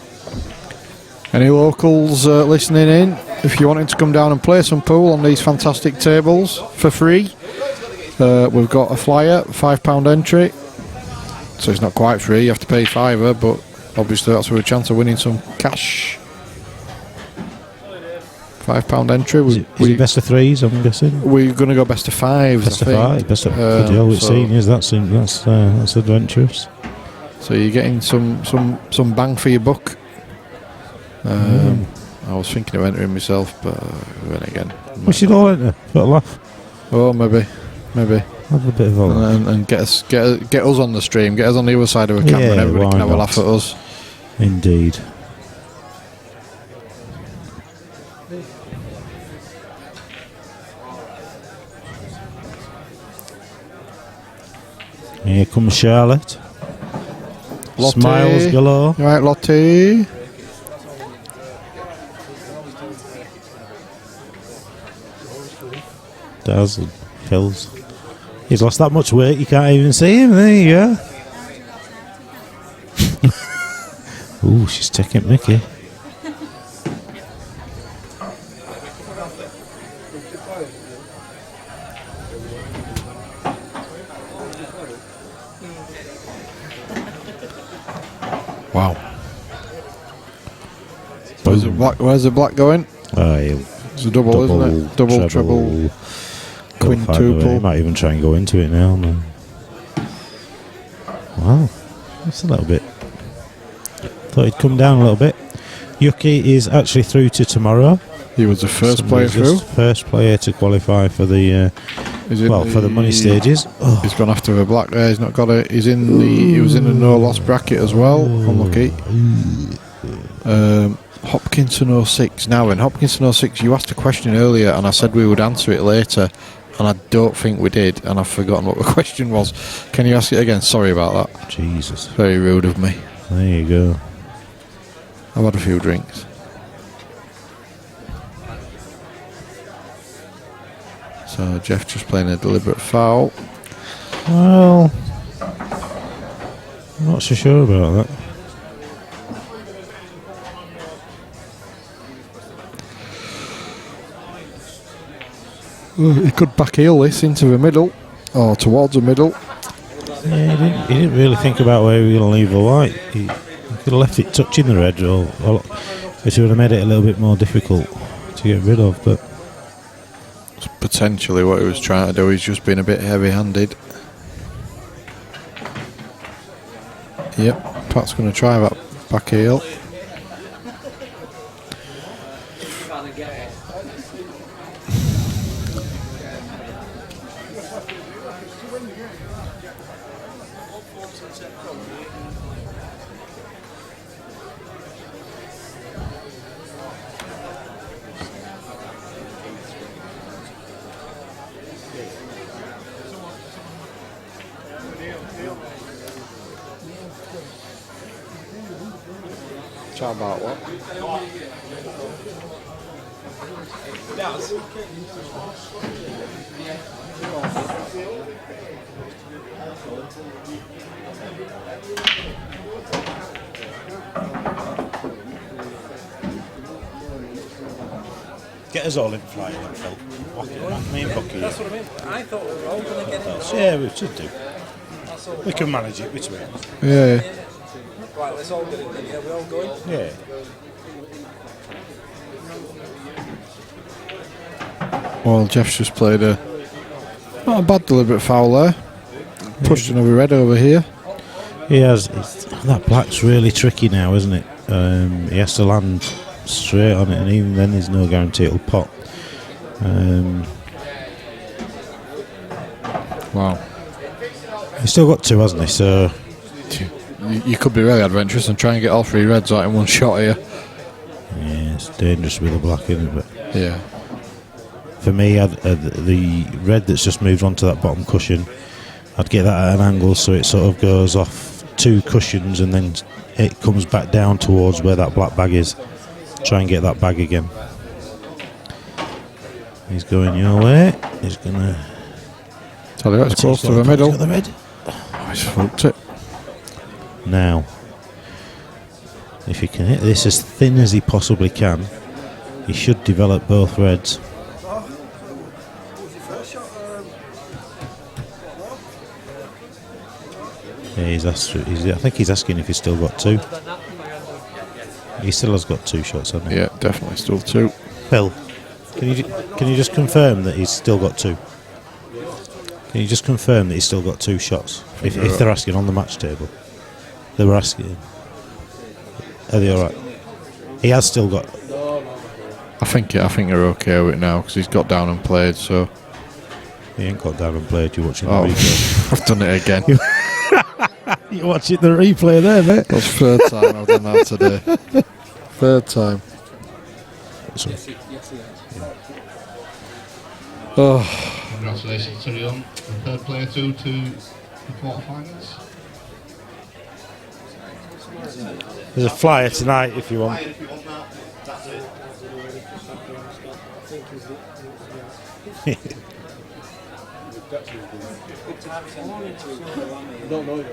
Any locals listening in? If you're wanting to come down and play some pool on these fantastic tables for free, we've got a flyer, £5 entry. So it's not quite free, you have to pay £5, but obviously that's with a chance of winning some cash. £5 entry. Is it best of threes, I'm guessing? We're going to go best of fives. Best of five. Best of it's seniors. That's adventurous. So you're getting some bang for your buck. I was thinking of entering myself, but then again. We should all enter. Got a laugh. Oh, maybe. Have a bit of a and get us on the stream, get us on the other side of a camera, and everybody can have a laugh at us. Indeed. Here comes Charlotte. Lottie. Smiles galore. You right, Lottie? Daz and Phil's. He's lost that much weight you can't even see him. There you go. Ooh, she's taking Mickey. Wow. Where's the black going? It's a double, isn't it? Double, treble, quintuple. He might even try and go into it now. No. Wow, that's a little bit. Thought he'd come down a little bit. Yuki is actually through to tomorrow. He was the first player through. First player to qualify for the for the money stages. Oh. He's gone after a black there. He's not got it. He's in the. He was in the no loss bracket as well. Unlucky. Hopkinson 06. Now, in Hopkinson 06, you asked a question earlier, and I said we would answer it later, and I don't think we did, and I've forgotten what the question was. Can you ask it again? Sorry about that. Jesus. Very rude of me. There you go. I've had a few drinks. So Jeff just playing a deliberate foul. Well, I'm not so sure about that. He could back heel this into the middle, or towards the middle. Yeah, he didn't really think about where he was going to leave the white. He could have left it touching the red, or which would have made it a little bit more difficult to get rid of. But it's potentially what he was trying to do. He's just been a bit heavy-handed. Yep, Pat's going to try that back heel. Chat about what? get us all in flight, Phil. Me and Bucky. That's what I mean. I thought we were all going to get in. Yeah, we should do. We can manage it between us. Yeah. Right, let's all get in then. Yeah, we're all going? Yeah. Well, Jeff's just played not a bad deliberate foul there. Pushed another red over here. He has. That black's really tricky now, isn't it? He has to land straight on it, and even then there's no guarantee it'll pop. Wow. He's still got two, hasn't he? So you could be really adventurous and try and get all three reds out in one shot here. Yeah, it's dangerous with the black, isn't it? But yeah. For me, the red that's just moved onto that bottom cushion, I'd get that at an angle so it sort of goes off two cushions and then it comes back down towards where that black bag is. Try and get that bag again. He's going your way. He's gonna. Tell you what, it's close to the middle. The red. Oh, he's fucked it. Now, if he can hit this as thin as he possibly can, he should develop both reds. Yeah, I think he's asking if he's still got two. He still has got two shots, hasn't he? Yeah, definitely still two. Phil, can you just confirm that he's still got two? Can you just confirm that he's still got two shots? If they're asking on the match table, they were asking. Are they all right? He has still got. I think they're okay with it now because he's got down and played. So He ain't got down and played. You're watching the replay. I've done it again. You're watching the replay there, mate. That's third time I've done that today. Third time. So, Yes, he has. Oh. Congratulations to Rion, the third player through to the quarterfinals. there's a flyer tonight if you want. That's it. don't know you.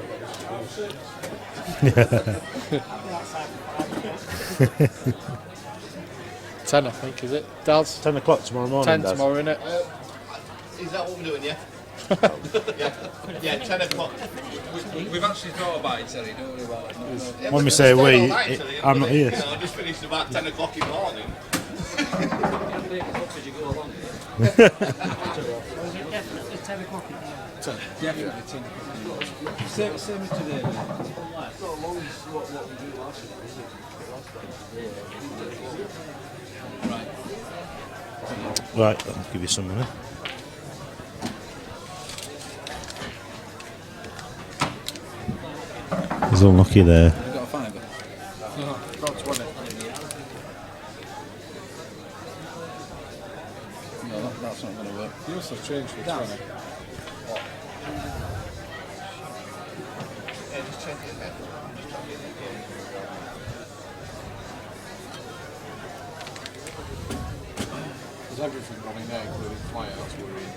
10, I think, is it? Dad's 10 o'clock tomorrow morning. 10 Daz. tomorrow, innit? Is that what we're doing, yeah? yeah, 10 o'clock. We've actually thought about it, Terry. Don't worry about it. Yeah, When we stay say all we, night, Terry, I'm not here. You know, I just finished about 10 o'clock in the morning. Definitely 10 o'clock. Definitely 10 o'clock. Same as today, mate. Right, I'll give you some minute. He's unlucky there. You got a fiver? No, got 20. No, that's not going to work. You must have changed for 20. Yeah, just change it again. There's everything running there, including flyer, that's worrying.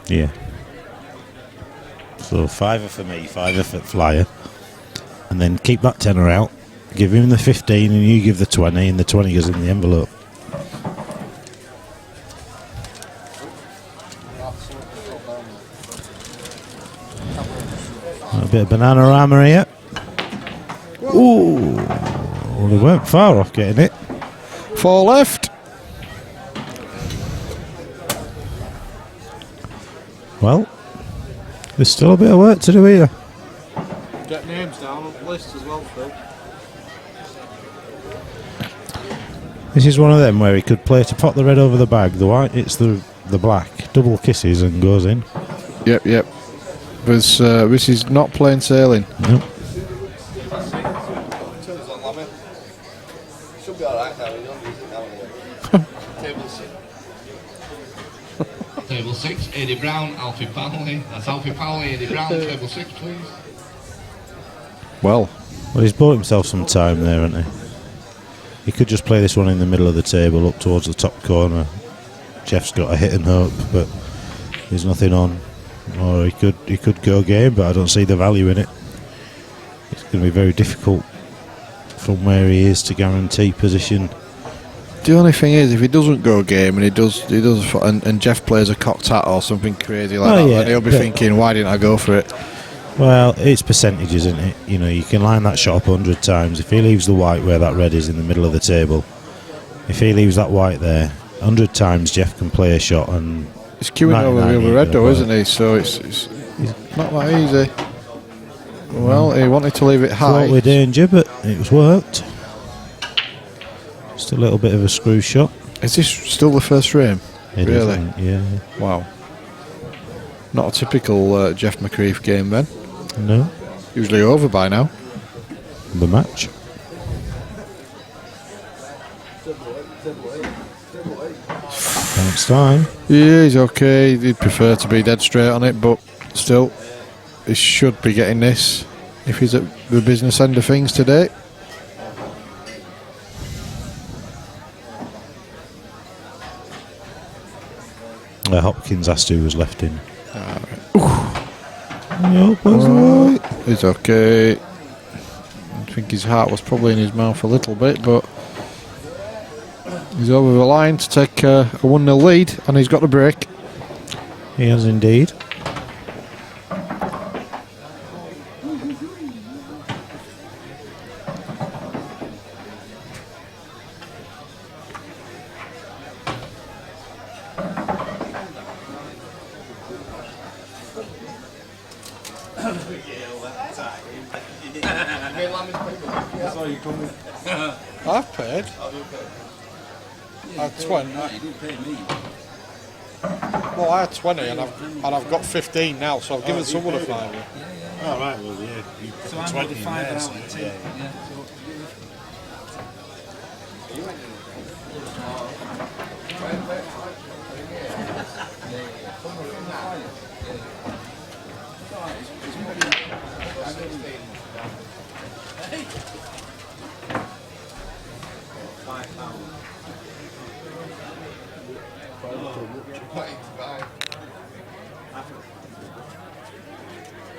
Yeah. So fiver for me, fiver for flyer, and then keep that tenner out. Give him the 15, and you give the 20, and the 20 goes in the envelope. A bit of banana-rama here. Ooh, well, they weren't far off getting it. 4 left. Well, there's still a bit of work to do here. Get names down on the list as well, Phil. This is one of them where he could play to pop the red over the bag. The white hits the black, double kisses and goes in. Yep. This is not plain sailing. Nope. Should be alright now, we don't use it now anyway. Table 6. Table 6, Eddie Brown, Alfie Powley. That's Alfie Powley, Eddie Brown, table 6, please. Well, he's bought himself some time there, hasn't he? He could just play this one in the middle of the table up towards the top corner. Jeff's got a hit and hope, but there's nothing on. Or he could go game, but I don't see the value in it. It's going to be very difficult from where he is to guarantee position. the only thing is, if he doesn't go game and he does, and Jeff plays a cocked hat or something crazy like that, then he'll be thinking, why didn't I go for it? Well, it's percentages, isn't it? You know, you can line that shot up 100 times. If he leaves the white where that red is in the middle of the table, if he leaves that white there, 100 times Jeff can play a shot and... He's queuing over the other red though, isn't he? So it's not that easy. Well, he wanted to leave it high. Fought with danger, but it was worked. Just a little bit of a screw shot. Is this still the first frame? It really? Is, yeah. Wow. Not a typical Jeff McCreef game then. No. Usually over by now. The match. It's time. Yeah, he's okay. He'd prefer to be dead straight on it, but still, he should be getting this if he's at the business end of things today. Hopkins asked who was left in. Right. He's okay. I think his heart was probably in his mouth a little bit, but he's over the line to take a 1-0 lead, and he's got the break. He has indeed. you done? I've paid. I had 20. You didn't pay me. Well, I had 20 and I've got 15 now, so I've given someone a fiver. Oh, right, well, yeah. You put So I'm 20 the in five there, out so of two. yeah. Yeah.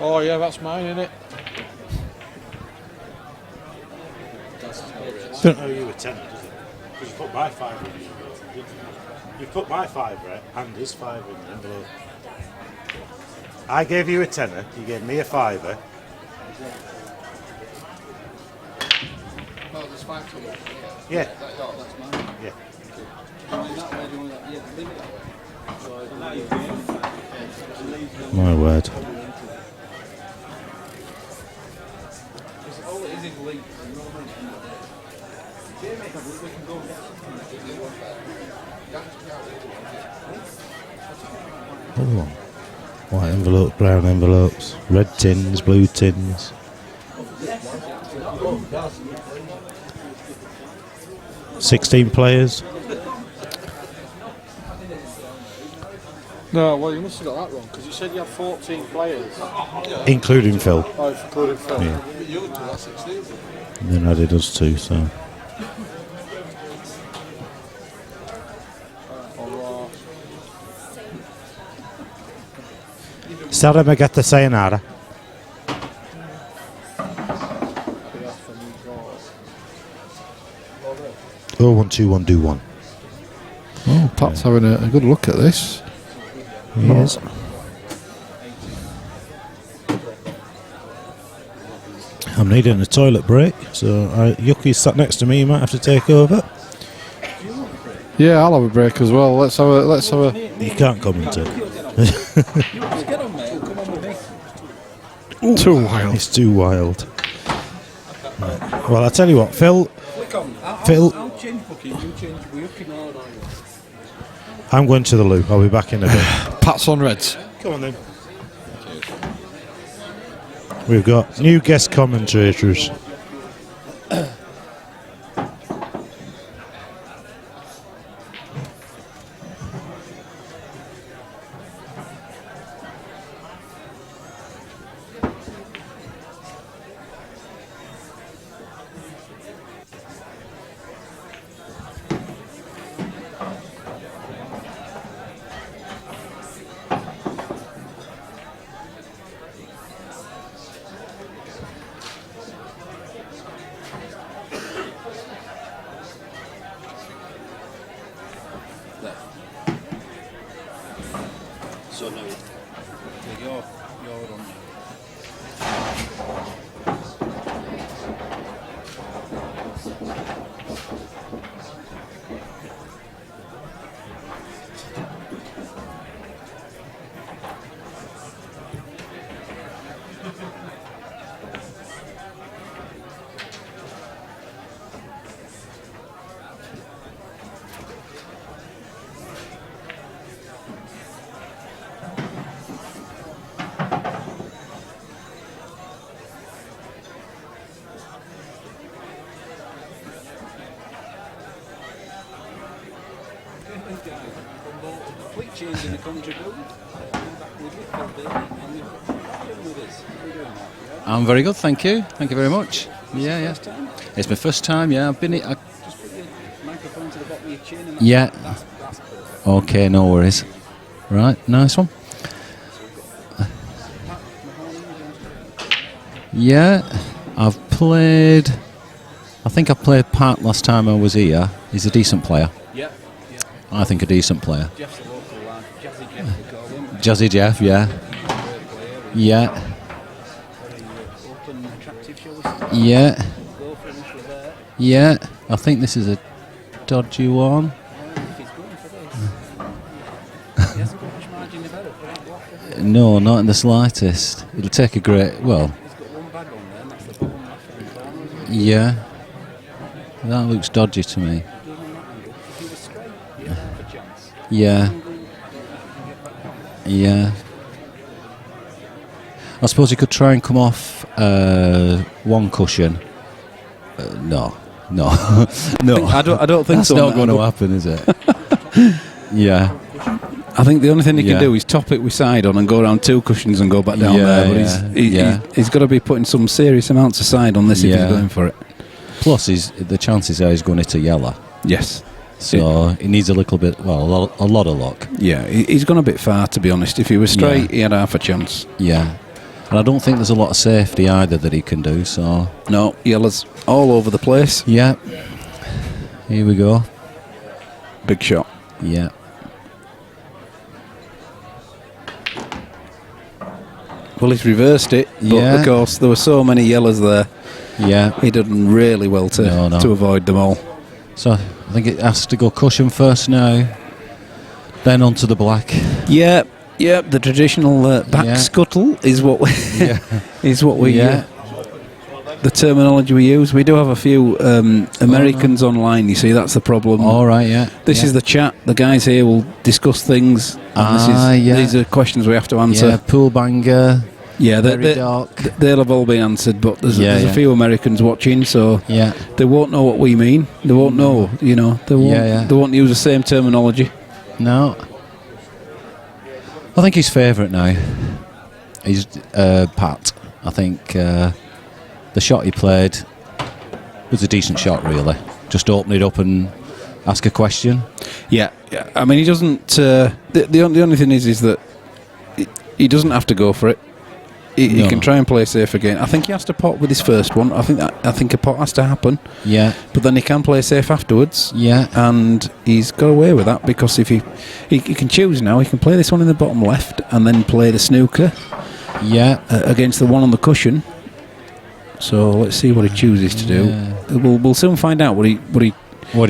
Oh yeah, that's mine, isn't it? Don't know you a tenner, does it? Because you put my fiver in the envelope, didn't you? You put my fiver and his fiver in the envelope. I gave you a tenner, you gave me a fiver. No, there's 5 to it. Yeah. That's mine. Yeah. I mean, that way, do you want that? Yeah, leave it that way. So now you've been. My word. All it is leaks. You know what I mean? We can go and get something. Hold on. White envelope, brown envelopes, red tins, blue tins. $16 players. No, well you must have got that wrong because you said you had 14 players. Including Phil. Oh, including Phil. Yeah. You would do that 16. And then added us too, so. Sarah Magata Sayonara. Oh, 1 2 1 do 1. Oh, Pat's having a good look at this. He is. I'm needing a toilet break, so Yuki's sat next to me. You might have to take over. Yeah, I'll have a break as well. Let's have a. You can't commentate. Get on, mate. Come on with me. Too wild. It's too wild. Right. Well, I tell you what, Phil. Click on. I'll change booking. You change. We're no. I'm going to the loo. I'll be back in a bit. Pat's on Reds. Come on then. We've got new guest commentators. So now, you're on. Complete change in the country build. Back with you, Phil Bailey, and you're with us. How are you doing, Mark? I'm very good, thank you. Thank you very much. Yeah. It's my first time, yeah. I've been here. Just put your microphone to the bottom of your chin. And Yeah. That's perfect. Okay, no worries. Right, nice one. Yeah, I've played. I think I played Pat last time I was here. He's a decent player. Yeah. I think a decent player. Jeff's a local lad. Jazzy Jeff, we call him. Jazzy Jeff, yeah. Great player. Yeah. Very open, attractive, shall we say. Yeah. Go finish with there. Yeah. I think this is a dodgy one. If he's going for this. He hasn't got much margin of error for that block, has he? No, not in the slightest. It'll take a great. Well, He's got one bag on there, and that's the bottom left-hand corner, isn't it? yeah. That looks dodgy to me. If you were straight, you have a chance. Yeah. Yeah. I suppose he could try and come off one cushion. No. No. I don't think that's so. That's not going to happen, is it? Yeah. I think the only thing he can do is top it with side on and go around 2 cushions and go back down there. But he's got to be putting some serious amounts of side on this if he's going for it. Plus, the chances are he's going to hit a yellow. Yes. So he needs a little bit, well, a lot of luck. Yeah, he's gone a bit far, to be honest. If he was straight, he had half a chance. Yeah. And I don't think there's a lot of safety either that he can do, so... No, yellows all over the place. Yeah. Here we go. Big shot. Yeah. Well, he's reversed it, but of course there were so many yellows there. Yeah. He done really well to avoid them all. So I think it has to go cushion first now, then onto the black. Yeah, the traditional back scuttle is what we the terminology we use. We do have a few Americans online, you see, that's the problem. All right, yeah. This is the chat. The guys here will discuss things. And these are questions we have to answer. Yeah, pool banger. Yeah, they'll have all been answered, but there's a few Americans watching, so they won't know what we mean. They won't know, you know. They won't use the same terminology. No. I think his favourite now is Pat. I think the shot he played was a decent shot, really. Just open it up and ask a question. Yeah. I mean, he doesn't... the only thing is that he doesn't have to go for it. He can try and play safe again. I think he has to pot with his first one. I think a pot has to happen. Yeah. But then he can play safe afterwards. Yeah. And he's got away with that because if he can choose now, he can play this one in the bottom left and then play the snooker. Yeah. Against the one on the cushion. So let's see what he chooses to do. We'll soon find out what he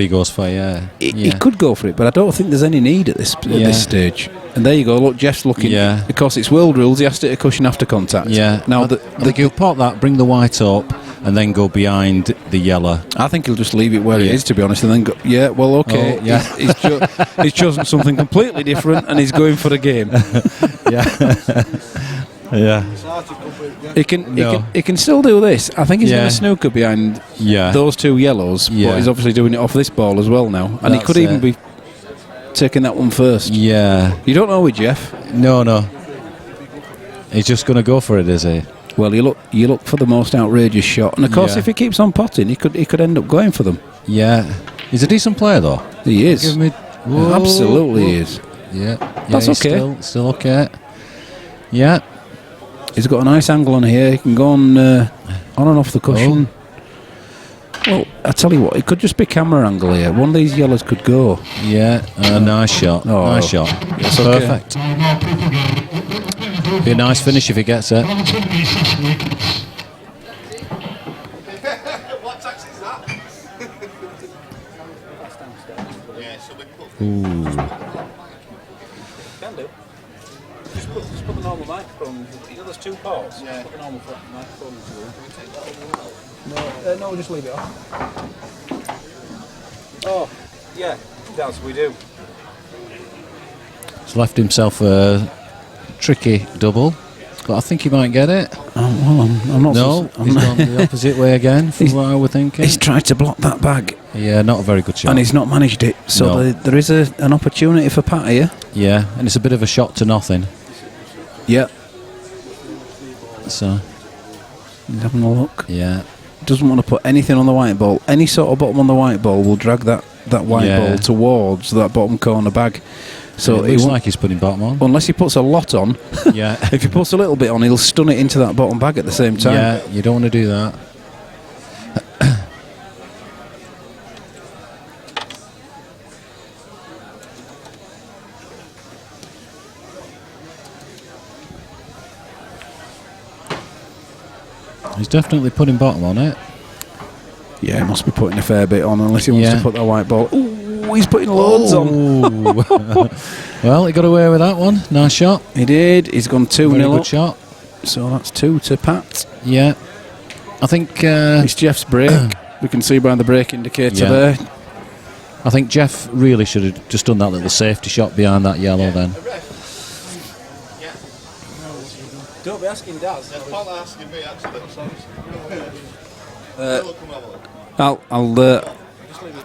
goes for. Yeah. He could go for it, but I don't think there's any need at this stage. And there you go. Look, Jeff's looking. Yeah. Because it's world rules, he has to hit a cushion after contact. Yeah. Now I think he'll pot that, bring the white up, and then go behind the yellow. I think he'll just leave it where it is, to be honest, and then go. Yeah. Well, okay. Oh, yeah. He's chosen something completely different, and he's going for a game. Yeah. Yeah. He can still do this. I think he's going to snooker behind those 2 yellows, but he's obviously doing it off this ball as well now. And he could even be taking that one first. Yeah. You don't know with Jeff? No. He's just going to go for it, is he? Well, you look for the most outrageous shot, and of course, if he keeps on potting, he could end up going for them. Yeah. He's a decent player, though. He is. Absolutely he is. Yeah. That's okay. Still okay. Yeah. He's got a nice angle on here. He can go on and off the cushion. Well, I tell you what, it could just be camera angle here. One of these yellows could go. Yeah, nice shot. Nice shot. It's perfect. Be a nice finish if he gets it. What taxi is that? Yeah, so we put. Ooh. Can do. Just put the normal microphone. You know, there's 2 ports. Yeah. Put the normal microphone into it. Can we take that over now? No, just leave it off. Oh, yeah, that's we do. He's left himself a tricky double, but I think he might get it. Well, I'm not. No, he's gone the opposite way again from what I was thinking. He's tried to block that bag. Yeah, not a very good shot. And he's not managed it. So there is an opportunity for Pat here. Yeah, and it's a bit of a shot to nothing. Yeah. So he's having a look. Yeah. Doesn't want to put anything on the white ball. Any sort of bottom on the white ball will drag that white ball towards that bottom corner bag. So it looks like he's putting bottom on. Unless he puts a lot on. Yeah. If he puts a little bit on, he'll stun it into that bottom bag at the same time. Yeah, you don't want to do that. He's definitely putting bottom on it. Yeah, he must be putting a fair bit on, unless he wants to put that white ball. Ooh, he's putting loads on. Well, he got away with that one. Nice shot. He did. He's gone 2-0 Very good up. shot. So that's 2 to Pat. Yeah. I think... it's Jeff's break. We can see by the brake indicator Yeah. there. I think Jeff really should have just done that little safety shot behind that yellow then. Don't be asking Daz. It's not asking me, actually. I'm sorry. Come have a look. I'll Just leave it.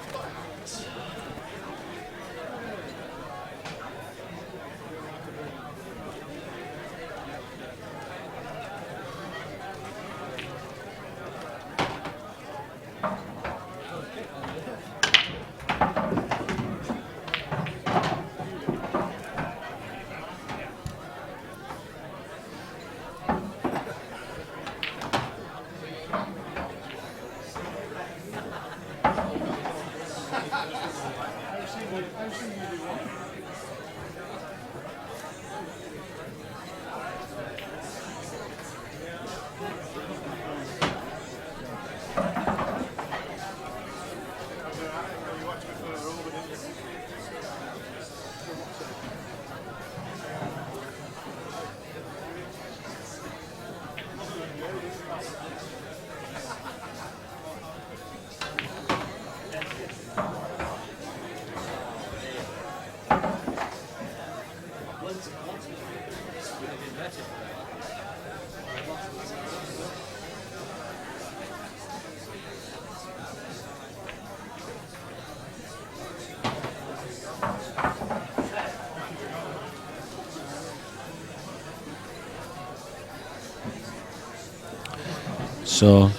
So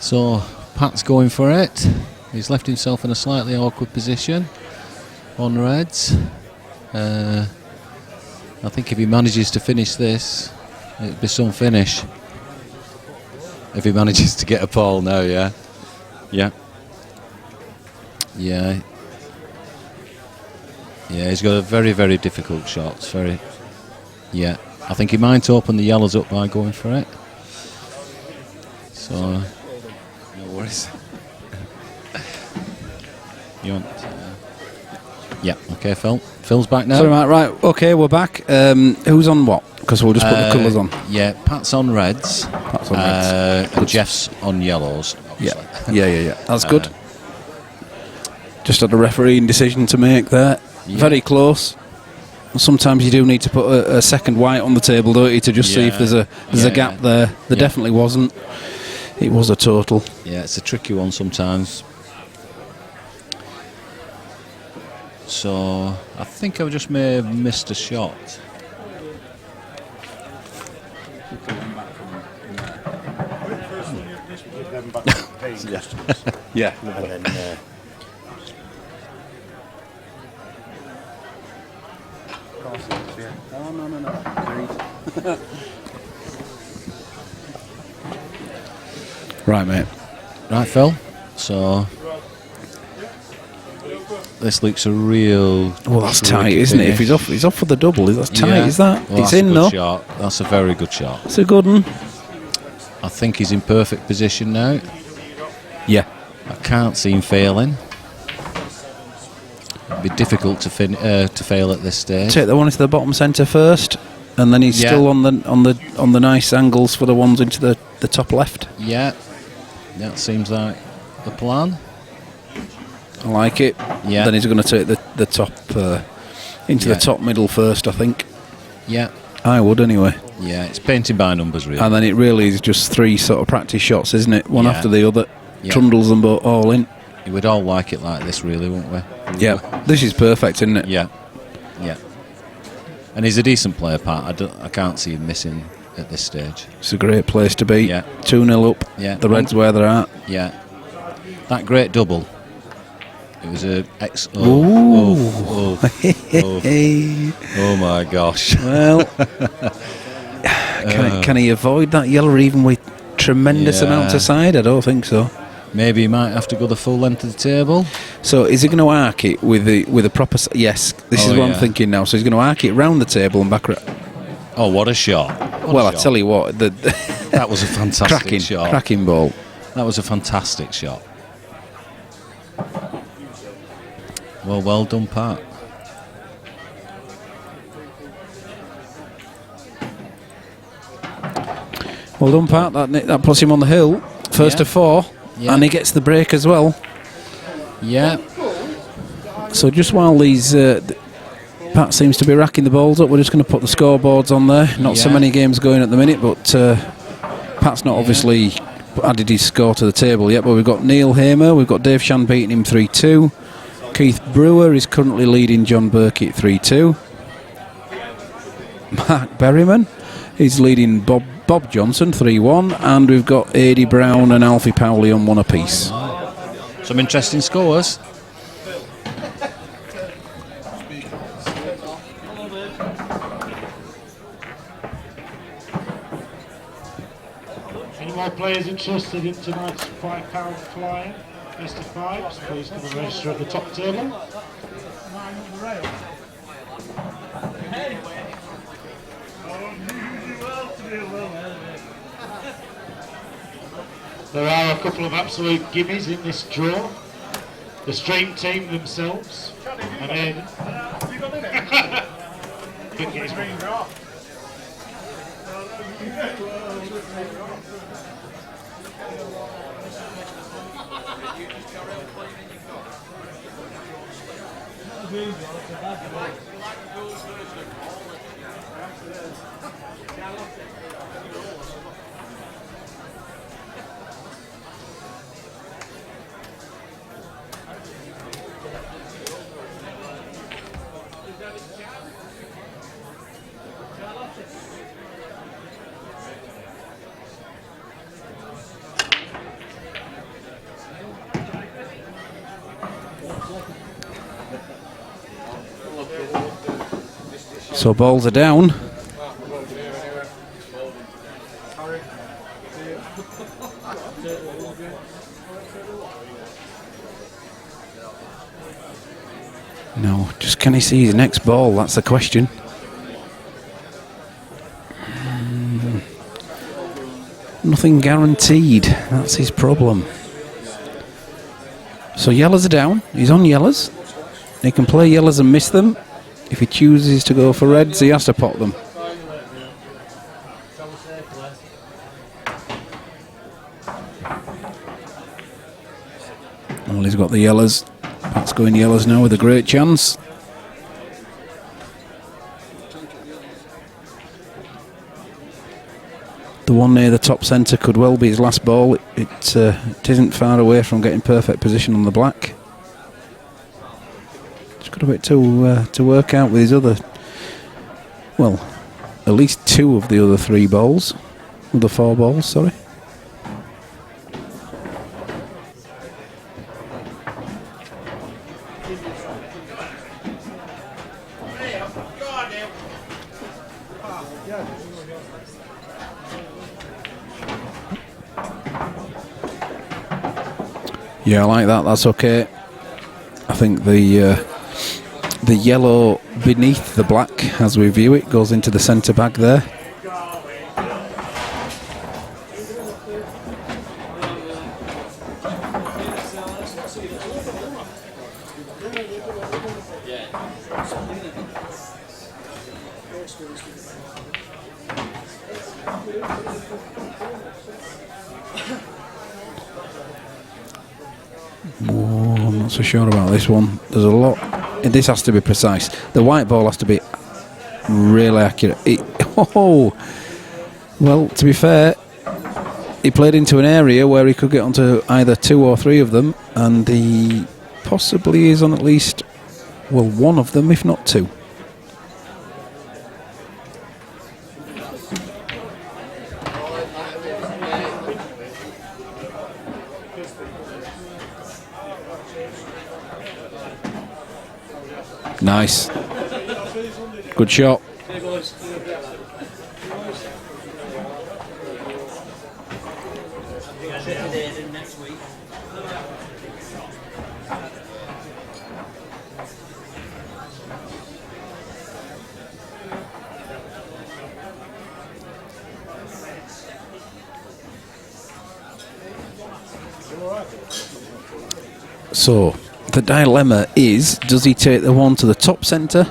So Pat's going for it. He's left himself in a slightly awkward position on reds. I think if he manages to finish this, it'll be some finish. If he manages to get a pole now, yeah. Yeah. Yeah. Yeah, he's got a very, very difficult shot. It's very... Yeah. I think he might open the yellows up by going for it. So... No worries. You want... yeah, okay, Phil. Phil's back now. So, right, okay, we're back. Who's on what? Because we'll just put the colours on. Yeah, Pat's on reds. Pat's on reds. And Jeff's on yellows. Yeah. Yeah. That's good. Just had a refereeing decision to make there. Yeah. Very close. Sometimes you do need to put a second white on the table, don't you, to just see if there's a gap there. There definitely wasn't. It was a total. Yeah, it's a tricky one sometimes. So I think I just may have missed a shot. Yeah. And then Oh, no. Right, mate. Right, Phil. So this looks a real... Well, that's tight, isn't it? If he's off for the double, that's tight, is that? Well, it's in, though. Shot. That's a very good shot. It's a good one. I think he's in perfect position now. Yeah. I can't see him failing. It'd be difficult to fail at this stage. Take the one into the bottom centre first, and then he's still on the nice angles for the ones into the top left. Yeah, that seems like the plan. I like it. Yeah. Then he's going to take the top into the top middle first, I think. Yeah. I would anyway. Yeah, it's painting by numbers, really. And then it really is just three sort of practice shots, isn't it? One after the other. Yeah. Trundles them all in. We'd all like it like this, really, wouldn't we? Yeah. This is perfect, isn't it? Yeah. Yeah. And he's a decent player, Pat. I can't see him missing at this stage. It's a great place to be. Yeah. 2-0 up. Yeah. The Reds where they're at. Yeah. That great double. It was a oh my gosh. Well, can he avoid that yellow even with tremendous amounts of side? I don't think so. Maybe he might have to go the full length of the table. So is he going to arc it with a proper... Yes, this is what I'm thinking now. So he's going to arc it round the table and back... Oh, what a shot. I tell you what... that was a fantastic shot. Cracking ball. That was a fantastic shot. Well done, Pat. Well done, Pat. That puts him on the hill. First of 4. Yeah. And he gets the break as well. Yeah. So just while these... Pat seems to be racking the balls up, we're just going to put the scoreboards on there. Not so many games going at the minute, but Pat's not obviously added his score to the table yet, but we've got Neil Hamer, we've got Dave Shan beating him 3-2. Keith Brewer is currently leading John Burkitt 3-2. Mark Berryman is leading Bob Johnson 3-1, and we've got Adi Brown and Alfie Powley on 1 apiece. Some interesting scores. Any more players interested in tonight's £5 flying? Best of 5s, please come and register at the top table. There are a couple of absolute gimmies in this draw. The stream team themselves. And then... Couldn't get his ring off. So balls are down. No, just can he see his next ball? That's the question. Nothing guaranteed. That's his problem. So yellows are down. He's on yellows. He can play yellows and miss them. If he chooses to go for reds, he has to pot them. Well, he's got the yellows. Pat's going yellows now with a great chance. The one near the top centre could well be his last ball. It isn't far away from getting perfect position on the black. Just got a bit to work out with his other, well, at least 2 of the other 3 balls, of the 4 balls, sorry. Yeah, I like that. That's okay. I think the yellow beneath the black, as we view it, goes into the centre bag there. I'm not so sure about this one. There's a lot. This has to be precise. The white ball has to be really accurate. Well, to be fair, he played into an area where he could get onto either 2 or 3 of them, and he possibly is on at least, well, 1 of them, if not 2. Nice. Good shot. So the dilemma is, does he take the one to the top centre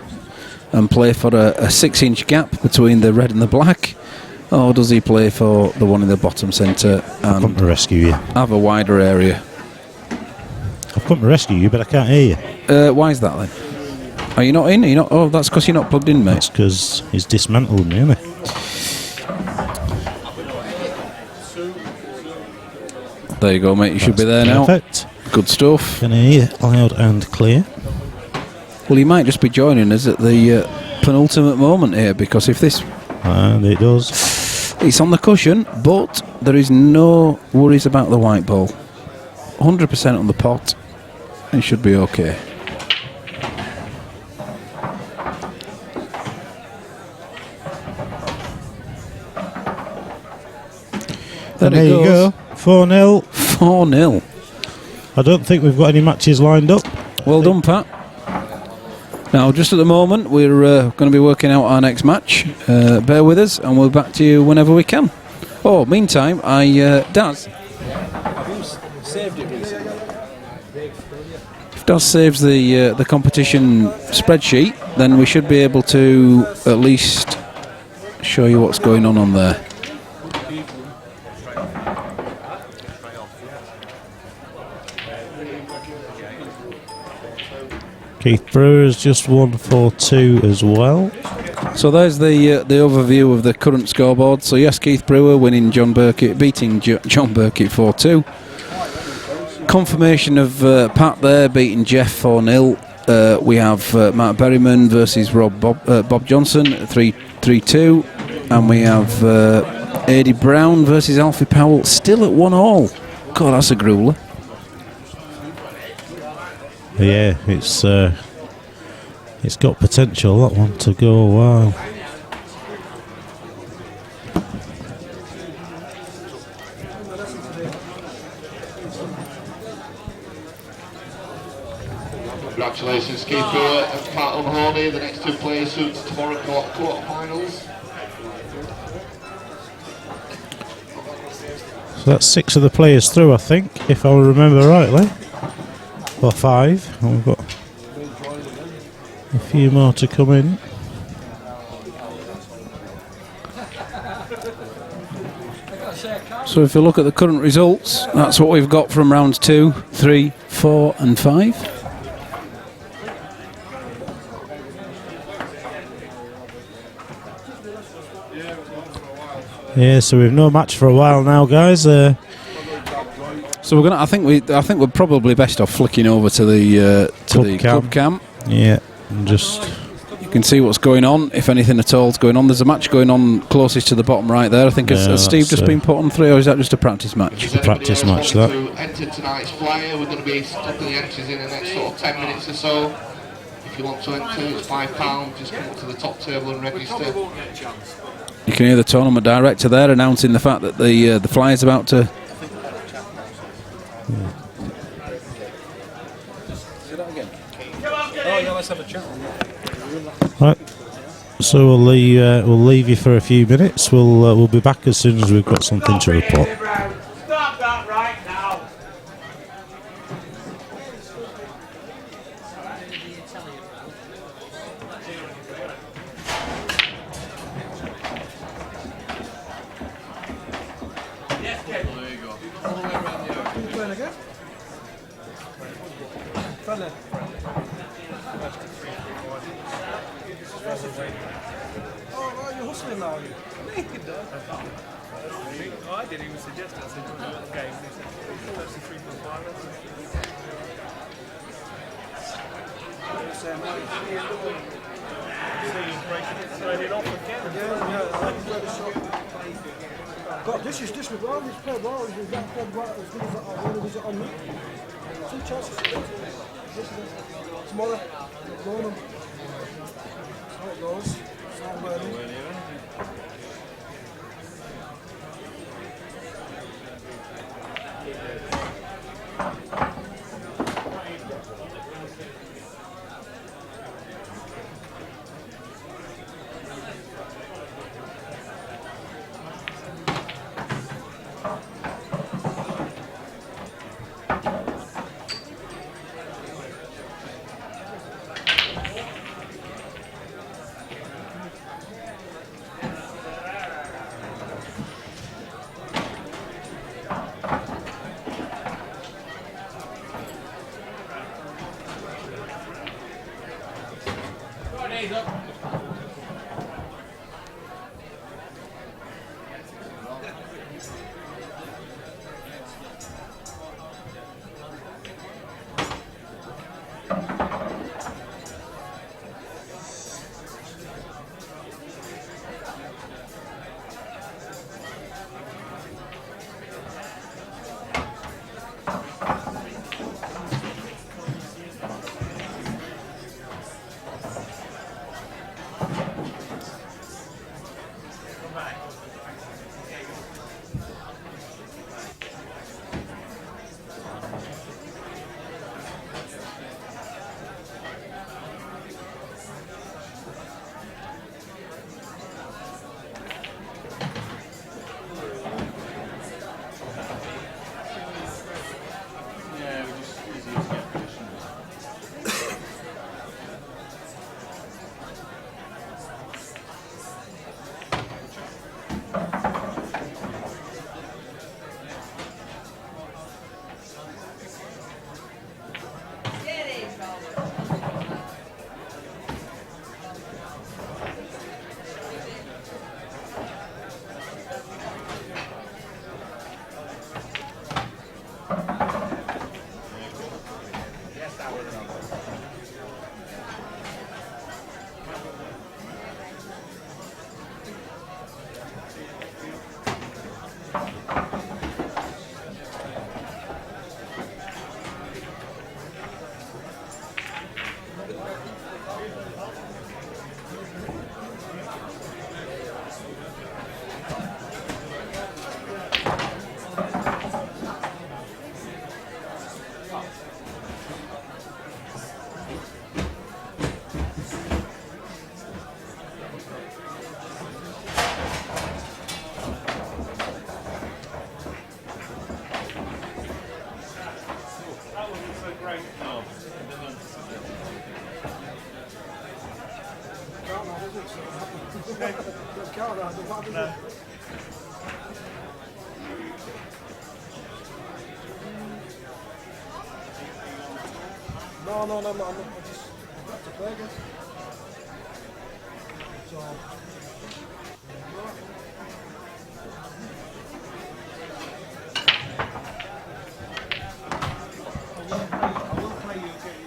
and play for a 6-inch gap between the red and the black, or does he play for the one in the bottom centre and come to rescue you. Have a wider area? I've come to rescue you, but I can't hear you. Why is that then? Are you not in? Are you not? Oh, that's because you're not plugged in, mate. That's because he's dismantled me, isn't he? There you go, mate. You should be there perfect. now. Good stuff. Can hear you loud and clear. Well, he might just be joining us at the penultimate moment here, because if this... And it does. It's on the cushion, but there is no worries about the white ball. 100% on the pot. It should be okay. There you go. 4-0. 4-0. I don't think we've got any matches lined up. Well done, Pat. Now, just at the moment, we're going to be working out our next match. Bear with us, and we'll be back to you whenever we can. Oh, meantime, Daz. Have you saved it recently? If Daz saves the competition spreadsheet, then we should be able to at least show you what's going on there. Keith Brewer's just won 4-2 as well. So there's the overview of the current scoreboard. So yes, Keith Brewer winning John Burkitt, beating John Burkitt 4-2. Confirmation of Pat there beating Jeff 4-0. We have Matt Berryman versus Bob Johnson 3-2, and we have Eddie Brown versus Alfie Powell still at 1-all. God, that's a grueler. Yeah, it's got potential, that one, to go a while. Congratulations, Keith Brewer and Pat Unhorny, the next two players through to tomorrow quarter-finals. So that's 6 of the players through, I think, if I remember rightly. Or 5, and we've got a few more to come in. So if you look at the current results, that's what we've got from rounds 2, 3, 4 and 5. Yeah, so we've no match for a while now, guys. So we're gonna. I think we're probably best off flicking over to the club cam. Yeah, and just you can see what's going on, if anything at all is going on. There's a match going on closest to the bottom right there. I think has Steve just been put on 3, or is that just a practice match? A practice match. That. To enter tonight's flyer, we're going to be stuck the entries in the next sort of 10 minutes or so. If you want to enter, it's £5. Just come up to the top table and register. You can hear the tournament director there announcing the fact that the flyer's about to. Let's have a chat. Right, so we'll leave you for a few minutes. We'll be back as soon as we've got something to report. Stop that right now. There you go. All the way around the you playing again? Fella. Oh, right, you're hustling now, are you? I didn't even suggest it. I said, do you want the game? And he said, that's the 3.5. Turning off again. Yeah. God, this is well. He's played well. He's played well as good as I was on me. 2 chances. Tomorrow, going on. How it goes. It's not working. Raise up. No, I'm not. I just have to play again. So, I will play you again.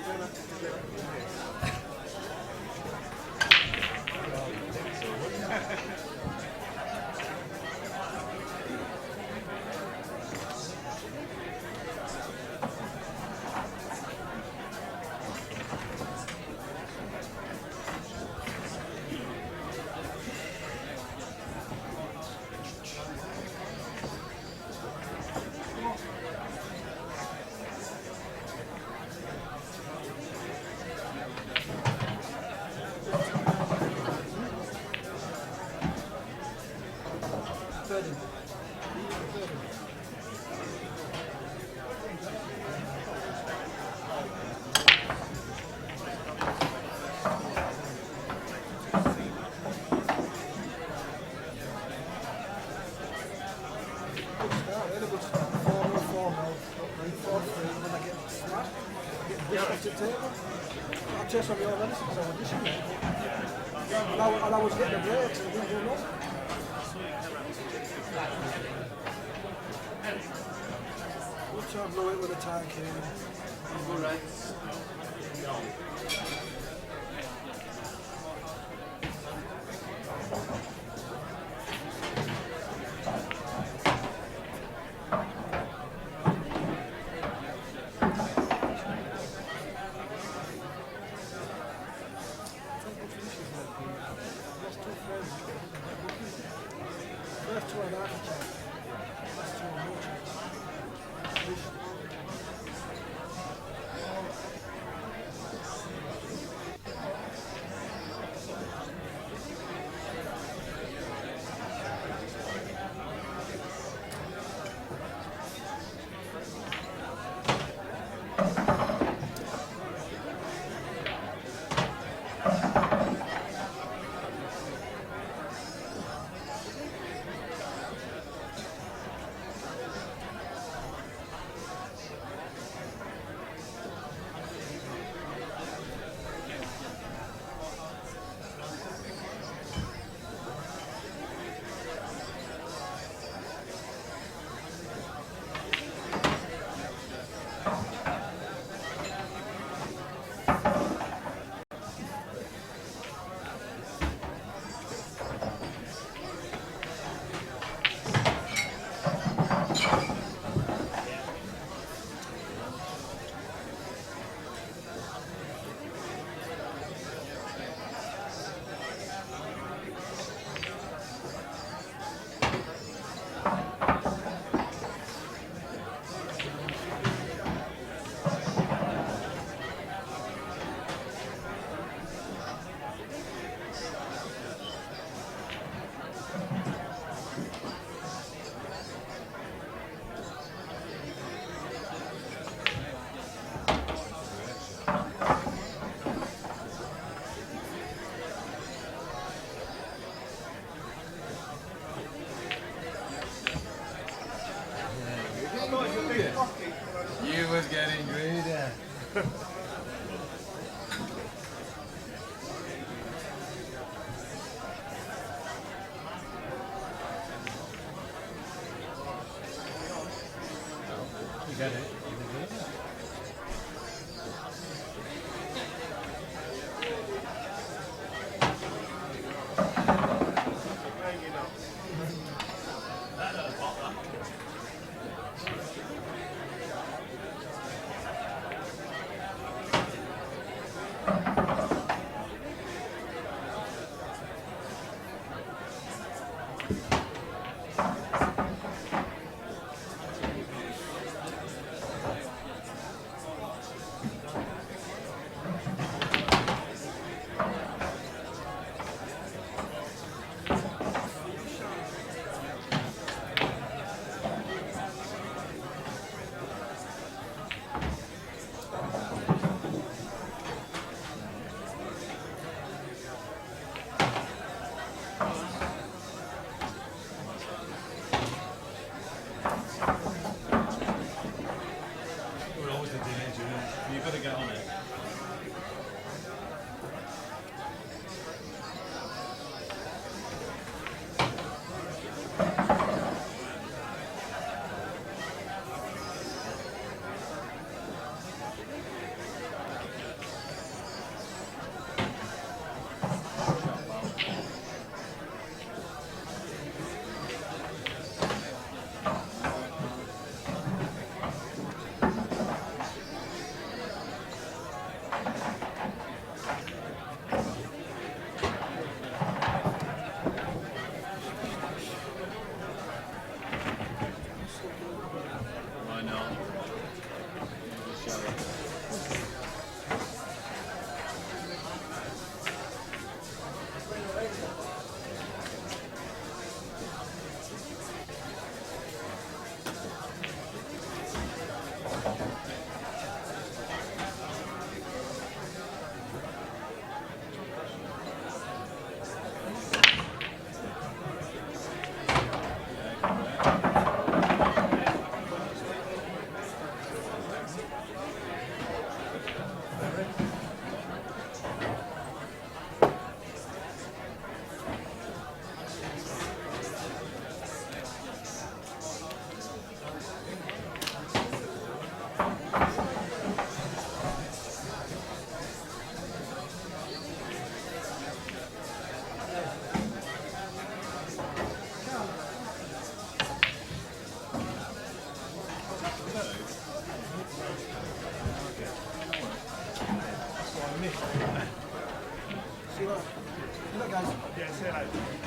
You don't have to do it. I chased on the already because I was dishing it. And I was getting a break, so I didn't do nothing. Which I blew it with a tie cane. All right. get it. They get it. We're always a teenager, you've got to get on it. Why not? Yeah, see you later.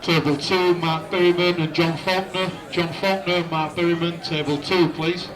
Table 2, Mark Berryman and John Faulkner. John Faulkner, Mark Berryman, table 2, please.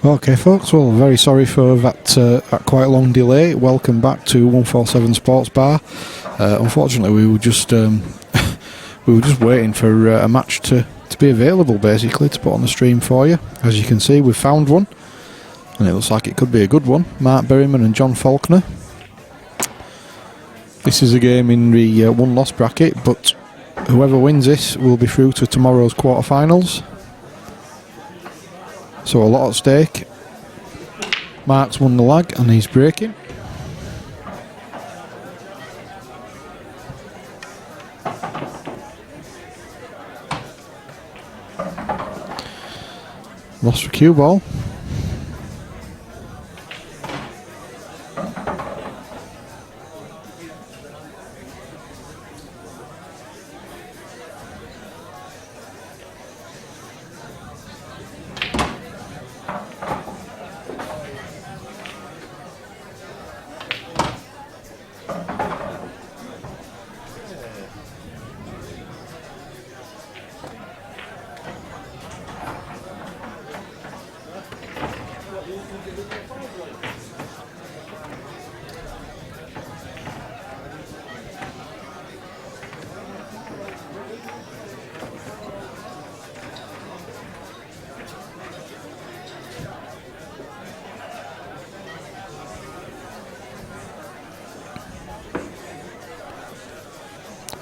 Okay, folks. Well, very sorry for that quite long delay. Welcome back to 147 Sports Bar. Unfortunately, we were just waiting for a match to be available, basically, to put on the stream for you. As you can see, we've found one, and it looks like it could be a good one. Mark Berryman and John Faulkner. This is a game in the one-loss bracket, but whoever wins this will be through to tomorrow's quarterfinals. So a lot at stake. Mark's won the lag and he's breaking. Lost for cue ball.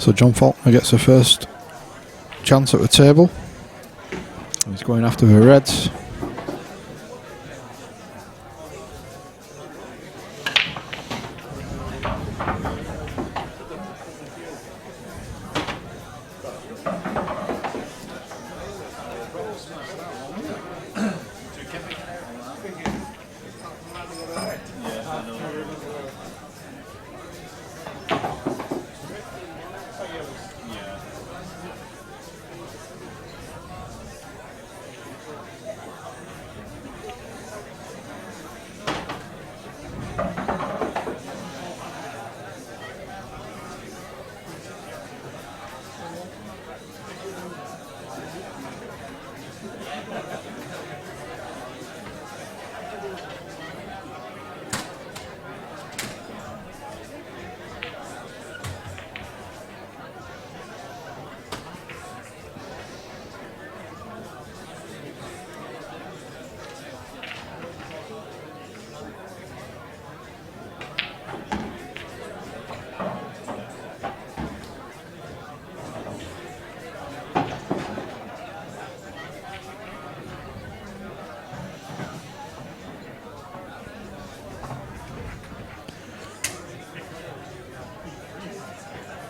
So John Faulkner gets the first chance at the table. He's going after the reds.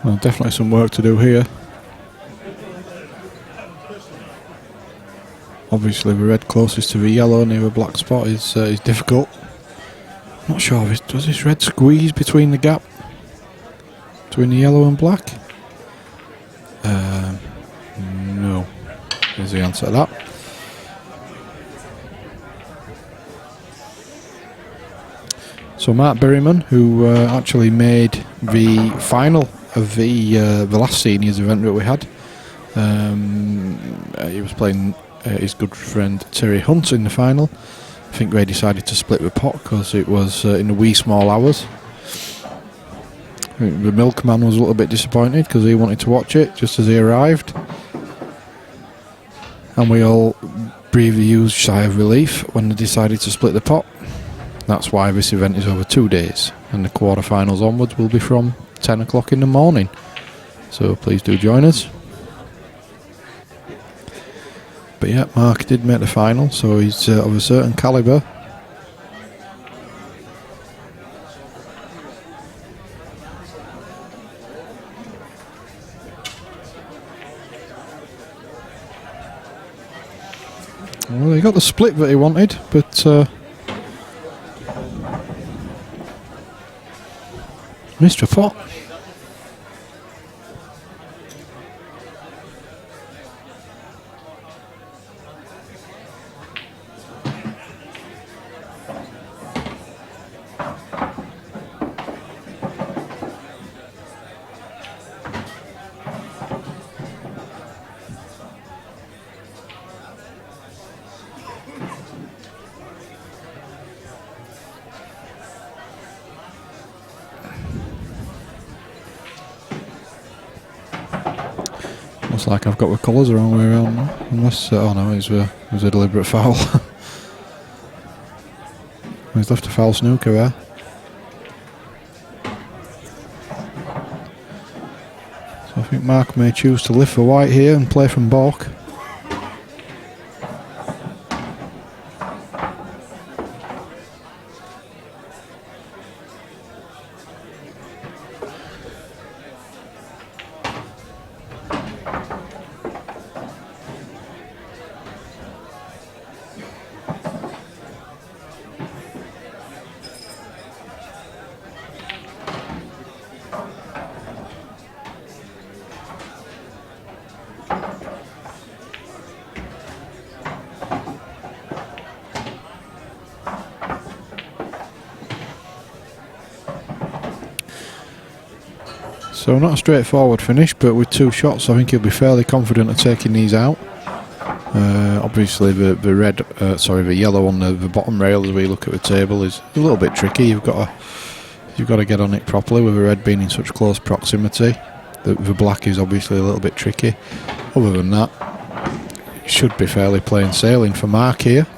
Well, definitely some work to do here. Obviously the red closest to the yellow near the black spot is difficult. Not sure, does this red squeeze between the gap between the yellow and black? No, is the answer to that. So Mark Berryman, who actually made the final of the last seniors event that we had, he was playing his good friend Terry Hunt in the final. I think they decided to split the pot because it was in the wee small hours. The milkman was a little bit disappointed because he wanted to watch it just as he arrived, and we all breathed a huge sigh of relief when they decided to split the pot. That's why this event is over 2 days, and the quarterfinals onwards will be from 10 o'clock in the morning. So please do join us. But yeah, Mark did make the final, so he's of a certain calibre. Well, he got the split that he wanted, but missed a pot. Looks like I've got the colours the wrong way around now. Unless, oh no, it was a deliberate foul. He's left a foul snooker there. So I think Mark may choose to lift the white here and play from baulk. So not a straightforward finish, but with 2 shots I think he'll be fairly confident of taking these out. Obviously the yellow on the bottom rail as we look at the table is a little bit tricky. You've got to get on it properly with the red being in such close proximity. The black is obviously a little bit tricky. Other than that, it should be fairly plain sailing for Mark here.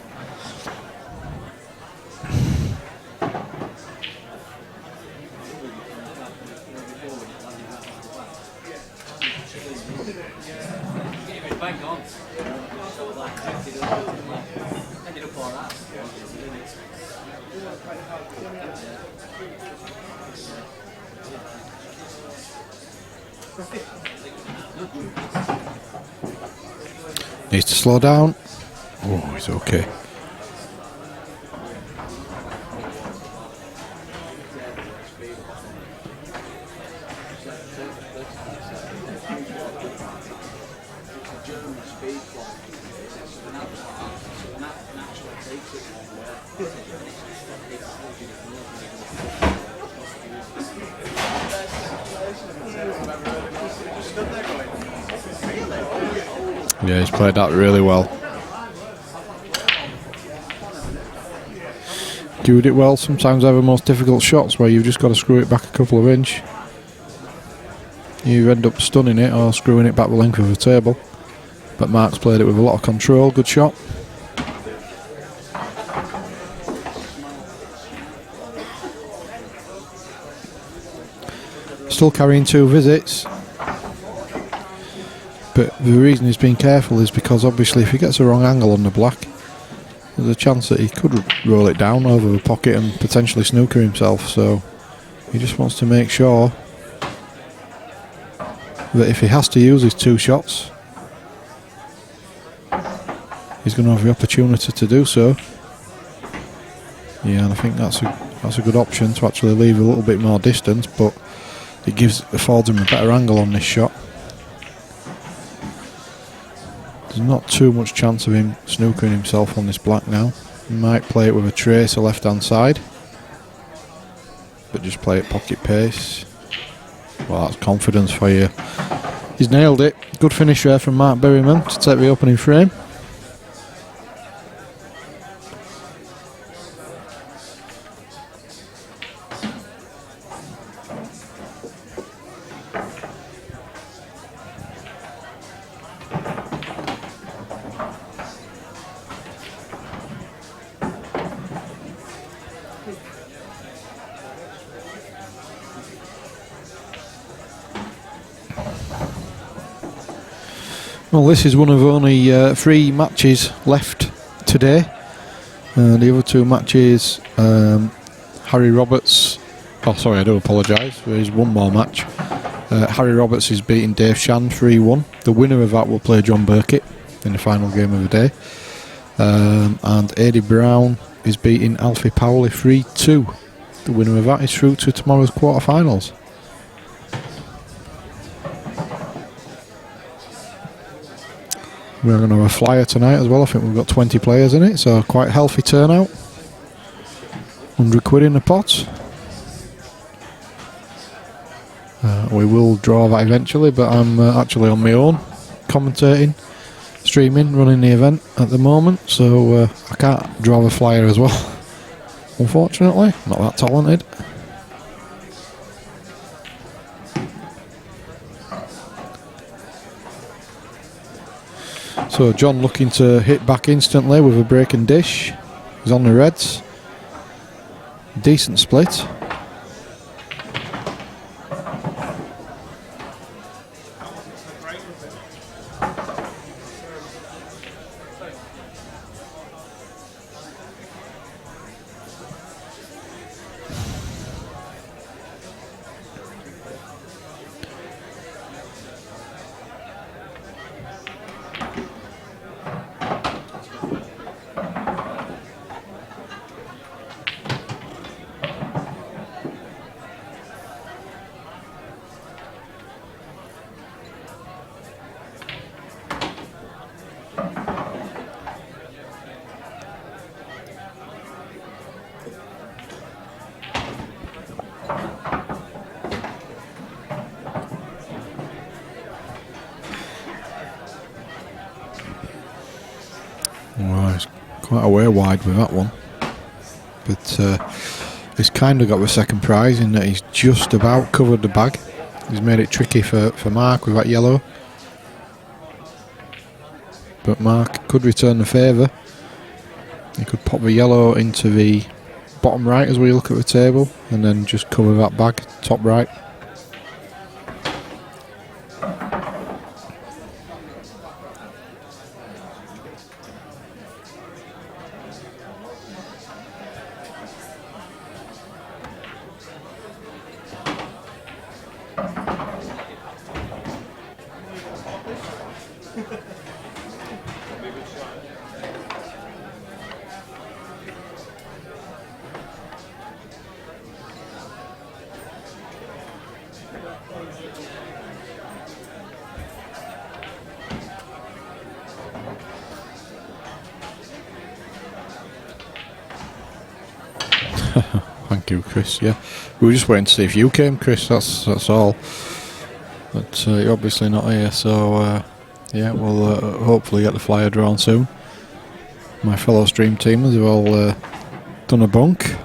Needs to slow down. Oh, he's okay. Yeah, he's played that really well. Doing it well. Sometimes have the most difficult shots where you've just got to screw it back a couple of inches. You end up stunning it or screwing it back the length of the table. But Mark's played it with a lot of control. Good shot. Still carrying 2 visits. But the reason he's being careful is because obviously if he gets a wrong angle on the black, there's a chance that he could roll it down over the pocket and potentially snooker himself. So he just wants to make sure that if he has to use his 2 shots, he's going to have the opportunity to do so. Yeah, and I think that's a good option to actually leave a little bit more distance, but it affords him a better angle on this shot. There's not too much chance of him snookering himself on this black now. He might play it with a tracer left hand side, but just play it pocket pace. Well, that's confidence for you. He's nailed it. Good finish there from Mark Berryman to take the opening frame. Well, this is one of only 3 matches left today. The other 2 matches, Harry Roberts. Oh, sorry, I do apologise. There is one more match. Harry Roberts is beating Dave Shan 3-1. The winner of that will play John Burkitt in the final game of the day. And Eddie Brown is beating Alfie Powley 3-2. The winner of that is through to tomorrow's quarterfinals. We're going to have a flyer tonight as well. I think we've got 20 players in it, so quite a healthy turnout. 100 quid in the pot. We will draw that eventually, but I'm actually on my own, commentating, streaming, running the event at the moment, so I can't draw the flyer as well. Unfortunately, not that talented. So John looking to hit back instantly with a break and dish. He's on the reds. Decent split. Well, it's quite a way wide with that one, but he's kind of got the second prize in that he's just about covered the bag. He's made it tricky for Mark with that yellow, but Mark could return the favour. He could pop the yellow into the bottom right as we look at the table and then just cover that bag top right. Thank you, Chris. Yeah, we were just waiting to see if you came, Chris. That's all. But you're obviously not here, so yeah, we'll hopefully get the flyer drawn soon. My fellow stream teamers have all done a bunk.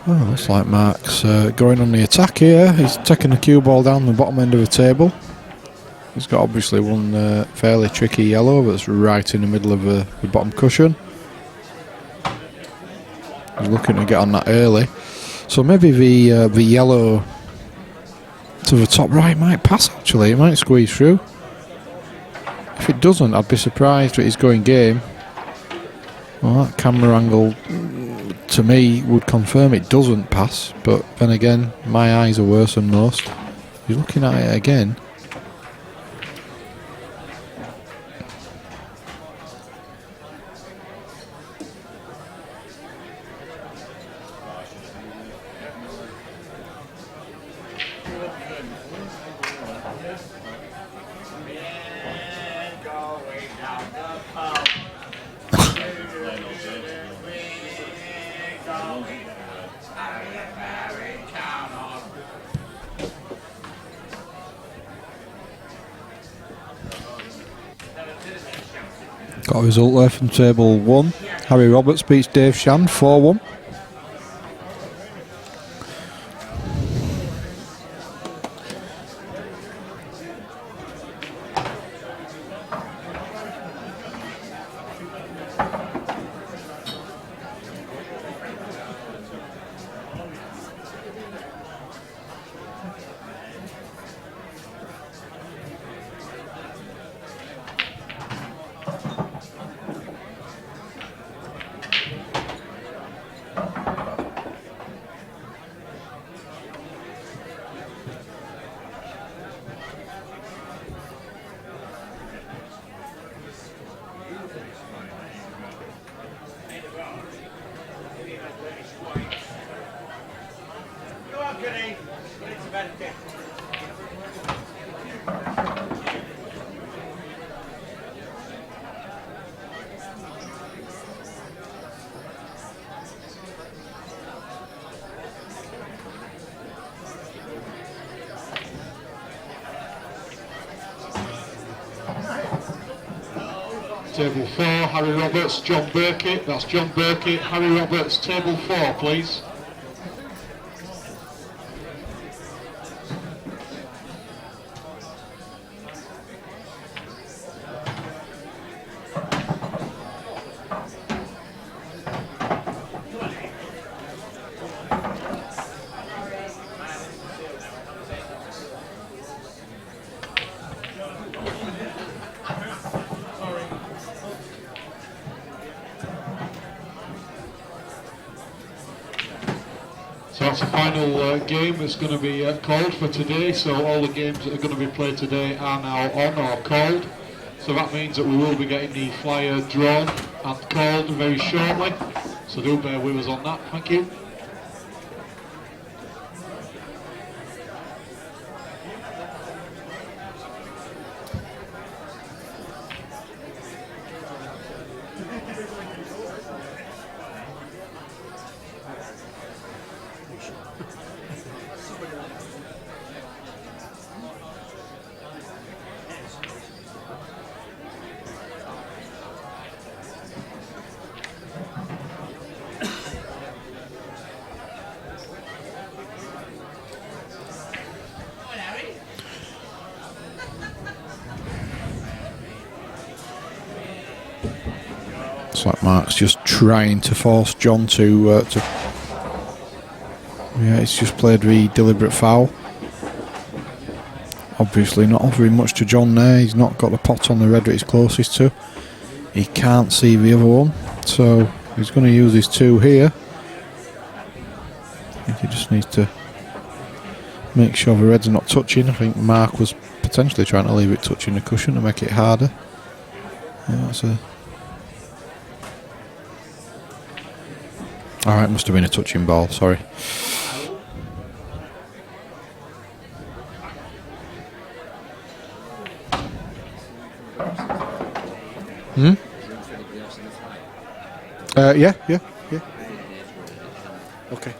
Oh, looks like Mark's going on the attack here. He's taking the cue ball down the bottom end of the table. He's got obviously one fairly tricky yellow that's right in the middle of the bottom cushion. He's looking to get on that early. So maybe the yellow to the top right might pass actually. It might squeeze through. If it doesn't, I'd be surprised that he's going game. Well, that camera angle to me would confirm it doesn't pass, but then again, my eyes are worse than most. He's looking at it again. Got a result there from table 1. Harry Roberts beats Dave Shand 4-1. Table 4, Harry Roberts, John Burkett. That's John Burkett, Harry Roberts, table 4, please. So that's the final game that's going to be called for today. So all the games that are going to be played today are now on or called. So that means that we will be getting the flyer drawn and called very shortly. So do bear with us on that. Thank you. It's like Mark's just trying to force John to yeah, it's just played the deliberate foul. Obviously not offering much to John there. He's not got the pot on the red that he's closest to. He can't see the other one, so he's going to use his 2 here. I think he just needs to make sure the red's not touching. I think Mark was potentially trying to leave it touching the cushion to make it harder. Yeah, that's a... Alright, must have been a touching ball, sorry. Hmm? Yeah. Okay.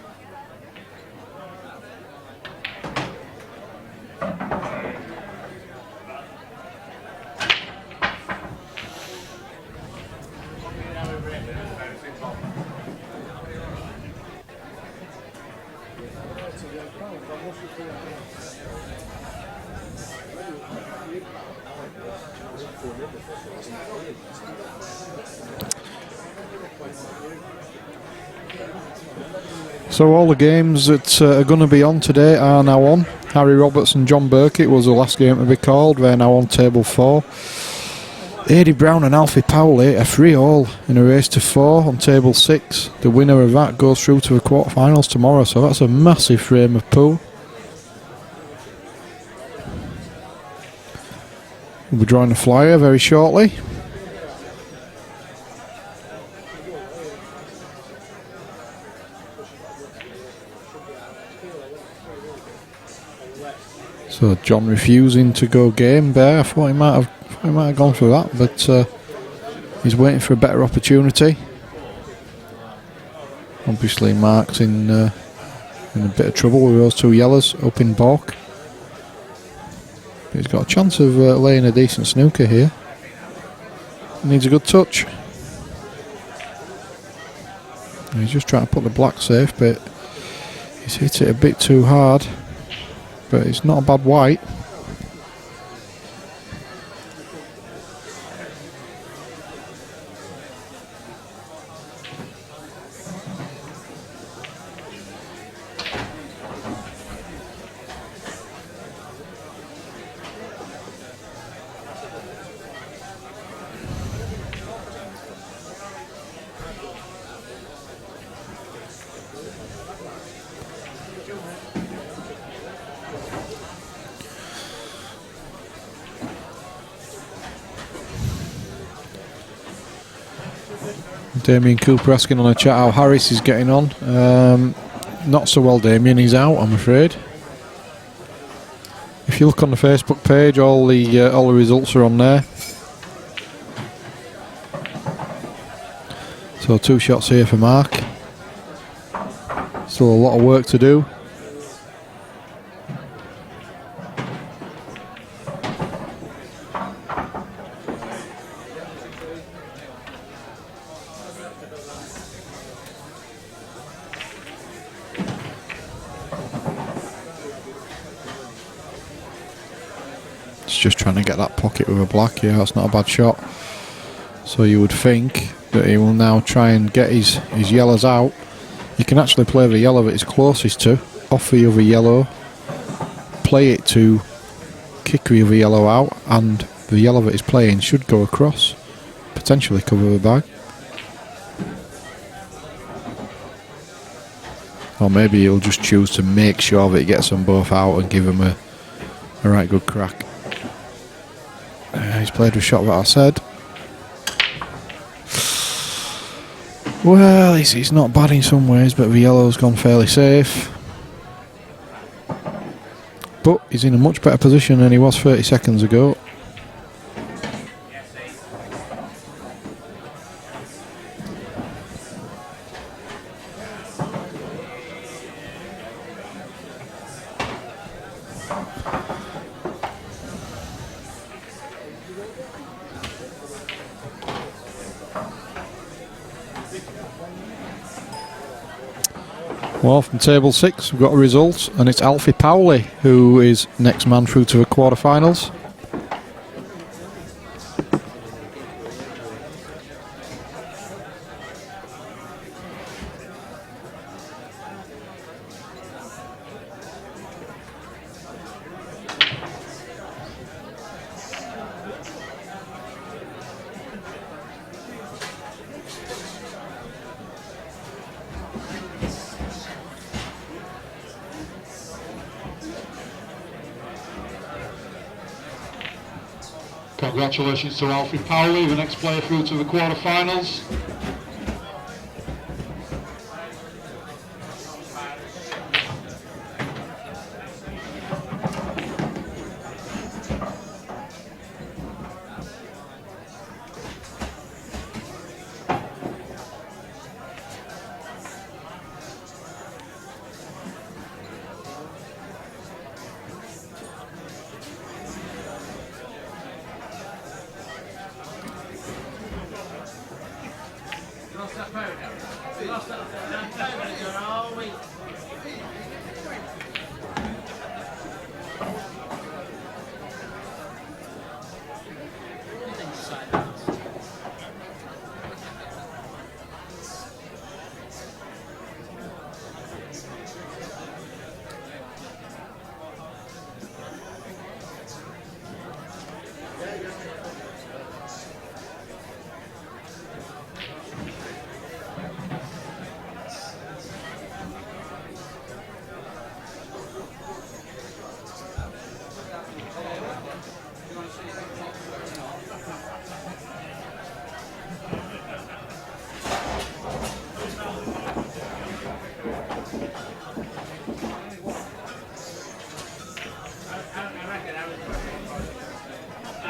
So all the games that are going to be on today are now on. Harry Roberts and John Burkitt was the last game to be called. They're now on table 4. Aidy Brown and Alfie Powley are 3-all in a race to 4 on table 6. The winner of that goes through to the quarterfinals tomorrow, so that's a massive frame of pool. We'll be drawing a flyer very shortly. So John refusing to go game there. I thought he might have gone for that, but he's waiting for a better opportunity. Obviously Mark's in a bit of trouble with those 2 yellows up in balk. But he's got a chance of laying a decent snooker here. Needs a good touch. And he's just trying to put the black safe, but he's hit it a bit too hard. But it's not a bad white. Damien Cooper asking on the chat how Harris is getting on. Not so well, Damien. He's out, I'm afraid. If you look on the Facebook page, all the results are on there. So 2 shots here for Mark. Still a lot of work to do. Just trying to get that pocket with a black. Yeah, that's not a bad shot. So you would think that he will now try and get his yellows out. You can actually play the yellow that he's closest to off the other yellow, play it to kick the other yellow out, and the yellow that he's playing should go across, potentially cover the bag. Or maybe he'll just choose to make sure that he gets them both out and give them a right good crack. He's played the shot that I said. Well, he's not bad in some ways, but the yellow's gone fairly safe. But he's in a much better position than he was 30 seconds ago. Well, from table 6 we've got a result, and it's Alfie Powley who is next man through to the quarterfinals. Congratulations to Alfie Powley, the next player through to the quarterfinals.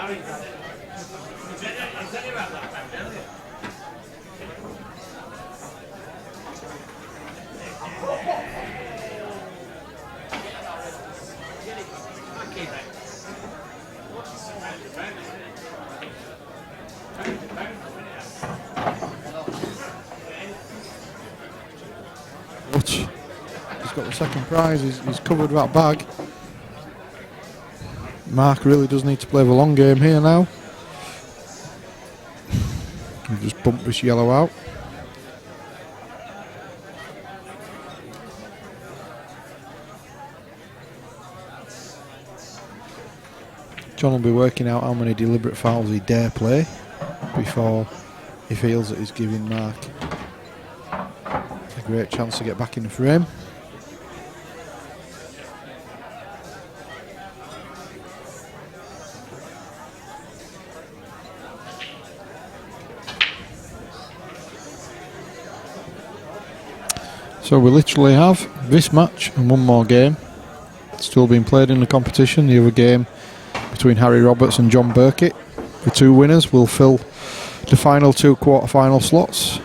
But he's got the second prize. He's covered that bag. Mark really does need to play the long game here now. He just bumped this yellow out. John will be working out how many deliberate fouls he dare play before he feels that he's giving Mark a great chance to get back in the frame. So we literally have this match and one more game still being played in the competition. The other game between Harry Roberts and John Burkitt. The two winners will fill the final two quarter-final slots.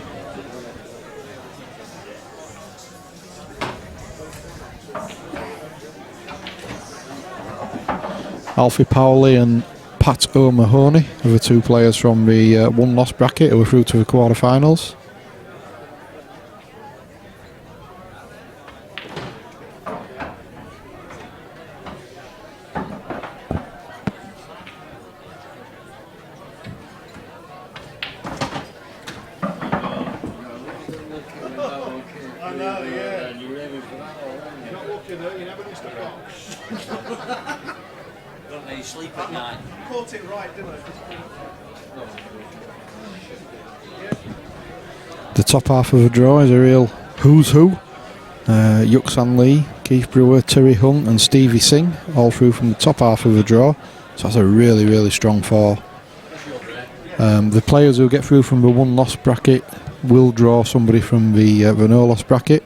Alfie Powley and Pat O'Mahony are the two players from the one-loss bracket who are through to the quarter-finals. The top half of the draw is a real who's who. Yuk-San Lee, Keith Brewer, Terry Hunt and Stevie Singh all through from the top half of the draw. So that's a really, really strong four. The players who get through from the one-loss bracket will draw somebody from the no-loss bracket.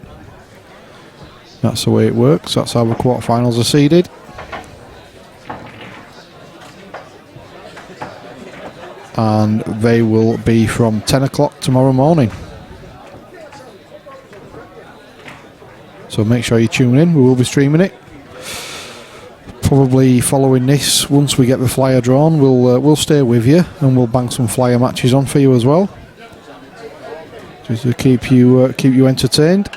That's the way it works. That's how the quarterfinals are seeded. And they will be from 10 o'clock tomorrow morning. So make sure you tune in. We will be streaming it. Probably following this, once we get the flyer drawn, we'll stay with you and we'll bang some flyer matches on for you as well, just to keep you entertained.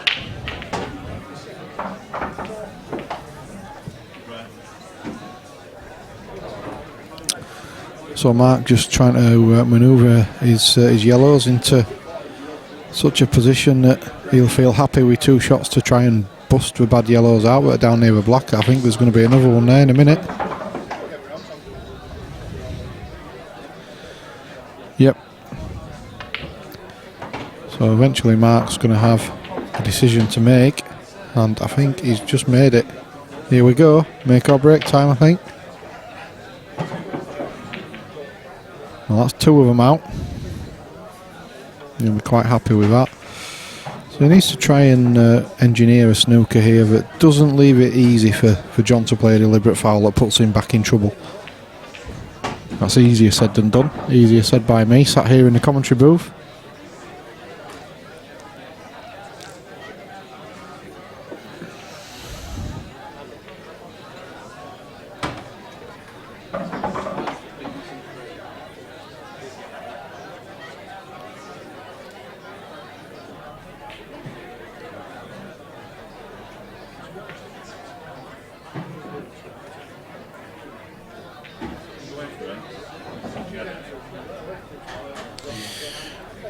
So Mark just trying to manoeuvre his yellows into such a position that he'll feel happy with two shots to try and bust the bad yellows out, but down near the black. I think there's going to be another one there in a minute. Yep. So eventually Mark's going to have a decision to make, and I think he's just made it. Here we go, make or break time, I think. Well, that's two of them out. He'll be quite happy with that. So he needs to try and engineer a snooker here that doesn't leave it easy for John to play a deliberate foul that puts him back in trouble. That's easier said than done. Easier said by me, sat here in the commentary booth.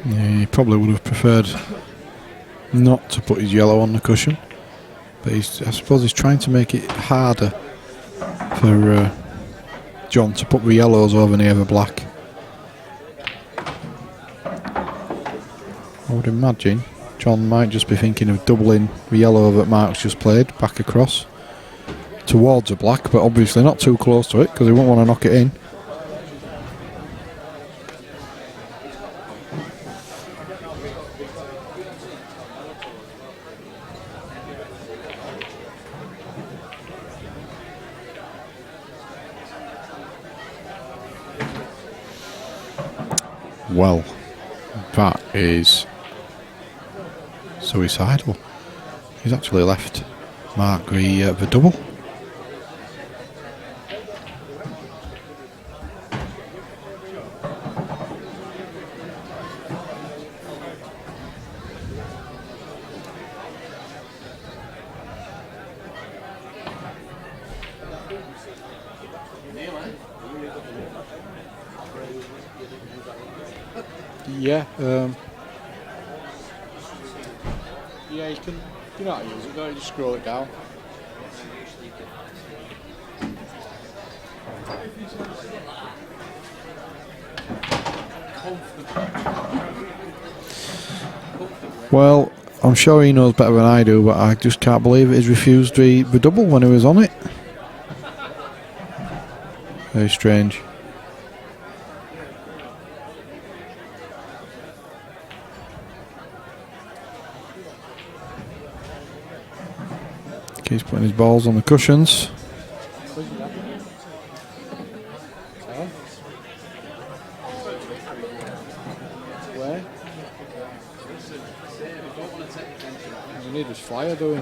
He probably would have preferred not to put his yellow on the cushion, but I suppose he's trying to make it harder for John to put the yellows over near the black. I would imagine John might just be thinking of doubling the yellow that Mark's just played back across towards the black, but obviously not too close to it because he won't want to knock it in. Well, that is suicidal. He's actually left Mark the double. Yeah, yeah, you can. You know how to use it, don't you? Just scroll it down. Well, I'm sure he knows better than I do, but I just can't believe it. He's refused the double when he was on it. Very strange. Keeps putting his balls on the cushions. Where? We need his flyer doing.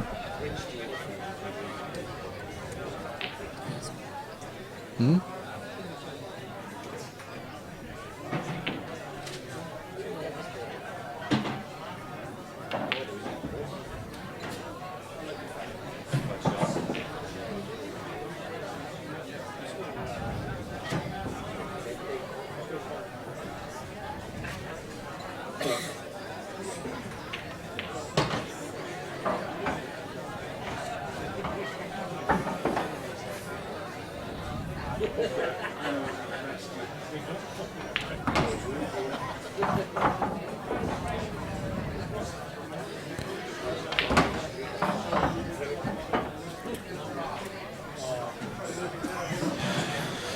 Hmm?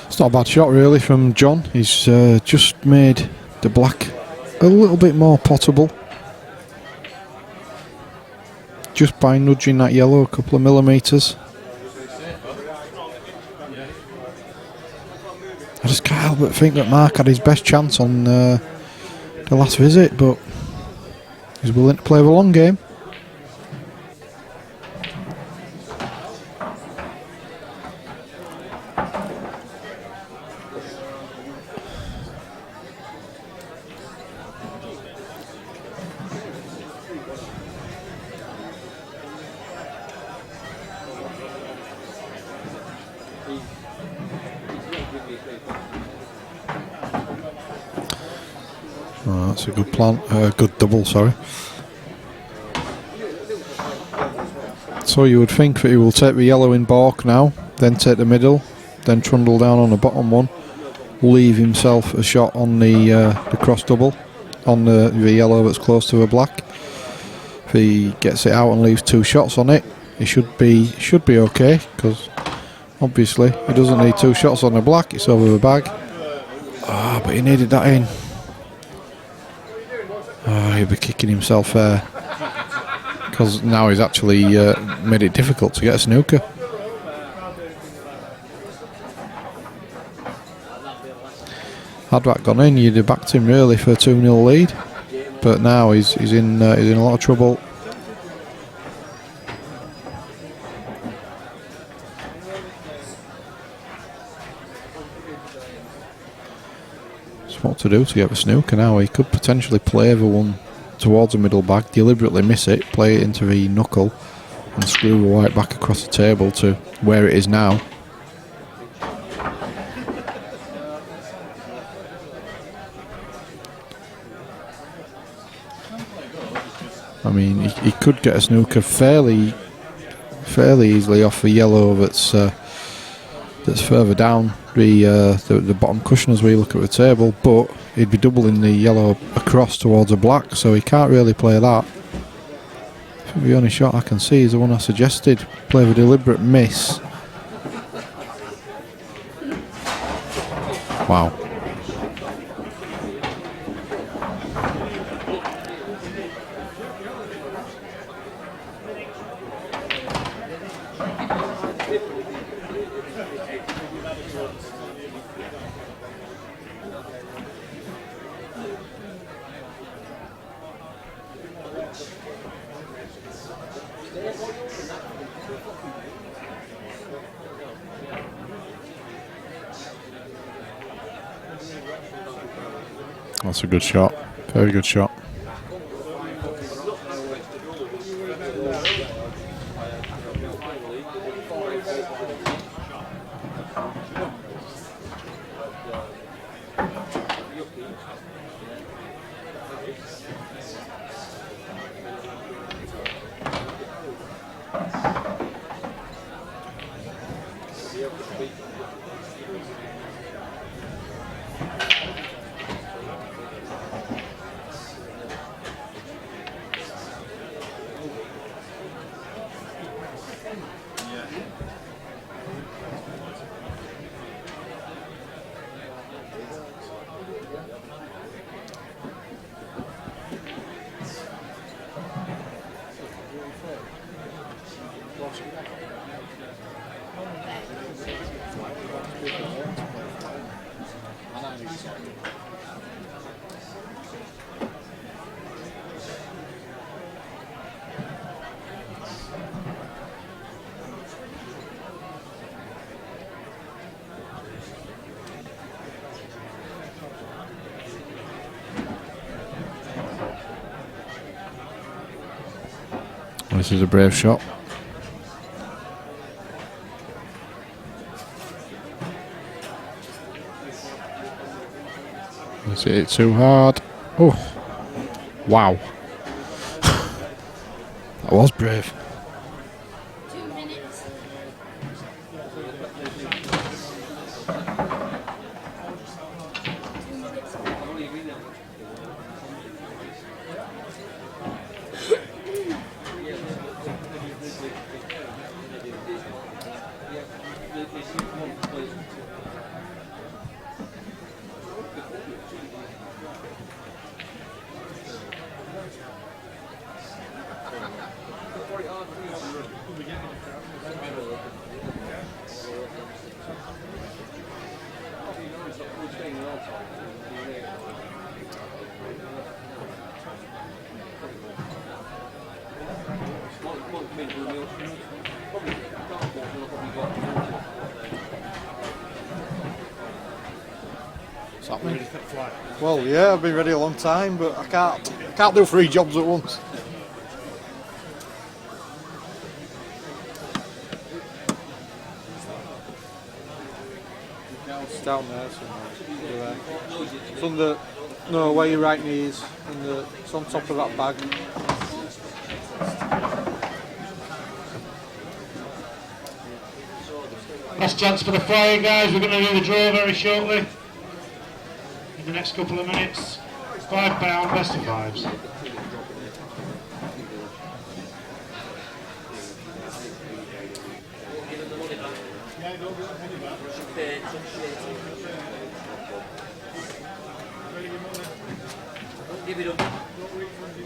It's not a bad shot really from John. He's just made the black a little bit more potable. Just by nudging that yellow a couple of millimetres. I just can't help but think that Mark had his best chance on the last visit, but he's willing to play the long game. Oh, that's a good plan. Good double, sorry. So you would think that he will take the yellow in balk now, then take the middle, then trundle down on the bottom one, leave himself a shot on the cross double, on the yellow that's close to the black. If he gets it out and leaves 2 shots on it, he should be okay, because obviously he doesn't need 2 shots on the black. It's over the bag. Ah, but he needed that in. Oh, he'll be kicking himself there, because now he's actually made it difficult to get a snooker. Had that gone in, you'd have backed him really for a 2-0 lead, but now he's in a lot of trouble. What to do to get the snooker now? He could potentially play the one towards the middle bag, deliberately miss it, play it into the knuckle and screw the white back across the table to where it is now. I mean, he could get a snooker fairly easily off the yellow that's further down the bottom cushion as we look at the table, but he'd be doubling the yellow across towards the black, so he can't really play that. I think the only shot I can see is the one I suggested, play the deliberate miss. Wow. That's a good shot. Very good shot. This is a brave shot. Let's hit it too hard. Oh, wow. That was brave. 2 minutes. Well, yeah, I've been ready a long time, but I can't do 3 jobs at once. It's down there somewhere. It's under, no, where your right knee is, it's on top of that bag. Last chance for the flyer, guys. We're going to do the draw very shortly. In the next couple of minutes. £5, best of fives. Give it up.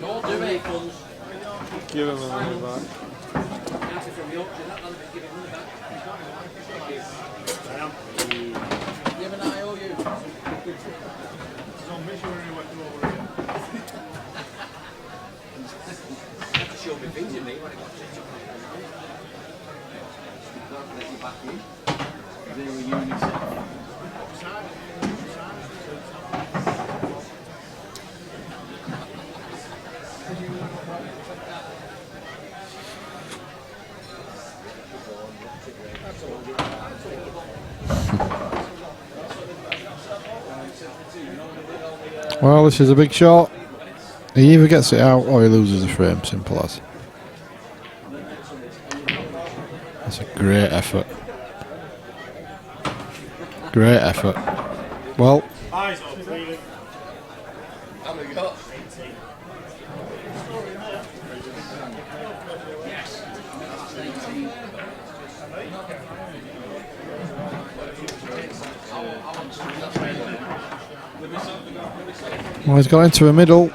Don't do it. Give him the money back. From Yorkshire, that man give him money back. Give an IOU. Have to show me things in me when I got to don't let you back in. They were unisex. Well, this is a big shot. He either gets it out or he loses the frame. Simple as. That's a great effort. Great effort. Well, Eyes up, really. How many you got? well, he's got into a middle.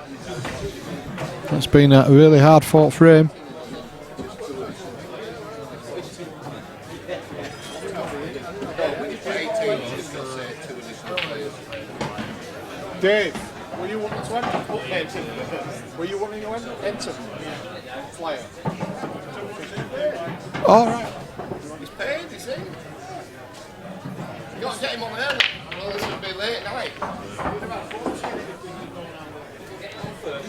That's been a really hard fought frame. Dave, were you wanting to enter? Were you wanting to enter? Flyer. All right. He's paid, you see. You got to get him on there. Oh, this will be late night.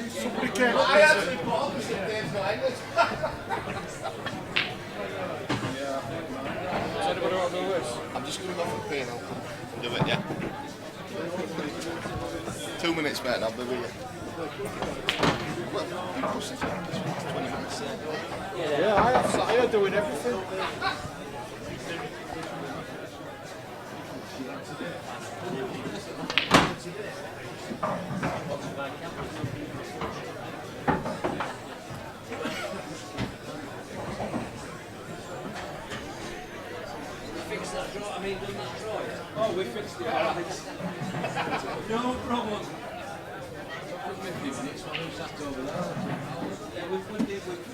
Somebody came. I actually put opposite Dave's behind us. Does anybody want to do this? I'm just going to go for a pee and I'll do it, yeah? 2 minutes, mate, and I'll be with you. Well, you push it 20 minutes. Yeah, I have sat here doing everything. Oh, we fixed it, alright. No problem. 50 minutes while we sat over there. Yeah, we took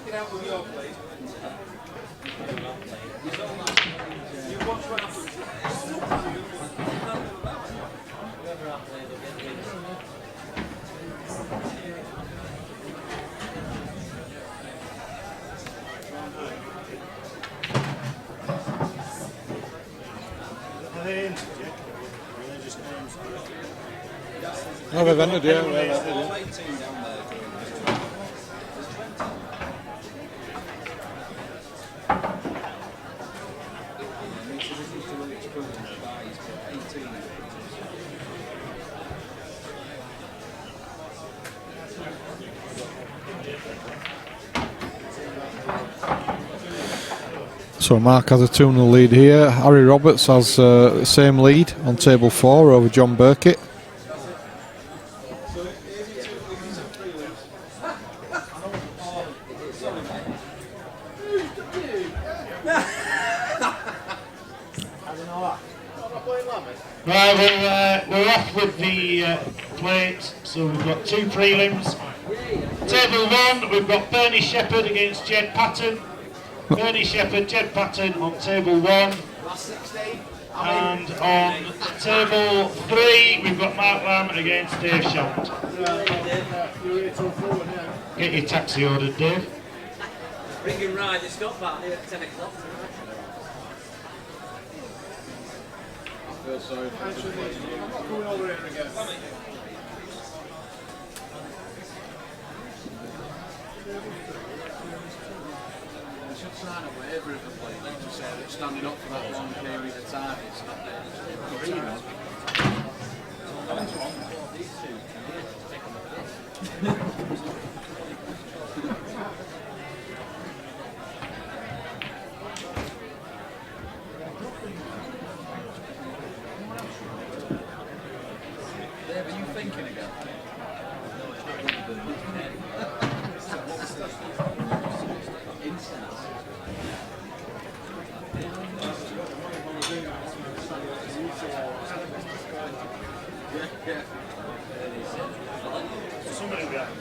it out with your plate. You watch what happens. Whoever I played will get rid of it. No, they've ended, yeah. So Mark has a 2-0 lead here. Harry Roberts has the same lead on table 4 over John Burkitt. Right, we're off with the plates, so we've got 2 prelims. Table 1, we've got Bernie Shepherd against Jed Patton. Bernie Shepherd, Jed Patton on table 1. And on table 3, we've got Mark Lamb against Dave Shant. Get your taxi ordered, Dave. Bring him right, it's got back here at 10 o'clock. I feel sorry for I'm not going over here again. They should sign a waiver of the plate to say that standing up for that long period of time is not Dave, are you thinking again? Somebody will be happy.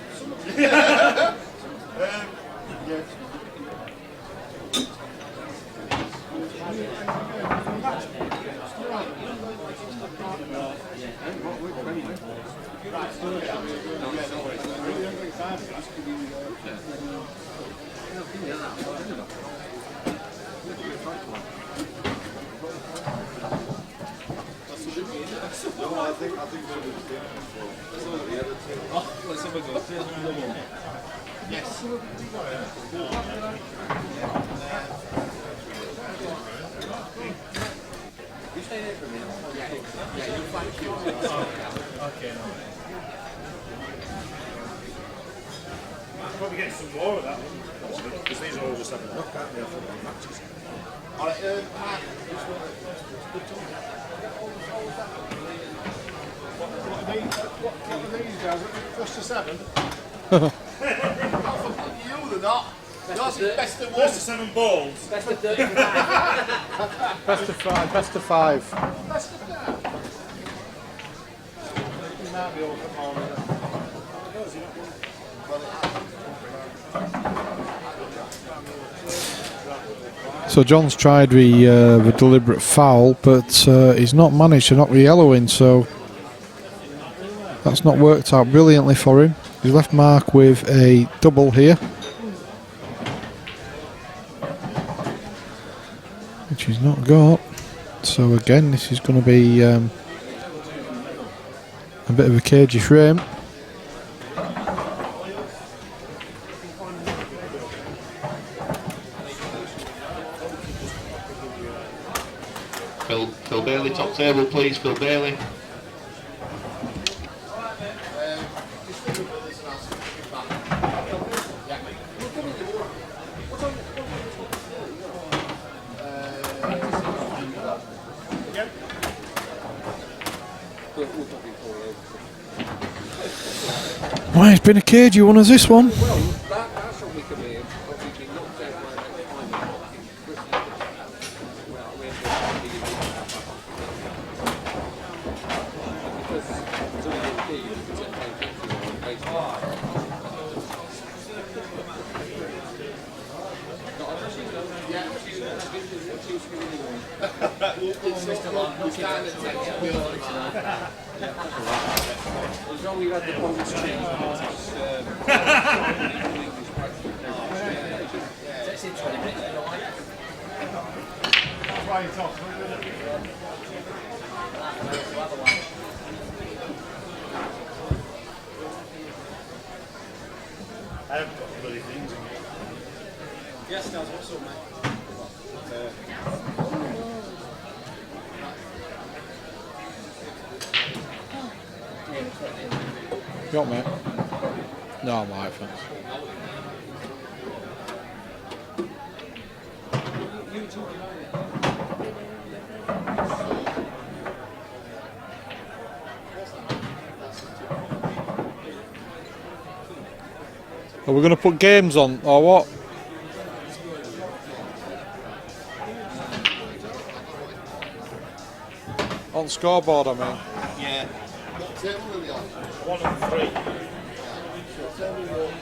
Yes. You stay there for a minute. Yeah, you'll thank you. Okay, no. Probably get some more of that one, because these are all just having a look, aren't they, after the matches. Alright, What are these guys? First to 7? You, they're not. Yours is best of 1. First to 7 balls. Best of 35. Best of 5. Best of 5. Best of 5. You might be able to put more in there. So John's tried the deliberate foul, but he's not managed to knock the yellow in, so that's not worked out brilliantly for him. He's left Mark with a double here, which he's not got. So again, this is going to be a bit of a cagey frame. Phil Bailey, top table please, Phil Bailey. Why, it's been a cagey one as this one. I haven't got bloody things in it. Yes, Nels, what's up, mate? You got mate? No, I'm alright, thanks. Are we going to put games on or what? On scoreboard, I mean. Yeah. What table are they on? 1 and 3. What table are you on?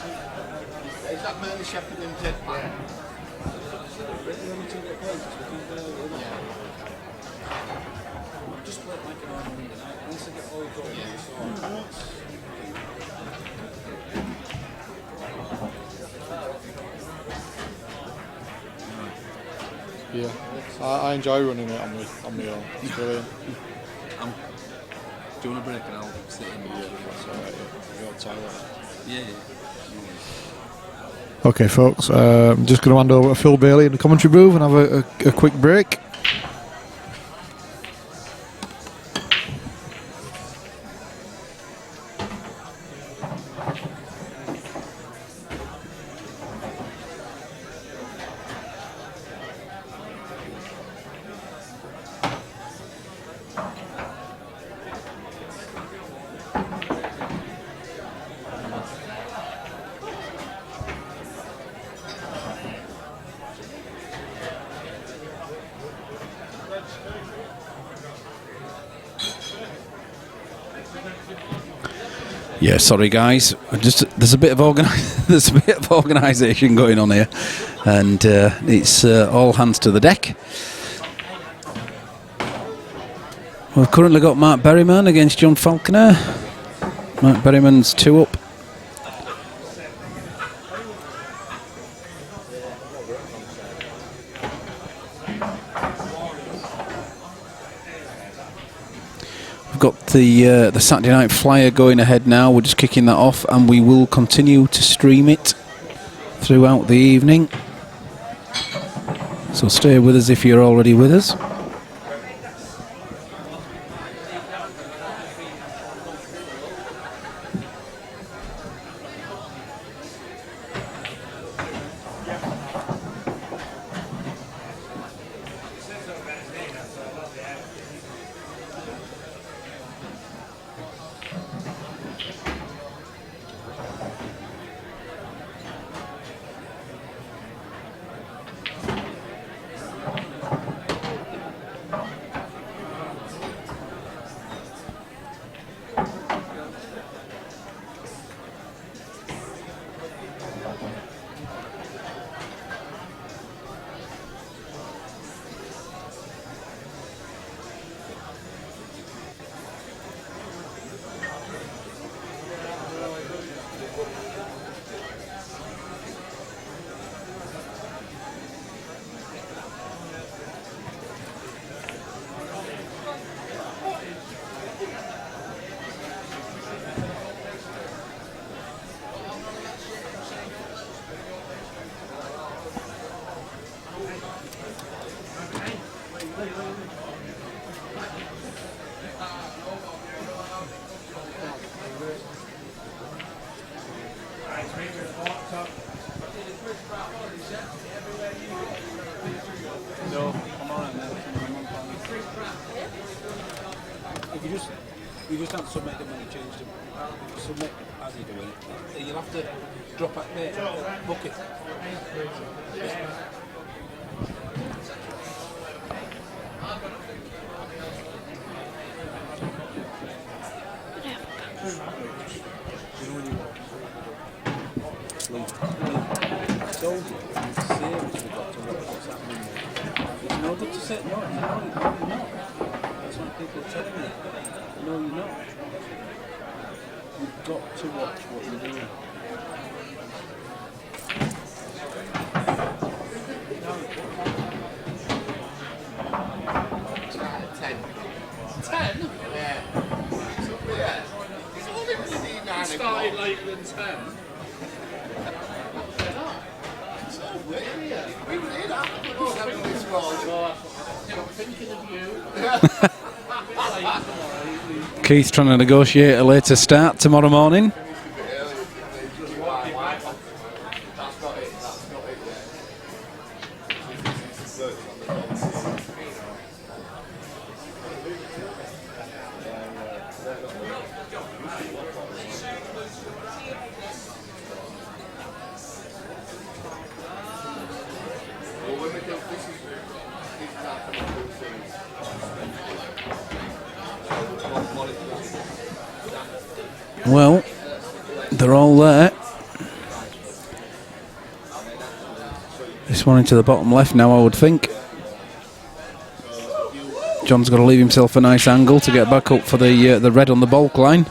Is that Merlin Shepherd and Ted Pat? Just play it like an ordinary night. Once I get all going, Yeah, I enjoy running it on my own. It's brilliant. Do you want a break and I'll sit in? Yeah, that's alright. Yeah. You're Tyler. Yeah. Okay, folks, I'm just going to hand over to Phil Bailey in the commentary booth and have a quick break. Yeah, sorry guys. There's a bit of organisation going on here, and it's all hands to the deck. We've currently got Mark Berryman against John Falconer. Mark Berryman's 2 up. We've got the Saturday Night Flyer going ahead now. We're just kicking that off, and we will continue to stream it throughout the evening. So stay with us if you're already with us. can't submit them when you change them. Submit as you're doing it. You'll have to drop at the bucket. It's no good to say no, you're not. That's why people are telling me. No, you're not. You've got to watch what you're doing. It started later than 10. We did after this one. Thinking of you. Keith trying to negotiate a later start tomorrow morning. Well, they're all there. This one into the bottom left now, I would think. John's got to leave himself a nice angle to get back up for the red on the bulk line.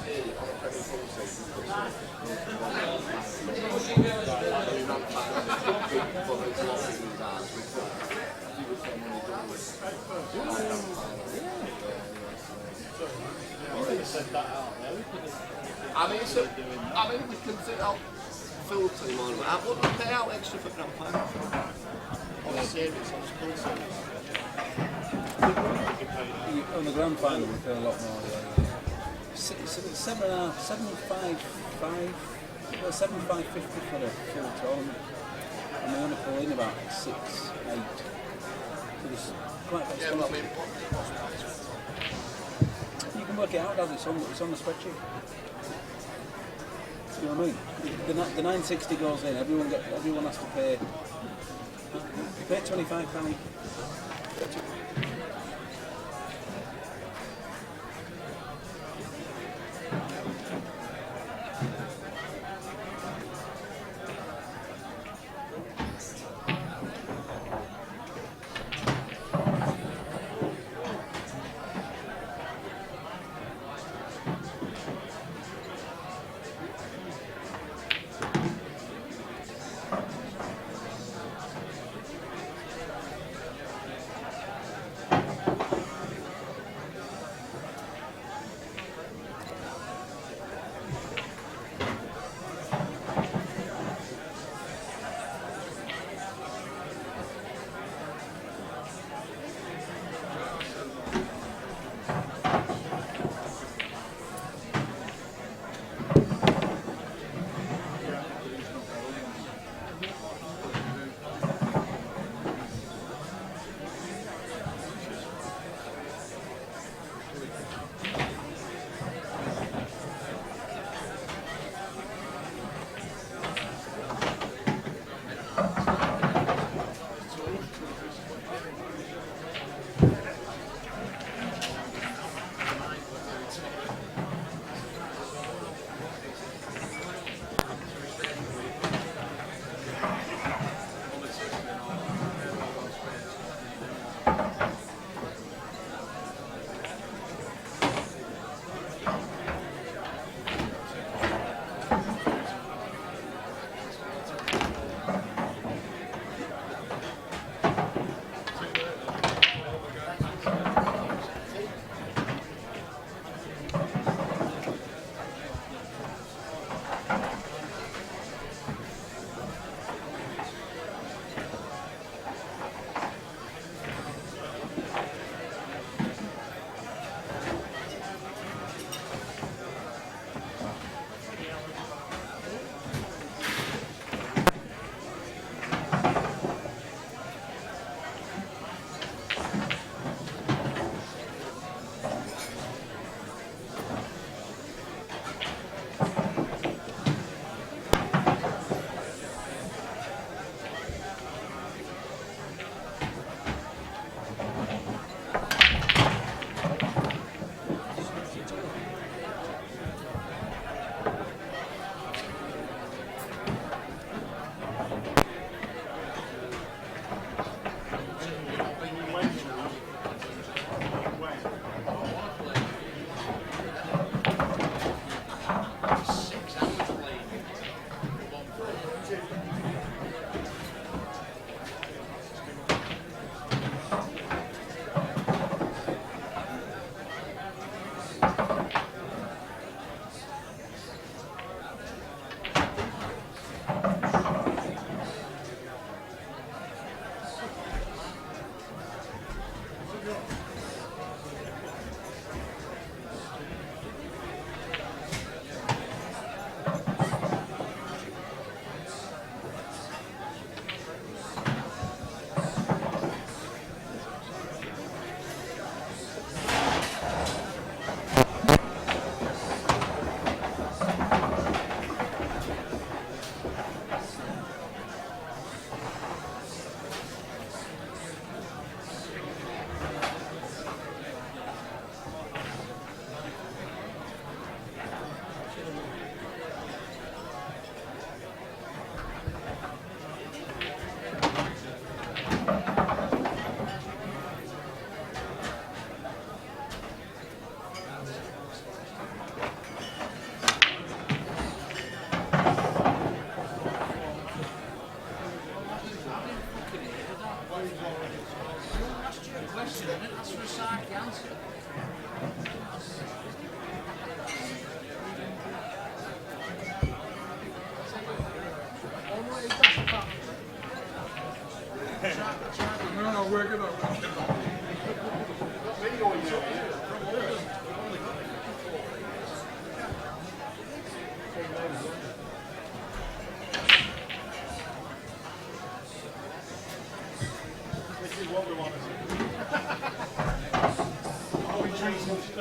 I mean, we can sit out full team on it. What do they pay out extra for grand final? On the series, on the school series. On the grand final, we pay a lot more. $7,550 for the full tournament, and we only pull in about 6, 8. So it's quite expensive. You can work it out as it's on the spreadsheet. You know what I mean? The 960 goes in. Everyone has to pay £25.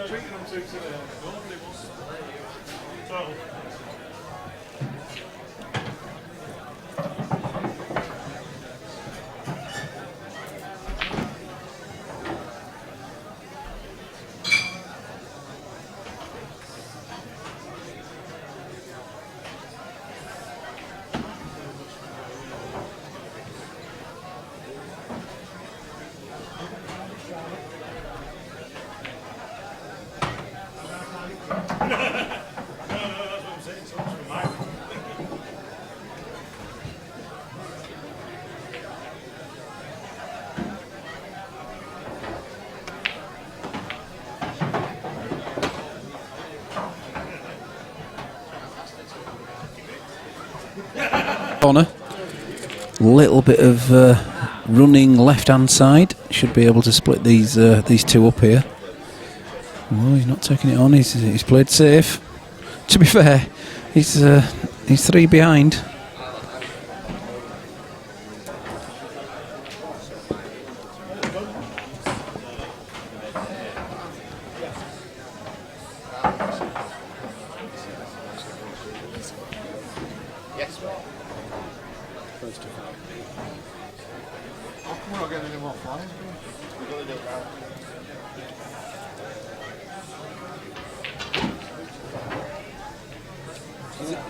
Treating them too today. So. Corner. Little bit of running left hand side. Should be able to split these two up here. Oh, he's not taking it on. He's played safe. To be fair, he's 3 behind.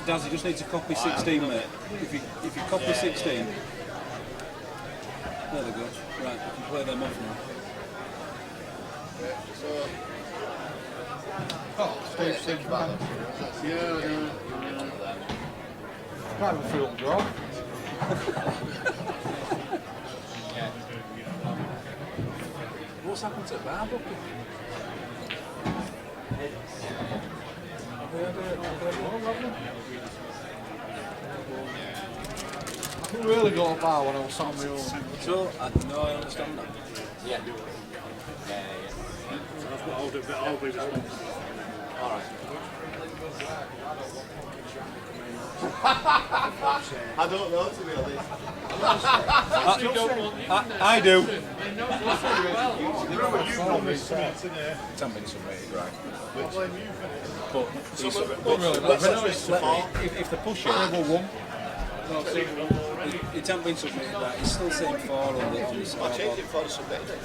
Daz, you just need to copy 16, mate. If you copy 16, there they go. Right, you can play them off now. Steve thinks about them. Yeah. Kind of a field job. What's happened to the bar booking? I really got a bar when I was on my own. So, I understand that. Yeah. So I've got to I'll be responsible. Alright. I don't know, to be honest. I do. It's haven't been submitted, right. But if they push it, it hasn't been submitted, right? It's still saying 4 on the scoreboard. I changed it for the submitted.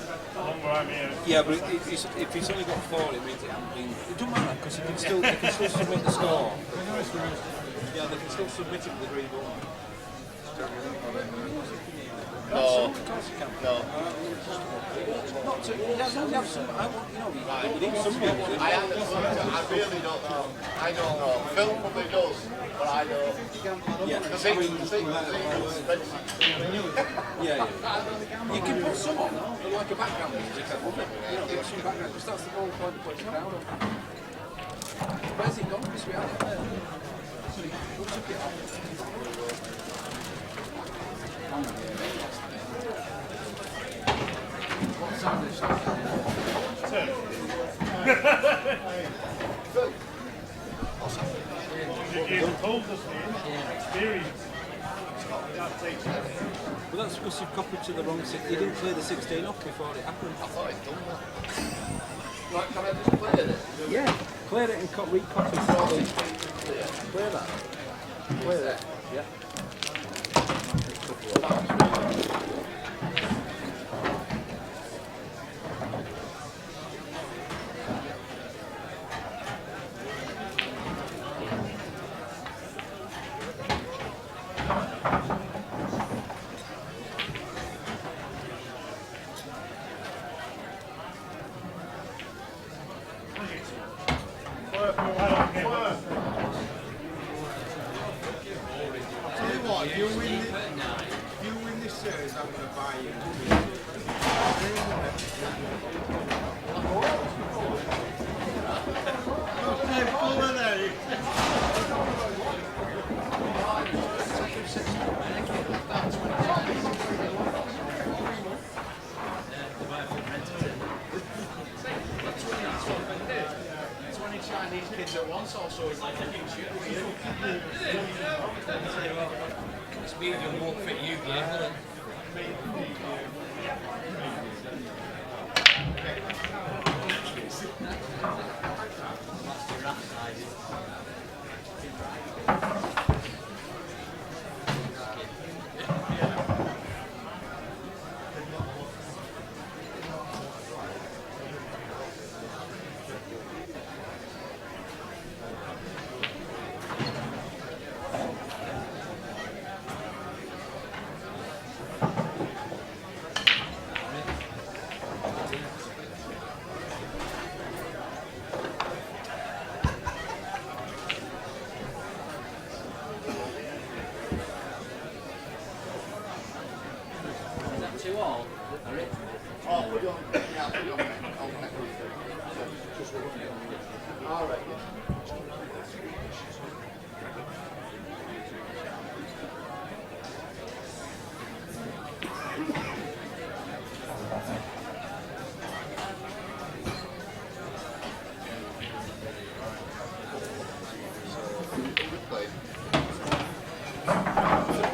Yeah, but if it's only got 4, it means it hasn't been. It doesn't matter because you can still submit the score. Yeah, they can still submit it with the green button. No. Of course you can. No. Not to, have some, we need some people. I really don't know. I don't know. Phil probably does, but I don't. Yeah. Because he Yeah. You can put some on, like a background music, put some background, because that's the whole point of putting crowd on. Where's it gone? Because we had it there. Who took it off? What sound is that? Well, that's because you've copied to the wrong 16. You didn't clear the 16 off before it happened. I thought I'd done that. Right, can I just clear it? Yeah, clear it and recopy. Clear that. Clear that. Yeah. If you win this series, I'm going to buy you. This medium won't fit you, Glenn.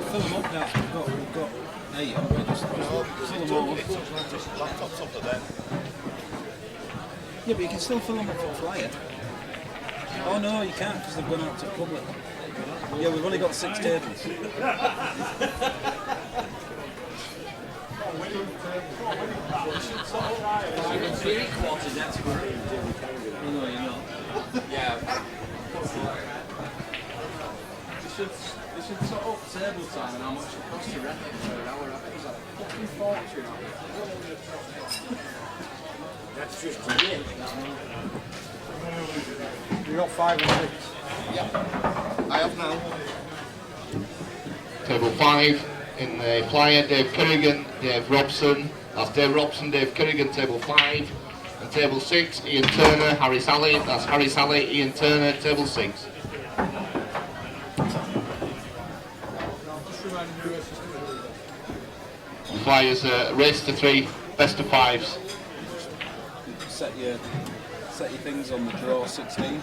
Fill them up now. We've got 8. Fill them all up. Laptop's up there. Yeah, but you can still fill them up for flyer. Oh no, you can't because they've gone out to the public. Yeah, we've only got 6 tables. No, you're not. Yeah. They should sort up table time and how much it costs to rent it for an hour. I bet it's like a fucking fortune. That's just a year. You got 5 and 6. Yeah, I have now. Table 5 in the flyer, Dave Currigan, Dave Robson. That's Dave Robson, Dave Currigan, table 5. And table 6, Ian Turner, Harry Sally. That's Harry Sally, Ian Turner, table 6. Flyers race to 3, best of 5s. Set your things on the draw 16.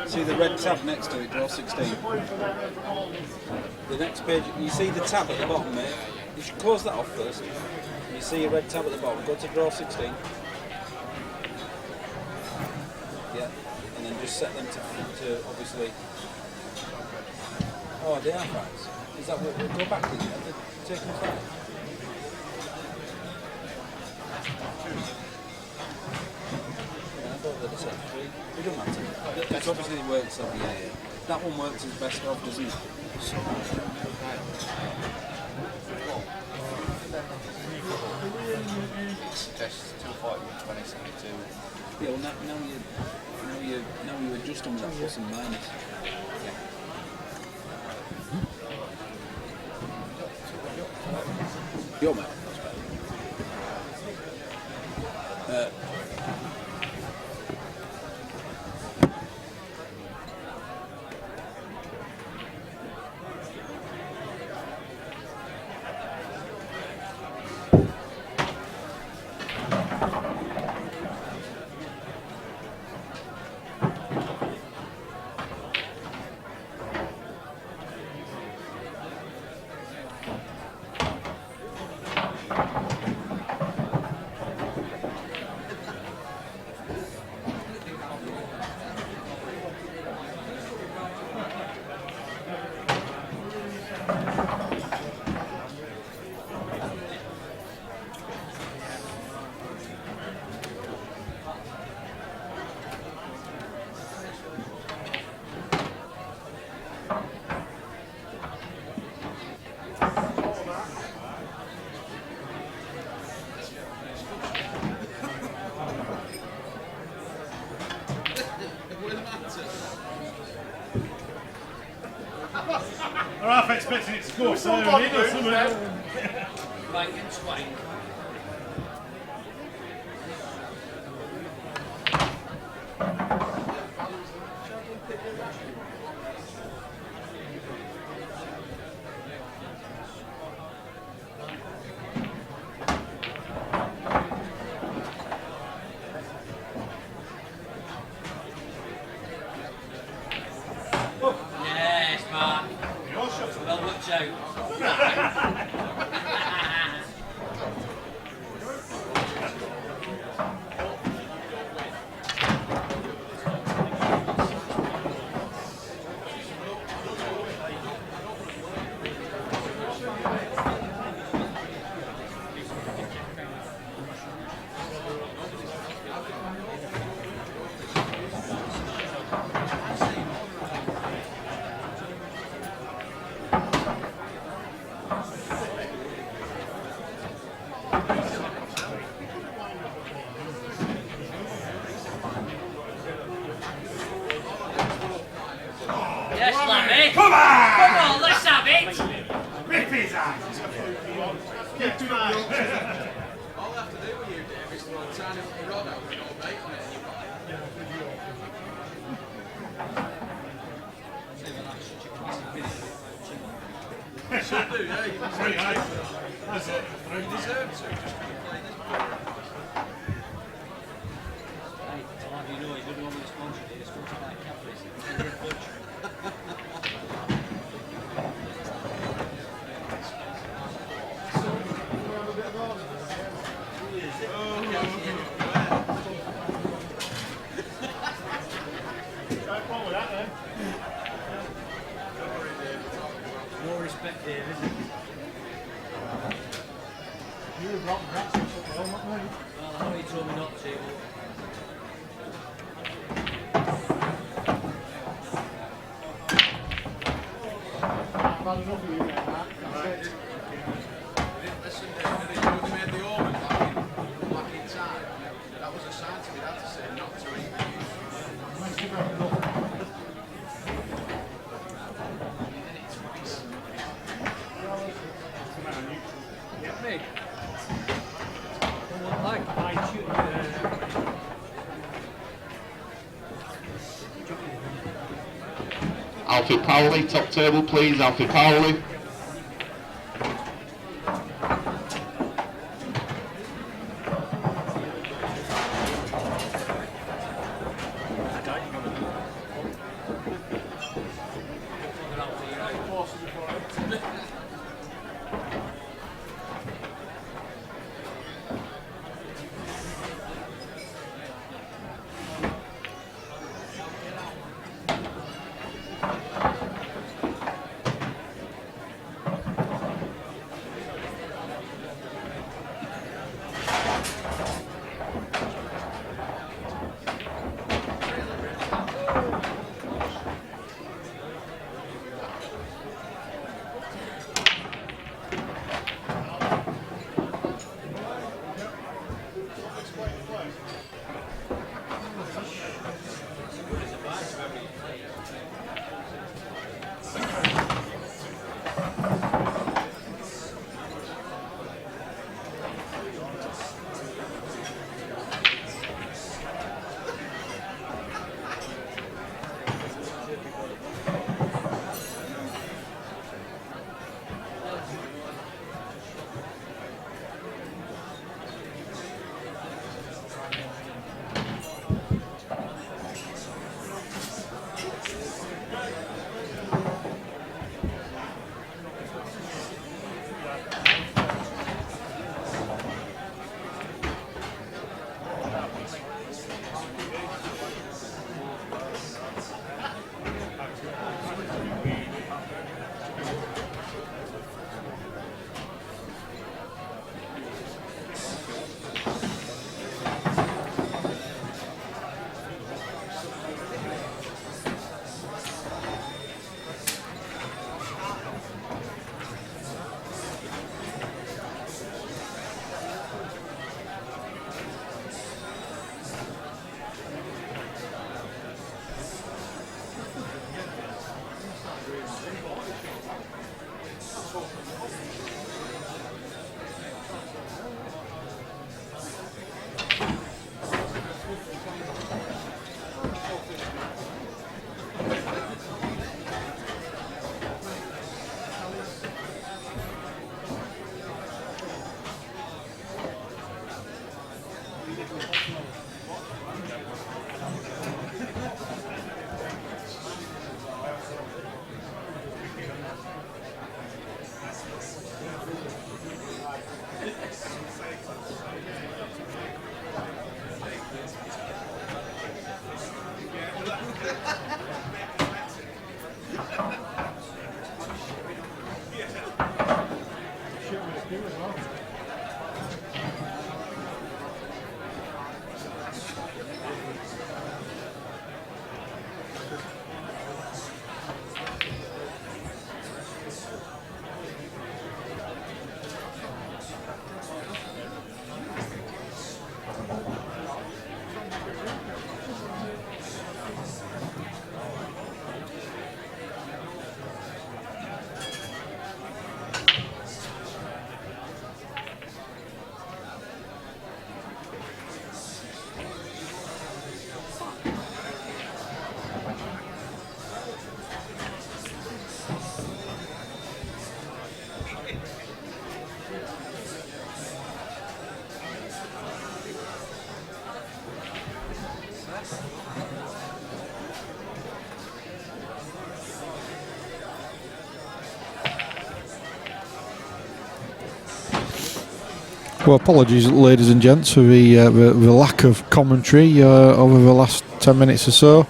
See the red tab next to it, draw 16. The next page, you see the tab at the bottom, mate. You should close that off first. You see a red tab at the bottom, go to draw 16. Yeah, and then just set them to obviously. Oh, they are 5s. Is that what we'll go back to? Have they taken 5? It doesn't matter. It obviously works over here. That one works as best of, doesn't it? Test 241, 2072. Yeah, well now you adjust them with that plus and minus. Your man. I'm half expecting it to go so early, or something. Blank and swank. Yes, Mark. Well, watch out. Yes, Lammy. Come on, let's have it. Rip his ass. All I have to do with you, Dave, is to turn the rod out and go bait on it and you should do, yeah. You deserve to. Just play this ball. Hey, I'll have you know, he's been on with the sponsor today, he's sponsored by Cadbury's. No respect, Dave, is it? You were dropping that since at home, not me. Well, I know you told me not to, I've had enough of you getting that. That's it. You didn't listen, Dave, did you? When we made the omen back in time, that was a sign to me, that to say not to even use. Makes you very good. me. Like I shoot. Alfie Powley, top table please, Alfie Powley. Well, apologies, ladies and gents, for the lack of commentary over the last 10 minutes or so.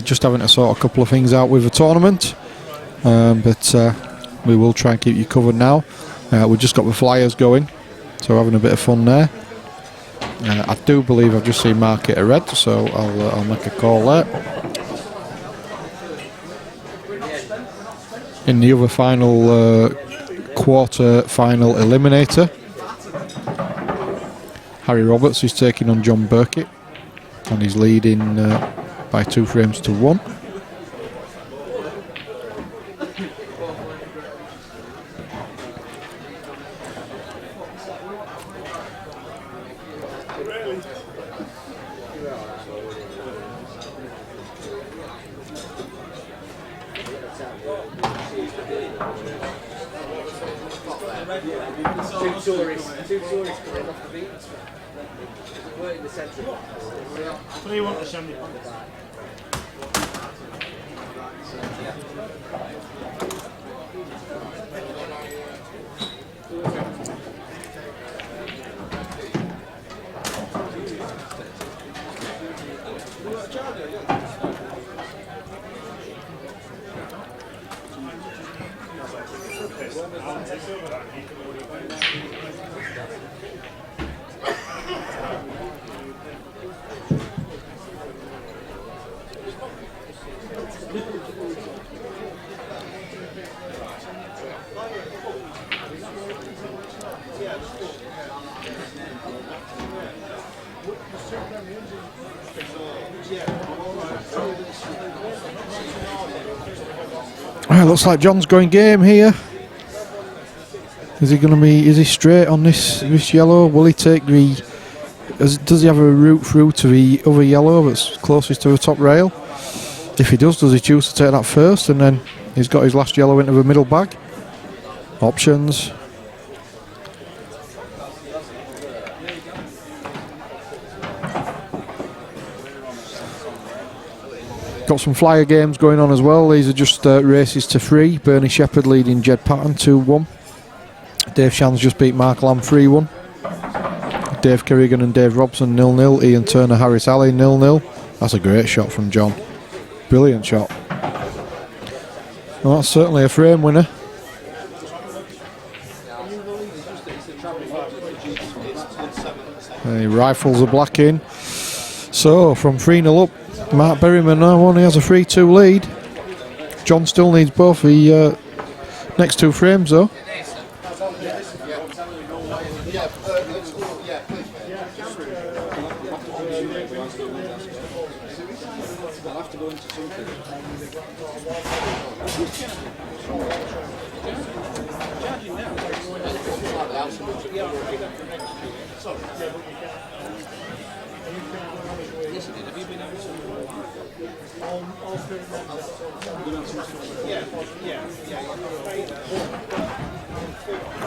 Just having to sort a couple of things out with the tournament, but we will try and keep you covered now. We've just got the flyers going, so having a bit of fun there. I do believe I've just seen Mark hit a red, so I'll make a call there. In the other final quarter-final eliminator, Harry Roberts is taking on John Burkett, and he's leading by 2 frames to 1. Two tourists coming off the beach. We're in the centre. What do you want to send me? Well, looks like John's going game here. Is he going to be? Is he straight on this yellow? Will he take the? Does he have a route through to the other yellow that's closest to the top rail? If he does he choose to take that first, and then he's got his last yellow into the middle bag? Options. Got some flyer games going on as well. These are just races to 3. Bernie Shepherd leading Jed Patton 2-1. Dave Shan's just beat Mark Lamb 3-1. Dave Kerrigan and Dave Robson 0-0. Ian Turner, Harris Alley 0-0. That's a great shot from John. Brilliant shot. Well, that's certainly a frame winner. He rifles the black in. So from 3-0 up, Mark Berryman now only has a 3-2 lead. John still needs both the next 2 frames though.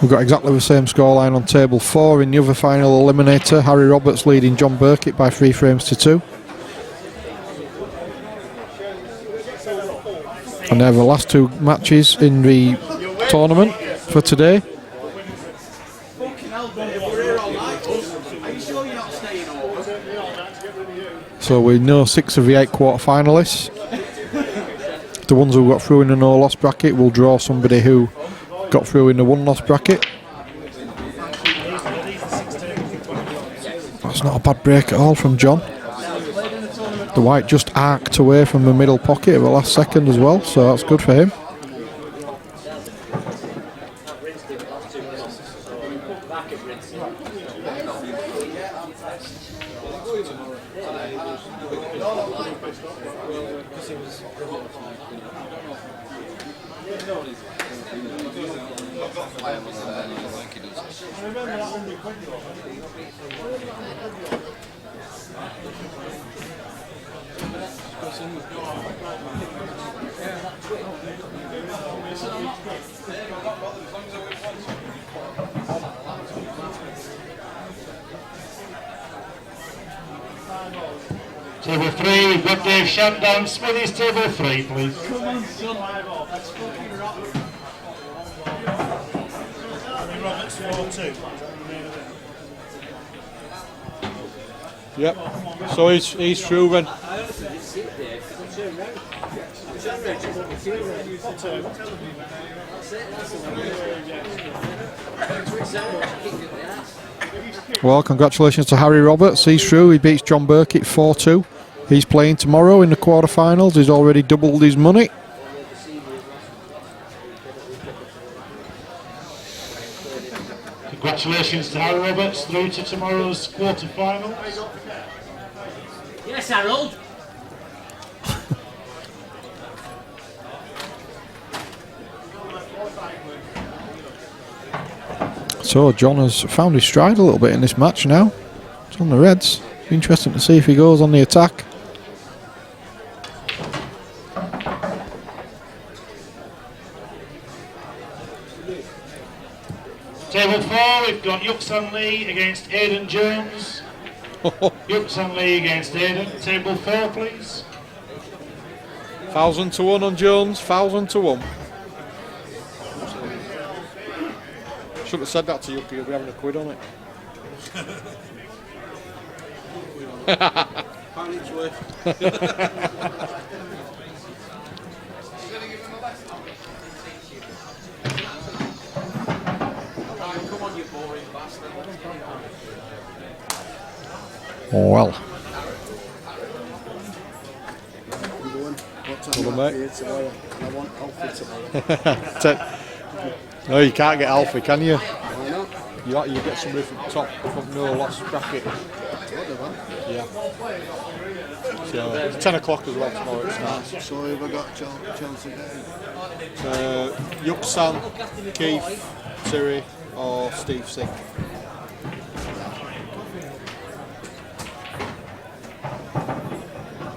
We've got exactly the same scoreline on table 4 in the other final eliminator. Harry Roberts leading John Burkett by 3 frames to 2. And they're the last 2 matches in the tournament for today. So we know 6 of the 8 quarter finalists. The ones who got through in the no-loss bracket will draw somebody who got through in the one-loss bracket. That's not a bad break at all from John. The white just arced away from the middle pocket at the last second as well, so that's good for him. Table 3, we've got Dave Shandown. Smithies, table 3, please. Come on, son. That's fucking rock. Roberts 4-2. Yep. So he's through then. Well, congratulations to Harry Roberts. He's through. He beats John Burkitt 4-2. He's playing tomorrow in the quarterfinals. He's already doubled his money. Congratulations to Harry Roberts, through to tomorrow's quarter-final. Yes, Harold. So John has found his stride a little bit in this match now. It's on the Reds. Interesting to see if he goes on the attack. Table 4, we've got Yuxan Lee against Aidan Jones. Yuxan Lee against Aidan. Table 4, please. 1,000 to 1 on Jones. 1,000 to 1. Should have said that to you, you'll be having a quid on it. Pound each way. Come on, you boring bastard. Well. What time Hello, am mate. I here tomorrow? And I want Alfie tomorrow. No, you can't get Alfie, can you? Why not? You get somebody from top from no loss bracket. Yeah. So it's 10 o'clock as well tomorrow. It starts. So have I got Chelsea there? Yuxan, Keith, Terry, or Steve Singh.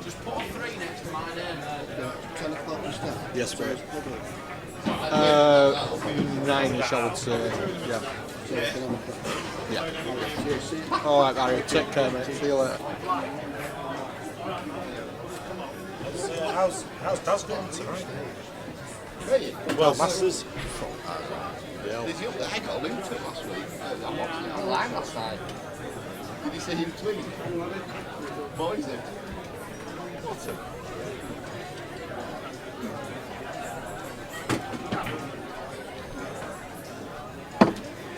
Just put a 3 next to my name. 10 o'clock you start? Yes, So mate. it's public. 9ish, I would say. Yeah. So it's 11 o'clock. Yeah. Alright, Barry. Take care, mate. See you later. How's Daz going tonight? Hey, Well, Masters. Did you I got linked to it last week? I'm watching it online last night. Did you see him tweet? What is it?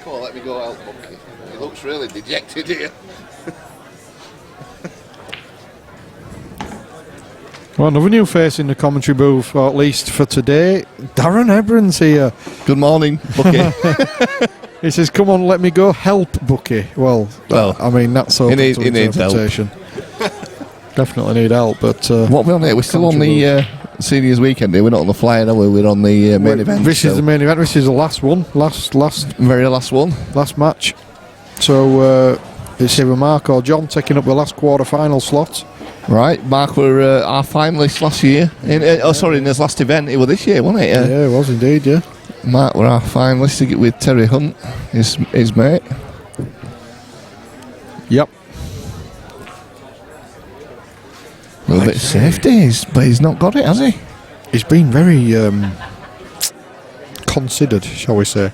Come on, let me go out, Bucky. He looks really dejected here. Well, another new face in the commentary booth, or at least for today. Darren Hebron's here. Good morning, Bucky. He says, "Come on, let me go help, Bucky." Well, I mean that's open to interpretation. Definitely need help, but what are we on here? We're still on the seniors weekend here. We're not on the flyer, are we? We're on the main event. This is the main event. This is the last one, last very last one, last match. So it's either Mark or John taking up the last quarter-final slot. Right, Mark were our finalists last year. In his last event. It was this year, wasn't it? Yeah, it was indeed. Yeah. Mark were our finalists to get with Terry Hunt, his mate. Yep. A little bit of safety, but he's not got it, has he? He's been very considered, shall we say,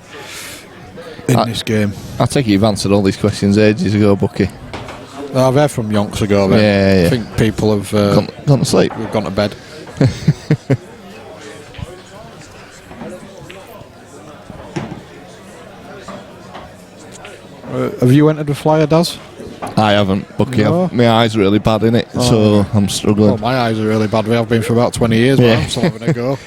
in this game. I take it you've answered all these questions ages ago, Bucky. I've heard from yonks ago. Then. Yeah. I think people have gone to sleep. We've gone to bed. Have you entered a flyer, Daz? I haven't, Bucky. No. My eyes are really bad in it, Oh. so I'm struggling. Well, my eyes are really bad. We have been for about 20 years, but Yeah. I'm still having a go.